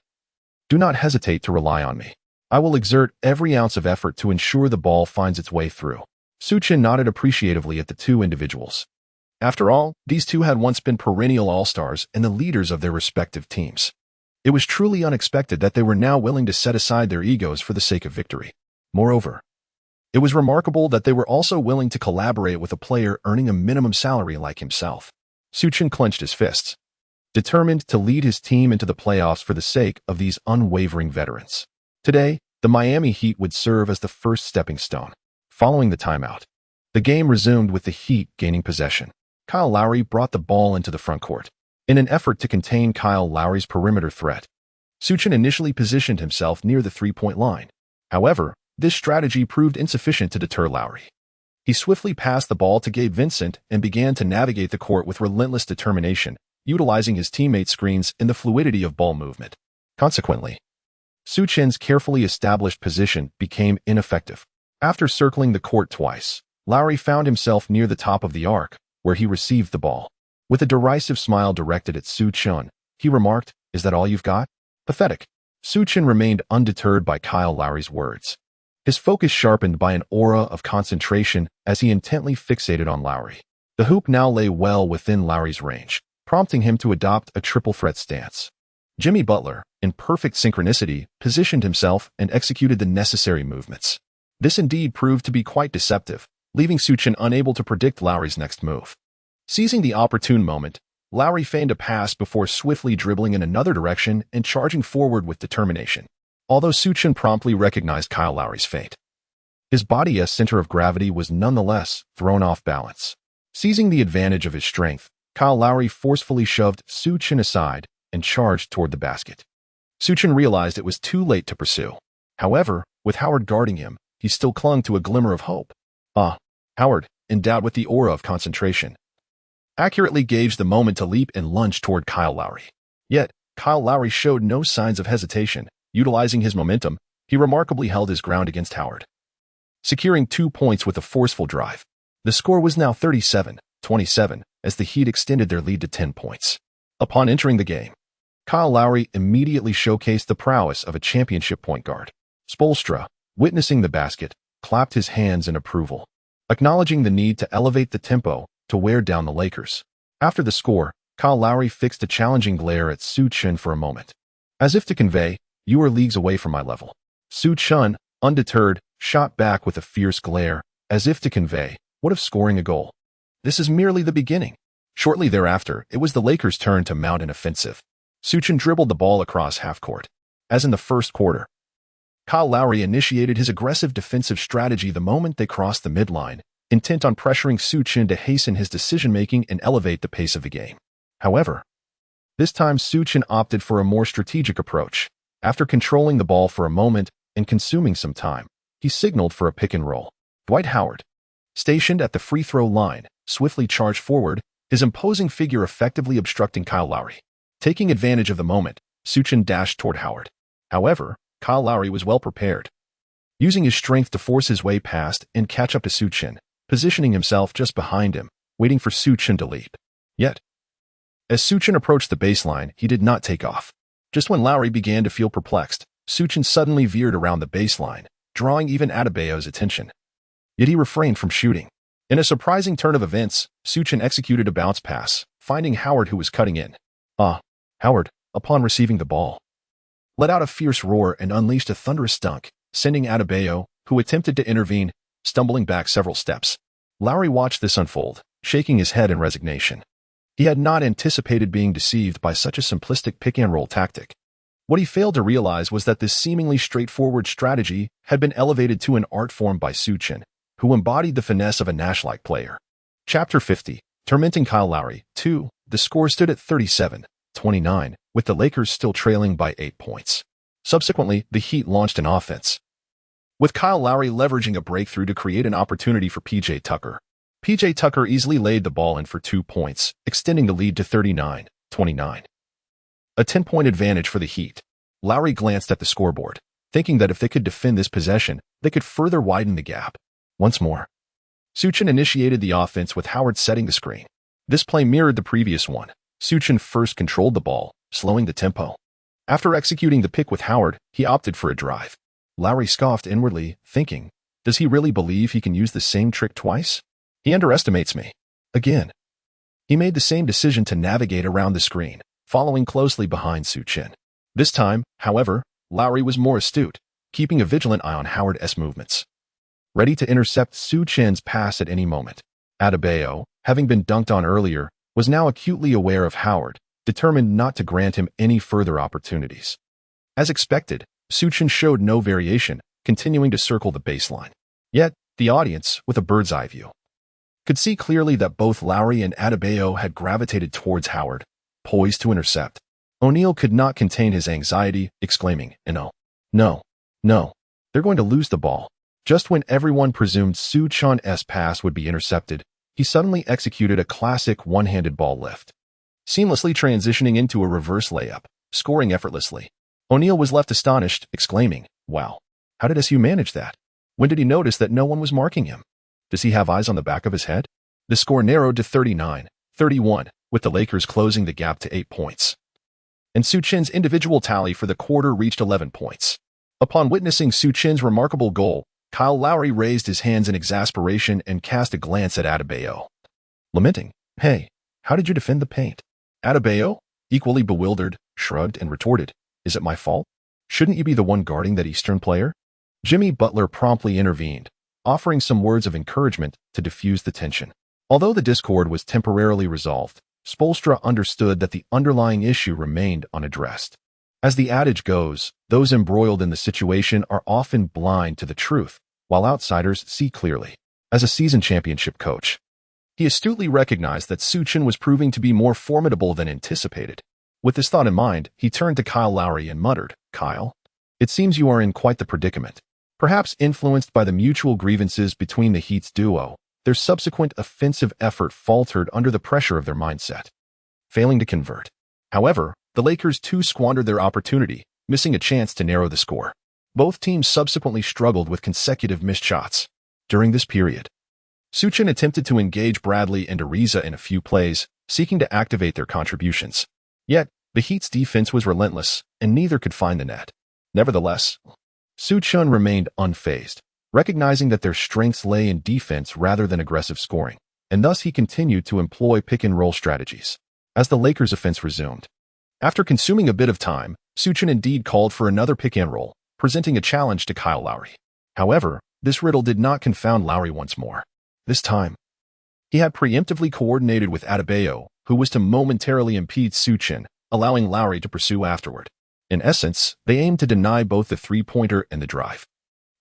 do not hesitate to rely on me. I will exert every ounce of effort to ensure the ball finds its way through." Su Chen nodded appreciatively at the two individuals. After all, these two had once been perennial all-stars and the leaders of their respective teams. It was truly unexpected that they were now willing to set aside their egos for the sake of victory. Moreover, it was remarkable that they were also willing to collaborate with a player earning a minimum salary like himself. Su Chen clenched his fists, determined to lead his team into the playoffs for the sake of these unwavering veterans. Today, the Miami Heat would serve as the first stepping stone. Following the timeout, the game resumed with the Heat gaining possession. Kyle Lowry brought the ball into the front court. In an effort to contain Kyle Lowry's perimeter threat, Su Chen initially positioned himself near the three-point line. However, this strategy proved insufficient to deter Lowry. He swiftly passed the ball to Gabe Vincent and began to navigate the court with relentless determination, utilizing his teammates' screens and the fluidity of ball movement. Consequently, Su Chen's carefully established position became ineffective. After circling the court twice, Lowry found himself near the top of the arc, where he received the ball. With a derisive smile directed at Su Chen, he remarked, "Is that all you've got? Pathetic." Su Chen remained undeterred by Kyle Lowry's words, his focus sharpened by an aura of concentration as he intently fixated on Lowry. The hoop now lay well within Lowry's range, prompting him to adopt a triple threat stance. Jimmy Butler, in perfect synchronicity, positioned himself and executed the necessary movements. This indeed proved to be quite deceptive, leaving Su Chen unable to predict Lowry's next move. Seizing the opportune moment, Lowry feigned a pass before swiftly dribbling in another direction and charging forward with determination. Although Su Chen promptly recognized Kyle Lowry's fate, his body as center of gravity was nonetheless thrown off balance. Seizing the advantage of his strength, Kyle Lowry forcefully shoved Su Chen aside and charged toward the basket. Su Chen realized it was too late to pursue. However, with Howard guarding him, he still clung to a glimmer of hope. Howard, endowed with the aura of concentration, accurately gauged the moment to leap and lunge toward Kyle Lowry. Yet, Kyle Lowry showed no signs of hesitation. Utilizing his momentum, he remarkably held his ground against Howard, securing 2 points with a forceful drive. The score was now 37-27 as the Heat extended their lead to 10 points. Upon entering the game, Kyle Lowry immediately showcased the prowess of a championship point guard. Spoelstra, witnessing the basket, clapped his hands in approval, acknowledging the need to elevate the tempo to wear down the Lakers. After the score, Kyle Lowry fixed a challenging glare at Su Chen for a moment, as if to convey, "You are leagues away from my level." Su Chen, undeterred, shot back with a fierce glare, as if to convey, "What if scoring a goal? This is merely the beginning." Shortly thereafter, it was the Lakers' turn to mount an offensive. Su Chen dribbled the ball across half-court. As in the first quarter, Kyle Lowry initiated his aggressive defensive strategy the moment they crossed the midline, intent on pressuring Su Chen to hasten his decision-making and elevate the pace of the game. However, this time Su Chen opted for a more strategic approach. After controlling the ball for a moment and consuming some time, he signaled for a pick-and-roll. Dwight Howard, stationed at the free-throw line, swiftly charged forward, his imposing figure effectively obstructing Kyle Lowry. Taking advantage of the moment, Su Chen dashed toward Howard. However, Kyle Lowry was well prepared, using his strength to force his way past and catch up to Su Chen, positioning himself just behind him, waiting for Su Chen to leap. Yet, as Su Chen approached the baseline, he did not take off. Just when Lowry began to feel perplexed, Su Chen suddenly veered around the baseline, drawing even Adebayo's attention. Yet he refrained from shooting. In a surprising turn of events, Su Chen executed a bounce pass, finding Howard who was cutting in. Howard, upon receiving the ball, let out a fierce roar and unleashed a thunderous dunk, sending Adebayo, who attempted to intervene, stumbling back several steps. Lowry watched this unfold, shaking his head in resignation. He had not anticipated being deceived by such a simplistic pick-and-roll tactic. What he failed to realize was that this seemingly straightforward strategy had been elevated to an art form by Su Chen, who embodied the finesse of a Nash-like player. Chapter 50, Tormenting Kyle Lowry, 2. The score stood at 37-29, with the Lakers still trailing by 8 points. Subsequently, the Heat launched an offense, with Kyle Lowry leveraging a breakthrough to create an opportunity for P.J. Tucker. P.J. Tucker easily laid the ball in for 2 points, extending the lead to 39-29. A 10-point advantage for the Heat. Lowry glanced at the scoreboard, thinking that if they could defend this possession, they could further widen the gap. Once more, Su Chen initiated the offense with Howard setting the screen. This play mirrored the previous one. Su Chen first controlled the ball, slowing the tempo. After executing the pick with Howard, he opted for a drive. Lowry scoffed inwardly, thinking, does he really believe he can use the same trick twice? He underestimates me. Again. He made the same decision to navigate around the screen, following closely behind Su Chen. This time, however, Lowry was more astute, keeping a vigilant eye on Howard's movements, ready to intercept Su Chen's pass at any moment. Adebayo, having been dunked on earlier, was now acutely aware of Howard, determined not to grant him any further opportunities. As expected, Su Chen showed no variation, continuing to circle the baseline. Yet, the audience, with a bird's-eye view, could see clearly that both Lowry and Adebayo had gravitated towards Howard, poised to intercept. O'Neal could not contain his anxiety, exclaiming, No, they're going to lose the ball. Just when everyone presumed Su Chen's pass would be intercepted, he suddenly executed a classic one-handed ball lift, seamlessly transitioning into a reverse layup, scoring effortlessly. O'Neal was left astonished, exclaiming, wow, how did SU manage that? When did he notice that no one was marking him? Does he have eyes on the back of his head? The score narrowed to 39-31, with the Lakers closing the gap to 8 points. And Su Chen's individual tally for the quarter reached 11 points. Upon witnessing Su Chen's remarkable goal, Kyle Lowry raised his hands in exasperation and cast a glance at Adebayo, lamenting, hey, how did you defend the paint? Adebayo, equally bewildered, shrugged and retorted, is it my fault? Shouldn't you be the one guarding that Eastern player? Jimmy Butler promptly intervened, offering some words of encouragement to diffuse the tension. Although the discord was temporarily resolved, Spoelstra understood that the underlying issue remained unaddressed. As the adage goes, those embroiled in the situation are often blind to the truth, while outsiders see clearly. As a seasoned championship coach, he astutely recognized that Su Chen was proving to be more formidable than anticipated. With this thought in mind, he turned to Kyle Lowry and muttered, Kyle, it seems you are in quite the predicament. Perhaps influenced by the mutual grievances between the Heat's duo, their subsequent offensive effort faltered under the pressure of their mindset, failing to convert. However, the Lakers too squandered their opportunity, missing a chance to narrow the score. Both teams subsequently struggled with consecutive missed shots. During this period, Su Chen attempted to engage Bradley and Ariza in a few plays, seeking to activate their contributions. Yet, the Heat's defense was relentless, and neither could find the net. Nevertheless, Su Chen remained unfazed, recognizing that their strengths lay in defense rather than aggressive scoring, and thus he continued to employ pick-and-roll strategies. As the Lakers' offense resumed, after consuming a bit of time, Su Chen indeed called for another pick-and-roll, presenting a challenge to Kyle Lowry. However, this riddle did not confound Lowry once more. This time, he had preemptively coordinated with Adebayo, who was to momentarily impede Su Chen, allowing Lowry to pursue afterward. In essence, they aimed to deny both the three-pointer and the drive,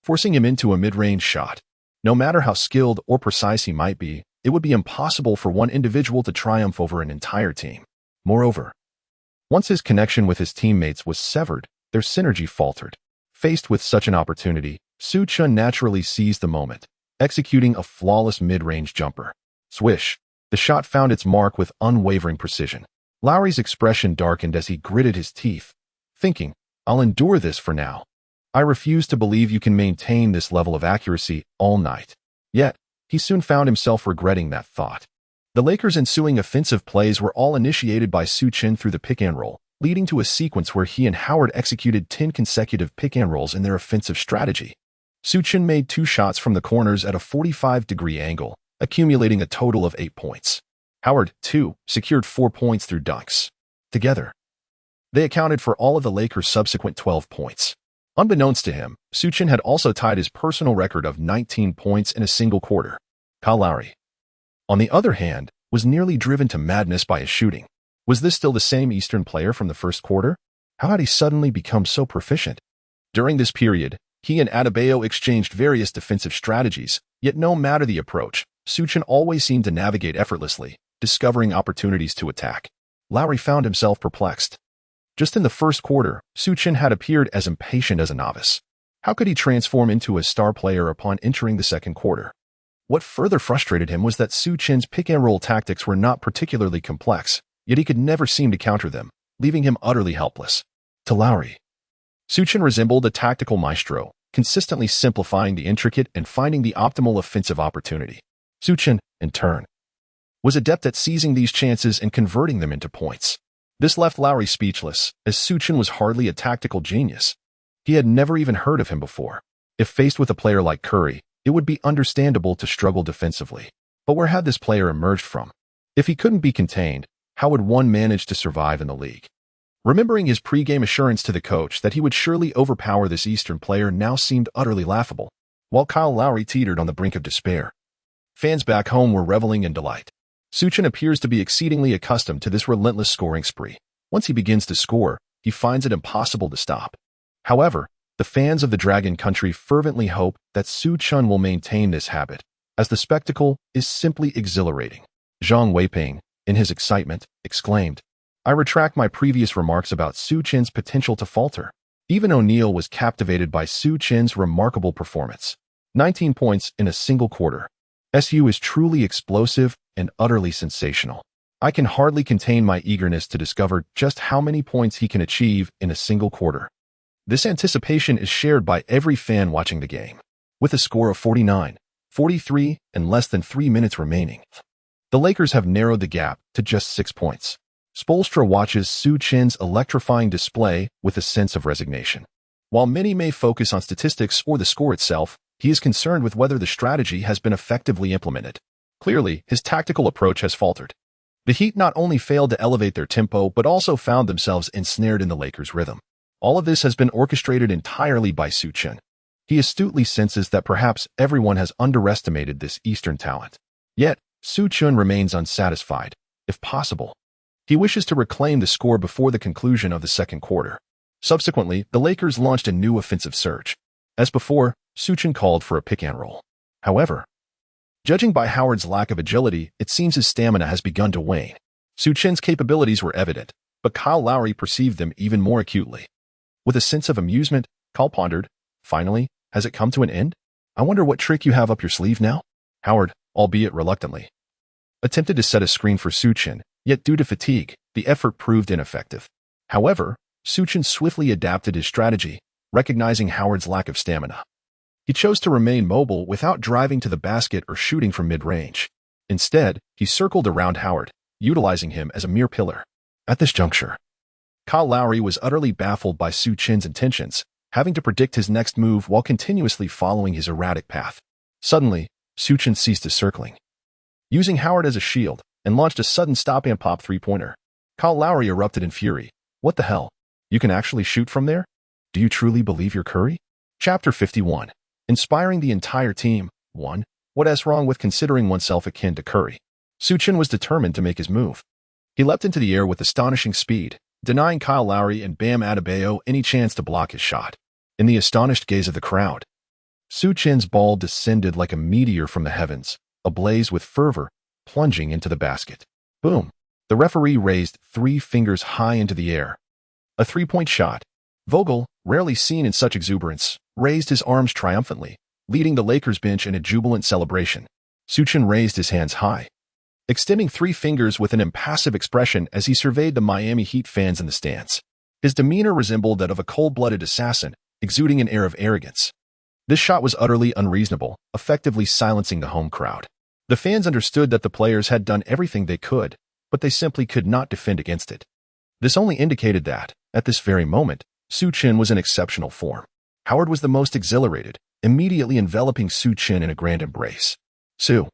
forcing him into a mid-range shot. No matter how skilled or precise he might be, it would be impossible for one individual to triumph over an entire team. Moreover, once his connection with his teammates was severed, their synergy faltered. Faced with such an opportunity, Su Chen naturally seized the moment, executing a flawless mid-range jumper. Swish! The shot found its mark with unwavering precision. Lowry's expression darkened as he gritted his teeth, thinking, "I'll endure this for now. I refuse to believe you can maintain this level of accuracy all night." Yet, he soon found himself regretting that thought. The Lakers' ensuing offensive plays were all initiated by Su Chen through the pick-and-roll, leading to a sequence where he and Howard executed 10 consecutive pick-and-rolls in their offensive strategy. Su Chen made 2 shots from the corners at a 45-degree angle, accumulating a total of 8 points. Howard, too, secured 4 points through dunks. Together, they accounted for all of the Lakers' subsequent 12 points. Unbeknownst to him, Su Chen had also tied his personal record of 19 points in a single quarter. Kyle Lowry, on the other hand, was nearly driven to madness by his shooting. Was this still the same Eastern player from the first quarter? How had he suddenly become so proficient? During this period, he and Adebayo exchanged various defensive strategies, yet no matter the approach, Su Chen always seemed to navigate effortlessly, discovering opportunities to attack. Lowry found himself perplexed. Just in the first quarter, Su Chen had appeared as impatient as a novice. How could he transform into a star player upon entering the second quarter? What further frustrated him was that Su Chen's pick-and-roll tactics were not particularly complex, yet he could never seem to counter them, leaving him utterly helpless. To Lowry, Su Chen resembled a tactical maestro, consistently simplifying the intricate and finding the optimal offensive opportunity. Su Chen, in turn, was adept at seizing these chances and converting them into points. This left Lowry speechless, as Su Chen was hardly a tactical genius. He had never even heard of him before. If faced with a player like Curry, it would be understandable to struggle defensively. But where had this player emerged from? If he couldn't be contained, how would one manage to survive in the league? Remembering his pre-game assurance to the coach that he would surely overpower this Eastern player now seemed utterly laughable, while Kyle Lowry teetered on the brink of despair. Fans back home were reveling in delight. Su Chen appears to be exceedingly accustomed to this relentless scoring spree. Once he begins to score, he finds it impossible to stop. However, the fans of the Dragon Country fervently hope that Su Chen will maintain this habit, as the spectacle is simply exhilarating. Zhang Weiping, in his excitement, exclaimed, "I retract my previous remarks about Su Chen's potential to falter." Even O'Neal was captivated by Su Chen's remarkable performance. 19 points in a single quarter. SU is truly explosive and utterly sensational. I can hardly contain my eagerness to discover just how many points he can achieve in a single quarter. This anticipation is shared by every fan watching the game. With a score of 49-43 and less than 3 minutes remaining, the Lakers have narrowed the gap to just 6 points. Spoelstra watches Su Chen's electrifying display with a sense of resignation. While many may focus on statistics or the score itself, he is concerned with whether the strategy has been effectively implemented. Clearly, his tactical approach has faltered. The Heat not only failed to elevate their tempo but also found themselves ensnared in the Lakers' rhythm. All of this has been orchestrated entirely by Su Chen. He astutely senses that perhaps everyone has underestimated this Eastern talent. Yet, Su Chen remains unsatisfied. If possible, he wishes to reclaim the score before the conclusion of the second quarter. Subsequently, the Lakers launched a new offensive surge. As before, Su Chen called for a pick-and-roll. However, judging by Howard's lack of agility, it seems his stamina has begun to wane. Su Chen's capabilities were evident, but Kyle Lowry perceived them even more acutely. With a sense of amusement, Kyle pondered, "Finally, has it come to an end? I wonder what trick you have up your sleeve now?" Howard, albeit reluctantly, attempted to set a screen for Su Chen, yet due to fatigue, the effort proved ineffective. However, Su Chen swiftly adapted his strategy, recognizing Howard's lack of stamina. He chose to remain mobile without driving to the basket or shooting from mid-range. Instead, he circled around Howard, utilizing him as a mere pillar. At this juncture, Kyle Lowry was utterly baffled by Su Chen's intentions, having to predict his next move while continuously following his erratic path. Suddenly, Su Chen ceased his circling, using Howard as a shield, and launched a sudden stop-and-pop three-pointer. Kyle Lowry erupted in fury. "What the hell? You can actually shoot from there? Do you truly believe you're Curry?" Chapter 51. inspiring the entire team. 1. What's wrong with considering oneself akin to Curry? Su Chen was determined to make his move. He leapt into the air with astonishing speed, denying Kyle Lowry and Bam Adebayo any chance to block his shot. In the astonished gaze of the crowd, Su Chen's ball descended like a meteor from the heavens, ablaze with fervor, plunging into the basket. Boom! The referee raised 3 fingers high into the air. A 3-point shot. Vogel, rarely seen in such exuberance, raised his arms triumphantly, leading the Lakers bench in a jubilant celebration. Su Chen raised his hands high, extending 3 fingers with an impassive expression as he surveyed the Miami Heat fans in the stands. His demeanor resembled that of a cold-blooded assassin, exuding an air of arrogance. This shot was utterly unreasonable, effectively silencing the home crowd. The fans understood that the players had done everything they could, but they simply could not defend against it. This only indicated that, at this very moment, Su Chen was in exceptional form. Howard was the most exhilarated, immediately enveloping Su Chen in a grand embrace. "Su,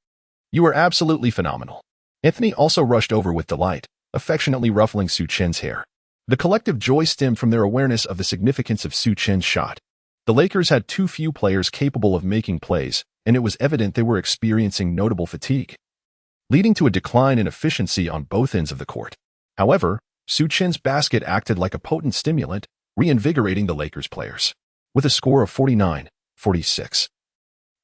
you are absolutely phenomenal." Anthony also rushed over with delight, affectionately ruffling Su Chen's hair. The collective joy stemmed from their awareness of the significance of Su Chen's shot. The Lakers had too few players capable of making plays, and it was evident they were experiencing notable fatigue, leading to a decline in efficiency on both ends of the court. However, Su Chen's basket acted like a potent stimulant, reinvigorating the Lakers players. With a score of 49-46,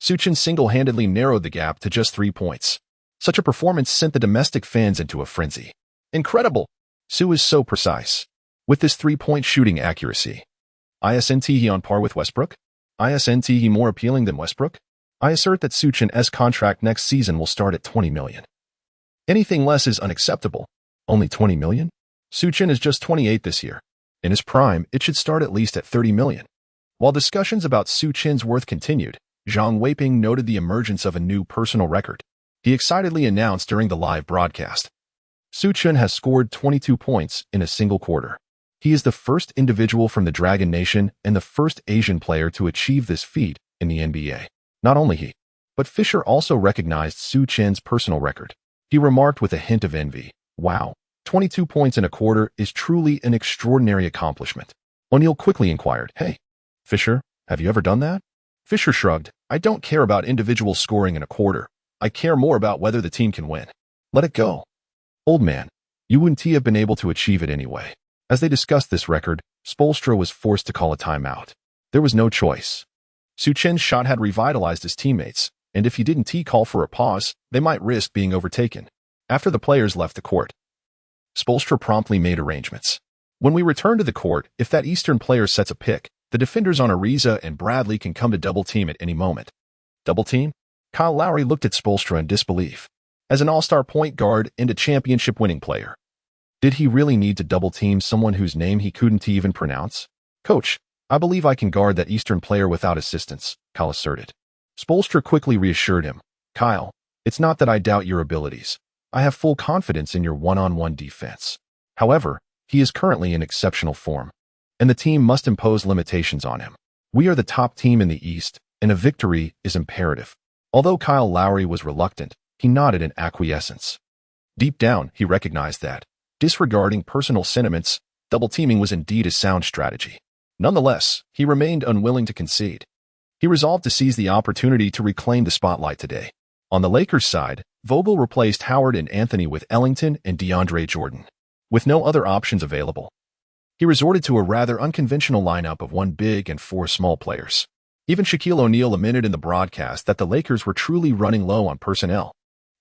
Su Chen single-handedly narrowed the gap to just 3 points. Such a performance sent the domestic fans into a frenzy. "Incredible! Su is so precise. With this 3-point shooting accuracy. Isn't he on par with Westbrook? Isn't he more appealing than Westbrook? I assert that Su Chen's contract next season will start at $20 million. Anything less is unacceptable. Only $20 million? Su Chen is just 28 this year. In his prime, it should start at least at $30 million. While discussions about Su Chen's worth continued, Zhang Weiping noted the emergence of a new personal record. He excitedly announced during the live broadcast, "Su Chen has scored 22 points in a single quarter. He is the first individual from the Dragon Nation and the first Asian player to achieve this feat in the NBA." Not only he, but Fisher also recognized Su Chen's personal record. He remarked with a hint of envy, "Wow, 22 points in a quarter is truly an extraordinary accomplishment." O'Neal quickly inquired, "Hey, Fisher, have you ever done that?" Fisher shrugged, "I don't care about individual scoring in a quarter. I care more about whether the team can win. Let it go." "Old man, you wouldn't have been able to achieve it anyway." As they discussed this record, Spoelstra was forced to call a timeout. There was no choice. Su Chen's shot had revitalized his teammates, and if he didn't call for a pause, they might risk being overtaken. After the players left the court, Spoelstra promptly made arrangements. "When we return to the court, if that Eastern player sets a pick, the defenders on Ariza and Bradley can come to double team at any moment." "Double team?" Kyle Lowry looked at Spoelstra in disbelief. As an all-star point guard and a championship-winning player, did he really need to double team someone whose name he couldn't even pronounce? "Coach, I believe I can guard that Eastern player without assistance," Kyle asserted. Spoelstra quickly reassured him, "Kyle, it's not that I doubt your abilities. I have full confidence in your one-on-one defense. However, he is currently in exceptional form, and the team must impose limitations on him. We are the top team in the East, and a victory is imperative." Although Kyle Lowry was reluctant, he nodded in acquiescence. Deep down, he recognized that, disregarding personal sentiments, double-teaming was indeed a sound strategy. Nonetheless, he remained unwilling to concede. He resolved to seize the opportunity to reclaim the spotlight today. On the Lakers' side, Vogel replaced Howard and Anthony with Ellington and DeAndre Jordan. With no other options available, he resorted to a rather unconventional lineup of 1 big and 4 small players. Even Shaquille O'Neal lamented in the broadcast that the Lakers were truly running low on personnel.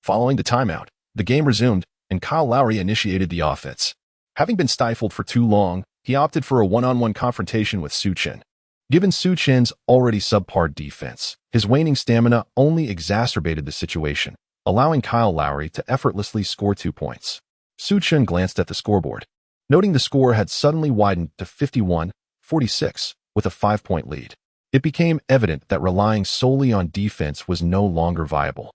Following the timeout, the game resumed, and Kyle Lowry initiated the offense. Having been stifled for too long, he opted for a one-on-one confrontation with Su Chen. Given Su Chen's already subpar defense, his waning stamina only exacerbated the situation, allowing Kyle Lowry to effortlessly score 2 points. Su Chen glanced at the scoreboard, noting the score had suddenly widened to 51-46 with a 5-point lead. It became evident that relying solely on defense was no longer viable.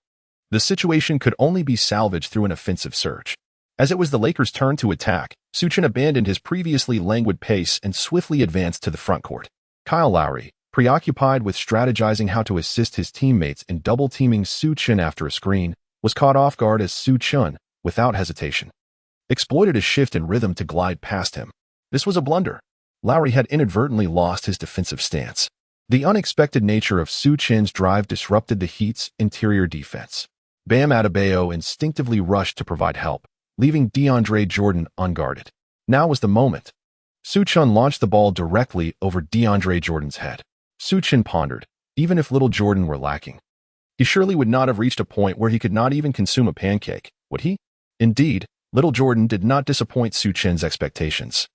The situation could only be salvaged through an offensive surge. As it was the Lakers' turn to attack, Su Chen abandoned his previously languid pace and swiftly advanced to the frontcourt. Kyle Lowry, preoccupied with strategizing how to assist his teammates in double-teaming Su Chen after a screen, was caught off guard as Su Chen, without hesitation, exploited a shift in rhythm to glide past him. This was a blunder. Lowry had inadvertently lost his defensive stance. The unexpected nature of Su Chen's drive disrupted the Heat's interior defense. Bam Adebayo instinctively rushed to provide help, leaving DeAndre Jordan unguarded. Now was the moment. Su Chen launched the ball directly over DeAndre Jordan's head. Su Chen pondered, even if little Jordan were lacking, he surely would not have reached a point where he could not even consume a pancake, would he? Indeed, little Jordan did not disappoint Su Chen's expectations.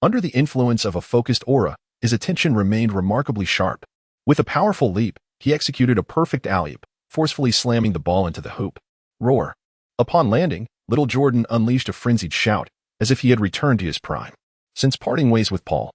Under the influence of a focused aura, his attention remained remarkably sharp. With a powerful leap, he executed a perfect alley-oop, forcefully slamming the ball into the hoop. Roar. Upon landing, little Jordan unleashed a frenzied shout, as if he had returned to his prime. Since parting ways with Paul,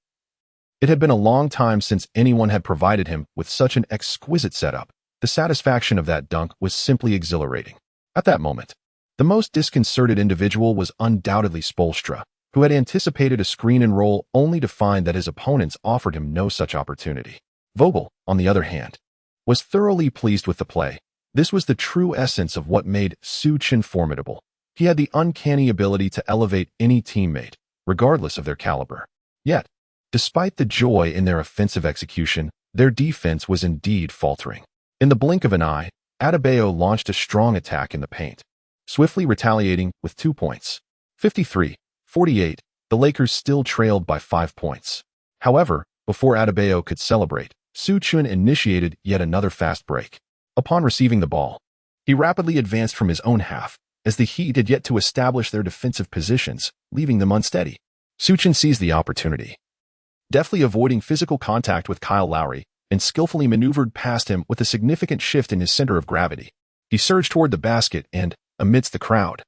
it had been a long time since anyone had provided him with such an exquisite setup. The satisfaction of that dunk was simply exhilarating. At that moment, the most disconcerted individual was undoubtedly Spoelstra, who had anticipated a screen and roll only to find that his opponents offered him no such opportunity. Vogel, on the other hand, was thoroughly pleased with the play. This was the true essence of what made Su Chen formidable. He had the uncanny ability to elevate any teammate, regardless of their caliber. Yet, despite the joy in their offensive execution, their defense was indeed faltering. In the blink of an eye, Adebayo launched a strong attack in the paint, swiftly retaliating with 2 points. 53-48, the Lakers still trailed by 5 points. However, before Adebayo could celebrate, Su Chen initiated yet another fast break. Upon receiving the ball, he rapidly advanced from his own half, as the Heat had yet to establish their defensive positions, leaving them unsteady. Su Chen seized the opportunity, deftly avoiding physical contact with Kyle Lowry, and skillfully maneuvered past him with a significant shift in his center of gravity. He surged toward the basket and, amidst the crowd,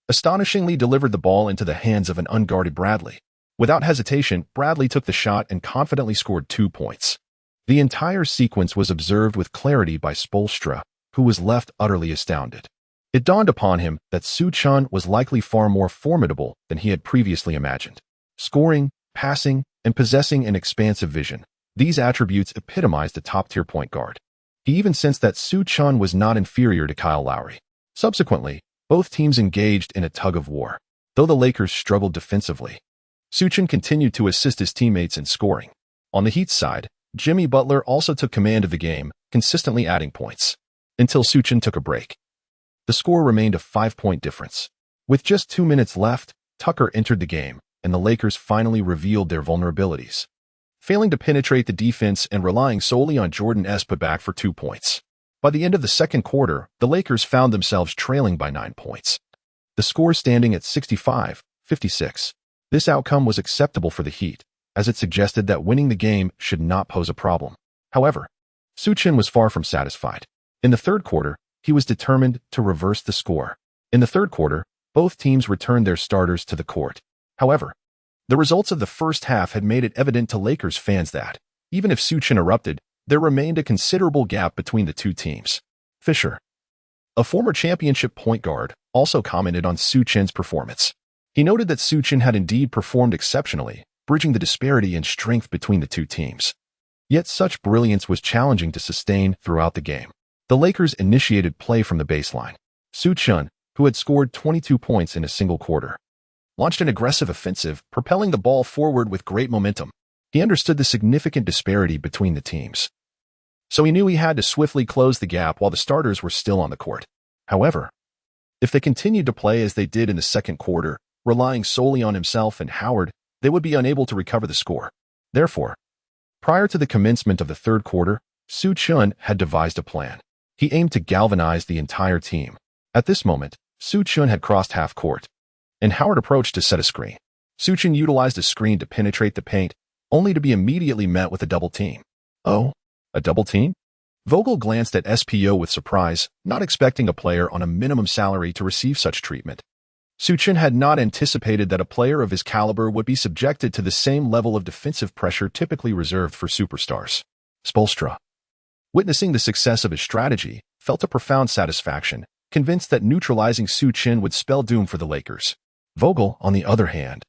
astonishingly delivered the ball into the hands of an unguarded Bradley. Without hesitation, Bradley took the shot and confidently scored 2 points. The entire sequence was observed with clarity by Spoelstra, who was left utterly astounded. It dawned upon him that Su Chen was likely far more formidable than he had previously imagined. Scoring, passing, and possessing an expansive vision, these attributes epitomized a top-tier point guard. He even sensed that Su Chen was not inferior to Kyle Lowry. Subsequently, both teams engaged in a tug-of-war. Though the Lakers struggled defensively, Su Chen continued to assist his teammates in scoring. On the Heat's side, Jimmy Butler also took command of the game, consistently adding points, until Su Chen took a break. The score remained a 5-point difference. With just 2 minutes left, Tucker entered the game, and the Lakers finally revealed their vulnerabilities. Failing to penetrate the defense and relying solely on Jordan's putback for 2 points. By the end of the second quarter, the Lakers found themselves trailing by 9 points. The score standing at 65-56. This outcome was acceptable for the Heat, as it suggested that winning the game should not pose a problem. However, Su Chen was far from satisfied. In the third quarter, he was determined to reverse the score. In the third quarter, both teams returned their starters to the court. However, the results of the first half had made it evident to Lakers fans that, even if Su Chen erupted, there remained a considerable gap between the two teams. Fisher, a former championship point guard, also commented on Su Chen's performance. He noted that Su Chen had indeed performed exceptionally, bridging the disparity in strength between the two teams. Yet such brilliance was challenging to sustain throughout the game. The Lakers initiated play from the baseline. Su Chen, who had scored 22 points in a single quarter, launched an aggressive offensive, propelling the ball forward with great momentum. He understood the significant disparity between the teams, so he knew he had to swiftly close the gap while the starters were still on the court. However, if they continued to play as they did in the second quarter, relying solely on himself and Howard, they would be unable to recover the score. Therefore, prior to the commencement of the third quarter, Su Chen had devised a plan. He aimed to galvanize the entire team. At this moment, Su Chen had crossed half court, and Howard approached to set a screen. Su Chen utilized a screen to penetrate the paint, only to be immediately met with a double team. Oh, a double team? Vogel glanced at SPO with surprise, not expecting a player on a minimum salary to receive such treatment. Su Chen had not anticipated that a player of his caliber would be subjected to the same level of defensive pressure typically reserved for superstars. Spoelstra, witnessing the success of his strategy, felt a profound satisfaction, convinced that neutralizing Su Chen would spell doom for the Lakers. Vogel, on the other hand,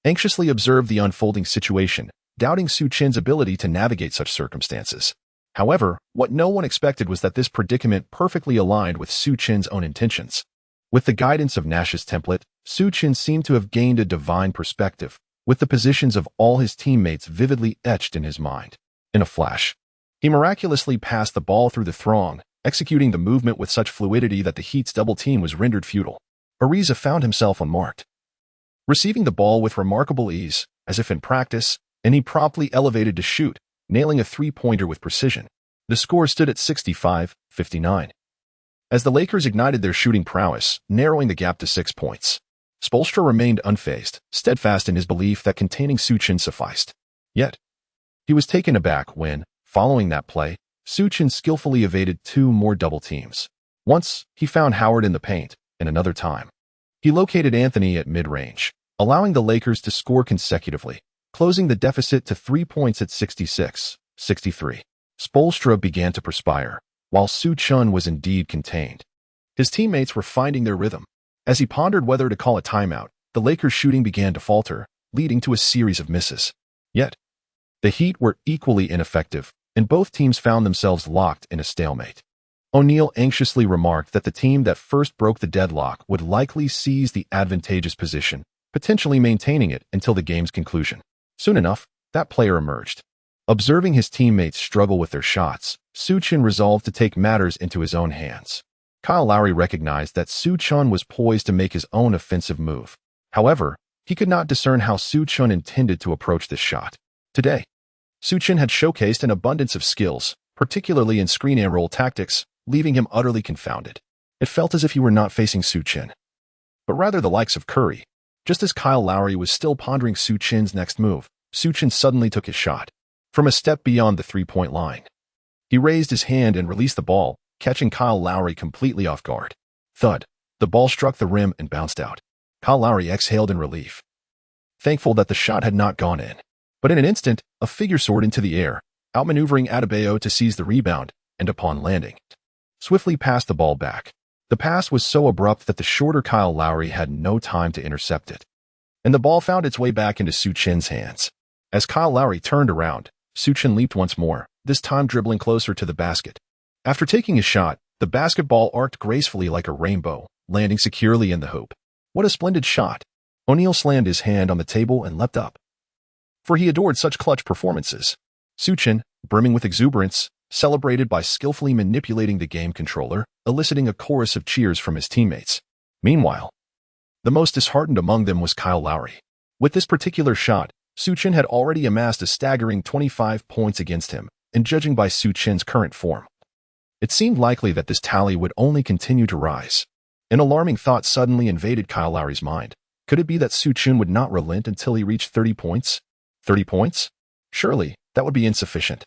anxiously observed the unfolding situation, doubting Su Chen's ability to navigate such circumstances. However, what no one expected was that this predicament perfectly aligned with Su Chen's own intentions. With the guidance of Nash's template, Su Chen seemed to have gained a divine perspective, with the positions of all his teammates vividly etched in his mind. In a flash, he miraculously passed the ball through the throng, executing the movement with such fluidity that the Heat's double team was rendered futile. Ariza found himself unmarked, receiving the ball with remarkable ease, as if in practice, and he promptly elevated to shoot, nailing a three-pointer with precision. The score stood at 65-59. As the Lakers ignited their shooting prowess, narrowing the gap to 6 points, Spoelstra remained unfazed, steadfast in his belief that containing Su Chen sufficed. Yet, he was taken aback when, following that play, Su Chen skillfully evaded 2 more double teams. Once, he found Howard in the paint, and another time, he located Anthony at mid-range, allowing the Lakers to score consecutively, closing the deficit to 3 points at 66-63. Spoelstra began to perspire, while Su Chen was indeed contained. His teammates were finding their rhythm. As he pondered whether to call a timeout, the Lakers' shooting began to falter, leading to a series of misses. Yet, the Heat were equally ineffective, and both teams found themselves locked in a stalemate. O'Neal anxiously remarked that the team that first broke the deadlock would likely seize the advantageous position, potentially maintaining it until the game's conclusion. Soon enough, that player emerged. Observing his teammates struggle with their shots, Su Chen resolved to take matters into his own hands. Kyle Lowry recognized that Su Chen was poised to make his own offensive move. However, he could not discern how Su Chen intended to approach this shot. Today, Su Chen had showcased an abundance of skills, particularly in screen and roll tactics, leaving him utterly confounded. It felt as if he were not facing Su Chen, but rather the likes of Curry. Just as Kyle Lowry was still pondering Su Chen's next move, Su Chen suddenly took his shot. From a step beyond the three-point line, he raised his hand and released the ball, catching Kyle Lowry completely off guard. Thud. The ball struck the rim and bounced out. Kyle Lowry exhaled in relief, thankful that the shot had not gone in. But in an instant, a figure soared into the air, outmaneuvering Adebayo to seize the rebound, and upon landing, swiftly passed the ball back. The pass was so abrupt that the shorter Kyle Lowry had no time to intercept it, and the ball found its way back into Su Chen's hands. As Kyle Lowry turned around, Su Chen leaped once more, this time dribbling closer to the basket. After taking his shot, the basketball arced gracefully like a rainbow, landing securely in the hoop. What a splendid shot! O'Neal slammed his hand on the table and leapt up, for he adored such clutch performances. Su Chen, brimming with exuberance, celebrated by skillfully manipulating the game controller, eliciting a chorus of cheers from his teammates. Meanwhile, the most disheartened among them was Kyle Lowry. With this particular shot, Su Chen had already amassed a staggering 25 points against him, and judging by Su Chen's current form, it seemed likely that this tally would only continue to rise. An alarming thought suddenly invaded Kyle Lowry's mind. Could it be that Su Chen would not relent until he reached 30 points? 30 points? Surely, that would be insufficient.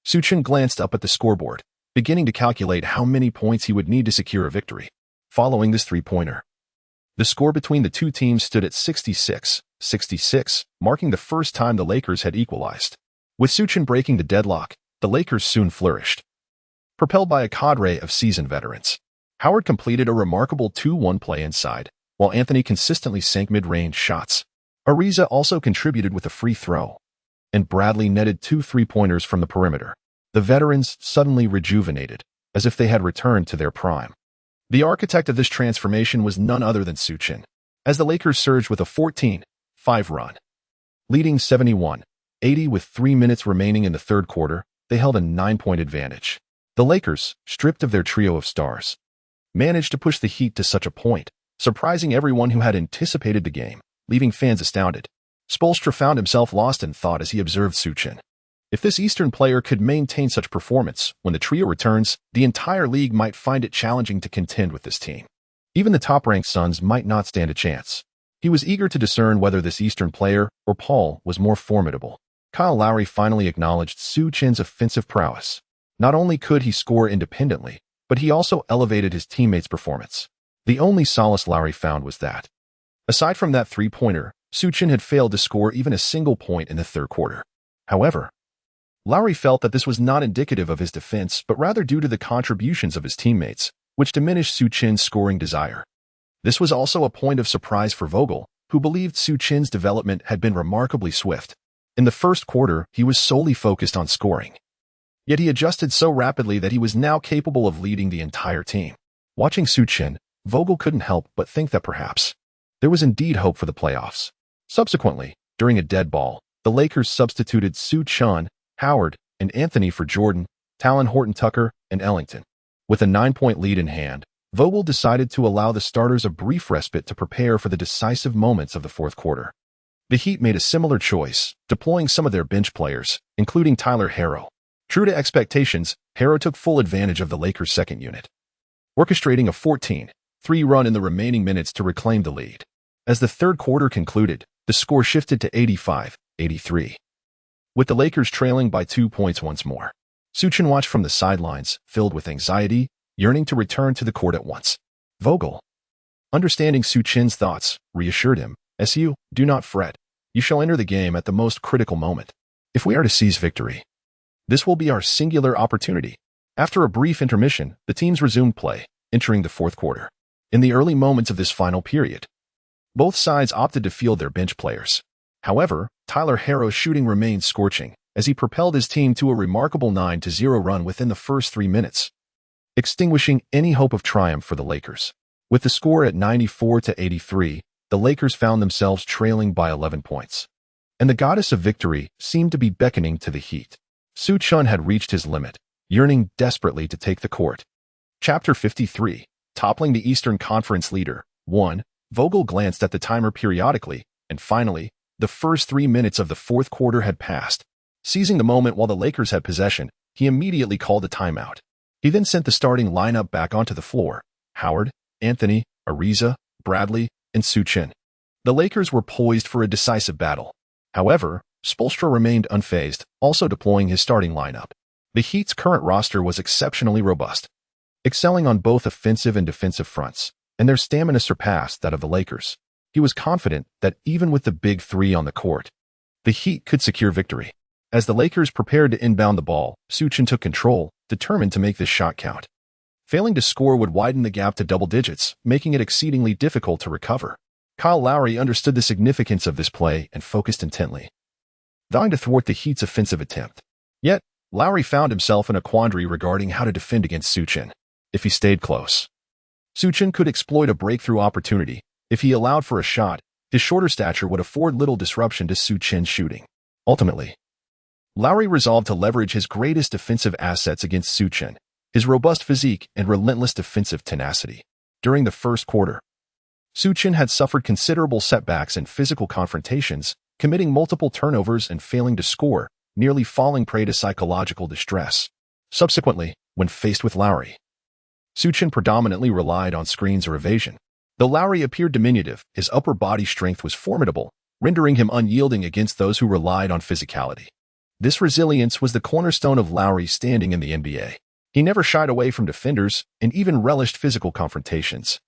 Su Chen glanced up at the scoreboard, beginning to calculate how many points he would need to secure a victory. Following this three-pointer, the score between the two teams stood at 66-66, marking the first time the Lakers had equalized. With Su Chen breaking the deadlock, the Lakers soon flourished, propelled by a cadre of seasoned veterans. Howard completed a remarkable 2-1 play inside, while Anthony consistently sank mid-range shots. Ariza also contributed with a free throw, and Bradley netted 2 three-pointers from the perimeter. The veterans suddenly rejuvenated, as if they had returned to their prime. The architect of this transformation was none other than Su Chen, as the Lakers surged with a 14-5 run. Leading 71-80 with 3 minutes remaining in the third quarter, they held a 9-point advantage. The Lakers, stripped of their trio of stars, managed to push the Heat to such a point, surprising everyone who had anticipated the game, leaving fans astounded. Spoelstra found himself lost in thought as he observed Su Chen. If this Eastern player could maintain such performance, when the trio returns, the entire league might find it challenging to contend with this team. Even the top-ranked Suns might not stand a chance. He was eager to discern whether this Eastern player, or Paul, was more formidable. Kyle Lowry finally acknowledged Su Chen's offensive prowess. Not only could he score independently, but he also elevated his teammates' performance. The only solace Lowry found was that, aside from that three-pointer, Su Chen had failed to score even a single point in the third quarter. However, Lowry felt that this was not indicative of his defense, but rather due to the contributions of his teammates, which diminished Su Chen's scoring desire. This was also a point of surprise for Vogel, who believed Su Chen's development had been remarkably swift. In the first quarter, he was solely focused on scoring. Yet he adjusted so rapidly that he was now capable of leading the entire team. Watching Su Chen, Vogel couldn't help but think that perhaps there was indeed hope for the playoffs. Subsequently, during a dead ball, the Lakers substituted Su Chen, Howard, and Anthony for Jordan, Talon Horton-Tucker, and Ellington. With a 9-point lead in hand, Vogel decided to allow the starters a brief respite to prepare for the decisive moments of the fourth quarter. The Heat made a similar choice, deploying some of their bench players, including Tyler Herro. True to expectations, Herro took full advantage of the Lakers' second unit, orchestrating a 14-3 run in the remaining minutes to reclaim the lead. As the third quarter concluded, the score shifted to 85-83. With the Lakers trailing by 2 points once more, Su Chen watched from the sidelines, filled with anxiety, yearning to return to the court at once. Vogel, understanding Su Chen's thoughts, reassured him, "Su, do not fret. You shall enter the game at the most critical moment. If we are to seize victory, this will be our singular opportunity." After a brief intermission, the teams resumed play, entering the fourth quarter. In the early moments of this final period, both sides opted to field their bench players. However, Tyler Herro's shooting remained scorching, as he propelled his team to a remarkable 9-0 run within the first 3 minutes, extinguishing any hope of triumph for the Lakers. With the score at 94-83, the Lakers found themselves trailing by 11 points. And the goddess of victory seemed to be beckoning to the Heat. Su Chen had reached his limit, yearning desperately to take the court. Chapter 53, Toppling the Eastern Conference Leader. 1. Vogel glanced at the timer periodically, and finally, the first 3 minutes of the fourth quarter had passed. Seizing the moment while the Lakers had possession, he immediately called a timeout. He then sent the starting lineup back onto the floor: Howard, Anthony, Ariza, Bradley, and Su Chen. The Lakers were poised for a decisive battle. However, Spoelstra remained unfazed, also deploying his starting lineup. The Heat's current roster was exceptionally robust, excelling on both offensive and defensive fronts, and their stamina surpassed that of the Lakers. He was confident that even with the big three on the court, the Heat could secure victory. As the Lakers prepared to inbound the ball, Su Chen took control, determined to make this shot count. Failing to score would widen the gap to double digits, making it exceedingly difficult to recover. Kyle Lowry understood the significance of this play and focused intently, vowing to thwart the Heat's offensive attempt. Yet, Lowry found himself in a quandary regarding how to defend against Su Chen. If he stayed close, Su Chen could exploit a breakthrough opportunity. If he allowed for a shot, his shorter stature would afford little disruption to Su Chen's shooting. Ultimately, Lowry resolved to leverage his greatest defensive assets against Su Chen: his robust physique and relentless defensive tenacity. During the first quarter, Su Chen had suffered considerable setbacks in physical confrontations, committing multiple turnovers and failing to score, nearly falling prey to psychological distress. Subsequently, when faced with Lowry, Su Chen predominantly relied on screens or evasion. Though Lowry appeared diminutive, his upper body strength was formidable, rendering him unyielding against those who relied on physicality. This resilience was the cornerstone of Lowry's standing in the NBA. He never shied away from defenders and even relished physical confrontations.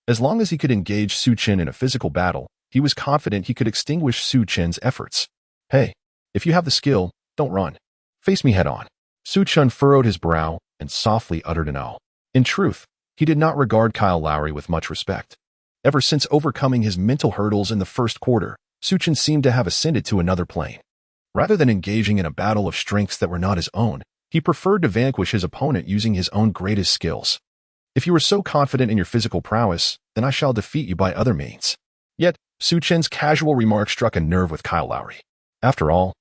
As long as he could engage Su Chen in a physical battle, he was confident he could extinguish Su Chen's efforts. "Hey, if you have the skill, don't run. Face me head on." Su Chen furrowed his brow and softly uttered an "oh." In truth, he did not regard Kyle Lowry with much respect. Ever since overcoming his mental hurdles in the first quarter, Su Chen seemed to have ascended to another plane. Rather than engaging in a battle of strengths that were not his own, he preferred to vanquish his opponent using his own greatest skills. "If you are so confident in your physical prowess, then I shall defeat you by other means." Yet, Su Chen's casual remark struck a nerve with Kyle Lowry. After all,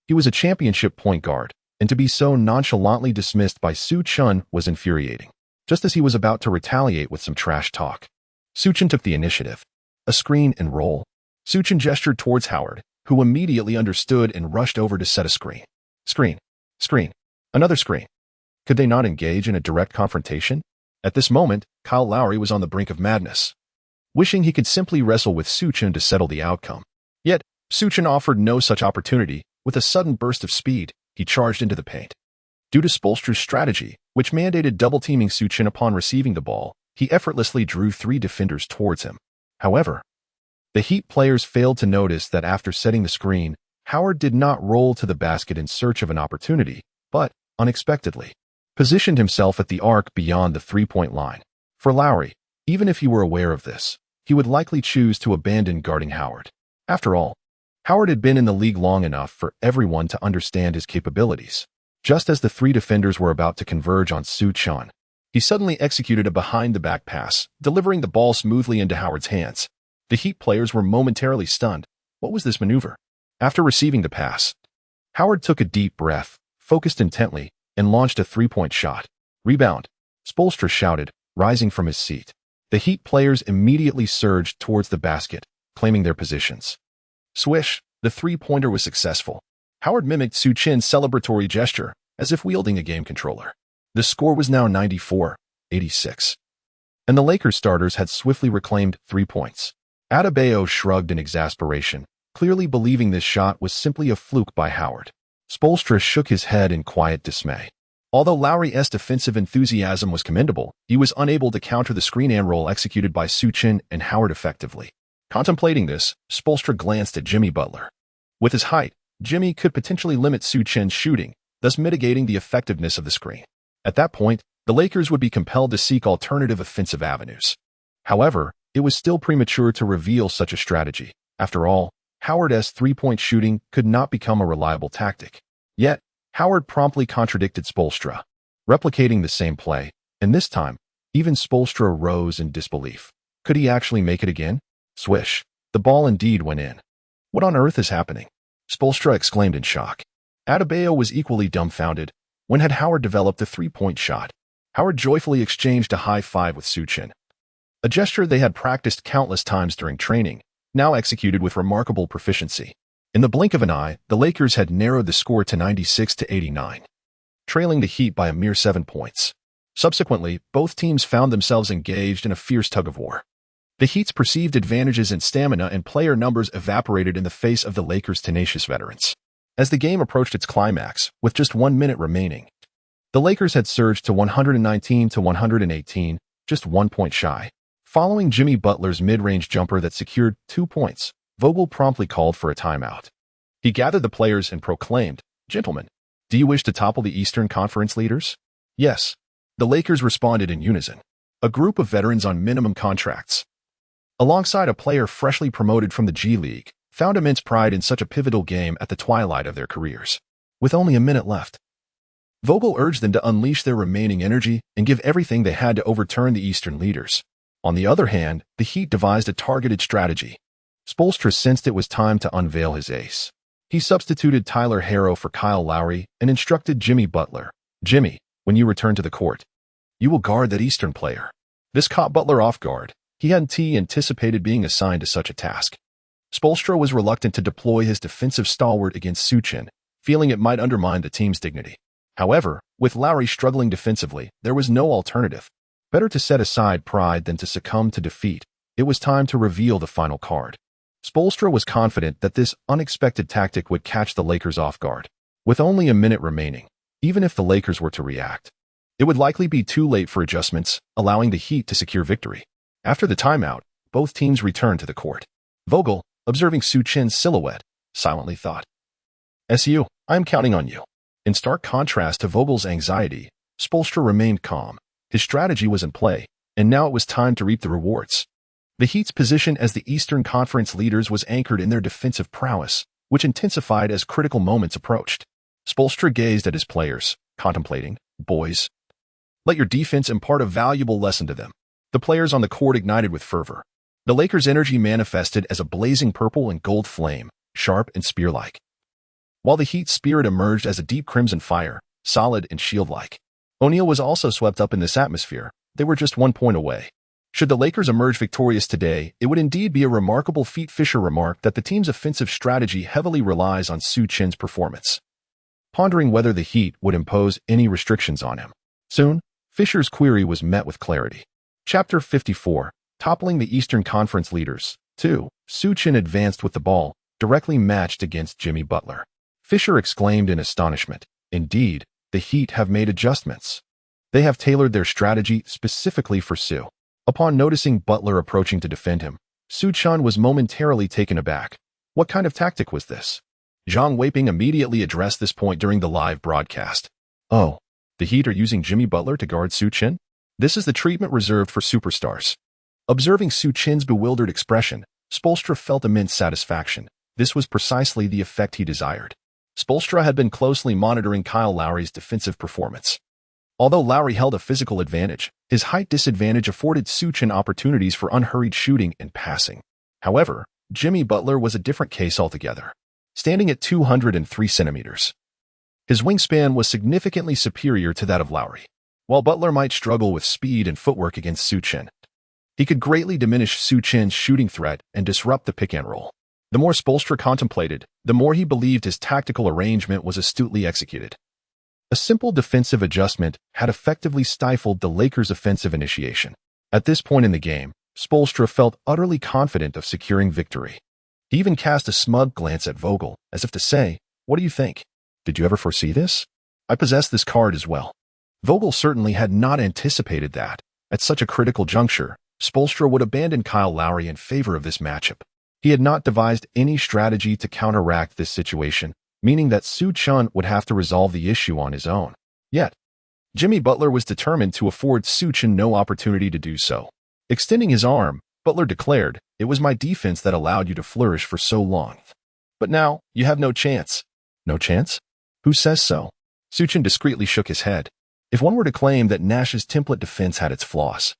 he was a championship point guard, and to be so nonchalantly dismissed by Su Chen was infuriating. Just as he was about to retaliate with some trash talk, Su Chen took the initiative. A screen and roll. Su Chen gestured towards Howard, who immediately understood and rushed over to set a screen. Screen. Screen. Another screen. Could they not engage in a direct confrontation? At this moment, Kyle Lowry was on the brink of madness, wishing he could simply wrestle with Su Chen to settle the outcome. Yet, Su Chen offered no such opportunity. With a sudden burst of speed, he charged into the paint. Due to Spoelstra's strategy, which mandated double-teaming Su Chen upon receiving the ball, he effortlessly drew 3 defenders towards him. However, the Heat players failed to notice that after setting the screen, Howard did not roll to the basket in search of an opportunity, but, unexpectedly, positioned himself at the arc beyond the 3-point line. For Lowry, even if he were aware of this, he would likely choose to abandon guarding Howard. After all, Howard had been in the league long enough for everyone to understand his capabilities. Just as the 3 defenders were about to converge on Su Chen, he suddenly executed a behind-the-back pass, delivering the ball smoothly into Howard's hands. The Heat players were momentarily stunned. What was this maneuver? After receiving the pass, Howard took a deep breath, focused intently, and launched a three-point shot. Rebound, Spoelstra shouted, rising from his seat. The Heat players immediately surged towards the basket, claiming their positions. Swish, the three-pointer was successful. Howard mimicked Su Chen's celebratory gesture, as if wielding a game controller. The score was now 94-86. And the Lakers starters had swiftly reclaimed 3 points. Adebayo shrugged in exasperation, clearly believing this shot was simply a fluke by Howard. Spoelstra shook his head in quiet dismay. Although Lowry's defensive enthusiasm was commendable, he was unable to counter the screen and roll executed by Su Chen and Howard effectively. Contemplating this, Spoelstra glanced at Jimmy Butler. With his height, Jimmy could potentially limit Su Chen's shooting, thus mitigating the effectiveness of the screen. At that point, the Lakers would be compelled to seek alternative offensive avenues. However, it was still premature to reveal such a strategy. After all, Howard's three-point shooting could not become a reliable tactic. Yet, Howard promptly contradicted Spoelstra, replicating the same play, and this time, even Spoelstra rose in disbelief. Could he actually make it again? Swish. The ball indeed went in. What on earth is happening? Spoelstra exclaimed in shock. Adebayo was equally dumbfounded. When had Howard developed a three-point shot? Howard joyfully exchanged a high five with Su Chen, a gesture they had practiced countless times during training, now executed with remarkable proficiency. In the blink of an eye, the Lakers had narrowed the score to 96-89, trailing the Heat by a mere 7 points. Subsequently, both teams found themselves engaged in a fierce tug-of-war. The Heat's perceived advantages in stamina and player numbers evaporated in the face of the Lakers' tenacious veterans. As the game approached its climax, with just 1 minute remaining, the Lakers had surged to 119-118, just 1 point shy. Following Jimmy Butler's mid-range jumper that secured 2 points, Vogel promptly called for a timeout. He gathered the players and proclaimed, "Gentlemen, do you wish to topple the Eastern Conference leaders?" Yes. The Lakers responded in unison. A group of veterans on minimum contracts, alongside a player freshly promoted from the G League, found immense pride in such a pivotal game at the twilight of their careers. With only a minute left, Vogel urged them to unleash their remaining energy and give everything they had to overturn the Eastern leaders. On the other hand, the Heat devised a targeted strategy. Spoelstra sensed it was time to unveil his ace. He substituted Tyler Harrow for Kyle Lowry and instructed Jimmy Butler, "Jimmy, when you return to the court, you will guard that Eastern player." This caught Butler off guard. He hadn't anticipated being assigned to such a task. Spoelstra was reluctant to deploy his defensive stalwart against Su Chen, feeling it might undermine the team's dignity. However, with Lowry struggling defensively, there was no alternative. Better to set aside pride than to succumb to defeat. It was time to reveal the final card. Spoelstra was confident that this unexpected tactic would catch the Lakers off guard. With only a minute remaining, even if the Lakers were to react, it would likely be too late for adjustments, allowing the Heat to secure victory. After the timeout, both teams returned to the court. Vogel, observing Su Chen's silhouette, silently thought, "SU, I am counting on you." In stark contrast to Vogel's anxiety, Spoelstra remained calm. His strategy was in play, and now it was time to reap the rewards. The Heat's position as the Eastern Conference leaders was anchored in their defensive prowess, which intensified as critical moments approached. Spoelstra gazed at his players, contemplating, "Boys, let your defense impart a valuable lesson to them." The players on the court ignited with fervor. The Lakers' energy manifested as a blazing purple and gold flame, sharp and spear-like, while the Heat's spirit emerged as a deep crimson fire, solid and shield-like. O'Neal was also swept up in this atmosphere. They were just 1 point away. Should the Lakers emerge victorious today, it would indeed be a remarkable feat. Fisher remarked that the team's offensive strategy heavily relies on Su Chen's performance, pondering whether the Heat would impose any restrictions on him. Soon, Fisher's query was met with clarity. Chapter 54, Toppling the Eastern Conference Leaders. 2. Su Chen advanced with the ball, directly matched against Jimmy Butler. Fisher exclaimed in astonishment, "Indeed, the Heat have made adjustments. They have tailored their strategy specifically for Su." Upon noticing Butler approaching to defend him, Su Chen was momentarily taken aback. What kind of tactic was this? Zhang Weiping immediately addressed this point during the live broadcast. "Oh, the Heat are using Jimmy Butler to guard Su Chen? This is the treatment reserved for superstars." Observing Su Chen's bewildered expression, Spoelstra felt immense satisfaction. This was precisely the effect he desired. Spoelstra had been closely monitoring Kyle Lowry's defensive performance. Although Lowry held a physical advantage, his height disadvantage afforded Su Chen opportunities for unhurried shooting and passing. However, Jimmy Butler was a different case altogether. Standing at 203 centimeters, His wingspan was significantly superior to that of Lowry. While Butler might struggle with speed and footwork against Su Chen, he could greatly diminish Su Chen's shooting threat and disrupt the pick-and-roll. The more Spoelstra contemplated, the more he believed his tactical arrangement was astutely executed. A simple defensive adjustment had effectively stifled the Lakers' offensive initiation. At this point in the game, Spoelstra felt utterly confident of securing victory. He even cast a smug glance at Vogel, as if to say, "What do you think? Did you ever foresee this? I possess this card as well." Vogel certainly had not anticipated that, at such a critical juncture, Spoelstra would abandon Kyle Lowry in favor of this matchup. He had not devised any strategy to counteract this situation, meaning that Su Chen would have to resolve the issue on his own. Yet, Jimmy Butler was determined to afford Su Chen no opportunity to do so. Extending his arm, Butler declared, "It was my defense that allowed you to flourish for so long. But now, you have no chance." "No chance? Who says so?" Su Chen discreetly shook his head. If one were to claim that Nash's template defense had its flaws,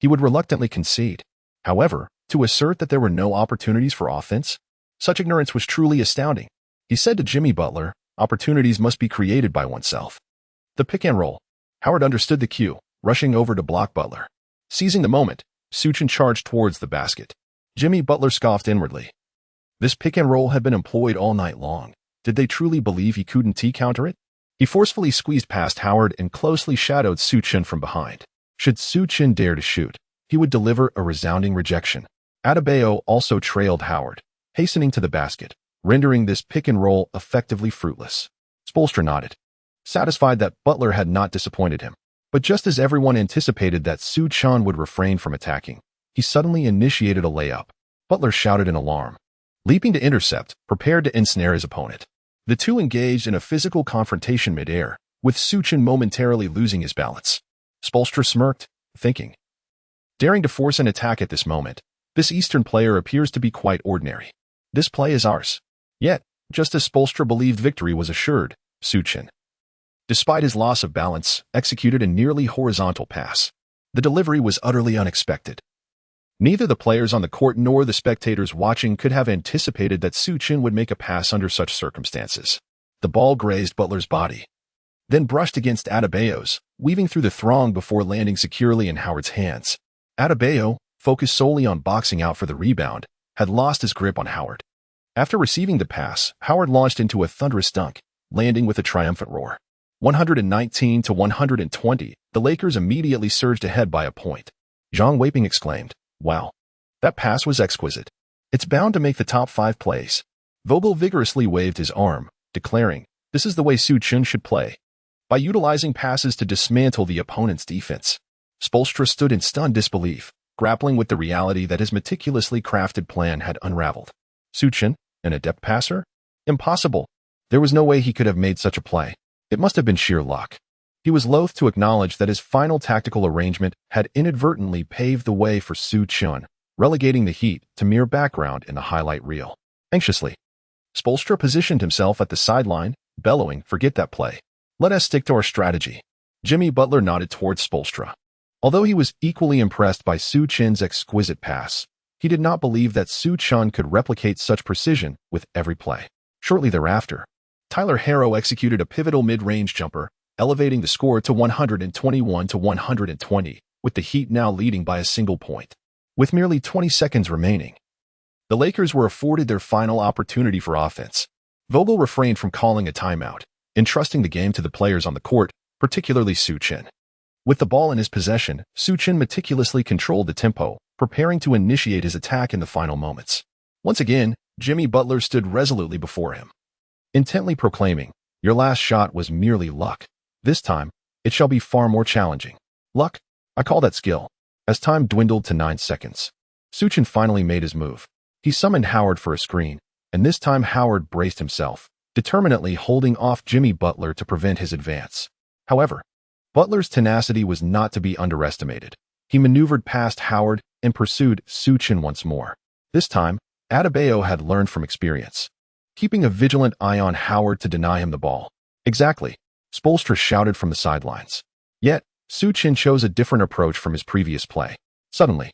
he would reluctantly concede. However, to assert that there were no opportunities for offense, such ignorance was truly astounding. He said to Jimmy Butler, "Opportunities must be created by oneself." The pick and roll. Howard understood the cue, rushing over to block Butler. Seizing the moment, Su Chen charged towards the basket. Jimmy Butler scoffed inwardly. This pick and roll had been employed all night long. Did they truly believe he couldn't T-counter it? He forcefully squeezed past Howard and closely shadowed Su Chen from behind. Should Su Chen dare to shoot, he would deliver a resounding rejection. Adebayo also trailed Howard, hastening to the basket, rendering this pick and roll effectively fruitless. Spoelstra nodded, satisfied that Butler had not disappointed him. But just as everyone anticipated that Su Chen would refrain from attacking, he suddenly initiated a layup. Butler shouted in alarm, leaping to intercept, prepared to ensnare his opponent. The two engaged in a physical confrontation midair, with Su Chen momentarily losing his balance. Spoelstra smirked, thinking, daring to force an attack at this moment, this Eastern player appears to be quite ordinary. This play is ours. Yet, just as Spoelstra believed victory was assured, Su Chen, despite his loss of balance, executed a nearly horizontal pass. The delivery was utterly unexpected. Neither the players on the court nor the spectators watching could have anticipated that Su Chen would make a pass under such circumstances. The ball grazed Butler's body, then brushed against Adebayo's, weaving through the throng before landing securely in Howard's hands. Adebayo, focused solely on boxing out for the rebound, had lost his grip on Howard. After receiving the pass, Howard launched into a thunderous dunk, landing with a triumphant roar. 119-120, the Lakers immediately surged ahead by a point. Zhang Weiping exclaimed, "Wow, that pass was exquisite. It's bound to make the top 5 plays." Vogel vigorously waved his arm, declaring, "This is the way Su Chen should play, by utilizing passes to dismantle the opponent's defense." Spoelstra stood in stunned disbelief, grappling with the reality that his meticulously crafted plan had unraveled. Su Chen, an adept passer? Impossible. There was no way he could have made such a play. It must have been sheer luck. He was loath to acknowledge that his final tactical arrangement had inadvertently paved the way for Su Chen, relegating the Heat to mere background in the highlight reel. Anxiously, Spoelstra positioned himself at the sideline, bellowing, "Forget that play. Let us stick to our strategy." Jimmy Butler nodded towards Spoelstra. Although he was equally impressed by Su Chen's exquisite pass, he did not believe that Su Chen could replicate such precision with every play. Shortly thereafter, Tyler Herro executed a pivotal mid-range jumper, elevating the score to 121-120, with the Heat now leading by a single point. With merely 20 seconds remaining, the Lakers were afforded their final opportunity for offense. Vogel refrained from calling a timeout, entrusting the game to the players on the court, particularly Su Chen. With the ball in his possession, Su Chen meticulously controlled the tempo, preparing to initiate his attack in the final moments. Once again, Jimmy Butler stood resolutely before him, intently proclaiming, "Your last shot was merely luck. This time, it shall be far more challenging." Luck? I call that skill. As time dwindled to 9 seconds, Su Chen finally made his move. He summoned Howard for a screen, and this time Howard braced himself, determinedly holding off Jimmy Butler to prevent his advance. However, Butler's tenacity was not to be underestimated. He maneuvered past Howard and pursued Su Chen once more. This time, Adebayo had learned from experience, keeping a vigilant eye on Howard to deny him the ball. "Exactly," Spoelstra shouted from the sidelines. Yet, Su Chen chose a different approach from his previous play. Suddenly,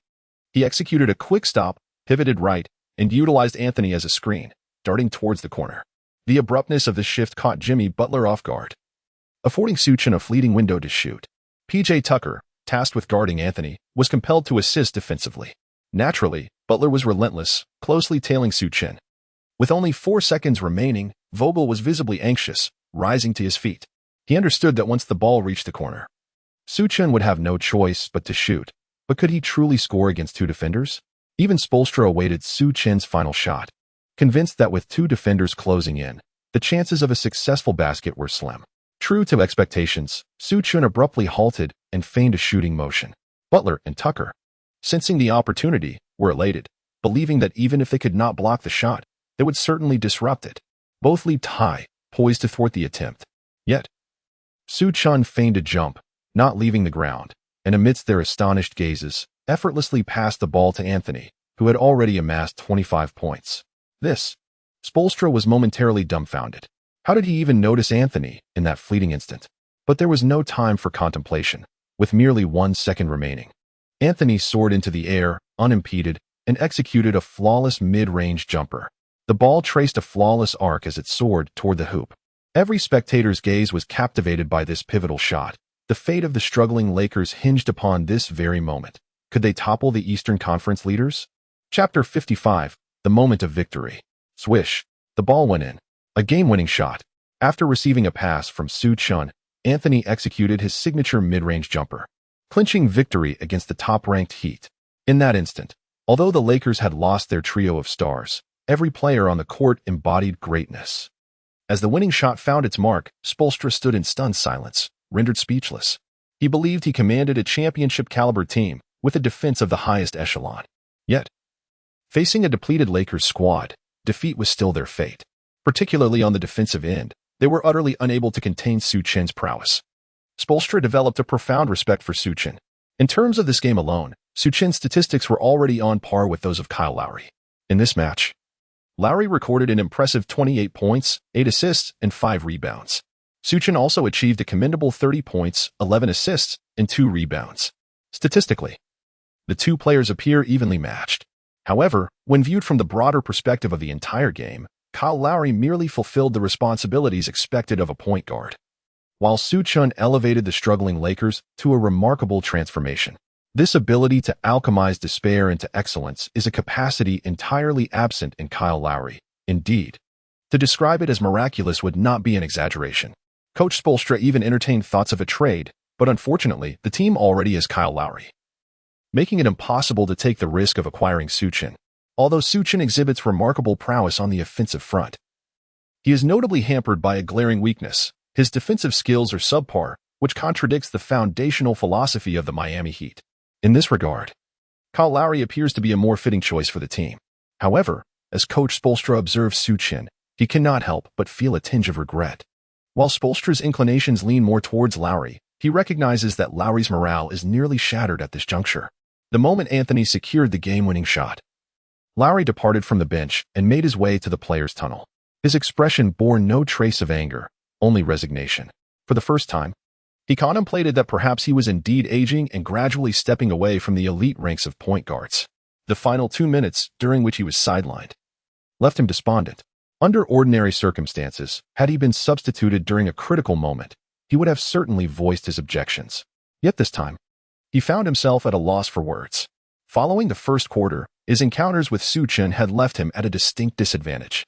he executed a quick stop, pivoted right, and utilized Anthony as a screen, darting towards the corner. The abruptness of the shift caught Jimmy Butler off guard, affording Su Chen a fleeting window to shoot. P.J. Tucker, tasked with guarding Anthony, was compelled to assist defensively. Naturally, Butler was relentless, closely tailing Su Chen. With only 4 seconds remaining, Vogel was visibly anxious, rising to his feet. He understood that once the ball reached the corner, Su Chen would have no choice but to shoot. But could he truly score against 2 defenders? Even Spoelstra awaited Su Chen's final shot, convinced that with 2 defenders closing in, the chances of a successful basket were slim. True to expectations, Su Chen abruptly halted and feigned a shooting motion. Butler and Tucker, sensing the opportunity, were elated, believing that even if they could not block the shot, they would certainly disrupt it. Both leaped high, poised to thwart the attempt. Yet, Su Chen feigned a jump, not leaving the ground, and amidst their astonished gazes, effortlessly passed the ball to Anthony, who had already amassed 25 points. Spoelstra was momentarily dumbfounded. How did he even notice Anthony in that fleeting instant? But there was no time for contemplation. With merely 1 second remaining, Anthony soared into the air, unimpeded, and executed a flawless mid-range jumper. The ball traced a flawless arc as it soared toward the hoop. Every spectator's gaze was captivated by this pivotal shot. The fate of the struggling Lakers hinged upon this very moment. Could they topple the Eastern Conference leaders? Chapter 55, The Moment of Victory. Swish. The ball went in. A game-winning shot. After receiving a pass from Su Chen, Anthony executed his signature mid-range jumper, clinching victory against the top-ranked Heat. In that instant, although the Lakers had lost their trio of stars, every player on the court embodied greatness. As the winning shot found its mark, Spoelstra stood in stunned silence, rendered speechless. He believed he commanded a championship-caliber team with a defense of the highest echelon. Yet, facing a depleted Lakers squad, defeat was still their fate. Particularly on the defensive end, they were utterly unable to contain Su Chen's prowess. Spoelstra developed a profound respect for Su Chen. In terms of this game alone, Su Chen's statistics were already on par with those of Kyle Lowry. In this match, Lowry recorded an impressive 28 points, 8 assists, and 5 rebounds. Su Chen also achieved a commendable 30 points, 11 assists, and 2 rebounds. Statistically, the two players appear evenly matched. However, when viewed from the broader perspective of the entire game, Kyle Lowry merely fulfilled the responsibilities expected of a point guard, while Su Chen elevated the struggling Lakers to a remarkable transformation. This ability to alchemize despair into excellence is a capacity entirely absent in Kyle Lowry. Indeed, to describe it as miraculous would not be an exaggeration. Coach Spoelstra even entertained thoughts of a trade, but unfortunately, the team already has Kyle Lowry, making it impossible to take the risk of acquiring Su Chen. Although Su Chen exhibits remarkable prowess on the offensive front, he is notably hampered by a glaring weakness. His defensive skills are subpar, which contradicts the foundational philosophy of the Miami Heat. In this regard, Kyle Lowry appears to be a more fitting choice for the team. However, as Coach Spoelstra observes Su Chen, he cannot help but feel a tinge of regret. While Spoelstra's inclinations lean more towards Lowry, he recognizes that Lowry's morale is nearly shattered at this juncture. The moment Anthony secured the game-winning shot, Lowry departed from the bench and made his way to the players' tunnel. His expression bore no trace of anger, only resignation. For the first time, he contemplated that perhaps he was indeed aging and gradually stepping away from the elite ranks of point guards. The final 2 minutes, during which he was sidelined, left him despondent. Under ordinary circumstances, had he been substituted during a critical moment, he would have certainly voiced his objections. Yet this time, he found himself at a loss for words. Following the first quarter, his encounters with Su Chen had left him at a distinct disadvantage.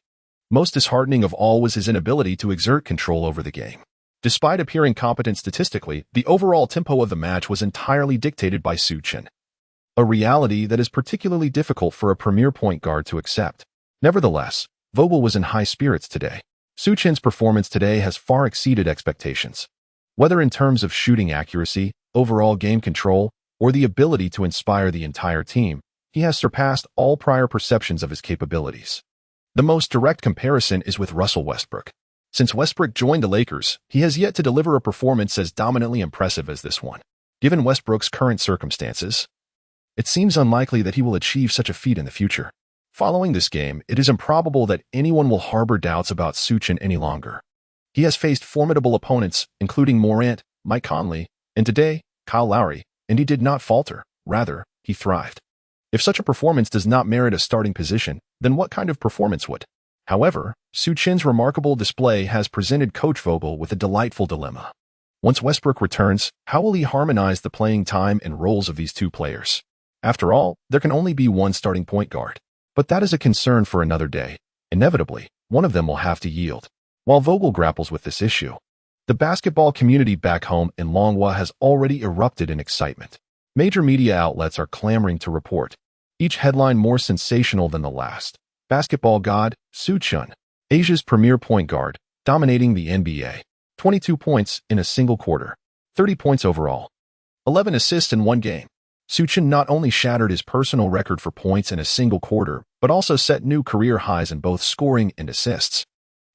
Most disheartening of all was his inability to exert control over the game. Despite appearing competent statistically, the overall tempo of the match was entirely dictated by Su Chen, a reality that is particularly difficult for a premier point guard to accept. Nevertheless, Vogel was in high spirits today. Su Chen's performance today has far exceeded expectations. Whether in terms of shooting accuracy, overall game control, or the ability to inspire the entire team, he has surpassed all prior perceptions of his capabilities. The most direct comparison is with Russell Westbrook. Since Westbrook joined the Lakers, he has yet to deliver a performance as dominantly impressive as this one. Given Westbrook's current circumstances, it seems unlikely that he will achieve such a feat in the future. Following this game, it is improbable that anyone will harbor doubts about Su Chen any longer. He has faced formidable opponents, including Morant, Mike Conley, and today, Kyle Lowry, and he did not falter. Rather, he thrived. If such a performance does not merit a starting position, then what kind of performance would? However, Su Chen's remarkable display has presented Coach Vogel with a delightful dilemma. Once Westbrook returns, how will he harmonize the playing time and roles of these two players? After all, there can only be one starting point guard. But that is a concern for another day. Inevitably, one of them will have to yield. While Vogel grapples with this issue, the basketball community back home in Longhua has already erupted in excitement. Major media outlets are clamoring to report, each headline more sensational than the last. Basketball god, Su Chen, Asia's premier point guard, dominating the NBA. 22 points in a single quarter, 30 points overall, 11 assists in one game. Su Chen not only shattered his personal record for points in a single quarter, but also set new career highs in both scoring and assists.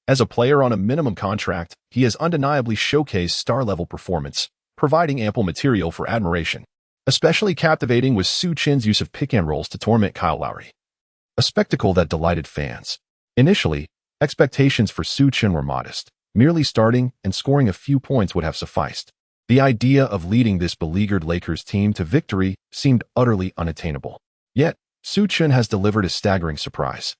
As a player on a minimum contract, he has undeniably showcased star-level performance, providing ample material for admiration. Especially captivating was Su Chen's use of pick-and-rolls to torment Kyle Lowry, a spectacle that delighted fans. Initially, expectations for Su Chen were modest. Merely starting and scoring a few points would have sufficed. The idea of leading this beleaguered Lakers team to victory seemed utterly unattainable. Yet, Su Chen has delivered a staggering surprise,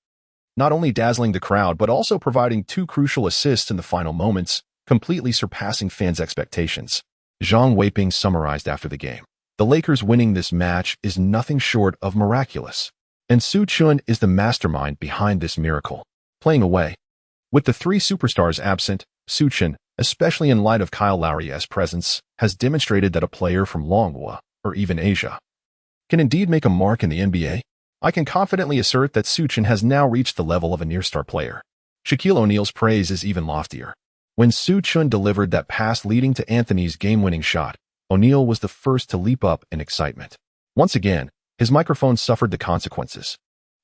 not only dazzling the crowd but also providing 2 crucial assists in the final moments, completely surpassing fans' expectations. Zhang Weiping summarized after the game, "The Lakers winning this match is nothing short of miraculous, and Su Chen is the mastermind behind this miracle." Playing away, with the 3 superstars absent, Su Chen, especially in light of Kyle Lowry's presence, has demonstrated that a player from Longhua, or even Asia, can indeed make a mark in the NBA. I can confidently assert that Su Chen has now reached the level of a near-star player. Shaquille O'Neal's praise is even loftier. When Su Chen delivered that pass leading to Anthony's game-winning shot, O'Neal was the first to leap up in excitement. Once again, his microphone suffered the consequences.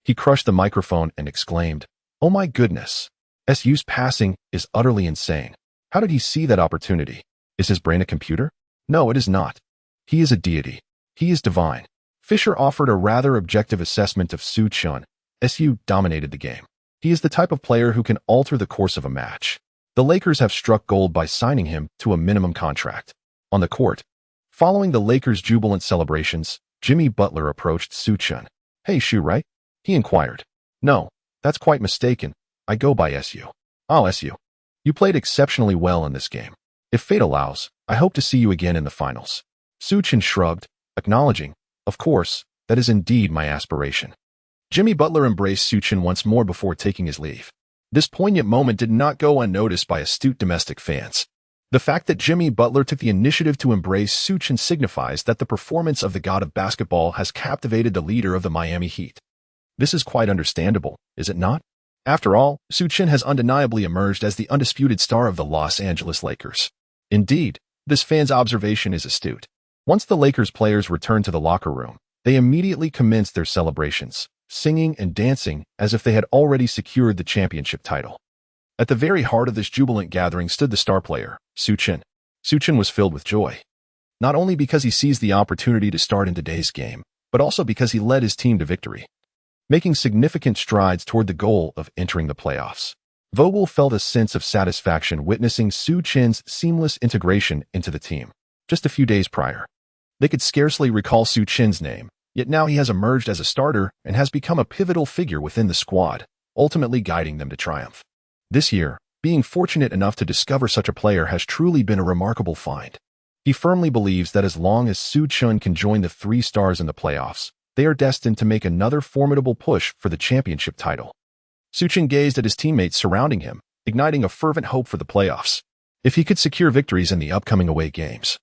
He crushed the microphone and exclaimed, "Oh my goodness! SU's passing is utterly insane. How did he see that opportunity? Is his brain a computer? No, it is not. He is a deity. He is divine." Fisher offered a rather objective assessment of Su Chen. SU dominated the game. He is the type of player who can alter the course of a match. The Lakers have struck gold by signing him to a minimum contract. On the court, following the Lakers' jubilant celebrations, Jimmy Butler approached Su Chen. "Hey, Shu, right?" he inquired. "No, that's quite mistaken. I go by SU. Oh, SU. You played exceptionally well in this game. If fate allows, I hope to see you again in the finals." Su Chen shrugged, acknowledging, "Of course, that is indeed my aspiration." Jimmy Butler embraced Su Chen once more before taking his leave. This poignant moment did not go unnoticed by astute domestic fans. The fact that Jimmy Butler took the initiative to embrace Su Chen signifies that the performance of the god of basketball has captivated the leader of the Miami Heat. This is quite understandable, is it not? After all, Su Chen has undeniably emerged as the undisputed star of the Los Angeles Lakers. Indeed, this fan's observation is astute. Once the Lakers players returned to the locker room, they immediately commenced their celebrations, singing and dancing as if they had already secured the championship title. At the very heart of this jubilant gathering stood the star player, Su Chen. Su Chen was filled with joy, not only because he seized the opportunity to start in today's game, but also because he led his team to victory, making significant strides toward the goal of entering the playoffs. Vogel felt a sense of satisfaction witnessing Su Chen's seamless integration into the team. Just a few days prior, they could scarcely recall Su Chen's name, yet now he has emerged as a starter and has become a pivotal figure within the squad, ultimately guiding them to triumph. This year, being fortunate enough to discover such a player has truly been a remarkable find. He firmly believes that as long as Su Chen can join the 3 stars in the playoffs, they are destined to make another formidable push for the championship title. Su Chen gazed at his teammates surrounding him, igniting a fervent hope for the playoffs. If he could secure victories in the upcoming away games,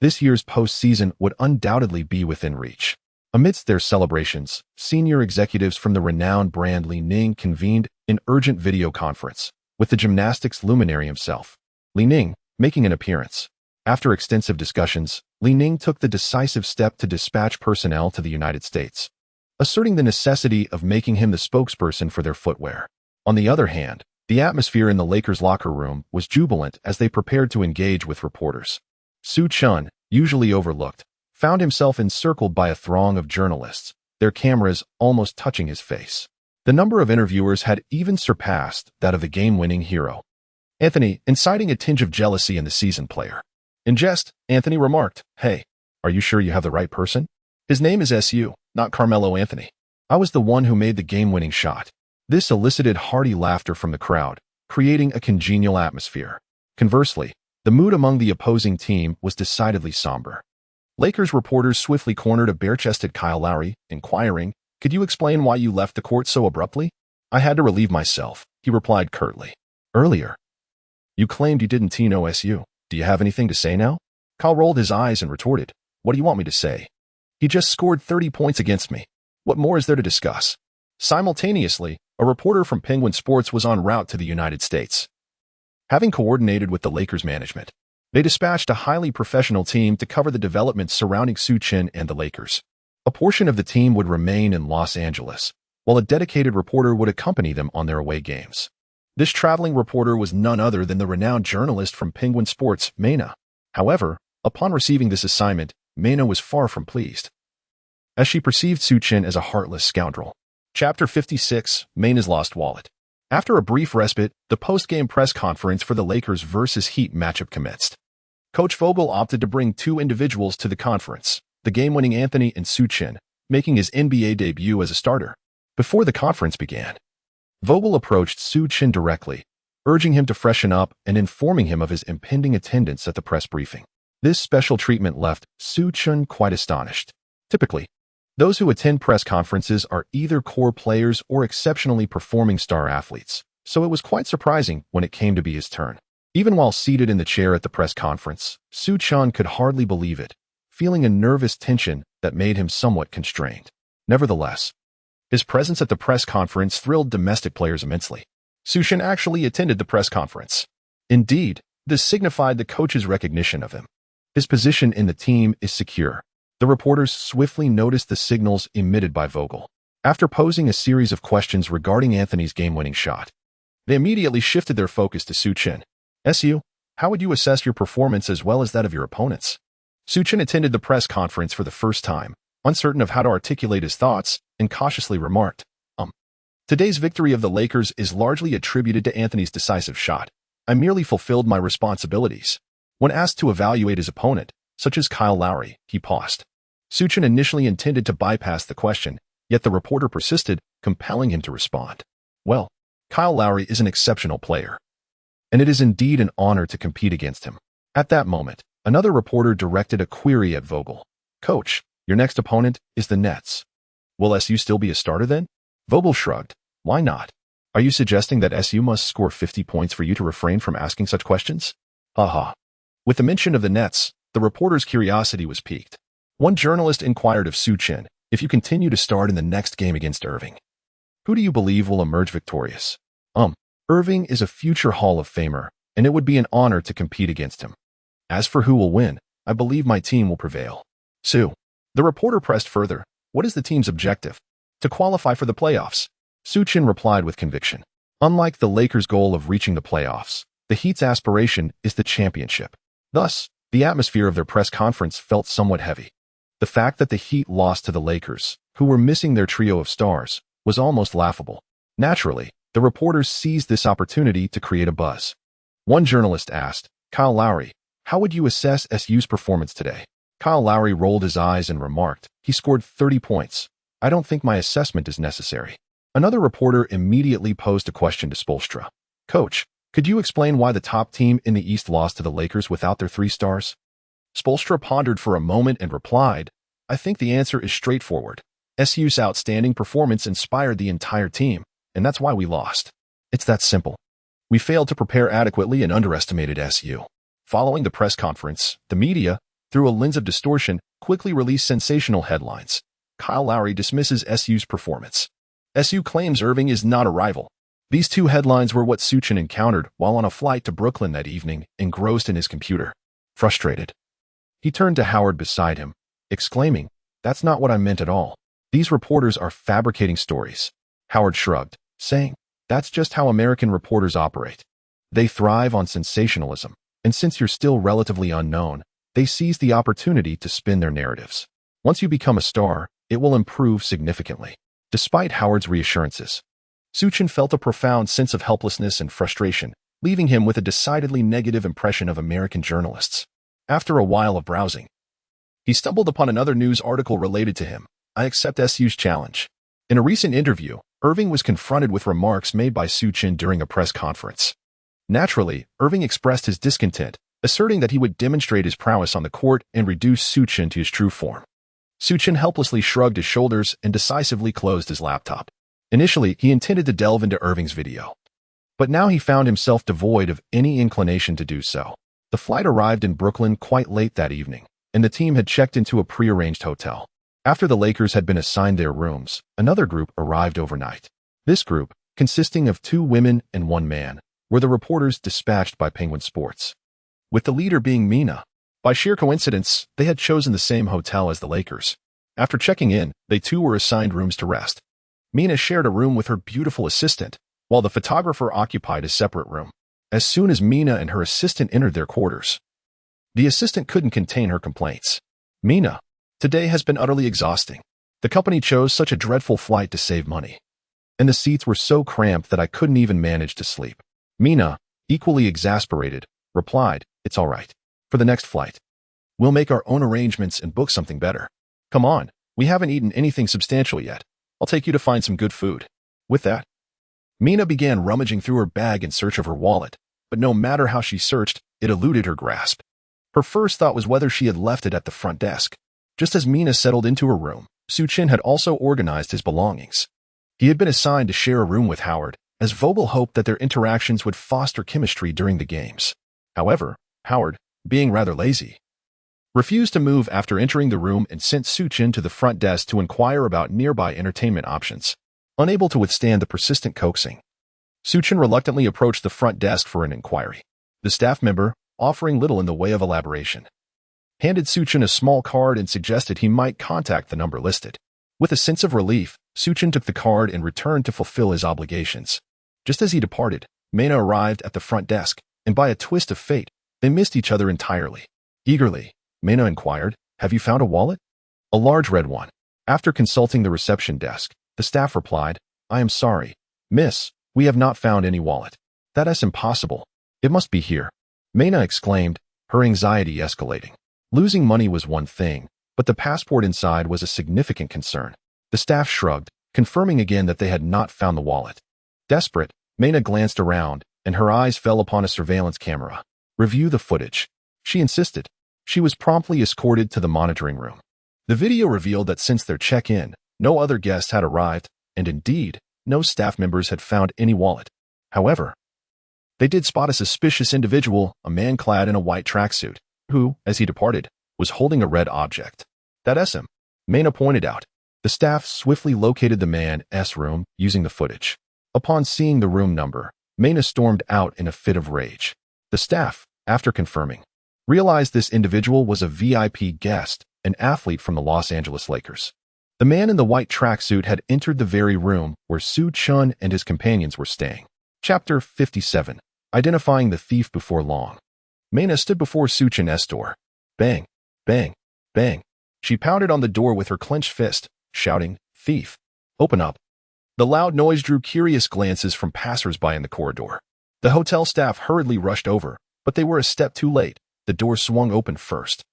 this year's postseason would undoubtedly be within reach. Amidst their celebrations, senior executives from the renowned brand Li Ning convened an urgent video conference with the gymnastics luminary himself, Li Ning, making an appearance. After extensive discussions, Li Ning took the decisive step to dispatch personnel to the United States, asserting the necessity of making him the spokesperson for their footwear. On the other hand, the atmosphere in the Lakers' locker room was jubilant as they prepared to engage with reporters. Su Chen, usually overlooked, found himself encircled by a throng of journalists, their cameras almost touching his face. The number of interviewers had even surpassed that of the game-winning hero, Anthony, inciting a tinge of jealousy in the seasoned player. In jest, Anthony remarked, "Hey, are you sure you have the right person? His name is SU, not Carmelo Anthony. I was the one who made the game-winning shot." This elicited hearty laughter from the crowd, creating a congenial atmosphere. Conversely, the mood among the opposing team was decidedly somber. Lakers reporters swiftly cornered a bare-chested Kyle Lowry, inquiring, "Could you explain why you left the court so abruptly?" "I had to relieve myself," he replied curtly. "Earlier, you claimed you didn't know SU. Do you have anything to say now?" Kyle rolled his eyes and retorted, "What do you want me to say? He just scored 30 points against me. What more is there to discuss?" Simultaneously, a reporter from Penguin Sports was en route to the United States. Having coordinated with the Lakers management, they dispatched a highly professional team to cover the developments surrounding Su Chen and the Lakers. A portion of the team would remain in Los Angeles, while a dedicated reporter would accompany them on their away games. This traveling reporter was none other than the renowned journalist from Penguin Sports, Mena. However, upon receiving this assignment, Mena was far from pleased, as she perceived Su Chen as a heartless scoundrel. Chapter 56, Mena's Lost Wallet. After a brief respite, the post-game press conference for the Lakers vs. Heat matchup commenced. Coach Vogel opted to bring two individuals to the conference, the game-winning Anthony and Su Chen, making his NBA debut as a starter. Before the conference began, Vogel approached Su Chen directly, urging him to freshen up and informing him of his impending attendance at the press briefing. This special treatment left Su Chen quite astonished. Typically, those who attend press conferences are either core players or exceptionally performing star athletes, so it was quite surprising when it came to be his turn. Even while seated in the chair at the press conference, Su Chen could hardly believe it, feeling a nervous tension that made him somewhat constrained. Nevertheless, his presence at the press conference thrilled domestic players immensely. Su Chen actually attended the press conference. Indeed, this signified the coach's recognition of him. His position in the team is secure. The reporters swiftly noticed the signals emitted by Vogel. After posing a series of questions regarding Anthony's game-winning shot, they immediately shifted their focus to Su Chen. "SU, how would you assess your performance as well as that of your opponents?" Su Chen attended the press conference for the first time, uncertain of how to articulate his thoughts, and cautiously remarked, Today's victory of the Lakers is largely attributed to Anthony's decisive shot. I merely fulfilled my responsibilities." When asked to evaluate his opponent, such as Kyle Lowry, he paused. Su Chen initially intended to bypass the question, yet the reporter persisted, compelling him to respond. "Well, Kyle Lowry is an exceptional player, and it is indeed an honor to compete against him." At that moment, another reporter directed a query at Vogel. "Coach, your next opponent is the Nets. Will SU still be a starter then?" Vogel shrugged. "Why not? Are you suggesting that SU must score 50 points for you to refrain from asking such questions?" Haha. With the mention of the Nets, the reporter's curiosity was piqued. One journalist inquired of Su Chen, "If you continue to start in the next game against Irving, who do you believe will emerge victorious?" Irving is a future Hall of Famer, and it would be an honor to compete against him. As for who will win, I believe my team will prevail." "Su." The reporter pressed further, "What is the team's objective?" "To qualify for the playoffs." Su Chen replied with conviction. Unlike the Lakers' goal of reaching the playoffs, the Heat's aspiration is the championship. Thus, the atmosphere of their press conference felt somewhat heavy. The fact that the Heat lost to the Lakers, who were missing their trio of stars, was almost laughable. Naturally, the reporters seized this opportunity to create a buzz. One journalist asked, "Kyle Lowry, how would you assess SU's performance today?" Kyle Lowry rolled his eyes and remarked, "He scored 30 points. I don't think my assessment is necessary." Another reporter immediately posed a question to Spoelstra. "Coach, could you explain why the top team in the East lost to the Lakers without their three stars?" Spoelstra pondered for a moment and replied, "I think the answer is straightforward. SU's outstanding performance inspired the entire team, and that's why we lost. It's that simple. We failed to prepare adequately and underestimated SU." Following the press conference, the media, through a lens of distortion, quickly released sensational headlines. Kyle Lowry dismisses SU's performance. SU claims Irving is not a rival. These two headlines were what Su Chen encountered while on a flight to Brooklyn that evening, engrossed in his computer. Frustrated, he turned to Howard beside him, exclaiming, "That's not what I meant at all. These reporters are fabricating stories." Howard shrugged, saying, "That's just how American reporters operate. They thrive on sensationalism, and since you're still relatively unknown, they seize the opportunity to spin their narratives. Once you become a star, it will improve significantly." Despite Howard's reassurances, Su Chen felt a profound sense of helplessness and frustration, leaving him with a decidedly negative impression of American journalists. After a while of browsing, he stumbled upon another news article related to him. "I accept SU's challenge." In a recent interview, Irving was confronted with remarks made by Su Chen during a press conference. Naturally, Irving expressed his discontent, asserting that he would demonstrate his prowess on the court and reduce Su Chen to his true form. Su Chen helplessly shrugged his shoulders and decisively closed his laptop. Initially, he intended to delve into Irving's video, but now he found himself devoid of any inclination to do so. The flight arrived in Brooklyn quite late that evening, and the team had checked into a prearranged hotel. After the Lakers had been assigned their rooms, another group arrived overnight. This group, consisting of 2 women and 1 man, were the reporters dispatched by Penguin Sports, with the leader being Mina. By sheer coincidence, they had chosen the same hotel as the Lakers. After checking in, they too were assigned rooms to rest. Mina shared a room with her beautiful assistant, while the photographer occupied a separate room. As soon as Mina and her assistant entered their quarters, the assistant couldn't contain her complaints. "Mina, today has been utterly exhausting. The company chose such a dreadful flight to save money, and the seats were so cramped that I couldn't even manage to sleep." Mina, equally exasperated, replied, "It's all right. For the next flight, we'll make our own arrangements and book something better. Come on, we haven't eaten anything substantial yet. I'll take you to find some good food." With that, Mina began rummaging through her bag in search of her wallet, but no matter how she searched, it eluded her grasp. Her first thought was whether she had left it at the front desk. Just as Mina settled into her room, Su Chen had also organized his belongings. He had been assigned to share a room with Howard, as Vogel hoped that their interactions would foster chemistry during the games. However, Howard, being rather lazy, refused to move after entering the room and sent Su Chen to the front desk to inquire about nearby entertainment options. Unable to withstand the persistent coaxing, Su Chen reluctantly approached the front desk for an inquiry. The staff member, offering little in the way of elaboration, handed Su Chen a small card and suggested he might contact the number listed. With a sense of relief, Su Chen took the card and returned to fulfill his obligations. Just as he departed, Mina arrived at the front desk, and by a twist of fate, they missed each other entirely. Eagerly, Mina inquired, "Have you found a wallet?" "A large red one." After consulting the reception desk, the staff replied, "I am sorry, miss, we have not found any wallet." "That's impossible. It must be here," Mina exclaimed, her anxiety escalating. Losing money was one thing, but the passport inside was a significant concern. The staff shrugged, confirming again that they had not found the wallet. Desperate, Mina glanced around, and her eyes fell upon a surveillance camera. "Review the footage," she insisted. She was promptly escorted to the monitoring room. The video revealed that since their check-in, no other guests had arrived, and indeed, no staff members had found any wallet. However, they did spot a suspicious individual, a man clad in a white tracksuit, who, as he departed, was holding a red object. "That's him," Mina pointed out. The staff swiftly located the man's room using the footage. Upon seeing the room number, Mina stormed out in a fit of rage. The staff, after confirming, realized this individual was a VIP guest, an athlete from the Los Angeles Lakers. The man in the white tracksuit had entered the very room where Su Chen and his companions were staying. Chapter 57. Identifying the thief before long. Mina stood before Su Chen's door. Bang, bang, bang. She pounded on the door with her clenched fist, shouting, "Thief, open up." The loud noise drew curious glances from passers-by in the corridor. The hotel staff hurriedly rushed over, but they were a step too late. The door swung open first,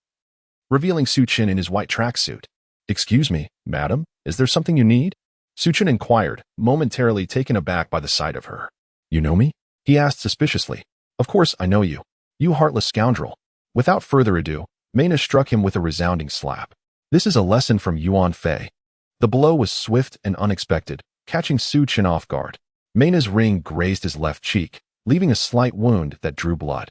revealing Su Chen in his white tracksuit. "Excuse me, madam, is there something you need?" Su Chen inquired, momentarily taken aback by the sight of her. "You know me?" he asked suspiciously. "Of course I know you, you heartless scoundrel." Without further ado, Mina struck him with a resounding slap. This is a lesson from Yuan Fei. The blow was swift and unexpected, catching Su Chen off guard. Mina's ring grazed his left cheek, leaving a slight wound that drew blood.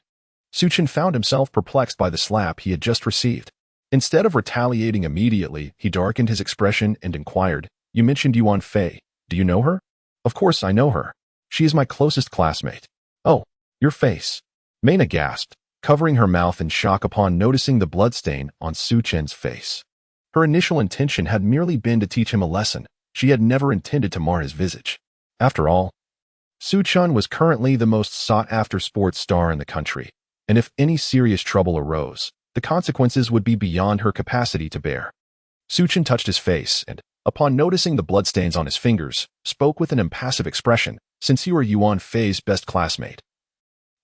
Su Chen found himself perplexed by the slap he had just received. Instead of retaliating immediately, he darkened his expression and inquired, "You mentioned Yuan Fei. Do you know her?" "Of course I know her. She is my closest classmate." "Oh, your face." Mina gasped, covering her mouth in shock upon noticing the bloodstain on Su Chen's face. Her initial intention had merely been to teach him a lesson. She had never intended to mar his visage. After all, Su Chen was currently the most sought-after sports star in the country, and if any serious trouble arose, the consequences would be beyond her capacity to bear. Su Chen touched his face and, upon noticing the bloodstains on his fingers, spoke with an impassive expression, "Since you are Yuan Fei's best classmate,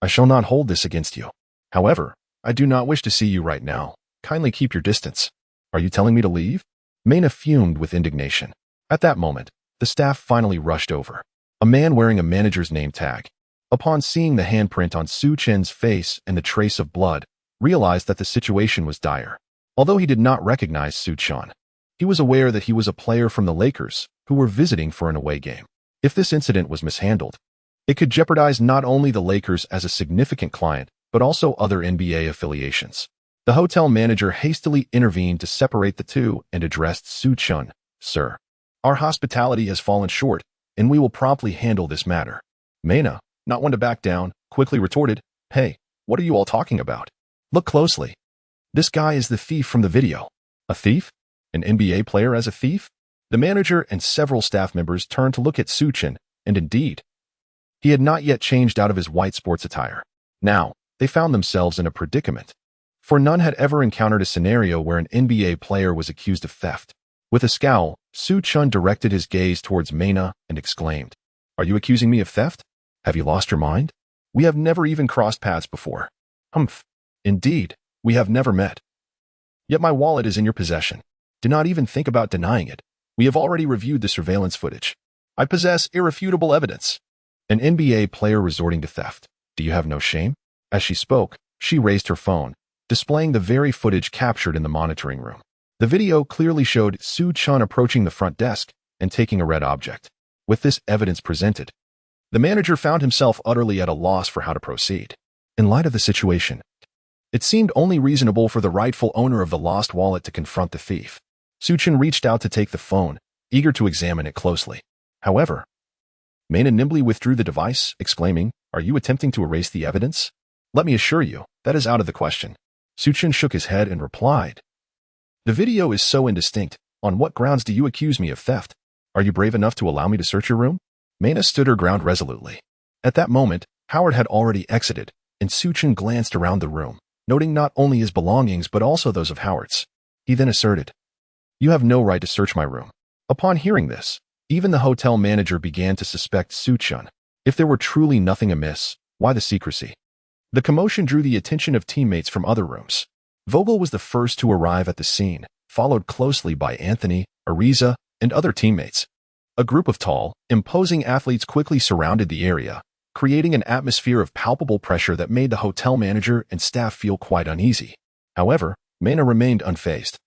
I shall not hold this against you. However, I do not wish to see you right now. Kindly keep your distance." "Are you telling me to leave?" Mina fumed with indignation. At that moment, the staff finally rushed over. A man wearing a manager's name tag, upon seeing the handprint on Su Chen's face and the trace of blood, realized that the situation was dire. Although he did not recognize Su Chen, he was aware that he was a player from the Lakers who were visiting for an away game. If this incident was mishandled, it could jeopardize not only the Lakers as a significant client, but also other NBA affiliations. The hotel manager hastily intervened to separate the two and addressed Su Chen. "Sir, our hospitality has fallen short, and we will promptly handle this matter." Mena, not one to back down, quickly retorted, "Hey, what are you all talking about? Look closely. This guy is the thief from the video." "A thief? An NBA player as a thief?" The manager and several staff members turned to look at Su Chen, and indeed, he had not yet changed out of his white sports attire. Now, they found themselves in a predicament, for none had ever encountered a scenario where an NBA player was accused of theft. With a scowl, Su Chen directed his gaze towards Mena and exclaimed, "Are you accusing me of theft? Have you lost your mind? We have never even crossed paths before." "Humph. Indeed, we have never met. Yet my wallet is in your possession. Do not even think about denying it. We have already reviewed the surveillance footage. I possess irrefutable evidence." An NBA player resorting to theft. Do you have no shame? As she spoke, she raised her phone, displaying the very footage captured in the monitoring room. The video clearly showed Su Chen approaching the front desk and taking a red object. With this evidence presented, the manager found himself utterly at a loss for how to proceed. In light of the situation, it seemed only reasonable for the rightful owner of the lost wallet to confront the thief. Su Chen reached out to take the phone, eager to examine it closely. However, Mena nimbly withdrew the device, exclaiming, "Are you attempting to erase the evidence? Let me assure you, that is out of the question." Su Chen shook his head and replied, "The video is so indistinct. On what grounds do you accuse me of theft? Are you brave enough to allow me to search your room?" Mena stood her ground resolutely. At that moment, Howard had already exited, and Su Chen glanced around the room, noting not only his belongings but also those of Howard's. He then asserted, "You have no right to search my room." Upon hearing this, even the hotel manager began to suspect Su Chen. If there were truly nothing amiss, why the secrecy? The commotion drew the attention of teammates from other rooms. Vogel was the first to arrive at the scene, followed closely by Anthony, Ariza, and other teammates. A group of tall, imposing athletes quickly surrounded the area, creating an atmosphere of palpable pressure that made the hotel manager and staff feel quite uneasy. However, Mena remained unfazed.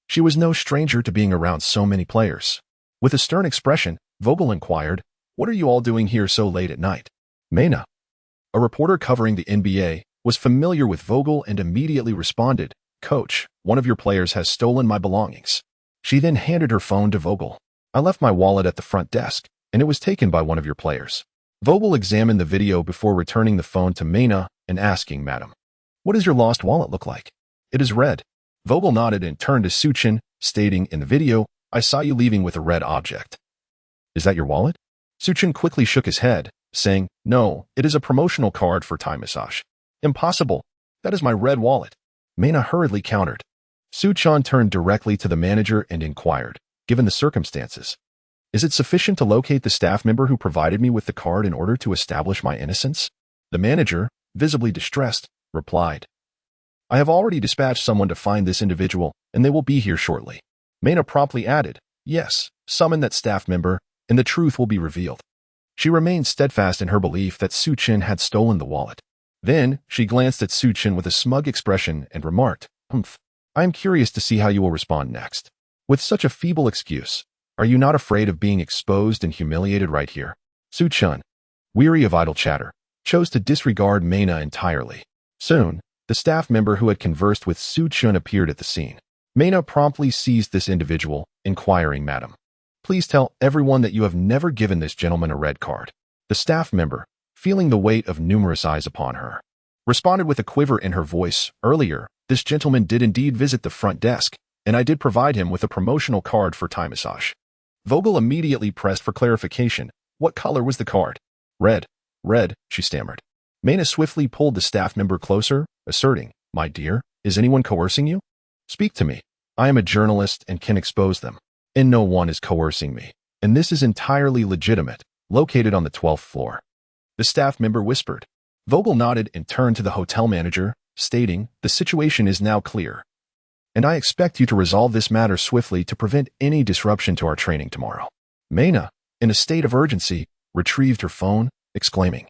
She was no stranger to being around so many players. With a stern expression, Vogel inquired, "What are you all doing here so late at night?" Mena, a reporter covering the NBA, was familiar with Vogel and immediately responded, "Coach, one of your players has stolen my belongings." She then handed her phone to Vogel. "I left my wallet at the front desk, and it was taken by one of your players." Vogel examined the video before returning the phone to Mena and asking, "Madam, what does your lost wallet look like?" "It is red." Vogel nodded and turned to Su Chen, stating, "In the video, I saw you leaving with a red object. Is that your wallet?" Su Chen quickly shook his head, saying, "No, it is a promotional card for Thai massage." "Impossible. That is my red wallet." Mena hurriedly countered. Su Chen turned directly to the manager and inquired, "Given the circumstances, is it sufficient to locate the staff member who provided me with the card in order to establish my innocence?" The manager, visibly distressed, replied, "I have already dispatched someone to find this individual, and they will be here shortly." Mena promptly added, "Yes, summon that staff member, and the truth will be revealed." She remained steadfast in her belief that Su Chen had stolen the wallet. Then, she glanced at Su Chen with a smug expression and remarked, "Humph, I am curious to see how you will respond next. With such a feeble excuse, are you not afraid of being exposed and humiliated right here?" Su Chen, weary of idle chatter, chose to disregard Mena entirely. Soon, the staff member who had conversed with Su Chen appeared at the scene. Mena promptly seized this individual, inquiring, "Madam, please tell everyone that you have never given this gentleman a red card." The staff member, feeling the weight of numerous eyes upon her, responded with a quiver in her voice, "Earlier, this gentleman did indeed visit the front desk, and I did provide him with a promotional card for Thai massage." Vogel immediately pressed for clarification. "What color was the card?" "Red. Red," she stammered. Mena swiftly pulled the staff member closer, asserting, "My dear, is anyone coercing you? Speak to me. I am a journalist and can expose them. And no one is coercing me. And this is entirely legitimate, located on the 12th floor." The staff member whispered. Vogel nodded and turned to the hotel manager, stating, "The situation is now clear, and I expect you to resolve this matter swiftly to prevent any disruption to our training tomorrow." Mena, in a state of urgency, retrieved her phone, exclaiming,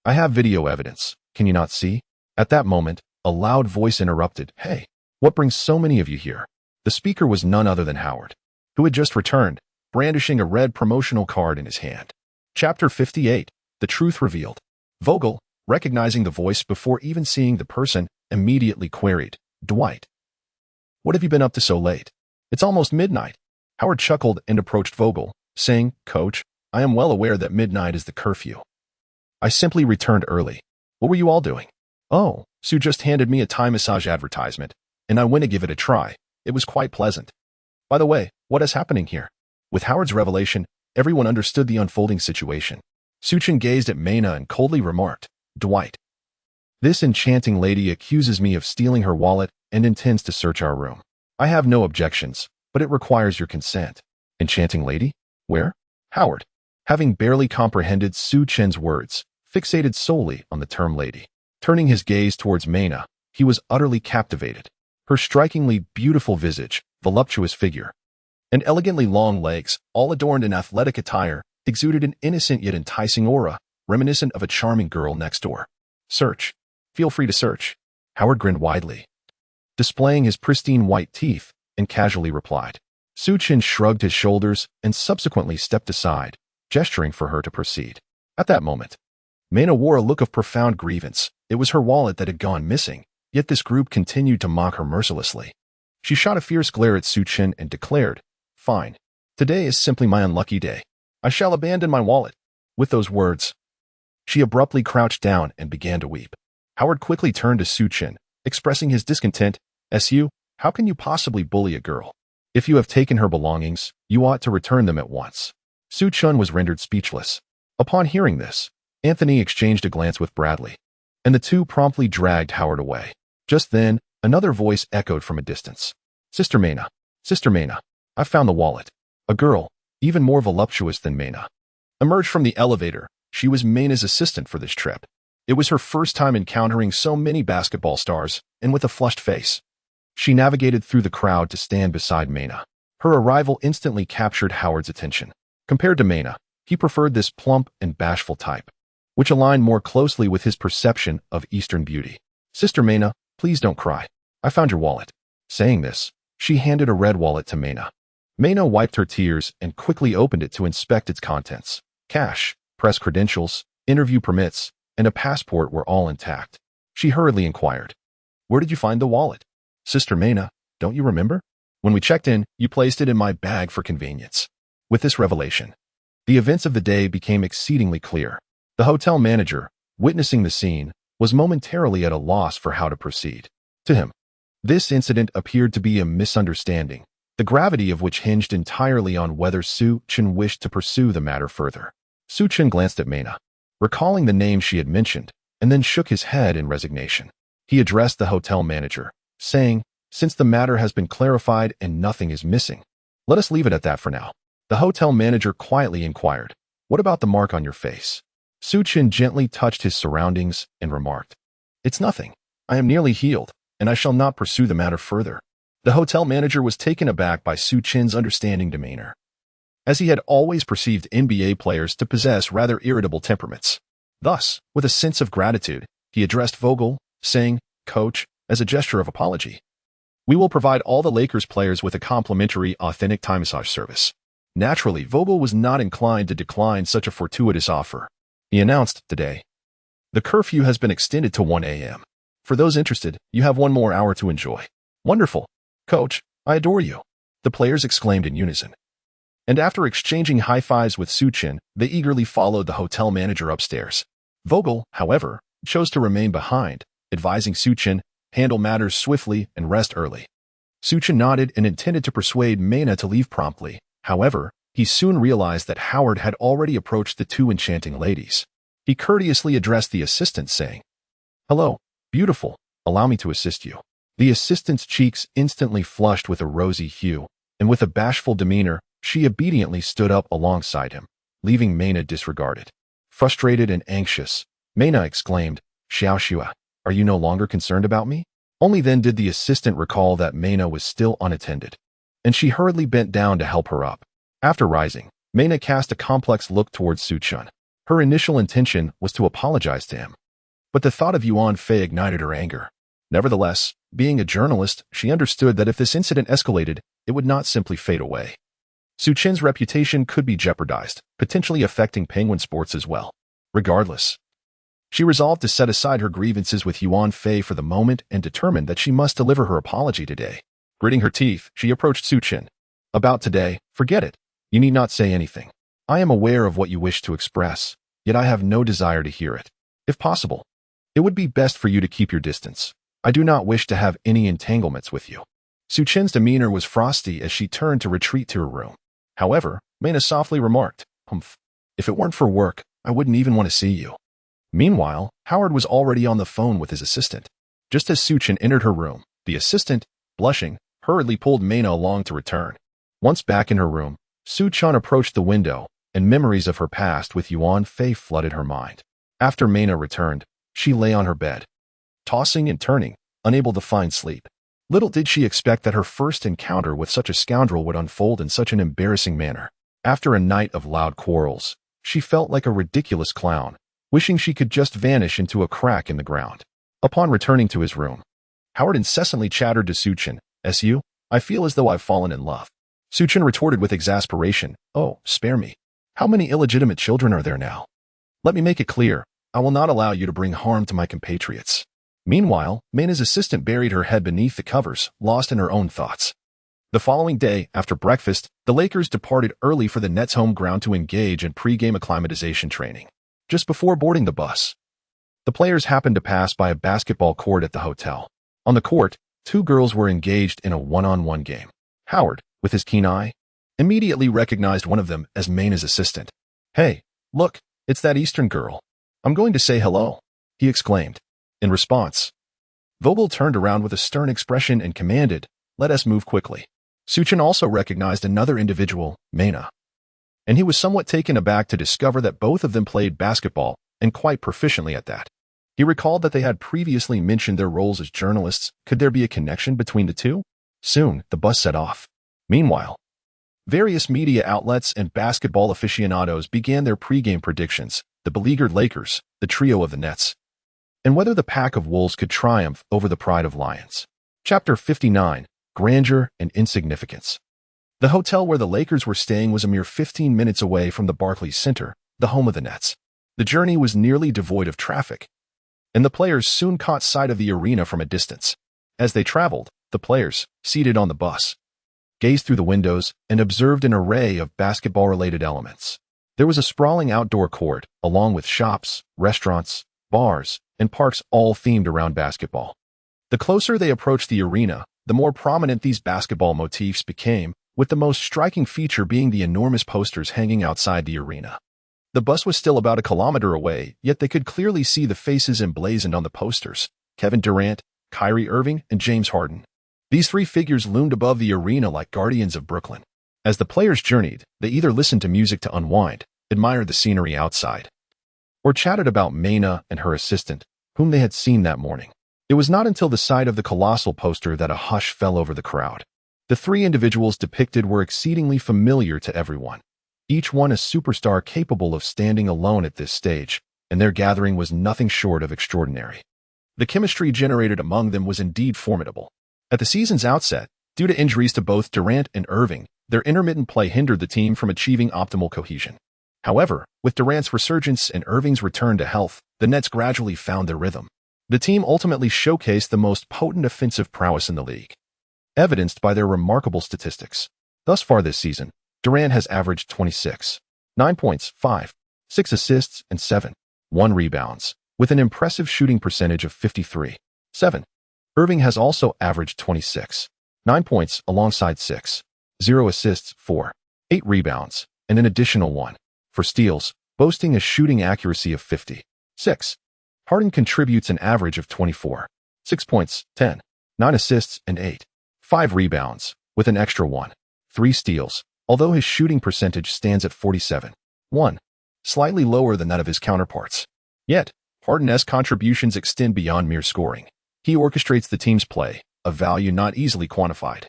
"I have video evidence. Can you not see?" At that moment, a loud voice interrupted, "Hey, what brings so many of you here?" The speaker was none other than Howard, who had just returned, brandishing a red promotional card in his hand. Chapter 58, The Truth Revealed. Vogel, recognizing the voice before even seeing the person, immediately queried, "Dwight, what have you been up to so late? It's almost midnight." Howard chuckled and approached Vogel, saying, "Coach, I am well aware that midnight is the curfew. I simply returned early. What were you all doing?" "Oh, Su just handed me a Thai massage advertisement, and I went to give it a try. It was quite pleasant. By the way, what is happening here?" With Howard's revelation, everyone understood the unfolding situation. Su Chen gazed at Mena and coldly remarked, "Dwight, this enchanting lady accuses me of stealing her wallet and intends to search our room. I have no objections, but it requires your consent." "Enchanting lady? Where?" Howard, having barely comprehended Su Chen's words, fixated solely on the term lady. Turning his gaze towards Mena, he was utterly captivated. Her strikingly beautiful visage, voluptuous figure, and elegantly long legs, all adorned in athletic attire, exuded an innocent yet enticing aura, reminiscent of a charming girl next door. "Search. Feel free to search." Howard grinned widely, displaying his pristine white teeth, and casually replied. Su Chen shrugged his shoulders and subsequently stepped aside, gesturing for her to proceed. At that moment, Mena wore a look of profound grievance. It was her wallet that had gone missing, yet this group continued to mock her mercilessly. She shot a fierce glare at Su Chen and declared, "Fine. Today is simply my unlucky day. I shall abandon my wallet." With those words, she abruptly crouched down and began to weep. Howard quickly turned to Su Chen, expressing his discontent. "Su, how can you possibly bully a girl? If you have taken her belongings, you ought to return them at once." Su Chen was rendered speechless. Upon hearing this, Anthony exchanged a glance with Bradley, and the two promptly dragged Howard away. Just then, another voice echoed from a distance. Sister Mena, I've found the wallet." A girl, even more voluptuous than Mena, emerged from the elevator. She was Mena's assistant for this trip. It was her first time encountering so many basketball stars, and with a flushed face, she navigated through the crowd to stand beside Mena. Her arrival instantly captured Howard's attention. Compared to Mena, he preferred this plump and bashful type, which aligned more closely with his perception of Eastern beauty. "Sister Mena, please don't cry. I found your wallet." Saying this, she handed a red wallet to Mena. Mena wiped her tears and quickly opened it to inspect its contents. Cash, press credentials, interview permits, and a passport were all intact. She hurriedly inquired, "Where did you find the wallet?" "Sister Mena, don't you remember? When we checked in, you placed it in my bag for convenience." With this revelation, the events of the day became exceedingly clear. The hotel manager, witnessing the scene, was momentarily at a loss for how to proceed. To him, this incident appeared to be a misunderstanding, the gravity of which hinged entirely on whether Su Chen wished to pursue the matter further. Su Chen glanced at Mena, recalling the name she had mentioned, and then shook his head in resignation. He addressed the hotel manager, saying, "Since the matter has been clarified and nothing is missing, let us leave it at that for now." The hotel manager quietly inquired, "What about the mark on your face?" Su Chen gently touched his surroundings and remarked, "It's nothing. I am nearly healed, and I shall not pursue the matter further." The hotel manager was taken aback by Su Chen's understanding demeanor, as he had always perceived NBA players to possess rather irritable temperaments. Thus, with a sense of gratitude, he addressed Vogel, saying, "Coach, as a gesture of apology, we will provide all the Lakers players with a complimentary authentic Thai massage service." Naturally, Vogel was not inclined to decline such a fortuitous offer. He announced, "Today, the curfew has been extended to 1 a.m. For those interested, you have one more hour to enjoy." "Wonderful. Coach, I adore you," the players exclaimed in unison. And after exchanging high-fives with Su Chen, they eagerly followed the hotel manager upstairs. Vogel, however, chose to remain behind, advising Su Chen, "Handle matters swiftly and rest early." Su Chen nodded and intended to persuade Mena to leave promptly. However, he soon realized that Howard had already approached the two enchanting ladies. He courteously addressed the assistant, saying, "Hello, beautiful, allow me to assist you." The assistant's cheeks instantly flushed with a rosy hue, and with a bashful demeanor, she obediently stood up alongside him, leaving Mena disregarded. Frustrated and anxious, Mena exclaimed, "Xiao Xua, are you no longer concerned about me?" Only then did the assistant recall that Mena was still unattended, and she hurriedly bent down to help her up. After rising, Mena cast a complex look towards Su Chen. Her initial intention was to apologize to him, but the thought of Yuan Fei ignited her anger. Nevertheless, being a journalist, she understood that if this incident escalated, it would not simply fade away. Su Chen's reputation could be jeopardized, potentially affecting Penguin Sports as well. Regardless, she resolved to set aside her grievances with Yuan Fei for the moment and determined that she must deliver her apology today. Gritting her teeth, she approached Su Chen. About today, forget it. You need not say anything. I am aware of what you wish to express, yet I have no desire to hear it. If possible, it would be best for you to keep your distance. I do not wish to have any entanglements with you. Su Chen's demeanor was frosty as she turned to retreat to her room. However, Mena softly remarked, "Humph. If it weren't for work, I wouldn't even want to see you." Meanwhile, Howard was already on the phone with his assistant. Just as Su Chen entered her room, the assistant, blushing, hurriedly pulled Mena along to return. Once back in her room, Su Chen approached the window, and memories of her past with Yuan Fei flooded her mind. After Mena returned, she lay on her bed, tossing and turning, unable to find sleep. Little did she expect that her first encounter with such a scoundrel would unfold in such an embarrassing manner. After a night of loud quarrels, she felt like a ridiculous clown, wishing she could just vanish into a crack in the ground. Upon returning to his room, Howard incessantly chattered to Su Chen, "S.U., I feel as though I've fallen in love." Su Chen retorted with exasperation, "Oh, spare me. How many illegitimate children are there now? Let me make it clear, I will not allow you to bring harm to my compatriots." Meanwhile, Mena's assistant buried her head beneath the covers, lost in her own thoughts. The following day, after breakfast, the Lakers departed early for the Nets' home ground to engage in pre-game acclimatization training. Just before boarding the bus, the players happened to pass by a basketball court at the hotel. On the court, two girls were engaged in a one-on-one game. Howard, with his keen eye, immediately recognized one of them as Mena's assistant. "Hey, look, it's that Eastern girl. I'm going to say hello," he exclaimed. In response, Vogel turned around with a stern expression and commanded, "Let us move quickly." Su Chen also recognized another individual, Mena, and he was somewhat taken aback to discover that both of them played basketball, and quite proficiently at that. He recalled that they had previously mentioned their roles as journalists. Could there be a connection between the two? Soon, the bus set off. Meanwhile, various media outlets and basketball aficionados began their pregame predictions, the beleaguered Lakers, the trio of the Nets, and whether the pack of wolves could triumph over the pride of lions. Chapter 59, Grandeur and Insignificance. The hotel where the Lakers were staying was a mere 15 minutes away from the Barclays Center, the home of the Nets. The journey was nearly devoid of traffic, and the players soon caught sight of the arena from a distance. As they traveled, the players, seated on the bus, gazed through the windows and observed an array of basketball-related elements. There was a sprawling outdoor court, along with shops, restaurants, bars, and parks all themed around basketball. The closer they approached the arena, the more prominent these basketball motifs became, with the most striking feature being the enormous posters hanging outside the arena. The bus was still about a kilometer away, yet they could clearly see the faces emblazoned on the posters: Kevin Durant, Kyrie Irving, and James Harden. These three figures loomed above the arena like guardians of Brooklyn. As the players journeyed, they either listened to music to unwind, admired the scenery outside, or chatted about Mena and her assistant, whom they had seen that morning. It was not until the sight of the colossal poster that a hush fell over the crowd. The three individuals depicted were exceedingly familiar to everyone, each one a superstar capable of standing alone at this stage, and their gathering was nothing short of extraordinary. The chemistry generated among them was indeed formidable. At the season's outset, due to injuries to both Durant and Irving, their intermittent play hindered the team from achieving optimal cohesion. However, with Durant's resurgence and Irving's return to health, the Nets gradually found their rhythm. The team ultimately showcased the most potent offensive prowess in the league, evidenced by their remarkable statistics. Thus far this season, Durant has averaged 26, 9 points, 5, 6 assists, and 7, 1 rebounds, with an impressive shooting percentage of 53, 7. Irving has also averaged 26, 9 points alongside 6, 0 assists, 4, 8 rebounds, and an additional 1 for steals, boasting a shooting accuracy of 50, 6. Harden contributes an average of 24, 6 points, 10, 9 assists, and 8, 5 rebounds, with an extra 1, 3 steals, although his shooting percentage stands at 47, 1, slightly lower than that of his counterparts. Yet, Harden's contributions extend beyond mere scoring. He orchestrates the team's play, a value not easily quantified.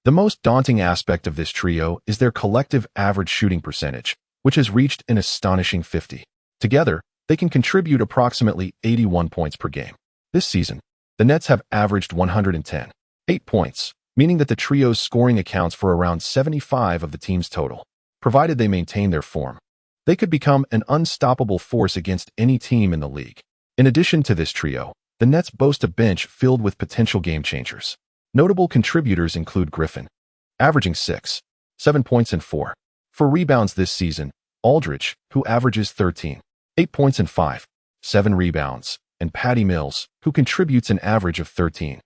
The most daunting aspect of this trio is their collective average shooting percentage, which has reached an astonishing 50. Together, they can contribute approximately 81 points per game. This season, the Nets have averaged 110.8 points, meaning that the trio's scoring accounts for around 75 of the team's total. Provided they maintain their form, they could become an unstoppable force against any team in the league. In addition to this trio, the Nets boast a bench filled with potential game changers. Notable contributors include Griffin, averaging 6.7 points and 4 rebounds this season, Aldridge, who averages 13.8 points and 5.7 rebounds, and Patty Mills, who contributes an average of 13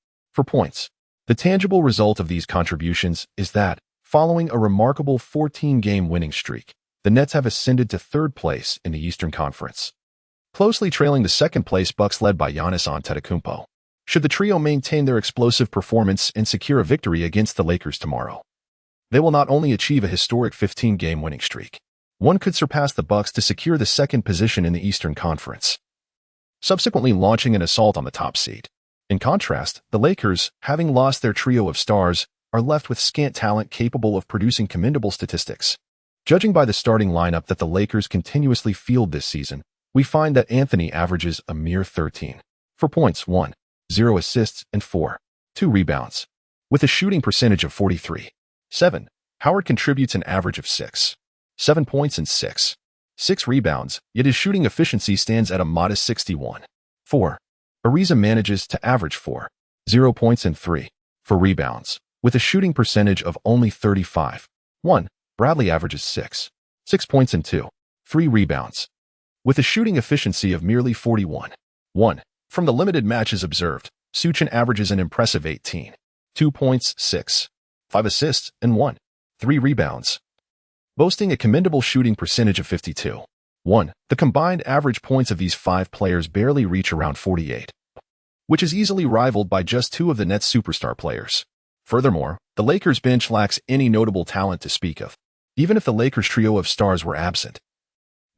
points. The tangible result of these contributions is that, following a remarkable 14-game winning streak, the Nets have ascended to third place in the Eastern Conference, closely trailing the second-place Bucks led by Giannis Antetokounmpo. Should the trio maintain their explosive performance and secure a victory against the Lakers tomorrow, they will not only achieve a historic 15-game winning streak, one could surpass the Bucks to secure the second position in the Eastern Conference, subsequently launching an assault on the top seed. In contrast, the Lakers, having lost their trio of stars, are left with scant talent capable of producing commendable statistics. Judging by the starting lineup that the Lakers continuously field this season, we find that Anthony averages a mere 13 points, 1.0 assists, and 4.2 rebounds. With a shooting percentage of 43.7, Howard contributes an average of 6.7 points and 6.6 rebounds, yet his shooting efficiency stands at a modest 61.4. Ariza manages to average 4.0 points and 3.4 rebounds, with a shooting percentage of only 35.1. Bradley averages 6.6 points and 2.3 rebounds, with a shooting efficiency of merely 41.1. From the limited matches observed, Su Chen averages an impressive 18.2 points, 6.5 assists, and 1.3 rebounds, boasting a commendable shooting percentage of 52.1. The combined average points of these five players barely reach around 48, which is easily rivaled by just two of the Nets' superstar players. Furthermore, the Lakers bench lacks any notable talent to speak of. Even if the Lakers trio of stars were absent,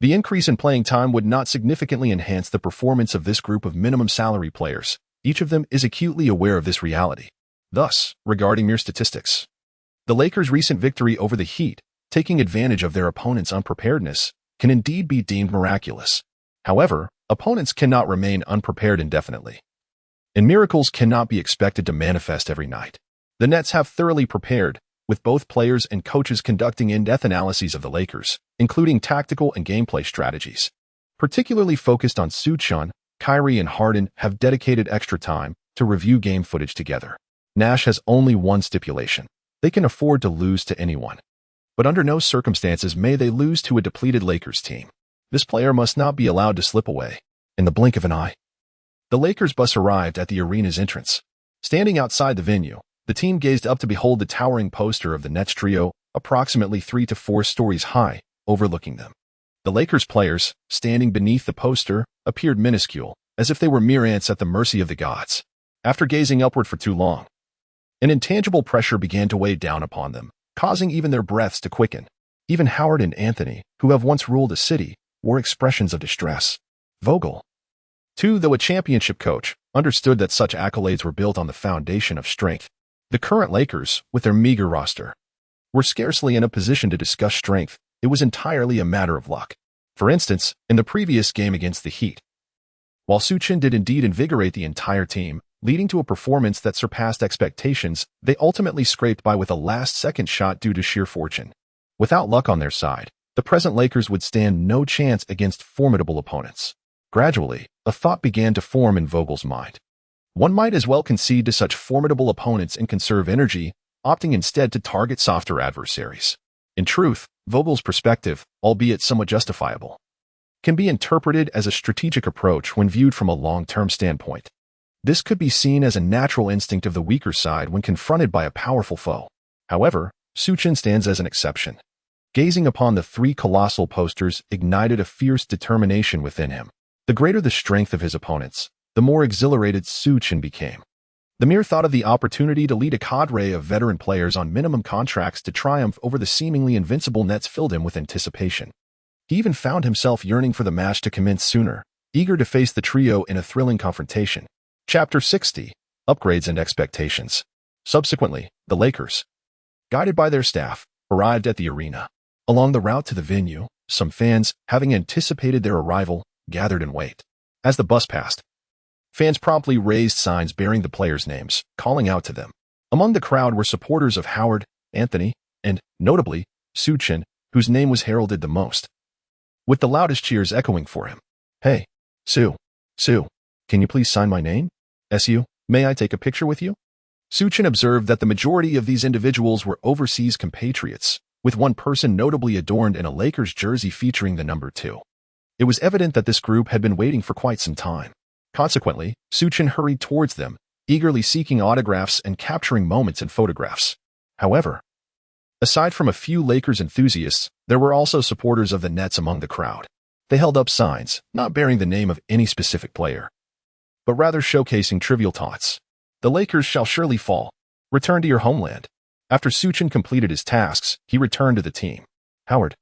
the increase in playing time would not significantly enhance the performance of this group of minimum salary players. Each of them is acutely aware of this reality. Thus, regarding mere statistics, the Lakers' recent victory over the Heat, taking advantage of their opponents' unpreparedness, can indeed be deemed miraculous. However, opponents cannot remain unprepared indefinitely, and miracles cannot be expected to manifest every night. The Nets have thoroughly prepared, with both players and coaches conducting in-depth analyses of the Lakers, including tactical and gameplay strategies. Particularly focused on Su Chen, Kyrie and Harden have dedicated extra time to review game footage together. Nash has only one stipulation: they can afford to lose to anyone, but under no circumstances may they lose to a depleted Lakers team. This player must not be allowed to slip away. In the blink of an eye, the Lakers bus arrived at the arena's entrance. Standing outside the venue, the team gazed up to behold the towering poster of the Nets trio, approximately 3 to 4 stories high, overlooking them. The Lakers players, standing beneath the poster, appeared minuscule, as if they were mere ants at the mercy of the gods. After gazing upward for too long, an intangible pressure began to weigh down upon them, causing even their breaths to quicken. Even Howard and Anthony, who have once ruled a city, wore expressions of distress. Vogel, too, though a championship coach, understood that such accolades were built on the foundation of strength. The current Lakers, with their meager roster, were scarcely in a position to discuss strength. It was entirely a matter of luck. For instance, in the previous game against the Heat, while Su Chen did indeed invigorate the entire team, leading to a performance that surpassed expectations, they ultimately scraped by with a last-second shot due to sheer fortune. Without luck on their side, the present Lakers would stand no chance against formidable opponents. Gradually, a thought began to form in Vogel's mind. One might as well concede to such formidable opponents and conserve energy, opting instead to target softer adversaries. In truth, Vogel's perspective, albeit somewhat justifiable, can be interpreted as a strategic approach when viewed from a long-term standpoint. This could be seen as a natural instinct of the weaker side when confronted by a powerful foe. However, Su Chen stands as an exception. Gazing upon the three colossal posters ignited a fierce determination within him. The greater the strength of his opponents, the more exhilarated Su Chen became. The mere thought of the opportunity to lead a cadre of veteran players on minimum contracts to triumph over the seemingly invincible Nets filled him with anticipation. He even found himself yearning for the match to commence sooner, eager to face the trio in a thrilling confrontation. Chapter 60: Upgrades and Expectations. Subsequently, the Lakers, guided by their staff, arrived at the arena. Along the route to the venue, some fans, having anticipated their arrival, gathered in wait. As the bus passed, fans promptly raised signs bearing the players' names, calling out to them. Among the crowd were supporters of Howard, Anthony, and, notably, Su Chen, whose name was heralded the most, with the loudest cheers echoing for him. "Hey, Su, can you please sign my name? Su, may I take a picture with you?" Su Chen observed that the majority of these individuals were overseas compatriots, with one person notably adorned in a Lakers jersey featuring the number 2. It was evident that this group had been waiting for quite some time. Consequently, Su Chen hurried towards them, eagerly seeking autographs and capturing moments in photographs. However, aside from a few Lakers enthusiasts, there were also supporters of the Nets among the crowd. They held up signs, not bearing the name of any specific player, but rather showcasing trivial taunts. "The Lakers shall surely fall. Return to your homeland." After Su Chen completed his tasks, he returned to the team. Howard,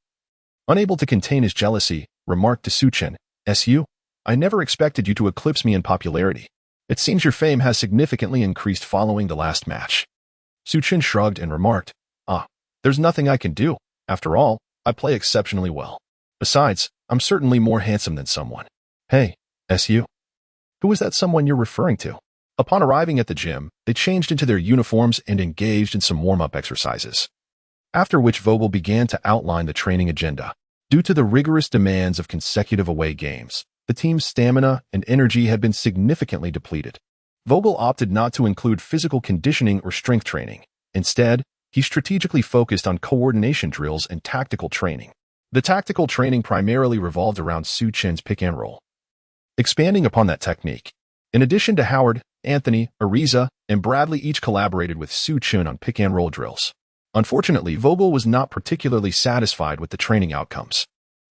unable to contain his jealousy, remarked to Su Chen, "Su, I never expected you to eclipse me in popularity. It seems your fame has significantly increased following the last match." Su Chen shrugged and remarked, "There's nothing I can do. After all, I play exceptionally well. Besides, I'm certainly more handsome than someone." "Hey, Su, who is that someone you're referring to?" Upon arriving at the gym, they changed into their uniforms and engaged in some warm-up exercises, after which Vogel began to outline the training agenda. Due to the rigorous demands of consecutive away games, the team's stamina and energy had been significantly depleted. Vogel opted not to include physical conditioning or strength training. Instead, he strategically focused on coordination drills and tactical training. The tactical training primarily revolved around Su Chen's pick and roll. Expanding upon that technique, in addition to Howard, Anthony, Ariza, and Bradley each collaborated with Su Chen on pick and roll drills. Unfortunately, Vogel was not particularly satisfied with the training outcomes.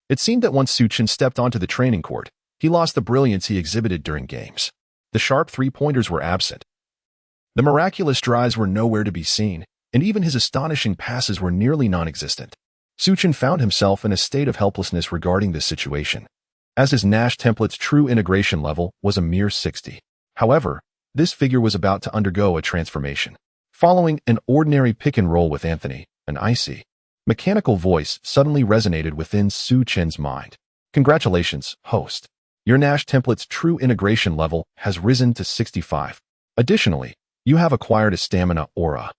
It seemed that once Su Chen stepped onto the training court, he lost the brilliance he exhibited during games. The sharp three-pointers were absent. The miraculous drives were nowhere to be seen, and even his astonishing passes were nearly non-existent. Su Chen found himself in a state of helplessness regarding this situation, as his Nash template's true integration level was a mere 60. However, this figure was about to undergo a transformation. Following an ordinary pick and roll with Anthony, an icy, mechanical voice suddenly resonated within Su Chen's mind. "Congratulations, host. Your Nash template's true integration level has risen to 65. Additionally, you have acquired a stamina aura.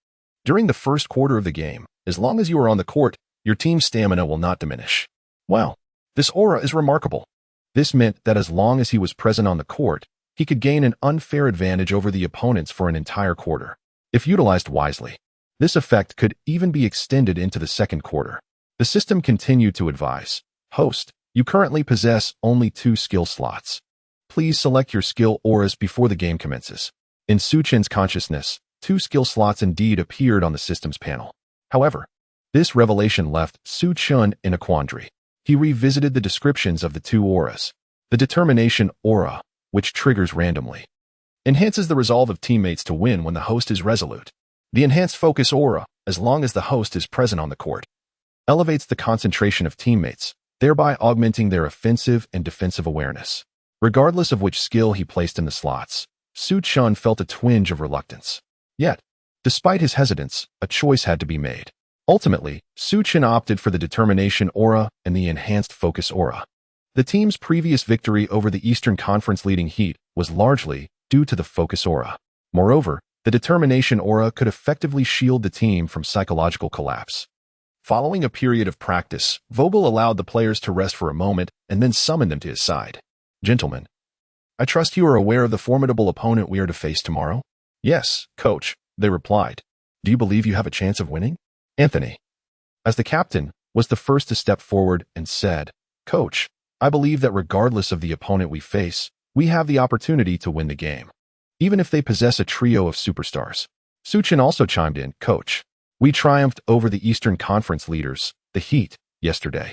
During the first quarter of the game, as long as you are on the court, your team's stamina will not diminish." Wow, this aura is remarkable. This meant that as long as he was present on the court, he could gain an unfair advantage over the opponents for an entire quarter. If utilized wisely, this effect could even be extended into the second quarter. The system continued to advise, "Host, you currently possess only 2 skill slots. Please select your skill auras before the game commences." In Su Chen's consciousness, 2 skill slots indeed appeared on the system's panel. However, this revelation left Su Chen in a quandary. He revisited the descriptions of the 2 auras. The determination aura, which triggers randomly, enhances the resolve of teammates to win when the host is resolute. The enhanced focus aura, as long as the host is present on the court, elevates the concentration of teammates, thereby augmenting their offensive and defensive awareness. Regardless of which skill he placed in the slots, Su Chen felt a twinge of reluctance. Yet, despite his hesitance, a choice had to be made. Ultimately, Su Chen opted for the determination aura and the enhanced focus aura. The team's previous victory over the Eastern Conference leading Heat was largely due to the focus aura. Moreover, the determination aura could effectively shield the team from psychological collapse. Following a period of practice, Vogel allowed the players to rest for a moment and then summoned them to his side. "Gentlemen, I trust you are aware of the formidable opponent we are to face tomorrow?" "Yes, coach," they replied. "Do you believe you have a chance of winning?" Anthony, as the captain, was the first to step forward and said, "Coach, I believe that regardless of the opponent we face, we have the opportunity to win the game, even if they possess a trio of superstars." Su Chen also chimed in, "Coach, we triumphed over the Eastern Conference leaders, the Heat, yesterday.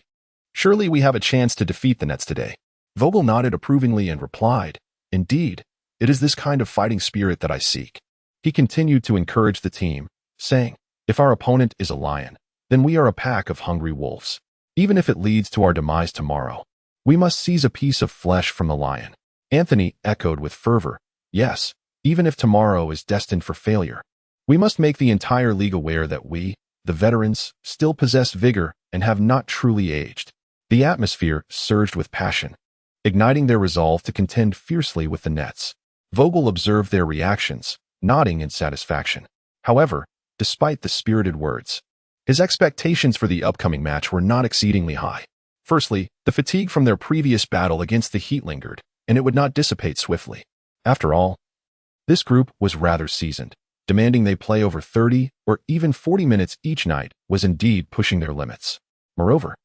Surely we have a chance to defeat the Nets today." Vogel nodded approvingly and replied, "Indeed, it is this kind of fighting spirit that I seek." He continued to encourage the team, saying, "If our opponent is a lion, then we are a pack of hungry wolves. Even if it leads to our demise tomorrow, we must seize a piece of flesh from the lion." Anthony echoed with fervor, "Yes, even if tomorrow is destined for failure, we must make the entire league aware that we, the veterans still possessed vigor and have not truly aged. The atmosphere surged with passion, igniting their resolve to contend fiercely with the Nets. Vogel observed their reactions, nodding in satisfaction. However, despite the spirited words, his expectations for the upcoming match were not exceedingly high. Firstly, the fatigue from their previous battle against the Heat lingered, and it would not dissipate swiftly. After all, this group was rather seasoned. Demanding they play over 30 or even 40 minutes each night was indeed pushing their limits. Moreover,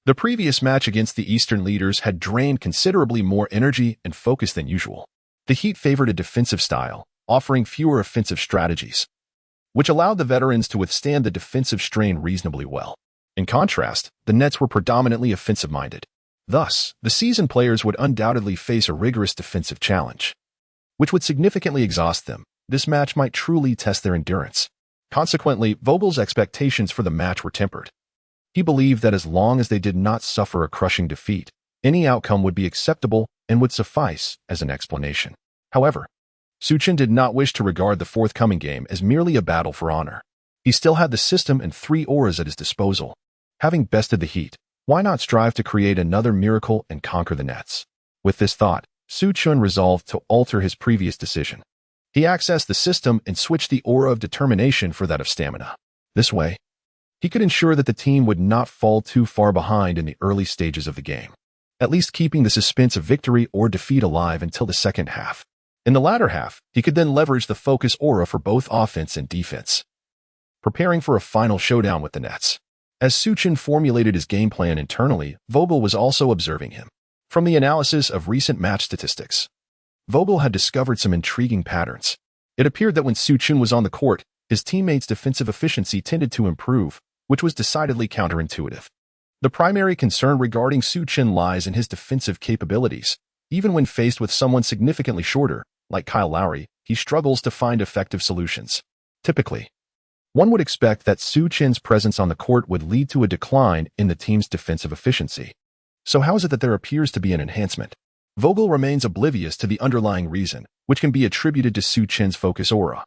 the previous match against the Eastern leaders had drained considerably more energy and focus than usual. The Heat favored a defensive style, offering fewer offensive strategies, which allowed the veterans to withstand the defensive strain reasonably well. In contrast, the Nets were predominantly offensive-minded. Thus, the seasoned players would undoubtedly face a rigorous defensive challenge, which would significantly exhaust them. This match might truly test their endurance. Consequently, Vogel's expectations for the match were tempered. He believed that as long as they did not suffer a crushing defeat, any outcome would be acceptable and would suffice as an explanation. However, Su Chen did not wish to regard the forthcoming game as merely a battle for honor. He still had the system and 3 auras at his disposal. Having bested the Heat, why not strive to create another miracle and conquer the Nets? With this thought, Su Chen resolved to alter his previous decision. He accessed the system and switched the aura of determination for that of stamina. This way, he could ensure that the team would not fall too far behind in the early stages of the game, at least keeping the suspense of victory or defeat alive until the second half. In the latter half, he could then leverage the focus aura for both offense and defense, preparing for a final showdown with the Nets. As Su Chen formulated his game plan internally, Vogel was also observing him. From the analysis of recent match statistics, Vogel had discovered some intriguing patterns. It appeared that when Su Chen was on the court, his teammates' defensive efficiency tended to improve, which was decidedly counterintuitive. The primary concern regarding Su Chen lies in his defensive capabilities. Even when faced with someone significantly shorter, like Kyle Lowry, he struggles to find effective solutions. Typically, one would expect that Su Chen's presence on the court would lead to a decline in the team's defensive efficiency. So how is it that there appears to be an enhancement? Vogel remains oblivious to the underlying reason, which can be attributed to Su Chen's focus aura,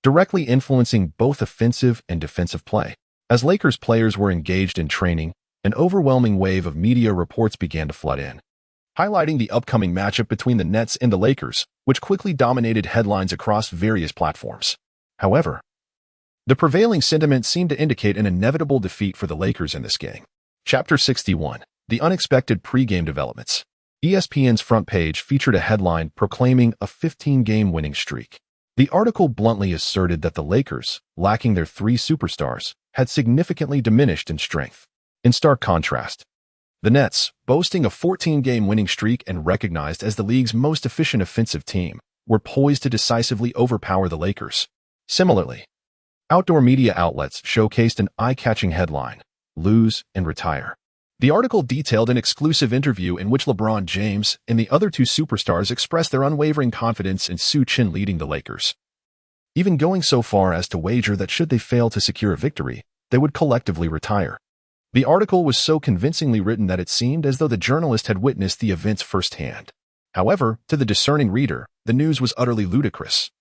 directly influencing both offensive and defensive play. As Lakers players were engaged in training, an overwhelming wave of media reports began to flood in, highlighting the upcoming matchup between the Nets and the Lakers, which quickly dominated headlines across various platforms. However, the prevailing sentiment seemed to indicate an inevitable defeat for the Lakers in this game. Chapter 61. The Unexpected Pre-Game Developments. ESPN's front page featured a headline proclaiming a 15-game winning streak. The article bluntly asserted that the Lakers, lacking their 3 superstars, had significantly diminished in strength. In stark contrast, the Nets, boasting a 14-game winning streak and recognized as the league's most efficient offensive team, were poised to decisively overpower the Lakers. Similarly, outdoor media outlets showcased an eye-catching headline, "Lose and Retire." The article detailed an exclusive interview in which LeBron James and the other 2 superstars expressed their unwavering confidence in Su Chen leading the Lakers, even going so far as to wager that should they fail to secure a victory, they would collectively retire. The article was so convincingly written that it seemed as though the journalist had witnessed the events firsthand. However, to the discerning reader, the news was utterly ludicrous,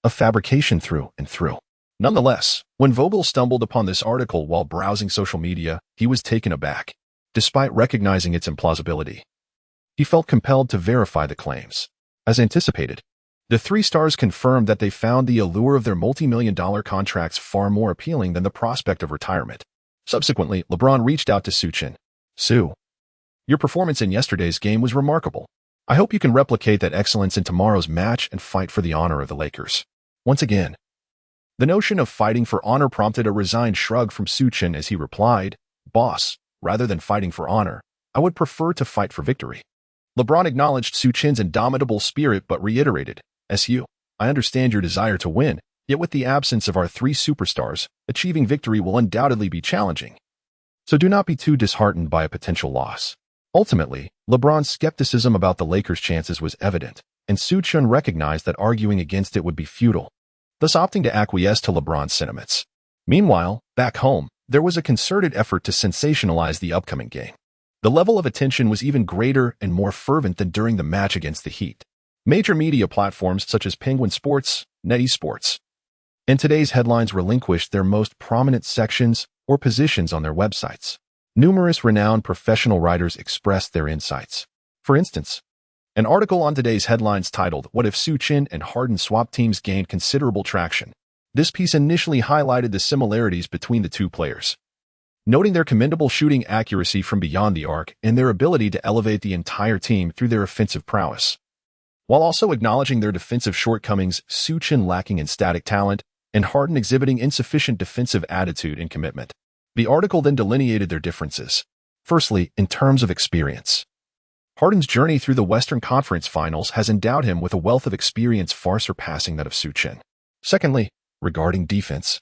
a fabrication through and through. Nonetheless, when Vogel stumbled upon this article while browsing social media, he was taken aback. Despite recognizing its implausibility, he felt compelled to verify the claims. As anticipated, the 3 stars confirmed that they found the allure of their multi-million-dollar contracts far more appealing than the prospect of retirement. Subsequently, LeBron reached out to Su Chen. "Su, your performance in yesterday's game was remarkable. I hope you can replicate that excellence in tomorrow's match and fight for the honor of the Lakers." Once again, the notion of fighting for honor prompted a resigned shrug from Su Chen as he replied, "Boss, rather than fighting for honor, I would prefer to fight for victory." LeBron acknowledged Su Chen's indomitable spirit but reiterated, "SU, I understand your desire to win, yet with the absence of our 3 superstars, achieving victory will undoubtedly be challenging. So do not be too disheartened by a potential loss." Ultimately, LeBron's skepticism about the Lakers' chances was evident, and Su Chen recognized that arguing against it would be futile, thus opting to acquiesce to LeBron's sentiments. Meanwhile, back home, there was a concerted effort to sensationalize the upcoming game. The level of attention was even greater and more fervent than during the match against the Heat. Major media platforms such as Penguin Sports, NetEsports, and today's headlines relinquished their most prominent sections or positions on their websites. Numerous renowned professional writers expressed their insights. For instance, an article on today's headlines titled, "What if Su Chen and Harden swap teams?" gained considerable traction. This piece initially highlighted the similarities between the two players, noting their commendable shooting accuracy from beyond the arc and their ability to elevate the entire team through their offensive prowess, while also acknowledging their defensive shortcomings, Su Chen lacking in static talent and Harden exhibiting insufficient defensive attitude and commitment. The article then delineated their differences. Firstly, in terms of experience, Harden's journey through the Western Conference Finals has endowed him with a wealth of experience far surpassing that of Su Chen. Secondly, regarding defense,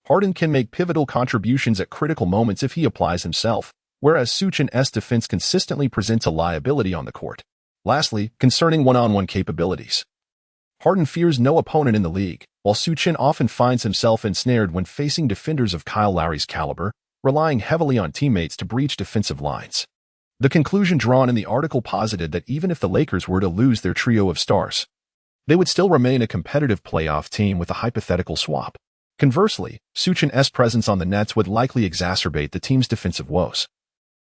Harden can make pivotal contributions at critical moments if he applies himself, whereas Su Chen's defense consistently presents a liability on the court. Lastly, concerning one-on-one capabilities, Harden fears no opponent in the league, while Su Chen often finds himself ensnared when facing defenders of Kyle Lowry's caliber, relying heavily on teammates to breach defensive lines. The conclusion drawn in the article posited that even if the Lakers were to lose their trio of stars, they would still remain a competitive playoff team with a hypothetical swap. Conversely, Su Chen's presence on the Nets would likely exacerbate the team's defensive woes,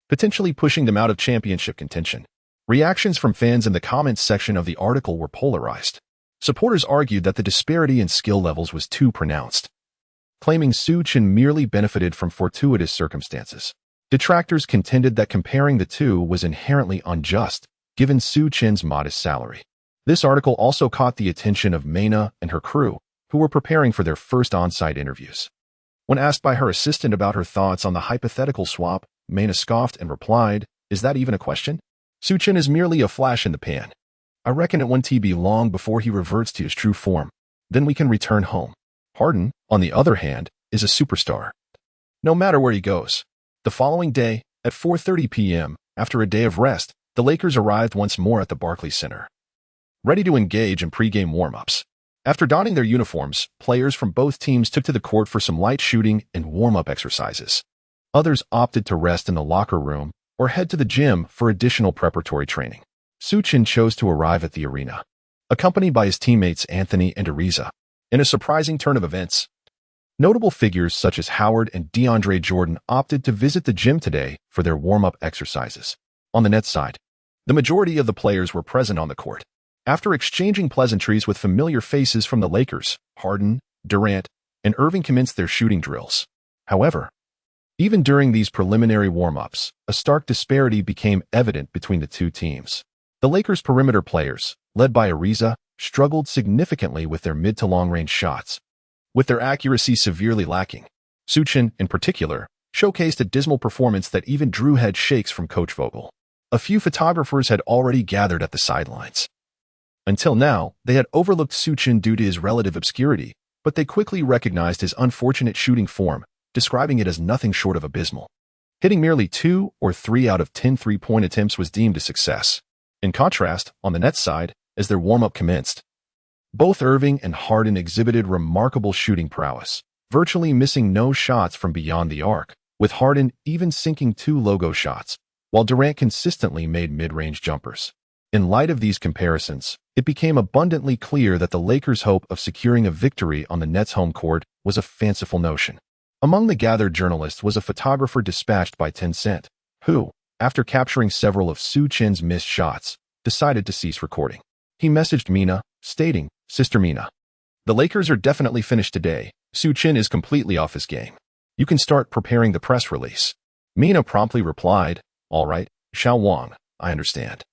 potentially pushing them out of championship contention. Reactions from fans in the comments section of the article were polarized. Supporters argued that the disparity in skill levels was too pronounced, claiming Su Chen merely benefited from fortuitous circumstances. Detractors contended that comparing the two was inherently unjust, given Su Chen's modest salary. This article also caught the attention of Mina and her crew, who were preparing for their first on-site interviews. When asked by her assistant about her thoughts on the hypothetical swap, Mina scoffed and replied, "Is that even a question? Su Chen is merely a flash in the pan. I reckon it won't be long before he reverts to his true form. Then we can return home." Harden, on the other hand, is a superstar, no matter where he goes. The following day, at 4:30 p.m., after a day of rest, the Lakers arrived once more at the Barclays Center, ready to engage in pregame warm-ups. After donning their uniforms, players from both teams took to the court for some light shooting and warm-up exercises. Others opted to rest in the locker room or head to the gym for additional preparatory training. Su Chen chose to arrive at the arena, accompanied by his teammates Anthony and Ariza. In a surprising turn of events, notable figures such as Howard and DeAndre Jordan opted to visit the gym today for their warm-up exercises. On the Nets side, the majority of the players were present on the court. After exchanging pleasantries with familiar faces from the Lakers, Harden, Durant, and Irving commenced their shooting drills. However, even during these preliminary warm-ups, a stark disparity became evident between the two teams. The Lakers' perimeter players, led by Ariza, struggled significantly with their mid to long-range shots, with their accuracy severely lacking. Su Chen, in particular, showcased a dismal performance that even drew head shakes from Coach Vogel. A few photographers had already gathered at the sidelines. Until now, they had overlooked Su Chen due to his relative obscurity, but they quickly recognized his unfortunate shooting form, describing it as nothing short of abysmal. Hitting merely 2 or 3 out of 10 three-point attempts was deemed a success. In contrast, on the Nets side, as their warm-up commenced, both Irving and Harden exhibited remarkable shooting prowess, virtually missing no shots from beyond the arc, with Harden even sinking 2 logo shots, while Durant consistently made mid-range jumpers. In light of these comparisons, it became abundantly clear that the Lakers' hope of securing a victory on the Nets' home court was a fanciful notion. Among the gathered journalists was a photographer dispatched by Tencent, who, after capturing several of Su Chen's missed shots, decided to cease recording. He messaged Mina, stating, "Sister Mina, the Lakers are definitely finished today. Su Chen is completely off his game. You can start preparing the press release." Mina promptly replied, "All right, Xiao Wang, I understand.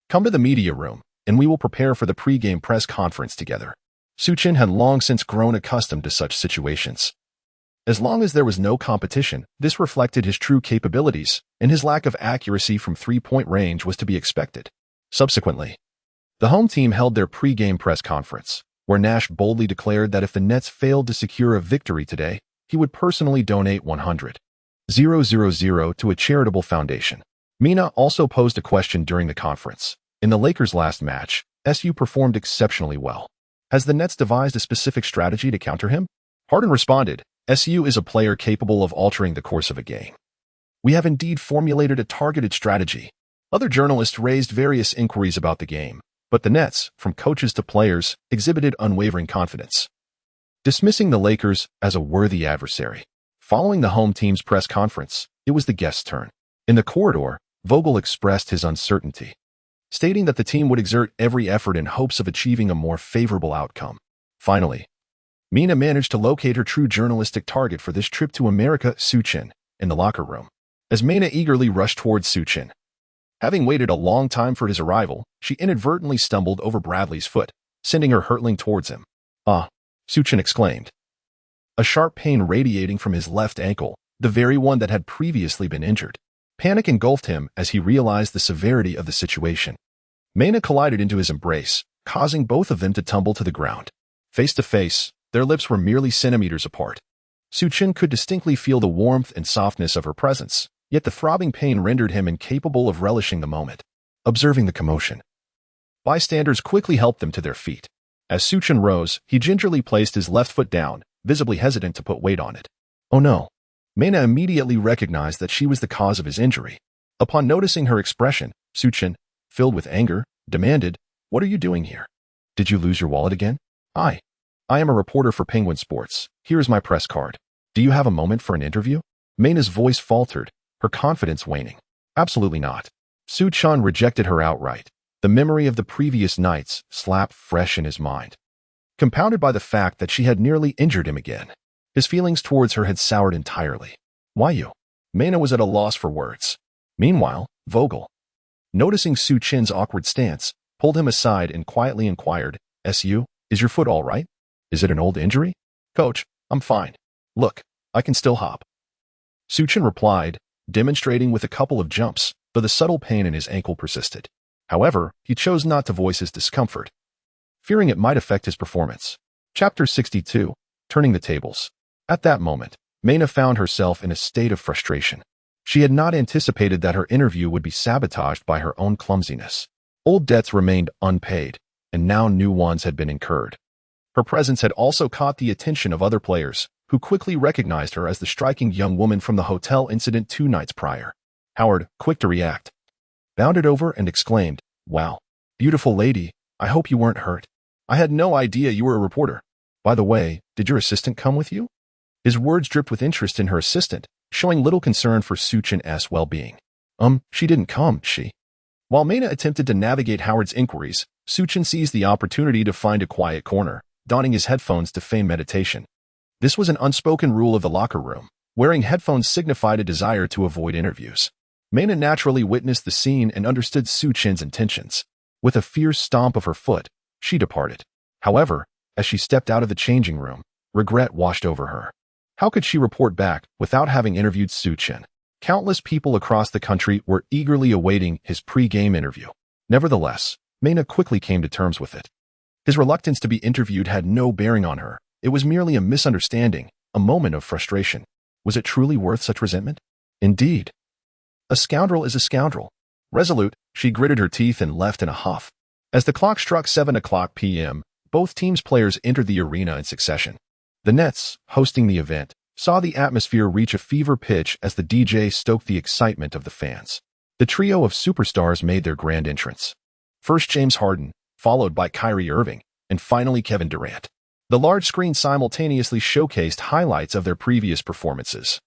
Come to the media room, and we will prepare for the pre-game press conference together." Su Chen had long since grown accustomed to such situations. As long as there was no competition, this reflected his true capabilities, and his lack of accuracy from three-point range was to be expected. Subsequently, the home team held their pre-game press conference, where Nash boldly declared that if the Nets failed to secure a victory today, he would personally donate $100,000 to a charitable foundation. Mina also posed a question during the conference. In the Lakers' last match, SU performed exceptionally well. Has the Nets devised a specific strategy to counter him? Harden responded, "SU is a player capable of altering the course of a game. We have indeed formulated a targeted strategy." Other journalists raised various inquiries about the game, but the Nets, from coaches to players, exhibited unwavering confidence. dismissing the Lakers as a worthy adversary. Following the home team's press conference, it was the guests' turn. In the corridor, Vogel expressed his uncertainty, stating that the team would exert every effort in hopes of achieving a more favorable outcome. Finally, Mina managed to locate her true journalistic target for this trip to America, Su Chen, in the locker room. As Mina eagerly rushed towards Su Chen, having waited a long time for his arrival, she inadvertently stumbled over Bradley's foot, sending her hurtling towards him. "Ah!" Su Chen exclaimed, a sharp pain radiating from his left ankle, the very one that had previously been injured. Panic engulfed him as he realized the severity of the situation. Mina collided into his embrace, causing both of them to tumble to the ground. Face to face, their lips were merely centimeters apart. Su Chen could distinctly feel the warmth and softness of her presence, yet the throbbing pain rendered him incapable of relishing the moment. Observing the commotion, bystanders quickly helped them to their feet. As Su Chen rose, he gingerly placed his left foot down, visibly hesitant to put weight on it. Oh no! Mina immediately recognized that she was the cause of his injury. Upon noticing her expression, Su Chen, filled with anger, demanded, "What are you doing here? Did you lose your wallet again?" I am a reporter for Penguin Sports. Here is my press card. Do you have a moment for an interview?" Mina's voice faltered, her confidence waning. Absolutely not. Su Chen rejected her outright. The memory of the previous night's slap fresh in his mind, compounded by the fact that she had nearly injured him again. His feelings towards her had soured entirely. "Why you?" Mina was at a loss for words. Meanwhile, Vogel, noticing Su Chen's awkward stance, pulled him aside and quietly inquired, "Su, is your foot all right? Is it an old injury?" "Coach, I'm fine. Look, I can still hop." Su Chen replied, demonstrating with a couple of jumps, though the subtle pain in his ankle persisted. However, he chose not to voice his discomfort, fearing it might affect his performance. Chapter 62, Turning the Tables. At that moment, Mina found herself in a state of frustration. She had not anticipated that her interview would be sabotaged by her own clumsiness. Old debts remained unpaid, and now new ones had been incurred. Her presence had also caught the attention of other players, who quickly recognized her as the striking young woman from the hotel incident 2 nights prior. Howard, quick to react, bounded over and exclaimed, "Wow, beautiful lady, I hope you weren't hurt. I had no idea you were a reporter. By the way, did your assistant come with you?" His words dripped with interest in her assistant, showing little concern for Su Chen's well-being. She didn't come, she." While Mina attempted to navigate Howard's inquiries, Su Chen seized the opportunity to find a quiet corner, donning his headphones to feign meditation. This was an unspoken rule of the locker room. Wearing headphones signified a desire to avoid interviews. Mina naturally witnessed the scene and understood Su Chen's intentions. With a fierce stomp of her foot, she departed. However, as she stepped out of the changing room, regret washed over her. How could she report back without having interviewed Su Chen? Countless people across the country were eagerly awaiting his pre-game interview. Nevertheless, Mina quickly came to terms with it. His reluctance to be interviewed had no bearing on her. It was merely a misunderstanding, a moment of frustration. Was it truly worth such resentment? Indeed. A scoundrel is a scoundrel. Resolute, she gritted her teeth and left in a huff. As the clock struck 7:00 p.m., both teams' players entered the arena in succession. The Nets, hosting the event, saw the atmosphere reach a fever pitch as the DJ stoked the excitement of the fans. The trio of superstars made their grand entrance. First James Harden, followed by Kyrie Irving, and finally Kevin Durant. The large screen simultaneously showcased highlights of their previous performances,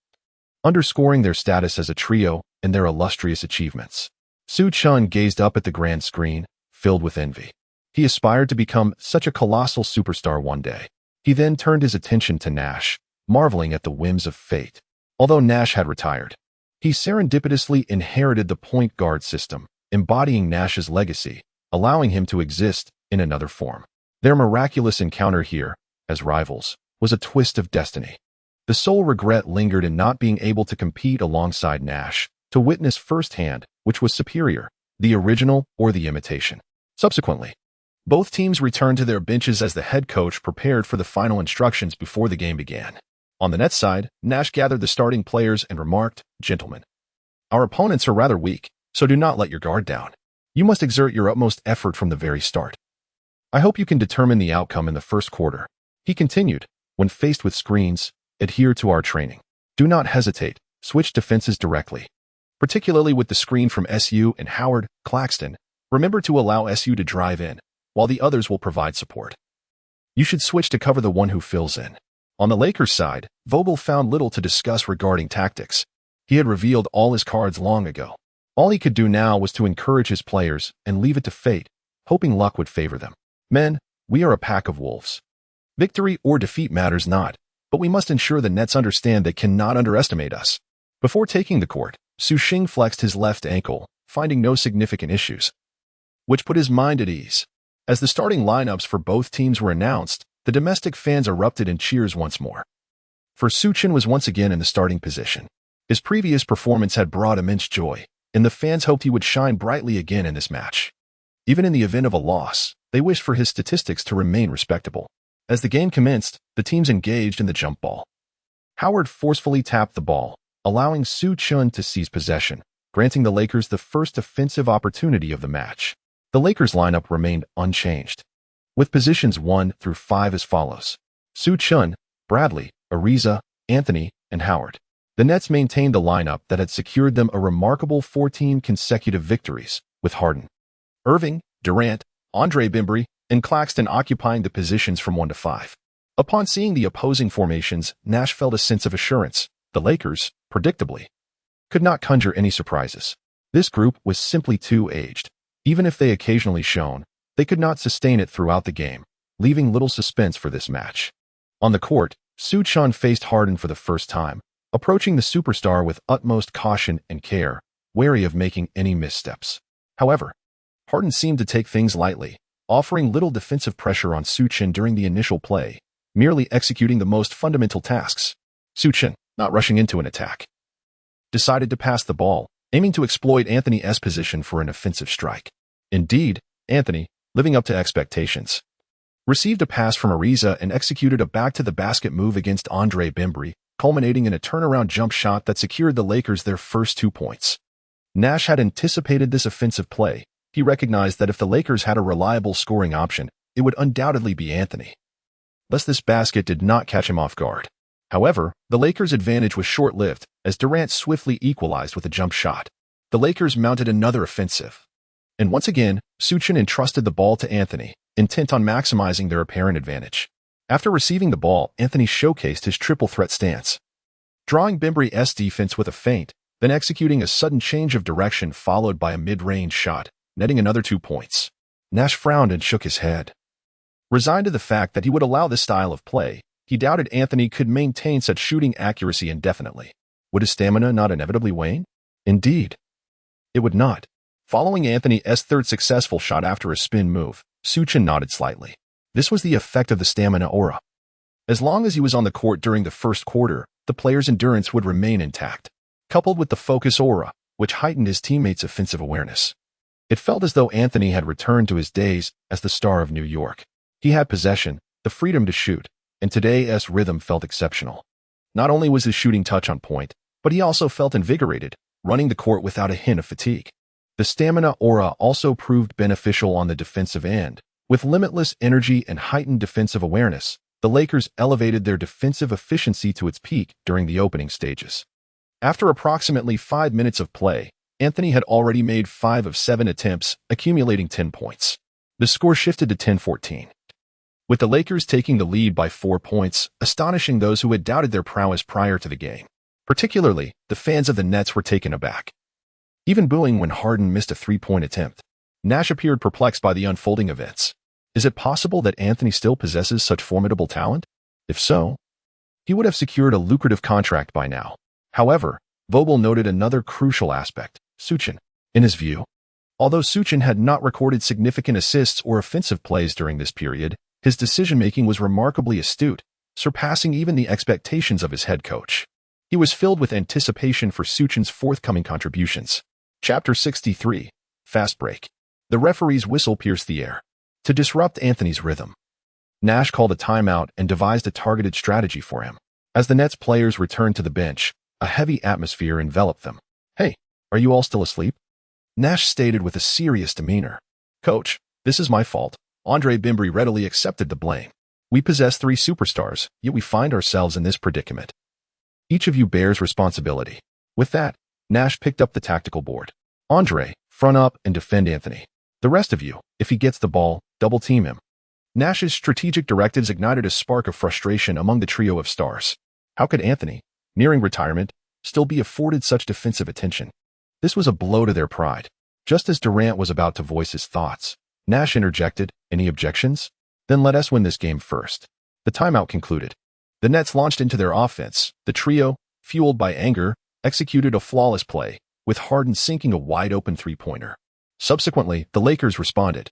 underscoring their status as a trio and their illustrious achievements. Su Chen gazed up at the grand screen, filled with envy. He aspired to become such a colossal superstar one day. He then turned his attention to Nash, marveling at the whims of fate. Although Nash had retired, he serendipitously inherited the point guard system, embodying Nash's legacy, allowing him to exist in another form. Their miraculous encounter here, as rivals, was a twist of destiny. The sole regret lingered in not being able to compete alongside Nash, to witness firsthand which was superior, the original or the imitation. Subsequently, both teams returned to their benches as the head coach prepared for the final instructions before the game began. On the Nets side, Nash gathered the starting players and remarked, "Gentlemen, our opponents are rather weak, so do not let your guard down. You must exert your utmost effort from the very start. I hope you can determine the outcome in the first quarter." He continued, "When faced with screens, adhere to our training. Do not hesitate, switch defenses directly. Particularly with the screen from SU and Howard, Claxton, remember to allow SU to drive in, while the others will provide support. You should switch to cover the one who fills in. On the Lakers side, Vogel found little to discuss regarding tactics. He had revealed all his cards long ago. All he could do now was to encourage his players and leave it to fate, hoping luck would favor them. Men, we are a pack of wolves. Victory or defeat matters not, but we must ensure the Nets understand they cannot underestimate us. Before taking the court, Su Chen flexed his left ankle, finding no significant issues, which put his mind at ease. As the starting lineups for both teams were announced, the domestic fans erupted in cheers once more. For Su Chen was once again in the starting position. His previous performance had brought immense joy, and the fans hoped he would shine brightly again in this match. Even in the event of a loss, they wished for his statistics to remain respectable. As the game commenced, the teams engaged in the jump ball. Howard forcefully tapped the ball, allowing Su Chen to seize possession, granting the Lakers the first offensive opportunity of the match. The Lakers lineup remained unchanged, with positions 1 through 5 as follows: Su Chen, Bradley, Ariza, Anthony, and Howard. The Nets maintained the lineup that had secured them a remarkable 14 consecutive victories, with Harden, Irving, Durant, Andre Bembry, and Claxton occupying the positions from 1 to 5. Upon seeing the opposing formations, Nash felt a sense of assurance. The Lakers, predictably, could not conjure any surprises. This group was simply too aged. Even if they occasionally shone, they could not sustain it throughout the game, leaving little suspense for this match. On the court, Su Chen faced Harden for the first time, approaching the superstar with utmost caution and care, wary of making any missteps. However, Harden seemed to take things lightly, offering little defensive pressure on Su Chen during the initial play, merely executing the most fundamental tasks. Su Chen, not rushing into an attack, decided to pass the ball, aiming to exploit Anthony's position for an offensive strike. Indeed, Anthony, living up to expectations, received a pass from Ariza and executed a back-to-the-basket move against Andre Bembry, culminating in a turnaround jump shot that secured the Lakers their first 2 points. Nash had anticipated this offensive play. He recognized that if the Lakers had a reliable scoring option, it would undoubtedly be Anthony. Thus, this basket did not catch him off guard. However, the Lakers' advantage was short-lived, as Durant swiftly equalized with a jump shot. The Lakers mounted another offensive, and once again, Su Chen entrusted the ball to Anthony, intent on maximizing their apparent advantage. After receiving the ball, Anthony showcased his triple threat stance, drawing Bembry's defense with a feint, then executing a sudden change of direction followed by a mid-range shot, netting another 2 points. Nash frowned and shook his head. Resigned to the fact that he would allow this style of play, he doubted Anthony could maintain such shooting accuracy indefinitely. Would his stamina not inevitably wane? Indeed, it would not. Following Anthony's third successful shot after a spin move, Su Chen nodded slightly. This was the effect of the stamina aura. As long as he was on the court during the first quarter, the player's endurance would remain intact, coupled with the focus aura, which heightened his teammates' offensive awareness. It felt as though Anthony had returned to his days as the star of New York. He had possession, the freedom to shoot, and today's rhythm felt exceptional. Not only was his shooting touch on point, but he also felt invigorated, running the court without a hint of fatigue. The stamina aura also proved beneficial on the defensive end. With limitless energy and heightened defensive awareness, the Lakers elevated their defensive efficiency to its peak during the opening stages. After approximately 5 minutes of play, Anthony had already made 5 of 7 attempts, accumulating 10 points. The score shifted to 10-14, with the Lakers taking the lead by 4 points, astonishing those who had doubted their prowess prior to the game. Particularly, the fans of the Nets were taken aback, even booing when Harden missed a 3-point attempt. Nash appeared perplexed by the unfolding events. Is it possible that Anthony still possesses such formidable talent? If so, he would have secured a lucrative contract by now. However, Vogel noted another crucial aspect: Su Chen. In his view, although Su Chen had not recorded significant assists or offensive plays during this period, his decision-making was remarkably astute, surpassing even the expectations of his head coach. He was filled with anticipation for Su Chen's forthcoming contributions. Chapter 63. Fast Break. The referee's whistle pierced the air. To disrupt Anthony's rhythm, Nash called a timeout and devised a targeted strategy for him. As the Nets players returned to the bench, a heavy atmosphere enveloped them. "Hey, are you all still asleep?" Nash stated with a serious demeanor. "Coach, this is my fault." Andre Bembry readily accepted the blame. "We possess 3 superstars, yet we find ourselves in this predicament. Each of you bears responsibility." With that, Nash picked up the tactical board. "Andre, front up and defend Anthony. The rest of you, if he gets the ball, double-team him. Nash's strategic directives ignited a spark of frustration among the trio of stars. How could Anthony, nearing retirement, still be afforded such defensive attention? This was a blow to their pride. Just as Durant was about to voice his thoughts, Nash interjected, "Any objections? Then let us win this game first." The timeout concluded. The Nets launched into their offense. The trio, fueled by anger, executed a flawless play, with Harden sinking a wide-open three-pointer. Subsequently, the Lakers responded.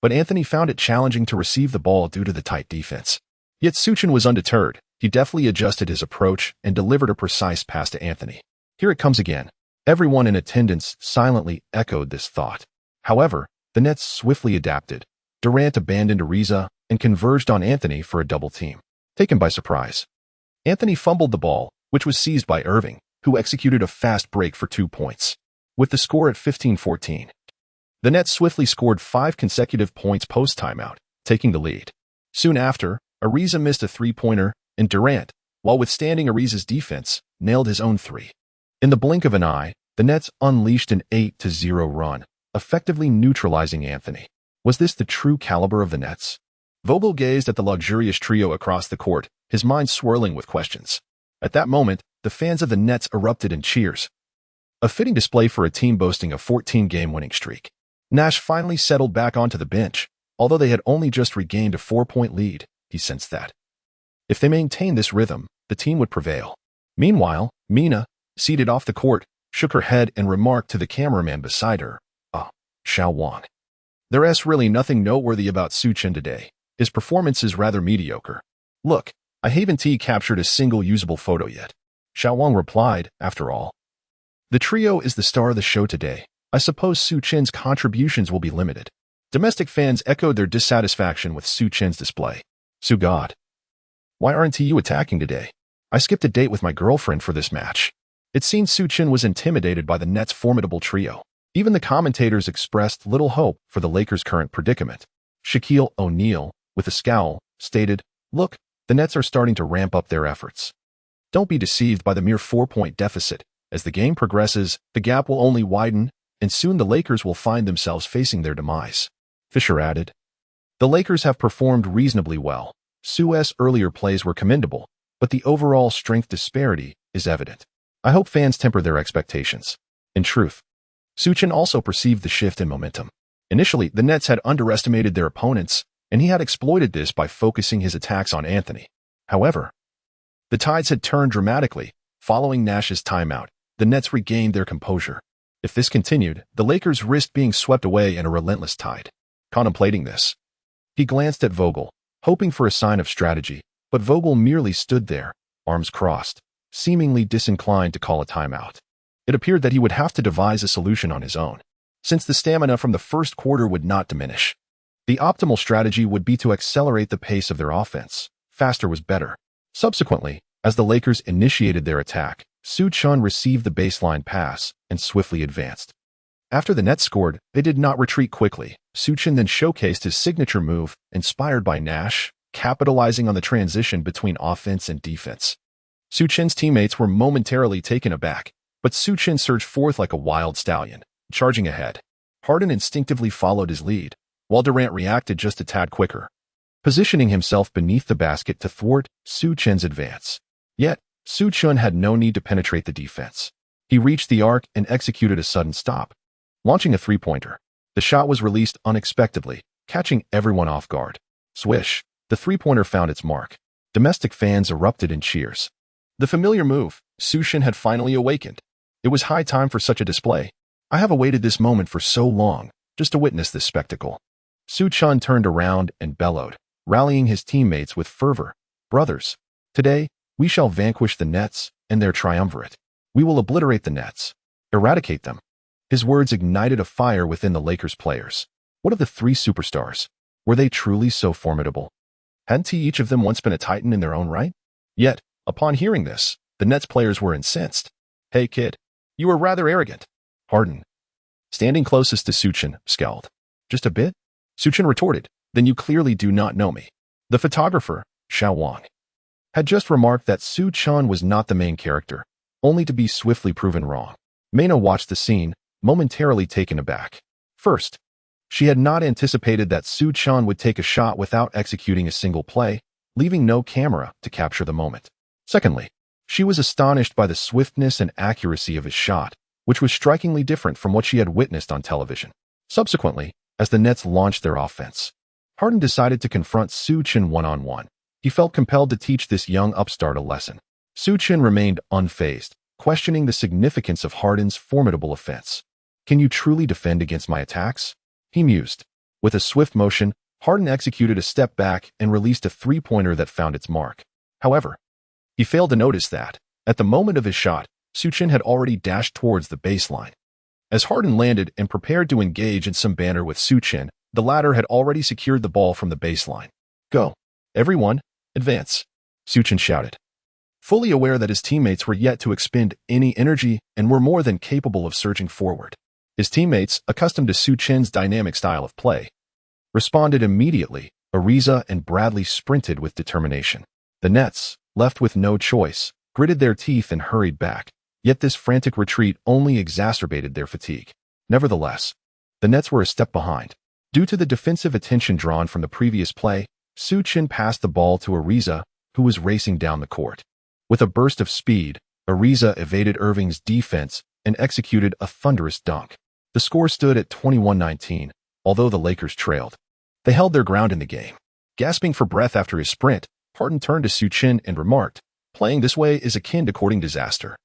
But Anthony found it challenging to receive the ball due to the tight defense. Yet Su Chen was undeterred. He deftly adjusted his approach and delivered a precise pass to Anthony. Here it comes again. Everyone in attendance silently echoed this thought. However, the Nets swiftly adapted. Durant abandoned Ariza and converged on Anthony for a double team. Taken by surprise, Anthony fumbled the ball, which was seized by Irving, who executed a fast break for 2 points. With the score at 15-14, the Nets swiftly scored 5 consecutive points post-timeout, taking the lead. Soon after, Ariza missed a three-pointer, and Durant, while withstanding Ariza's defense, nailed his own three. In the blink of an eye, the Nets unleashed an 8-0 run, effectively neutralizing Anthony. Was this the true caliber of the Nets? Vogel gazed at the luxurious trio across the court, his mind swirling with questions. At that moment, the fans of the Nets erupted in cheers. A fitting display for a team boasting a 14-game winning streak. Nash finally settled back onto the bench. Although they had only just regained a 4-point lead, he sensed that if they maintained this rhythm, the team would prevail. Meanwhile, Mina, seated off the court, shook her head and remarked to the cameraman beside her, Shao Wang. There's really nothing noteworthy about Su Chen today. His performance is rather mediocre. Look, I haven't captured a single usable photo yet. Shao Wang replied, after all. The trio is the star of the show today. I suppose Su Chen's contributions will be limited. Domestic fans echoed their dissatisfaction with Su Chen's display. Su God. Why aren't you attacking today? I skipped a date with my girlfriend for this match. It seemed Su Chen was intimidated by the Nets' formidable trio. Even the commentators expressed little hope for the Lakers' current predicament. Shaquille O'Neal, with a scowl, stated, Look, the Nets are starting to ramp up their efforts. Don't be deceived by the mere 4-point deficit. As the game progresses, the gap will only widen, and soon the Lakers will find themselves facing their demise. Fisher added, The Lakers have performed reasonably well. Su's earlier plays were commendable, but the overall strength disparity is evident. I hope fans temper their expectations. In truth, Su Chen also perceived the shift in momentum. Initially, the Nets had underestimated their opponents, and he had exploited this by focusing his attacks on Anthony. However, the tides had turned dramatically. Following Nash's timeout, the Nets regained their composure. If this continued, the Lakers risked being swept away in a relentless tide. Contemplating this, he glanced at Vogel, hoping for a sign of strategy, but Vogel merely stood there, arms crossed, seemingly disinclined to call a timeout. It appeared that he would have to devise a solution on his own, since the stamina from the first quarter would not diminish. The optimal strategy would be to accelerate the pace of their offense. Faster was better. Subsequently, as the Lakers initiated their attack, Su Chen received the baseline pass and swiftly advanced. After the Nets scored, they did not retreat quickly. Su Chen then showcased his signature move, inspired by Nash, capitalizing on the transition between offense and defense. Su Chen's teammates were momentarily taken aback, but Su Chen surged forth like a wild stallion, charging ahead. Harden instinctively followed his lead, while Durant reacted just a tad quicker, positioning himself beneath the basket to thwart Su Chen's advance. Yet, Su Chen had no need to penetrate the defense. He reached the arc and executed a sudden stop, launching a three-pointer. The shot was released unexpectedly, catching everyone off guard. Swish! The three-pointer found its mark. Domestic fans erupted in cheers. The familiar move, Su Chen had finally awakened. It was high time for such a display. I have awaited this moment for so long, just to witness this spectacle. Su Chen turned around and bellowed, rallying his teammates with fervor. Brothers, today, we shall vanquish the Nets and their triumvirate. We will obliterate the Nets, eradicate them. His words ignited a fire within the Lakers players. What of the three superstars? Were they truly so formidable? Hadn't each of them once been a titan in their own right? Yet, upon hearing this, the Nets players were incensed. Hey kid, you were rather arrogant. Harden, standing closest to Su Chen, scowled. Just a bit? Su Chen retorted, then you clearly do not know me. The photographer, Shao Wang, had just remarked that Su Chen was not the main character, only to be swiftly proven wrong. Mena watched the scene, momentarily taken aback. First, She had not anticipated that Su Chen would take a shot without executing a single play, leaving no camera to capture the moment. Secondly, she was astonished by the swiftness and accuracy of his shot, which was strikingly different from what she had witnessed on television. Subsequently, as the Nets launched their offense, Harden decided to confront Su Chen one-on-one. He felt compelled to teach this young upstart a lesson. Su Chen remained unfazed, questioning the significance of Harden's formidable offense. "Can you truly defend against my attacks?" he mused. With a swift motion, Harden executed a step back and released a three-pointer that found its mark. However, he failed to notice that, at the moment of his shot, Su Chen had already dashed towards the baseline. As Harden landed and prepared to engage in some banter with Su Chen, the latter had already secured the ball from the baseline. "Go. Everyone, advance," Su Chen shouted. Fully aware that his teammates were yet to expend any energy and were more than capable of surging forward. His teammates, accustomed to Su Chen's dynamic style of play, responded immediately. Ariza and Bradley sprinted with determination. The Nets, left with no choice, gritted their teeth and hurried back, yet this frantic retreat only exacerbated their fatigue. Nevertheless, the Nets were a step behind. Due to the defensive attention drawn from the previous play, Su Chen passed the ball to Ariza, who was racing down the court. With a burst of speed, Ariza evaded Irving's defense and executed a thunderous dunk. The score stood at 21-19, although the Lakers trailed. They held their ground in the game. Gasping for breath after his sprint, Harden turned to Su Chen and remarked, "Playing this way is akin to courting disaster.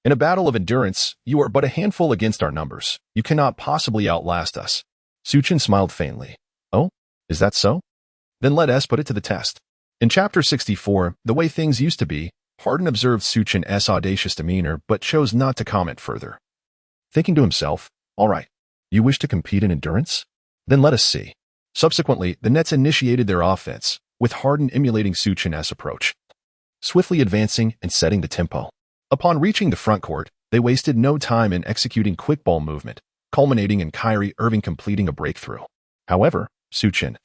In a battle of endurance, you are but a handful against our numbers. You cannot possibly outlast us." Su Chen smiled faintly. "Oh, is that so? Then let us put it to the test." In Chapter 64, The Way Things Used to Be, Harden observed Su Chen's audacious demeanor but chose not to comment further. Thinking to himself, "All right, you wish to compete in endurance? Then let us see." Subsequently, the Nets initiated their offense, with Harden emulating Su Chen's approach, swiftly advancing and setting the tempo. Upon reaching the front court, they wasted no time in executing quick ball movement, culminating in Kyrie Irving completing a breakthrough. However, Su Chen,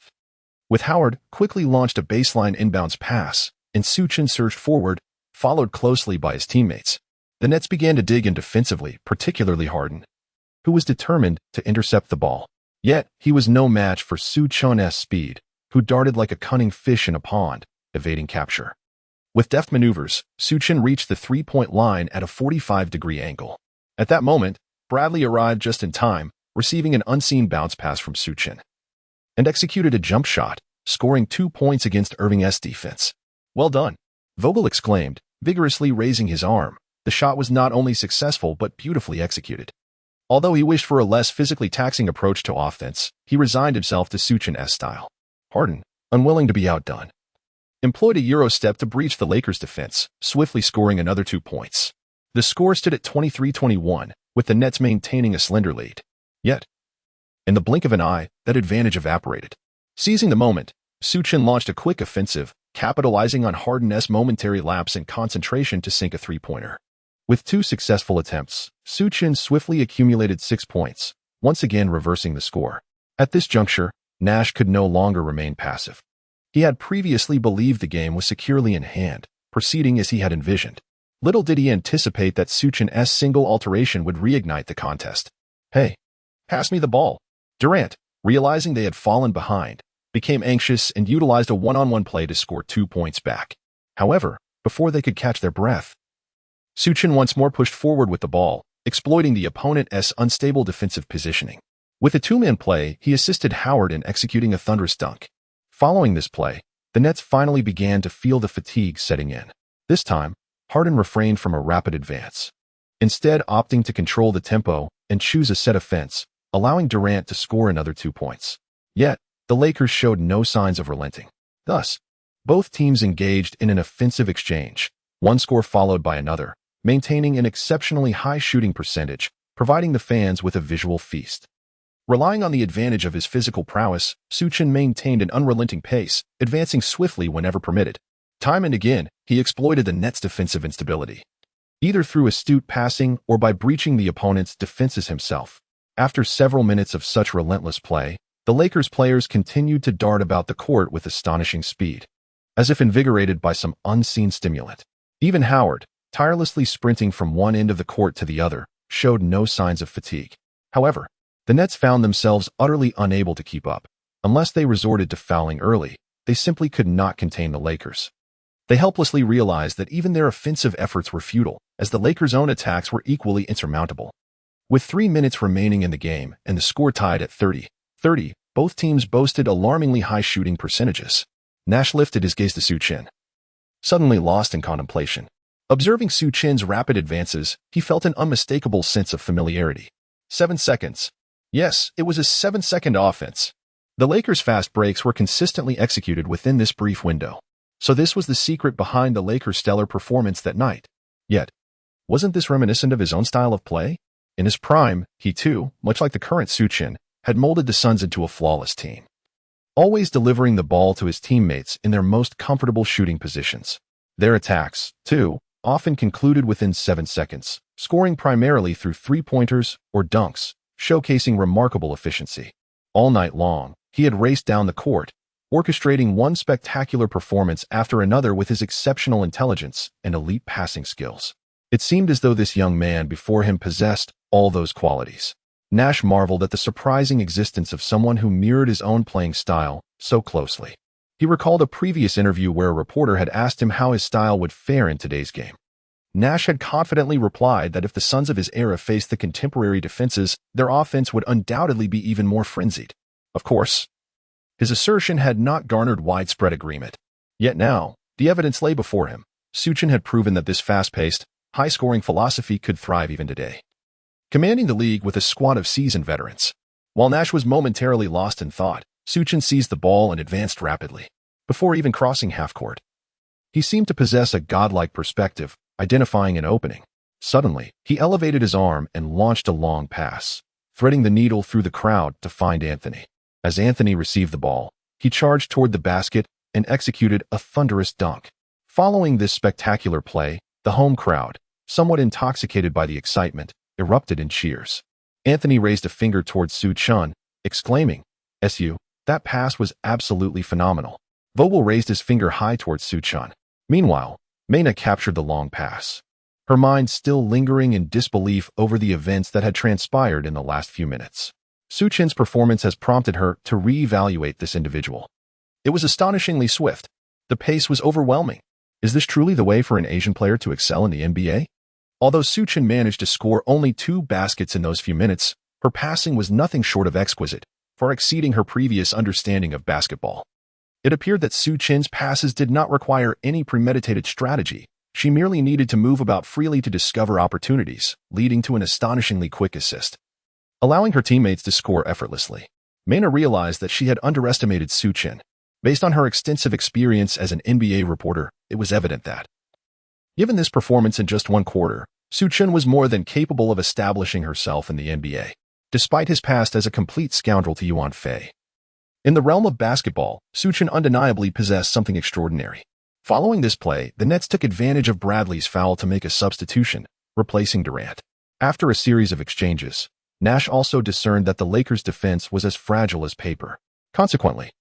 with Howard, quickly launched a baseline inbounds pass, and Su Chen surged forward, followed closely by his teammates. The Nets began to dig in defensively, particularly Harden, who was determined to intercept the ball. Yet, he was no match for Su Chen's speed, who darted like a cunning fish in a pond, evading capture. With deft maneuvers, Su Chen reached the three-point line at a 45-degree angle. At that moment, Bradley arrived just in time, receiving an unseen bounce pass from Su Chen, and executed a jump shot, scoring 2 points against Irving's defense. "Well done," Vogel exclaimed, vigorously raising his arm. The shot was not only successful but beautifully executed. Although he wished for a less physically taxing approach to offense, he resigned himself to Su Chen's style. Harden, unwilling to be outdone, employed a Euro step to breach the Lakers' defense, swiftly scoring another 2 points. The score stood at 23-21, with the Nets maintaining a slender lead. Yet, in the blink of an eye, that advantage evaporated. Seizing the moment, Su Chen launched a quick offensive, capitalizing on Harden's momentary lapse in concentration to sink a three-pointer. With 2 successful attempts, Su Chen swiftly accumulated 6 points, once again reversing the score. At this juncture, Nash could no longer remain passive. He had previously believed the game was securely in hand, proceeding as he had envisioned. Little did he anticipate that Su Chen's single alteration would reignite the contest. "Hey, pass me the ball." Durant, realizing they had fallen behind, became anxious and utilized a one-on-one play to score 2 points back. However, before they could catch their breath, Su Chen once more pushed forward with the ball, exploiting the opponent's unstable defensive positioning. With a two-man play, he assisted Howard in executing a thunderous dunk. Following this play, the Nets finally began to feel the fatigue setting in. This time, Harden refrained from a rapid advance, instead opting to control the tempo and choose a set offense, allowing Durant to score another 2 points. Yet, the Lakers showed no signs of relenting. Thus, both teams engaged in an offensive exchange, one score followed by another, maintaining an exceptionally high shooting percentage, providing the fans with a visual feast. Relying on the advantage of his physical prowess, Su Chen maintained an unrelenting pace, advancing swiftly whenever permitted. Time and again, he exploited the Nets' defensive instability, either through astute passing or by breaching the opponent's defenses himself. After several minutes of such relentless play, the Lakers players continued to dart about the court with astonishing speed, as if invigorated by some unseen stimulant. Even Howard, tirelessly sprinting from one end of the court to the other, showed no signs of fatigue. However, The Nets found themselves utterly unable to keep up. Unless they resorted to fouling early, they simply could not contain the Lakers. They helplessly realized that even their offensive efforts were futile, as the Lakers' own attacks were equally insurmountable. With 3 minutes remaining in the game and the score tied at 30-30, both teams boasted alarmingly high shooting percentages. Nash lifted his gaze to Su Chen, suddenly lost in contemplation. Observing Su Chen's rapid advances, he felt an unmistakable sense of familiarity. 7 seconds. Yes, it was a 7-second offense. The Lakers' fast breaks were consistently executed within this brief window. So this was the secret behind the Lakers' stellar performance that night. Yet, wasn't this reminiscent of his own style of play? In his prime, he too, much like the current Su Chen, had molded the Suns into a flawless team, always delivering the ball to his teammates in their most comfortable shooting positions. Their attacks, too, often concluded within 7 seconds, scoring primarily through three-pointers or dunks, showcasing remarkable efficiency. All night long, he had raced down the court, orchestrating one spectacular performance after another with his exceptional intelligence and elite passing skills. It seemed as though this young man before him possessed all those qualities. Nash marveled at the surprising existence of someone who mirrored his own playing style so closely. He recalled a previous interview where a reporter had asked him how his style would fare in today's game. Nash had confidently replied that if the Suns of his era faced the contemporary defenses, their offense would undoubtedly be even more frenzied. Of course, his assertion had not garnered widespread agreement. Yet now, the evidence lay before him. Su Chen had proven that this fast-paced, high-scoring philosophy could thrive even today, commanding the league with a squad of seasoned veterans. While Nash was momentarily lost in thought, Su Chen seized the ball and advanced rapidly. Before even crossing half-court, he seemed to possess a godlike perspective, identifying an opening. Suddenly, he elevated his arm and launched a long pass, threading the needle through the crowd to find Anthony. As Anthony received the ball, he charged toward the basket and executed a thunderous dunk. Following this spectacular play, the home crowd, somewhat intoxicated by the excitement, erupted in cheers. Anthony raised a finger towards Su Chen, exclaiming, "SU, that pass was absolutely phenomenal." Vogel raised his finger high towards Su Chen. Meanwhile, Mena captured the long pass, her mind still lingering in disbelief over the events that had transpired in the last few minutes. Su Chen's performance has prompted her to reevaluate this individual. It was astonishingly swift. The pace was overwhelming. Is this truly the way for an Asian player to excel in the NBA? Although Su Chen managed to score only 2 baskets in those few minutes, her passing was nothing short of exquisite, far exceeding her previous understanding of basketball. It appeared that Su Chen's passes did not require any premeditated strategy. She merely needed to move about freely to discover opportunities, leading to an astonishingly quick assist, allowing her teammates to score effortlessly. Mena realized that she had underestimated Su Chen. Based on her extensive experience as an NBA reporter, it was evident that, given this performance in just 1 quarter, Su Chen was more than capable of establishing herself in the NBA, despite his past as a complete scoundrel to Yuan Fei. In the realm of basketball, Su Chen undeniably possessed something extraordinary. Following this play, the Nets took advantage of Bradley's foul to make a substitution, replacing Durant. After a series of exchanges, Nash also discerned that the Lakers' defense was as fragile as paper. Consequently,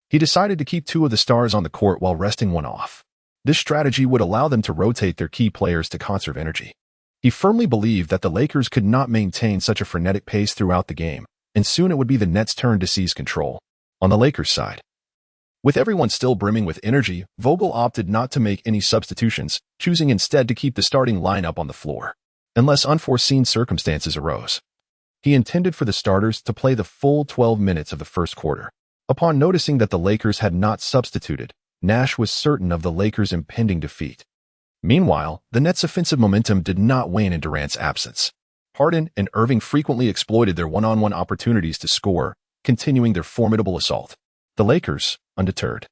he decided to keep 2 of the stars on the court while resting one off. This strategy would allow them to rotate their key players to conserve energy. He firmly believed that the Lakers could not maintain such a frenetic pace throughout the game, and soon it would be the Nets' turn to seize control. On the Lakers' side, with everyone still brimming with energy, Vogel opted not to make any substitutions, choosing instead to keep the starting lineup on the floor, unless unforeseen circumstances arose. He intended for the starters to play the full 12 minutes of the first quarter. Upon noticing that the Lakers had not substituted, Nash was certain of the Lakers' impending defeat. Meanwhile, the Nets' offensive momentum did not wane in Durant's absence. Harden and Irving frequently exploited their one-on-one opportunities to score, continuing their formidable assault. The Lakers, undeterred,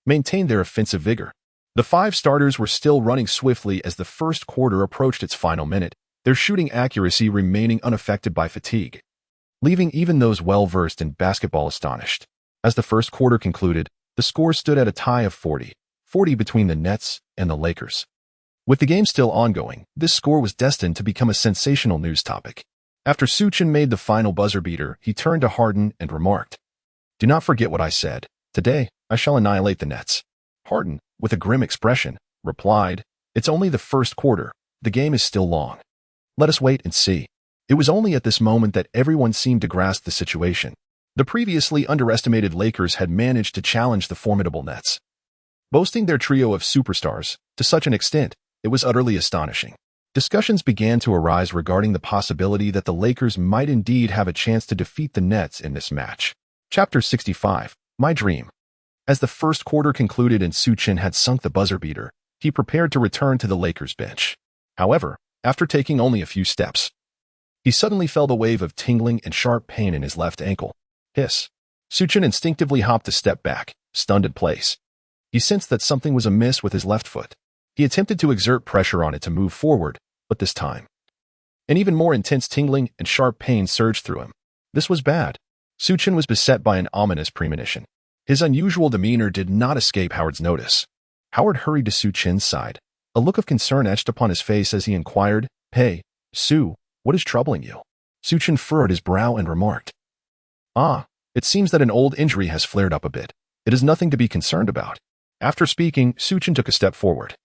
maintained their offensive vigor. The 5 starters were still running swiftly as the first quarter approached its final minute, their shooting accuracy remaining unaffected by fatigue, leaving even those well-versed in basketball astonished. As the first quarter concluded, the score stood at a tie of 40-40 between the Nets and the Lakers. With the game still ongoing, this score was destined to become a sensational news topic. After Su Chen made the final buzzer beater, he turned to Harden and remarked, "Do not forget what I said. Today, I shall annihilate the Nets." Harden, with a grim expression, replied, "It's only the first quarter. The game is still long. Let us wait and see." It was only at this moment that everyone seemed to grasp the situation. The previously underestimated Lakers had managed to challenge the formidable Nets. Boasting their trio of superstars, to such an extent, it was utterly astonishing. Discussions began to arise regarding the possibility that the Lakers might indeed have a chance to defeat the Nets in this match. Chapter 65, My Dream. As the first quarter concluded and Su Chen had sunk the buzzer beater, he prepared to return to the Lakers bench. However, after taking only a few steps, he suddenly felt a wave of tingling and sharp pain in his left ankle. Hiss. Su Chen instinctively hopped a step back, stunned in place. He sensed that something was amiss with his left foot. He attempted to exert pressure on it to move forward, but this time, an even more intense tingling and sharp pain surged through him. This was bad. Su Chen was beset by an ominous premonition. His unusual demeanor did not escape Howard's notice. Howard hurried to Su Chen's side. A look of concern etched upon his face as he inquired, "Hey, Su, what is troubling you?" Su Chen furrowed his brow and remarked, It seems that an old injury has flared up a bit. It is nothing to be concerned about." After speaking, Su Chen took a step forward.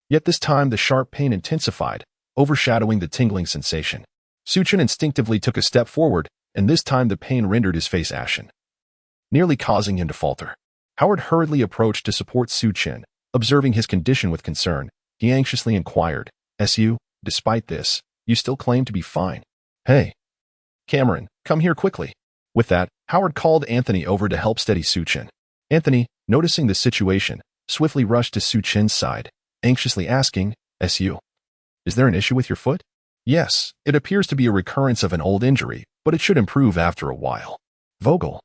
Yet this time the sharp pain intensified, overshadowing the tingling sensation. Su Chen instinctively took a step forward, and this time the pain rendered his face ashen, nearly causing him to falter. Howard hurriedly approached to support Su Chen. Observing his condition with concern, he anxiously inquired, "Su, despite this, you still claim to be fine? Hey, Cameron, come here quickly." With that, Howard called Anthony over to help steady Su Chen. Anthony, noticing the situation, swiftly rushed to Su Chen's side, anxiously asking, "Su, is there an issue with your foot?" "Yes, it appears to be a recurrence of an old injury, but it should improve after a while." Vogel,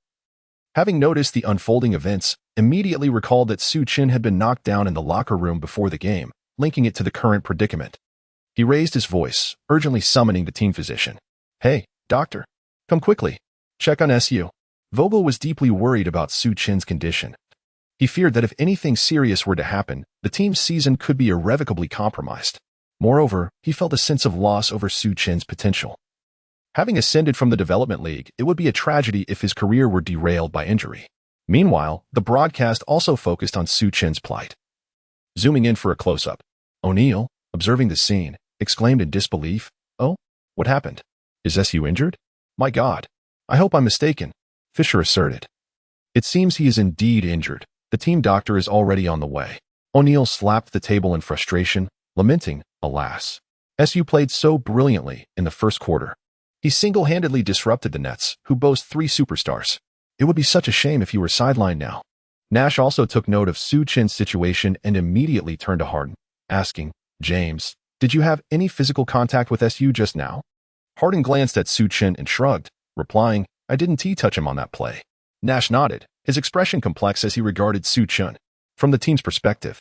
having noticed the unfolding events, immediately recalled that Su Chen had been knocked down in the locker room before the game, linking it to the current predicament. He raised his voice, urgently summoning the team physician. "Hey, doctor, come quickly. Check on Su." Vogel was deeply worried about Su Chen's condition. He feared that if anything serious were to happen, the team's season could be irrevocably compromised. Moreover, he felt a sense of loss over Su Chen's potential. Having ascended from the development league, it would be a tragedy if his career were derailed by injury. Meanwhile, the broadcast also focused on Su Chen's plight. Zooming in for a close-up, O'Neal, observing the scene, exclaimed in disbelief, "Oh, what happened? Is Su injured? My God, I hope I'm mistaken," Fisher asserted. "It seems he is indeed injured. The team doctor is already on the way." O'Neal slapped the table in frustration, lamenting, "Alas, Su played so brilliantly in the first quarter. He single-handedly disrupted the Nets, who boast 3 superstars. It would be such a shame if he were sidelined now." Nash also took note of Su Chen's situation and immediately turned to Harden, asking, "James, did you have any physical contact with Su just now?" Harden glanced at Su Chen and shrugged, replying, "I didn't touch him on that play." Nash nodded, his expression complex as he regarded Su Chen. From the team's perspective,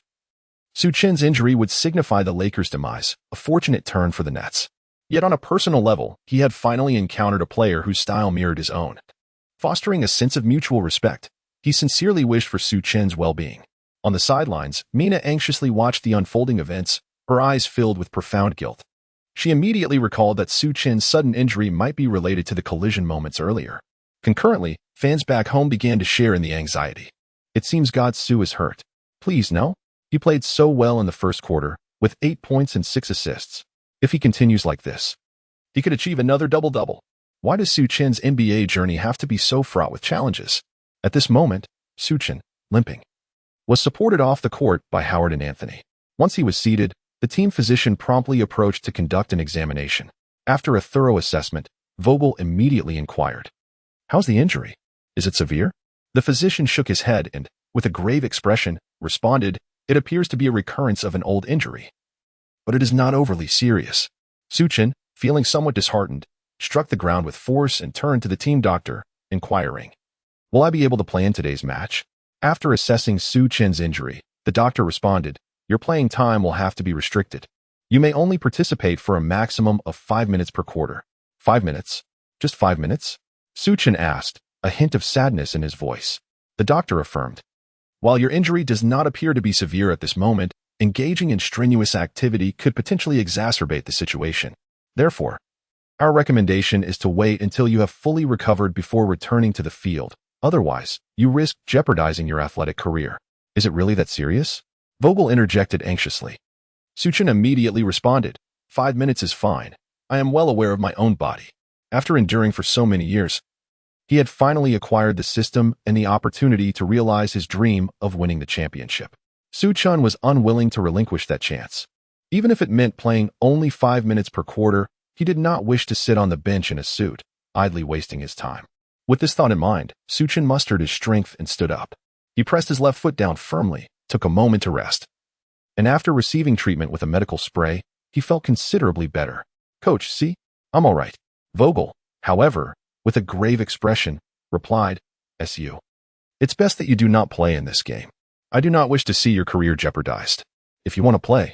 Su Chen's injury would signify the Lakers' demise, a fortunate turn for the Nets. Yet on a personal level, he had finally encountered a player whose style mirrored his own. Fostering a sense of mutual respect, he sincerely wished for Su Chen's well-being. On the sidelines, Mina anxiously watched the unfolding events, her eyes filled with profound guilt. She immediately recalled that Su Chen's sudden injury might be related to the collision moments earlier. Concurrently, fans back home began to share in the anxiety. "It seems God Su is hurt. Please, no? He played so well in the first quarter, with 8 points and 6 assists. If he continues like this, he could achieve another double-double. Why does Su Chen's NBA journey have to be so fraught with challenges?" At this moment, Su Chen, limping, was supported off the court by Howard and Anthony. Once he was seated, the team physician promptly approached to conduct an examination. After a thorough assessment, Vogel immediately inquired, "How's the injury? Is it severe?" The physician shook his head and, with a grave expression, responded, "It appears to be a recurrence of an old injury, but it is not overly serious." Su Chen, feeling somewhat disheartened, struck the ground with force and turned to the team doctor, inquiring, "Will I be able to play in today's match?" After assessing Su Chen's injury, the doctor responded, "Your playing time will have to be restricted. You may only participate for a maximum of 5 minutes per quarter." 5 minutes? Just 5 minutes? Su Chen asked, a hint of sadness in his voice. The doctor affirmed, "While your injury does not appear to be severe at this moment, engaging in strenuous activity could potentially exacerbate the situation. Therefore, our recommendation is to wait until you have fully recovered before returning to the field. Otherwise, you risk jeopardizing your athletic career." "Is it really that serious?" Vogel interjected anxiously. Su Chen immediately responded, 5 minutes is fine. I am well aware of my own body. After enduring for so many years, he had finally acquired the system and the opportunity to realize his dream of winning the championship. Su Chen was unwilling to relinquish that chance. Even if it meant playing only 5 minutes per quarter, he did not wish to sit on the bench in a suit, idly wasting his time. With this thought in mind, Su Chen mustered his strength and stood up. He pressed his left foot down firmly, took a moment to rest. And after receiving treatment with a medical spray, he felt considerably better. "Coach, see? I'm all right." Vogel, however, with a grave expression, replied, "Su. It's best that you do not play in this game. I do not wish to see your career jeopardized. If you want to play,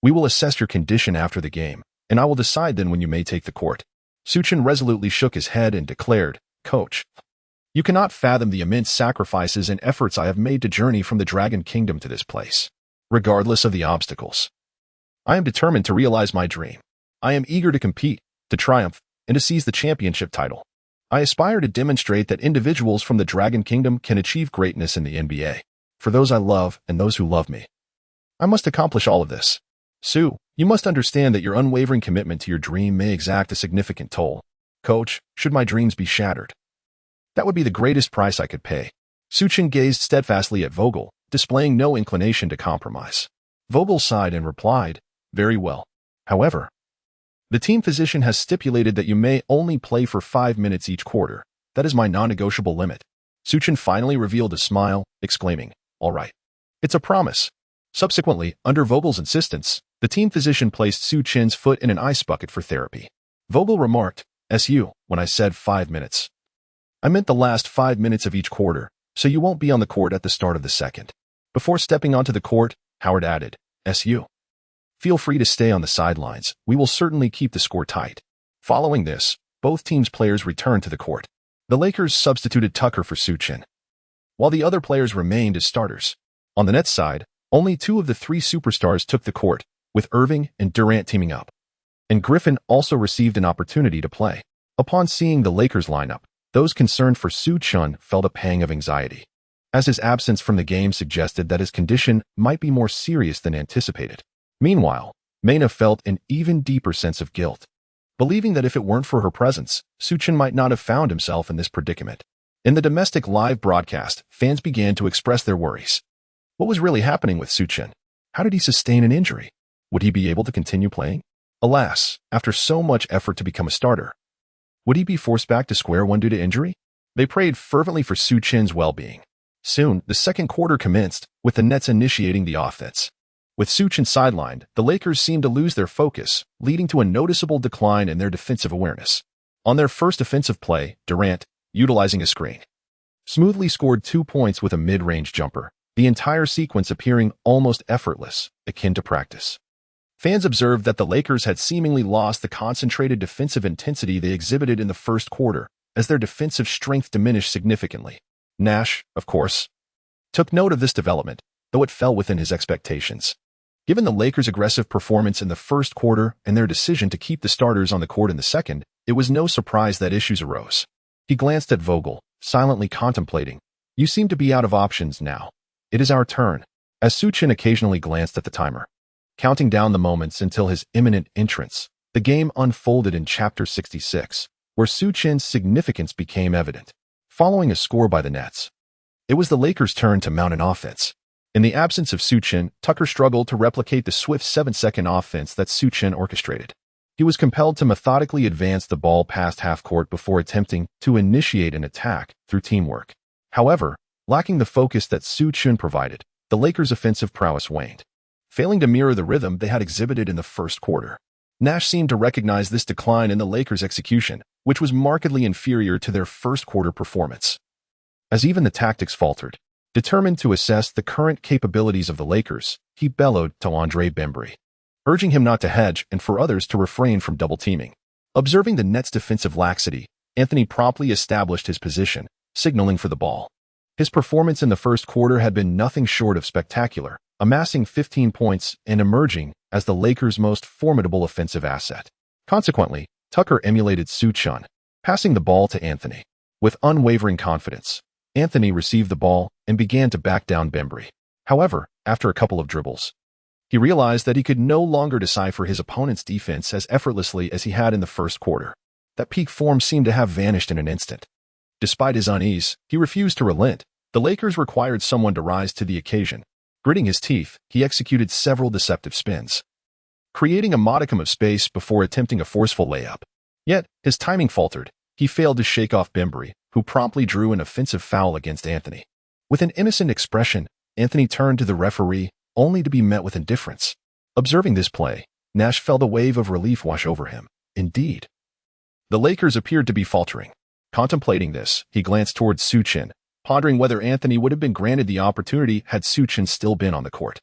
we will assess your condition after the game, and I will decide then when you may take the court." Su Chen resolutely shook his head and declared, "Coach, you cannot fathom the immense sacrifices and efforts I have made to journey from the Dragon Kingdom to this place. Regardless of the obstacles, I am determined to realize my dream. I am eager to compete, to triumph, and to seize the championship title. I aspire to demonstrate that individuals from the Dragon Kingdom can achieve greatness in the NBA. For those I love and those who love me, I must accomplish all of this. Su, you must understand that your unwavering commitment to your dream may exact a significant toll. Coach, should my dreams be shattered, that would be the greatest price I could pay." Su Chen gazed steadfastly at Vogel, displaying no inclination to compromise. Vogel sighed and replied, "Very well. However, the team physician has stipulated that you may only play for 5 minutes each quarter. That is my non-negotiable limit." Su Chen finally revealed a smile, exclaiming, "All right. It's a promise." Subsequently, under Vogel's insistence, the team physician placed Su Chen's foot in an ice bucket for therapy. Vogel remarked, "Su, when I said 5 minutes, I meant the last 5 minutes of each quarter, so you won't be on the court at the start of the second." Before stepping onto the court, Howard added, "Su, feel free to stay on the sidelines. We will certainly keep the score tight." Following this, both teams' players returned to the court. The Lakers substituted Tucker for Su Chen, while the other players remained as starters. On the Nets side, only 2 of the 3 superstars took the court, with Irving and Durant teaming up. And Griffin also received an opportunity to play. Upon seeing the Lakers lineup, those concerned for Su Chen felt a pang of anxiety, as his absence from the game suggested that his condition might be more serious than anticipated. Meanwhile, Mena felt an even deeper sense of guilt, believing that if it weren't for her presence, Su Chen might not have found himself in this predicament. In the domestic live broadcast, fans began to express their worries. What was really happening with Su Chen? How did he sustain an injury? Would he be able to continue playing? Alas, after so much effort to become a starter, would he be forced back to square one due to injury? They prayed fervently for Su Chen's well-being. Soon, the second quarter commenced, with the Nets initiating the offense. With Su Chen sidelined, the Lakers seemed to lose their focus, leading to a noticeable decline in their defensive awareness. On their first offensive play, Durant, utilizing a screen, smoothly scored 2 points with a mid-range jumper, the entire sequence appearing almost effortless, akin to practice. Fans observed that the Lakers had seemingly lost the concentrated defensive intensity they exhibited in the first quarter, as their defensive strength diminished significantly. Nash, of course, took note of this development, though it fell within his expectations. Given the Lakers' aggressive performance in the first quarter and their decision to keep the starters on the court in the second, it was no surprise that issues arose. He glanced at Vogel, silently contemplating. "You seem to be out of options now. It is our turn." As Su Chen occasionally glanced at the timer, counting down the moments until his imminent entrance, the game unfolded in Chapter 66, where Su Chen's significance became evident. Following a score by the Nets, it was the Lakers' turn to mount an offense. In the absence of Su Chen, Tucker struggled to replicate the swift 7-second offense that Su Chen orchestrated. He was compelled to methodically advance the ball past half-court before attempting to initiate an attack through teamwork. However, lacking the focus that Su Chen provided, the Lakers' offensive prowess waned, failing to mirror the rhythm they had exhibited in the first quarter. Nash seemed to recognize this decline in the Lakers' execution, which was markedly inferior to their first quarter performance. As even the tactics faltered, determined to assess the current capabilities of the Lakers, he bellowed to Andre Bembry, urging him not to hedge and for others to refrain from double-teaming. Observing the Nets' defensive laxity, Anthony promptly established his position, signaling for the ball. His performance in the first quarter had been nothing short of spectacular, amassing 15 points and emerging as the Lakers' most formidable offensive asset. Consequently, Tucker emulated Su Chen, passing the ball to Anthony. With unwavering confidence, Anthony received the ball and began to back down Bembry. However, after a couple of dribbles, He realized that he could no longer decipher his opponent's defense as effortlessly as he had in the first quarter. That peak form seemed to have vanished in an instant. Despite his unease, he refused to relent. The Lakers required someone to rise to the occasion. Gritting his teeth, he executed several deceptive spins, creating a modicum of space before attempting a forceful layup. Yet, his timing faltered. He failed to shake off Bembry, who promptly drew an offensive foul against Anthony. With an innocent expression, Anthony turned to the referee, only to be met with indifference. Observing this play, Nash felt a wave of relief wash over him. Indeed, the Lakers appeared to be faltering. Contemplating this, he glanced towards Su Chen, pondering whether Anthony would have been granted the opportunity had Su Chen still been on the court.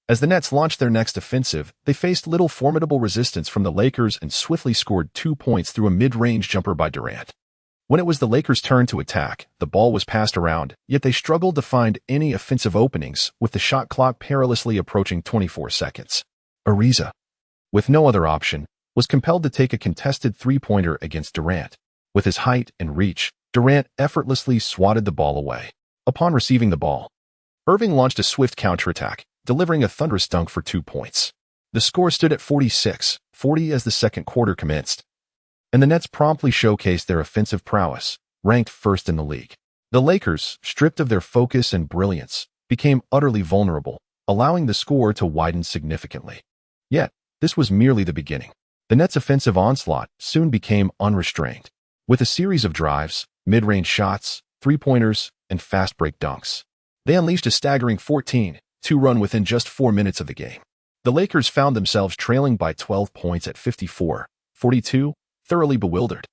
As the Nets launched their next offensive, they faced little formidable resistance from the Lakers and swiftly scored 2 points through a mid-range jumper by Durant. When it was the Lakers' turn to attack, the ball was passed around, yet they struggled to find any offensive openings, with the shot clock perilously approaching 24 seconds. Ariza, with no other option, was compelled to take a contested three-pointer against Durant. With his height and reach, Durant effortlessly swatted the ball away. Upon receiving the ball, Irving launched a swift counterattack, delivering a thunderous dunk for 2 points. The score stood at 46-40 as the second quarter commenced, and the Nets promptly showcased their offensive prowess, ranked first in the league. The Lakers, stripped of their focus and brilliance, became utterly vulnerable, allowing the score to widen significantly. Yet, this was merely the beginning. The Nets' offensive onslaught soon became unrestrained. With a series of drives, mid-range shots, three-pointers, and fast-break dunks, they unleashed a staggering 14-2 run within just 4 minutes of the game. The Lakers found themselves trailing by 12 points at 54-42, thoroughly bewildered.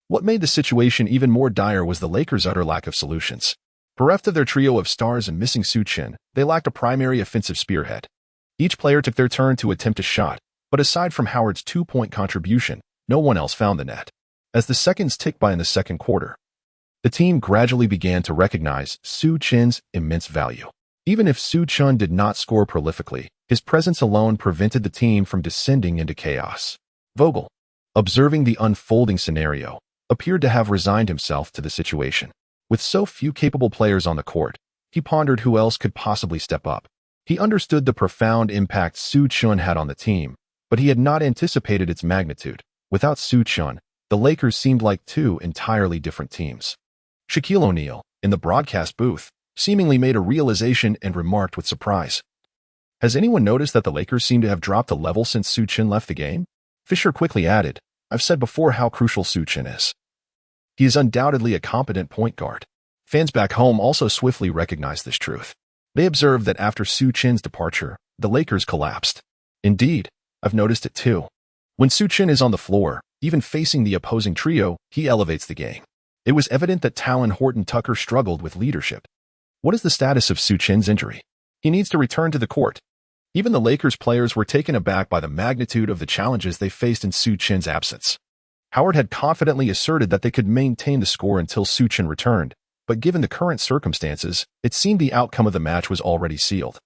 What made the situation even more dire was the Lakers' utter lack of solutions. Bereft of their trio of stars and missing Su Chen, they lacked a primary offensive spearhead. Each player took their turn to attempt a shot, but aside from Howard's 2-point contribution, no one else found the net. As the seconds ticked by in the second quarter, the team gradually began to recognize Su Chen's immense value. Even if Su Chen did not score prolifically, his presence alone prevented the team from descending into chaos. Vogel, observing the unfolding scenario, appeared to have resigned himself to the situation. With so few capable players on the court, he pondered who else could possibly step up. He understood the profound impact Su Chen had on the team, but he had not anticipated its magnitude. Without Su Chen, the Lakers seemed like two entirely different teams. Shaquille O'Neal, in the broadcast booth, seemingly made a realization and remarked with surprise, "Has anyone noticed that the Lakers seem to have dropped a level since Su Chen left the game?" Fisher quickly added, "I've said before how crucial Su Chen is. He is undoubtedly a competent point guard." Fans back home also swiftly recognized this truth. They observed that after Su Chen's departure, the Lakers collapsed. Indeed, I've noticed it too. When Su Chen is on the floor, even facing the opposing trio, he elevates the game. It was evident that Talon Horton-Tucker struggled with leadership. What is the status of Su Chen's injury? He needs to return to the court. Even the Lakers players were taken aback by the magnitude of the challenges they faced in Su Chen's absence. Howard had confidently asserted that they could maintain the score until Su Chen returned, but given the current circumstances, it seemed the outcome of the match was already sealed,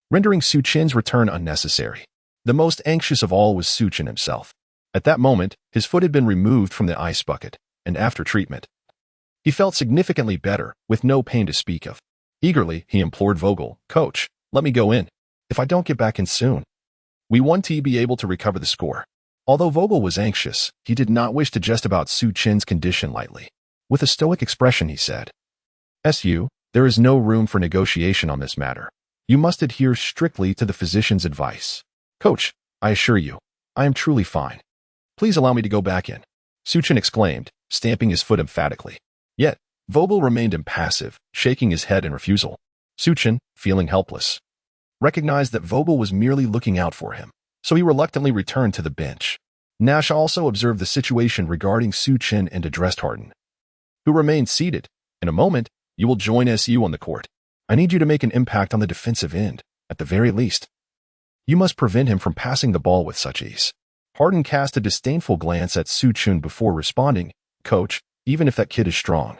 rendering Su Chen's return unnecessary. The most anxious of all was Su Chen himself. At that moment, his foot had been removed from the ice bucket, and after treatment, he felt significantly better, with no pain to speak of. Eagerly, he implored Vogel, "Coach, let me go in. If I don't get back in soon, we want to be able to recover the score." Although Vogel was anxious, he did not wish to jest about Su Chen's condition lightly. With a stoic expression, he said, "SU, there is no room for negotiation on this matter. You must adhere strictly to the physician's advice. Coach, I assure you, I am truly fine. Please allow me to go back in," Su Chen exclaimed, stamping his foot emphatically. Yet, Vogel remained impassive, shaking his head in refusal. Su Chen, feeling helpless, recognized that Vogel was merely looking out for him, so he reluctantly returned to the bench. Nash also observed the situation regarding Su Chen and addressed Harden, who remained seated. "In a moment, you will join SU on the court. I need you to make an impact on the defensive end, at the very least. You must prevent him from passing the ball with such ease." Harden cast a disdainful glance at Su Chen before responding, "Coach, even if that kid is strong,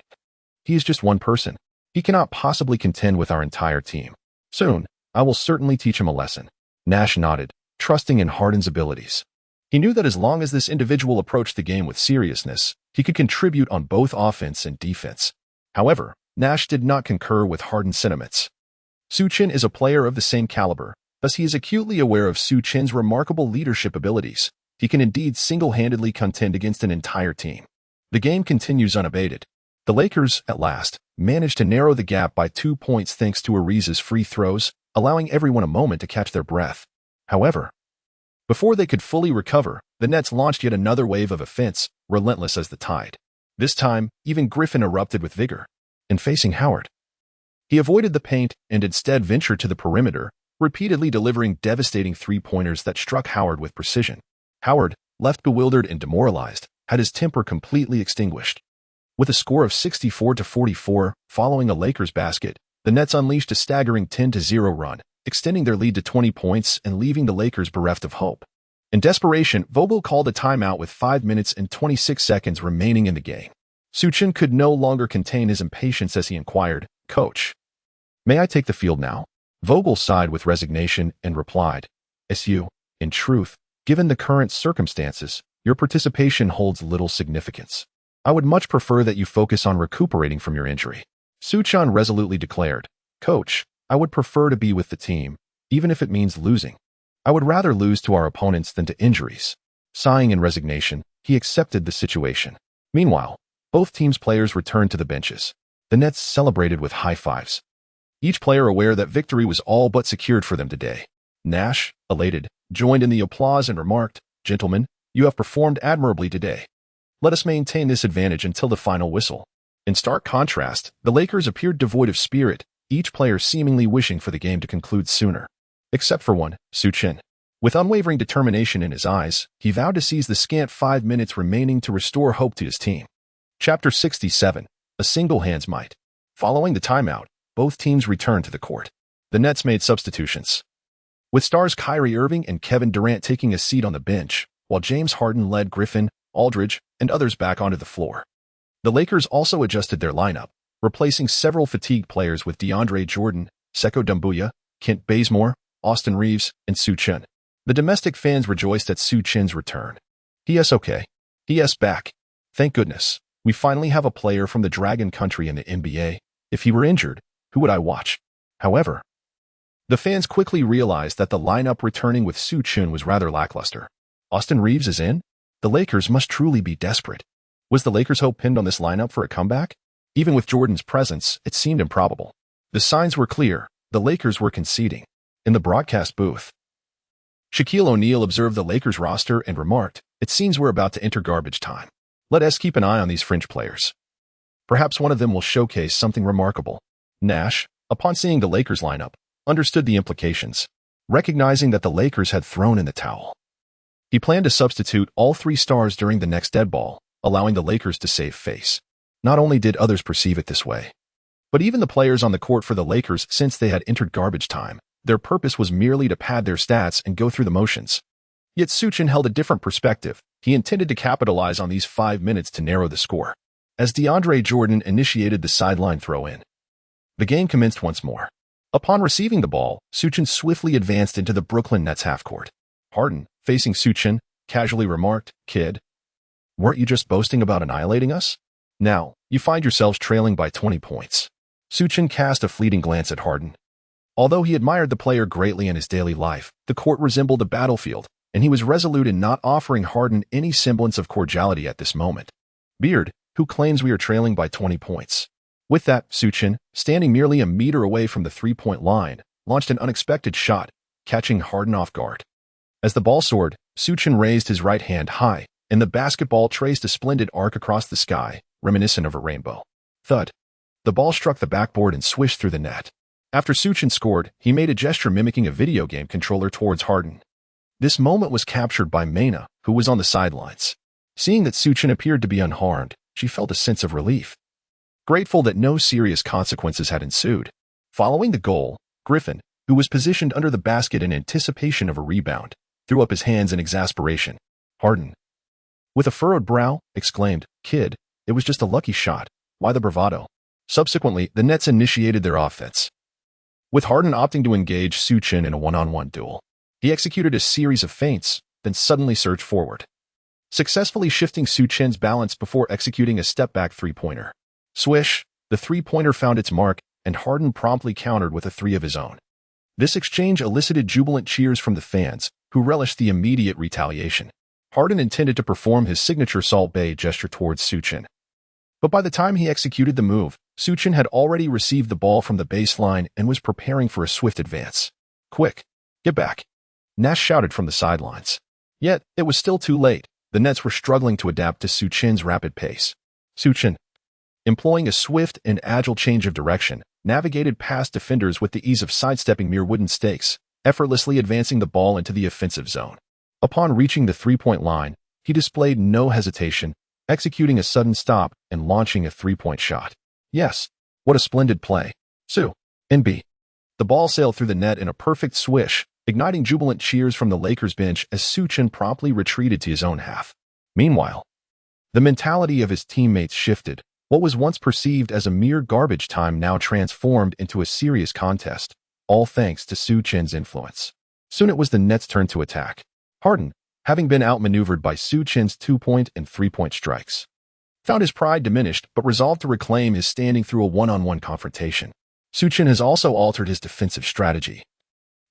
he is just one person. He cannot possibly contend with our entire team. Soon, I will certainly teach him a lesson." Nash nodded, trusting in Harden's abilities. He knew that as long as this individual approached the game with seriousness, he could contribute on both offense and defense. However, Nash did not concur with Harden's sentiments. Su Chen is a player of the same caliber, Thus he is acutely aware of Su Chen's remarkable leadership abilities. He can indeed single-handedly contend against an entire team. The game continues unabated. The Lakers, at last, managed to narrow the gap by 2 points thanks to Ariza's free throws, allowing everyone a moment to catch their breath. However, before they could fully recover, the Nets launched yet another wave of offense, relentless as the tide. This time, even Griffin erupted with vigor. And facing Howard, he avoided the paint and instead ventured to the perimeter, repeatedly delivering devastating three-pointers that struck Howard with precision. Howard, left bewildered and demoralized, had his temper completely extinguished. With a score of 64-44, following a Lakers basket, the Nets unleashed a staggering 10-0 run, extending their lead to 20 points and leaving the Lakers bereft of hope. In desperation, Vogel called a timeout with 5 minutes and 26 seconds remaining in the game. Su Chen could no longer contain his impatience as he inquired, "Coach, may I take the field now?" Vogel sighed with resignation and replied, "SU, in truth, given the current circumstances, your participation holds little significance. I would much prefer that you focus on recuperating from your injury." Su Chen resolutely declared, "Coach, I would prefer to be with the team, even if it means losing. I would rather lose to our opponents than to injuries." Sighing in resignation, he accepted the situation. Meanwhile, both teams' players returned to the benches. The Nets celebrated with high fives, each player aware that victory was all but secured for them today. Nash, elated, joined in the applause and remarked, "Gentlemen, you have performed admirably today. Let us maintain this advantage until the final whistle." In stark contrast, the Lakers appeared devoid of spirit, each player seemingly wishing for the game to conclude sooner. Except for one, Su Chen. With unwavering determination in his eyes, he vowed to seize the scant 5 minutes remaining to restore hope to his team. Chapter 67. A single hand's might. Following the timeout, both teams returned to the court. The Nets made substitutions, with stars Kyrie Irving and Kevin Durant taking a seat on the bench, while James Harden led Griffin, Aldridge, and others back onto the floor. The Lakers also adjusted their lineup, replacing several fatigued players with DeAndre Jordan, Sekou Doumbouya, Kent Bazemore, Austin Reeves, and Su Chen. The domestic fans rejoiced at Su Chen's return. "He is okay. He is back. Thank goodness. We finally have a player from the Dragon Country in the NBA. If he were injured, who would I watch?" However, the fans quickly realized that the lineup returning with Su Chen was rather lackluster. Austin Reeves is in? The Lakers must truly be desperate. Was the Lakers' hope pinned on this lineup for a comeback? Even with Jordan's presence, it seemed improbable. The signs were clear. The Lakers were conceding. In the broadcast booth, Shaquille O'Neal observed the Lakers roster and remarked, "It seems we're about to enter garbage time. Let us keep an eye on these fringe players. Perhaps one of them will showcase something remarkable." Nash, upon seeing the Lakers lineup, understood the implications, recognizing that the Lakers had thrown in the towel. He planned to substitute all 3 stars during the next dead ball, allowing the Lakers to save face. Not only did others perceive it this way, but even the players on the court for the Lakers, since they had entered garbage time, their purpose was merely to pad their stats and go through the motions. Yet Su Chen held a different perspective. He intended to capitalize on these 5 minutes to narrow the score. As DeAndre Jordan initiated the sideline throw-in, the game commenced once more. Upon receiving the ball, Su Chen swiftly advanced into the Brooklyn Nets half-court. Harden, facing Su Chen, casually remarked, "Kid, weren't you just boasting about annihilating us? Now, you find yourselves trailing by 20 points. Su Chen cast a fleeting glance at Harden. Although he admired the player greatly in his daily life, the court resembled a battlefield, and he was resolute in not offering Harden any semblance of cordiality at this moment. "Beard, who claims we are trailing by 20 points? With that, Su Chen, standing merely a meter away from the 3-point line, launched an unexpected shot, catching Harden off guard. As the ball soared, Su Chen raised his right hand high, and the basketball traced a splendid arc across the sky, reminiscent of a rainbow. Thud. The ball struck the backboard and swished through the net. After Su Chen scored, he made a gesture mimicking a video game controller towards Harden. This moment was captured by Maina, who was on the sidelines. Seeing that Su Chen appeared to be unharmed, she felt a sense of relief, grateful that no serious consequences had ensued. Following the goal, Griffin, who was positioned under the basket in anticipation of a rebound, threw up his hands in exasperation. Harden, with a furrowed brow, exclaimed, "Kid, it was just a lucky shot. Why the bravado?" Subsequently, the Nets initiated their offense, with Harden opting to engage Su Chen in a one-on-one duel. He executed a series of feints, then suddenly surged forward, successfully shifting Su Chen's balance before executing a step-back three-pointer. Swish, the three-pointer found its mark, and Harden promptly countered with a 3 of his own. This exchange elicited jubilant cheers from the fans, who relished the immediate retaliation. Harden intended to perform his signature Salt Bae gesture towards Su Chen. But by the time he executed the move, Su Chen had already received the ball from the baseline and was preparing for a swift advance. "Quick, get back," Nash shouted from the sidelines. Yet, it was still too late. The Nets were struggling to adapt to Su Chen's rapid pace. Su Chen, employing a swift and agile change of direction, navigated past defenders with the ease of sidestepping mere wooden stakes, effortlessly advancing the ball into the offensive zone. Upon reaching the three-point line, he displayed no hesitation, executing a sudden stop and launching a three-point shot. Yes, what a splendid play. Su NB. The ball sailed through the net in a perfect swish, igniting jubilant cheers from the Lakers bench as Su Chen promptly retreated to his own half. Meanwhile, the mentality of his teammates shifted. What was once perceived as a mere garbage time now transformed into a serious contest, all thanks to Su Chen's influence. Soon it was the Nets' turn to attack. Harden, having been outmaneuvered by Su Chen's two-point and three-point strikes, found his pride diminished but resolved to reclaim his standing through a one-on-one confrontation. Su Chen has also altered his defensive strategy,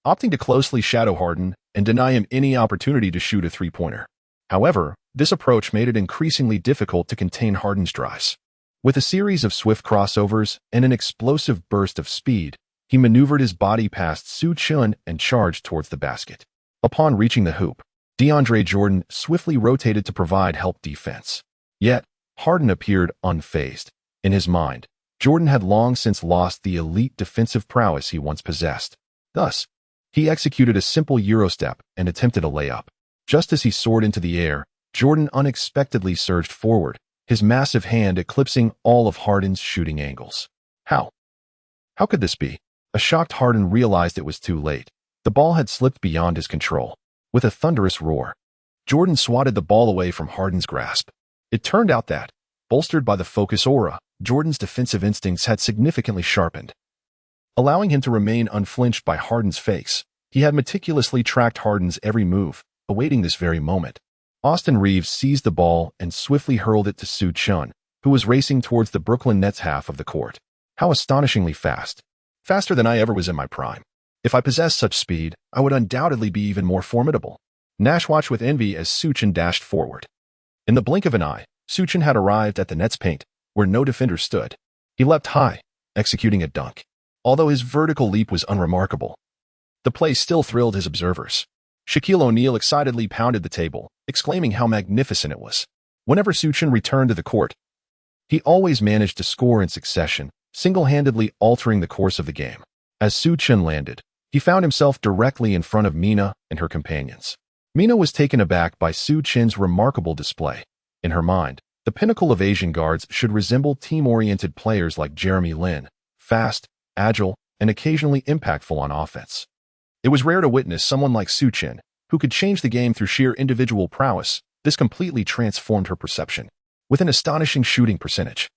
opting to closely shadow Harden and deny him any opportunity to shoot a three-pointer. However, this approach made it increasingly difficult to contain Harden's drives. With a series of swift crossovers and an explosive burst of speed, he maneuvered his body past Su Chen and charged towards the basket. Upon reaching the hoop, DeAndre Jordan swiftly rotated to provide help defense. Yet, Harden appeared unfazed. In his mind, Jordan had long since lost the elite defensive prowess he once possessed. Thus, he executed a simple Eurostep and attempted a layup. Just as he soared into the air, Jordan unexpectedly surged forward, his massive hand eclipsing all of Harden's shooting angles. How? How could this be? A shocked Harden realized it was too late. The ball had slipped beyond his control. With a thunderous roar, Jordan swatted the ball away from Harden's grasp. It turned out that, bolstered by the focus aura, Jordan's defensive instincts had significantly sharpened. Allowing him to remain unflinched by Harden's fakes, he had meticulously tracked Harden's every move, awaiting this very moment. Austin Reeves seized the ball and swiftly hurled it to Su Chen, who was racing towards the Brooklyn Nets half of the court. How astonishingly fast. Faster than I ever was in my prime. If I possessed such speed, I would undoubtedly be even more formidable. Nash watched with envy as Su Chen dashed forward. In the blink of an eye, Su Chen had arrived at the Nets' paint, where no defender stood. He leapt high, executing a dunk. Although his vertical leap was unremarkable, the play still thrilled his observers. Shaquille O'Neal excitedly pounded the table, exclaiming how magnificent it was. Whenever Su Chen returned to the court, he always managed to score in succession, single-handedly altering the course of the game. As Su Chen landed, he found himself directly in front of Mina and her companions. Mina was taken aback by Su Chen's remarkable display. In her mind, the pinnacle of Asian guards should resemble team-oriented players like Jeremy Lin, fast, agile, and occasionally impactful on offense. It was rare to witness someone like Su Chen, who could change the game through sheer individual prowess. This completely transformed her perception. With an astonishing shooting percentage,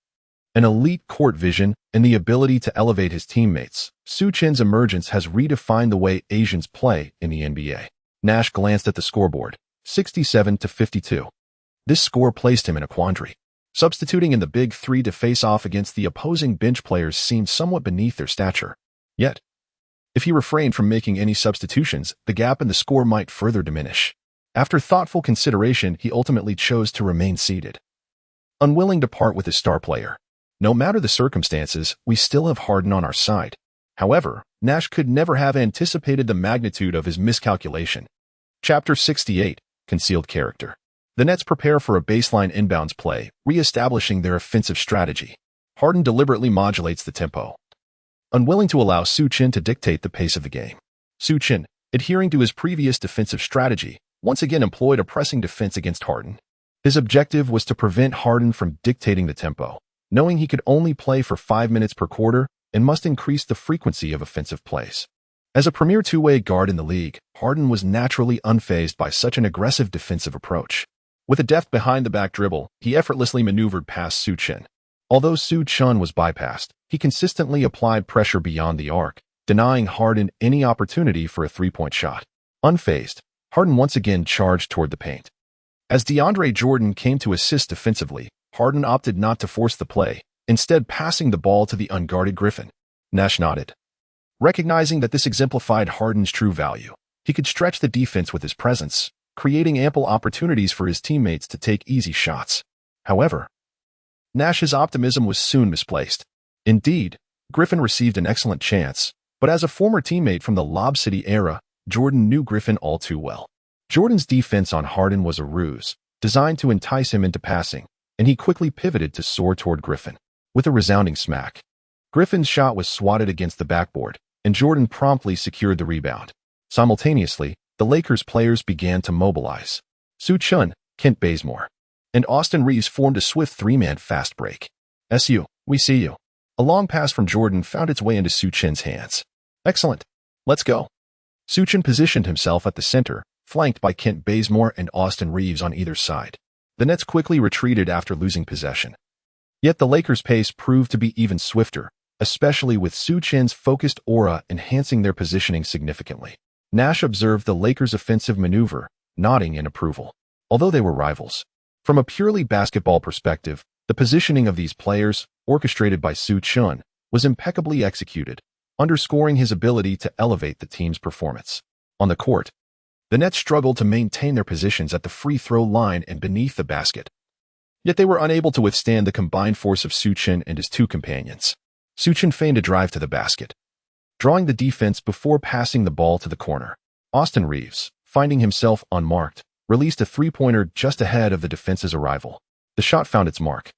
an elite court vision, and the ability to elevate his teammates, Su Chen's emergence has redefined the way Asians play in the NBA. Nash glanced at the scoreboard, 67-52. This score placed him in a quandary. Substituting in the big three to face off against the opposing bench players seemed somewhat beneath their stature. Yet, if he refrained from making any substitutions, the gap in the score might further diminish. After thoughtful consideration, he ultimately chose to remain seated, unwilling to part with his star player. No matter the circumstances, we still have Harden on our side. However, Nash could never have anticipated the magnitude of his miscalculation. Chapter 68, Concealed Character. The Nets prepare for a baseline inbounds play, re-establishing their offensive strategy. Harden deliberately modulates the tempo, unwilling to allow Su Chen to dictate the pace of the game. Su Chen, adhering to his previous defensive strategy, once again employed a pressing defense against Harden. His objective was to prevent Harden from dictating the tempo, knowing he could only play for 5 minutes per quarter and must increase the frequency of offensive plays. As a premier two-way guard in the league, Harden was naturally unfazed by such an aggressive defensive approach. With a deft behind-the-back dribble, he effortlessly maneuvered past Su Chen. Although Su Chen was bypassed, he consistently applied pressure beyond the arc, denying Harden any opportunity for a three-point shot. Unfazed, Harden once again charged toward the paint. As DeAndre Jordan came to assist defensively, Harden opted not to force the play, instead passing the ball to the unguarded Griffin. Nash nodded, Recognizing that this exemplified Harden's true value, he could stretch the defense with his presence, creating ample opportunities for his teammates to take easy shots. However, Nash's optimism was soon misplaced. Indeed, Griffin received an excellent chance, but as a former teammate from the Lob City era, Jordan knew Griffin all too well. Jordan's defense on Harden was a ruse, designed to entice him into passing, and he quickly pivoted to soar toward Griffin. With a resounding smack, Griffin's shot was swatted against the backboard, and Jordan promptly secured the rebound. Simultaneously, the Lakers players began to mobilize. Su Chen, Kent Bazemore, and Austin Reeves formed a swift three-man fast break. "SU, we see you." A long pass from Jordan found its way into Su Chen's hands. "Excellent. Let's go." Su Chen positioned himself at the center, flanked by Kent Bazemore and Austin Reeves on either side. The Nets quickly retreated after losing possession. Yet the Lakers' pace proved to be even swifter, especially with Su Chen's focused aura enhancing their positioning significantly. Nash observed the Lakers' offensive maneuver, nodding in approval. Although they were rivals, from a purely basketball perspective, the positioning of these players, orchestrated by Su Chen, was impeccably executed, underscoring his ability to elevate the team's performance. On the court, the Nets struggled to maintain their positions at the free throw line and beneath the basket. Yet they were unable to withstand the combined force of Su Chen and his two companions. Su Chen feigned a drive to the basket, drawing the defense before passing the ball to the corner. Austin Reeves, finding himself unmarked, released a three-pointer just ahead of the defense's arrival. The shot found its mark.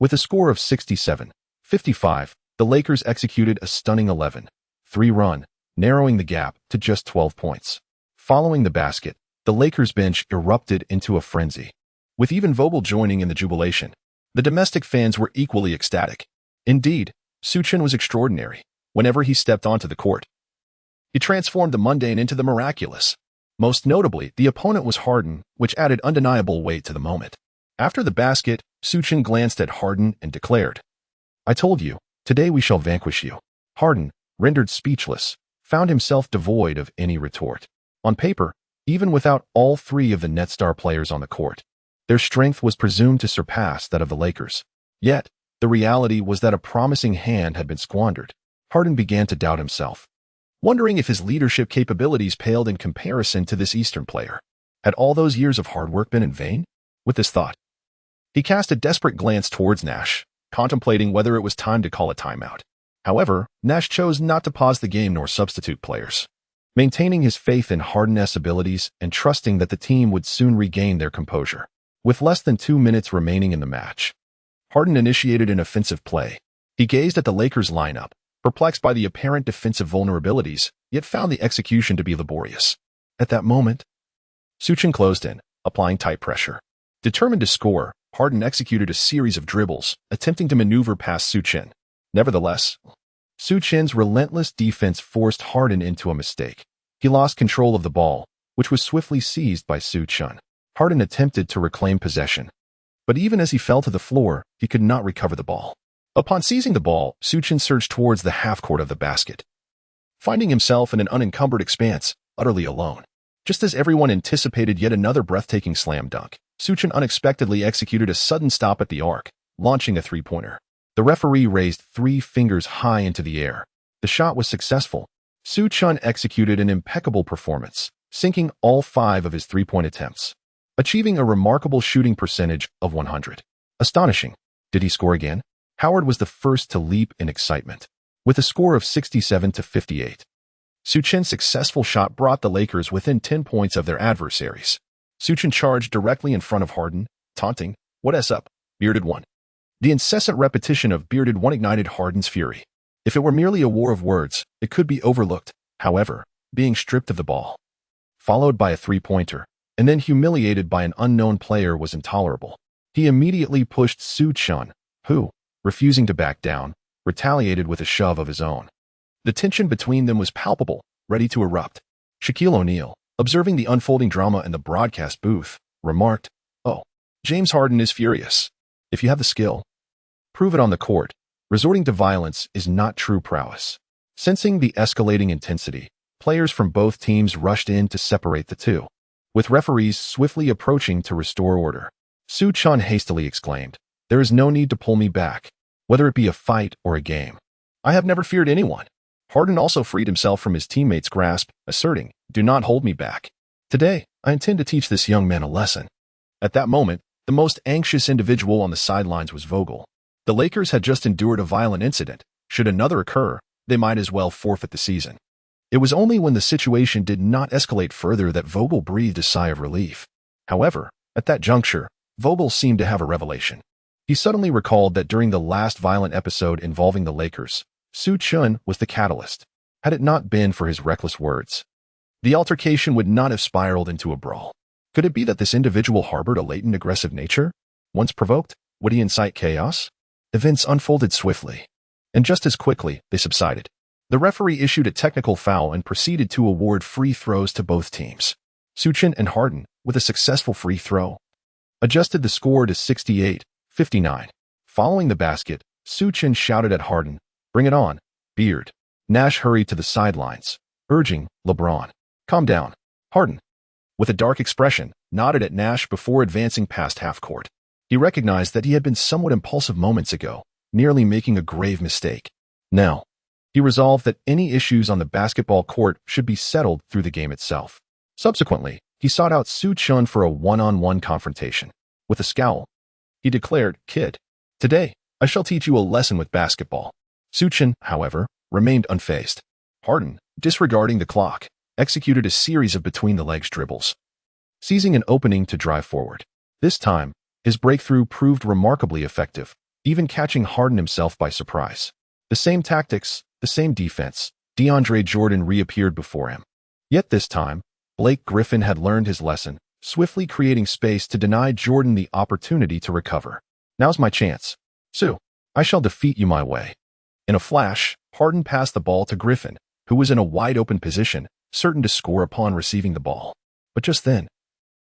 With a score of 67-55, the Lakers executed a stunning 11-3 run, narrowing the gap to just 12 points. Following the basket, the Lakers bench erupted into a frenzy. With even Vogel joining in the jubilation, the domestic fans were equally ecstatic. Indeed, Su Chen was extraordinary. Whenever he stepped onto the court, he transformed the mundane into the miraculous. Most notably, the opponent was Harden, which added undeniable weight to the moment. After the basket, Su Chen glanced at Harden and declared, "I told you, today we shall vanquish you." Harden, rendered speechless, found himself devoid of any retort. On paper, even without all three of the Nets star players on the court, their strength was presumed to surpass that of the Lakers. Yet, the reality was that a promising hand had been squandered. Harden began to doubt himself, wondering if his leadership capabilities paled in comparison to this Eastern player. Had all those years of hard work been in vain? With this thought, he cast a desperate glance towards Nash, contemplating whether it was time to call a timeout. However, Nash chose not to pause the game nor substitute players, maintaining his faith in Harden's abilities and trusting that the team would soon regain their composure. With less than 2 minutes remaining in the match, Harden initiated an offensive play. He gazed at the Lakers lineup, perplexed by the apparent defensive vulnerabilities, yet found the execution to be laborious. At that moment, Su Chen closed in, applying tight pressure. Determined to score, Harden executed a series of dribbles, attempting to maneuver past Su Chen. Nevertheless, Su Chen's relentless defense forced Harden into a mistake. He lost control of the ball, which was swiftly seized by Su Chen. Harden attempted to reclaim possession, but even as he fell to the floor, he could not recover the ball. Upon seizing the ball, Su Chen surged towards the half-court of the basket, finding himself in an unencumbered expanse, utterly alone. Just as everyone anticipated yet another breathtaking slam dunk, Su Chen unexpectedly executed a sudden stop at the arc, launching a three-pointer. The referee raised 3 fingers high into the air. The shot was successful. Su Chen executed an impeccable performance, sinking all 5 of his three-point attempts, achieving a remarkable shooting percentage of 100. Astonishing. Did he score again? Howard was the first to leap in excitement. With a score of 67-58, Su Chen's successful shot brought the Lakers within 10 points of their adversaries. Su Chen charged directly in front of Harden, taunting, "What's up, Bearded One?" The incessant repetition of Bearded One ignited Harden's fury. If it were merely a war of words, it could be overlooked. However, being stripped of the ball, followed by a three-pointer, and then humiliated by an unknown player was intolerable. He immediately pushed Su Chen, who, refusing to back down, retaliated with a shove of his own. The tension between them was palpable, ready to erupt. Shaquille O'Neal, observing the unfolding drama in the broadcast booth, remarked, "Oh, James Harden is furious. If you have the skill, prove it on the court. Resorting to violence is not true prowess." Sensing the escalating intensity, players from both teams rushed in to separate the two. With referees swiftly approaching to restore order, Su Chen hastily exclaimed, "There is no need to pull me back, whether it be a fight or a game. I have never feared anyone." Harden also freed himself from his teammate's grasp, asserting, "Do not hold me back. Today, I intend to teach this young man a lesson." At that moment, the most anxious individual on the sidelines was Vogel. The Lakers had just endured a violent incident. Should another occur, they might as well forfeit the season. It was only when the situation did not escalate further that Vogel breathed a sigh of relief. However, at that juncture, Vogel seemed to have a revelation. He suddenly recalled that during the last violent episode involving the Lakers, Su Chen was the catalyst. Had it not been for his reckless words, the altercation would not have spiraled into a brawl. Could it be that this individual harbored a latent aggressive nature? Once provoked, would he incite chaos? Events unfolded swiftly, and just as quickly, they subsided. The referee issued a technical foul and proceeded to award free throws to both teams. Su Chen and Harden, with a successful free throw, adjusted the score to 68-59. Following the basket, Su Chen shouted at Harden, "Bring it on, Beard." Nash hurried to the sidelines, urging, "LeBron, calm down." Harden, with a dark expression, nodded at Nash before advancing past half-court. He recognized that he had been somewhat impulsive moments ago, nearly making a grave mistake. Now, he resolved that any issues on the basketball court should be settled through the game itself. Subsequently, he sought out Su Chen for a one-on-one confrontation. With a scowl, he declared, "Kid, today, I shall teach you a lesson with basketball." Su Chen, however, remained unfazed. Harden, disregarding the clock, executed a series of between-the-legs dribbles, seizing an opening to drive forward. This time, his breakthrough proved remarkably effective, even catching Harden himself by surprise. The same tactics, the same defense, DeAndre Jordan reappeared before him. Yet this time, Blake Griffin had learned his lesson, swiftly creating space to deny Jordan the opportunity to recover. "Now's my chance. Su, I shall defeat you my way." In a flash, Harden passed the ball to Griffin, who was in a wide-open position, certain to score upon receiving the ball. But just then,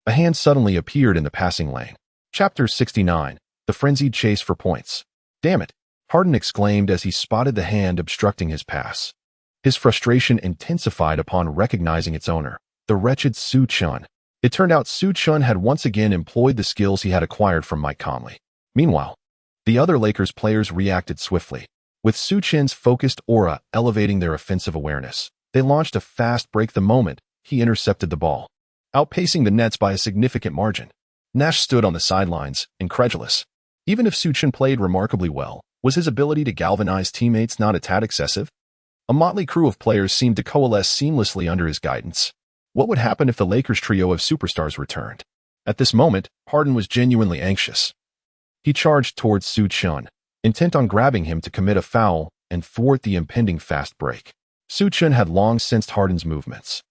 a hand suddenly appeared in the passing lane. Chapter 69, The Frenzied Chase for Points. "Damn it," Harden exclaimed as he spotted the hand obstructing his pass. His frustration intensified upon recognizing its owner, the wretched Su Chen. It turned out Su Chen had once again employed the skills he had acquired from Mike Conley. Meanwhile, the other Lakers players reacted swiftly. With Su Chen's focused aura elevating their offensive awareness, they launched a fast break the moment he intercepted the ball, outpacing the Nets by a significant margin. Nash stood on the sidelines, incredulous. Even if Su Chen played remarkably well, was his ability to galvanize teammates not a tad excessive? A motley crew of players seemed to coalesce seamlessly under his guidance. What would happen if the Lakers trio of superstars returned? At this moment, Harden was genuinely anxious. He charged towards Su Chen, intent on grabbing him to commit a foul and thwart the impending fast break. Su Chen had long sensed Harden's movements.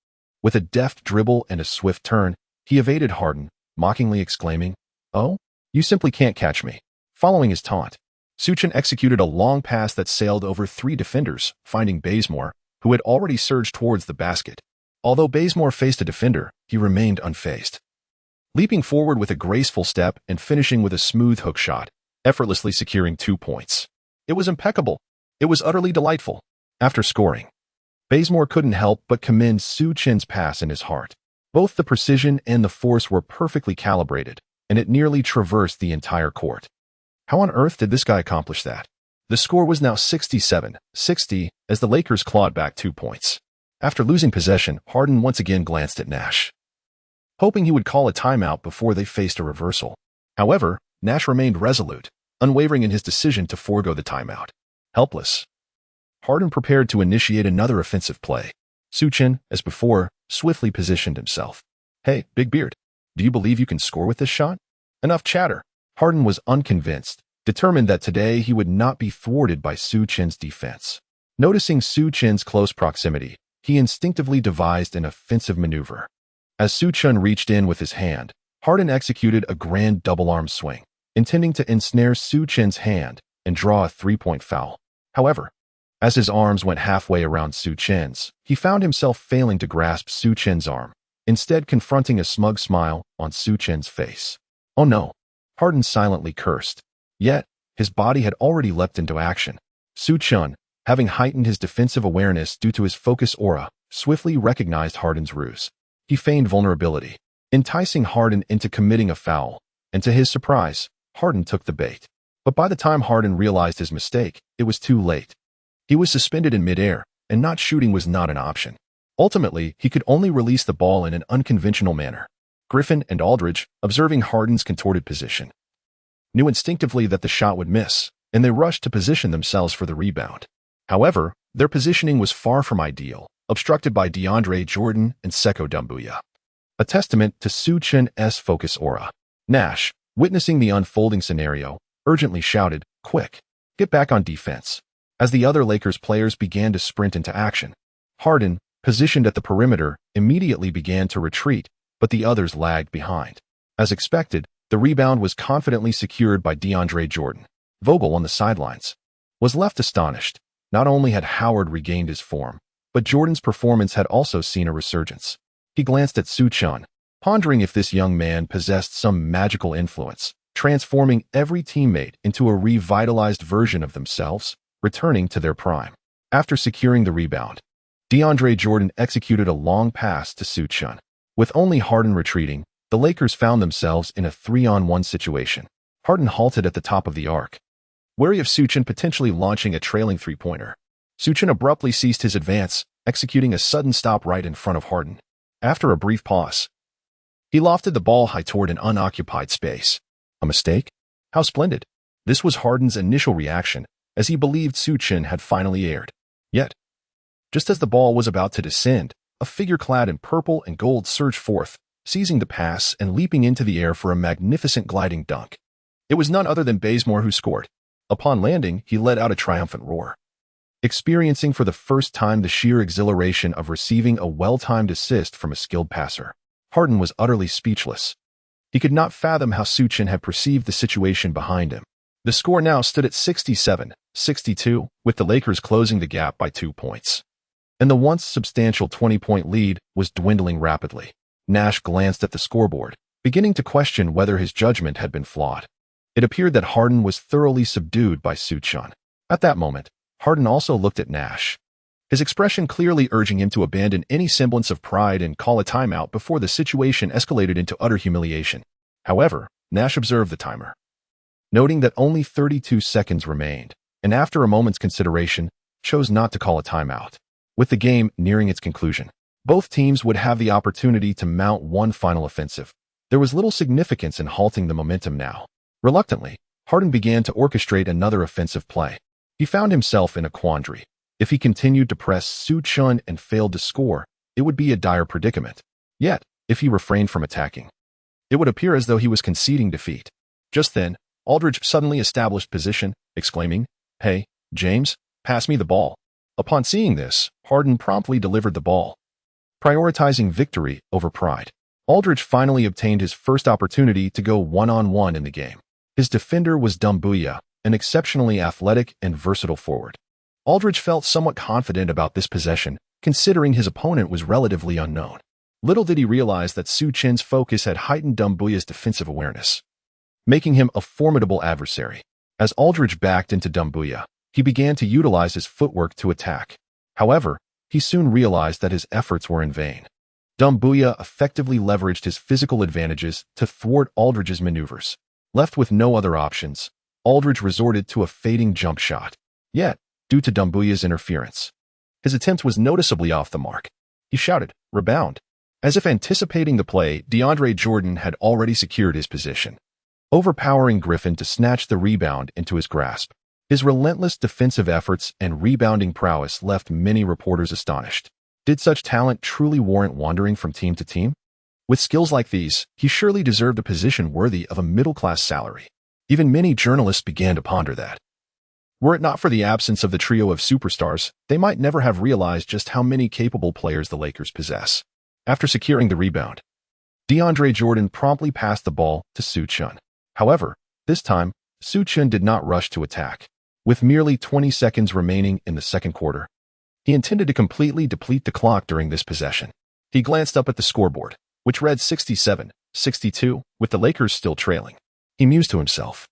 With a deft dribble and a swift turn, he evaded Harden, mockingly exclaiming, "Oh, you simply can't catch me." Following his taunt, Su Chen executed a long pass that sailed over 3 defenders, finding Bazemore, who had already surged towards the basket. Although Bazemore faced a defender, he remained unfazed. Leaping forward with a graceful step and finishing with a smooth hook shot, effortlessly securing 2 points. It was impeccable. It was utterly delightful. After scoring, Bazemore couldn't help but commend Su Chen's pass in his heart. Both the precision and the force were perfectly calibrated, and it nearly traversed the entire court. How on earth did this guy accomplish that? The score was now 67-60 as the Lakers clawed back 2 points. After losing possession, Harden once again glanced at Nash, hoping he would call a timeout before they faced a reversal. However, Nash remained resolute, unwavering in his decision to forego the timeout. Helpless, Harden prepared to initiate another offensive play. Su Chen, as before, swiftly positioned himself. "Hey, Big Beard, do you believe you can score with this shot?" Enough chatter. Harden was unconvinced, determined that today he would not be thwarted by Su Chen's defense. Noticing Su Chen's close proximity, he instinctively devised an offensive maneuver. As Su Chen reached in with his hand, Harden executed a grand double-arm swing, intending to ensnare Su Chen's hand and draw a 3-point foul. However, as his arms went halfway around Su Chen's, he found himself failing to grasp Su Chen's arm, instead confronting a smug smile on Su Chen's face. "Oh no," Harden silently cursed. Yet, his body had already leapt into action. Su Chen, having heightened his defensive awareness due to his focus aura, swiftly recognized Harden's ruse. He feigned vulnerability, enticing Harden into committing a foul, and to his surprise, Harden took the bait. But by the time Harden realized his mistake, it was too late. He was suspended in midair, and not shooting was not an option. Ultimately, he could only release the ball in an unconventional manner. Griffin and Aldridge, observing Harden's contorted position, knew instinctively that the shot would miss, and they rushed to position themselves for the rebound. However, their positioning was far from ideal, obstructed by DeAndre Jordan and Sekou Doumbouya. A testament to Su Chen's focus aura. Nash, witnessing the unfolding scenario, urgently shouted, "Quick, get back on defense." As the other Lakers players began to sprint into action, Harden, positioned at the perimeter, immediately began to retreat, but the others lagged behind. As expected, the rebound was confidently secured by DeAndre Jordan. Vogel, on the sidelines, was left astonished. Not only had Howard regained his form, but Jordan's performance had also seen a resurgence. He glanced at Su Chen, pondering if this young man possessed some magical influence, transforming every teammate into a revitalized version of themselves, returning to their prime. After securing the rebound, DeAndre Jordan executed a long pass to Su Chen. With only Harden retreating, the Lakers found themselves in a 3-on-1 situation. Harden halted at the top of the arc, wary of Su Chen potentially launching a trailing three-pointer. Su Chen abruptly ceased his advance, executing a sudden stop right in front of Harden. After a brief pause, he lofted the ball high toward an unoccupied space. A mistake? How splendid! This was Harden's initial reaction, as he believed Su Chen had finally erred. Yet, just as the ball was about to descend, a figure clad in purple and gold surged forth, seizing the pass and leaping into the air for a magnificent gliding dunk. It was none other than Bazemore who scored. Upon landing, he let out a triumphant roar, experiencing for the first time the sheer exhilaration of receiving a well-timed assist from a skilled passer. Harden was utterly speechless. He could not fathom how Su Chen had perceived the situation behind him. The score now stood at 67-62, with the Lakers closing the gap by 2 points. And the once substantial 20-point lead was dwindling rapidly. Nash glanced at the scoreboard, beginning to question whether his judgment had been flawed. It appeared that Harden was thoroughly subdued by Su Chen. At that moment, Harden also looked at Nash, his expression clearly urging him to abandon any semblance of pride and call a timeout before the situation escalated into utter humiliation. However, Nash observed the timer, noting that only 32 seconds remained, and after a moment's consideration, chose not to call a timeout. With the game nearing its conclusion, both teams would have the opportunity to mount one final offensive. There was little significance in halting the momentum now. Reluctantly, Harden began to orchestrate another offensive play. He found himself in a quandary. If he continued to press Su Chen and failed to score, it would be a dire predicament. Yet, if he refrained from attacking, it would appear as though he was conceding defeat. Just then, Aldridge suddenly established position, exclaiming, "Hey, James, pass me the ball." Upon seeing this, Harden promptly delivered the ball, prioritizing victory over pride. Aldridge finally obtained his first opportunity to go one-on-one in the game. His defender was Doumbouya, an exceptionally athletic and versatile forward. Aldridge felt somewhat confident about this possession, considering his opponent was relatively unknown. Little did he realize that Su Chen's focus had heightened Doumbouya's defensive awareness, making him a formidable adversary. As Aldridge backed into Doumbouya, he began to utilize his footwork to attack. However, he soon realized that his efforts were in vain. Doumbouya effectively leveraged his physical advantages to thwart Aldridge's maneuvers. Left with no other options, Aldridge resorted to a fading jump shot. Yet, due to Doumbouya's interference, his attempt was noticeably off the mark. He shouted, "Rebound." As if anticipating the play, DeAndre Jordan had already secured his position, overpowering Griffin to snatch the rebound into his grasp. His relentless defensive efforts and rebounding prowess left many reporters astonished. Did such talent truly warrant wandering from team to team? With skills like these, he surely deserved a position worthy of a middle-class salary. Even many journalists began to ponder that. Were it not for the absence of the trio of superstars, they might never have realized just how many capable players the Lakers possess. After securing the rebound, DeAndre Jordan promptly passed the ball to Su Chen. However, this time, Su Chen did not rush to attack. With merely 20 seconds remaining in the second quarter, he intended to completely deplete the clock during this possession. He glanced up at the scoreboard, which read 67-62, with the Lakers still trailing. He mused to himself,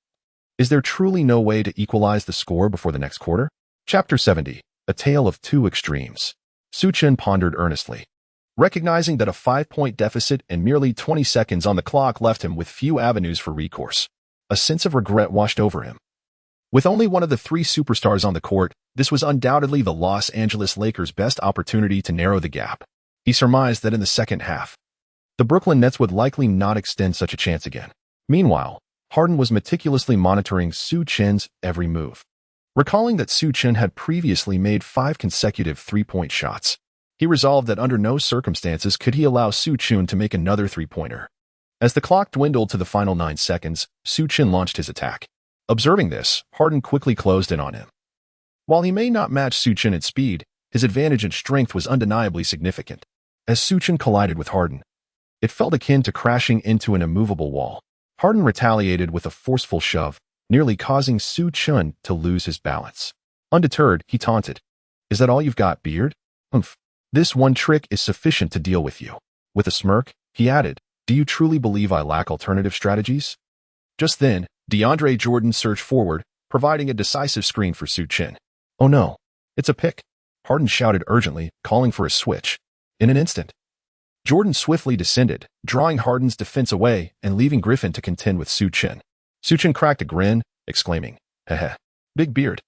"Is there truly no way to equalize the score before the next quarter?" Chapter 70, A Tale of Two Extremes. Su Chen pondered earnestly, recognizing that a 5-point deficit and merely 20 seconds on the clock left him with few avenues for recourse. A sense of regret washed over him. With only one of the three superstars on the court, this was undoubtedly the Los Angeles Lakers' best opportunity to narrow the gap. He surmised that in the second half, the Brooklyn Nets would likely not extend such a chance again. Meanwhile, Harden was meticulously monitoring Su Chen's every move. Recalling that Su Chen had previously made 5 consecutive three-point shots, he resolved that under no circumstances could he allow Su Chen to make another three-pointer. As the clock dwindled to the final 9 seconds, Su Chen launched his attack. Observing this, Harden quickly closed in on him. While he may not match Su Chen at speed, his advantage in strength was undeniably significant. As Su Chen collided with Harden, it felt akin to crashing into an immovable wall. Harden retaliated with a forceful shove, nearly causing Su Chen to lose his balance. Undeterred, he taunted, "Is that all you've got, beard? Humph. This one trick is sufficient to deal with you." With a smirk, he added, "Do you truly believe I lack alternative strategies?" Just then, DeAndre Jordan surged forward, providing a decisive screen for Su Chen. "Oh no, it's a pick," Harden shouted urgently, calling for a switch. In an instant, Jordan swiftly descended, drawing Harden's defense away and leaving Griffin to contend with Su Chen. Su Chen cracked a grin, exclaiming, "Heh, big beard.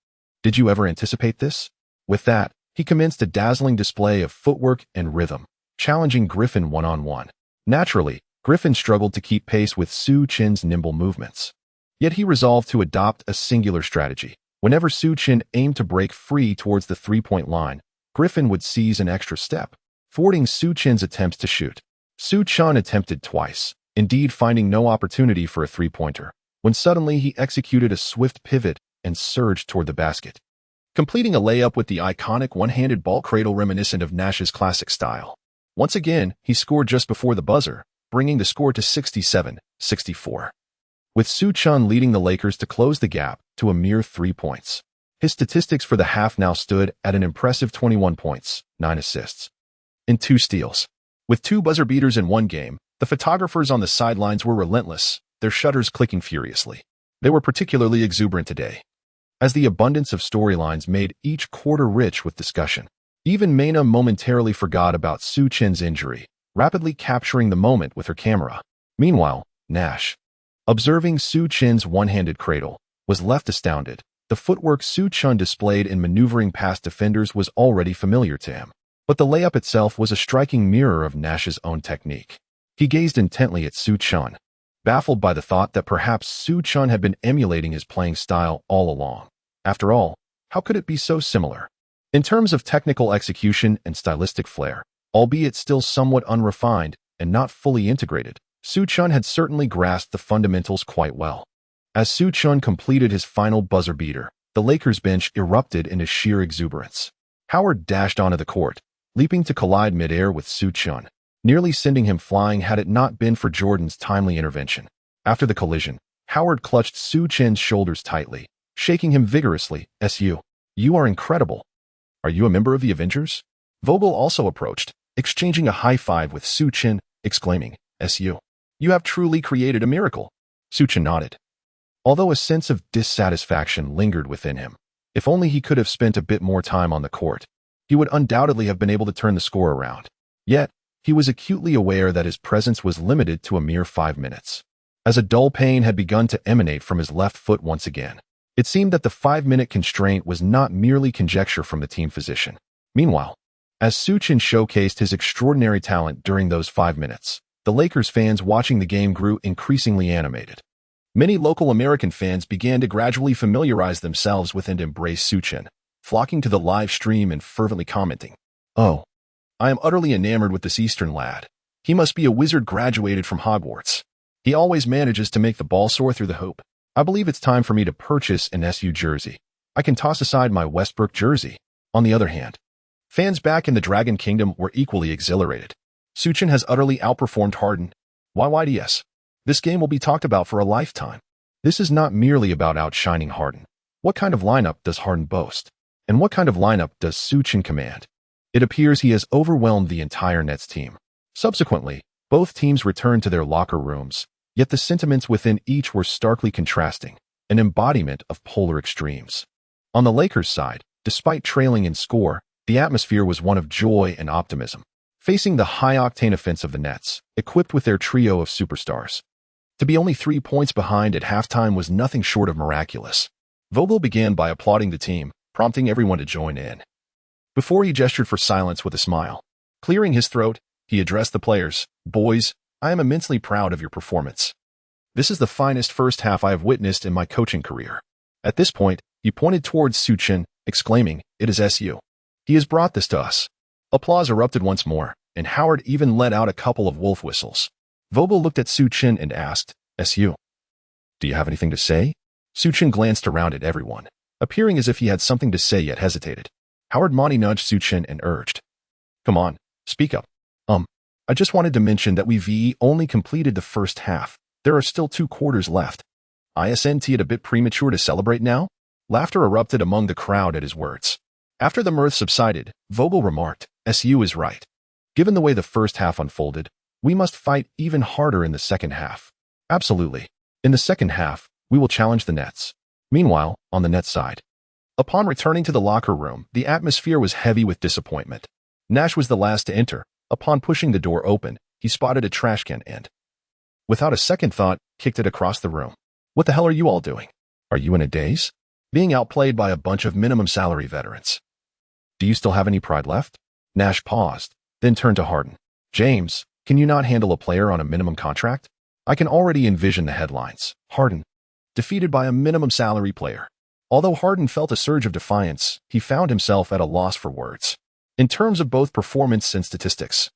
Did you ever anticipate this?" With that, he commenced a dazzling display of footwork and rhythm, challenging Griffin one-on-one. Naturally, Griffin struggled to keep pace with Su Chen's nimble movements. Yet he resolved to adopt a singular strategy. Whenever Su Chen aimed to break free towards the three-point line, Griffin would seize an extra step, thwarting Su Chen's attempts to shoot. Su Chen attempted twice, indeed finding no opportunity for a three-pointer, when suddenly he executed a swift pivot and surged toward the basket, completing a layup with the iconic one-handed ball cradle reminiscent of Nash's classic style. Once again, he scored just before the buzzer, bringing the score to 67-64. With Su Chen leading the Lakers to close the gap to a mere 3 points. His statistics for the half now stood at an impressive 21 points, 9 assists, and 2 steals. With 2 buzzer beaters in one game, the photographers on the sidelines were relentless, their shutters clicking furiously. They were particularly exuberant today, as the abundance of storylines made each quarter rich with discussion. Even Maina momentarily forgot about Su Chen's injury, rapidly capturing the moment with her camera. Meanwhile, Nash, observing Su Chen's one-handed cradle, was left astounded. The footwork Su Chen displayed in maneuvering past defenders was already familiar to him, but the layup itself was a striking mirror of Nash's own technique. He gazed intently at Su Chen, baffled by the thought that perhaps Su Chen had been emulating his playing style all along. After all, how could it be so similar? In terms of technical execution and stylistic flair, albeit still somewhat unrefined and not fully integrated, Su Chen had certainly grasped the fundamentals quite well. As Su Chen completed his final buzzer beater, the Lakers bench erupted into sheer exuberance. Howard dashed onto the court, leaping to collide midair with Su Chen, nearly sending him flying had it not been for Jordan's timely intervention. After the collision, Howard clutched Su Chen's shoulders tightly, shaking him vigorously. "Su, you are incredible. Are you a member of the Avengers?" Vogel also approached, exchanging a high five with Su Chen, exclaiming, "Su, you have truly created a miracle." Su Chen nodded, although a sense of dissatisfaction lingered within him. If only he could have spent a bit more time on the court, he would undoubtedly have been able to turn the score around. Yet, he was acutely aware that his presence was limited to a mere 5 minutes, as a dull pain had begun to emanate from his left foot once again. It seemed that the 5-minute constraint was not merely conjecture from the team physician. Meanwhile, as Su Chen showcased his extraordinary talent during those 5 minutes, the Lakers fans watching the game grew increasingly animated. Many local American fans began to gradually familiarize themselves with and embrace Su Chen, flocking to the live stream and fervently commenting, "Oh, I am utterly enamored with this Eastern lad. He must be a wizard graduated from Hogwarts. He always manages to make the ball soar through the hoop. I believe it's time for me to purchase an SU jersey. I can toss aside my Westbrook jersey." On the other hand, fans back in the Dragon Kingdom were equally exhilarated. Su Chen has utterly outperformed Harden. YYDS. This game will be talked about for a lifetime. This is not merely about outshining Harden. What kind of lineup does Harden boast? And what kind of lineup does Su Chen command? It appears he has overwhelmed the entire Nets team. Subsequently, both teams returned to their locker rooms, yet the sentiments within each were starkly contrasting, an embodiment of polar extremes. On the Lakers' side, despite trailing in score, the atmosphere was one of joy and optimism, facing the high-octane offense of the Nets, equipped with their trio of superstars. To be only 3 points behind at halftime was nothing short of miraculous. Vogel began by applauding the team, prompting everyone to join in. Before he gestured for silence with a smile. Clearing his throat, he addressed the players. "Boys, I am immensely proud of your performance. This is the finest first half I have witnessed in my coaching career." At this point, he pointed towards Su Chen, exclaiming, "It is SU. He has brought this to us." Applause erupted once more, and Howard even let out a couple of wolf whistles. Vogel looked at Su Chen and asked, "SU, do you have anything to say?" Su Chen glanced around at everyone, appearing as if he had something to say yet hesitated. Howard Monty nudged Su Chen and urged, "Come on, speak up." I just wanted to mention that we only completed the first half. There are still 2 quarters left. Isn't it a bit premature to celebrate now?" Laughter erupted among the crowd at his words. After the mirth subsided, Vogel remarked, "SU is right. Given the way the first half unfolded, we must fight even harder in the second half." "Absolutely. In the second half, we will challenge the Nets." Meanwhile, on the Nets side. Upon returning to the locker room, the atmosphere was heavy with disappointment. Nash was the last to enter. Upon pushing the door open, he spotted a trash can and, without a second thought, kicked it across the room. "What the hell are you all doing? Are you in a daze? Being outplayed by a bunch of minimum salary veterans. Do you still have any pride left?" Nash paused, then turned to Harden. "James, can you not handle a player on a minimum contract? I can already envision the headlines. Harden, defeated by a minimum salary player." Although Harden felt a surge of defiance, he found himself at a loss for words. In terms of both performance and statistics,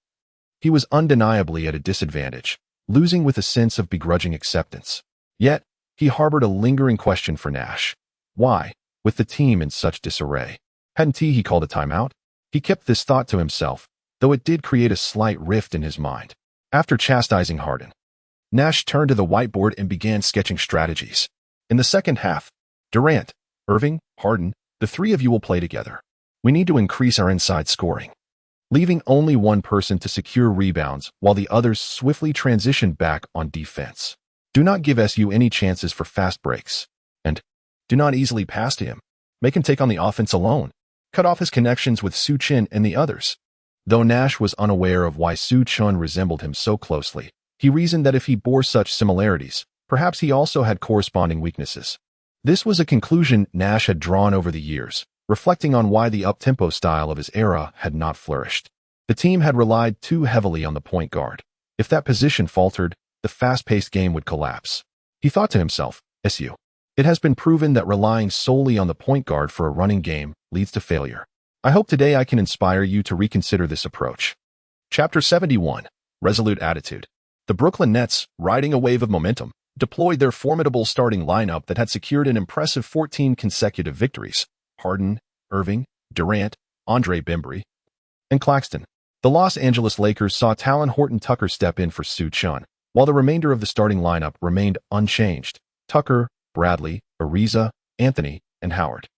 he was undeniably at a disadvantage, losing with a sense of begrudging acceptance. Yet, he harbored a lingering question for Nash. Why, with the team in such disarray, hadn't he called a timeout? He kept this thought to himself, though it did create a slight rift in his mind. After chastising Harden, Nash turned to the whiteboard and began sketching strategies. In the second half, Durant, Irving, Harden, the 3 of you will play together. We need to increase our inside scoring, leaving only one person to secure rebounds while the others swiftly transition back on defense. Do not give SU any chances for fast breaks, and do not easily pass to him. Make him take on the offense alone. Cut off his connections with Su Chen and the others." Though Nash was unaware of why Su Chen resembled him so closely, he reasoned that if he bore such similarities, perhaps he also had corresponding weaknesses. This was a conclusion Nash had drawn over the years, reflecting on why the up-tempo style of his era had not flourished. The team had relied too heavily on the point guard. If that position faltered, the fast-paced game would collapse. He thought to himself, "SU. It has been proven that relying solely on the point guard for a running game leads to failure. I hope today I can inspire you to reconsider this approach." Chapter 71. Resolute Attitude. The Brooklyn Nets, riding a wave of momentum, deployed their formidable starting lineup that had secured an impressive 14 consecutive victories. Harden, Irving, Durant, Andre Bembry, and Claxton. The Los Angeles Lakers saw Talon Horton-Tucker step in for Su Chen, while the remainder of the starting lineup remained unchanged. Tucker, Bradley, Ariza, Anthony, and Howard.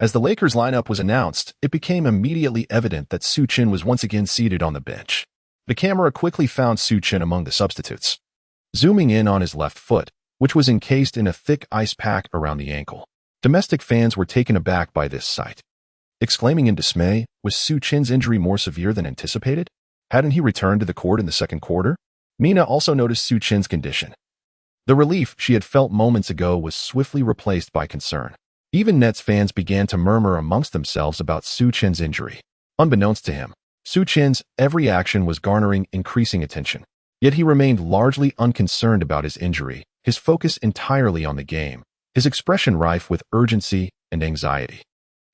As the Lakers lineup was announced, it became immediately evident that Su Chen was once again seated on the bench. The camera quickly found Su Chen among the substitutes, zooming in on his left foot, which was encased in a thick ice pack around the ankle. Domestic fans were taken aback by this sight, exclaiming in dismay, was Su Chen's injury more severe than anticipated? Hadn't he returned to the court in the second quarter? Mina also noticed Su Chen's condition. The relief she had felt moments ago was swiftly replaced by concern. Even Nets fans began to murmur amongst themselves about Su Chen's injury. Unbeknownst to him, Su Chen's every action was garnering increasing attention. Yet he remained largely unconcerned about his injury, his focus entirely on the game, his expression rife with urgency and anxiety.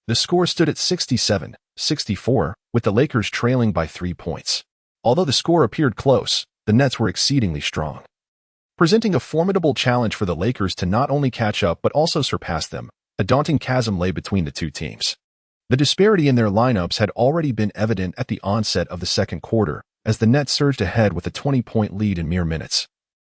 The score stood at 67-64, with the Lakers trailing by 3 points. Although the score appeared close, the Nets were exceedingly strong, presenting a formidable challenge for the Lakers to not only catch up but also surpass them. A daunting chasm lay between the two teams. The disparity in their lineups had already been evident at the onset of the second quarter, as the Nets surged ahead with a 20-point lead in mere minutes,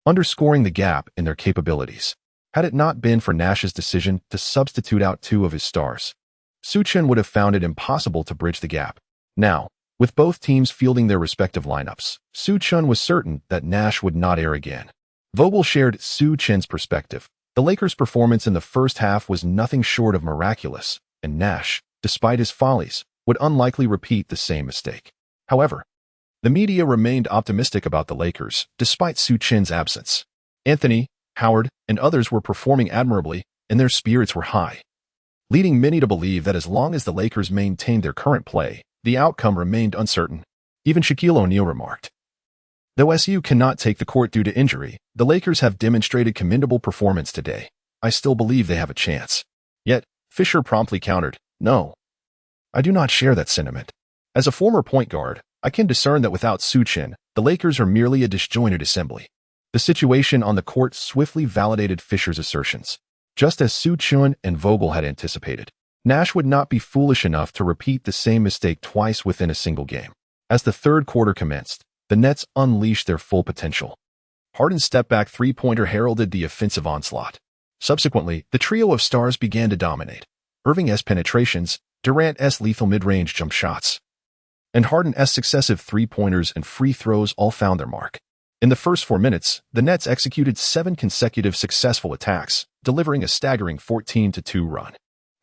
underscoring the gap in their capabilities. Had it not been for Nash's decision to substitute out 2 of his stars, Su Chen would have found it impossible to bridge the gap. Now, with both teams fielding their respective lineups, Su Chen was certain that Nash would not err again. Vogel shared Su Chen's perspective. The Lakers' performance in the first half was nothing short of miraculous, and Nash, despite his follies, would unlikely repeat the same mistake. However, the media remained optimistic about the Lakers, despite Su Chen's absence. Anthony, Howard, and others were performing admirably, and their spirits were high. leading many to believe that as long as the Lakers maintained their current play, the outcome remained uncertain. Even Shaquille O'Neal remarked, "Though SU cannot take the court due to injury, the Lakers have demonstrated commendable performance today. I still believe they have a chance." Yet, Fisher promptly countered, "No, I do not share that sentiment. As a former point guard, I can discern that without Su Chen, the Lakers are merely a disjointed assembly." The situation on the court swiftly validated Fisher's assertions. Just as Su Chen and Vogel had anticipated, Nash would not be foolish enough to repeat the same mistake twice within a single game. As the third quarter commenced, the Nets unleashed their full potential. Harden's step-back three-pointer heralded the offensive onslaught. Subsequently, the trio of stars began to dominate. Irving's penetrations, Durant's lethal mid-range jump shots, and Harden's successive three-pointers and free throws all found their mark. In the first 4 minutes, the Nets executed 7 consecutive successful attacks, delivering a staggering 14-2 run.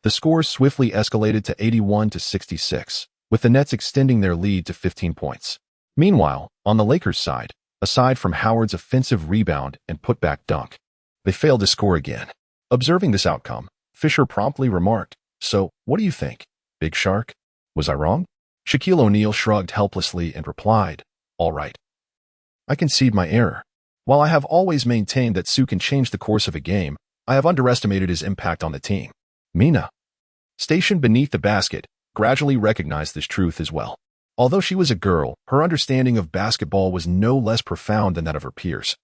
The score swiftly escalated to 81-66, with the Nets extending their lead to 15 points. Meanwhile, on the Lakers side, aside from Howard's offensive rebound and putback dunk, they failed to score again. Observing this outcome, Fisher promptly remarked, "So, what do you think, Big Shark? Was I wrong?" Shaquille O'Neal shrugged helplessly and replied, "All right. I concede my error. While I have always maintained that Su can change the course of a game, I have underestimated his impact on the team." Mina, stationed beneath the basket, gradually recognized this truth as well. Although she was a girl, her understanding of basketball was no less profound than that of her peers.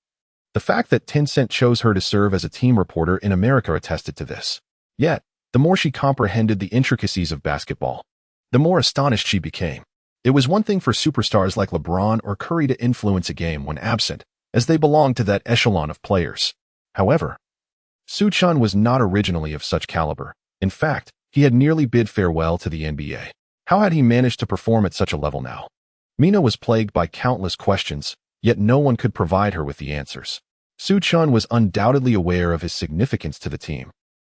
The fact that Tencent chose her to serve as a team reporter in America attested to this. Yet, the more she comprehended the intricacies of basketball, the more astonished she became. It was one thing for superstars like LeBron or Curry to influence a game when absent, as they belonged to that echelon of players. However, Su Chen was not originally of such caliber. In fact, he had nearly bid farewell to the NBA. How had he managed to perform at such a level now? Mina was plagued by countless questions, yet no one could provide her with the answers. Su Chen was undoubtedly aware of his significance to the team.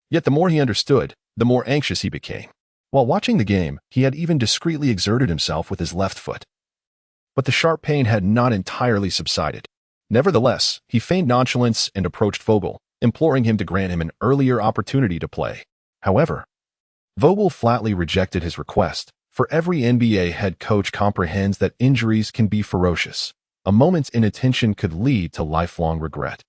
Yet the more he understood, the more anxious he became. While watching the game, he had even discreetly exerted himself with his left foot. But the sharp pain had not entirely subsided. Nevertheless, he feigned nonchalance and approached Vogel, imploring him to grant him an earlier opportunity to play. However, Vogel flatly rejected his request, for every NBA head coach comprehends that injuries can be ferocious. A moment's inattention could lead to lifelong regret.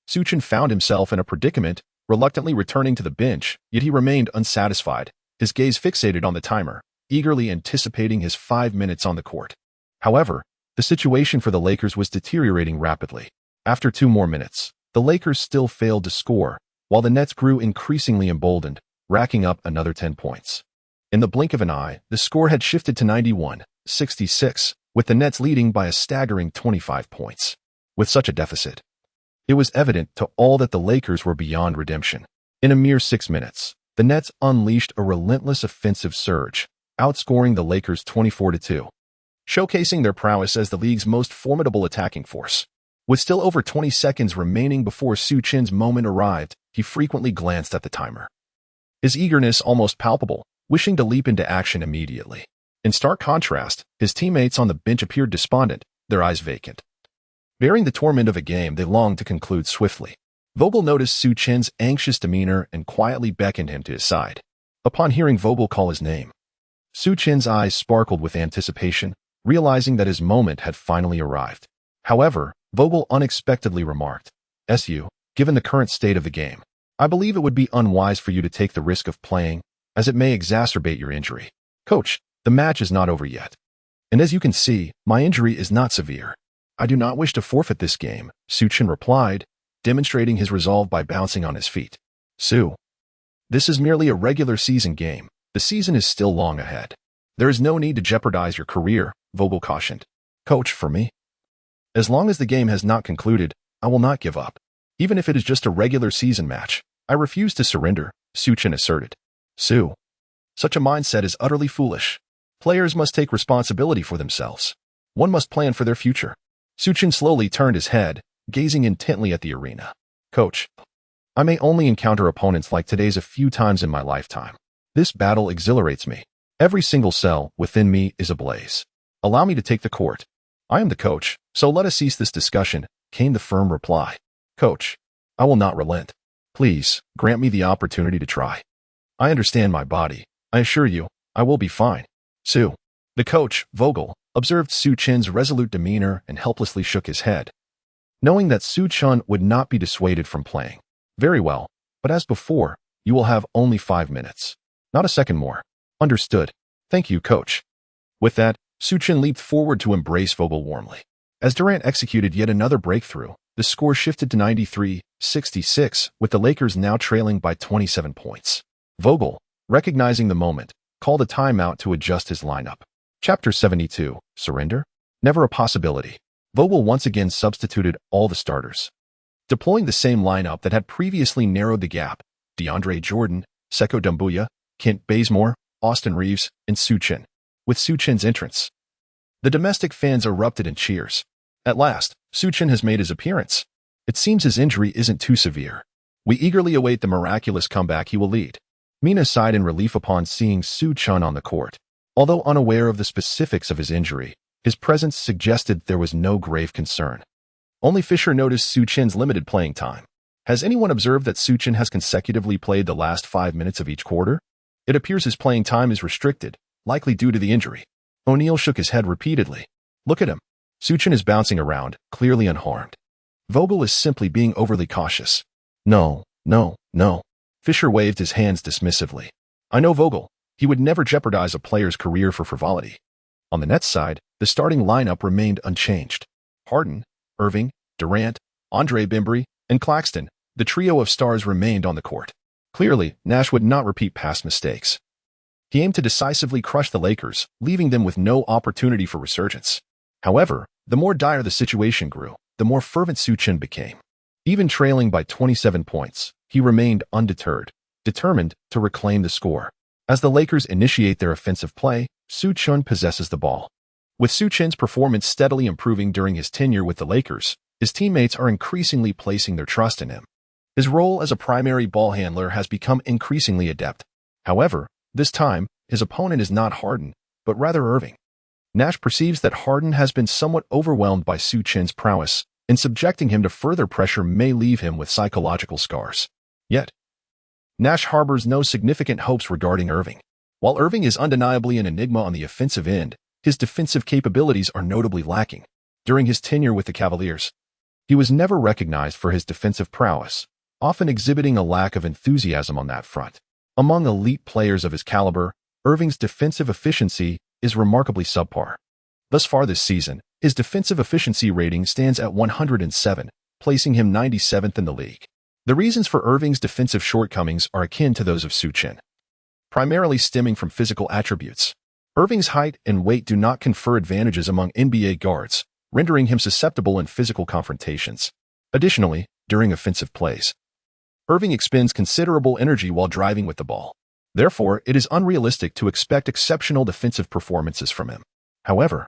Su Chen found himself in a predicament, reluctantly returning to the bench, yet he remained unsatisfied, his gaze fixated on the timer, eagerly anticipating his 5 minutes on the court. However, the situation for the Lakers was deteriorating rapidly. After 2 more minutes, the Lakers still failed to score, while the Nets grew increasingly emboldened, racking up another 10 points. In the blink of an eye, the score had shifted to 91-66, with the Nets leading by a staggering 25 points. With such a deficit, it was evident to all that the Lakers were beyond redemption. In a mere 6 minutes, the Nets unleashed a relentless offensive surge, outscoring the Lakers 24-2, showcasing their prowess as the league's most formidable attacking force. With still over 20 seconds remaining before Su Chen's moment arrived, he frequently glanced at the timer, his eagerness almost palpable, wishing to leap into action immediately. In stark contrast, his teammates on the bench appeared despondent, their eyes vacant. Bearing the torment of a game they longed to conclude swiftly, Vogel noticed Su Chen's anxious demeanor and quietly beckoned him to his side. Upon hearing Vogel call his name, Su Chen's eyes sparkled with anticipation, realizing that his moment had finally arrived. However, Vogel unexpectedly remarked, "SU, given the current state of the game, I believe it would be unwise for you to take the risk of playing, as it may exacerbate your injury. Coach, the match is not over yet. And as you can see, my injury is not severe. I do not wish to forfeit this game," Su Chen replied, demonstrating his resolve by bouncing on his feet. "Su, this is merely a regular season game. The season is still long ahead. There is no need to jeopardize your career," Vogel cautioned. "Coach, for me, as long as the game has not concluded, I will not give up. Even if it is just a regular season match, I refuse to surrender," Su Chen asserted. "Su, such a mindset is utterly foolish. Players must take responsibility for themselves. One must plan for their future." Su Chen slowly turned his head, gazing intently at the arena. "Coach, I may only encounter opponents like today's a few times in my lifetime. This battle exhilarates me. Every single cell within me is ablaze. Allow me to take the court. I am the coach, so let us cease this discussion," came the firm reply. "Coach, I will not relent. Please, grant me the opportunity to try." I understand my body. I assure you, I will be fine. Su. The coach, Vogel, observed Su Chen's resolute demeanor and helplessly shook his head, knowing that Su Chen would not be dissuaded from playing. Very well, but as before, you will have only 5 minutes. Not a second more. Understood. Thank you, coach. With that, Su Chen leaped forward to embrace Vogel warmly. As Durant executed yet another breakthrough, the score shifted to 93-66, with the Lakers now trailing by 27 points. Vogel, recognizing the moment, called a timeout to adjust his lineup. Chapter 72, Surrender? Never a possibility. Vogel once again substituted all the starters, deploying the same lineup that had previously narrowed the gap: DeAndre Jordan, Sekou Doumbouya, Kent Bazemore, Austin Reeves, and Su Chen. With Su Chen's entrance, the domestic fans erupted in cheers. At last, Su Chen has made his appearance. It seems his injury isn't too severe. We eagerly await the miraculous comeback he will lead. Mina sighed in relief upon seeing Su Chen on the court. Although unaware of the specifics of his injury, his presence suggested there was no grave concern. Only Fisher noticed Su Chen's limited playing time. Has anyone observed that Su Chen has consecutively played the last 5 minutes of each quarter? It appears his playing time is restricted, likely due to the injury. O'Neal shook his head repeatedly. Look at him. Su Chen is bouncing around, clearly unharmed. Vogel is simply being overly cautious. No. Fisher waved his hands dismissively. I know Vogel. He would never jeopardize a player's career for frivolity. On the Nets side, the starting lineup remained unchanged. Harden, Irving, Durant, Andre Bembry, and Claxton, the trio of stars, remained on the court. Clearly, Nash would not repeat past mistakes. He aimed to decisively crush the Lakers, leaving them with no opportunity for resurgence. However, the more dire the situation grew, the more fervent Su Chen became. Even trailing by 27 points, he remained undeterred, determined to reclaim the score. As the Lakers initiate their offensive play, Su Chen possesses the ball. With Su Chen's performance steadily improving during his tenure with the Lakers, his teammates are increasingly placing their trust in him. His role as a primary ball handler has become increasingly adept. However, this time, his opponent is not Harden, but rather Irving. Nash perceives that Harden has been somewhat overwhelmed by Su Chen's prowess, and subjecting him to further pressure may leave him with psychological scars. Yet, Nash harbors no significant hopes regarding Irving. While Irving is undeniably an enigma on the offensive end, his defensive capabilities are notably lacking. During his tenure with the Cavaliers, he was never recognized for his defensive prowess, often exhibiting a lack of enthusiasm on that front. Among elite players of his caliber, Irving's defensive efficiency is remarkably subpar. Thus far this season, his defensive efficiency rating stands at 107, placing him 97th in the league. The reasons for Irving's defensive shortcomings are akin to those of Su Chen, primarily stemming from physical attributes. Irving's height and weight do not confer advantages among NBA guards, rendering him susceptible in physical confrontations. Additionally, during offensive plays, Irving expends considerable energy while driving with the ball. Therefore, it is unrealistic to expect exceptional defensive performances from him. However,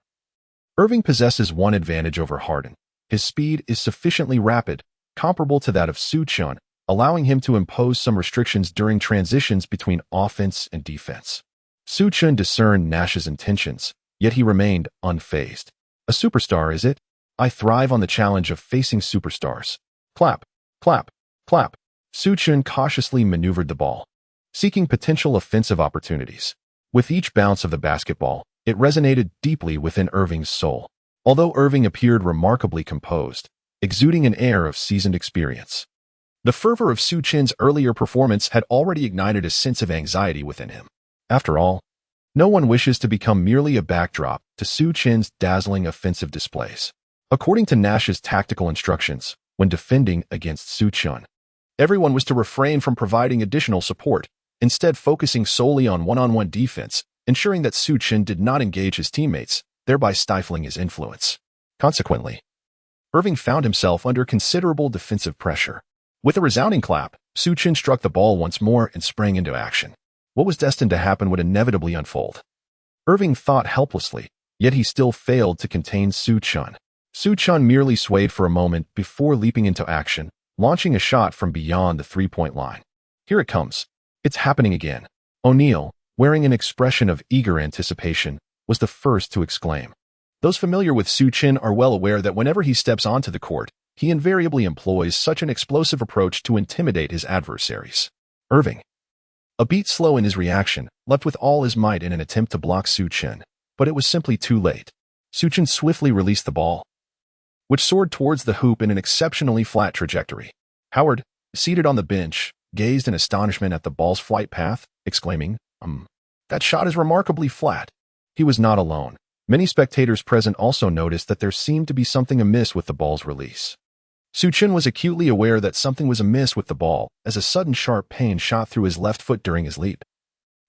Irving possesses one advantage over Harden. His speed is sufficiently rapid, comparable to that of Su Chen, allowing him to impose some restrictions during transitions between offense and defense. Su Chen discerned Nash's intentions, yet he remained unfazed. A superstar, is it? I thrive on the challenge of facing superstars. Clap, clap, clap. Su Chen cautiously maneuvered the ball, seeking potential offensive opportunities. With each bounce of the basketball, it resonated deeply within Irving's soul. Although Irving appeared remarkably composed, exuding an air of seasoned experience, the fervor of Su Chen's earlier performance had already ignited a sense of anxiety within him. After all, no one wishes to become merely a backdrop to Su Chen's dazzling offensive displays. According to Nash's tactical instructions, when defending against Su Chen, everyone was to refrain from providing additional support, instead focusing solely on one-on-one defense, ensuring that Su Chen did not engage his teammates, thereby stifling his influence. Consequently, Irving found himself under considerable defensive pressure. With a resounding clap, Su Chen struck the ball once more and sprang into action. What was destined to happen would inevitably unfold. Irving thought helplessly, yet he still failed to contain Su Chen. Su Chen merely swayed for a moment before leaping into action, launching a shot from beyond the three-point line. Here it comes. It's happening again. O'Neal, wearing an expression of eager anticipation, was the first to exclaim. Those familiar with Su Chen are well aware that whenever he steps onto the court, he invariably employs such an explosive approach to intimidate his adversaries. Irving, A beat slow in his reaction, leapt with all his might in an attempt to block Su Chen, but it was simply too late. Su Chen swiftly released the ball, which soared towards the hoop in an exceptionally flat trajectory. Howard, seated on the bench, gazed in astonishment at the ball's flight path, exclaiming, that shot is remarkably flat. He was not alone. Many spectators present also noticed that there seemed to be something amiss with the ball's release. Su Chen was acutely aware that something was amiss with the ball as a sudden sharp pain shot through his left foot during his leap,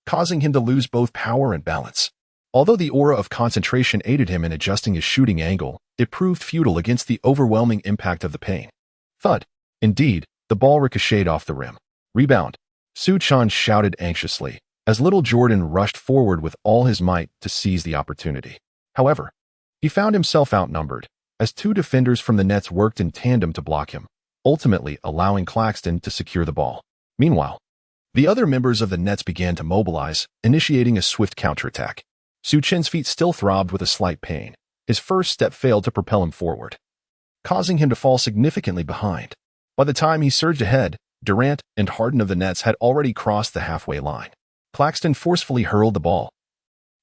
causing him to lose both power and balance. Although the aura of concentration aided him in adjusting his shooting angle, it proved futile against the overwhelming impact of the pain. Thud. Indeed, the ball ricocheted off the rim. Rebound. Su Chen shouted anxiously, as little Jordan rushed forward with all his might to seize the opportunity. However, he found himself outnumbered, as two defenders from the Nets worked in tandem to block him, ultimately allowing Claxton to secure the ball. Meanwhile, the other members of the Nets began to mobilize, initiating a swift counterattack. Su Chen's feet still throbbed with a slight pain. His first step failed to propel him forward, causing him to fall significantly behind. By the time he surged ahead, Durant and Harden of the Nets had already crossed the halfway line. Claxton forcefully hurled the ball,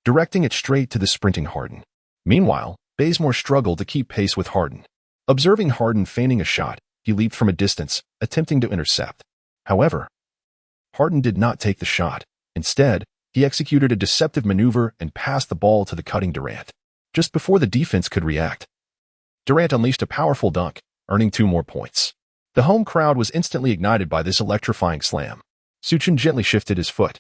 directing it straight to the sprinting Harden. Meanwhile, Bazemore struggled to keep pace with Harden. Observing Harden feigning a shot, he leaped from a distance, attempting to intercept. However, Harden did not take the shot. Instead, he executed a deceptive maneuver and passed the ball to the cutting Durant. Just before the defense could react, Durant unleashed a powerful dunk, earning 2 more points. The home crowd was instantly ignited by this electrifying slam. Su Chen gently shifted his foot.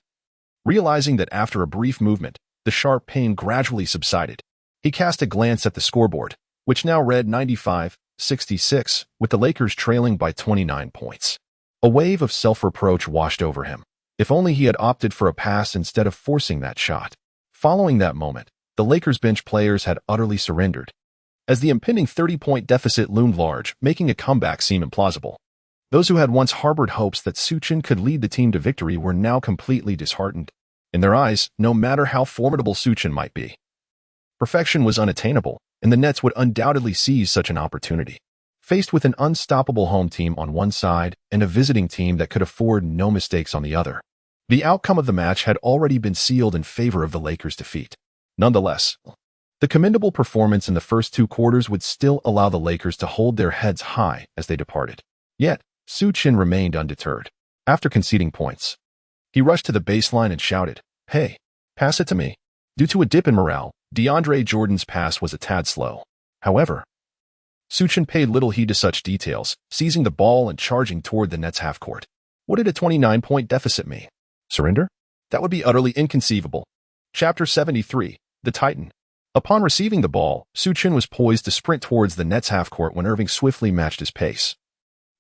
Realizing that after a brief movement, the sharp pain gradually subsided, he cast a glance at the scoreboard, which now read 95-66, with the Lakers trailing by 29 points. A wave of self-reproach washed over him. If only he had opted for a pass instead of forcing that shot. Following that moment, the Lakers bench players had utterly surrendered, as the impending 30-point deficit loomed large, making a comeback seem implausible. Those who had once harbored hopes that Su Chen could lead the team to victory were now completely disheartened. In their eyes, no matter how formidable Su Chen might be, perfection was unattainable, and the Nets would undoubtedly seize such an opportunity. Faced with an unstoppable home team on one side and a visiting team that could afford no mistakes on the other, the outcome of the match had already been sealed in favor of the Lakers' defeat. Nonetheless, the commendable performance in the first 2 quarters would still allow the Lakers to hold their heads high as they departed. Yet, Su Chen remained undeterred. After conceding points, he rushed to the baseline and shouted, "Hey, pass it to me." Due to a dip in morale, DeAndre Jordan's pass was a tad slow. However, Su Chen paid little heed to such details, seizing the ball and charging toward the Nets' half-court. What did a 29-point deficit mean? Surrender? That would be utterly inconceivable. Chapter 73, The Titan. Upon receiving the ball, Su Chen was poised to sprint towards the Nets' half-court when Irving swiftly matched his pace,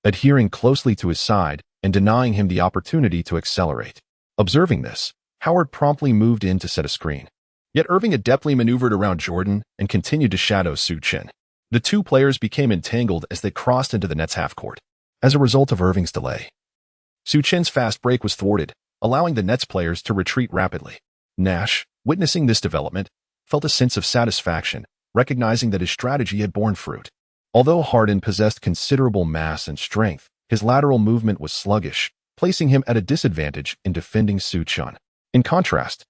adhering closely to his side and denying him the opportunity to accelerate. Observing this, Howard promptly moved in to set a screen. Yet Irving adeptly maneuvered around Jordan and continued to shadow Su Chen. The two players became entangled as they crossed into the Nets' half-court. As a result of Irving's delay, Su Chen's fast break was thwarted, allowing the Nets players to retreat rapidly. Nash, witnessing this development, felt a sense of satisfaction, recognizing that his strategy had borne fruit. Although Harden possessed considerable mass and strength, his lateral movement was sluggish, placing him at a disadvantage in defending Su Chen. In contrast,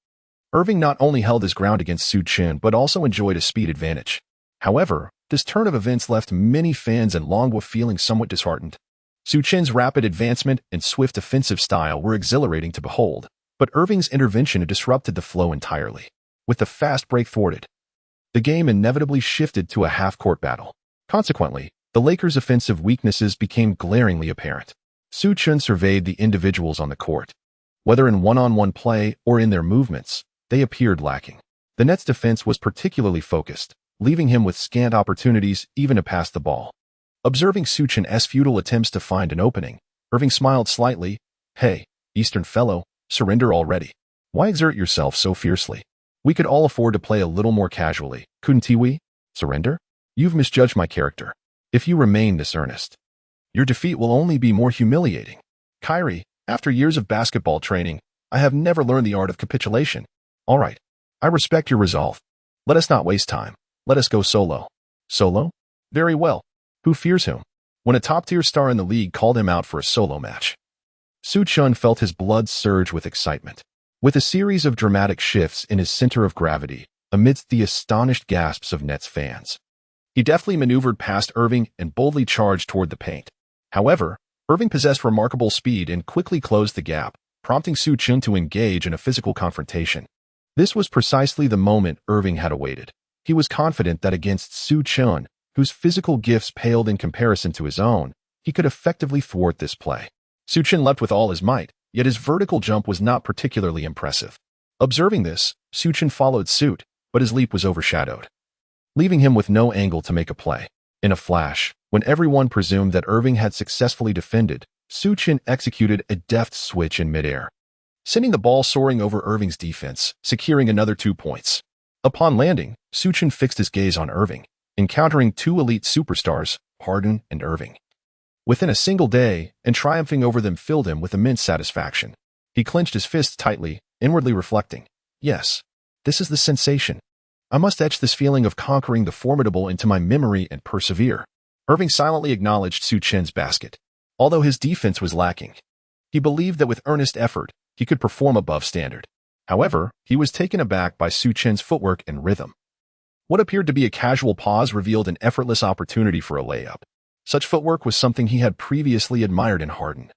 Irving not only held his ground against Su Chen but also enjoyed a speed advantage. However, this turn of events left many fans in Longwa feeling somewhat disheartened. Su Chen's rapid advancement and swift offensive style were exhilarating to behold, but Irving's intervention had disrupted the flow entirely. With the fast break thwarted, the game inevitably shifted to a half-court battle. Consequently, the Lakers' offensive weaknesses became glaringly apparent. Su Chen surveyed the individuals on the court. Whether in one-on-one play or in their movements, they appeared lacking. The Nets' defense was particularly focused, leaving him with scant opportunities even to pass the ball. Observing Su Chen's futile attempts to find an opening, Irving smiled slightly. "Hey, Eastern fellow, surrender already. Why exert yourself so fiercely? We could all afford to play a little more casually, couldn't we? Surrender? You've misjudged my character. If you remain this earnest, your defeat will only be more humiliating. Kyrie, after years of basketball training, I have never learned the art of capitulation. All right, I respect your resolve. Let us not waste time. Let us go solo." "Solo? Very well. Who fears whom?" When a top-tier star in the league called him out for a solo match, Su Chen felt his blood surge with excitement. With a series of dramatic shifts in his center of gravity, amidst the astonished gasps of Nets fans, he deftly maneuvered past Irving and boldly charged toward the paint. However, Irving possessed remarkable speed and quickly closed the gap, prompting Su Chen to engage in a physical confrontation. This was precisely the moment Irving had awaited. He was confident that against Su Chen, whose physical gifts paled in comparison to his own, he could effectively thwart this play. Su Chen leapt with all his might, yet his vertical jump was not particularly impressive. Observing this, Su Chen followed suit, but his leap was overshadowed, leaving him with no angle to make a play. In a flash, when everyone presumed that Irving had successfully defended, Su Chen executed a deft switch in midair, sending the ball soaring over Irving's defense, securing another 2 points. Upon landing, Su Chen fixed his gaze on Irving, encountering two elite superstars, Harden and Irving, within a single day, and triumphing over them filled him with immense satisfaction. He clenched his fists tightly, inwardly reflecting, "Yes, this is the sensation. I must etch this feeling of conquering the formidable into my memory and persevere." Irving silently acknowledged Su Chen's basket. Although his defense was lacking, he believed that with earnest effort, he could perform above standard. However, he was taken aback by Su Chen's footwork and rhythm. What appeared to be a casual pause revealed an effortless opportunity for a layup. Such footwork was something he had previously admired in Harden.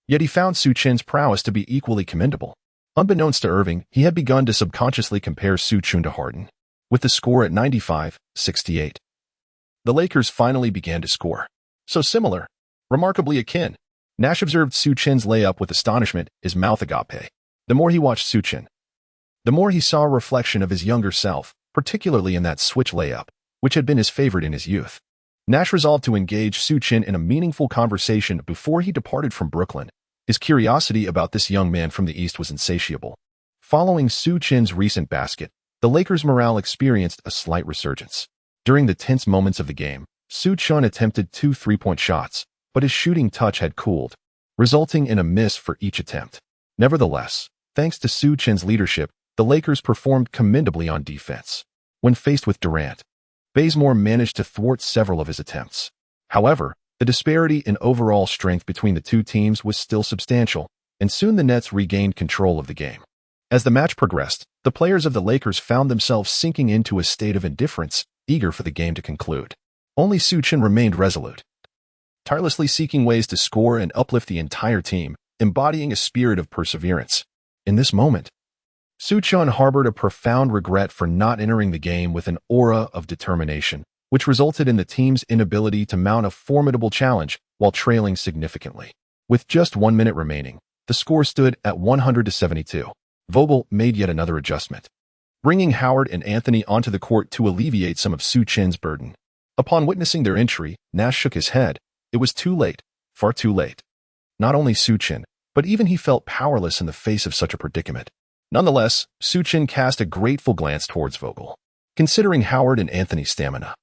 Yet he found Su Chen's prowess to be equally commendable. Unbeknownst to Irving, he had begun to subconsciously compare Su Chen to Harden. With the score at 95-68, the Lakers finally began to score. So similar, remarkably akin. Nash observed Su Chen's layup with astonishment, his mouth agape. The more he watched Su Chen, the more he saw a reflection of his younger self, particularly in that switch layup, which had been his favorite in his youth. Nash resolved to engage Su Chen in a meaningful conversation before he departed from Brooklyn. His curiosity about this young man from the East was insatiable. Following Su Chen's recent basket, the Lakers' morale experienced a slight resurgence. During the tense moments of the game, Su Chen attempted 2 three-point shots, but his shooting touch had cooled, resulting in a miss for each attempt. Nevertheless, thanks to Su Chen's leadership, the Lakers performed commendably on defense. When faced with Durant, Bazemore managed to thwart several of his attempts. However, the disparity in overall strength between the two teams was still substantial, and soon the Nets regained control of the game. As the match progressed, the players of the Lakers found themselves sinking into a state of indifference, eager for the game to conclude. Only Su Chen remained resolute, tirelessly seeking ways to score and uplift the entire team, embodying a spirit of perseverance. In this moment, Su Chen harbored a profound regret for not entering the game with an aura of determination, which resulted in the team's inability to mount a formidable challenge while trailing significantly. With just 1 minute remaining, the score stood at 100-72. Vogel made yet another adjustment, bringing Howard and Anthony onto the court to alleviate some of Su Chen's burden. Upon witnessing their entry, Nash shook his head. It was too late, far too late. Not only Su Chen, but even he felt powerless in the face of such a predicament. Nonetheless, Su Chen cast a grateful glance towards Vogel. Considering Howard and Anthony's stamina,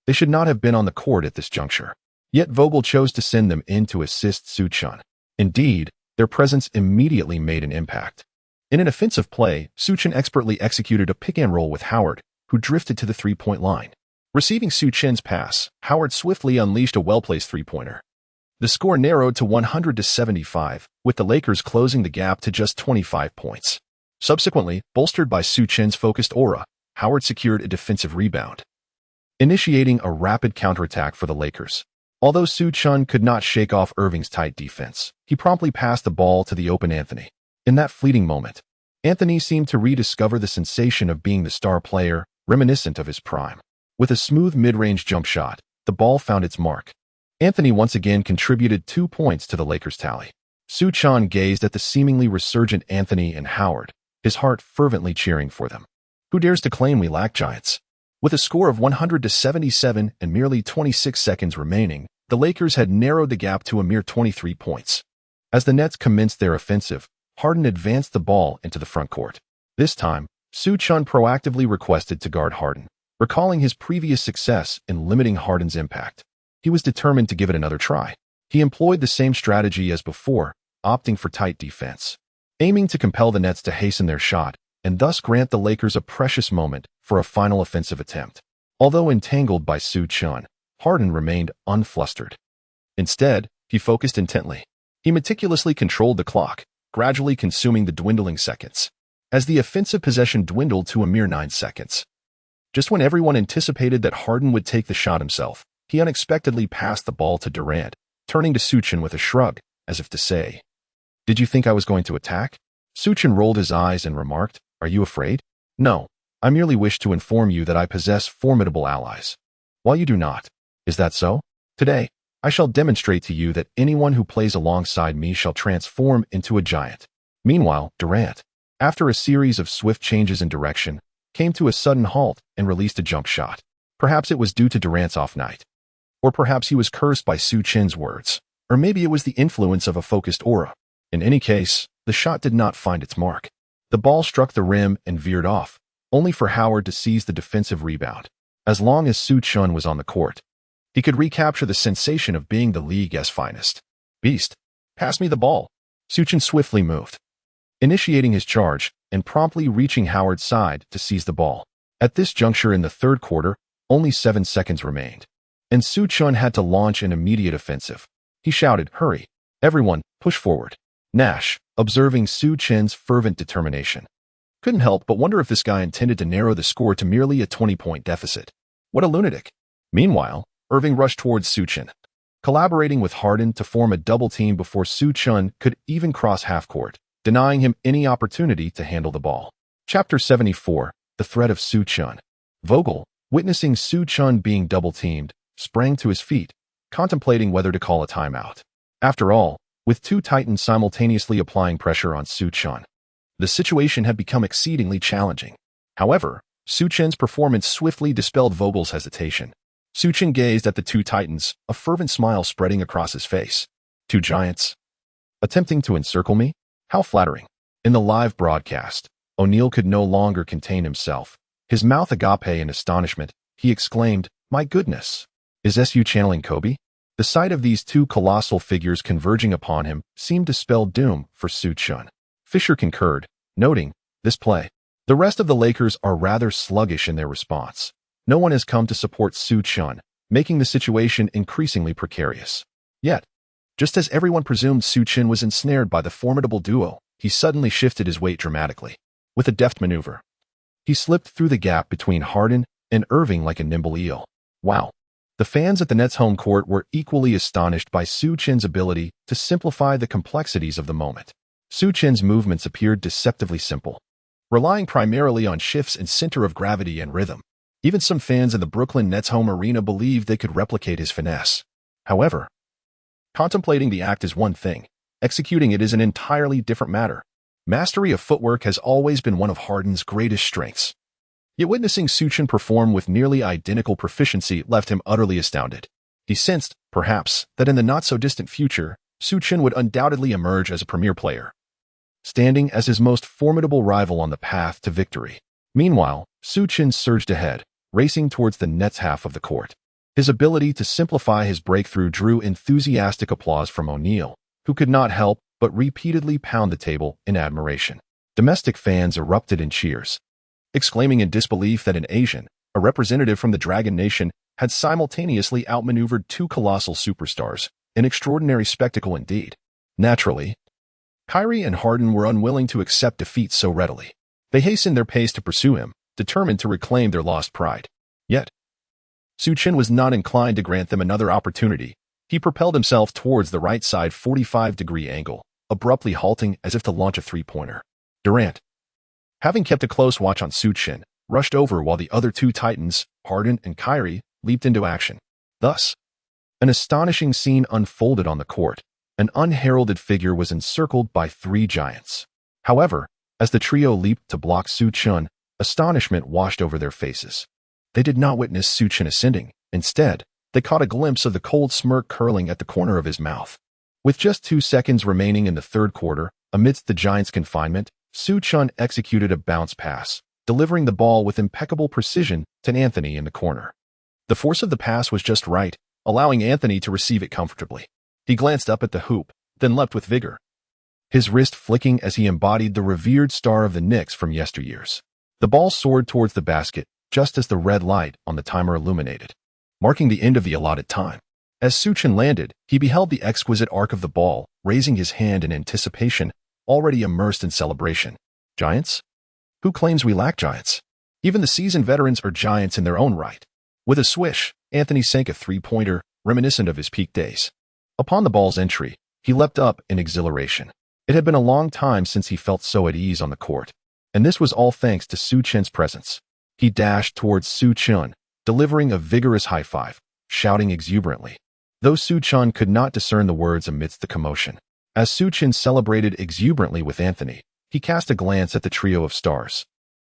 they should not have been on the court at this juncture. Yet Vogel chose to send them in to assist Su Chen. Indeed, their presence immediately made an impact. In an offensive play, Su Chen expertly executed a pick-and-roll with Howard, who drifted to the three-point line. Receiving Su Chen's pass, Howard swiftly unleashed a well-placed three-pointer. The score narrowed to 100-75, with the Lakers closing the gap to just 25 points. Subsequently, bolstered by Su Chen's focused aura, Howard secured a defensive rebound, initiating a rapid counterattack for the Lakers. Although Su Chen could not shake off Irving's tight defense, he promptly passed the ball to the open Anthony. In that fleeting moment, Anthony seemed to rediscover the sensation of being the star player, reminiscent of his prime. With a smooth mid-range jump shot, the ball found its mark. Anthony once again contributed 2 points to the Lakers' tally. Su Chen gazed at the seemingly resurgent Anthony and Howard, his heart fervently cheering for them. Who dares to claim we lack giants? With a score of 100-77 and merely 26 seconds remaining, the Lakers had narrowed the gap to a mere 23 points. As the Nets commenced their offensive, Harden advanced the ball into the front court. This time, Su Chen proactively requested to guard Harden, recalling his previous success in limiting Harden's impact. He was determined to give it another try. He employed the same strategy as before, opting for tight defense, aiming to compel the Nets to hasten their shot and thus grant the Lakers a precious moment for a final offensive attempt. Although entangled by Su Chen, Harden remained unflustered. Instead, he focused intently. He meticulously controlled the clock, gradually consuming the dwindling seconds. As the offensive possession dwindled to a mere 9 seconds. Just when everyone anticipated that Harden would take the shot himself, he unexpectedly passed the ball to Durant, turning to Su Chen with a shrug, as if to say, "Did you think I was going to attack?" Su Chen rolled his eyes and remarked, "Are you afraid?" "No, I merely wish to inform you that I possess formidable allies." "While you do not. Is that so?" "Today, I shall demonstrate to you that anyone who plays alongside me shall transform into a giant." Meanwhile, Durant, after a series of swift changes in direction, came to a sudden halt and released a jump shot. Perhaps it was due to Durant's off night. Or perhaps he was cursed by Su Chen's words. Or maybe it was the influence of a focused aura. In any case, the shot did not find its mark. The ball struck the rim and veered off, only for Howard to seize the defensive rebound. As long as Su Chen was on the court, he could recapture the sensation of being the league's finest. "Beast, pass me the ball." Su Chen swiftly moved, initiating his charge and promptly reaching Howard's side to seize the ball. At this juncture in the third quarter, only 7 seconds remained, and Su Chen had to launch an immediate offensive. He shouted, "Hurry! Everyone, push forward." Nash, observing Su Chen's fervent determination, couldn't help but wonder if this guy intended to narrow the score to merely a 20-point deficit. What a lunatic. Meanwhile, Irving rushed towards Su Chen, collaborating with Harden to form a double team before Su Chen could even cross half-court, denying him any opportunity to handle the ball. Chapter 74, The Threat of Su Chen. Vogel, witnessing Su Chen being double-teamed, sprang to his feet, contemplating whether to call a timeout. After all, with two titans simultaneously applying pressure on Su Chen, the situation had become exceedingly challenging. However, Su Chen's performance swiftly dispelled Vogel's hesitation. Su Chen gazed at the two titans, a fervent smile spreading across his face. "Two giants? Attempting to encircle me? How flattering." In the live broadcast, O'Neal could no longer contain himself. His mouth agape in astonishment, he exclaimed, "My goodness! Is SU channeling Kobe?" The sight of these two colossal figures converging upon him seemed to spell doom for Su Chen. Fisher concurred, noting, "This play. The rest of the Lakers are rather sluggish in their response. No one has come to support Su Chen, making the situation increasingly precarious." Yet, just as everyone presumed Su Chen was ensnared by the formidable duo, he suddenly shifted his weight dramatically. With a deft maneuver, he slipped through the gap between Harden and Irving like a nimble eel. Wow. The fans at the Nets' home court were equally astonished by Su Chen's ability to simplify the complexities of the moment. Su Chen's movements appeared deceptively simple, relying primarily on shifts in center of gravity and rhythm. Even some fans in the Brooklyn Nets home arena believed they could replicate his finesse. However, contemplating the act is one thing, executing it is an entirely different matter. Mastery of footwork has always been one of Harden's greatest strengths. Yet witnessing Su Chen perform with nearly identical proficiency left him utterly astounded. He sensed, perhaps, that in the not-so-distant future, Su Chen would undoubtedly emerge as a premier player, standing as his most formidable rival on the path to victory. Meanwhile, Su Chen surged ahead, racing towards the Nets' half of the court. His ability to simplify his breakthrough drew enthusiastic applause from O'Neal, who could not help but repeatedly pound the table in admiration. Domestic fans erupted in cheers, exclaiming in disbelief that an Asian, a representative from the Dragon Nation, had simultaneously outmaneuvered two colossal superstars, an extraordinary spectacle indeed. Naturally, Kyrie and Harden were unwilling to accept defeat so readily. They hastened their pace to pursue him, determined to reclaim their lost pride. Yet, Su Chen was not inclined to grant them another opportunity. He propelled himself towards the right side 45-degree angle, abruptly halting as if to launch a three-pointer. Durant, having kept a close watch on Su Chen, rushed over while the other two titans, Harden and Kyrie, leaped into action. Thus, an astonishing scene unfolded on the court. An unheralded figure was encircled by three giants. However, as the trio leaped to block Su Chen, astonishment washed over their faces. They did not witness Su Chen ascending. Instead, they caught a glimpse of the cold smirk curling at the corner of his mouth. With just 2 seconds remaining in the third quarter, amidst the Giants' confinement, Su Chen executed a bounce pass, delivering the ball with impeccable precision to Anthony in the corner. The force of the pass was just right, allowing Anthony to receive it comfortably. He glanced up at the hoop, then leapt with vigor, his wrist flicking as he embodied the revered star of the Knicks from yesteryears. The ball soared towards the basket just as the red light on the timer illuminated, marking the end of the allotted time. As Su Chen landed, he beheld the exquisite arc of the ball, raising his hand in anticipation, already immersed in celebration. Giants? Who claims we lack giants? Even the seasoned veterans are giants in their own right. With a swish, Anthony sank a three-pointer, reminiscent of his peak days. Upon the ball's entry, he leapt up in exhilaration. It had been a long time since he felt so at ease on the court, and this was all thanks to Su Chen's presence. He dashed towards Su Chen, delivering a vigorous high five, shouting exuberantly. Though Su Chen could not discern the words amidst the commotion. As Su Chen celebrated exuberantly with Anthony, he cast a glance at the trio of stars.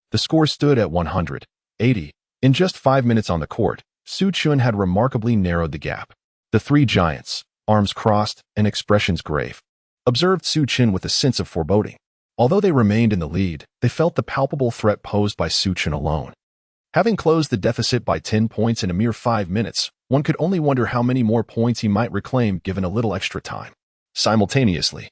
The score stood at 180. In just 5 minutes on the court, Su Chen had remarkably narrowed the gap. The three giants, arms crossed and expressions grave, observed Su Chen with a sense of foreboding. Although they remained in the lead, they felt the palpable threat posed by Su Chen alone. Having closed the deficit by 10 points in a mere 5 minutes, one could only wonder how many more points he might reclaim given a little extra time. Simultaneously,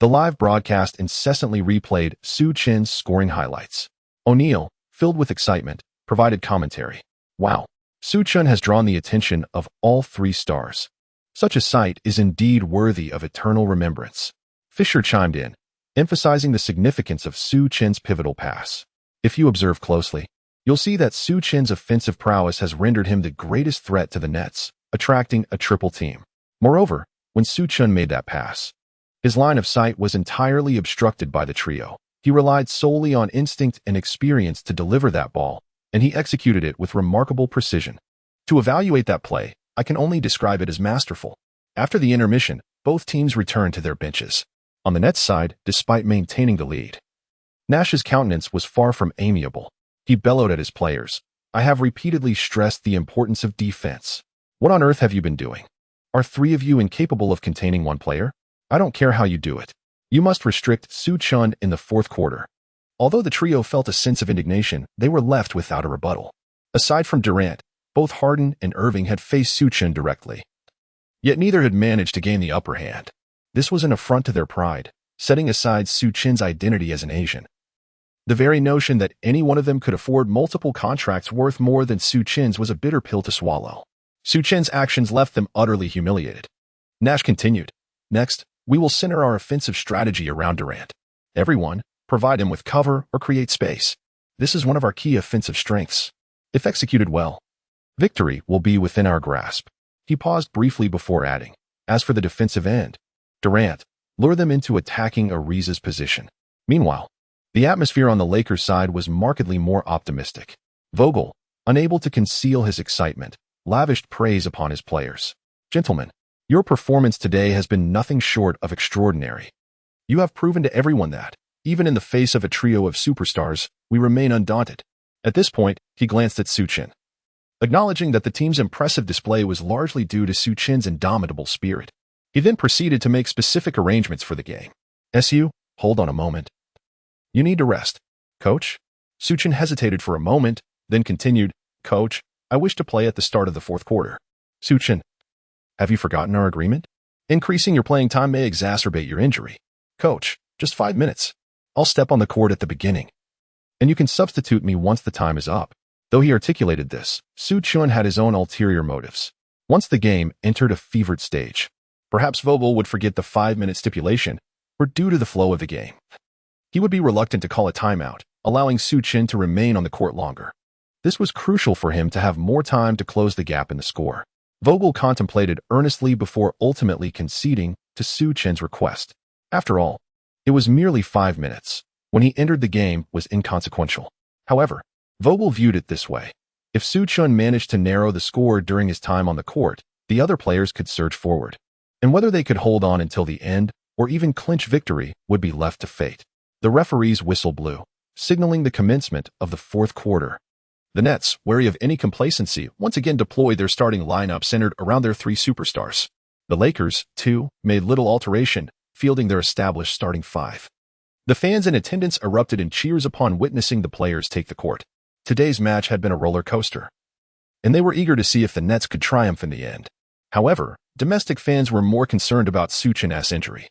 the live broadcast incessantly replayed Su Chen's scoring highlights. O'Neal, filled with excitement, provided commentary. Wow, Su Chen has drawn the attention of all three stars. Such a sight is indeed worthy of eternal remembrance. Fisher chimed in, emphasizing the significance of Su Chen's pivotal pass. If you observe closely, you'll see that Su Chen's offensive prowess has rendered him the greatest threat to the Nets, attracting a triple team. Moreover, when Su Chen made that pass, his line of sight was entirely obstructed by the trio. He relied solely on instinct and experience to deliver that ball, and he executed it with remarkable precision. To evaluate that play, I can only describe it as masterful. After the intermission, both teams returned to their benches. On the Nets side, despite maintaining the lead, Nash's countenance was far from amiable. He bellowed at his players. I have repeatedly stressed the importance of defense. What on earth have you been doing? Are three of you incapable of containing one player? I don't care how you do it. You must restrict Su Chen in the fourth quarter. Although the trio felt a sense of indignation, they were left without a rebuttal. Aside from Durant, both Harden and Irving had faced Su Chen directly. Yet neither had managed to gain the upper hand. This was an affront to their pride, setting aside Su Chen's identity as an Asian. The very notion that any one of them could afford multiple contracts worth more than Su Chen's was a bitter pill to swallow. Su Chen's actions left them utterly humiliated. Nash continued, next, we will center our offensive strategy around Durant. Everyone, provide him with cover or create space. This is one of our key offensive strengths. If executed well, victory will be within our grasp. He paused briefly before adding, as for the defensive end, Durant, lure them into attacking Ariza's position. Meanwhile, the atmosphere on the Lakers' side was markedly more optimistic. Vogel, unable to conceal his excitement, lavished praise upon his players. Gentlemen, your performance today has been nothing short of extraordinary. You have proven to everyone that, even in the face of a trio of superstars, we remain undaunted. At this point, he glanced at Su Chen, acknowledging that the team's impressive display was largely due to Su Chen's indomitable spirit. He then proceeded to make specific arrangements for the game. SU, hold on a moment. You need to rest. Coach? Su Chen hesitated for a moment, then continued, Coach, I wish to play at the start of the fourth quarter. Su Chen, have you forgotten our agreement? Increasing your playing time may exacerbate your injury. Coach, just 5 minutes. I'll step on the court at the beginning, and you can substitute me once the time is up. Though he articulated this, Su Chen had his own ulterior motives. Once the game entered a fevered stage, perhaps Vogel would forget the 5-minute stipulation, or due to the flow of the game, he would be reluctant to call a timeout, allowing Su Chen to remain on the court longer. This was crucial for him to have more time to close the gap in the score. Vogel contemplated earnestly before ultimately conceding to Su Chen's request. After all, it was merely 5 minutes. When he entered the game was inconsequential. However, Vogel viewed it this way. If Su Chen managed to narrow the score during his time on the court, the other players could surge forward. And whether they could hold on until the end or even clinch victory would be left to fate. The referee's whistle blew, signaling the commencement of the fourth quarter. The Nets, wary of any complacency, once again deployed their starting lineup centered around their three superstars. The Lakers, too, made little alteration, fielding their established starting five. The fans in attendance erupted in cheers upon witnessing the players take the court. Today's match had been a roller coaster, and they were eager to see if the Nets could triumph in the end. However, domestic fans were more concerned about Su Chen's injury.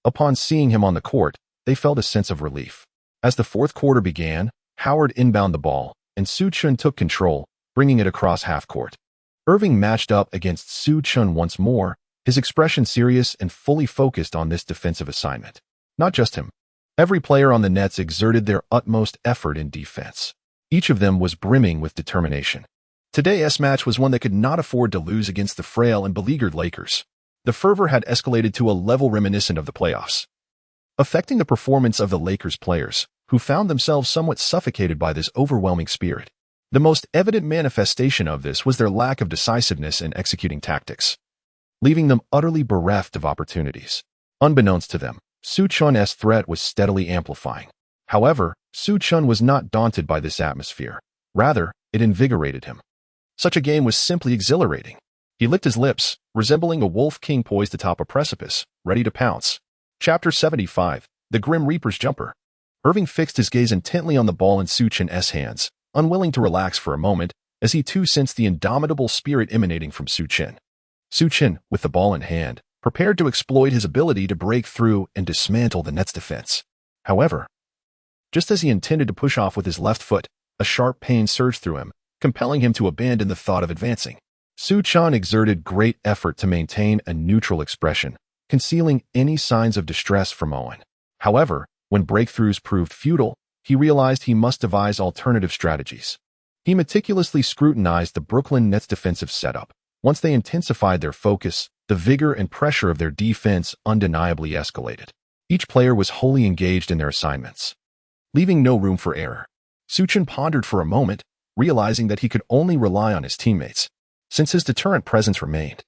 Upon seeing him on the court, they felt a sense of relief. As the fourth quarter began, Howard inbound the ball, and Su Chen took control, bringing it across half court. Irving matched up against Su Chen once more, his expression serious and fully focused on this defensive assignment. Not just him. Every player on the Nets exerted their utmost effort in defense. Each of them was brimming with determination. Today's match was one that could not afford to lose against the frail and beleaguered Lakers. The fervor had escalated to a level reminiscent of the playoffs, affecting the performance of the Lakers players, who found themselves somewhat suffocated by this overwhelming spirit. The most evident manifestation of this was their lack of decisiveness in executing tactics, leaving them utterly bereft of opportunities. Unbeknownst to them, Su Chen's threat was steadily amplifying. However, Su Chen was not daunted by this atmosphere. Rather, it invigorated him. Such a game was simply exhilarating. He licked his lips, resembling a wolf king poised atop a precipice, ready to pounce. Chapter 75, The Grim Reaper's Jumper. Irving fixed his gaze intently on the ball in Su Chen's hands, unwilling to relax for a moment, as he too sensed the indomitable spirit emanating from Su Chen. Su Chen, with the ball in hand, prepared to exploit his ability to break through and dismantle the Nets' defense. However, just as he intended to push off with his left foot, a sharp pain surged through him, compelling him to abandon the thought of advancing. Su Chen exerted great effort to maintain a neutral expression, concealing any signs of distress from Owen. However, when breakthroughs proved futile, he realized he must devise alternative strategies. He meticulously scrutinized the Brooklyn Nets' defensive setup. Once they intensified their focus, the vigor and pressure of their defense undeniably escalated. Each player was wholly engaged in their assignments, leaving no room for error. Su Chen pondered for a moment, realizing that he could only rely on his teammates. Since his deterrent presence remained,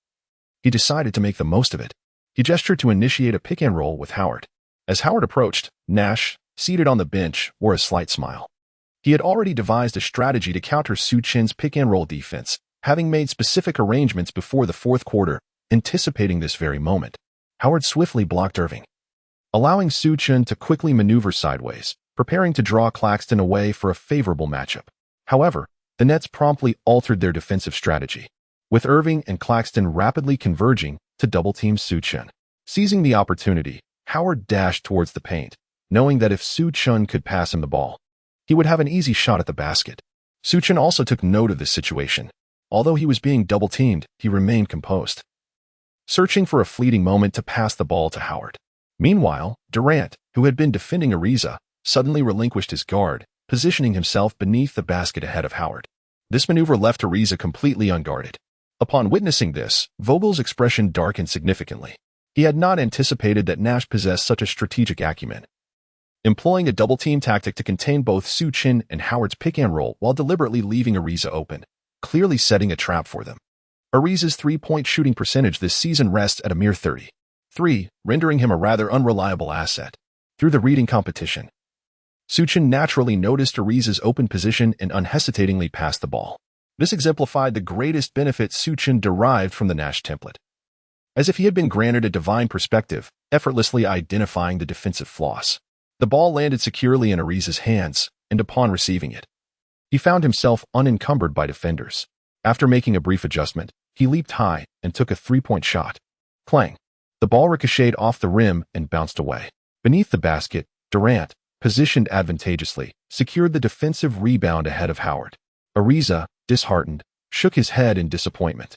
he decided to make the most of it. He gestured to initiate a pick-and-roll with Howard. As Howard approached, Nash, seated on the bench, wore a slight smile. He had already devised a strategy to counter Su Chen's pick-and-roll defense, having made specific arrangements before the fourth quarter, anticipating this very moment. Howard swiftly blocked Irving, allowing Su Chen to quickly maneuver sideways, preparing to draw Claxton away for a favorable matchup. However, the Nets promptly altered their defensive strategy, with Irving and Claxton rapidly converging to double-team Su Chen. Seizing the opportunity, Howard dashed towards the paint, knowing that if Su Chen could pass him the ball, he would have an easy shot at the basket. Su Chen also took note of this situation. Although he was being double-teamed, he remained composed, searching for a fleeting moment to pass the ball to Howard. Meanwhile, Durant, who had been defending Ariza, suddenly relinquished his guard, positioning himself beneath the basket ahead of Howard. This maneuver left Ariza completely unguarded. Upon witnessing this, Vogel's expression darkened significantly. He had not anticipated that Nash possessed such a strategic acumen, employing a double-team tactic to contain both Su Chen and Howard's pick-and-roll while deliberately leaving Ariza open, clearly setting a trap for them. Ariza's three-point shooting percentage this season rests at a mere 33, rendering him a rather unreliable asset. Through the reading competition, Su Chen naturally noticed Ariza's open position and unhesitatingly passed the ball. This exemplified the greatest benefit Su Chen derived from the Nash template, as if he had been granted a divine perspective, effortlessly identifying the defensive flaws. The ball landed securely in Ariza's hands, and upon receiving it, he found himself unencumbered by defenders. After making a brief adjustment, he leaped high and took a three-point shot. Clang! The ball ricocheted off the rim and bounced away. Beneath the basket, Durant, positioned advantageously, secured the defensive rebound ahead of Howard. Ariza, disheartened, shook his head in disappointment.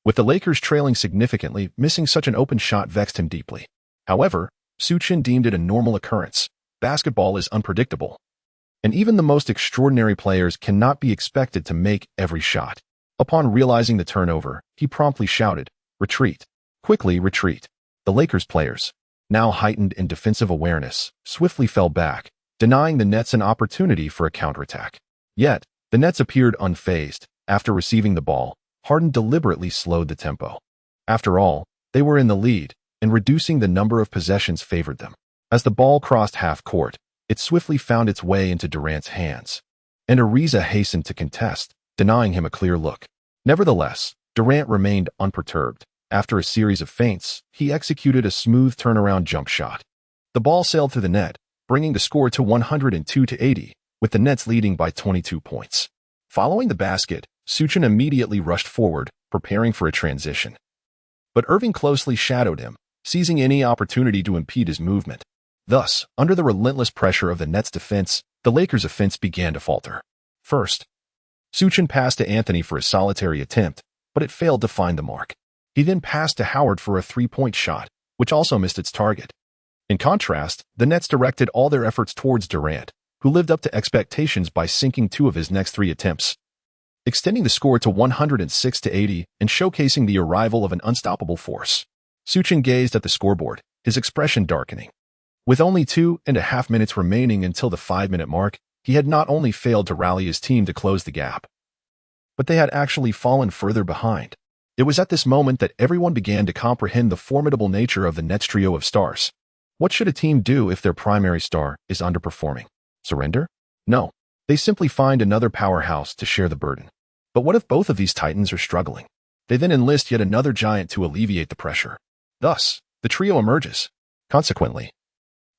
With the Lakers trailing significantly, missing such an open shot vexed him deeply. However, Su Chen deemed it a normal occurrence. Basketball is unpredictable, and even the most extraordinary players cannot be expected to make every shot. Upon realizing the turnover, he promptly shouted, "Retreat! Quickly retreat!" The Lakers players, now heightened in defensive awareness, swiftly fell back, denying the Nets an opportunity for a counterattack. Yet, the Nets appeared unfazed. After receiving the ball, Harden deliberately slowed the tempo. After all, they were in the lead, and reducing the number of possessions favored them. As the ball crossed half-court, it swiftly found its way into Durant's hands, and Ariza hastened to contest, denying him a clear look. Nevertheless, Durant remained unperturbed. After a series of feints, he executed a smooth turnaround jump shot. The ball sailed through the net, bringing the score to 102-80, with the Nets leading by 22 points. Following the basket, Su Chen immediately rushed forward, preparing for a transition. But Irving closely shadowed him, seizing any opportunity to impede his movement. Thus, under the relentless pressure of the Nets' defense, the Lakers' offense began to falter. First, Su Chen passed to Anthony for a solitary attempt, but it failed to find the mark. He then passed to Howard for a three-point shot, which also missed its target. In contrast, the Nets directed all their efforts towards Durant, who lived up to expectations by sinking two of his next three attempts, extending the score to 106-80 and showcasing the arrival of an unstoppable force. Su Chen gazed at the scoreboard, his expression darkening. With only 2.5 minutes remaining until the 5-minute mark, he had not only failed to rally his team to close the gap, but they had actually fallen further behind. It was at this moment that everyone began to comprehend the formidable nature of the Nets trio of stars. What should a team do if their primary star is underperforming? Surrender? No. They simply find another powerhouse to share the burden. But what if both of these titans are struggling? They then enlist yet another giant to alleviate the pressure. Thus, the trio emerges. Consequently,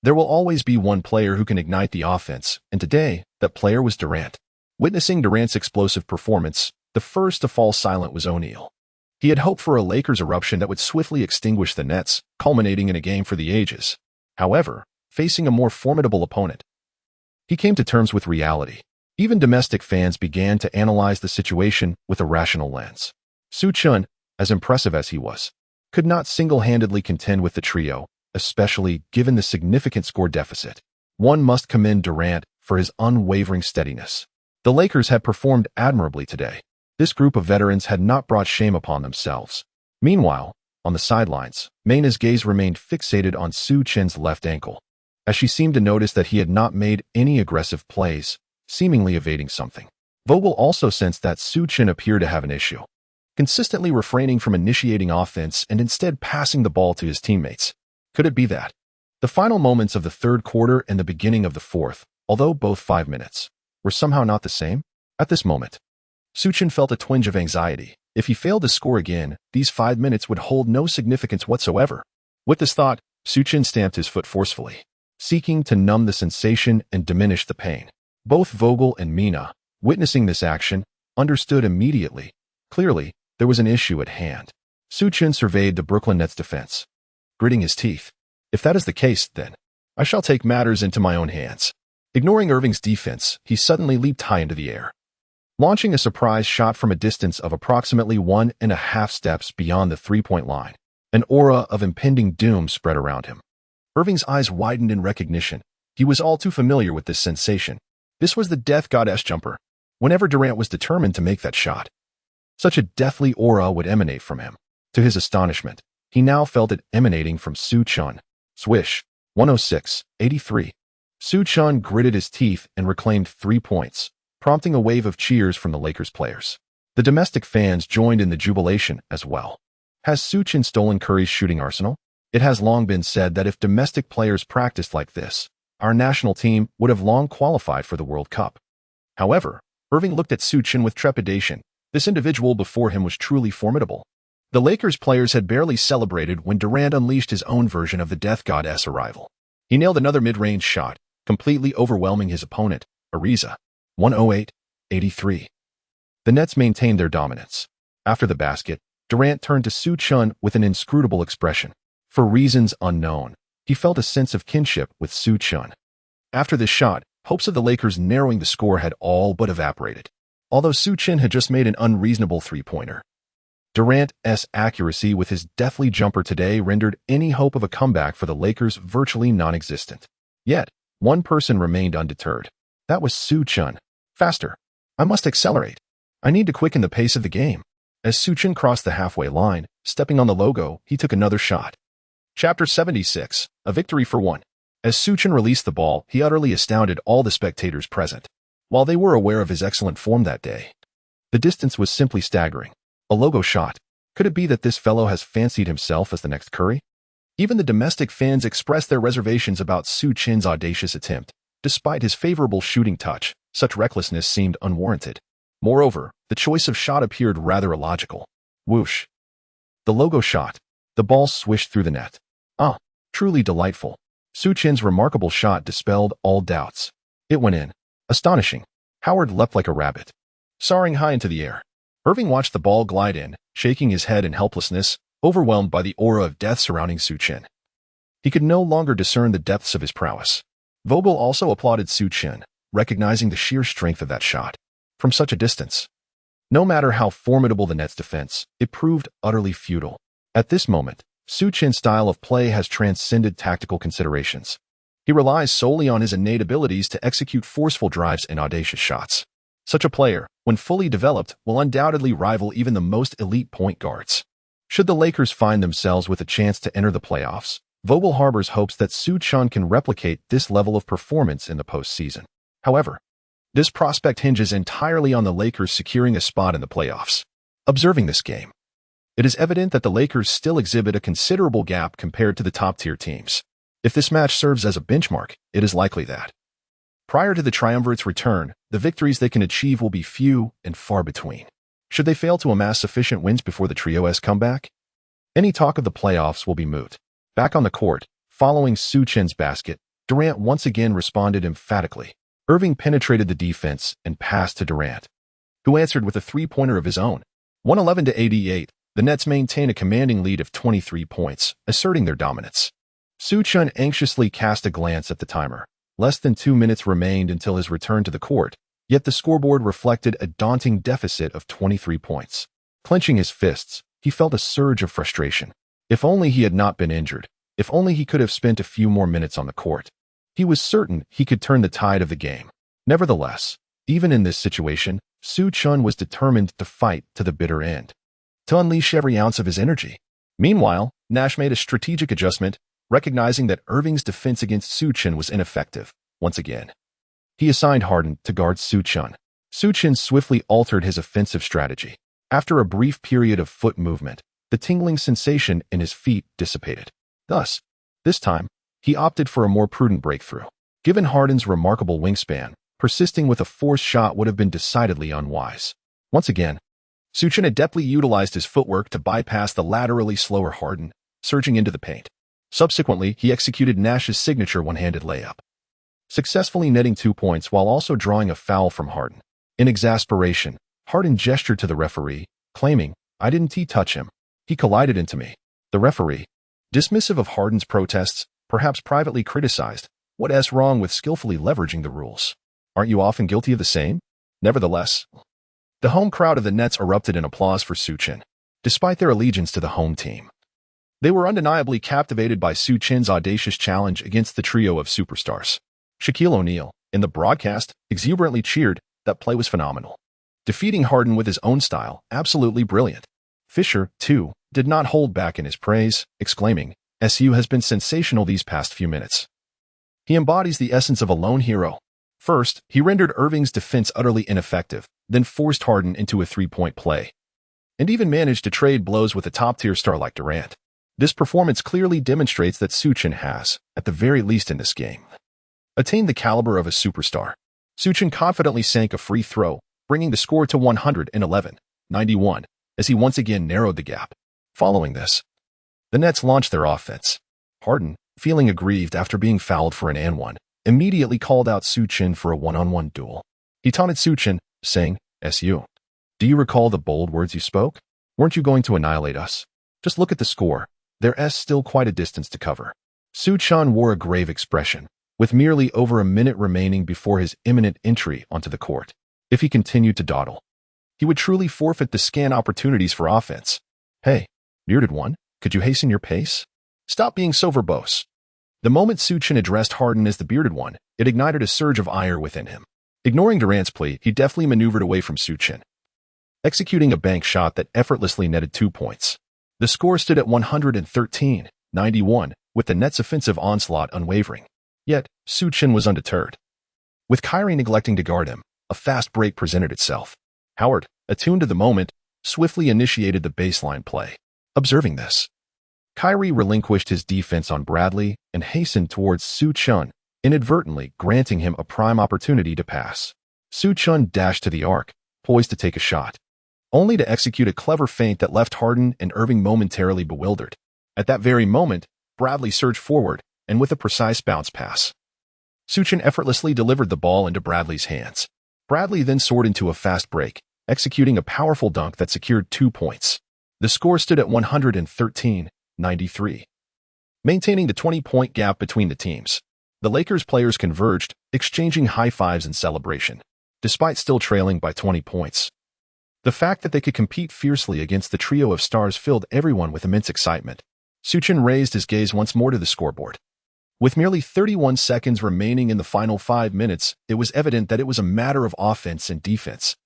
there will always be one player who can ignite the offense, and today, that player was Durant. Witnessing Durant's explosive performance, the first to fall silent was O'Neal. He had hoped for a Lakers eruption that would swiftly extinguish the Nets, culminating in a game for the ages. However, facing a more formidable opponent, he came to terms with reality. Even domestic fans began to analyze the situation with a rational lens. Su Chen, as impressive as he was, could not single-handedly contend with the trio, especially given the significant score deficit. One must commend Durant for his unwavering steadiness. The Lakers had performed admirably today. This group of veterans had not brought shame upon themselves. Meanwhile, on the sidelines, Mayna's gaze remained fixated on Su Chen's left ankle, as she seemed to notice that he had not made any aggressive plays, seemingly evading something. Vogel also sensed that Su Chen appeared to have an issue, consistently refraining from initiating offense and instead passing the ball to his teammates. Could it be that? The final moments of the third quarter and the beginning of the fourth, although both 5 minutes, were somehow not the same? At this moment, Su Chen felt a twinge of anxiety. If he failed to score again, these 5 minutes would hold no significance whatsoever. With this thought, Su Chen stamped his foot forcefully, seeking to numb the sensation and diminish the pain. Both Vogel and Mayna, witnessing this action, understood immediately. Clearly, there was an issue at hand. Su Chen surveyed the Brooklyn Nets defense, gritting his teeth. If that is the case, then I shall take matters into my own hands. Ignoring Irving's defense, he suddenly leaped high into the air, launching a surprise shot from a distance of approximately 1.5 steps beyond the three-point line. An aura of impending doom spread around him. Irving's eyes widened in recognition. He was all too familiar with this sensation. This was the death goddess jumper. Whenever Durant was determined to make that shot, such a deathly aura would emanate from him. To his astonishment, he now felt it emanating from Su Chen. Swish. 106-83. Su Chen gritted his teeth and reclaimed 3 points, prompting a wave of cheers from the Lakers players. The domestic fans joined in the jubilation as well. Has Su Chen stolen Curry's shooting arsenal? It has long been said that if domestic players practiced like this, our national team would have long qualified for the World Cup. However, Irving looked at Su Chen with trepidation. This individual before him was truly formidable. The Lakers players had barely celebrated when Durant unleashed his own version of the Death Goddess arrival. He nailed another mid-range shot, completely overwhelming his opponent, Ariza. 108-83. The Nets maintained their dominance. After the basket, Durant turned to Su Chen with an inscrutable expression. For reasons unknown, he felt a sense of kinship with Su Chen. After this shot, hopes of the Lakers narrowing the score had all but evaporated. Although Su Chen had just made an unreasonable three-pointer, Durant's accuracy with his deathly jumper today rendered any hope of a comeback for the Lakers virtually non-existent. Yet, one person remained undeterred. That was Su Chen. Faster. I must accelerate. I need to quicken the pace of the game. As Su Chen crossed the halfway line, stepping on the logo, he took another shot. Chapter 76, A Victory for One. As Su Chen released the ball, he utterly astounded all the spectators present. While they were aware of his excellent form that day, the distance was simply staggering. A logo shot. Could it be that this fellow has fancied himself as the next Curry? Even the domestic fans expressed their reservations about Su Chen's audacious attempt. Despite his favorable shooting touch, such recklessness seemed unwarranted. Moreover, the choice of shot appeared rather illogical. Whoosh. The logo shot. The ball swished through the net. Ah, truly delightful. Su Chen's remarkable shot dispelled all doubts. It went in. Astonishing. Howard leapt like a rabbit, soaring high into the air. Irving watched the ball glide in, shaking his head in helplessness, overwhelmed by the aura of death surrounding Su Chen. He could no longer discern the depths of his prowess. Vogel also applauded Su Chen, recognizing the sheer strength of that shot. From such a distance, No matter how formidable the Nets' defense, it proved utterly futile. At this moment, Su Chen's style of play has transcended tactical considerations. He relies solely on his innate abilities to execute forceful drives and audacious shots. Such a player, when fully developed, will undoubtedly rival even the most elite point guards. Should the Lakers find themselves with a chance to enter the playoffs, Vogel harbors hopes that Su Chen can replicate this level of performance in the postseason. However, this prospect hinges entirely on the Lakers securing a spot in the playoffs. Observing this game, it is evident that the Lakers still exhibit a considerable gap compared to the top-tier teams. If this match serves as a benchmark, it is likely that, prior to the triumvirate's return, the victories they can achieve will be few and far between. Should they fail to amass sufficient wins before the trio's comeback, any talk of the playoffs will be moot. Back on the court, following Su Chen's basket, Durant once again responded emphatically. Irving penetrated the defense and passed to Durant, who answered with a three-pointer of his own. 111-88, the Nets maintain a commanding lead of 23 points, asserting their dominance. Su Chen anxiously cast a glance at the timer. Less than 2 minutes remained until his return to the court, yet the scoreboard reflected a daunting deficit of 23 points. Clenching his fists, he felt a surge of frustration. If only he had not been injured. If only he could have spent a few more minutes on the court. He was certain he could turn the tide of the game. Nevertheless, even in this situation, Su Chen was determined to fight to the bitter end, to unleash every ounce of his energy. Meanwhile, Nash made a strategic adjustment, recognizing that Irving's defense against Su Chen was ineffective. Once again, he assigned Harden to guard Su Chen. Su Chen swiftly altered his offensive strategy. After a brief period of foot movement, the tingling sensation in his feet dissipated. Thus, this time, he opted for a more prudent breakthrough. Given Harden's remarkable wingspan, persisting with a forced shot would have been decidedly unwise. Once again, Su Chen adeptly utilized his footwork to bypass the laterally slower Harden, surging into the paint. Subsequently, he executed Nash's signature one-handed layup, successfully netting 2 points while also drawing a foul from Harden. In exasperation, Harden gestured to the referee, claiming, "I didn't touch him. He collided into me." The referee, dismissive of Harden's protests, perhaps privately criticized, "What's wrong with skillfully leveraging the rules? Aren't you often guilty of the same?" Nevertheless, the home crowd of the Nets erupted in applause for Su Chen. Despite their allegiance to the home team, they were undeniably captivated by Su Chen's audacious challenge against the trio of superstars. Shaquille O'Neal, in the broadcast, exuberantly cheered, "That play was phenomenal. Defeating Harden with his own style, absolutely brilliant." Fisher, too, did not hold back in his praise, exclaiming, "SU has been sensational these past few minutes." He embodies the essence of a lone hero. First, he rendered Irving's defense utterly ineffective, then forced Harden into a three-point play, and even managed to trade blows with a top-tier star like Durant. This performance clearly demonstrates that Su Chen has, at the very least in this game, attained the caliber of a superstar. Su Chen confidently sank a free throw, bringing the score to 111-91, as he once again narrowed the gap. Following this, the Nets launched their offense. Harden, feeling aggrieved after being fouled for an and-one, immediately called out Su Chen for a one-on-one duel. He taunted Su Chen, saying, "SU, do you recall the bold words you spoke? Weren't you going to annihilate us? Just look at the score. There's still quite a distance to cover." Su Chen wore a grave expression, with merely over a minute remaining before his imminent entry onto the court. If he continued to dawdle, he would truly forfeit the scant opportunities for offense. "Hey, bearded one, could you hasten your pace? Stop being so verbose." The moment Su Chen addressed Harden as the bearded one, it ignited a surge of ire within him. Ignoring Durant's plea, he deftly maneuvered away from Su Chen, executing a bank shot that effortlessly netted 2 points. The score stood at 113-91, with the Nets' offensive onslaught unwavering. Yet, Su Chen was undeterred. With Kyrie neglecting to guard him, a fast break presented itself. Howard, attuned to the moment, swiftly initiated the baseline play. Observing this, Kyrie relinquished his defense on Bradley and hastened towards Su Chen, inadvertently granting him a prime opportunity to pass. Su Chen dashed to the arc, poised to take a shot, only to execute a clever feint that left Harden and Irving momentarily bewildered. At that very moment, Bradley surged forward, and with a precise bounce pass, Su Chen effortlessly delivered the ball into Bradley's hands. Bradley then soared into a fast break, executing a powerful dunk that secured 2 points. The score stood at 113-93. Maintaining the 20-point gap between the teams, the Lakers players converged, exchanging high fives in celebration. Despite still trailing by 20 points, The fact that they could compete fiercely against the trio of stars filled everyone with immense excitement. Su Chen raised his gaze once more to the scoreboard. With merely 31 seconds remaining in the final 5 minutes, it was evident that it was a matter of offense and defense.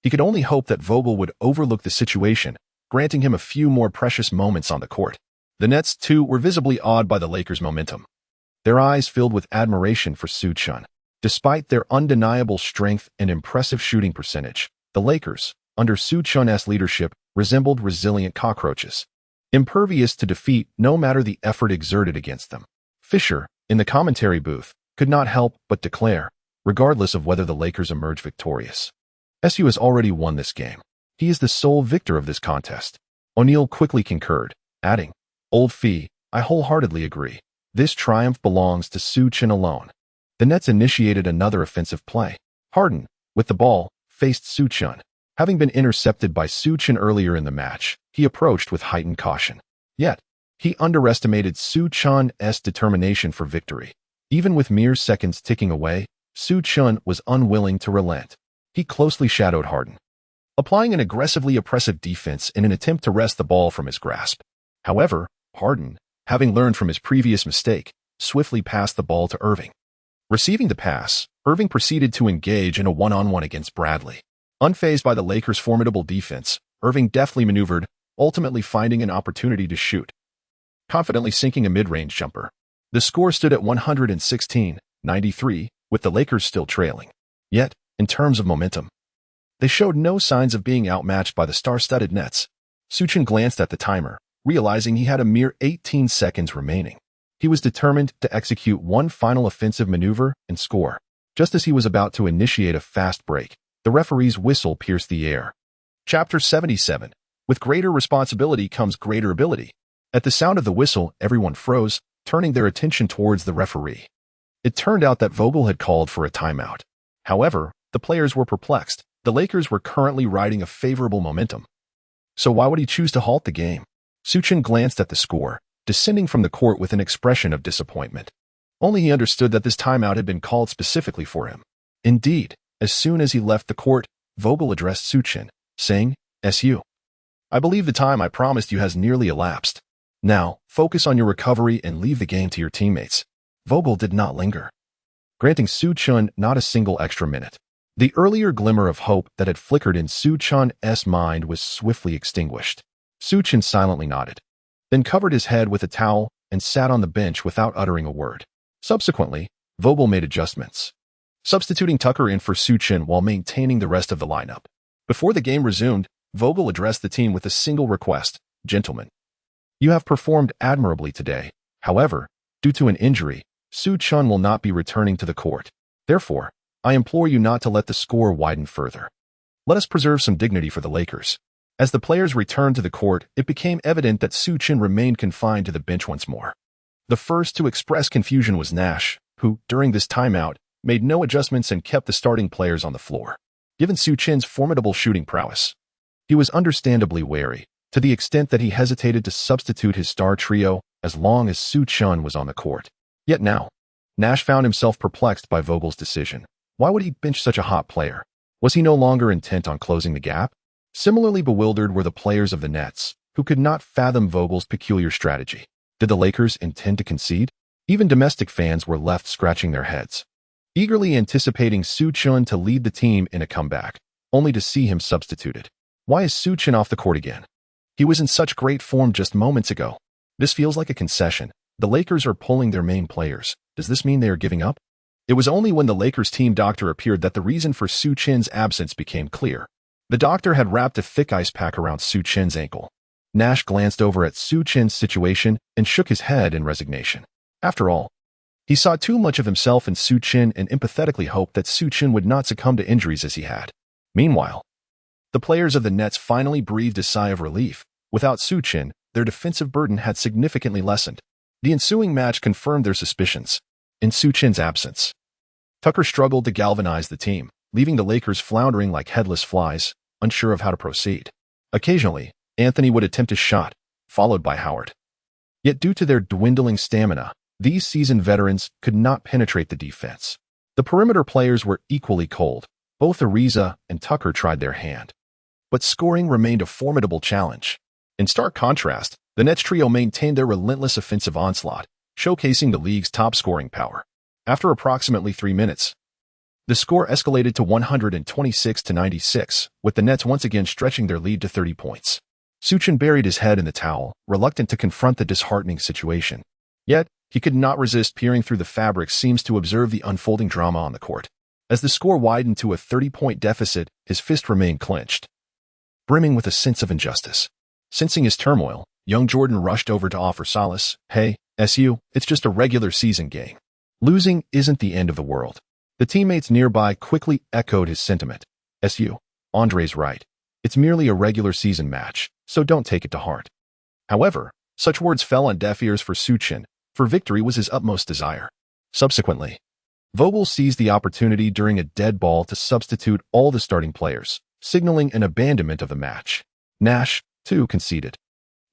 He could only hope that Vogel would overlook the situation, granting him a few more precious moments on the court. The Nets, too, were visibly awed by the Lakers' momentum. Their eyes filled with admiration for Su Chen. Despite their undeniable strength and impressive shooting percentage, the Lakers, under Su Chen's leadership, resembled resilient cockroaches, impervious to defeat no matter the effort exerted against them. Fisher, in the commentary booth, could not help but declare, regardless of whether the Lakers emerge victorious, SU has already won this game. He is the sole victor of this contest. O'Neal quickly concurred, adding, Old Fee, I wholeheartedly agree. This triumph belongs to Su Chen alone. The Nets initiated another offensive play. Harden, with the ball, faced Su Chen. Having been intercepted by Su Chen earlier in the match, he approached with heightened caution. Yet, he underestimated Su Chen's determination for victory. Even with mere seconds ticking away, Su Chen was unwilling to relent. He closely shadowed Harden, applying an aggressively oppressive defense in an attempt to wrest the ball from his grasp. However, Harden, having learned from his previous mistake, swiftly passed the ball to Irving. Receiving the pass, Irving proceeded to engage in a one-on-one against Bradley. Unfazed by the Lakers' formidable defense, Irving deftly maneuvered, ultimately finding an opportunity to shoot, confidently sinking a mid-range jumper. The score stood at 116-93, with the Lakers still trailing. Yet, in terms of momentum, they showed no signs of being outmatched by the star-studded Nets. Su Chen glanced at the timer, realizing he had a mere 18 seconds remaining. He was determined to execute one final offensive maneuver and score. Just as he was about to initiate a fast break, the referee's whistle pierced the air. Chapter 77. With greater responsibility comes greater ability. At the sound of the whistle, everyone froze, turning their attention towards the referee. It turned out that Vogel had called for a timeout. However, the players were perplexed. The Lakers were currently riding a favorable momentum. So why would he choose to halt the game? Su Chen glanced at the score, descending from the court with an expression of disappointment. Only he understood that this timeout had been called specifically for him. Indeed, as soon as he left the court, Vogel addressed Su Chen, saying, SU, I believe the time I promised you has nearly elapsed. Now, focus on your recovery and leave the game to your teammates. Vogel did not linger, granting Su Chen not a single extra minute. The earlier glimmer of hope that had flickered in Su Chen's mind was swiftly extinguished. Su Chen silently nodded, then covered his head with a towel and sat on the bench without uttering a word. Subsequently, Vogel made adjustments, substituting Tucker in for Su Chen while maintaining the rest of the lineup. Before the game resumed, Vogel addressed the team with a single request, Gentlemen, you have performed admirably today. However, due to an injury, Su Chen will not be returning to the court. Therefore, I implore you not to let the score widen further. Let us preserve some dignity for the Lakers. As the players returned to the court, it became evident that Su Chen remained confined to the bench once more. The first to express confusion was Nash, who, during this timeout, made no adjustments and kept the starting players on the floor. Given Su Chen's formidable shooting prowess, he was understandably wary, to the extent that he hesitated to substitute his star trio as long as Su Chen was on the court. Yet now, Nash found himself perplexed by Vogel's decision. Why would he bench such a hot player? Was he no longer intent on closing the gap? Similarly bewildered were the players of the Nets, who could not fathom Vogel's peculiar strategy. Did the Lakers intend to concede? Even domestic fans were left scratching their heads, eagerly anticipating Su Chen to lead the team in a comeback, only to see him substituted. Why is Su Chen off the court again? He was in such great form just moments ago. This feels like a concession. The Lakers are pulling their main players. Does this mean they are giving up? It was only when the Lakers team doctor appeared that the reason for Su Chen's absence became clear. The doctor had wrapped a thick ice pack around Su Chen's ankle. Nash glanced over at Su Chen's situation and shook his head in resignation. After all, he saw too much of himself in Su Chen and empathetically hoped that Su Chen would not succumb to injuries as he had. Meanwhile, the players of the Nets finally breathed a sigh of relief. Without Su Chen, their defensive burden had significantly lessened. The ensuing match confirmed their suspicions. In Su Chen's absence, Tucker struggled to galvanize the team, leaving the Lakers floundering like headless flies, unsure of how to proceed. Occasionally, Anthony would attempt a shot, followed by Howard. Yet due to their dwindling stamina, these seasoned veterans could not penetrate the defense. The perimeter players were equally cold. Both Ariza and Tucker tried their hand, but scoring remained a formidable challenge. In stark contrast, the Nets trio maintained their relentless offensive onslaught, showcasing the league's top scoring power. After approximately 3 minutes, the score escalated to 126-96, with the Nets once again stretching their lead to 30 points. Su Chen buried his head in the towel, reluctant to confront the disheartening situation. Yet, he could not resist peering through the fabric seams to observe the unfolding drama on the court. As the score widened to a 30-point deficit, his fist remained clenched, brimming with a sense of injustice. Sensing his turmoil, young Jordan rushed over to offer solace. "Hey, SU, it's just a regular season game. Losing isn't the end of the world." The teammates nearby quickly echoed his sentiment. "SU, Andre's right. It's merely a regular season match, so don't take it to heart." However, such words fell on deaf ears for Su Chen, for victory was his utmost desire. Subsequently, Vogel seized the opportunity during a dead ball to substitute all the starting players, signaling an abandonment of the match. Nash, too, conceded,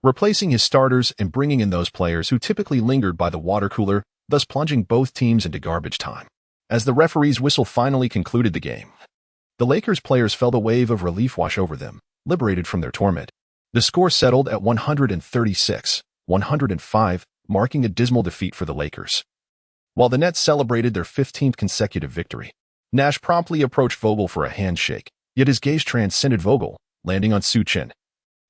replacing his starters and bringing in those players who typically lingered by the water cooler, thus plunging both teams into garbage time. As the referee's whistle finally concluded the game, the Lakers players felt a wave of relief wash over them, liberated from their torment. The score settled at 136-105, marking a dismal defeat for the Lakers. While the Nets celebrated their 15th consecutive victory, Nash promptly approached Vogel for a handshake, yet his gaze transcended Vogel, landing on Su Chen,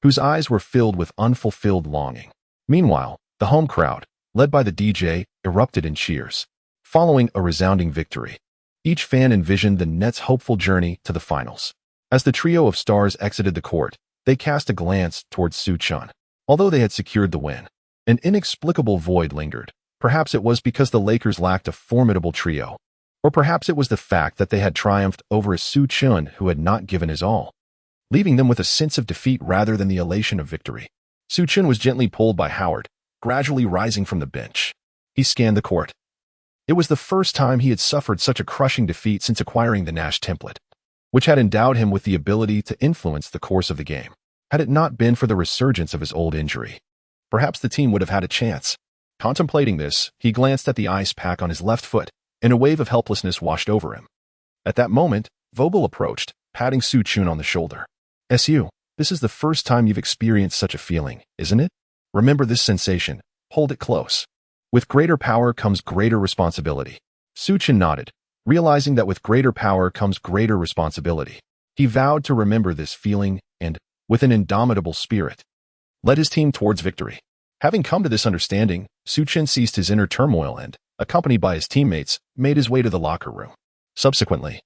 whose eyes were filled with unfulfilled longing. Meanwhile, the home crowd, led by the DJ, erupted in cheers. Following a resounding victory, each fan envisioned the Nets' hopeful journey to the finals. As the trio of stars exited the court, they cast a glance towards Su Chen. Although they had secured the win, an inexplicable void lingered. Perhaps it was because the Lakers lacked a formidable trio, or perhaps it was the fact that they had triumphed over a Su Chen who had not given his all, leaving them with a sense of defeat rather than the elation of victory. Su Chen was gently pulled by Howard, gradually rising from the bench. He scanned the court. It was the first time he had suffered such a crushing defeat since acquiring the Nash template, which had endowed him with the ability to influence the course of the game. Had it not been for the resurgence of his old injury, perhaps the team would have had a chance. Contemplating this, he glanced at the ice pack on his left foot, and a wave of helplessness washed over him. At that moment, Vogel approached, patting Su Chen on the shoulder. "SU, this is the first time you've experienced such a feeling, isn't it? Remember this sensation. Hold it close. With greater power comes greater responsibility." Su Chen nodded, realizing that with greater power comes greater responsibility. He vowed to remember this feeling and, with an indomitable spirit, led his team towards victory. Having come to this understanding, Su Chen ceased his inner turmoil and, accompanied by his teammates, made his way to the locker room. Subsequently,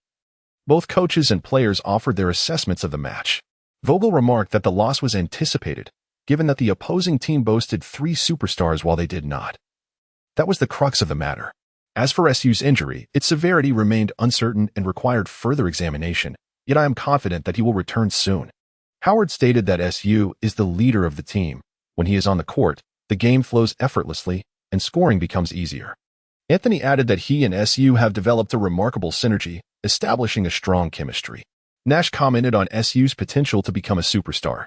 both coaches and players offered their assessments of the match. Vogel remarked that the loss was anticipated, given that the opposing team boasted 3 superstars while they did not. That was the crux of the matter. As for SU's injury, its severity remained uncertain and required further examination, yet I am confident that he will return soon. Howard stated that SU is the leader of the team. When he is on the court, the game flows effortlessly and scoring becomes easier. Anthony added that he and SU have developed a remarkable synergy, establishing a strong chemistry. Nash commented on SU's potential to become a superstar,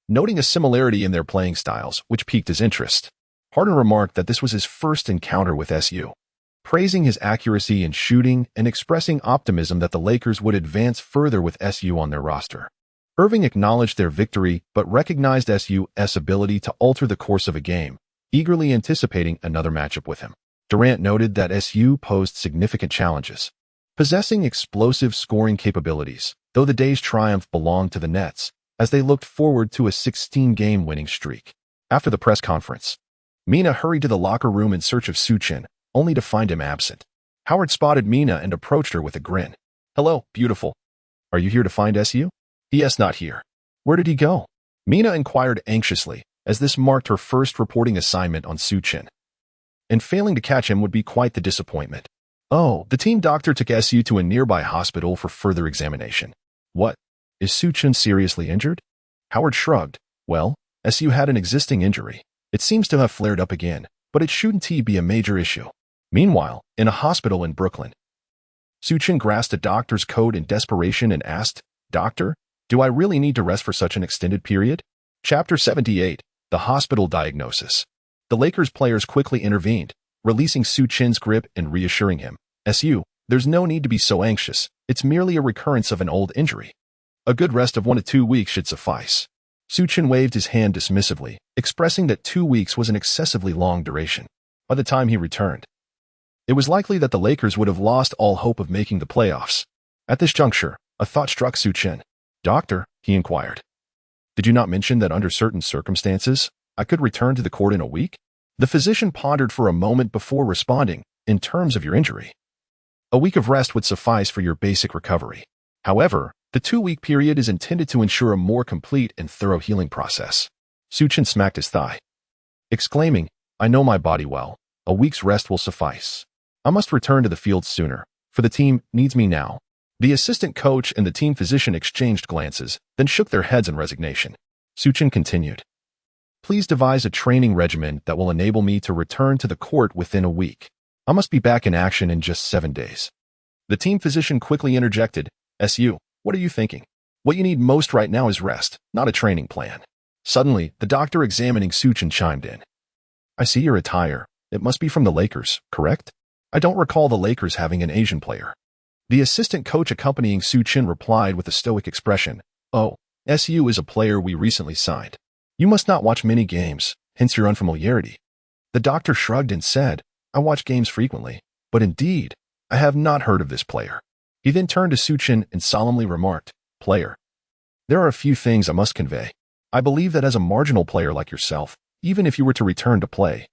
noting a similarity in their playing styles, which piqued his interest. Harden remarked that this was his first encounter with SU, praising his accuracy in shooting and expressing optimism that the Lakers would advance further with SU on their roster. Irving acknowledged their victory but recognized SU's ability to alter the course of a game, eagerly anticipating another matchup with him. Durant noted that SU posed significant challenges, possessing explosive scoring capabilities, though the day's triumph belonged to the Nets, as they looked forward to a 16-game winning streak. After the press conference, Mina hurried to the locker room in search of Su Chen, only to find him absent. Howard spotted Mina and approached her with a grin. "Hello, beautiful. Are you here to find SU? Yes, not here. Where did he go?" Mina inquired anxiously, as this marked her first reporting assignment on Su Chen, and failing to catch him would be quite the disappointment. "Oh, the team doctor took SU to a nearby hospital for further examination." "What? Is Su Chen seriously injured?" Howard shrugged. "Well, SU had an existing injury. It seems to have flared up again, but it shouldn't be a major issue." Meanwhile, in a hospital in Brooklyn, Su Chen grasped a doctor's coat in desperation and asked, "Doctor, do I really need to rest for such an extended period?" Chapter 78, The Hospital Diagnosis. The Lakers players quickly intervened, releasing Su Chen's grip and reassuring him, "SU, there's no need to be so anxious. It's merely a recurrence of an old injury." A good rest of 1 to 2 weeks should suffice. Su Chen waved his hand dismissively, expressing that 2 weeks was an excessively long duration. By the time he returned, it was likely that the Lakers would have lost all hope of making the playoffs. At this juncture, a thought struck Su Chen. "Doctor," he inquired, "did you not mention that under certain circumstances, I could return to the court in a week?" The physician pondered for a moment before responding, "In terms of your injury, a week of rest would suffice for your basic recovery. However, the 2-week period is intended to ensure a more complete and thorough healing process." Su Chen smacked his thigh, exclaiming, "I know my body well. A week's rest will suffice. I must return to the field sooner, for the team needs me now." The assistant coach and the team physician exchanged glances, then shook their heads in resignation. Su Chen continued, "Please devise a training regimen that will enable me to return to the court within a week. I must be back in action in just 7 days. The team physician quickly interjected, "Su, what are you thinking? What you need most right now is rest, not a training plan." Suddenly, the doctor examining Su Chen chimed in. "I see your attire. It must be from the Lakers, correct? I don't recall the Lakers having an Asian player." The assistant coach accompanying Su Chen replied with a stoic expression, "Oh, Su is a player we recently signed. You must not watch many games, hence your unfamiliarity." The doctor shrugged and said, "I watch games frequently, but indeed, I have not heard of this player." He then turned to Su Chen and solemnly remarked, "Player, there are a few things I must convey. I believe that as a marginal player like yourself, even if you were to return to play,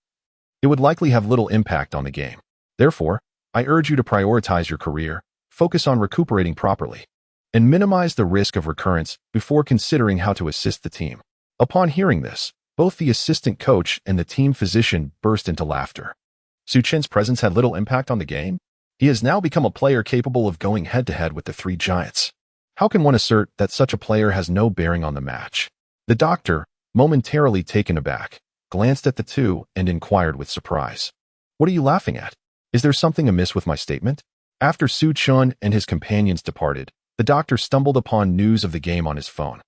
it would likely have little impact on the game. Therefore, I urge you to prioritize your career, focus on recuperating properly, and minimize the risk of recurrence before considering how to assist the team." Upon hearing this, both the assistant coach and the team physician burst into laughter. Su Chen's presence had little impact on the game? He has now become a player capable of going head-to-head with the three giants. How can one assert that such a player has no bearing on the match? The doctor, momentarily taken aback, glanced at the two and inquired with surprise, "What are you laughing at? Is there something amiss with my statement?" After Su Chen and his companions departed, the doctor stumbled upon news of the game on his phone.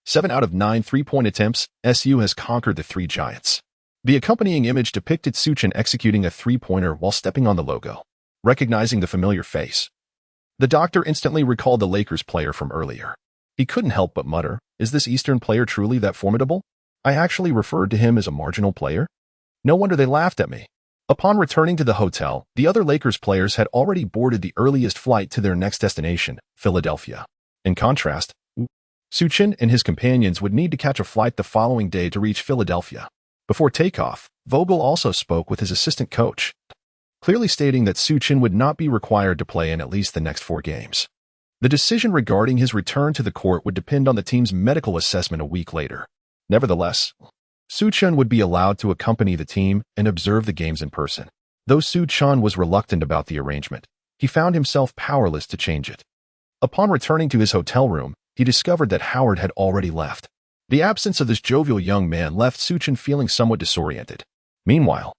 7 out of 9 3-point attempts, Su has conquered the three giants. The accompanying image depicted Su Chen executing a three-pointer while stepping on the logo. Recognizing the familiar face, the doctor instantly recalled the Lakers player from earlier. He couldn't help but mutter, "Is this Eastern player truly that formidable? I actually referred to him as a marginal player?" No wonder they laughed at me. Upon returning to the hotel, the other Lakers players had already boarded the earliest flight to their next destination, Philadelphia. In contrast, Su Chen and his companions would need to catch a flight the following day to reach Philadelphia. Before takeoff, Vogel also spoke with his assistant coach, clearly stating that Su Chen would not be required to play in at least the next 4 games. The decision regarding his return to the court would depend on the team's medical assessment a week later. Nevertheless, Su Chen would be allowed to accompany the team and observe the games in person. Though Su Chen was reluctant about the arrangement, he found himself powerless to change it. Upon returning to his hotel room, he discovered that Howard had already left. The absence of this jovial young man left Su Chen feeling somewhat disoriented. Meanwhile,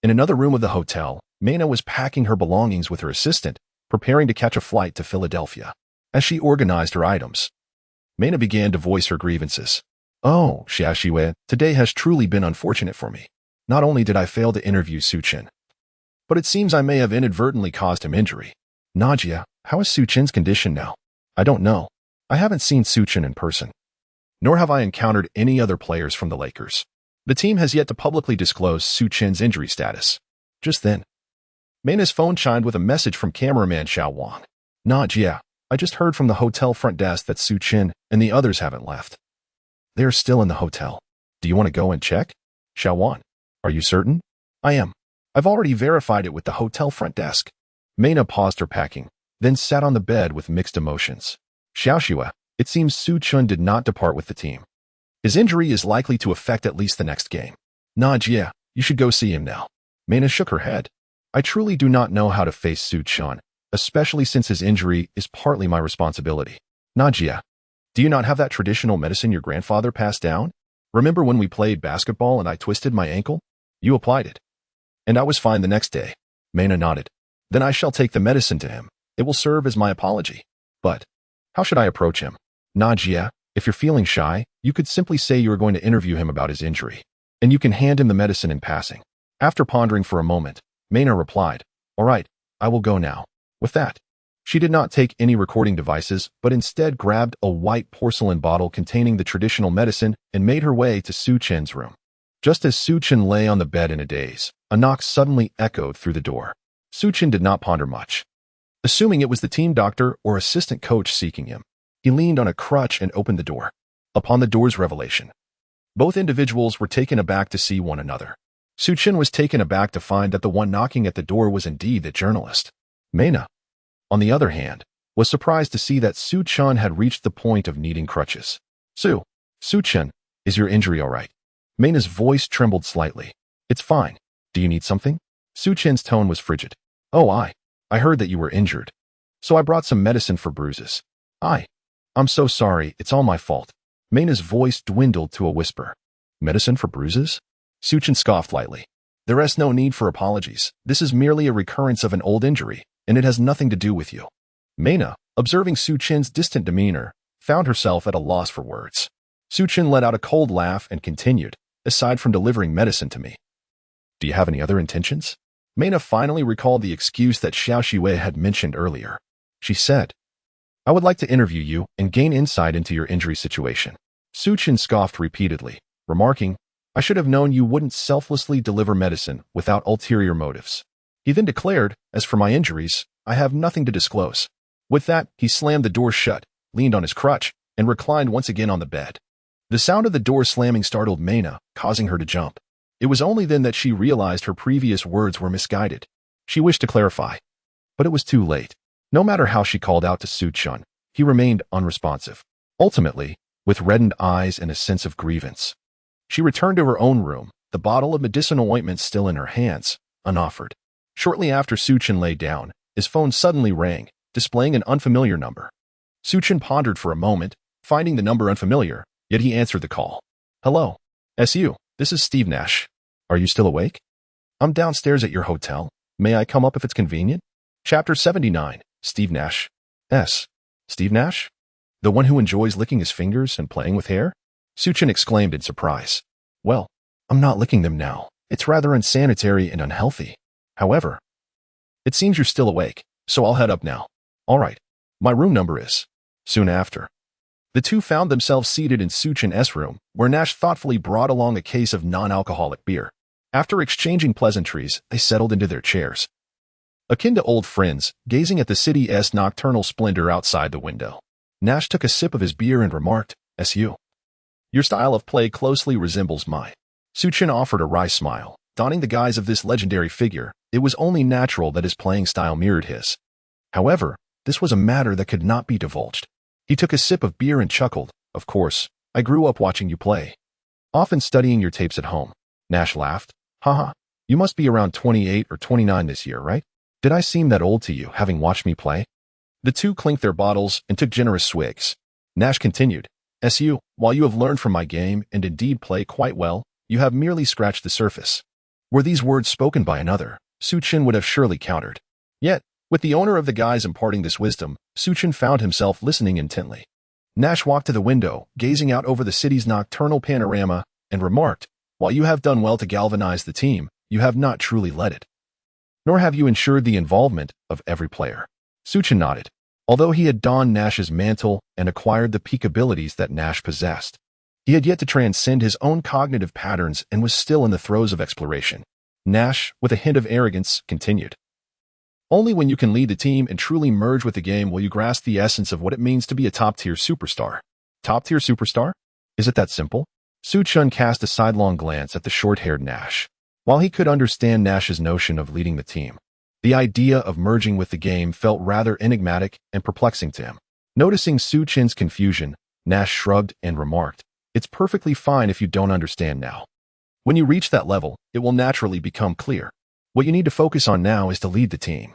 in another room of the hotel, Mena was packing her belongings with her assistant, preparing to catch a flight to Philadelphia. As she organized her items, Mena began to voice her grievances. "Oh, Xiaoxiwe, today has truly been unfortunate for me. Not only did I fail to interview Su Chen, but it seems I may have inadvertently caused him injury. Najia, how is Su Chen's condition now? I don't know. I haven't seen Su Chen in person, nor have I encountered any other players from the Lakers. The team has yet to publicly disclose Su Chen's injury status." Just then, Mena's phone chimed with a message from cameraman Xiao Wang. "Najia, I just heard from the hotel front desk that Su Chen and the others haven't left. They are still in the hotel. Do you want to go and check?" "Xiao Wang, are you certain?" "I am. I've already verified it with the hotel front desk." Mena paused her packing, then sat on the bed with mixed emotions. "Xiaoxiwe, it seems Su Chen did not depart with the team. His injury is likely to affect at least the next game. Najia, you should go see him now." Mena shook her head. "I truly do not know how to face Su Chen, especially since his injury is partly my responsibility." "Najia, do you not have that traditional medicine your grandfather passed down? Remember when we played basketball and I twisted my ankle? You applied it, and I was fine the next day." Mena nodded. "Then I shall take the medicine to him. It will serve as my apology. But how should I approach him?" "Najia, if you're feeling shy, you could simply say you are going to interview him about his injury, and you can hand him the medicine in passing." After pondering for a moment, Mena replied, "All right, I will go now." With that, She did not take any recording devices, but instead grabbed a white porcelain bottle containing the traditional medicine and made her way to Su Chen's room. Just as Su Chen lay on the bed in a daze, a knock suddenly echoed through the door. Su Chen did not ponder much. Assuming it was the team doctor or assistant coach seeking him, he leaned on a crutch and opened the door. Upon the door's revelation, both individuals were taken aback to see one another. Su Chen was taken aback to find that the one knocking at the door was indeed the journalist. Mena, on the other hand, was surprised to see that Su Chen had reached the point of needing crutches. Su Chen, is your injury all right? Mena's voice trembled slightly. It's fine. Do you need something? Su Chen's tone was frigid. Oh, I heard that you were injured. So I brought some medicine for bruises. I'm so sorry, it's all my fault. Mena's voice dwindled to a whisper. Medicine for bruises? Su Chen scoffed lightly. There is no need for apologies. This is merely a recurrence of an old injury, and it has nothing to do with you. Mena, observing Su Chen's distant demeanor, found herself at a loss for words. Su Chen let out a cold laugh and continued, aside from delivering medicine to me. Do you have any other intentions? Mena finally recalled the excuse that Xiao Shiwei had mentioned earlier. She said, I would like to interview you and gain insight into your injury situation. Su Chen scoffed repeatedly, remarking, I should have known you wouldn't selflessly deliver medicine without ulterior motives. He then declared, as for my injuries, I have nothing to disclose. With that, he slammed the door shut, leaned on his crutch, and reclined once again on the bed. The sound of the door slamming startled Mena, causing her to jump. It was only then that she realized her previous words were misguided. She wished to clarify, but it was too late. No matter how she called out to Su Chen, he remained unresponsive. Ultimately, with reddened eyes and a sense of grievance, she returned to her own room, the bottle of medicinal ointment still in her hands, unoffered. Shortly after Su Chen lay down, his phone suddenly rang, displaying an unfamiliar number. Su Chen pondered for a moment, finding the number unfamiliar, yet he answered the call. Hello, SU, this is Steve Nash. Are you still awake? I'm downstairs at your hotel. May I come up if it's convenient? Chapter 79, Steve Nash. Steve Nash? The one who enjoys licking his fingers and playing with hair? Su Chen exclaimed in surprise. Well, I'm not licking them now. It's rather unsanitary and unhealthy. However, it seems you're still awake, so I'll head up now. All right. My room number is. Soon after, the two found themselves seated in Su Chen's room, where Nash thoughtfully brought along a case of non-alcoholic beer. After exchanging pleasantries, they settled into their chairs, akin to old friends, gazing at the city's nocturnal splendor outside the window. Nash took a sip of his beer and remarked, SU, your style of play closely resembles mine. Su Chen offered a wry smile. Donning the guise of this legendary figure, it was only natural that his playing style mirrored his. However, this was a matter that could not be divulged. He took a sip of beer and chuckled. Of course, I grew up watching you play. Often studying your tapes at home. Nash laughed. Haha, you must be around 28 or 29 this year, right? Did I seem that old to you, having watched me play? The two clinked their bottles and took generous swigs. Nash continued, SU, while you have learned from my game and indeed play quite well, you have merely scratched the surface. Were these words spoken by another, Su Chen would have surely countered. Yet, with the owner of the guise imparting this wisdom, Su Chen found himself listening intently. Nash walked to the window, gazing out over the city's nocturnal panorama, and remarked, while you have done well to galvanize the team, you have not truly led it. Nor have you ensured the involvement of every player. Su Chen nodded. Although he had donned Nash's mantle and acquired the peak abilities that Nash possessed, he had yet to transcend his own cognitive patterns and was still in the throes of exploration. Nash, with a hint of arrogance, continued. Only when you can lead the team and truly merge with the game will you grasp the essence of what it means to be a top-tier superstar. Top-tier superstar? Is it that simple? Su Chen cast a sidelong glance at the short-haired Nash. While he could understand Nash's notion of leading the team, the idea of merging with the game felt rather enigmatic and perplexing to him. Noticing Su Chen's confusion, Nash shrugged and remarked, It's perfectly fine if you don't understand now. When you reach that level, it will naturally become clear. What you need to focus on now is to lead the team,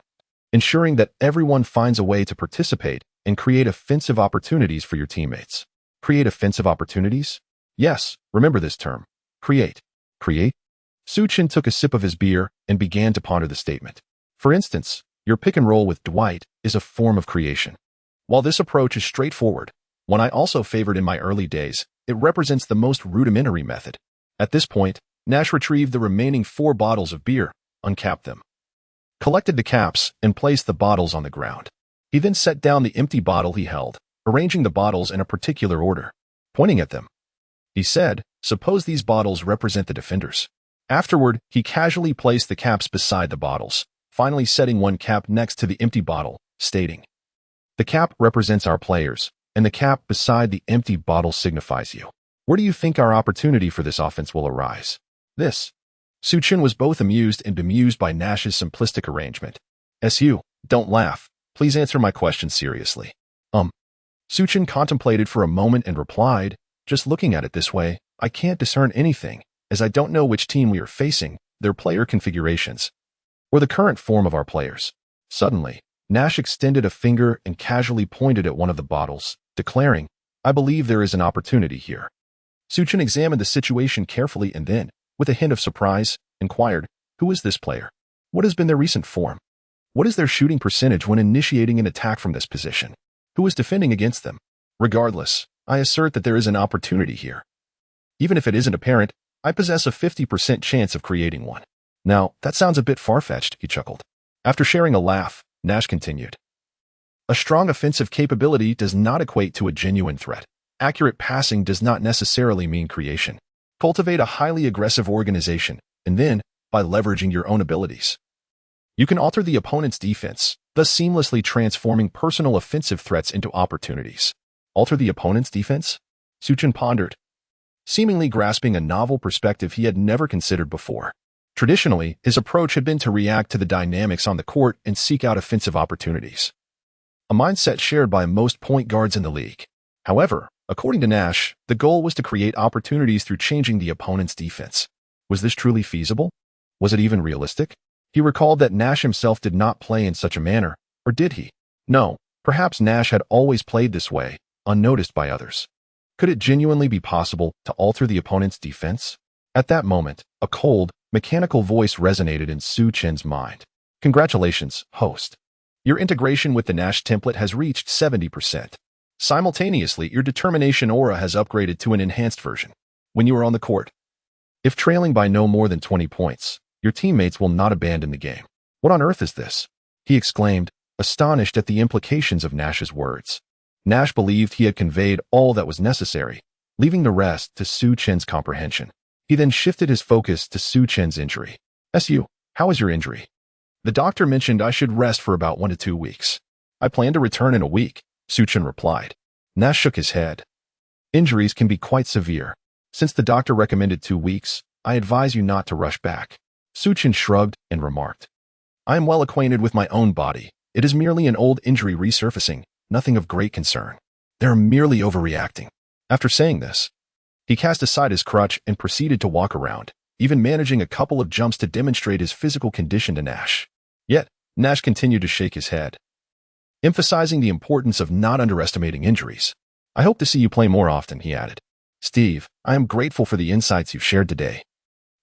ensuring that everyone finds a way to participate and create offensive opportunities for your teammates. Create offensive opportunities? Yes, remember this term. Create. Create? Su Chen took a sip of his beer and began to ponder the statement. For instance, your pick and roll with Dwight is a form of creation. While this approach is straightforward, one I also favored in my early days, it represents the most rudimentary method. At this point, Nash retrieved the remaining 4 bottles of beer, uncapped them, collected the caps, and placed the bottles on the ground. He then set down the empty bottle he held, arranging the bottles in a particular order. Pointing at them, he said, "Suppose these bottles represent the defenders." Afterward, he casually placed the caps beside the bottles, finally setting one cap next to the empty bottle, stating, "The cap represents our players, and the cap beside the empty bottle signifies you. Where do you think our opportunity for this offense will arise?" This. Su Chen was both amused and bemused by Nash's simplistic arrangement. "Su, don't laugh. Please answer my question seriously." Su Chen contemplated for a moment and replied, "Just looking at it this way, I can't discern anything, as I don't know which team we are facing, their player configurations, or the current form of our players." Suddenly, Nash extended a finger and casually pointed at one of the bottles, declaring, "I believe there is an opportunity here." Su Chen examined the situation carefully and then, with a hint of surprise, inquired, "Who is this player? What has been their recent form? What is their shooting percentage when initiating an attack from this position? Who is defending against them? Regardless, I assert that there is an opportunity here. Even if it isn't apparent, I possess a 50% chance of creating one." "Now, that sounds a bit far-fetched," he chuckled. After sharing a laugh, Nash continued, "A strong offensive capability does not equate to a genuine threat. Accurate passing does not necessarily mean creation. Cultivate a highly aggressive organization, and then, by leveraging your own abilities, you can alter the opponent's defense, thus seamlessly transforming personal offensive threats into opportunities." Alter the opponent's defense? Su Chen pondered, seemingly grasping a novel perspective he had never considered before. Traditionally, his approach had been to react to the dynamics on the court and seek out offensive opportunities, a mindset shared by most point guards in the league. However, according to Nash, the goal was to create opportunities through changing the opponent's defense. Was this truly feasible? Was it even realistic? He recalled that Nash himself did not play in such a manner, or did he? No, perhaps Nash had always played this way, unnoticed by others. Could it genuinely be possible to alter the opponent's defense? At that moment, a cold, mechanical voice resonated in Su Chen's mind. "Congratulations, host. Your integration with the Nash template has reached 70%. Simultaneously, your determination aura has upgraded to an enhanced version. When you are on the court, if trailing by no more than 20 points, your teammates will not abandon the game." "What on earth is this?" he exclaimed, astonished at the implications of Nash's words. Nash believed he had conveyed all that was necessary, leaving the rest to Su Chen's comprehension. He then shifted his focus to Su Chen's injury. "Su, how is your injury?" "The doctor mentioned I should rest for about 1 to 2 weeks. I plan to return in a week," Su Chen replied. Nash shook his head. "Injuries can be quite severe. Since the doctor recommended 2 weeks, I advise you not to rush back." Su Chen shrugged and remarked, "I am well acquainted with my own body. It is merely an old injury resurfacing, nothing of great concern. They're merely overreacting." After saying this, he cast aside his crutch and proceeded to walk around, even managing a couple of jumps to demonstrate his physical condition to Nash. Yet, Nash continued to shake his head, emphasizing the importance of not underestimating injuries. "I hope to see you play more often," he added. "Steve, I am grateful for the insights you've shared today.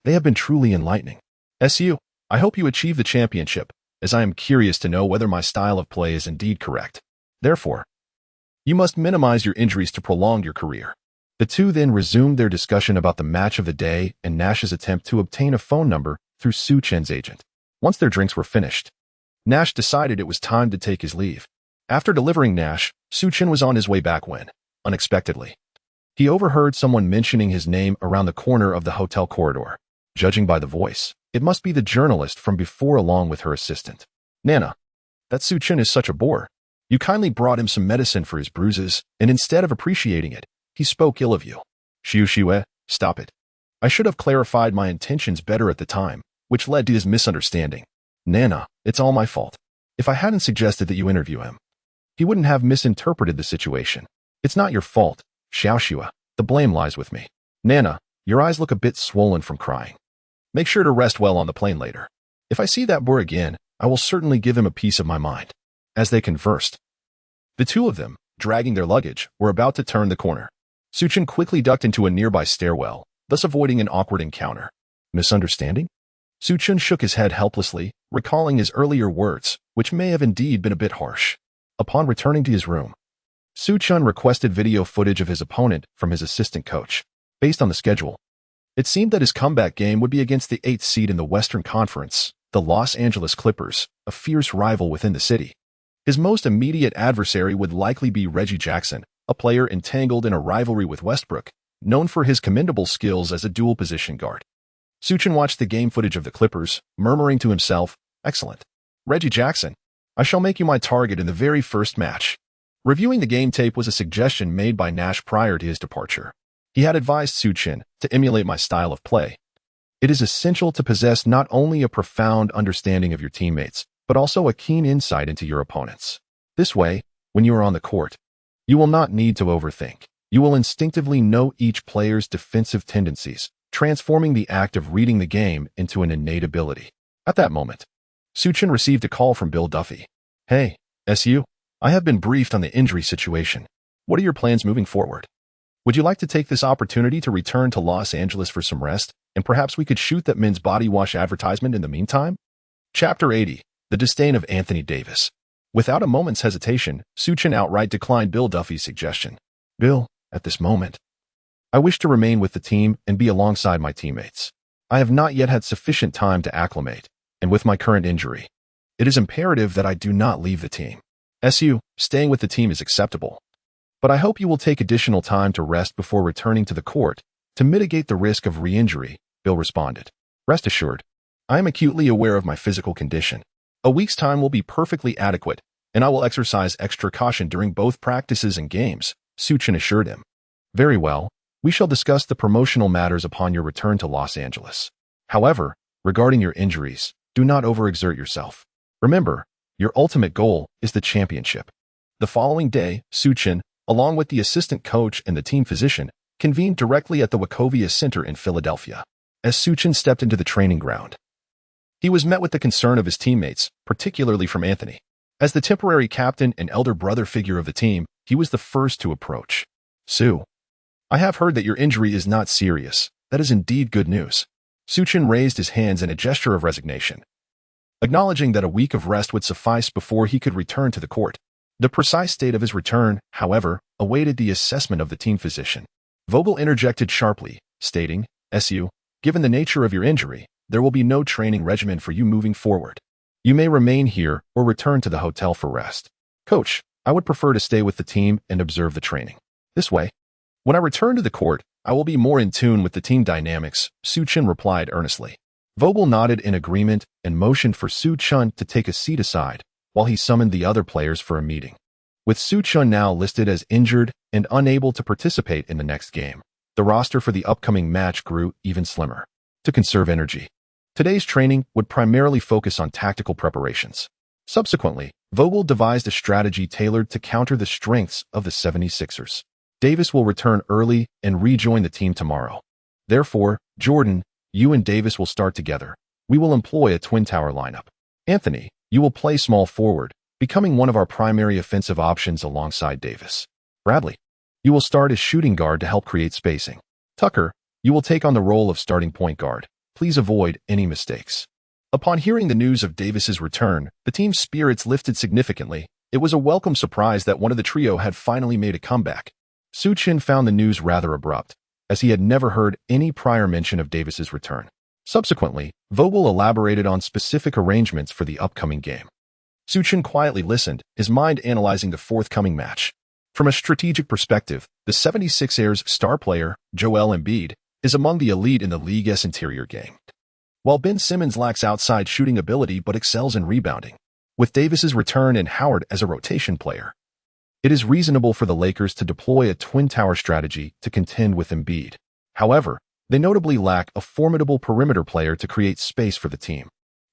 They have been truly enlightening. Su, I hope you achieve the championship, as I am curious to know whether my style of play is indeed correct. Therefore, you must minimize your injuries to prolong your career." The two then resumed their discussion about the match of the day and Nash's attempt to obtain a phone number through Su Chen's agent. Once their drinks were finished, Nash decided it was time to take his leave. After delivering Nash, Su Chen was on his way back when, unexpectedly, he overheard someone mentioning his name around the corner of the hotel corridor. Judging by the voice, it must be the journalist from before along with her assistant. "Nana, that Su Chen is such a bore. You kindly brought him some medicine for his bruises, and instead of appreciating it, he spoke ill of you." "Xiu, stop it. I should have clarified my intentions better at the time, which led to his misunderstanding. Nana, it's all my fault. If I hadn't suggested that you interview him, he wouldn't have misinterpreted the situation. It's not your fault, Xiao. The blame lies with me. Nana, your eyes look a bit swollen from crying. Make sure to rest well on the plane later. If I see that boor again, I will certainly give him a piece of my mind." As they conversed, the two of them, dragging their luggage, were about to turn the corner. Su Chen quickly ducked into a nearby stairwell, thus avoiding an awkward encounter. "Misunderstanding?" Su Chen shook his head helplessly, recalling his earlier words, which may have indeed been a bit harsh. Upon returning to his room, Su Chen requested video footage of his opponent from his assistant coach. Based on the schedule, it seemed that his comeback game would be against the 8th seed in the Western Conference, the Los Angeles Clippers, a fierce rival within the city. His most immediate adversary would likely be Reggie Jackson, a player entangled in a rivalry with Westbrook, known for his commendable skills as a dual-position guard. Su Chen watched the game footage of the Clippers, murmuring to himself, "Excellent. Reggie Jackson, I shall make you my target in the very first match." Reviewing the game tape was a suggestion made by Nash prior to his departure. He had advised Su Chen to emulate my style of play. It is essential to possess not only a profound understanding of your teammates, but also a keen insight into your opponents. This way, when you are on the court, you will not need to overthink. You will instinctively know each player's defensive tendencies, transforming the act of reading the game into an innate ability. At that moment, Su Chen received a call from Bill Duffy. "Hey, SU, I have been briefed on the injury situation. What are your plans moving forward? Would you like to take this opportunity to return to Los Angeles for some rest, and perhaps we could shoot that men's body wash advertisement in the meantime?" Chapter 80. The Disdain of Anthony Davis. Without a moment's hesitation, Su Chen outright declined Bill Duffy's suggestion. "Bill, at this moment, I wish to remain with the team and be alongside my teammates. I have not yet had sufficient time to acclimate, and with my current injury, it is imperative that I do not leave the team. SU, staying with the team is acceptable, but I hope you will take additional time to rest before returning to the court to mitigate the risk of re-injury," Bill responded. "Rest assured, I am acutely aware of my physical condition. A week's time will be perfectly adequate, and I will exercise extra caution during both practices and games," Su Chen assured him. "Very well, we shall discuss the promotional matters upon your return to Los Angeles. However, regarding your injuries, do not overexert yourself. Remember, your ultimate goal is the championship." The following day, Su Chen, along with the assistant coach and the team physician, convened directly at the Wachovia Center in Philadelphia. As Su Chen stepped into the training ground, he was met with the concern of his teammates, particularly from Anthony. As the temporary captain and elder brother figure of the team, he was the first to approach. "Su, I have heard that your injury is not serious. That is indeed good news." Su Chen raised his hands in a gesture of resignation, acknowledging that a week of rest would suffice before he could return to the court. The precise date of his return, however, awaited the assessment of the team physician. Vogel interjected sharply, stating, "SU, given the nature of your injury, there will be no training regimen for you moving forward. You may remain here or return to the hotel for rest. Coach, I would prefer to stay with the team and observe the training. This way, when I return to the court, I will be more in tune with the team dynamics," Su Chen replied earnestly. Vogel nodded in agreement and motioned for Su Chen to take a seat aside while he summoned the other players for a meeting. With Su Chen now listed as injured and unable to participate in the next game, the roster for the upcoming match grew even slimmer. To conserve energy, today's training would primarily focus on tactical preparations. Subsequently, Vogel devised a strategy tailored to counter the strengths of the 76ers. Davis will return early and rejoin the team tomorrow. Therefore, Jordan, you and Davis will start together. We will employ a twin tower lineup. Anthony, you will play small forward, becoming one of our primary offensive options alongside Davis. Bradley, you will start as shooting guard to help create spacing. Tucker, you will take on the role of starting point guard. Please avoid any mistakes." Upon hearing the news of Davis's return, the team's spirits lifted significantly. It was a welcome surprise that one of the trio had finally made a comeback. Su Chen found the news rather abrupt, as he had never heard any prior mention of Davis's return. Subsequently, Vogel elaborated on specific arrangements for the upcoming game. Su Chen quietly listened, his mind analyzing the forthcoming match. From a strategic perspective, the 76ers' star player, Joel Embiid, is among the elite in the league's interior game, while Ben Simmons lacks outside shooting ability but excels in rebounding. With Davis's return and Howard as a rotation player, it is reasonable for the Lakers to deploy a twin tower strategy to contend with Embiid. However, they notably lack a formidable perimeter player to create space for the team.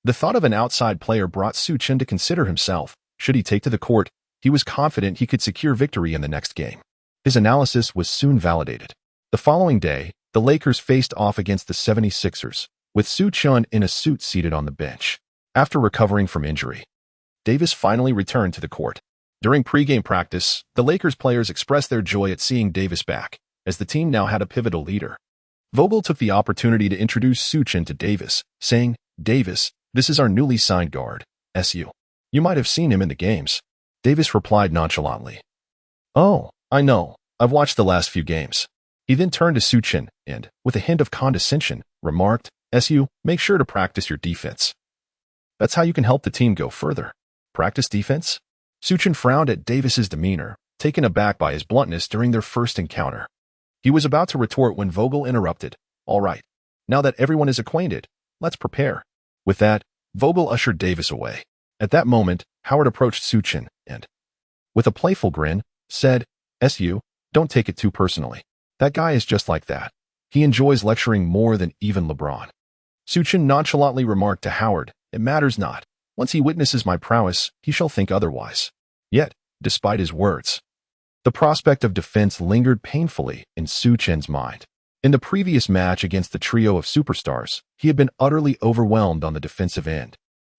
The thought of an outside player brought Su Chen to consider himself. Should he take to the court, he was confident he could secure victory in the next game. His analysis was soon validated. The following day, the Lakers faced off against the 76ers, with Su Chen in a suit seated on the bench. After recovering from injury, Davis finally returned to the court. During pregame practice, the Lakers players expressed their joy at seeing Davis back, as the team now had a pivotal leader. Vogel took the opportunity to introduce Su Chen to Davis, saying, "Davis, this is our newly signed guard, SU. You might have seen him in the games." Davis replied nonchalantly, "Oh, I know. I've watched the last few games." He then turned to Su Chen and, with a hint of condescension, remarked, "SU, make sure to practice your defense. That's how you can help the team go further." "Practice defense?" Su Chen frowned at Davis's demeanor, taken aback by his bluntness during their first encounter. He was about to retort when Vogel interrupted. All right. Now that everyone is acquainted, let's prepare. With that, Vogel ushered Davis away. At that moment, Howard approached Su Chen and, with a playful grin, said, "Su, don't take it too personally. That guy is just like that. He enjoys lecturing more than even LeBron." Su Chen nonchalantly remarked to Howard, "It matters not. Once he witnesses my prowess, he shall think otherwise." Yet, despite his words, the prospect of defense lingered painfully in Su Chen's mind. In the previous match against the trio of superstars, he had been utterly overwhelmed on the defensive end.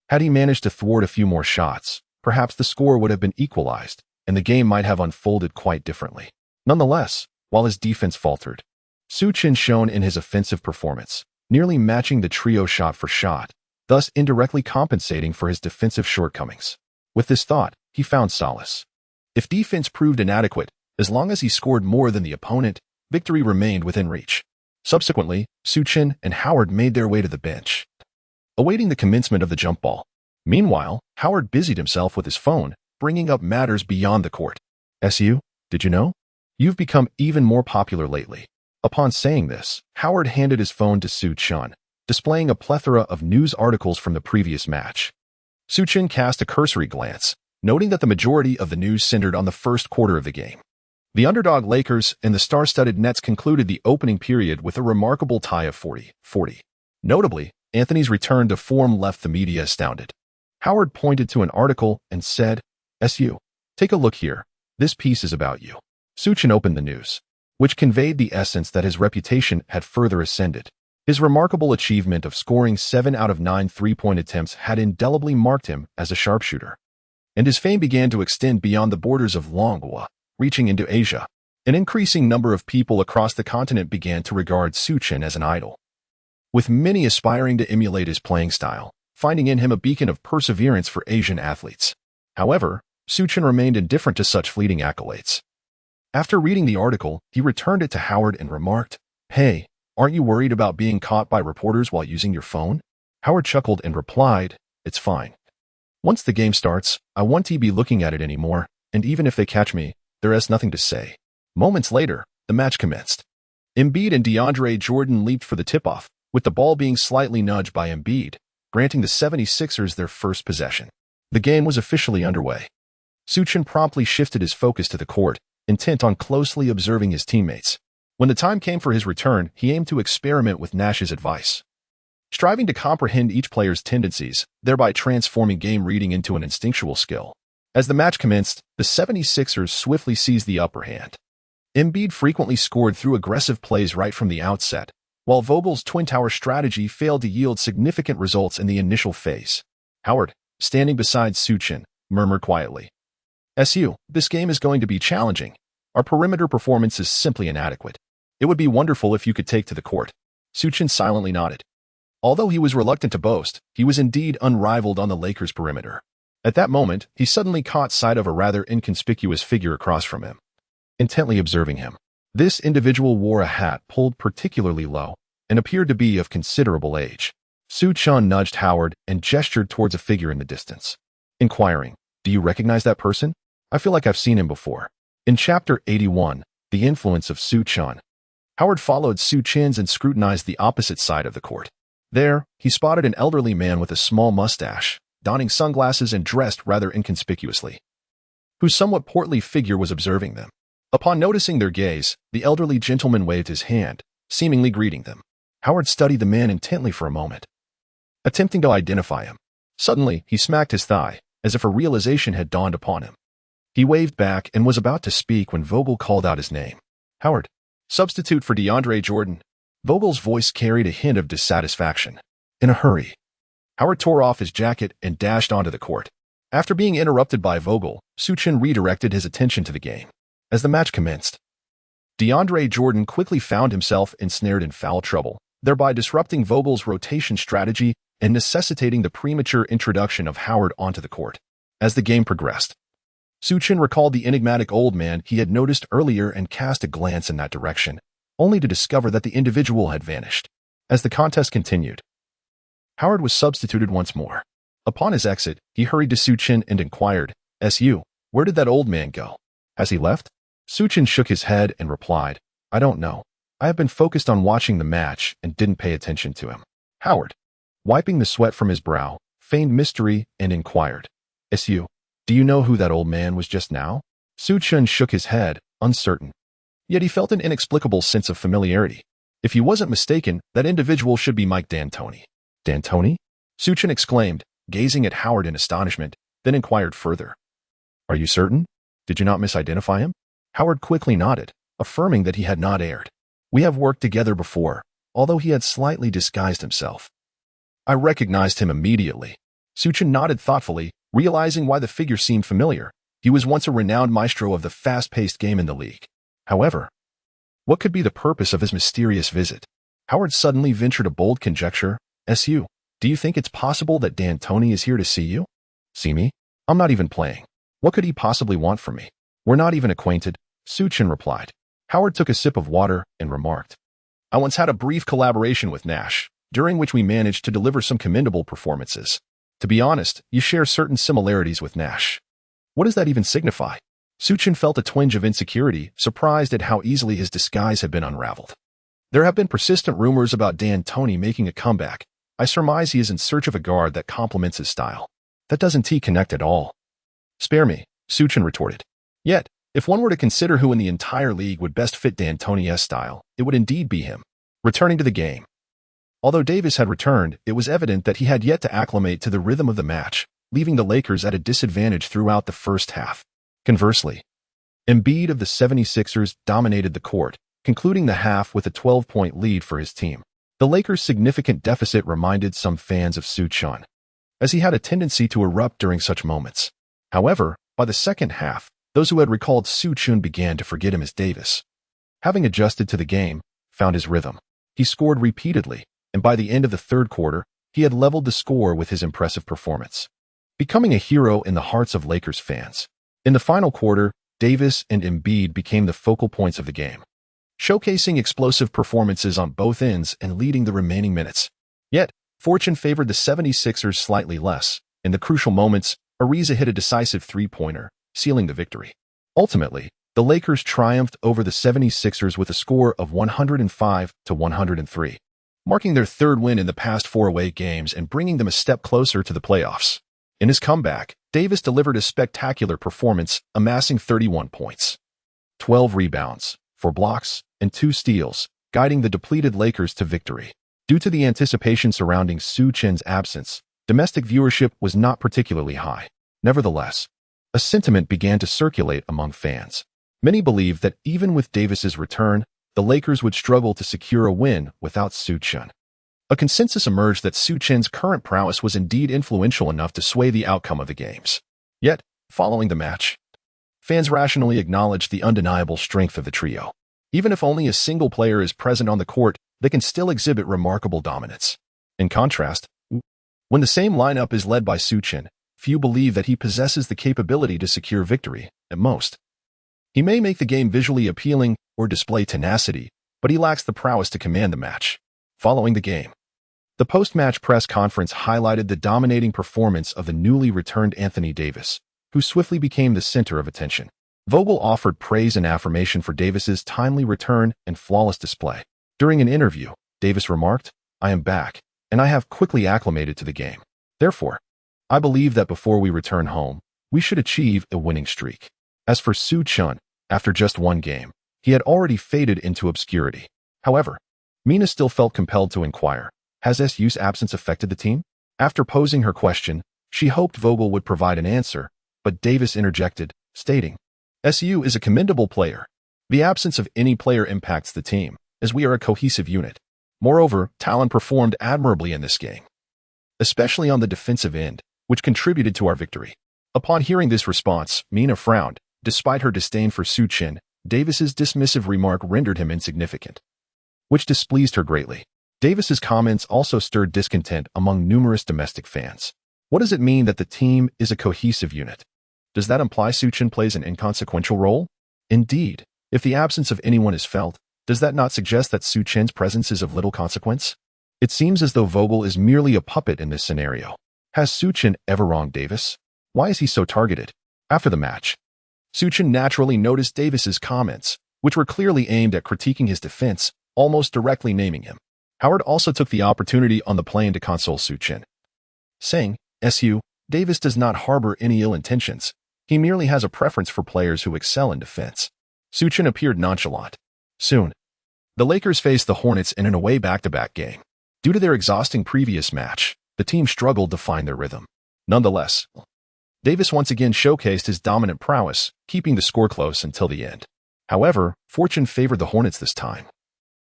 Had he managed to thwart a few more shots, perhaps the score would have been equalized, and the game might have unfolded quite differently. Nonetheless, while his defense faltered, Su Chen shone in his offensive performance, nearly matching the trio shot for shot, thus indirectly compensating for his defensive shortcomings. With this thought, he found solace. If defense proved inadequate, as long as he scored more than the opponent, victory remained within reach. Subsequently, Su Chen and Howard made their way to the bench, awaiting the commencement of the jump ball. Meanwhile, Howard busied himself with his phone, bringing up matters beyond the court. "Su, did you know? You've become even more popular lately." Upon saying this, Howard handed his phone to Su Chen, displaying a plethora of news articles from the previous match. Su Chen cast a cursory glance, noting that the majority of the news centered on the first quarter of the game. The underdog Lakers and the star-studded Nets concluded the opening period with a remarkable tie of 40-40. Notably, Anthony's return to form left the media astounded. Howard pointed to an article and said, "Su, take a look here. This piece is about you." Su Chen opened the news, which conveyed the essence that his reputation had further ascended. His remarkable achievement of scoring 7 out of 9 three-point attempts had indelibly marked him as a sharpshooter, and his fame began to extend beyond the borders of Longhua, reaching into Asia. An increasing number of people across the continent began to regard Su Chen as an idol, with many aspiring to emulate his playing style, finding in him a beacon of perseverance for Asian athletes. However, Su Chen remained indifferent to such fleeting accolades. After reading the article, he returned it to Howard and remarked, "Hey, aren't you worried about being caught by reporters while using your phone?" Howard chuckled and replied, "It's fine. Once the game starts, I won't be looking at it anymore, and even if they catch me, there is nothing to say." Moments later, the match commenced. Embiid and DeAndre Jordan leaped for the tip-off, with the ball being slightly nudged by Embiid, granting the 76ers their first possession. The game was officially underway. Su Chen promptly shifted his focus to the court, intent on closely observing his teammates. When the time came for his return, he aimed to experiment with Nash's advice, striving to comprehend each player's tendencies, thereby transforming game reading into an instinctual skill. As the match commenced, the 76ers swiftly seized the upper hand. Embiid frequently scored through aggressive plays right from the outset, while Vogel's Twin Tower strategy failed to yield significant results in the initial phase. Howard, standing beside Su Chen, murmured quietly, "Su, this game is going to be challenging. Our perimeter performance is simply inadequate. It would be wonderful if you could take to the court." Su Chen silently nodded. Although he was reluctant to boast, he was indeed unrivaled on the Lakers' perimeter. At that moment, he suddenly caught sight of a rather inconspicuous figure across from him, intently observing him. This individual wore a hat pulled particularly low and appeared to be of considerable age. Su Chen nudged Howard and gestured towards a figure in the distance, inquiring, "Do you recognize that person? I feel like I've seen him before." In Chapter 81, The Influence of Su Chen, Howard followed Su Chen's and scrutinized the opposite side of the court. There, he spotted an elderly man with a small mustache, donning sunglasses and dressed rather inconspicuously, whose somewhat portly figure was observing them. Upon noticing their gaze, the elderly gentleman waved his hand, seemingly greeting them. Howard studied the man intently for a moment, attempting to identify him. Suddenly, he smacked his thigh, as if a realization had dawned upon him. He waved back and was about to speak when Vogel called out his name. "Howard, substitute for DeAndre Jordan." Vogel's voice carried a hint of dissatisfaction. In a hurry, Howard tore off his jacket and dashed onto the court. After being interrupted by Vogel, Su Chen redirected his attention to the game. As the match commenced, DeAndre Jordan quickly found himself ensnared in foul trouble, thereby disrupting Vogel's rotation strategy and necessitating the premature introduction of Howard onto the court. As the game progressed, Su Chen recalled the enigmatic old man he had noticed earlier and cast a glance in that direction, only to discover that the individual had vanished. As the contest continued, Howard was substituted once more. Upon his exit, he hurried to Su Chen and inquired, "Su, Where did that old man go? Has he left? Su Chen shook his head and replied, I don't know. I have been focused on watching the match and didn't pay attention to him. Howard, wiping the sweat from his brow, feigned mystery and inquired, Su, do you know who that old man was just now? Su Chen shook his head, uncertain. Yet he felt an inexplicable sense of familiarity. If he wasn't mistaken, that individual should be Mike D'Antoni. D'Antoni? Su Chen exclaimed, gazing at Howard in astonishment, then inquired further. Are you certain? Did you not misidentify him? Howard quickly nodded, affirming that he had not erred. We have worked together before, although he had slightly disguised himself. I recognized him immediately. Su Chen nodded thoughtfully, realizing why the figure seemed familiar. He was once a renowned maestro of the fast-paced game in the league. However, what could be the purpose of his mysterious visit? Howard suddenly ventured a bold conjecture. Su, do you think it's possible that D'Antoni is here to see you? See me? I'm not even playing. What could he possibly want from me? We're not even acquainted, Su Chen replied. Howard took a sip of water and remarked, I once had a brief collaboration with Nash, during which we managed to deliver some commendable performances. To be honest, you share certain similarities with Nash. What does that even signify? Su Chen felt a twinge of insecurity, surprised at how easily his disguise had been unraveled. There have been persistent rumors about D'Antoni making a comeback. I surmise he is in search of a guard that complements his style. That doesn't connect at all. Spare me, Su Chen retorted. Yet, if one were to consider who in the entire league would best fit D'Antoni's style, it would indeed be him. Returning to the game. Although Davis had returned, it was evident that he had yet to acclimate to the rhythm of the match, leaving the Lakers at a disadvantage throughout the first half. Conversely, Embiid of the 76ers dominated the court, concluding the half with a 12-point lead for his team. The Lakers' significant deficit reminded some fans of Su Chen, as he had a tendency to erupt during such moments. However, by the second half, those who had recalled Su Chen began to forget him as Davis. Having adjusted to the game, found his rhythm. He scored repeatedly, and by the end of the third quarter, he had leveled the score with his impressive performance, becoming a hero in the hearts of Lakers fans. In the final quarter, Davis and Embiid became the focal points of the game, showcasing explosive performances on both ends and leading the remaining minutes. Yet, fortune favored the 76ers slightly less. In the crucial moments, Ariza hit a decisive three-pointer, sealing the victory. Ultimately, the Lakers triumphed over the 76ers with a score of 105-103, marking their third win in the past 4 away games and bringing them a step closer to the playoffs. In his comeback, Davis delivered a spectacular performance, amassing 31 points, 12 rebounds, 4 blocks, and 2 steals, guiding the depleted Lakers to victory. Due to the anticipation surrounding Su Chen's absence, domestic viewership was not particularly high. Nevertheless, a sentiment began to circulate among fans. Many believed that even with Davis's return, the Lakers would struggle to secure a win without Su Chen. A consensus emerged that Su Chen's current prowess was indeed influential enough to sway the outcome of the games. Yet, following the match, fans rationally acknowledged the undeniable strength of the trio. Even if only a single player is present on the court, they can still exhibit remarkable dominance. In contrast, when the same lineup is led by Su Chen, few believe that he possesses the capability to secure victory. At most, he may make the game visually appealing or display tenacity, but he lacks the prowess to command the match. Following the game, the post-match press conference highlighted the dominating performance of the newly returned Anthony Davis, who swiftly became the center of attention. Vogel offered praise and affirmation for Davis's timely return and flawless display. During an interview, Davis remarked, I am back, and I have quickly acclimated to the game. Therefore, I believe that before we return home, we should achieve a winning streak. As for Su Chen, after just 1 game, he had already faded into obscurity. However, Mina still felt compelled to inquire, has Su's absence affected the team? After posing her question, she hoped Vogel would provide an answer, but Davis interjected, stating, Su is a commendable player. The absence of any player impacts the team, as we are a cohesive unit. Moreover, Talon performed admirably in this game, especially on the defensive end, which contributed to our victory. Upon hearing this response, Mina frowned. Despite her disdain for Su Chen, Davis's dismissive remark rendered him insignificant, which displeased her greatly. Davis's comments also stirred discontent among numerous domestic fans. What does it mean that the team is a cohesive unit? Does that imply Su Chen plays an inconsequential role? Indeed, if the absence of anyone is felt, does that not suggest that Su Chen's presence is of little consequence? It seems as though Vogel is merely a puppet in this scenario. Has Su Chen ever wronged Davis? Why is he so targeted? After the match, Su Chen naturally noticed Davis's comments, which were clearly aimed at critiquing his defense, almost directly naming him. Howard also took the opportunity on the plane to console Su Chen, saying, "Su, Davis does not harbor any ill intentions. He merely has a preference for players who excel in defense." Su Chen appeared nonchalant. Soon, the Lakers faced the Hornets in an away back-to-back game. Due to their exhausting previous match, the team struggled to find their rhythm. Nonetheless, Davis once again showcased his dominant prowess, keeping the score close until the end. However, fortune favored the Hornets this time,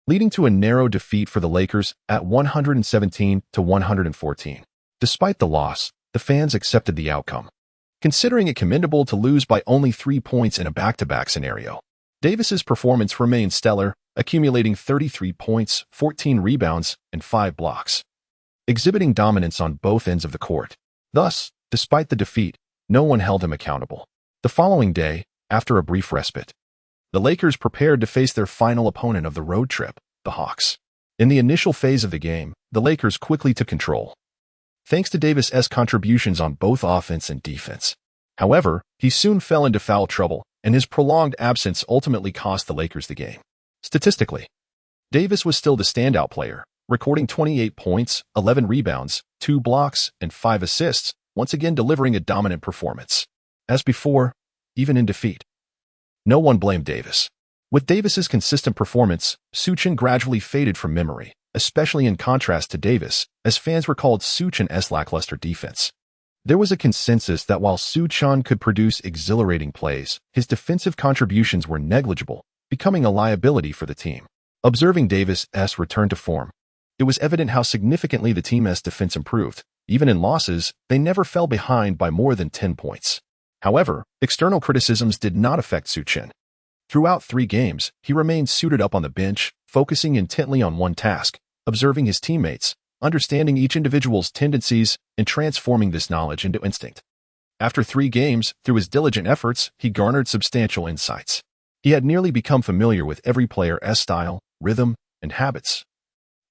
leading to a narrow defeat for the Lakers at 117-114. Despite the loss, the fans accepted the outcome, considering it commendable to lose by only 3 points in a back-to-back scenario. Davis's performance remained stellar, accumulating 33 points, 14 rebounds, and 5 blocks, exhibiting dominance on both ends of the court. Thus, despite the defeat, no one held him accountable. The following day, after a brief respite, the Lakers prepared to face their final opponent of the road trip, the Hawks. In the initial phase of the game, the Lakers quickly took control, thanks to Davis's contributions on both offense and defense. However, he soon fell into foul trouble, and his prolonged absence ultimately cost the Lakers the game. Statistically, Davis was still the standout player, recording 28 points, 11 rebounds, 2 blocks, and 5 assists, once again delivering a dominant performance. As before, even in defeat, no one blamed Davis. With Davis's consistent performance, Su Chen gradually faded from memory, especially in contrast to Davis, as fans recalled Su Chen's lackluster defense. There was a consensus that while Su Chen could produce exhilarating plays, his defensive contributions were negligible, becoming a liability for the team. Observing Davis's return to form, it was evident how significantly the team's defense improved. Even in losses, they never fell behind by more than 10 points. However, external criticisms did not affect Su Chen. Throughout 3 games, he remained suited up on the bench, focusing intently on one task, observing his teammates, understanding each individual's tendencies, and transforming this knowledge into instinct. After 3 games, through his diligent efforts, he garnered substantial insights. He had nearly become familiar with every player's style, rhythm, and habits,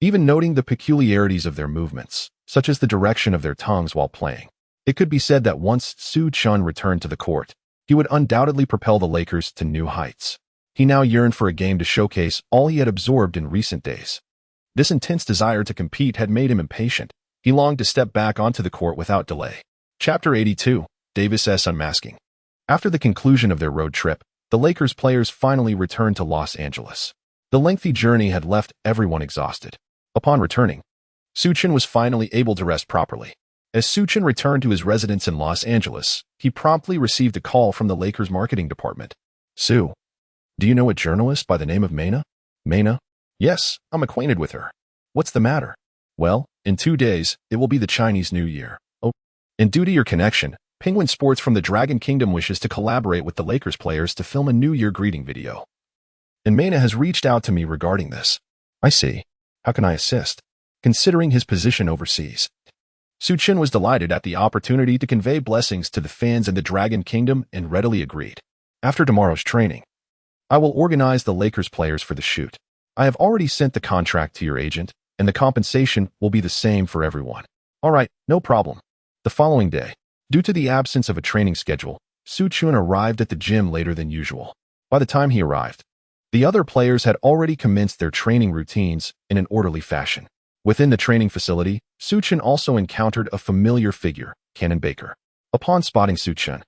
even noting the peculiarities of their movements, such as the direction of their tongues while playing. It could be said that once Su Chen returned to the court, he would undoubtedly propel the Lakers to new heights. He now yearned for a game to showcase all he had absorbed in recent days. This intense desire to compete had made him impatient. He longed to step back onto the court without delay. Chapter 82, Davis's Unmasking. After the conclusion of their road trip, the Lakers players finally returned to Los Angeles. The lengthy journey had left everyone exhausted. Upon returning, Su Chen was finally able to rest properly. As Su Chen returned to his residence in Los Angeles, he promptly received a call from the Lakers marketing department. "Su, do you know a journalist by the name of Mena?" "Mena? Yes, I'm acquainted with her. What's the matter?" "Well, in 2 days, it will be the Chinese New Year. Oh, and due to your connection, Penguin Sports from the Dragon Kingdom wishes to collaborate with the Lakers players to film a New Year greeting video. And Mena has reached out to me regarding this." "I see. How can I assist?" Considering his position overseas, Su Chen was delighted at the opportunity to convey blessings to the fans in the Dragon Kingdom and readily agreed. "After tomorrow's training, I will organize the Lakers players for the shoot. I have already sent the contract to your agent, and the compensation will be the same for everyone." "All right, no problem." The following day, due to the absence of a training schedule, Su Chen arrived at the gym later than usual. By the time he arrived, the other players had already commenced their training routines in an orderly fashion. Within the training facility, Su Chen also encountered a familiar figure, Cannon Baker. Upon spotting Su Chen,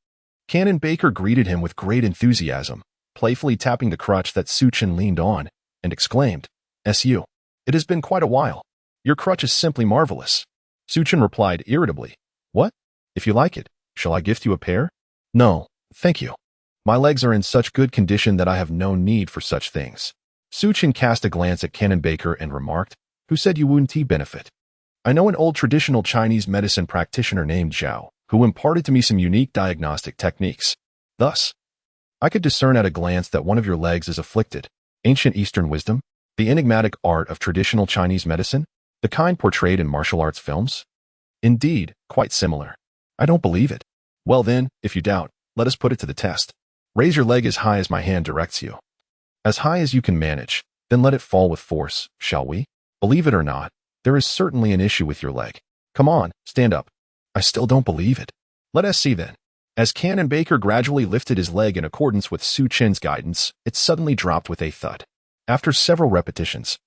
Cannon Baker greeted him with great enthusiasm, playfully tapping the crutch that Su Chen leaned on, and exclaimed, "Su, it has been quite a while. Your crutch is simply marvelous." Su Chen replied irritably, "What? If you like it, shall I gift you a pair?" "No, thank you. My legs are in such good condition that I have no need for such things." Su Chen cast a glance at Cannon Baker and remarked, "Who said you wouldn't benefit? I know an old traditional Chinese medicine practitioner named Zhao, who imparted to me some unique diagnostic techniques. Thus, I could discern at a glance that one of your legs is afflicted. Ancient Eastern wisdom, the enigmatic art of traditional Chinese medicine, the kind portrayed in martial arts films? Indeed, quite similar. I don't believe it. Well then, if you doubt, let us put it to the test. Raise your leg as high as my hand directs you. As high as you can manage, then let it fall with force, shall we? Believe it or not, there is certainly an issue with your leg. Come on, stand up. I still don't believe it. Let us see then. As Cannon Baker gradually lifted his leg in accordance with Su Chen's guidance, it suddenly dropped with a thud. After several repetitions,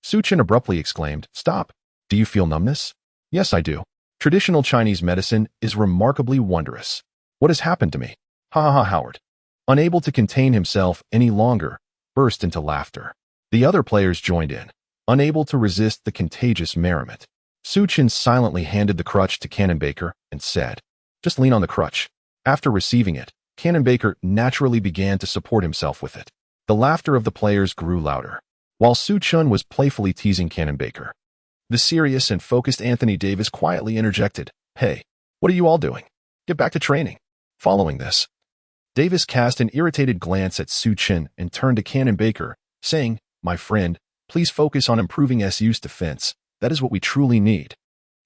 Su Chen abruptly exclaimed, "Stop! Do you feel numbness?" "Yes, I do. Traditional Chinese medicine is remarkably wondrous. What has happened to me?" "Ha ha ha!" Howard, unable to contain himself any longer, burst into laughter. The other players joined in, unable to resist the contagious merriment. Su Chen silently handed the crutch to Cannon Baker and said, "Just lean on the crutch." After receiving it, Cannon Baker naturally began to support himself with it. The laughter of the players grew louder, while Su Chen was playfully teasing Cannon Baker. The serious and focused Anthony Davis quietly interjected, "Hey, what are you all doing? Get back to training." Following this, Davis cast an irritated glance at Su Chen and turned to Cannon Baker, saying, "My friend, please focus on improving SU's defense. That is what we truly need.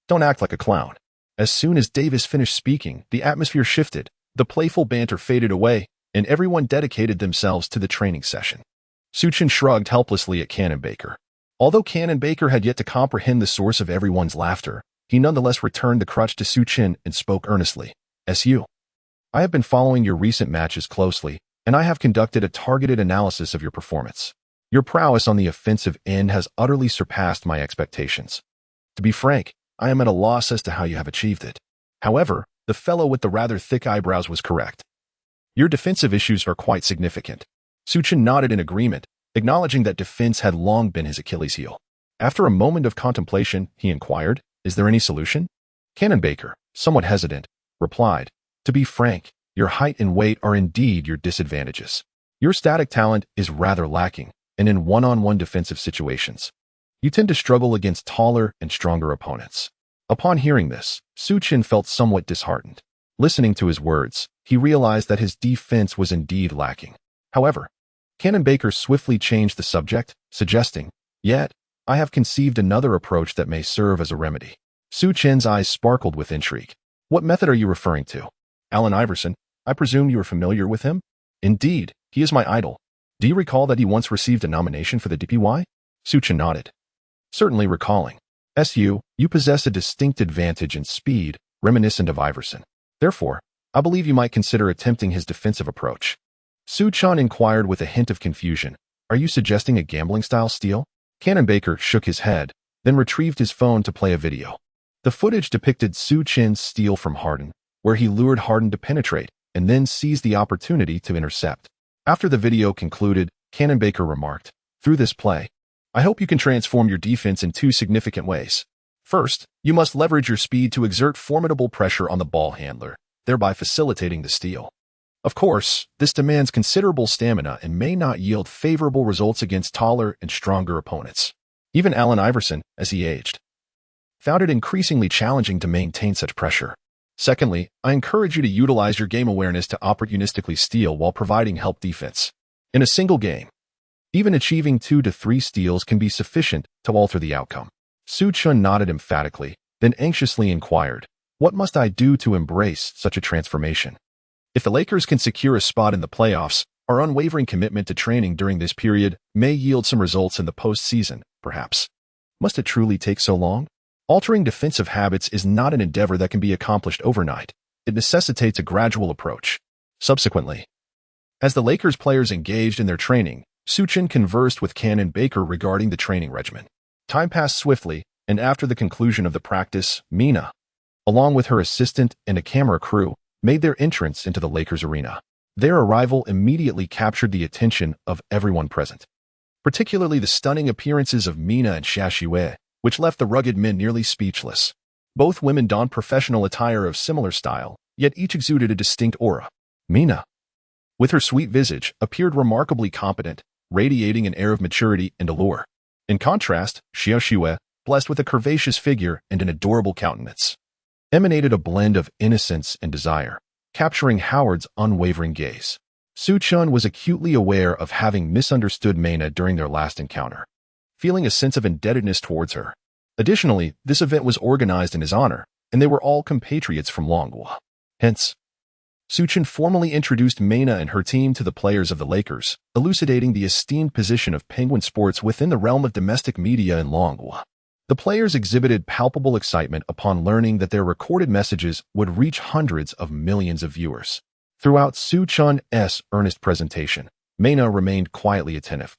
Don't act like a clown." As soon as Davis finished speaking, the atmosphere shifted, the playful banter faded away, and everyone dedicated themselves to the training session. Su Chen shrugged helplessly at Cannon Baker. Although Cannon Baker had yet to comprehend the source of everyone's laughter, he nonetheless returned the crutch to Su Chen and spoke earnestly. "SU, I have been following your recent matches closely, and I have conducted a targeted analysis of your performance. Your prowess on the offensive end has utterly surpassed my expectations. To be frank, I am at a loss as to how you have achieved it. However, the fellow with the rather thick eyebrows was correct. Your defensive issues are quite significant." Su Chen nodded in agreement, acknowledging that defense had long been his Achilles heel. After a moment of contemplation, he inquired, "Is there any solution?" Cannon Baker, somewhat hesitant, replied, "To be frank, your height and weight are indeed your disadvantages. Your static talent is rather lacking, and in one-on-one defensive situations, you tend to struggle against taller and stronger opponents." Upon hearing this, Su Chen felt somewhat disheartened. Listening to his words, he realized that his defense was indeed lacking. However, Cannon Baker swiftly changed the subject, suggesting, "Yet, I have conceived another approach that may serve as a remedy." Su Chen's eyes sparkled with intrigue. "What method are you referring to?" "Allen Iverson. I presume you are familiar with him?" "Indeed, he is my idol. Do you recall that he once received a nomination for the DPY?" Su Chen nodded, certainly recalling. "SU, you possess a distinct advantage in speed, reminiscent of Iverson. Therefore, I believe you might consider attempting his defensive approach." Su Chen inquired with a hint of confusion, "Are you suggesting a gambling-style steal?" Cannon Baker shook his head, then retrieved his phone to play a video. The footage depicted Su Chen's steal from Harden, where he lured Harden to penetrate and then seized the opportunity to intercept. After the video concluded, Cannon Baker remarked, "Through this play, I hope you can transform your defense in two significant ways. First, you must leverage your speed to exert formidable pressure on the ball handler, thereby facilitating the steal. Of course, this demands considerable stamina and may not yield favorable results against taller and stronger opponents. Even Allen Iverson, as he aged, found it increasingly challenging to maintain such pressure. Secondly, I encourage you to utilize your game awareness to opportunistically steal while providing help defense. In a single game, even achieving 2 to 3 steals can be sufficient to alter the outcome." Su Chen nodded emphatically, then anxiously inquired, "What must I do to embrace such a transformation?" "If the Lakers can secure a spot in the playoffs, our unwavering commitment to training during this period may yield some results in the postseason, perhaps." "Must it truly take so long?" "Altering defensive habits is not an endeavor that can be accomplished overnight. It necessitates a gradual approach." Subsequently, as the Lakers players engaged in their training, Su Chen conversed with Cannon Baker regarding the training regimen. Time passed swiftly, and after the conclusion of the practice, Mina, along with her assistant and a camera crew, made their entrance into the Lakers arena. Their arrival immediately captured the attention of everyone present, particularly the stunning appearances of Mina and Shashiwe, which left the rugged men nearly speechless. Both women donned professional attire of similar style, yet each exuded a distinct aura. Mina, with her sweet visage, appeared remarkably competent, radiating an air of maturity and allure. In contrast, Xiaoxiue, blessed with a curvaceous figure and an adorable countenance, emanated a blend of innocence and desire, capturing Howard's unwavering gaze. Su Chen was acutely aware of having misunderstood Mina during their last encounter, feeling a sense of indebtedness towards her. Additionally, this event was organized in his honor, and they were all compatriots from Longhua. Hence, Su Chen formally introduced Mina and her team to the players of the Lakers, elucidating the esteemed position of Penguin sports within the realm of domestic media in Longhua. The players exhibited palpable excitement upon learning that their recorded messages would reach hundreds of millions of viewers. Throughout Su Chen's earnest presentation, Mena remained quietly attentive,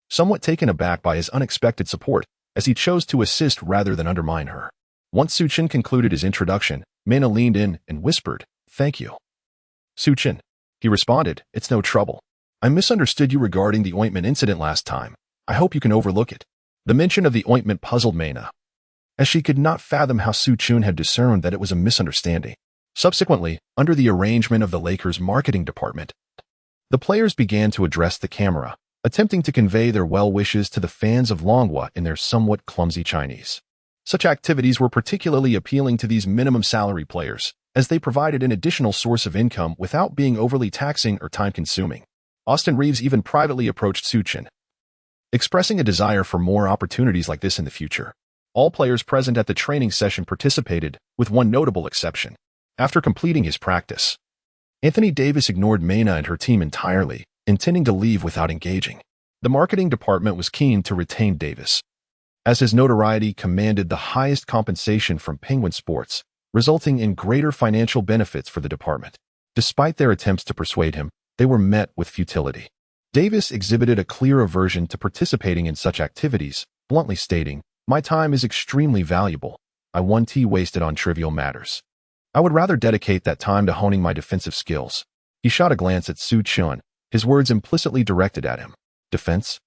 somewhat taken aback by his unexpected support, as he chose to assist rather than undermine her. Once Su Chen concluded his introduction, Mena leaned in and whispered, "Thank you." "Su Chen," he responded, "it's no trouble. I misunderstood you regarding the ointment incident last time. I hope you can overlook it." The mention of the ointment puzzled Mena, as she could not fathom how Su Chen had discerned that it was a misunderstanding. Subsequently, under the arrangement of the Lakers' marketing department, the players began to address the camera, attempting to convey their well wishes to the fans of Longhua in their somewhat clumsy Chinese. Such activities were particularly appealing to these minimum salary players, as they provided an additional source of income without being overly taxing or time-consuming. Austin Reeves even privately approached Su Chen, expressing a desire for more opportunities like this in the future. All players present at the training session participated, with one notable exception. After completing his practice, Anthony Davis ignored Mena and her team entirely, intending to leave without engaging. The marketing department was keen to retain Davis, as his notoriety commanded the highest compensation from Penguin Sports, resulting in greater financial benefits for the department. Despite their attempts to persuade him, they were met with futility. Davis exhibited a clear aversion to participating in such activities, bluntly stating, "My time is extremely valuable. I won't waste it on trivial matters. I would rather dedicate that time to honing my defensive skills." He shot a glance at Su Chen, his words implicitly directed at him. "Defense?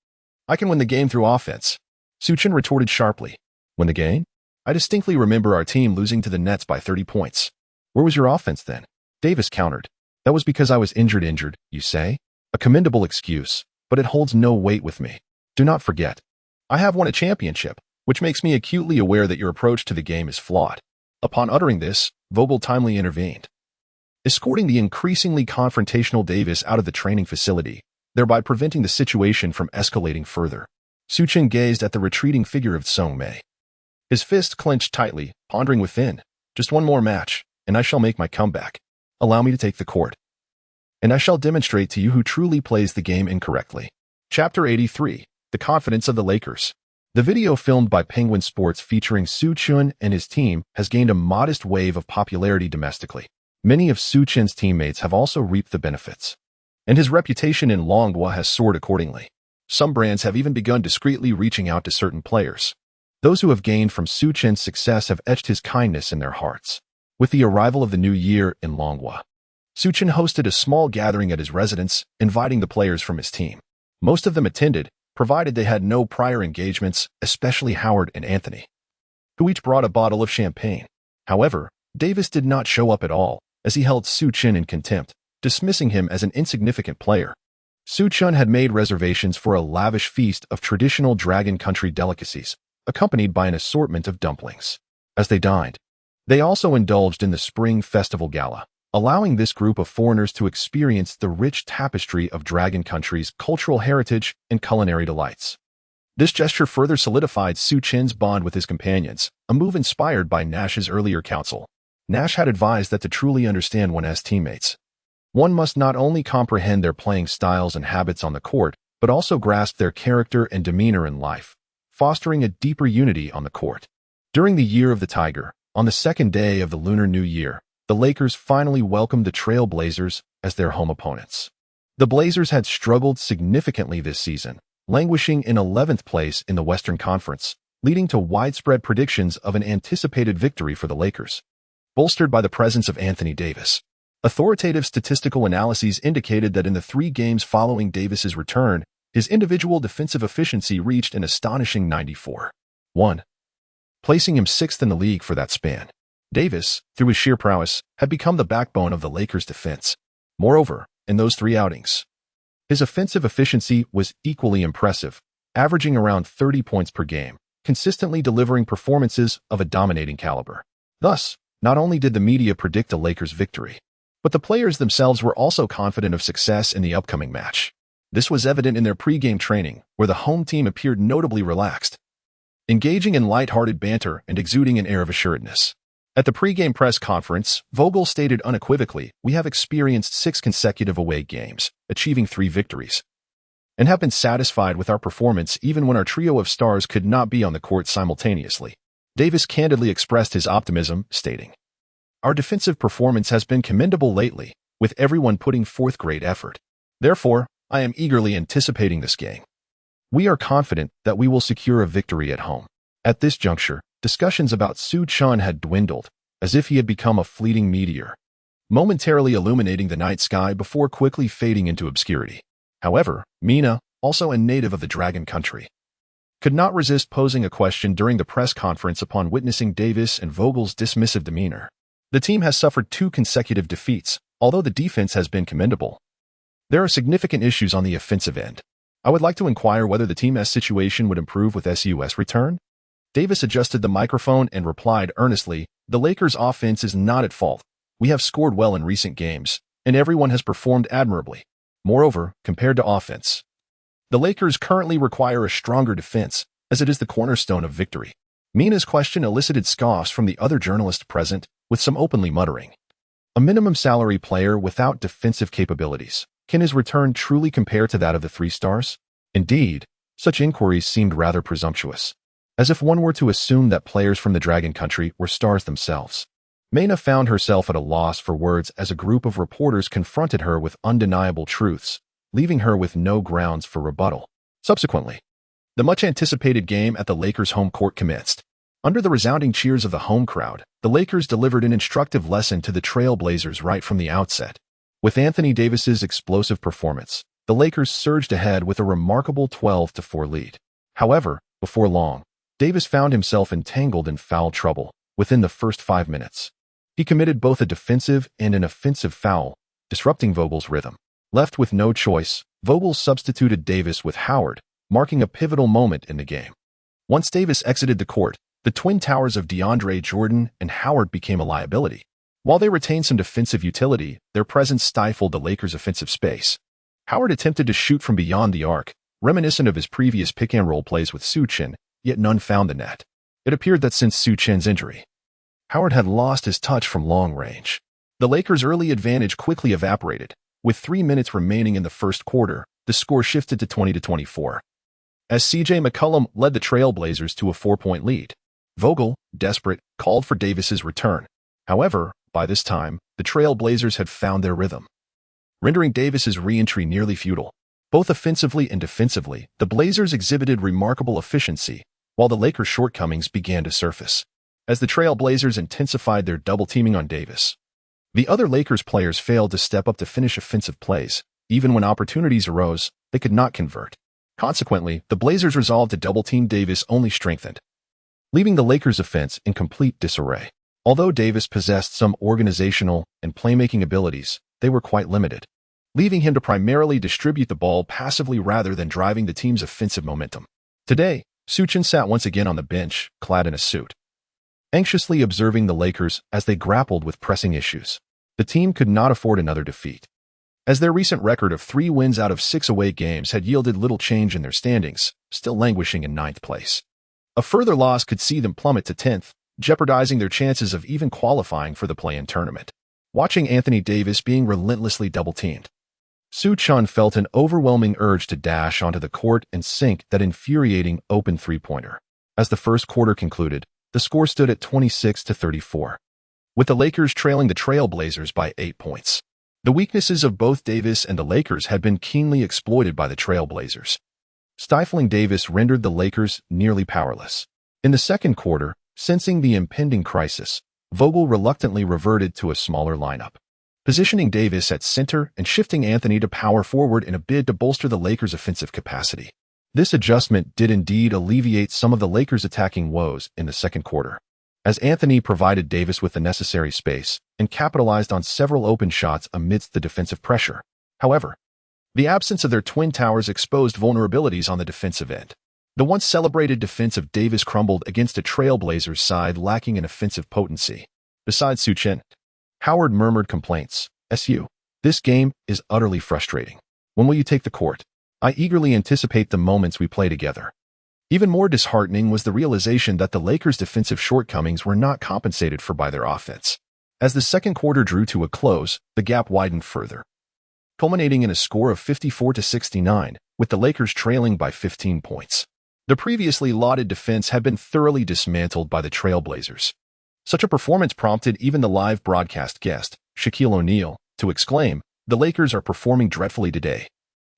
I can win the game through offense." Su Chen retorted sharply. "Win the game? I distinctly remember our team losing to the Nets by 30 points. Where was your offense then?" Davis countered. "That was because I was injured, you say? A commendable excuse, but it holds no weight with me. Do not forget, I have won a championship, which makes me acutely aware that your approach to the game is flawed." Upon uttering this, Vogel timely intervened, escorting the increasingly confrontational Davis out of the training facility, thereby preventing the situation from escalating further. Su Chen gazed at the retreating figure of Song Mei, his fist clenched tightly, pondering within, "Just one more match, and I shall make my comeback. Allow me to take the court, and I shall demonstrate to you who truly plays the game incorrectly." Chapter 83, The Confidence of the Lakers. The video filmed by Penguin Sports featuring Su Chen and his team has gained a modest wave of popularity domestically. Many of Su Chen's teammates have also reaped the benefits, and his reputation in Longhua has soared accordingly. Some brands have even begun discreetly reaching out to certain players. Those who have gained from Su Chen's success have etched his kindness in their hearts. With the arrival of the new year in Longhua, Su Chen hosted a small gathering at his residence, inviting the players from his team. Most of them attended, provided they had no prior engagements, especially Howard and Anthony, who each brought a bottle of champagne. However, Davis did not show up at all, as he held Su Chen in contempt, dismissing him as an insignificant player. Su Chen had made reservations for a lavish feast of traditional Dragon Country delicacies, accompanied by an assortment of dumplings. As they dined, they also indulged in the Spring Festival Gala, allowing this group of foreigners to experience the rich tapestry of Dragon Country's cultural heritage and culinary delights. This gesture further solidified Su Chen's bond with his companions, a move inspired by Nash's earlier counsel. Nash had advised that to truly understand one's teammates, one must not only comprehend their playing styles and habits on the court, but also grasp their character and demeanor in life, fostering a deeper unity on the court. During the Year of the Tiger, on the second day of the Lunar New Year, the Lakers finally welcomed the Trail Blazers as their home opponents. The Blazers had struggled significantly this season, languishing in 11th place in the Western Conference, leading to widespread predictions of an anticipated victory for the Lakers, bolstered by the presence of Anthony Davis. Authoritative statistical analyses indicated that in the 3 games following Davis's return, his individual defensive efficiency reached an astonishing 94.1, placing him 6th in the league for that span. Davis, through his sheer prowess, had become the backbone of the Lakers' defense. Moreover, in those 3 outings, his offensive efficiency was equally impressive, averaging around 30 points per game, consistently delivering performances of a dominating caliber. Thus, not only did the media predict a Lakers victory, but the players themselves were also confident of success in the upcoming match. This was evident in their pre-game training, where the home team appeared notably relaxed, engaging in light-hearted banter and exuding an air of assuredness. At the pre-game press conference, Vogel stated unequivocally, "We have experienced 6 consecutive away games, achieving 3 victories. and have been satisfied with our performance even when our trio of stars could not be on the court simultaneously. Davis candidly expressed his optimism, stating, "Our defensive performance has been commendable lately, with everyone putting forth great effort. Therefore, I am eagerly anticipating this game. We are confident that we will secure a victory at home." At this juncture, discussions about Su Chen had dwindled, as if he had become a fleeting meteor, momentarily illuminating the night sky before quickly fading into obscurity. However, Mina, also a native of the Dragon Country, could not resist posing a question during the press conference upon witnessing Davis and Vogel's dismissive demeanor. The team has suffered 2 consecutive defeats, although the defense has been commendable. There are significant issues on the offensive end. I would like to inquire whether the team's situation would improve with Su's return. Davis adjusted the microphone and replied earnestly, "The Lakers' offense is not at fault. We have scored well in recent games, and everyone has performed admirably. Moreover, compared to offense, the Lakers currently require a stronger defense, as it is the cornerstone of victory." Mina's question elicited scoffs from the other journalists present, with some openly muttering, "A minimum salary player without defensive capabilities. Can his return truly compare to that of the 3 stars? Indeed, such inquiries seemed rather presumptuous, as if one were to assume that players from the Dragon Country were stars themselves. Mina found herself at a loss for words as a group of reporters confronted her with undeniable truths, leaving her with no grounds for rebuttal. Subsequently, the much-anticipated game at the Lakers' home court commenced. Under the resounding cheers of the home crowd, the Lakers delivered an instructive lesson to the Trailblazers right from the outset. With Anthony Davis's explosive performance, the Lakers surged ahead with a remarkable 12-4 lead. However, before long, Davis found himself entangled in foul trouble within the first 5 minutes. He committed both a defensive and an offensive foul, disrupting Vogel's rhythm. Left with no choice, Vogel substituted Davis with Howard, marking a pivotal moment in the game. Once Davis exited the court, the twin towers of DeAndre Jordan and Howard became a liability. While they retained some defensive utility, their presence stifled the Lakers' offensive space. Howard attempted to shoot from beyond the arc, reminiscent of his previous pick-and-roll plays with Su Chen, yet none found the net. It appeared that since Su Chen's injury, Howard had lost his touch from long range. The Lakers' early advantage quickly evaporated. With 3 minutes remaining in the first quarter, the score shifted to 20-24. As C.J. McCollum led the Trailblazers to a 4-point lead, Vogel, desperate, called for Davis's return. However, by this time, the Trailblazers had found their rhythm, rendering Davis's re-entry nearly futile. Both offensively and defensively, the Blazers exhibited remarkable efficiency, while the Lakers' shortcomings began to surface. As the Trailblazers intensified their double-teaming on Davis, the other Lakers players failed to step up to finish offensive plays. Even when opportunities arose, they could not convert. Consequently, the Blazers' resolve to double-team Davis only strengthened, leaving the Lakers' offense in complete disarray. Although Davis possessed some organizational and playmaking abilities, they were quite limited, leaving him to primarily distribute the ball passively rather than driving the team's offensive momentum. Today, Su Chen sat once again on the bench, clad in a suit, anxiously observing the Lakers as they grappled with pressing issues. The team could not afford another defeat, as their recent record of 3 wins out of 6 away games had yielded little change in their standings, still languishing in 9th place. A further loss could see them plummet to 10th, jeopardizing their chances of even qualifying for the play-in tournament. Watching Anthony Davis being relentlessly double-teamed, Su Chen felt an overwhelming urge to dash onto the court and sink that infuriating open three-pointer. As the first quarter concluded, the score stood at 26-34, with the Lakers trailing the Trailblazers by 8 points. The weaknesses of both Davis and the Lakers had been keenly exploited by the Trailblazers. Stifling Davis rendered the Lakers nearly powerless. In the second quarter, sensing the impending crisis, Vogel reluctantly reverted to a smaller lineup, positioning Davis at center and shifting Anthony to power forward in a bid to bolster the Lakers' offensive capacity. This adjustment did indeed alleviate some of the Lakers' attacking woes in the second quarter, as Anthony provided Davis with the necessary space and capitalized on several open shots amidst the defensive pressure. However, the absence of their twin towers exposed vulnerabilities on the defensive end. The once celebrated defense of Davis crumbled against a Trailblazers side lacking in offensive potency. Besides Su Chen, Howard murmured complaints. "Su, this game is utterly frustrating. When will you take the court? I eagerly anticipate the moments we play together." Even more disheartening was the realization that the Lakers' defensive shortcomings were not compensated for by their offense. As the second quarter drew to a close, the gap widened further, culminating in a score of 54-69, with the Lakers trailing by 15 points. The previously lauded defense had been thoroughly dismantled by the Trailblazers. Such a performance prompted even the live broadcast guest, Shaquille O'Neal, to exclaim, "The Lakers are performing dreadfully today."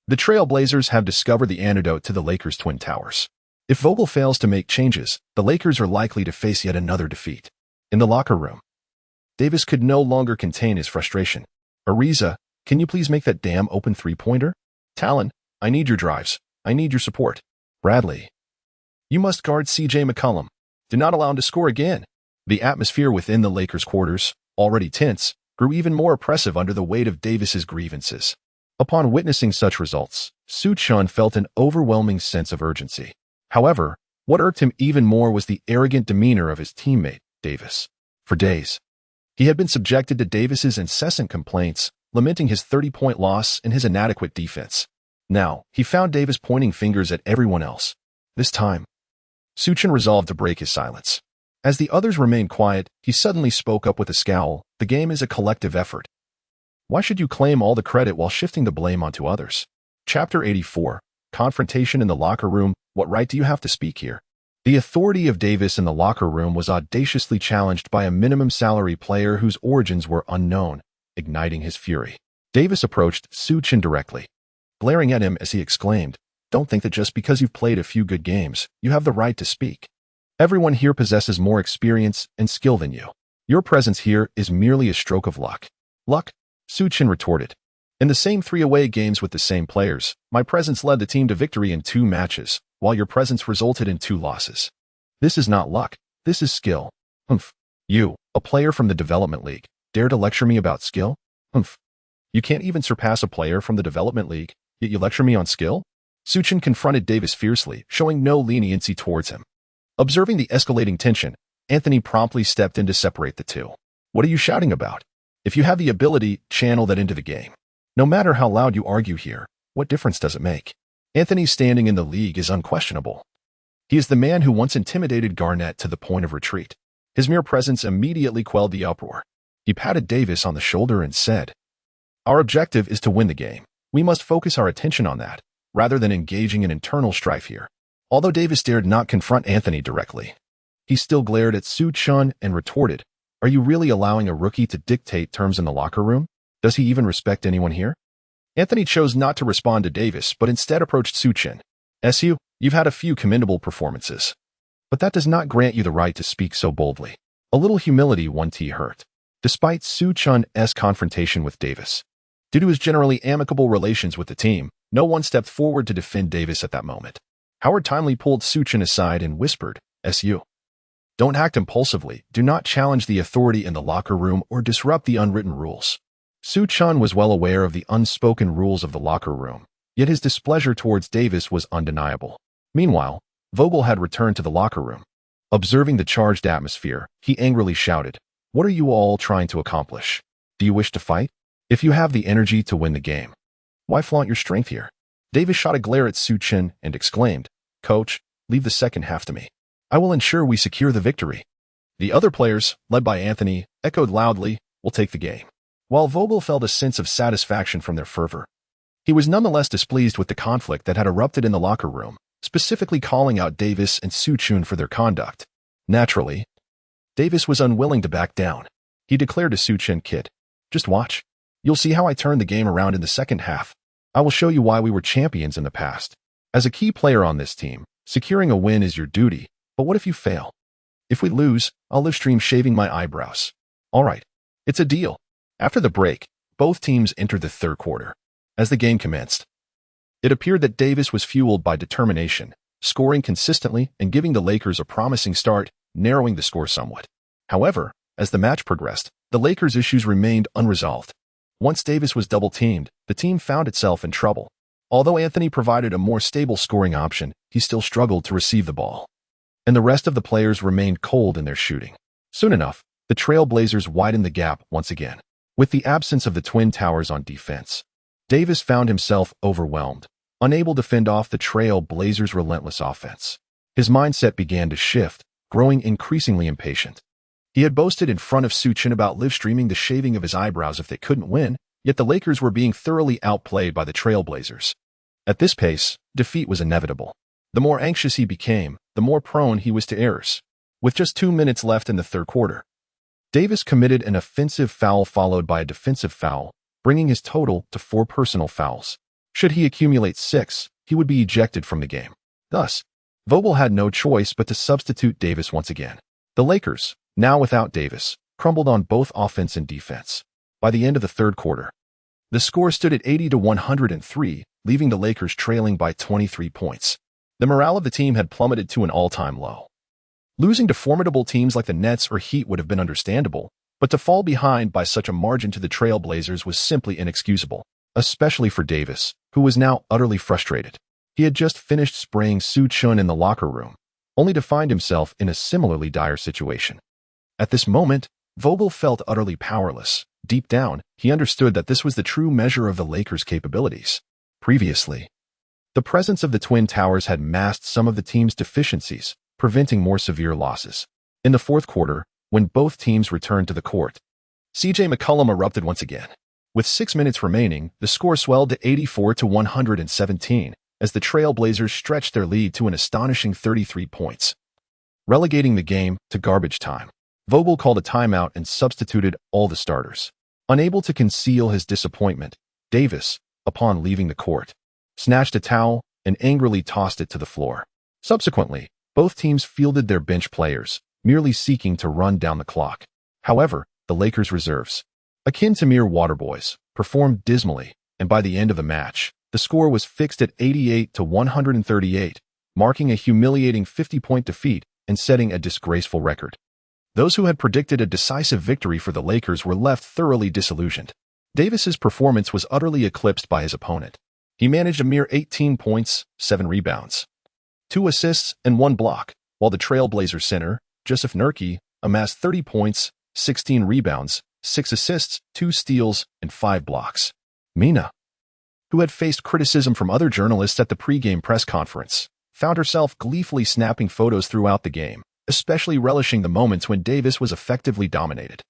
The Trailblazers have discovered the antidote to the Lakers' Twin Towers. If Vogel fails to make changes, the Lakers are likely to face yet another defeat. In the locker room, Davis could no longer contain his frustration. "Ariza, can you please make that damn open three-pointer? Talon, I need your drives. I need your support. Bradley, you must guard CJ McCollum. Do not allow him to score again." The atmosphere within the Lakers' quarters, already tense, grew even more oppressive under the weight of Davis's grievances. Upon witnessing such results, Su Chen felt an overwhelming sense of urgency. However, what irked him even more was the arrogant demeanor of his teammate, Davis. For days, he had been subjected to Davis's incessant complaints, lamenting his 30-point loss and his inadequate defense. Now, he found Davis pointing fingers at everyone else. This time, Su Chen resolved to break his silence. As the others remained quiet, he suddenly spoke up with a scowl, "The game is a collective effort. Why should you claim all the credit while shifting the blame onto others?" Chapter 84, Confrontation in the Locker Room. What right do you have to speak here? The authority of Davis in the locker room was audaciously challenged by a minimum salary player whose origins were unknown, igniting his fury. Davis approached Su Chen directly, glaring at him as he exclaimed, "Don't think that just because you've played a few good games, you have the right to speak. Everyone here possesses more experience and skill than you. Your presence here is merely a stroke of luck." "Luck?" Su Chen retorted. "In the same 3 away games with the same players, my presence led the team to victory in 2 matches, while your presence resulted in 2 losses. This is not luck. This is skill." "Humph. You, a player from the Development League, dare to lecture me about skill? Humph. You can't even surpass a player from the Development League, yet you lecture me on skill?" Su Chen confronted Davis fiercely, showing no leniency towards him. Observing the escalating tension, Anthony promptly stepped in to separate the two. "What are you shouting about? If you have the ability, channel that into the game. No matter how loud you argue here, what difference does it make? Anthony's standing in the league is unquestionable. He is the man who once intimidated Garnett to the point of retreat. His mere presence immediately quelled the uproar." He patted Davis on the shoulder and said, "Our objective is to win the game. We must focus our attention on that, rather than engaging in internal strife here." Although Davis dared not confront Anthony directly, he still glared at Su Chen and retorted, "Are you really allowing a rookie to dictate terms in the locker room? Does he even respect anyone here?" Anthony chose not to respond to Davis, but instead approached Su Chen. "Su, you've had a few commendable performances, but that does not grant you the right to speak so boldly. A little humility won't hurt." Despite Su Chen's confrontation with Davis, due to his generally amicable relations with the team, no one stepped forward to defend Davis at that moment. Howard timely pulled Su Chen aside and whispered, "Su, don't act impulsively, do not challenge the authority in the locker room or disrupt the unwritten rules." Su Chen was well aware of the unspoken rules of the locker room, yet his displeasure towards Davis was undeniable. Meanwhile, Vogel had returned to the locker room. Observing the charged atmosphere, he angrily shouted, "What are you all trying to accomplish? Do you wish to fight? If you have the energy to win the game, why flaunt your strength here?" Davis shot a glare at Su Chen and exclaimed, "Coach, leave the second half to me. I will ensure we secure the victory." The other players, led by Anthony, echoed loudly, "We'll take the game." While Vogel felt a sense of satisfaction from their fervor, he was nonetheless displeased with the conflict that had erupted in the locker room, specifically calling out Davis and Su Chen for their conduct. Naturally, Davis was unwilling to back down. He declared to Su Chen, "Kid, just watch. You'll see how I turn the game around in the second half. I will show you why we were champions in the past. As a key player on this team, securing a win is your duty, but what if you fail? If we lose, I'll live stream shaving my eyebrows. All right, it's a deal." After the break, both teams entered the third quarter. As the game commenced, it appeared that Davis was fueled by determination, scoring consistently and giving the Lakers a promising start, narrowing the score somewhat. However, as the match progressed, the Lakers' issues remained unresolved. Once Davis was double-teamed, the team found itself in trouble. Although Anthony provided a more stable scoring option, he still struggled to receive the ball, and the rest of the players remained cold in their shooting. Soon enough, the Trailblazers widened the gap once again. With the absence of the Twin Towers on defense, Davis found himself overwhelmed, unable to fend off the Trailblazers' relentless offense. His mindset began to shift, growing increasingly impatient. He had boasted in front of Su Chen about live streaming the shaving of his eyebrows if they couldn't win, yet the Lakers were being thoroughly outplayed by the Trailblazers. At this pace, defeat was inevitable. The more anxious he became, the more prone he was to errors. With just 2 minutes left in the third quarter, Davis committed an offensive foul followed by a defensive foul, bringing his total to 4 personal fouls. Should he accumulate 6, he would be ejected from the game. Thus, Vogel had no choice but to substitute Davis once again. The Lakers, now without Davis, crumbled on both offense and defense. By the end of the third quarter, the score stood at 80-103, leaving the Lakers trailing by 23 points. The morale of the team had plummeted to an all-time low. Losing to formidable teams like the Nets or Heat would have been understandable, but to fall behind by such a margin to the Trail Blazers was simply inexcusable, especially for Davis, who was now utterly frustrated. He had just finished spraying Su Chen in the locker room, only to find himself in a similarly dire situation. At this moment, Vogel felt utterly powerless. Deep down, he understood that this was the true measure of the Lakers' capabilities. Previously, the presence of the Twin Towers had masked some of the team's deficiencies, preventing more severe losses. In the fourth quarter, when both teams returned to the court, C.J. McCollum erupted once again. With 6 minutes remaining, the score swelled to 84-117 as the Trail Blazers stretched their lead to an astonishing 33 points, relegating the game to garbage time. Vogel called a timeout and substituted all the starters. Unable to conceal his disappointment, Davis, upon leaving the court, snatched a towel and angrily tossed it to the floor. Subsequently, both teams fielded their bench players, merely seeking to run down the clock. However, the Lakers' reserves, akin to mere waterboys, performed dismally, and by the end of the match, the score was fixed at 88-138, marking a humiliating 50-point defeat and setting a disgraceful record. Those who had predicted a decisive victory for the Lakers were left thoroughly disillusioned. Davis's performance was utterly eclipsed by his opponent. He managed a mere 18 points, 7 rebounds, 2 assists, and 1 block, while the Trail Blazers center, Jusuf Nurkic, amassed 30 points, 16 rebounds, 6 assists, 2 steals, and 5 blocks. Mina, who had faced criticism from other journalists at the pregame press conference, found herself gleefully snapping photos throughout the game, especially relishing the moments when Davis was effectively dominated.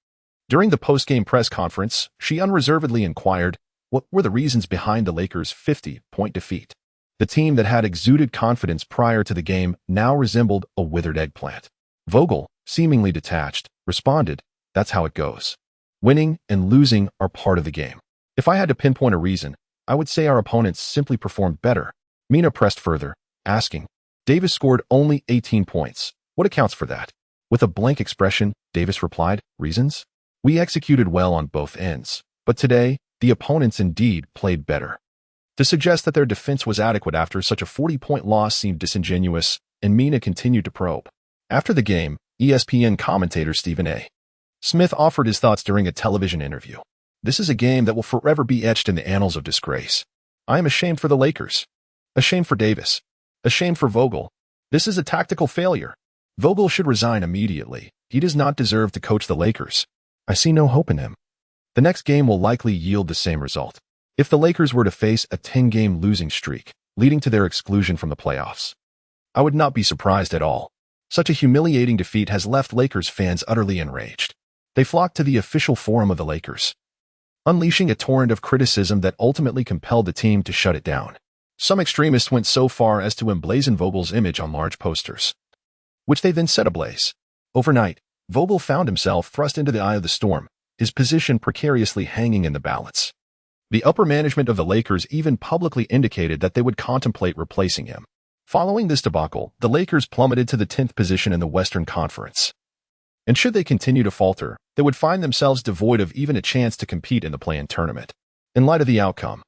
During the postgame press conference, she unreservedly inquired what were the reasons behind the Lakers' 50-point defeat. The team that had exuded confidence prior to the game now resembled a withered eggplant. Vogel, seemingly detached, responded, "That's how it goes. Winning and losing are part of the game. If I had to pinpoint a reason, I would say our opponents simply performed better." Mina pressed further, asking, "Davis scored only 18 points. What accounts for that?" With a blank expression, Davis replied, "Reasons? We executed well on both ends, but today, the opponents indeed played better." To suggest that their defense was adequate after such a 40-point loss seemed disingenuous, and Mina continued to probe. After the game, ESPN commentator Stephen A. Smith offered his thoughts during a television interview. "This is a game that will forever be etched in the annals of disgrace. I am ashamed for the Lakers. Ashamed for Davis. Ashamed for Vogel. This is a tactical failure. Vogel should resign immediately. He does not deserve to coach the Lakers. I see no hope in him." The next game will likely yield the same result. If the Lakers were to face a 10-game losing streak, leading to their exclusion from the playoffs, I would not be surprised at all. Such a humiliating defeat has left Lakers fans utterly enraged. They flocked to the official forum of the Lakers, unleashing a torrent of criticism that ultimately compelled the team to shut it down. Some extremists went so far as to emblazon Vogel's image on large posters, which they then set ablaze. Overnight, Vogel found himself thrust into the eye of the storm, his position precariously hanging in the balance. The upper management of the Lakers even publicly indicated that they would contemplate replacing him. Following this debacle, the Lakers plummeted to the 10th position in the Western Conference. And should they continue to falter, they would find themselves devoid of even a chance to compete in the play-in tournament. In light of the outcome,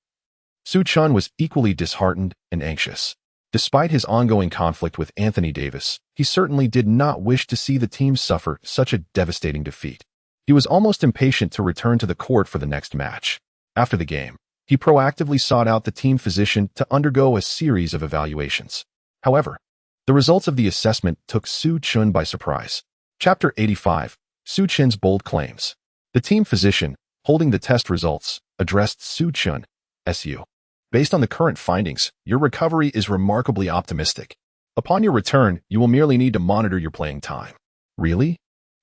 Su Chen was equally disheartened and anxious. Despite his ongoing conflict with Anthony Davis, he certainly did not wish to see the team suffer such a devastating defeat. He was almost impatient to return to the court for the next match. After the game, he proactively sought out the team physician to undergo a series of evaluations. However, the results of the assessment took Su Chen by surprise. Chapter 85, Su Chen's Bold Claims. The team physician, holding the test results, addressed Su Chen, "SU. Based on the current findings, your recovery is remarkably optimistic. Upon your return, you will merely need to monitor your playing time." "Really?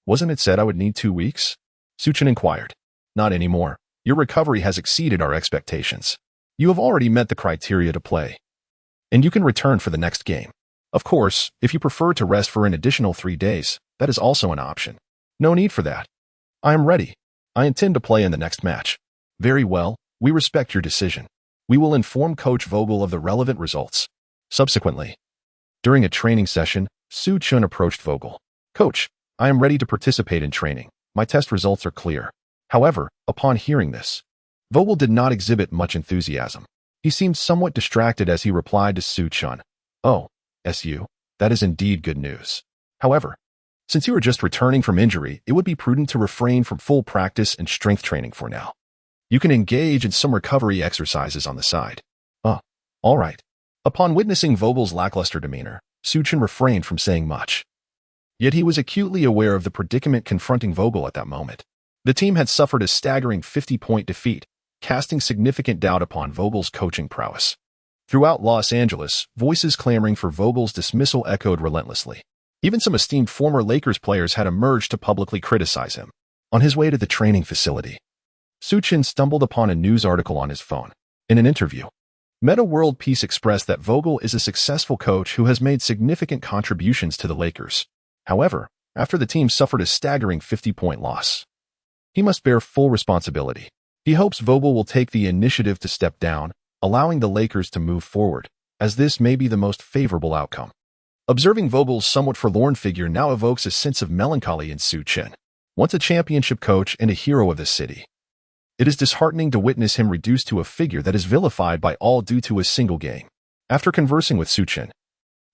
Wasn't it said I would need 2 weeks?" Su Chen inquired. "Not anymore. Your recovery has exceeded our expectations. You have already met the criteria to play, and you can return for the next game. Of course, if you prefer to rest for an additional 3 days, that is also an option. No need for that. I am ready. I intend to play in the next match. Very well, we respect your decision. We will inform Coach Vogel of the relevant results. Subsequently, during a training session, Su Chen approached Vogel. Coach, I am ready to participate in training. My test results are clear. However, upon hearing this, Vogel did not exhibit much enthusiasm. He seemed somewhat distracted as he replied to Su Chen. Oh, SU, that is indeed good news. However, since you are just returning from injury, it would be prudent to refrain from full practice and strength training for now. You can engage in some recovery exercises on the side. All right. Upon witnessing Vogel's lackluster demeanor, Su Chen refrained from saying much. Yet he was acutely aware of the predicament confronting Vogel at that moment. The team had suffered a staggering 50-point defeat, casting significant doubt upon Vogel's coaching prowess. Throughout Los Angeles, voices clamoring for Vogel's dismissal echoed relentlessly. Even some esteemed former Lakers players had emerged to publicly criticize him. On his way to the training facility, Su Chen stumbled upon a news article on his phone. In an interview, Meta World Peace expressed that Vogel is a successful coach who has made significant contributions to the Lakers. However, after the team suffered a staggering 50-point loss, he must bear full responsibility. He hopes Vogel will take the initiative to step down, allowing the Lakers to move forward, as this may be the most favorable outcome. Observing Vogel's somewhat forlorn figure now evokes a sense of melancholy in Su Chen. Once a championship coach and a hero of the city, it is disheartening to witness him reduced to a figure that is vilified by all due to a single game. After conversing with Su Chen,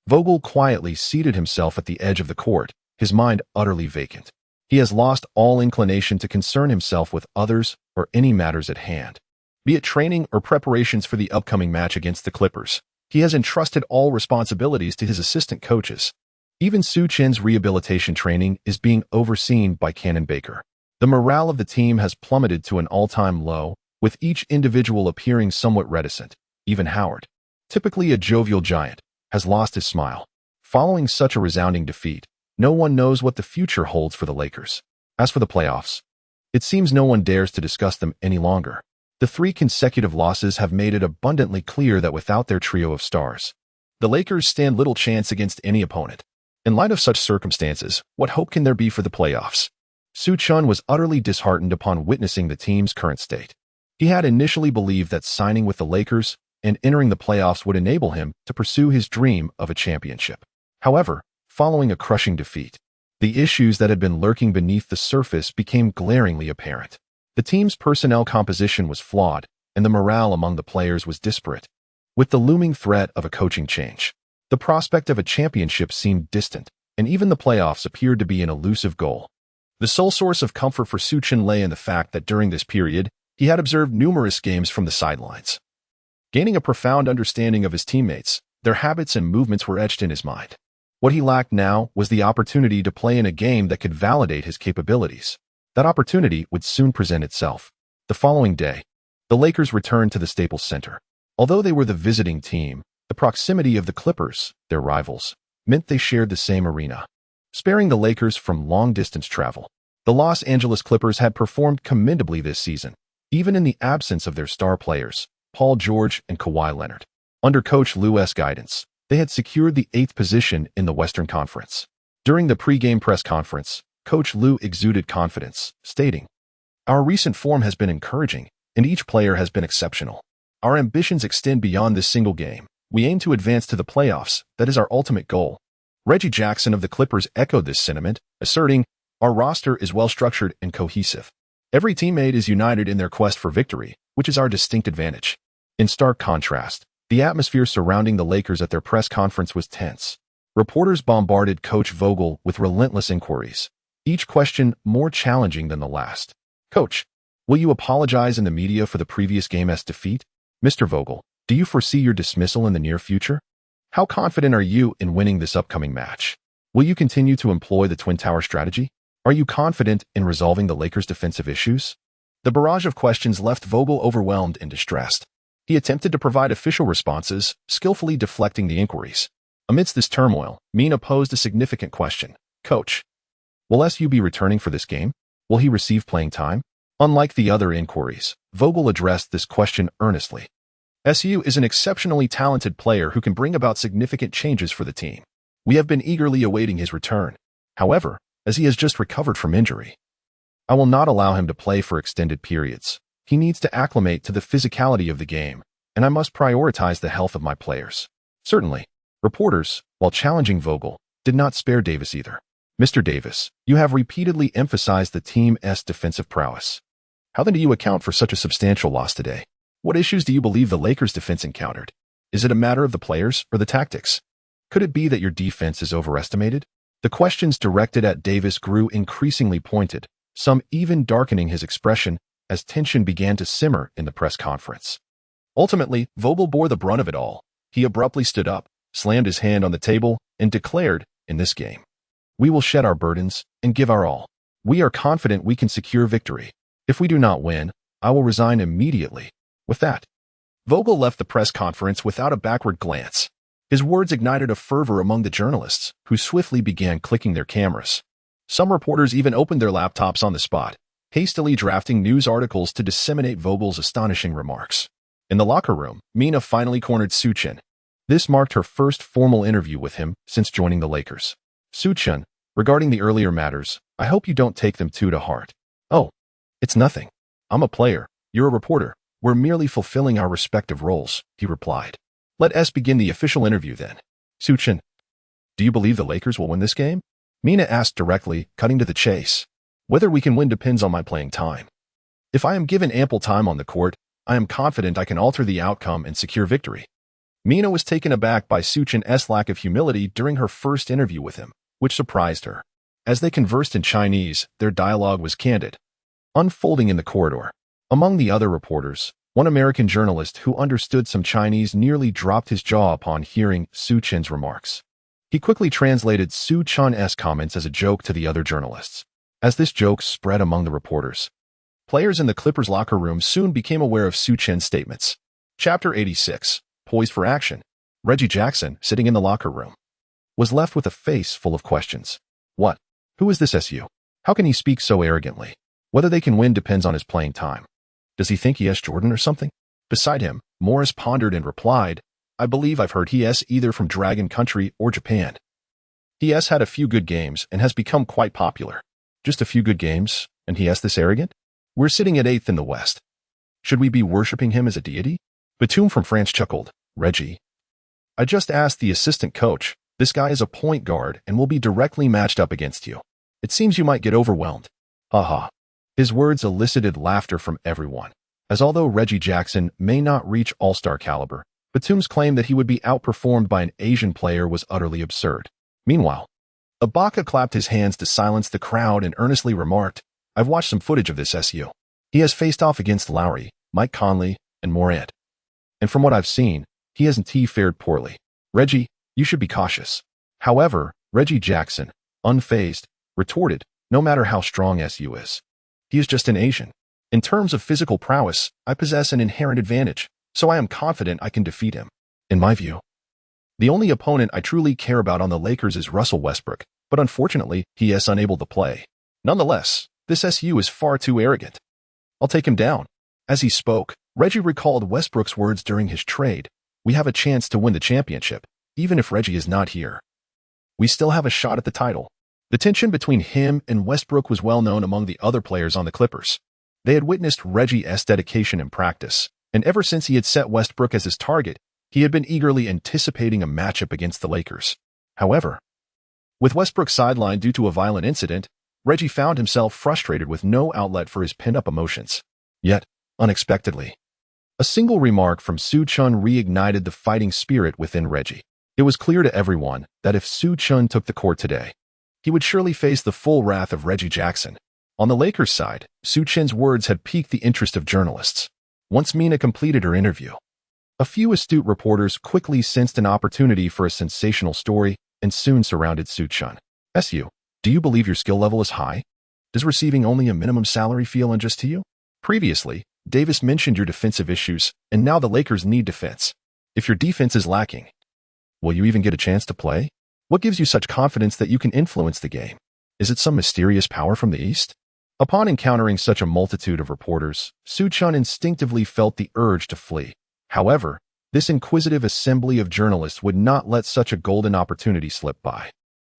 Vogel quietly seated himself at the edge of the court, his mind utterly vacant. He has lost all inclination to concern himself with others or any matters at hand. Be it training or preparations for the upcoming match against the Clippers, he has entrusted all responsibilities to his assistant coaches. Even Su Chen's rehabilitation training is being overseen by Cannon Baker. The morale of the team has plummeted to an all-time low, with each individual appearing somewhat reticent. Even Howard, typically a jovial giant, has lost his smile. Following such a resounding defeat, no one knows what the future holds for the Lakers. As for the playoffs, it seems no one dares to discuss them any longer. The 3 consecutive losses have made it abundantly clear that without their trio of stars, the Lakers stand little chance against any opponent. In light of such circumstances, what hope can there be for the playoffs? Su Chen was utterly disheartened upon witnessing the team's current state. He had initially believed that signing with the Lakers and entering the playoffs would enable him to pursue his dream of a championship. However, following a crushing defeat, the issues that had been lurking beneath the surface became glaringly apparent. The team's personnel composition was flawed, and the morale among the players was disparate. With the looming threat of a coaching change, the prospect of a championship seemed distant, and even the playoffs appeared to be an elusive goal. The sole source of comfort for Su Chen lay in the fact that during this period, he had observed numerous games from the sidelines. Gaining a profound understanding of his teammates, their habits and movements were etched in his mind. What he lacked now was the opportunity to play in a game that could validate his capabilities. That opportunity would soon present itself. The following day, the Lakers returned to the Staples Center. Although they were the visiting team, the proximity of the Clippers, their rivals, meant they shared the same arena. Sparing the Lakers from long-distance travel, the Los Angeles Clippers had performed commendably this season, even in the absence of their star players, Paul George and Kawhi Leonard. Under Coach Lou's guidance, they had secured the 8th position in the Western Conference. During the pre-game press conference, Coach Lou exuded confidence, stating, "Our recent form has been encouraging, and each player has been exceptional. Our ambitions extend beyond this single game. We aim to advance to the playoffs. That is our ultimate goal." Reggie Jackson of the Clippers echoed this sentiment, asserting, "Our roster is well-structured and cohesive. Every teammate is united in their quest for victory, which is our distinct advantage." In stark contrast, the atmosphere surrounding the Lakers at their press conference was tense. Reporters bombarded Coach Vogel with relentless inquiries, each question more challenging than the last. "Coach, will you apologize in the media for the previous game's defeat? Mr. Vogel, do you foresee your dismissal in the near future? How confident are you in winning this upcoming match? Will you continue to employ the Twin Tower strategy? Are you confident in resolving the Lakers' defensive issues?" The barrage of questions left Vogel overwhelmed and distressed. He attempted to provide official responses, skillfully deflecting the inquiries. Amidst this turmoil, Mina posed a significant question. "Coach, will SU be returning for this game? Will he receive playing time?" Unlike the other inquiries, Vogel addressed this question earnestly. Su is an exceptionally talented player who can bring about significant changes for the team. We have been eagerly awaiting his return. However, as he has just recovered from injury, I will not allow him to play for extended periods. He needs to acclimate to the physicality of the game, and I must prioritize the health of my players. Certainly, reporters, while challenging Vogel, did not spare Davis either. Mr. Davis, you have repeatedly emphasized the team's defensive prowess. How then do you account for such a substantial loss today? What issues do you believe the Lakers' defense encountered? Is it a matter of the players or the tactics? Could it be that your defense is overestimated? The questions directed at Davis grew increasingly pointed, some even darkening his expression as tension began to simmer in the press conference. Ultimately, Vogel bore the brunt of it all. He abruptly stood up, slammed his hand on the table, and declared, "In this game, we will shed our burdens and give our all. We are confident we can secure victory. If we do not win, I will resign immediately." With that, Vogel left the press conference without a backward glance. His words ignited a fervor among the journalists, who swiftly began clicking their cameras. Some reporters even opened their laptops on the spot, hastily drafting news articles to disseminate Vogel's astonishing remarks. In the locker room, Mina finally cornered Su Chen. This marked her first formal interview with him since joining the Lakers. "Su Chen, regarding the earlier matters, I hope you don't take them too to heart." "Oh, it's nothing. I'm a player. You're a reporter. We're merely fulfilling our respective roles," he replied. "Let us begin the official interview then." "Su Chen, do you believe the Lakers will win this game?" Mina asked directly, cutting to the chase. "Whether we can win depends on my playing time. If I am given ample time on the court, I am confident I can alter the outcome and secure victory." Mina was taken aback by Su Chen's lack of humility during her first interview with him, which surprised her. As they conversed in Chinese, their dialogue was candid, unfolding in the corridor. Among the other reporters, one American journalist who understood some Chinese nearly dropped his jaw upon hearing Su Chen's remarks. He quickly translated Su Chen's comments as a joke to the other journalists. As this joke spread among the reporters, players in the Clippers locker room soon became aware of Su Chen's statements. Chapter 86, Poised for Action. Reggie Jackson, sitting in the locker room, was left with a face full of questions. What? Who is this SU? How can he speak so arrogantly? Whether they can win depends on his playing time. Does he think he has Jordan or something? Beside him, Morris pondered and replied, "I believe I've heard he has either from Dragon Country or Japan. He has had a few good games and has become quite popular." "Just a few good games, and he has this arrogant? We're sitting at 8th in the West. Should we be worshipping him as a deity?" Batum from France chuckled. "Reggie, I just asked the assistant coach. This guy is a point guard and will be directly matched up against you. It seems you might get overwhelmed." Haha. His words elicited laughter from everyone, as although Reggie Jackson may not reach all-star caliber, Batum's claim that he would be outperformed by an Asian player was utterly absurd. Meanwhile, Ibaka clapped his hands to silence the crowd and earnestly remarked, "I've watched some footage of this SU. He has faced off against Lowry, Mike Conley, and Morant. And from what I've seen, he hasn't fared poorly. Reggie, you should be cautious." However, Reggie Jackson, unfazed, retorted, "No matter how strong SU is, he is just an Asian. In terms of physical prowess, I possess an inherent advantage, so I am confident I can defeat him. In my view, the only opponent I truly care about on the Lakers is Russell Westbrook, but unfortunately, he is unable to play. Nonetheless, this SU is far too arrogant. I'll take him down." As he spoke, Reggie recalled Westbrook's words during his trade. "We have a chance to win the championship, even if Reggie is not here. We still have a shot at the title." The tension between him and Westbrook was well known among the other players on the Clippers. They had witnessed Reggie's dedication in practice, and ever since he had set Westbrook as his target, he had been eagerly anticipating a matchup against the Lakers. However, with Westbrook sidelined due to a violent incident, Reggie found himself frustrated with no outlet for his pent-up emotions. Yet, unexpectedly, a single remark from Su Chen reignited the fighting spirit within Reggie. It was clear to everyone that if Su Chen took the court today, he would surely face the full wrath of Reggie Jackson. On the Lakers' side, Su Chen's words had piqued the interest of journalists. Once Mina completed her interview, a few astute reporters quickly sensed an opportunity for a sensational story and soon surrounded Su Chen. "SU, do you believe your skill level is high? Does receiving only a minimum salary feel unjust to you? Previously, Davis mentioned your defensive issues, and now the Lakers need defense. If your defense is lacking, will you even get a chance to play? What gives you such confidence that you can influence the game? Is it some mysterious power from the East?" Upon encountering such a multitude of reporters, Su Chen instinctively felt the urge to flee. However, this inquisitive assembly of journalists would not let such a golden opportunity slip by.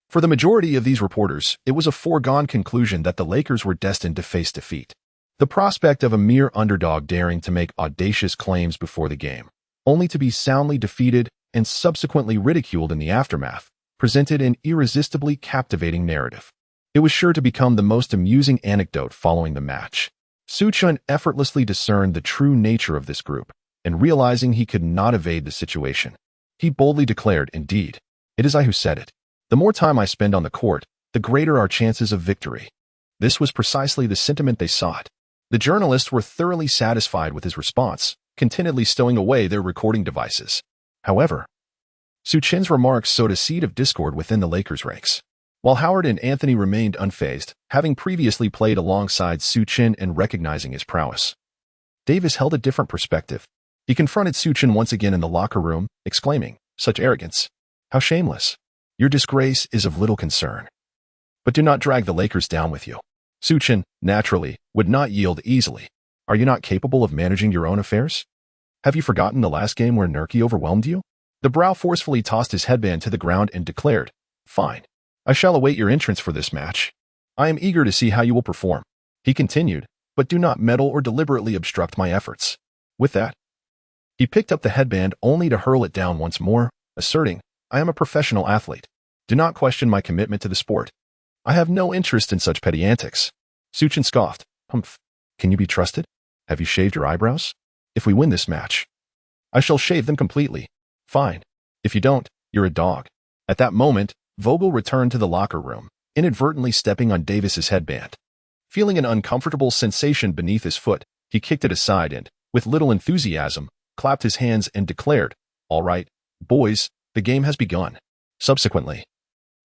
For the majority of these reporters, it was a foregone conclusion that the Lakers were destined to face defeat. The prospect of a mere underdog daring to make audacious claims before the game, only to be soundly defeated and subsequently ridiculed in the aftermath, presented an irresistibly captivating narrative. It was sure to become the most amusing anecdote following the match. Su Chen effortlessly discerned the true nature of this group, and realizing he could not evade the situation, he boldly declared, "Indeed, it is I who said it. The more time I spend on the court, the greater our chances of victory." This was precisely the sentiment they sought. The journalists were thoroughly satisfied with his response, contentedly stowing away their recording devices. However, Su Chen's remarks sowed a seed of discord within the Lakers' ranks. While Howard and Anthony remained unfazed, having previously played alongside Su Chen and recognizing his prowess, Davis held a different perspective. He confronted Su Chen once again in the locker room, exclaiming, "Such arrogance! How shameless! Your disgrace is of little concern. But do not drag the Lakers down with you." Su Chen, naturally, would not yield easily. "Are you not capable of managing your own affairs? Have you forgotten the last game where Nurki overwhelmed you?" The brow forcefully tossed his headband to the ground and declared, "Fine. I shall await your entrance for this match. I am eager to see how you will perform." He continued, "But do not meddle or deliberately obstruct my efforts." With that, he picked up the headband only to hurl it down once more, asserting, "I am a professional athlete. Do not question my commitment to the sport. I have no interest in such petty antics." Su Chen scoffed, "Humph. Can you be trusted? Have you shaved your eyebrows? If we win this match, I shall shave them completely." "Fine. If you don't, you're a dog." At that moment, Vogel returned to the locker room, inadvertently stepping on Davis's headband. Feeling an uncomfortable sensation beneath his foot, he kicked it aside and, with little enthusiasm, clapped his hands and declared, "All right, boys, the game has begun." Subsequently,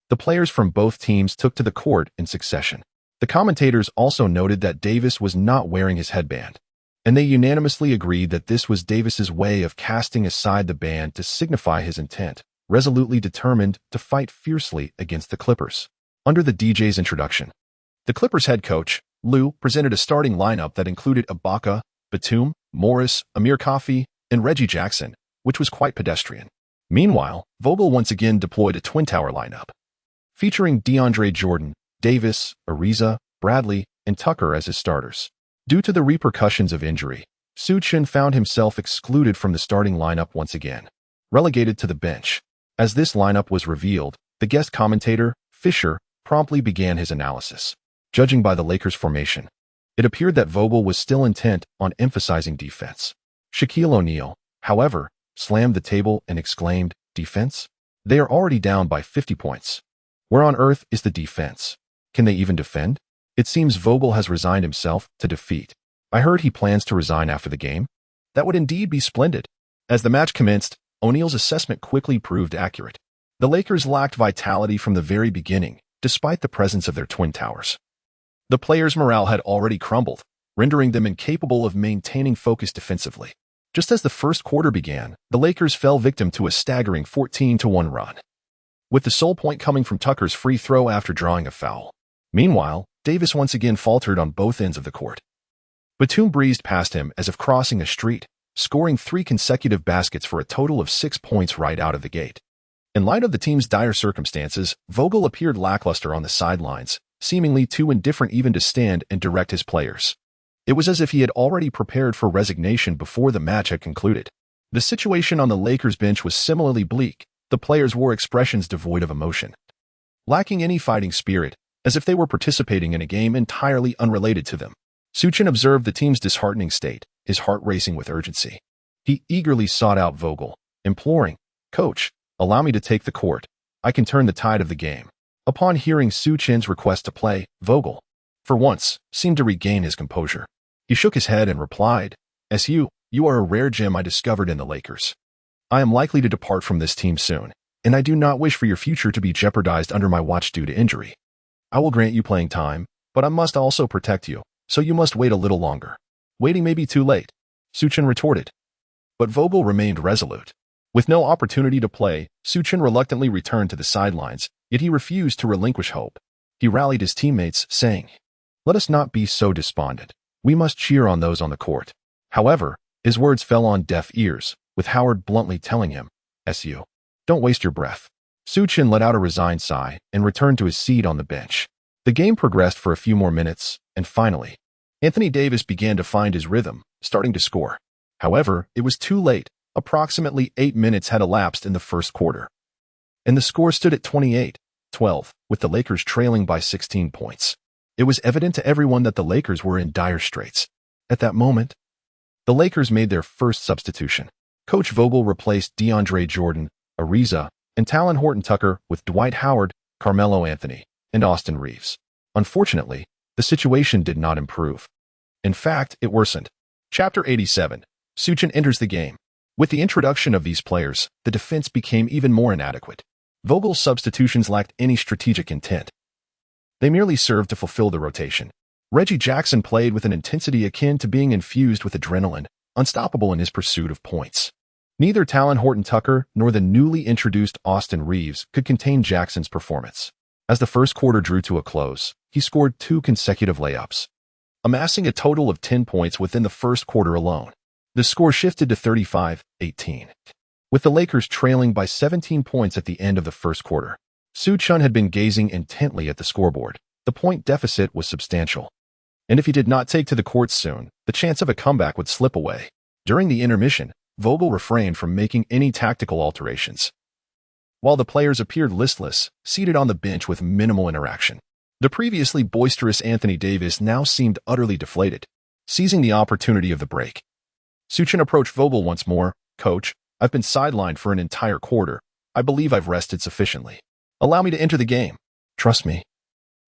the players from both teams took to the court in succession. The commentators also noted that Davis was not wearing his headband, and they unanimously agreed that this was Davis's way of casting aside the band to signify his intent, resolutely determined to fight fiercely against the Clippers. Under the DJ's introduction, the Clippers head coach, Lou, presented a starting lineup that included Ibaka, Batum, Morris, Amir Coffey, and Reggie Jackson, which was quite pedestrian. Meanwhile, Vogel once again deployed a twin tower lineup, featuring DeAndre Jordan, Davis, Ariza, Bradley, and Tucker as his starters. Due to the repercussions of injury, Su Chen found himself excluded from the starting lineup once again, relegated to the bench. As this lineup was revealed, the guest commentator, Fisher, promptly began his analysis. Judging by the Lakers' formation, it appeared that Vogel was still intent on emphasizing defense. Shaquille O'Neal, however, slammed the table and exclaimed, "Defense? They are already down by 50 points. Where on earth is the defense? Can they even defend? It seems Vogel has resigned himself to defeat. I heard he plans to resign after the game. That would indeed be splendid." As the match commenced, O'Neal's assessment quickly proved accurate. The Lakers lacked vitality from the very beginning, despite the presence of their twin towers. The players' morale had already crumbled, rendering them incapable of maintaining focus defensively. Just as the first quarter began, the Lakers fell victim to a staggering 14-1 run, with the sole point coming from Tucker's free throw after drawing a foul. Meanwhile, Davis once again faltered on both ends of the court. Batum breezed past him as if crossing a street, scoring 3 consecutive baskets for a total of 6 points right out of the gate. In light of the team's dire circumstances, Vogel appeared lackluster on the sidelines, seemingly too indifferent even to stand and direct his players. It was as if he had already prepared for resignation before the match had concluded. The situation on the Lakers bench was similarly bleak. The players wore expressions devoid of emotion, lacking any fighting spirit, as if they were participating in a game entirely unrelated to them. Su Chen observed the team's disheartening state, his heart racing with urgency. He eagerly sought out Vogel, imploring, "Coach, allow me to take the court. I can turn the tide of the game." Upon hearing Su Chen's request to play, Vogel, for once, seemed to regain his composure. He shook his head and replied, "SU, you are a rare gem I discovered in the Lakers. I am likely to depart from this team soon, and I do not wish for your future to be jeopardized under my watch due to injury. I will grant you playing time, but I must also protect you, so you must wait a little longer." "Waiting may be too late," Su Chen retorted. But Vogel remained resolute. With no opportunity to play, Su Chen reluctantly returned to the sidelines, yet he refused to relinquish hope. He rallied his teammates, saying, "Let us not be so despondent. We must cheer on those on the court." However, His words fell on deaf ears, with Howard bluntly telling him, "Su, don't waste your breath." Su Chen let out a resigned sigh and returned to his seat on the bench. The game progressed for a few more minutes, and finally, Anthony Davis began to find his rhythm, starting to score. However, it was too late. Approximately 8 minutes had elapsed in the first quarter, and the score stood at 28-12, with the Lakers trailing by 16 points. It was evident to everyone that the Lakers were in dire straits. At that moment, the Lakers made their first substitution. Coach Vogel replaced DeAndre Jordan, Ariza, and Talen Horton-Tucker with Dwight Howard, Carmelo Anthony, and Austin Reeves. Unfortunately, the situation did not improve. In fact, it worsened. Chapter 87. Su Chen enters the game. With the introduction of these players, the defense became even more inadequate. Vogel's substitutions lacked any strategic intent. They merely served to fulfill the rotation. Reggie Jackson played with an intensity akin to being infused with adrenaline, unstoppable in his pursuit of points. Neither Talen Horton-Tucker nor the newly introduced Austin Reeves could contain Jackson's performance. As the first quarter drew to a close, he scored 2 consecutive layups, amassing a total of 10 points within the first quarter alone. The score shifted to 35-18, with the Lakers trailing by 17 points at the end of the first quarter. Su Chen had been gazing intently at the scoreboard. The point deficit was substantial, and if he did not take to the court soon, the chance of a comeback would slip away. During the intermission, Vogel refrained from making any tactical alterations, while the players appeared listless, seated on the bench with minimal interaction. The previously boisterous Anthony Davis now seemed utterly deflated. Seizing the opportunity of the break, Su Chen approached Vogel once more. "Coach, I've been sidelined for an entire quarter. I believe I've rested sufficiently. Allow me to enter the game. Trust me,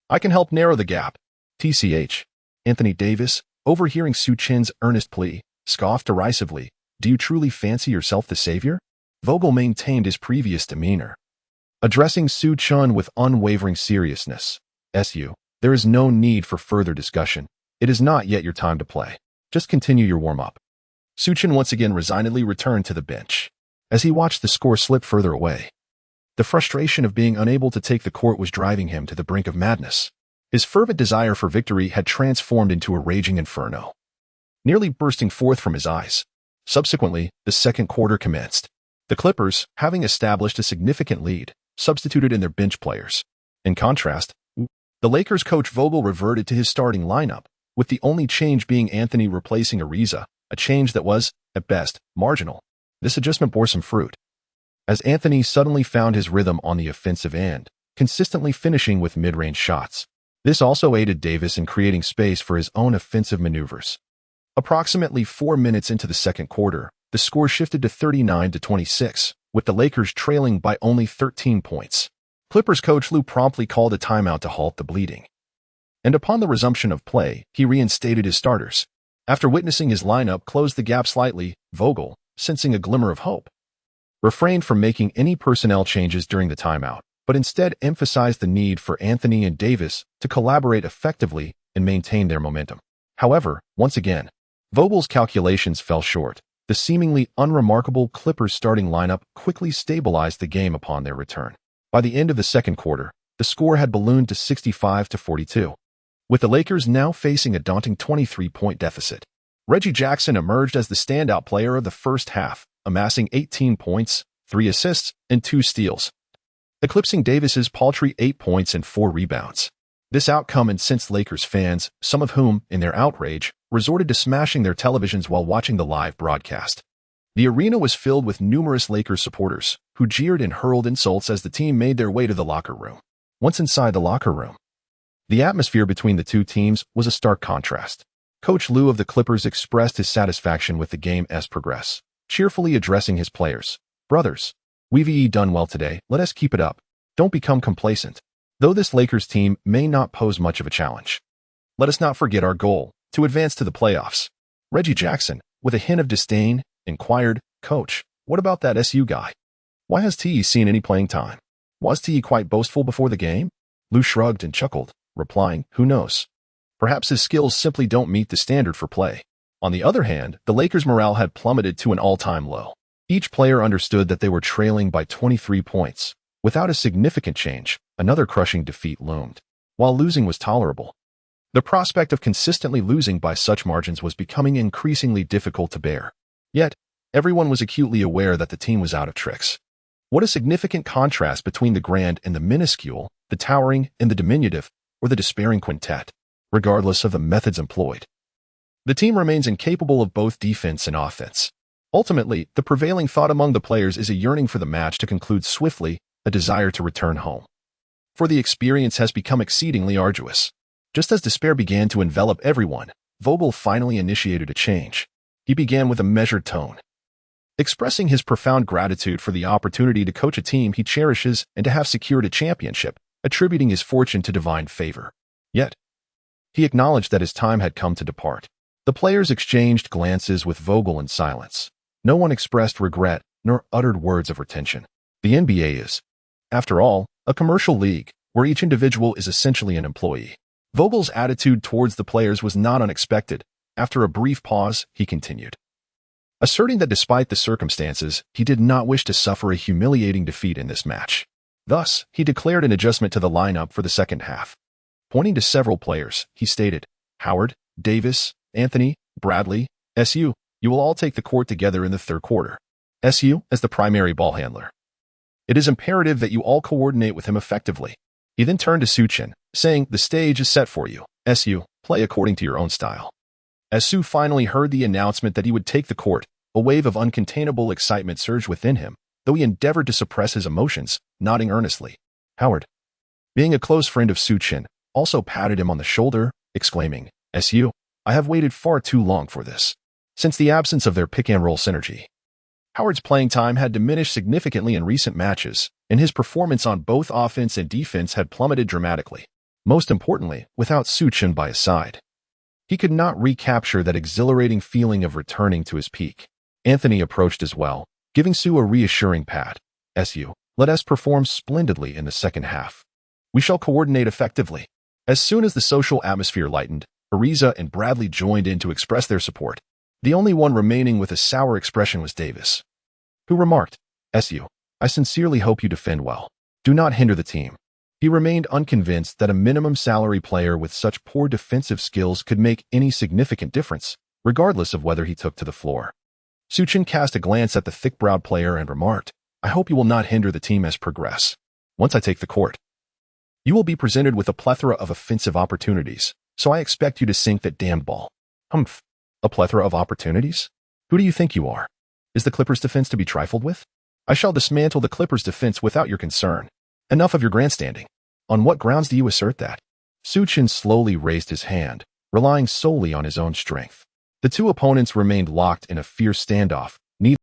I can help narrow the gap." TCH. Anthony Davis, overhearing Su Chen's earnest plea, scoffed derisively. "Do you truly fancy yourself the savior?" Vogel maintained his previous demeanor, addressing Su Chen with unwavering seriousness. "Su, there is no need for further discussion. It is not yet your time to play. Just continue your warm-up." Su Chen once again resignedly returned to the bench. As he watched the score slip further away, the frustration of being unable to take the court was driving him to the brink of madness. His fervent desire for victory had transformed into a raging inferno, nearly bursting forth from his eyes. Subsequently, the second quarter commenced. The Clippers, having established a significant lead, substituted in their bench players. In contrast, the Lakers coach Vogel reverted to his starting lineup, with the only change being Anthony replacing Ariza, a change that was, at best, marginal. This adjustment bore some fruit, as Anthony suddenly found his rhythm on the offensive end, consistently finishing with mid-range shots. This also aided Davis in creating space for his own offensive maneuvers. Approximately 4 minutes into the second quarter, the score shifted to 39-26, with the Lakers trailing by only 13 points. Clippers coach Lou promptly called a timeout to halt the bleeding, and upon the resumption of play, he reinstated his starters. After witnessing his lineup close the gap slightly, Vogel, sensing a glimmer of hope, refrained from making any personnel changes during the timeout, but instead emphasized the need for Anthony and Davis to collaborate effectively and maintain their momentum. However, once again, Vogel's calculations fell short. The seemingly unremarkable Clippers starting lineup quickly stabilized the game upon their return. By the end of the second quarter, the score had ballooned to 65-42, with the Lakers now facing a daunting 23-point deficit. Reggie Jackson emerged as the standout player of the first half, amassing 18 points, 3 assists, and 2 steals, eclipsing Davis's paltry 8 points and 4 rebounds. This outcome incensed Lakers fans, some of whom, in their outrage, resorted to smashing their televisions while watching the live broadcast. The arena was filled with numerous Lakers supporters, who jeered and hurled insults as the team made their way to the locker room. Once inside the locker room, the atmosphere between the two teams was a stark contrast. Coach Lou of the Clippers expressed his satisfaction with the game's progress, cheerfully addressing his players. "Brothers, we've done well today. Let us keep it up. Don't become complacent. Though this Lakers team may not pose much of a challenge, let us not forget our goal, to advance to the playoffs." Reggie Jackson, with a hint of disdain, inquired, "Coach, what about that SU guy? Why has he seen any playing time? Was he quite boastful before the game?" Lou shrugged and chuckled, replying, "Who knows? Perhaps his skills simply don't meet the standard for play." On the other hand, the Lakers' morale had plummeted to an all-time low. Each player understood that they were trailing by 23 points. Without a significant change, another crushing defeat loomed. While losing was tolerable, the prospect of consistently losing by such margins was becoming increasingly difficult to bear. Yet, everyone was acutely aware that the team was out of tricks. What a significant contrast between the grand and the minuscule, the towering and the diminutive, or the despairing quintet, regardless of the methods employed. The team remains incapable of both defense and offense. Ultimately, the prevailing thought among the players is a yearning for the match to conclude swiftly, a desire to return home. For the experience has become exceedingly arduous. Just as despair began to envelop everyone, Vogel finally initiated a change. He began with a measured tone, expressing his profound gratitude for the opportunity to coach a team he cherishes and to have secured a championship, attributing his fortune to divine favor. Yet, he acknowledged that his time had come to depart. The players exchanged glances with Vogel in silence. No one expressed regret nor uttered words of retention. The NBA is, after all, a commercial league where each individual is essentially an employee. Vogel's attitude towards the players was not unexpected. After a brief pause, he continued, asserting that despite the circumstances, he did not wish to suffer a humiliating defeat in this match. Thus, he declared an adjustment to the lineup for the second half. Pointing to several players, he stated, Howard, Davis, Anthony, Bradley, SU, you will all take the court together in the third quarter. SU as the primary ball handler. It is imperative that you all coordinate with him effectively. He then turned to Su Chen, saying, the stage is set for you. SU, play according to your own style. As Su finally heard the announcement that he would take the court, a wave of uncontainable excitement surged within him, though he endeavored to suppress his emotions, nodding earnestly. Howard, being a close friend of Su Chen, also patted him on the shoulder, exclaiming, SU, I have waited far too long for this. Since the absence of their pick-and-roll synergy, Howard's playing time had diminished significantly in recent matches, and his performance on both offense and defense had plummeted dramatically. Most importantly, without Su Chen by his side, he could not recapture that exhilarating feeling of returning to his peak. Anthony approached as well, giving Su a reassuring pat. SU, let us perform splendidly in the second half. We shall coordinate effectively. As soon as the social atmosphere lightened, Ariza and Bradley joined in to express their support. The only one remaining with a sour expression was Davis, who remarked, SU, I sincerely hope you defend well. Do not hinder the team. He remained unconvinced that a minimum salary player with such poor defensive skills could make any significant difference, regardless of whether he took to the floor. Su Chen cast a glance at the thick-browed player and remarked, I hope you will not hinder the team as progress. Once I take the court, you will be presented with a plethora of offensive opportunities, so I expect you to sink that damned ball. Humph. A plethora of opportunities? Who do you think you are? Is the Clippers' defense to be trifled with? I shall dismantle the Clippers' defense without your concern. Enough of your grandstanding. On what grounds do you assert that? Su Chen slowly raised his hand, relying solely on his own strength. The two opponents remained locked in a fierce standoff, neither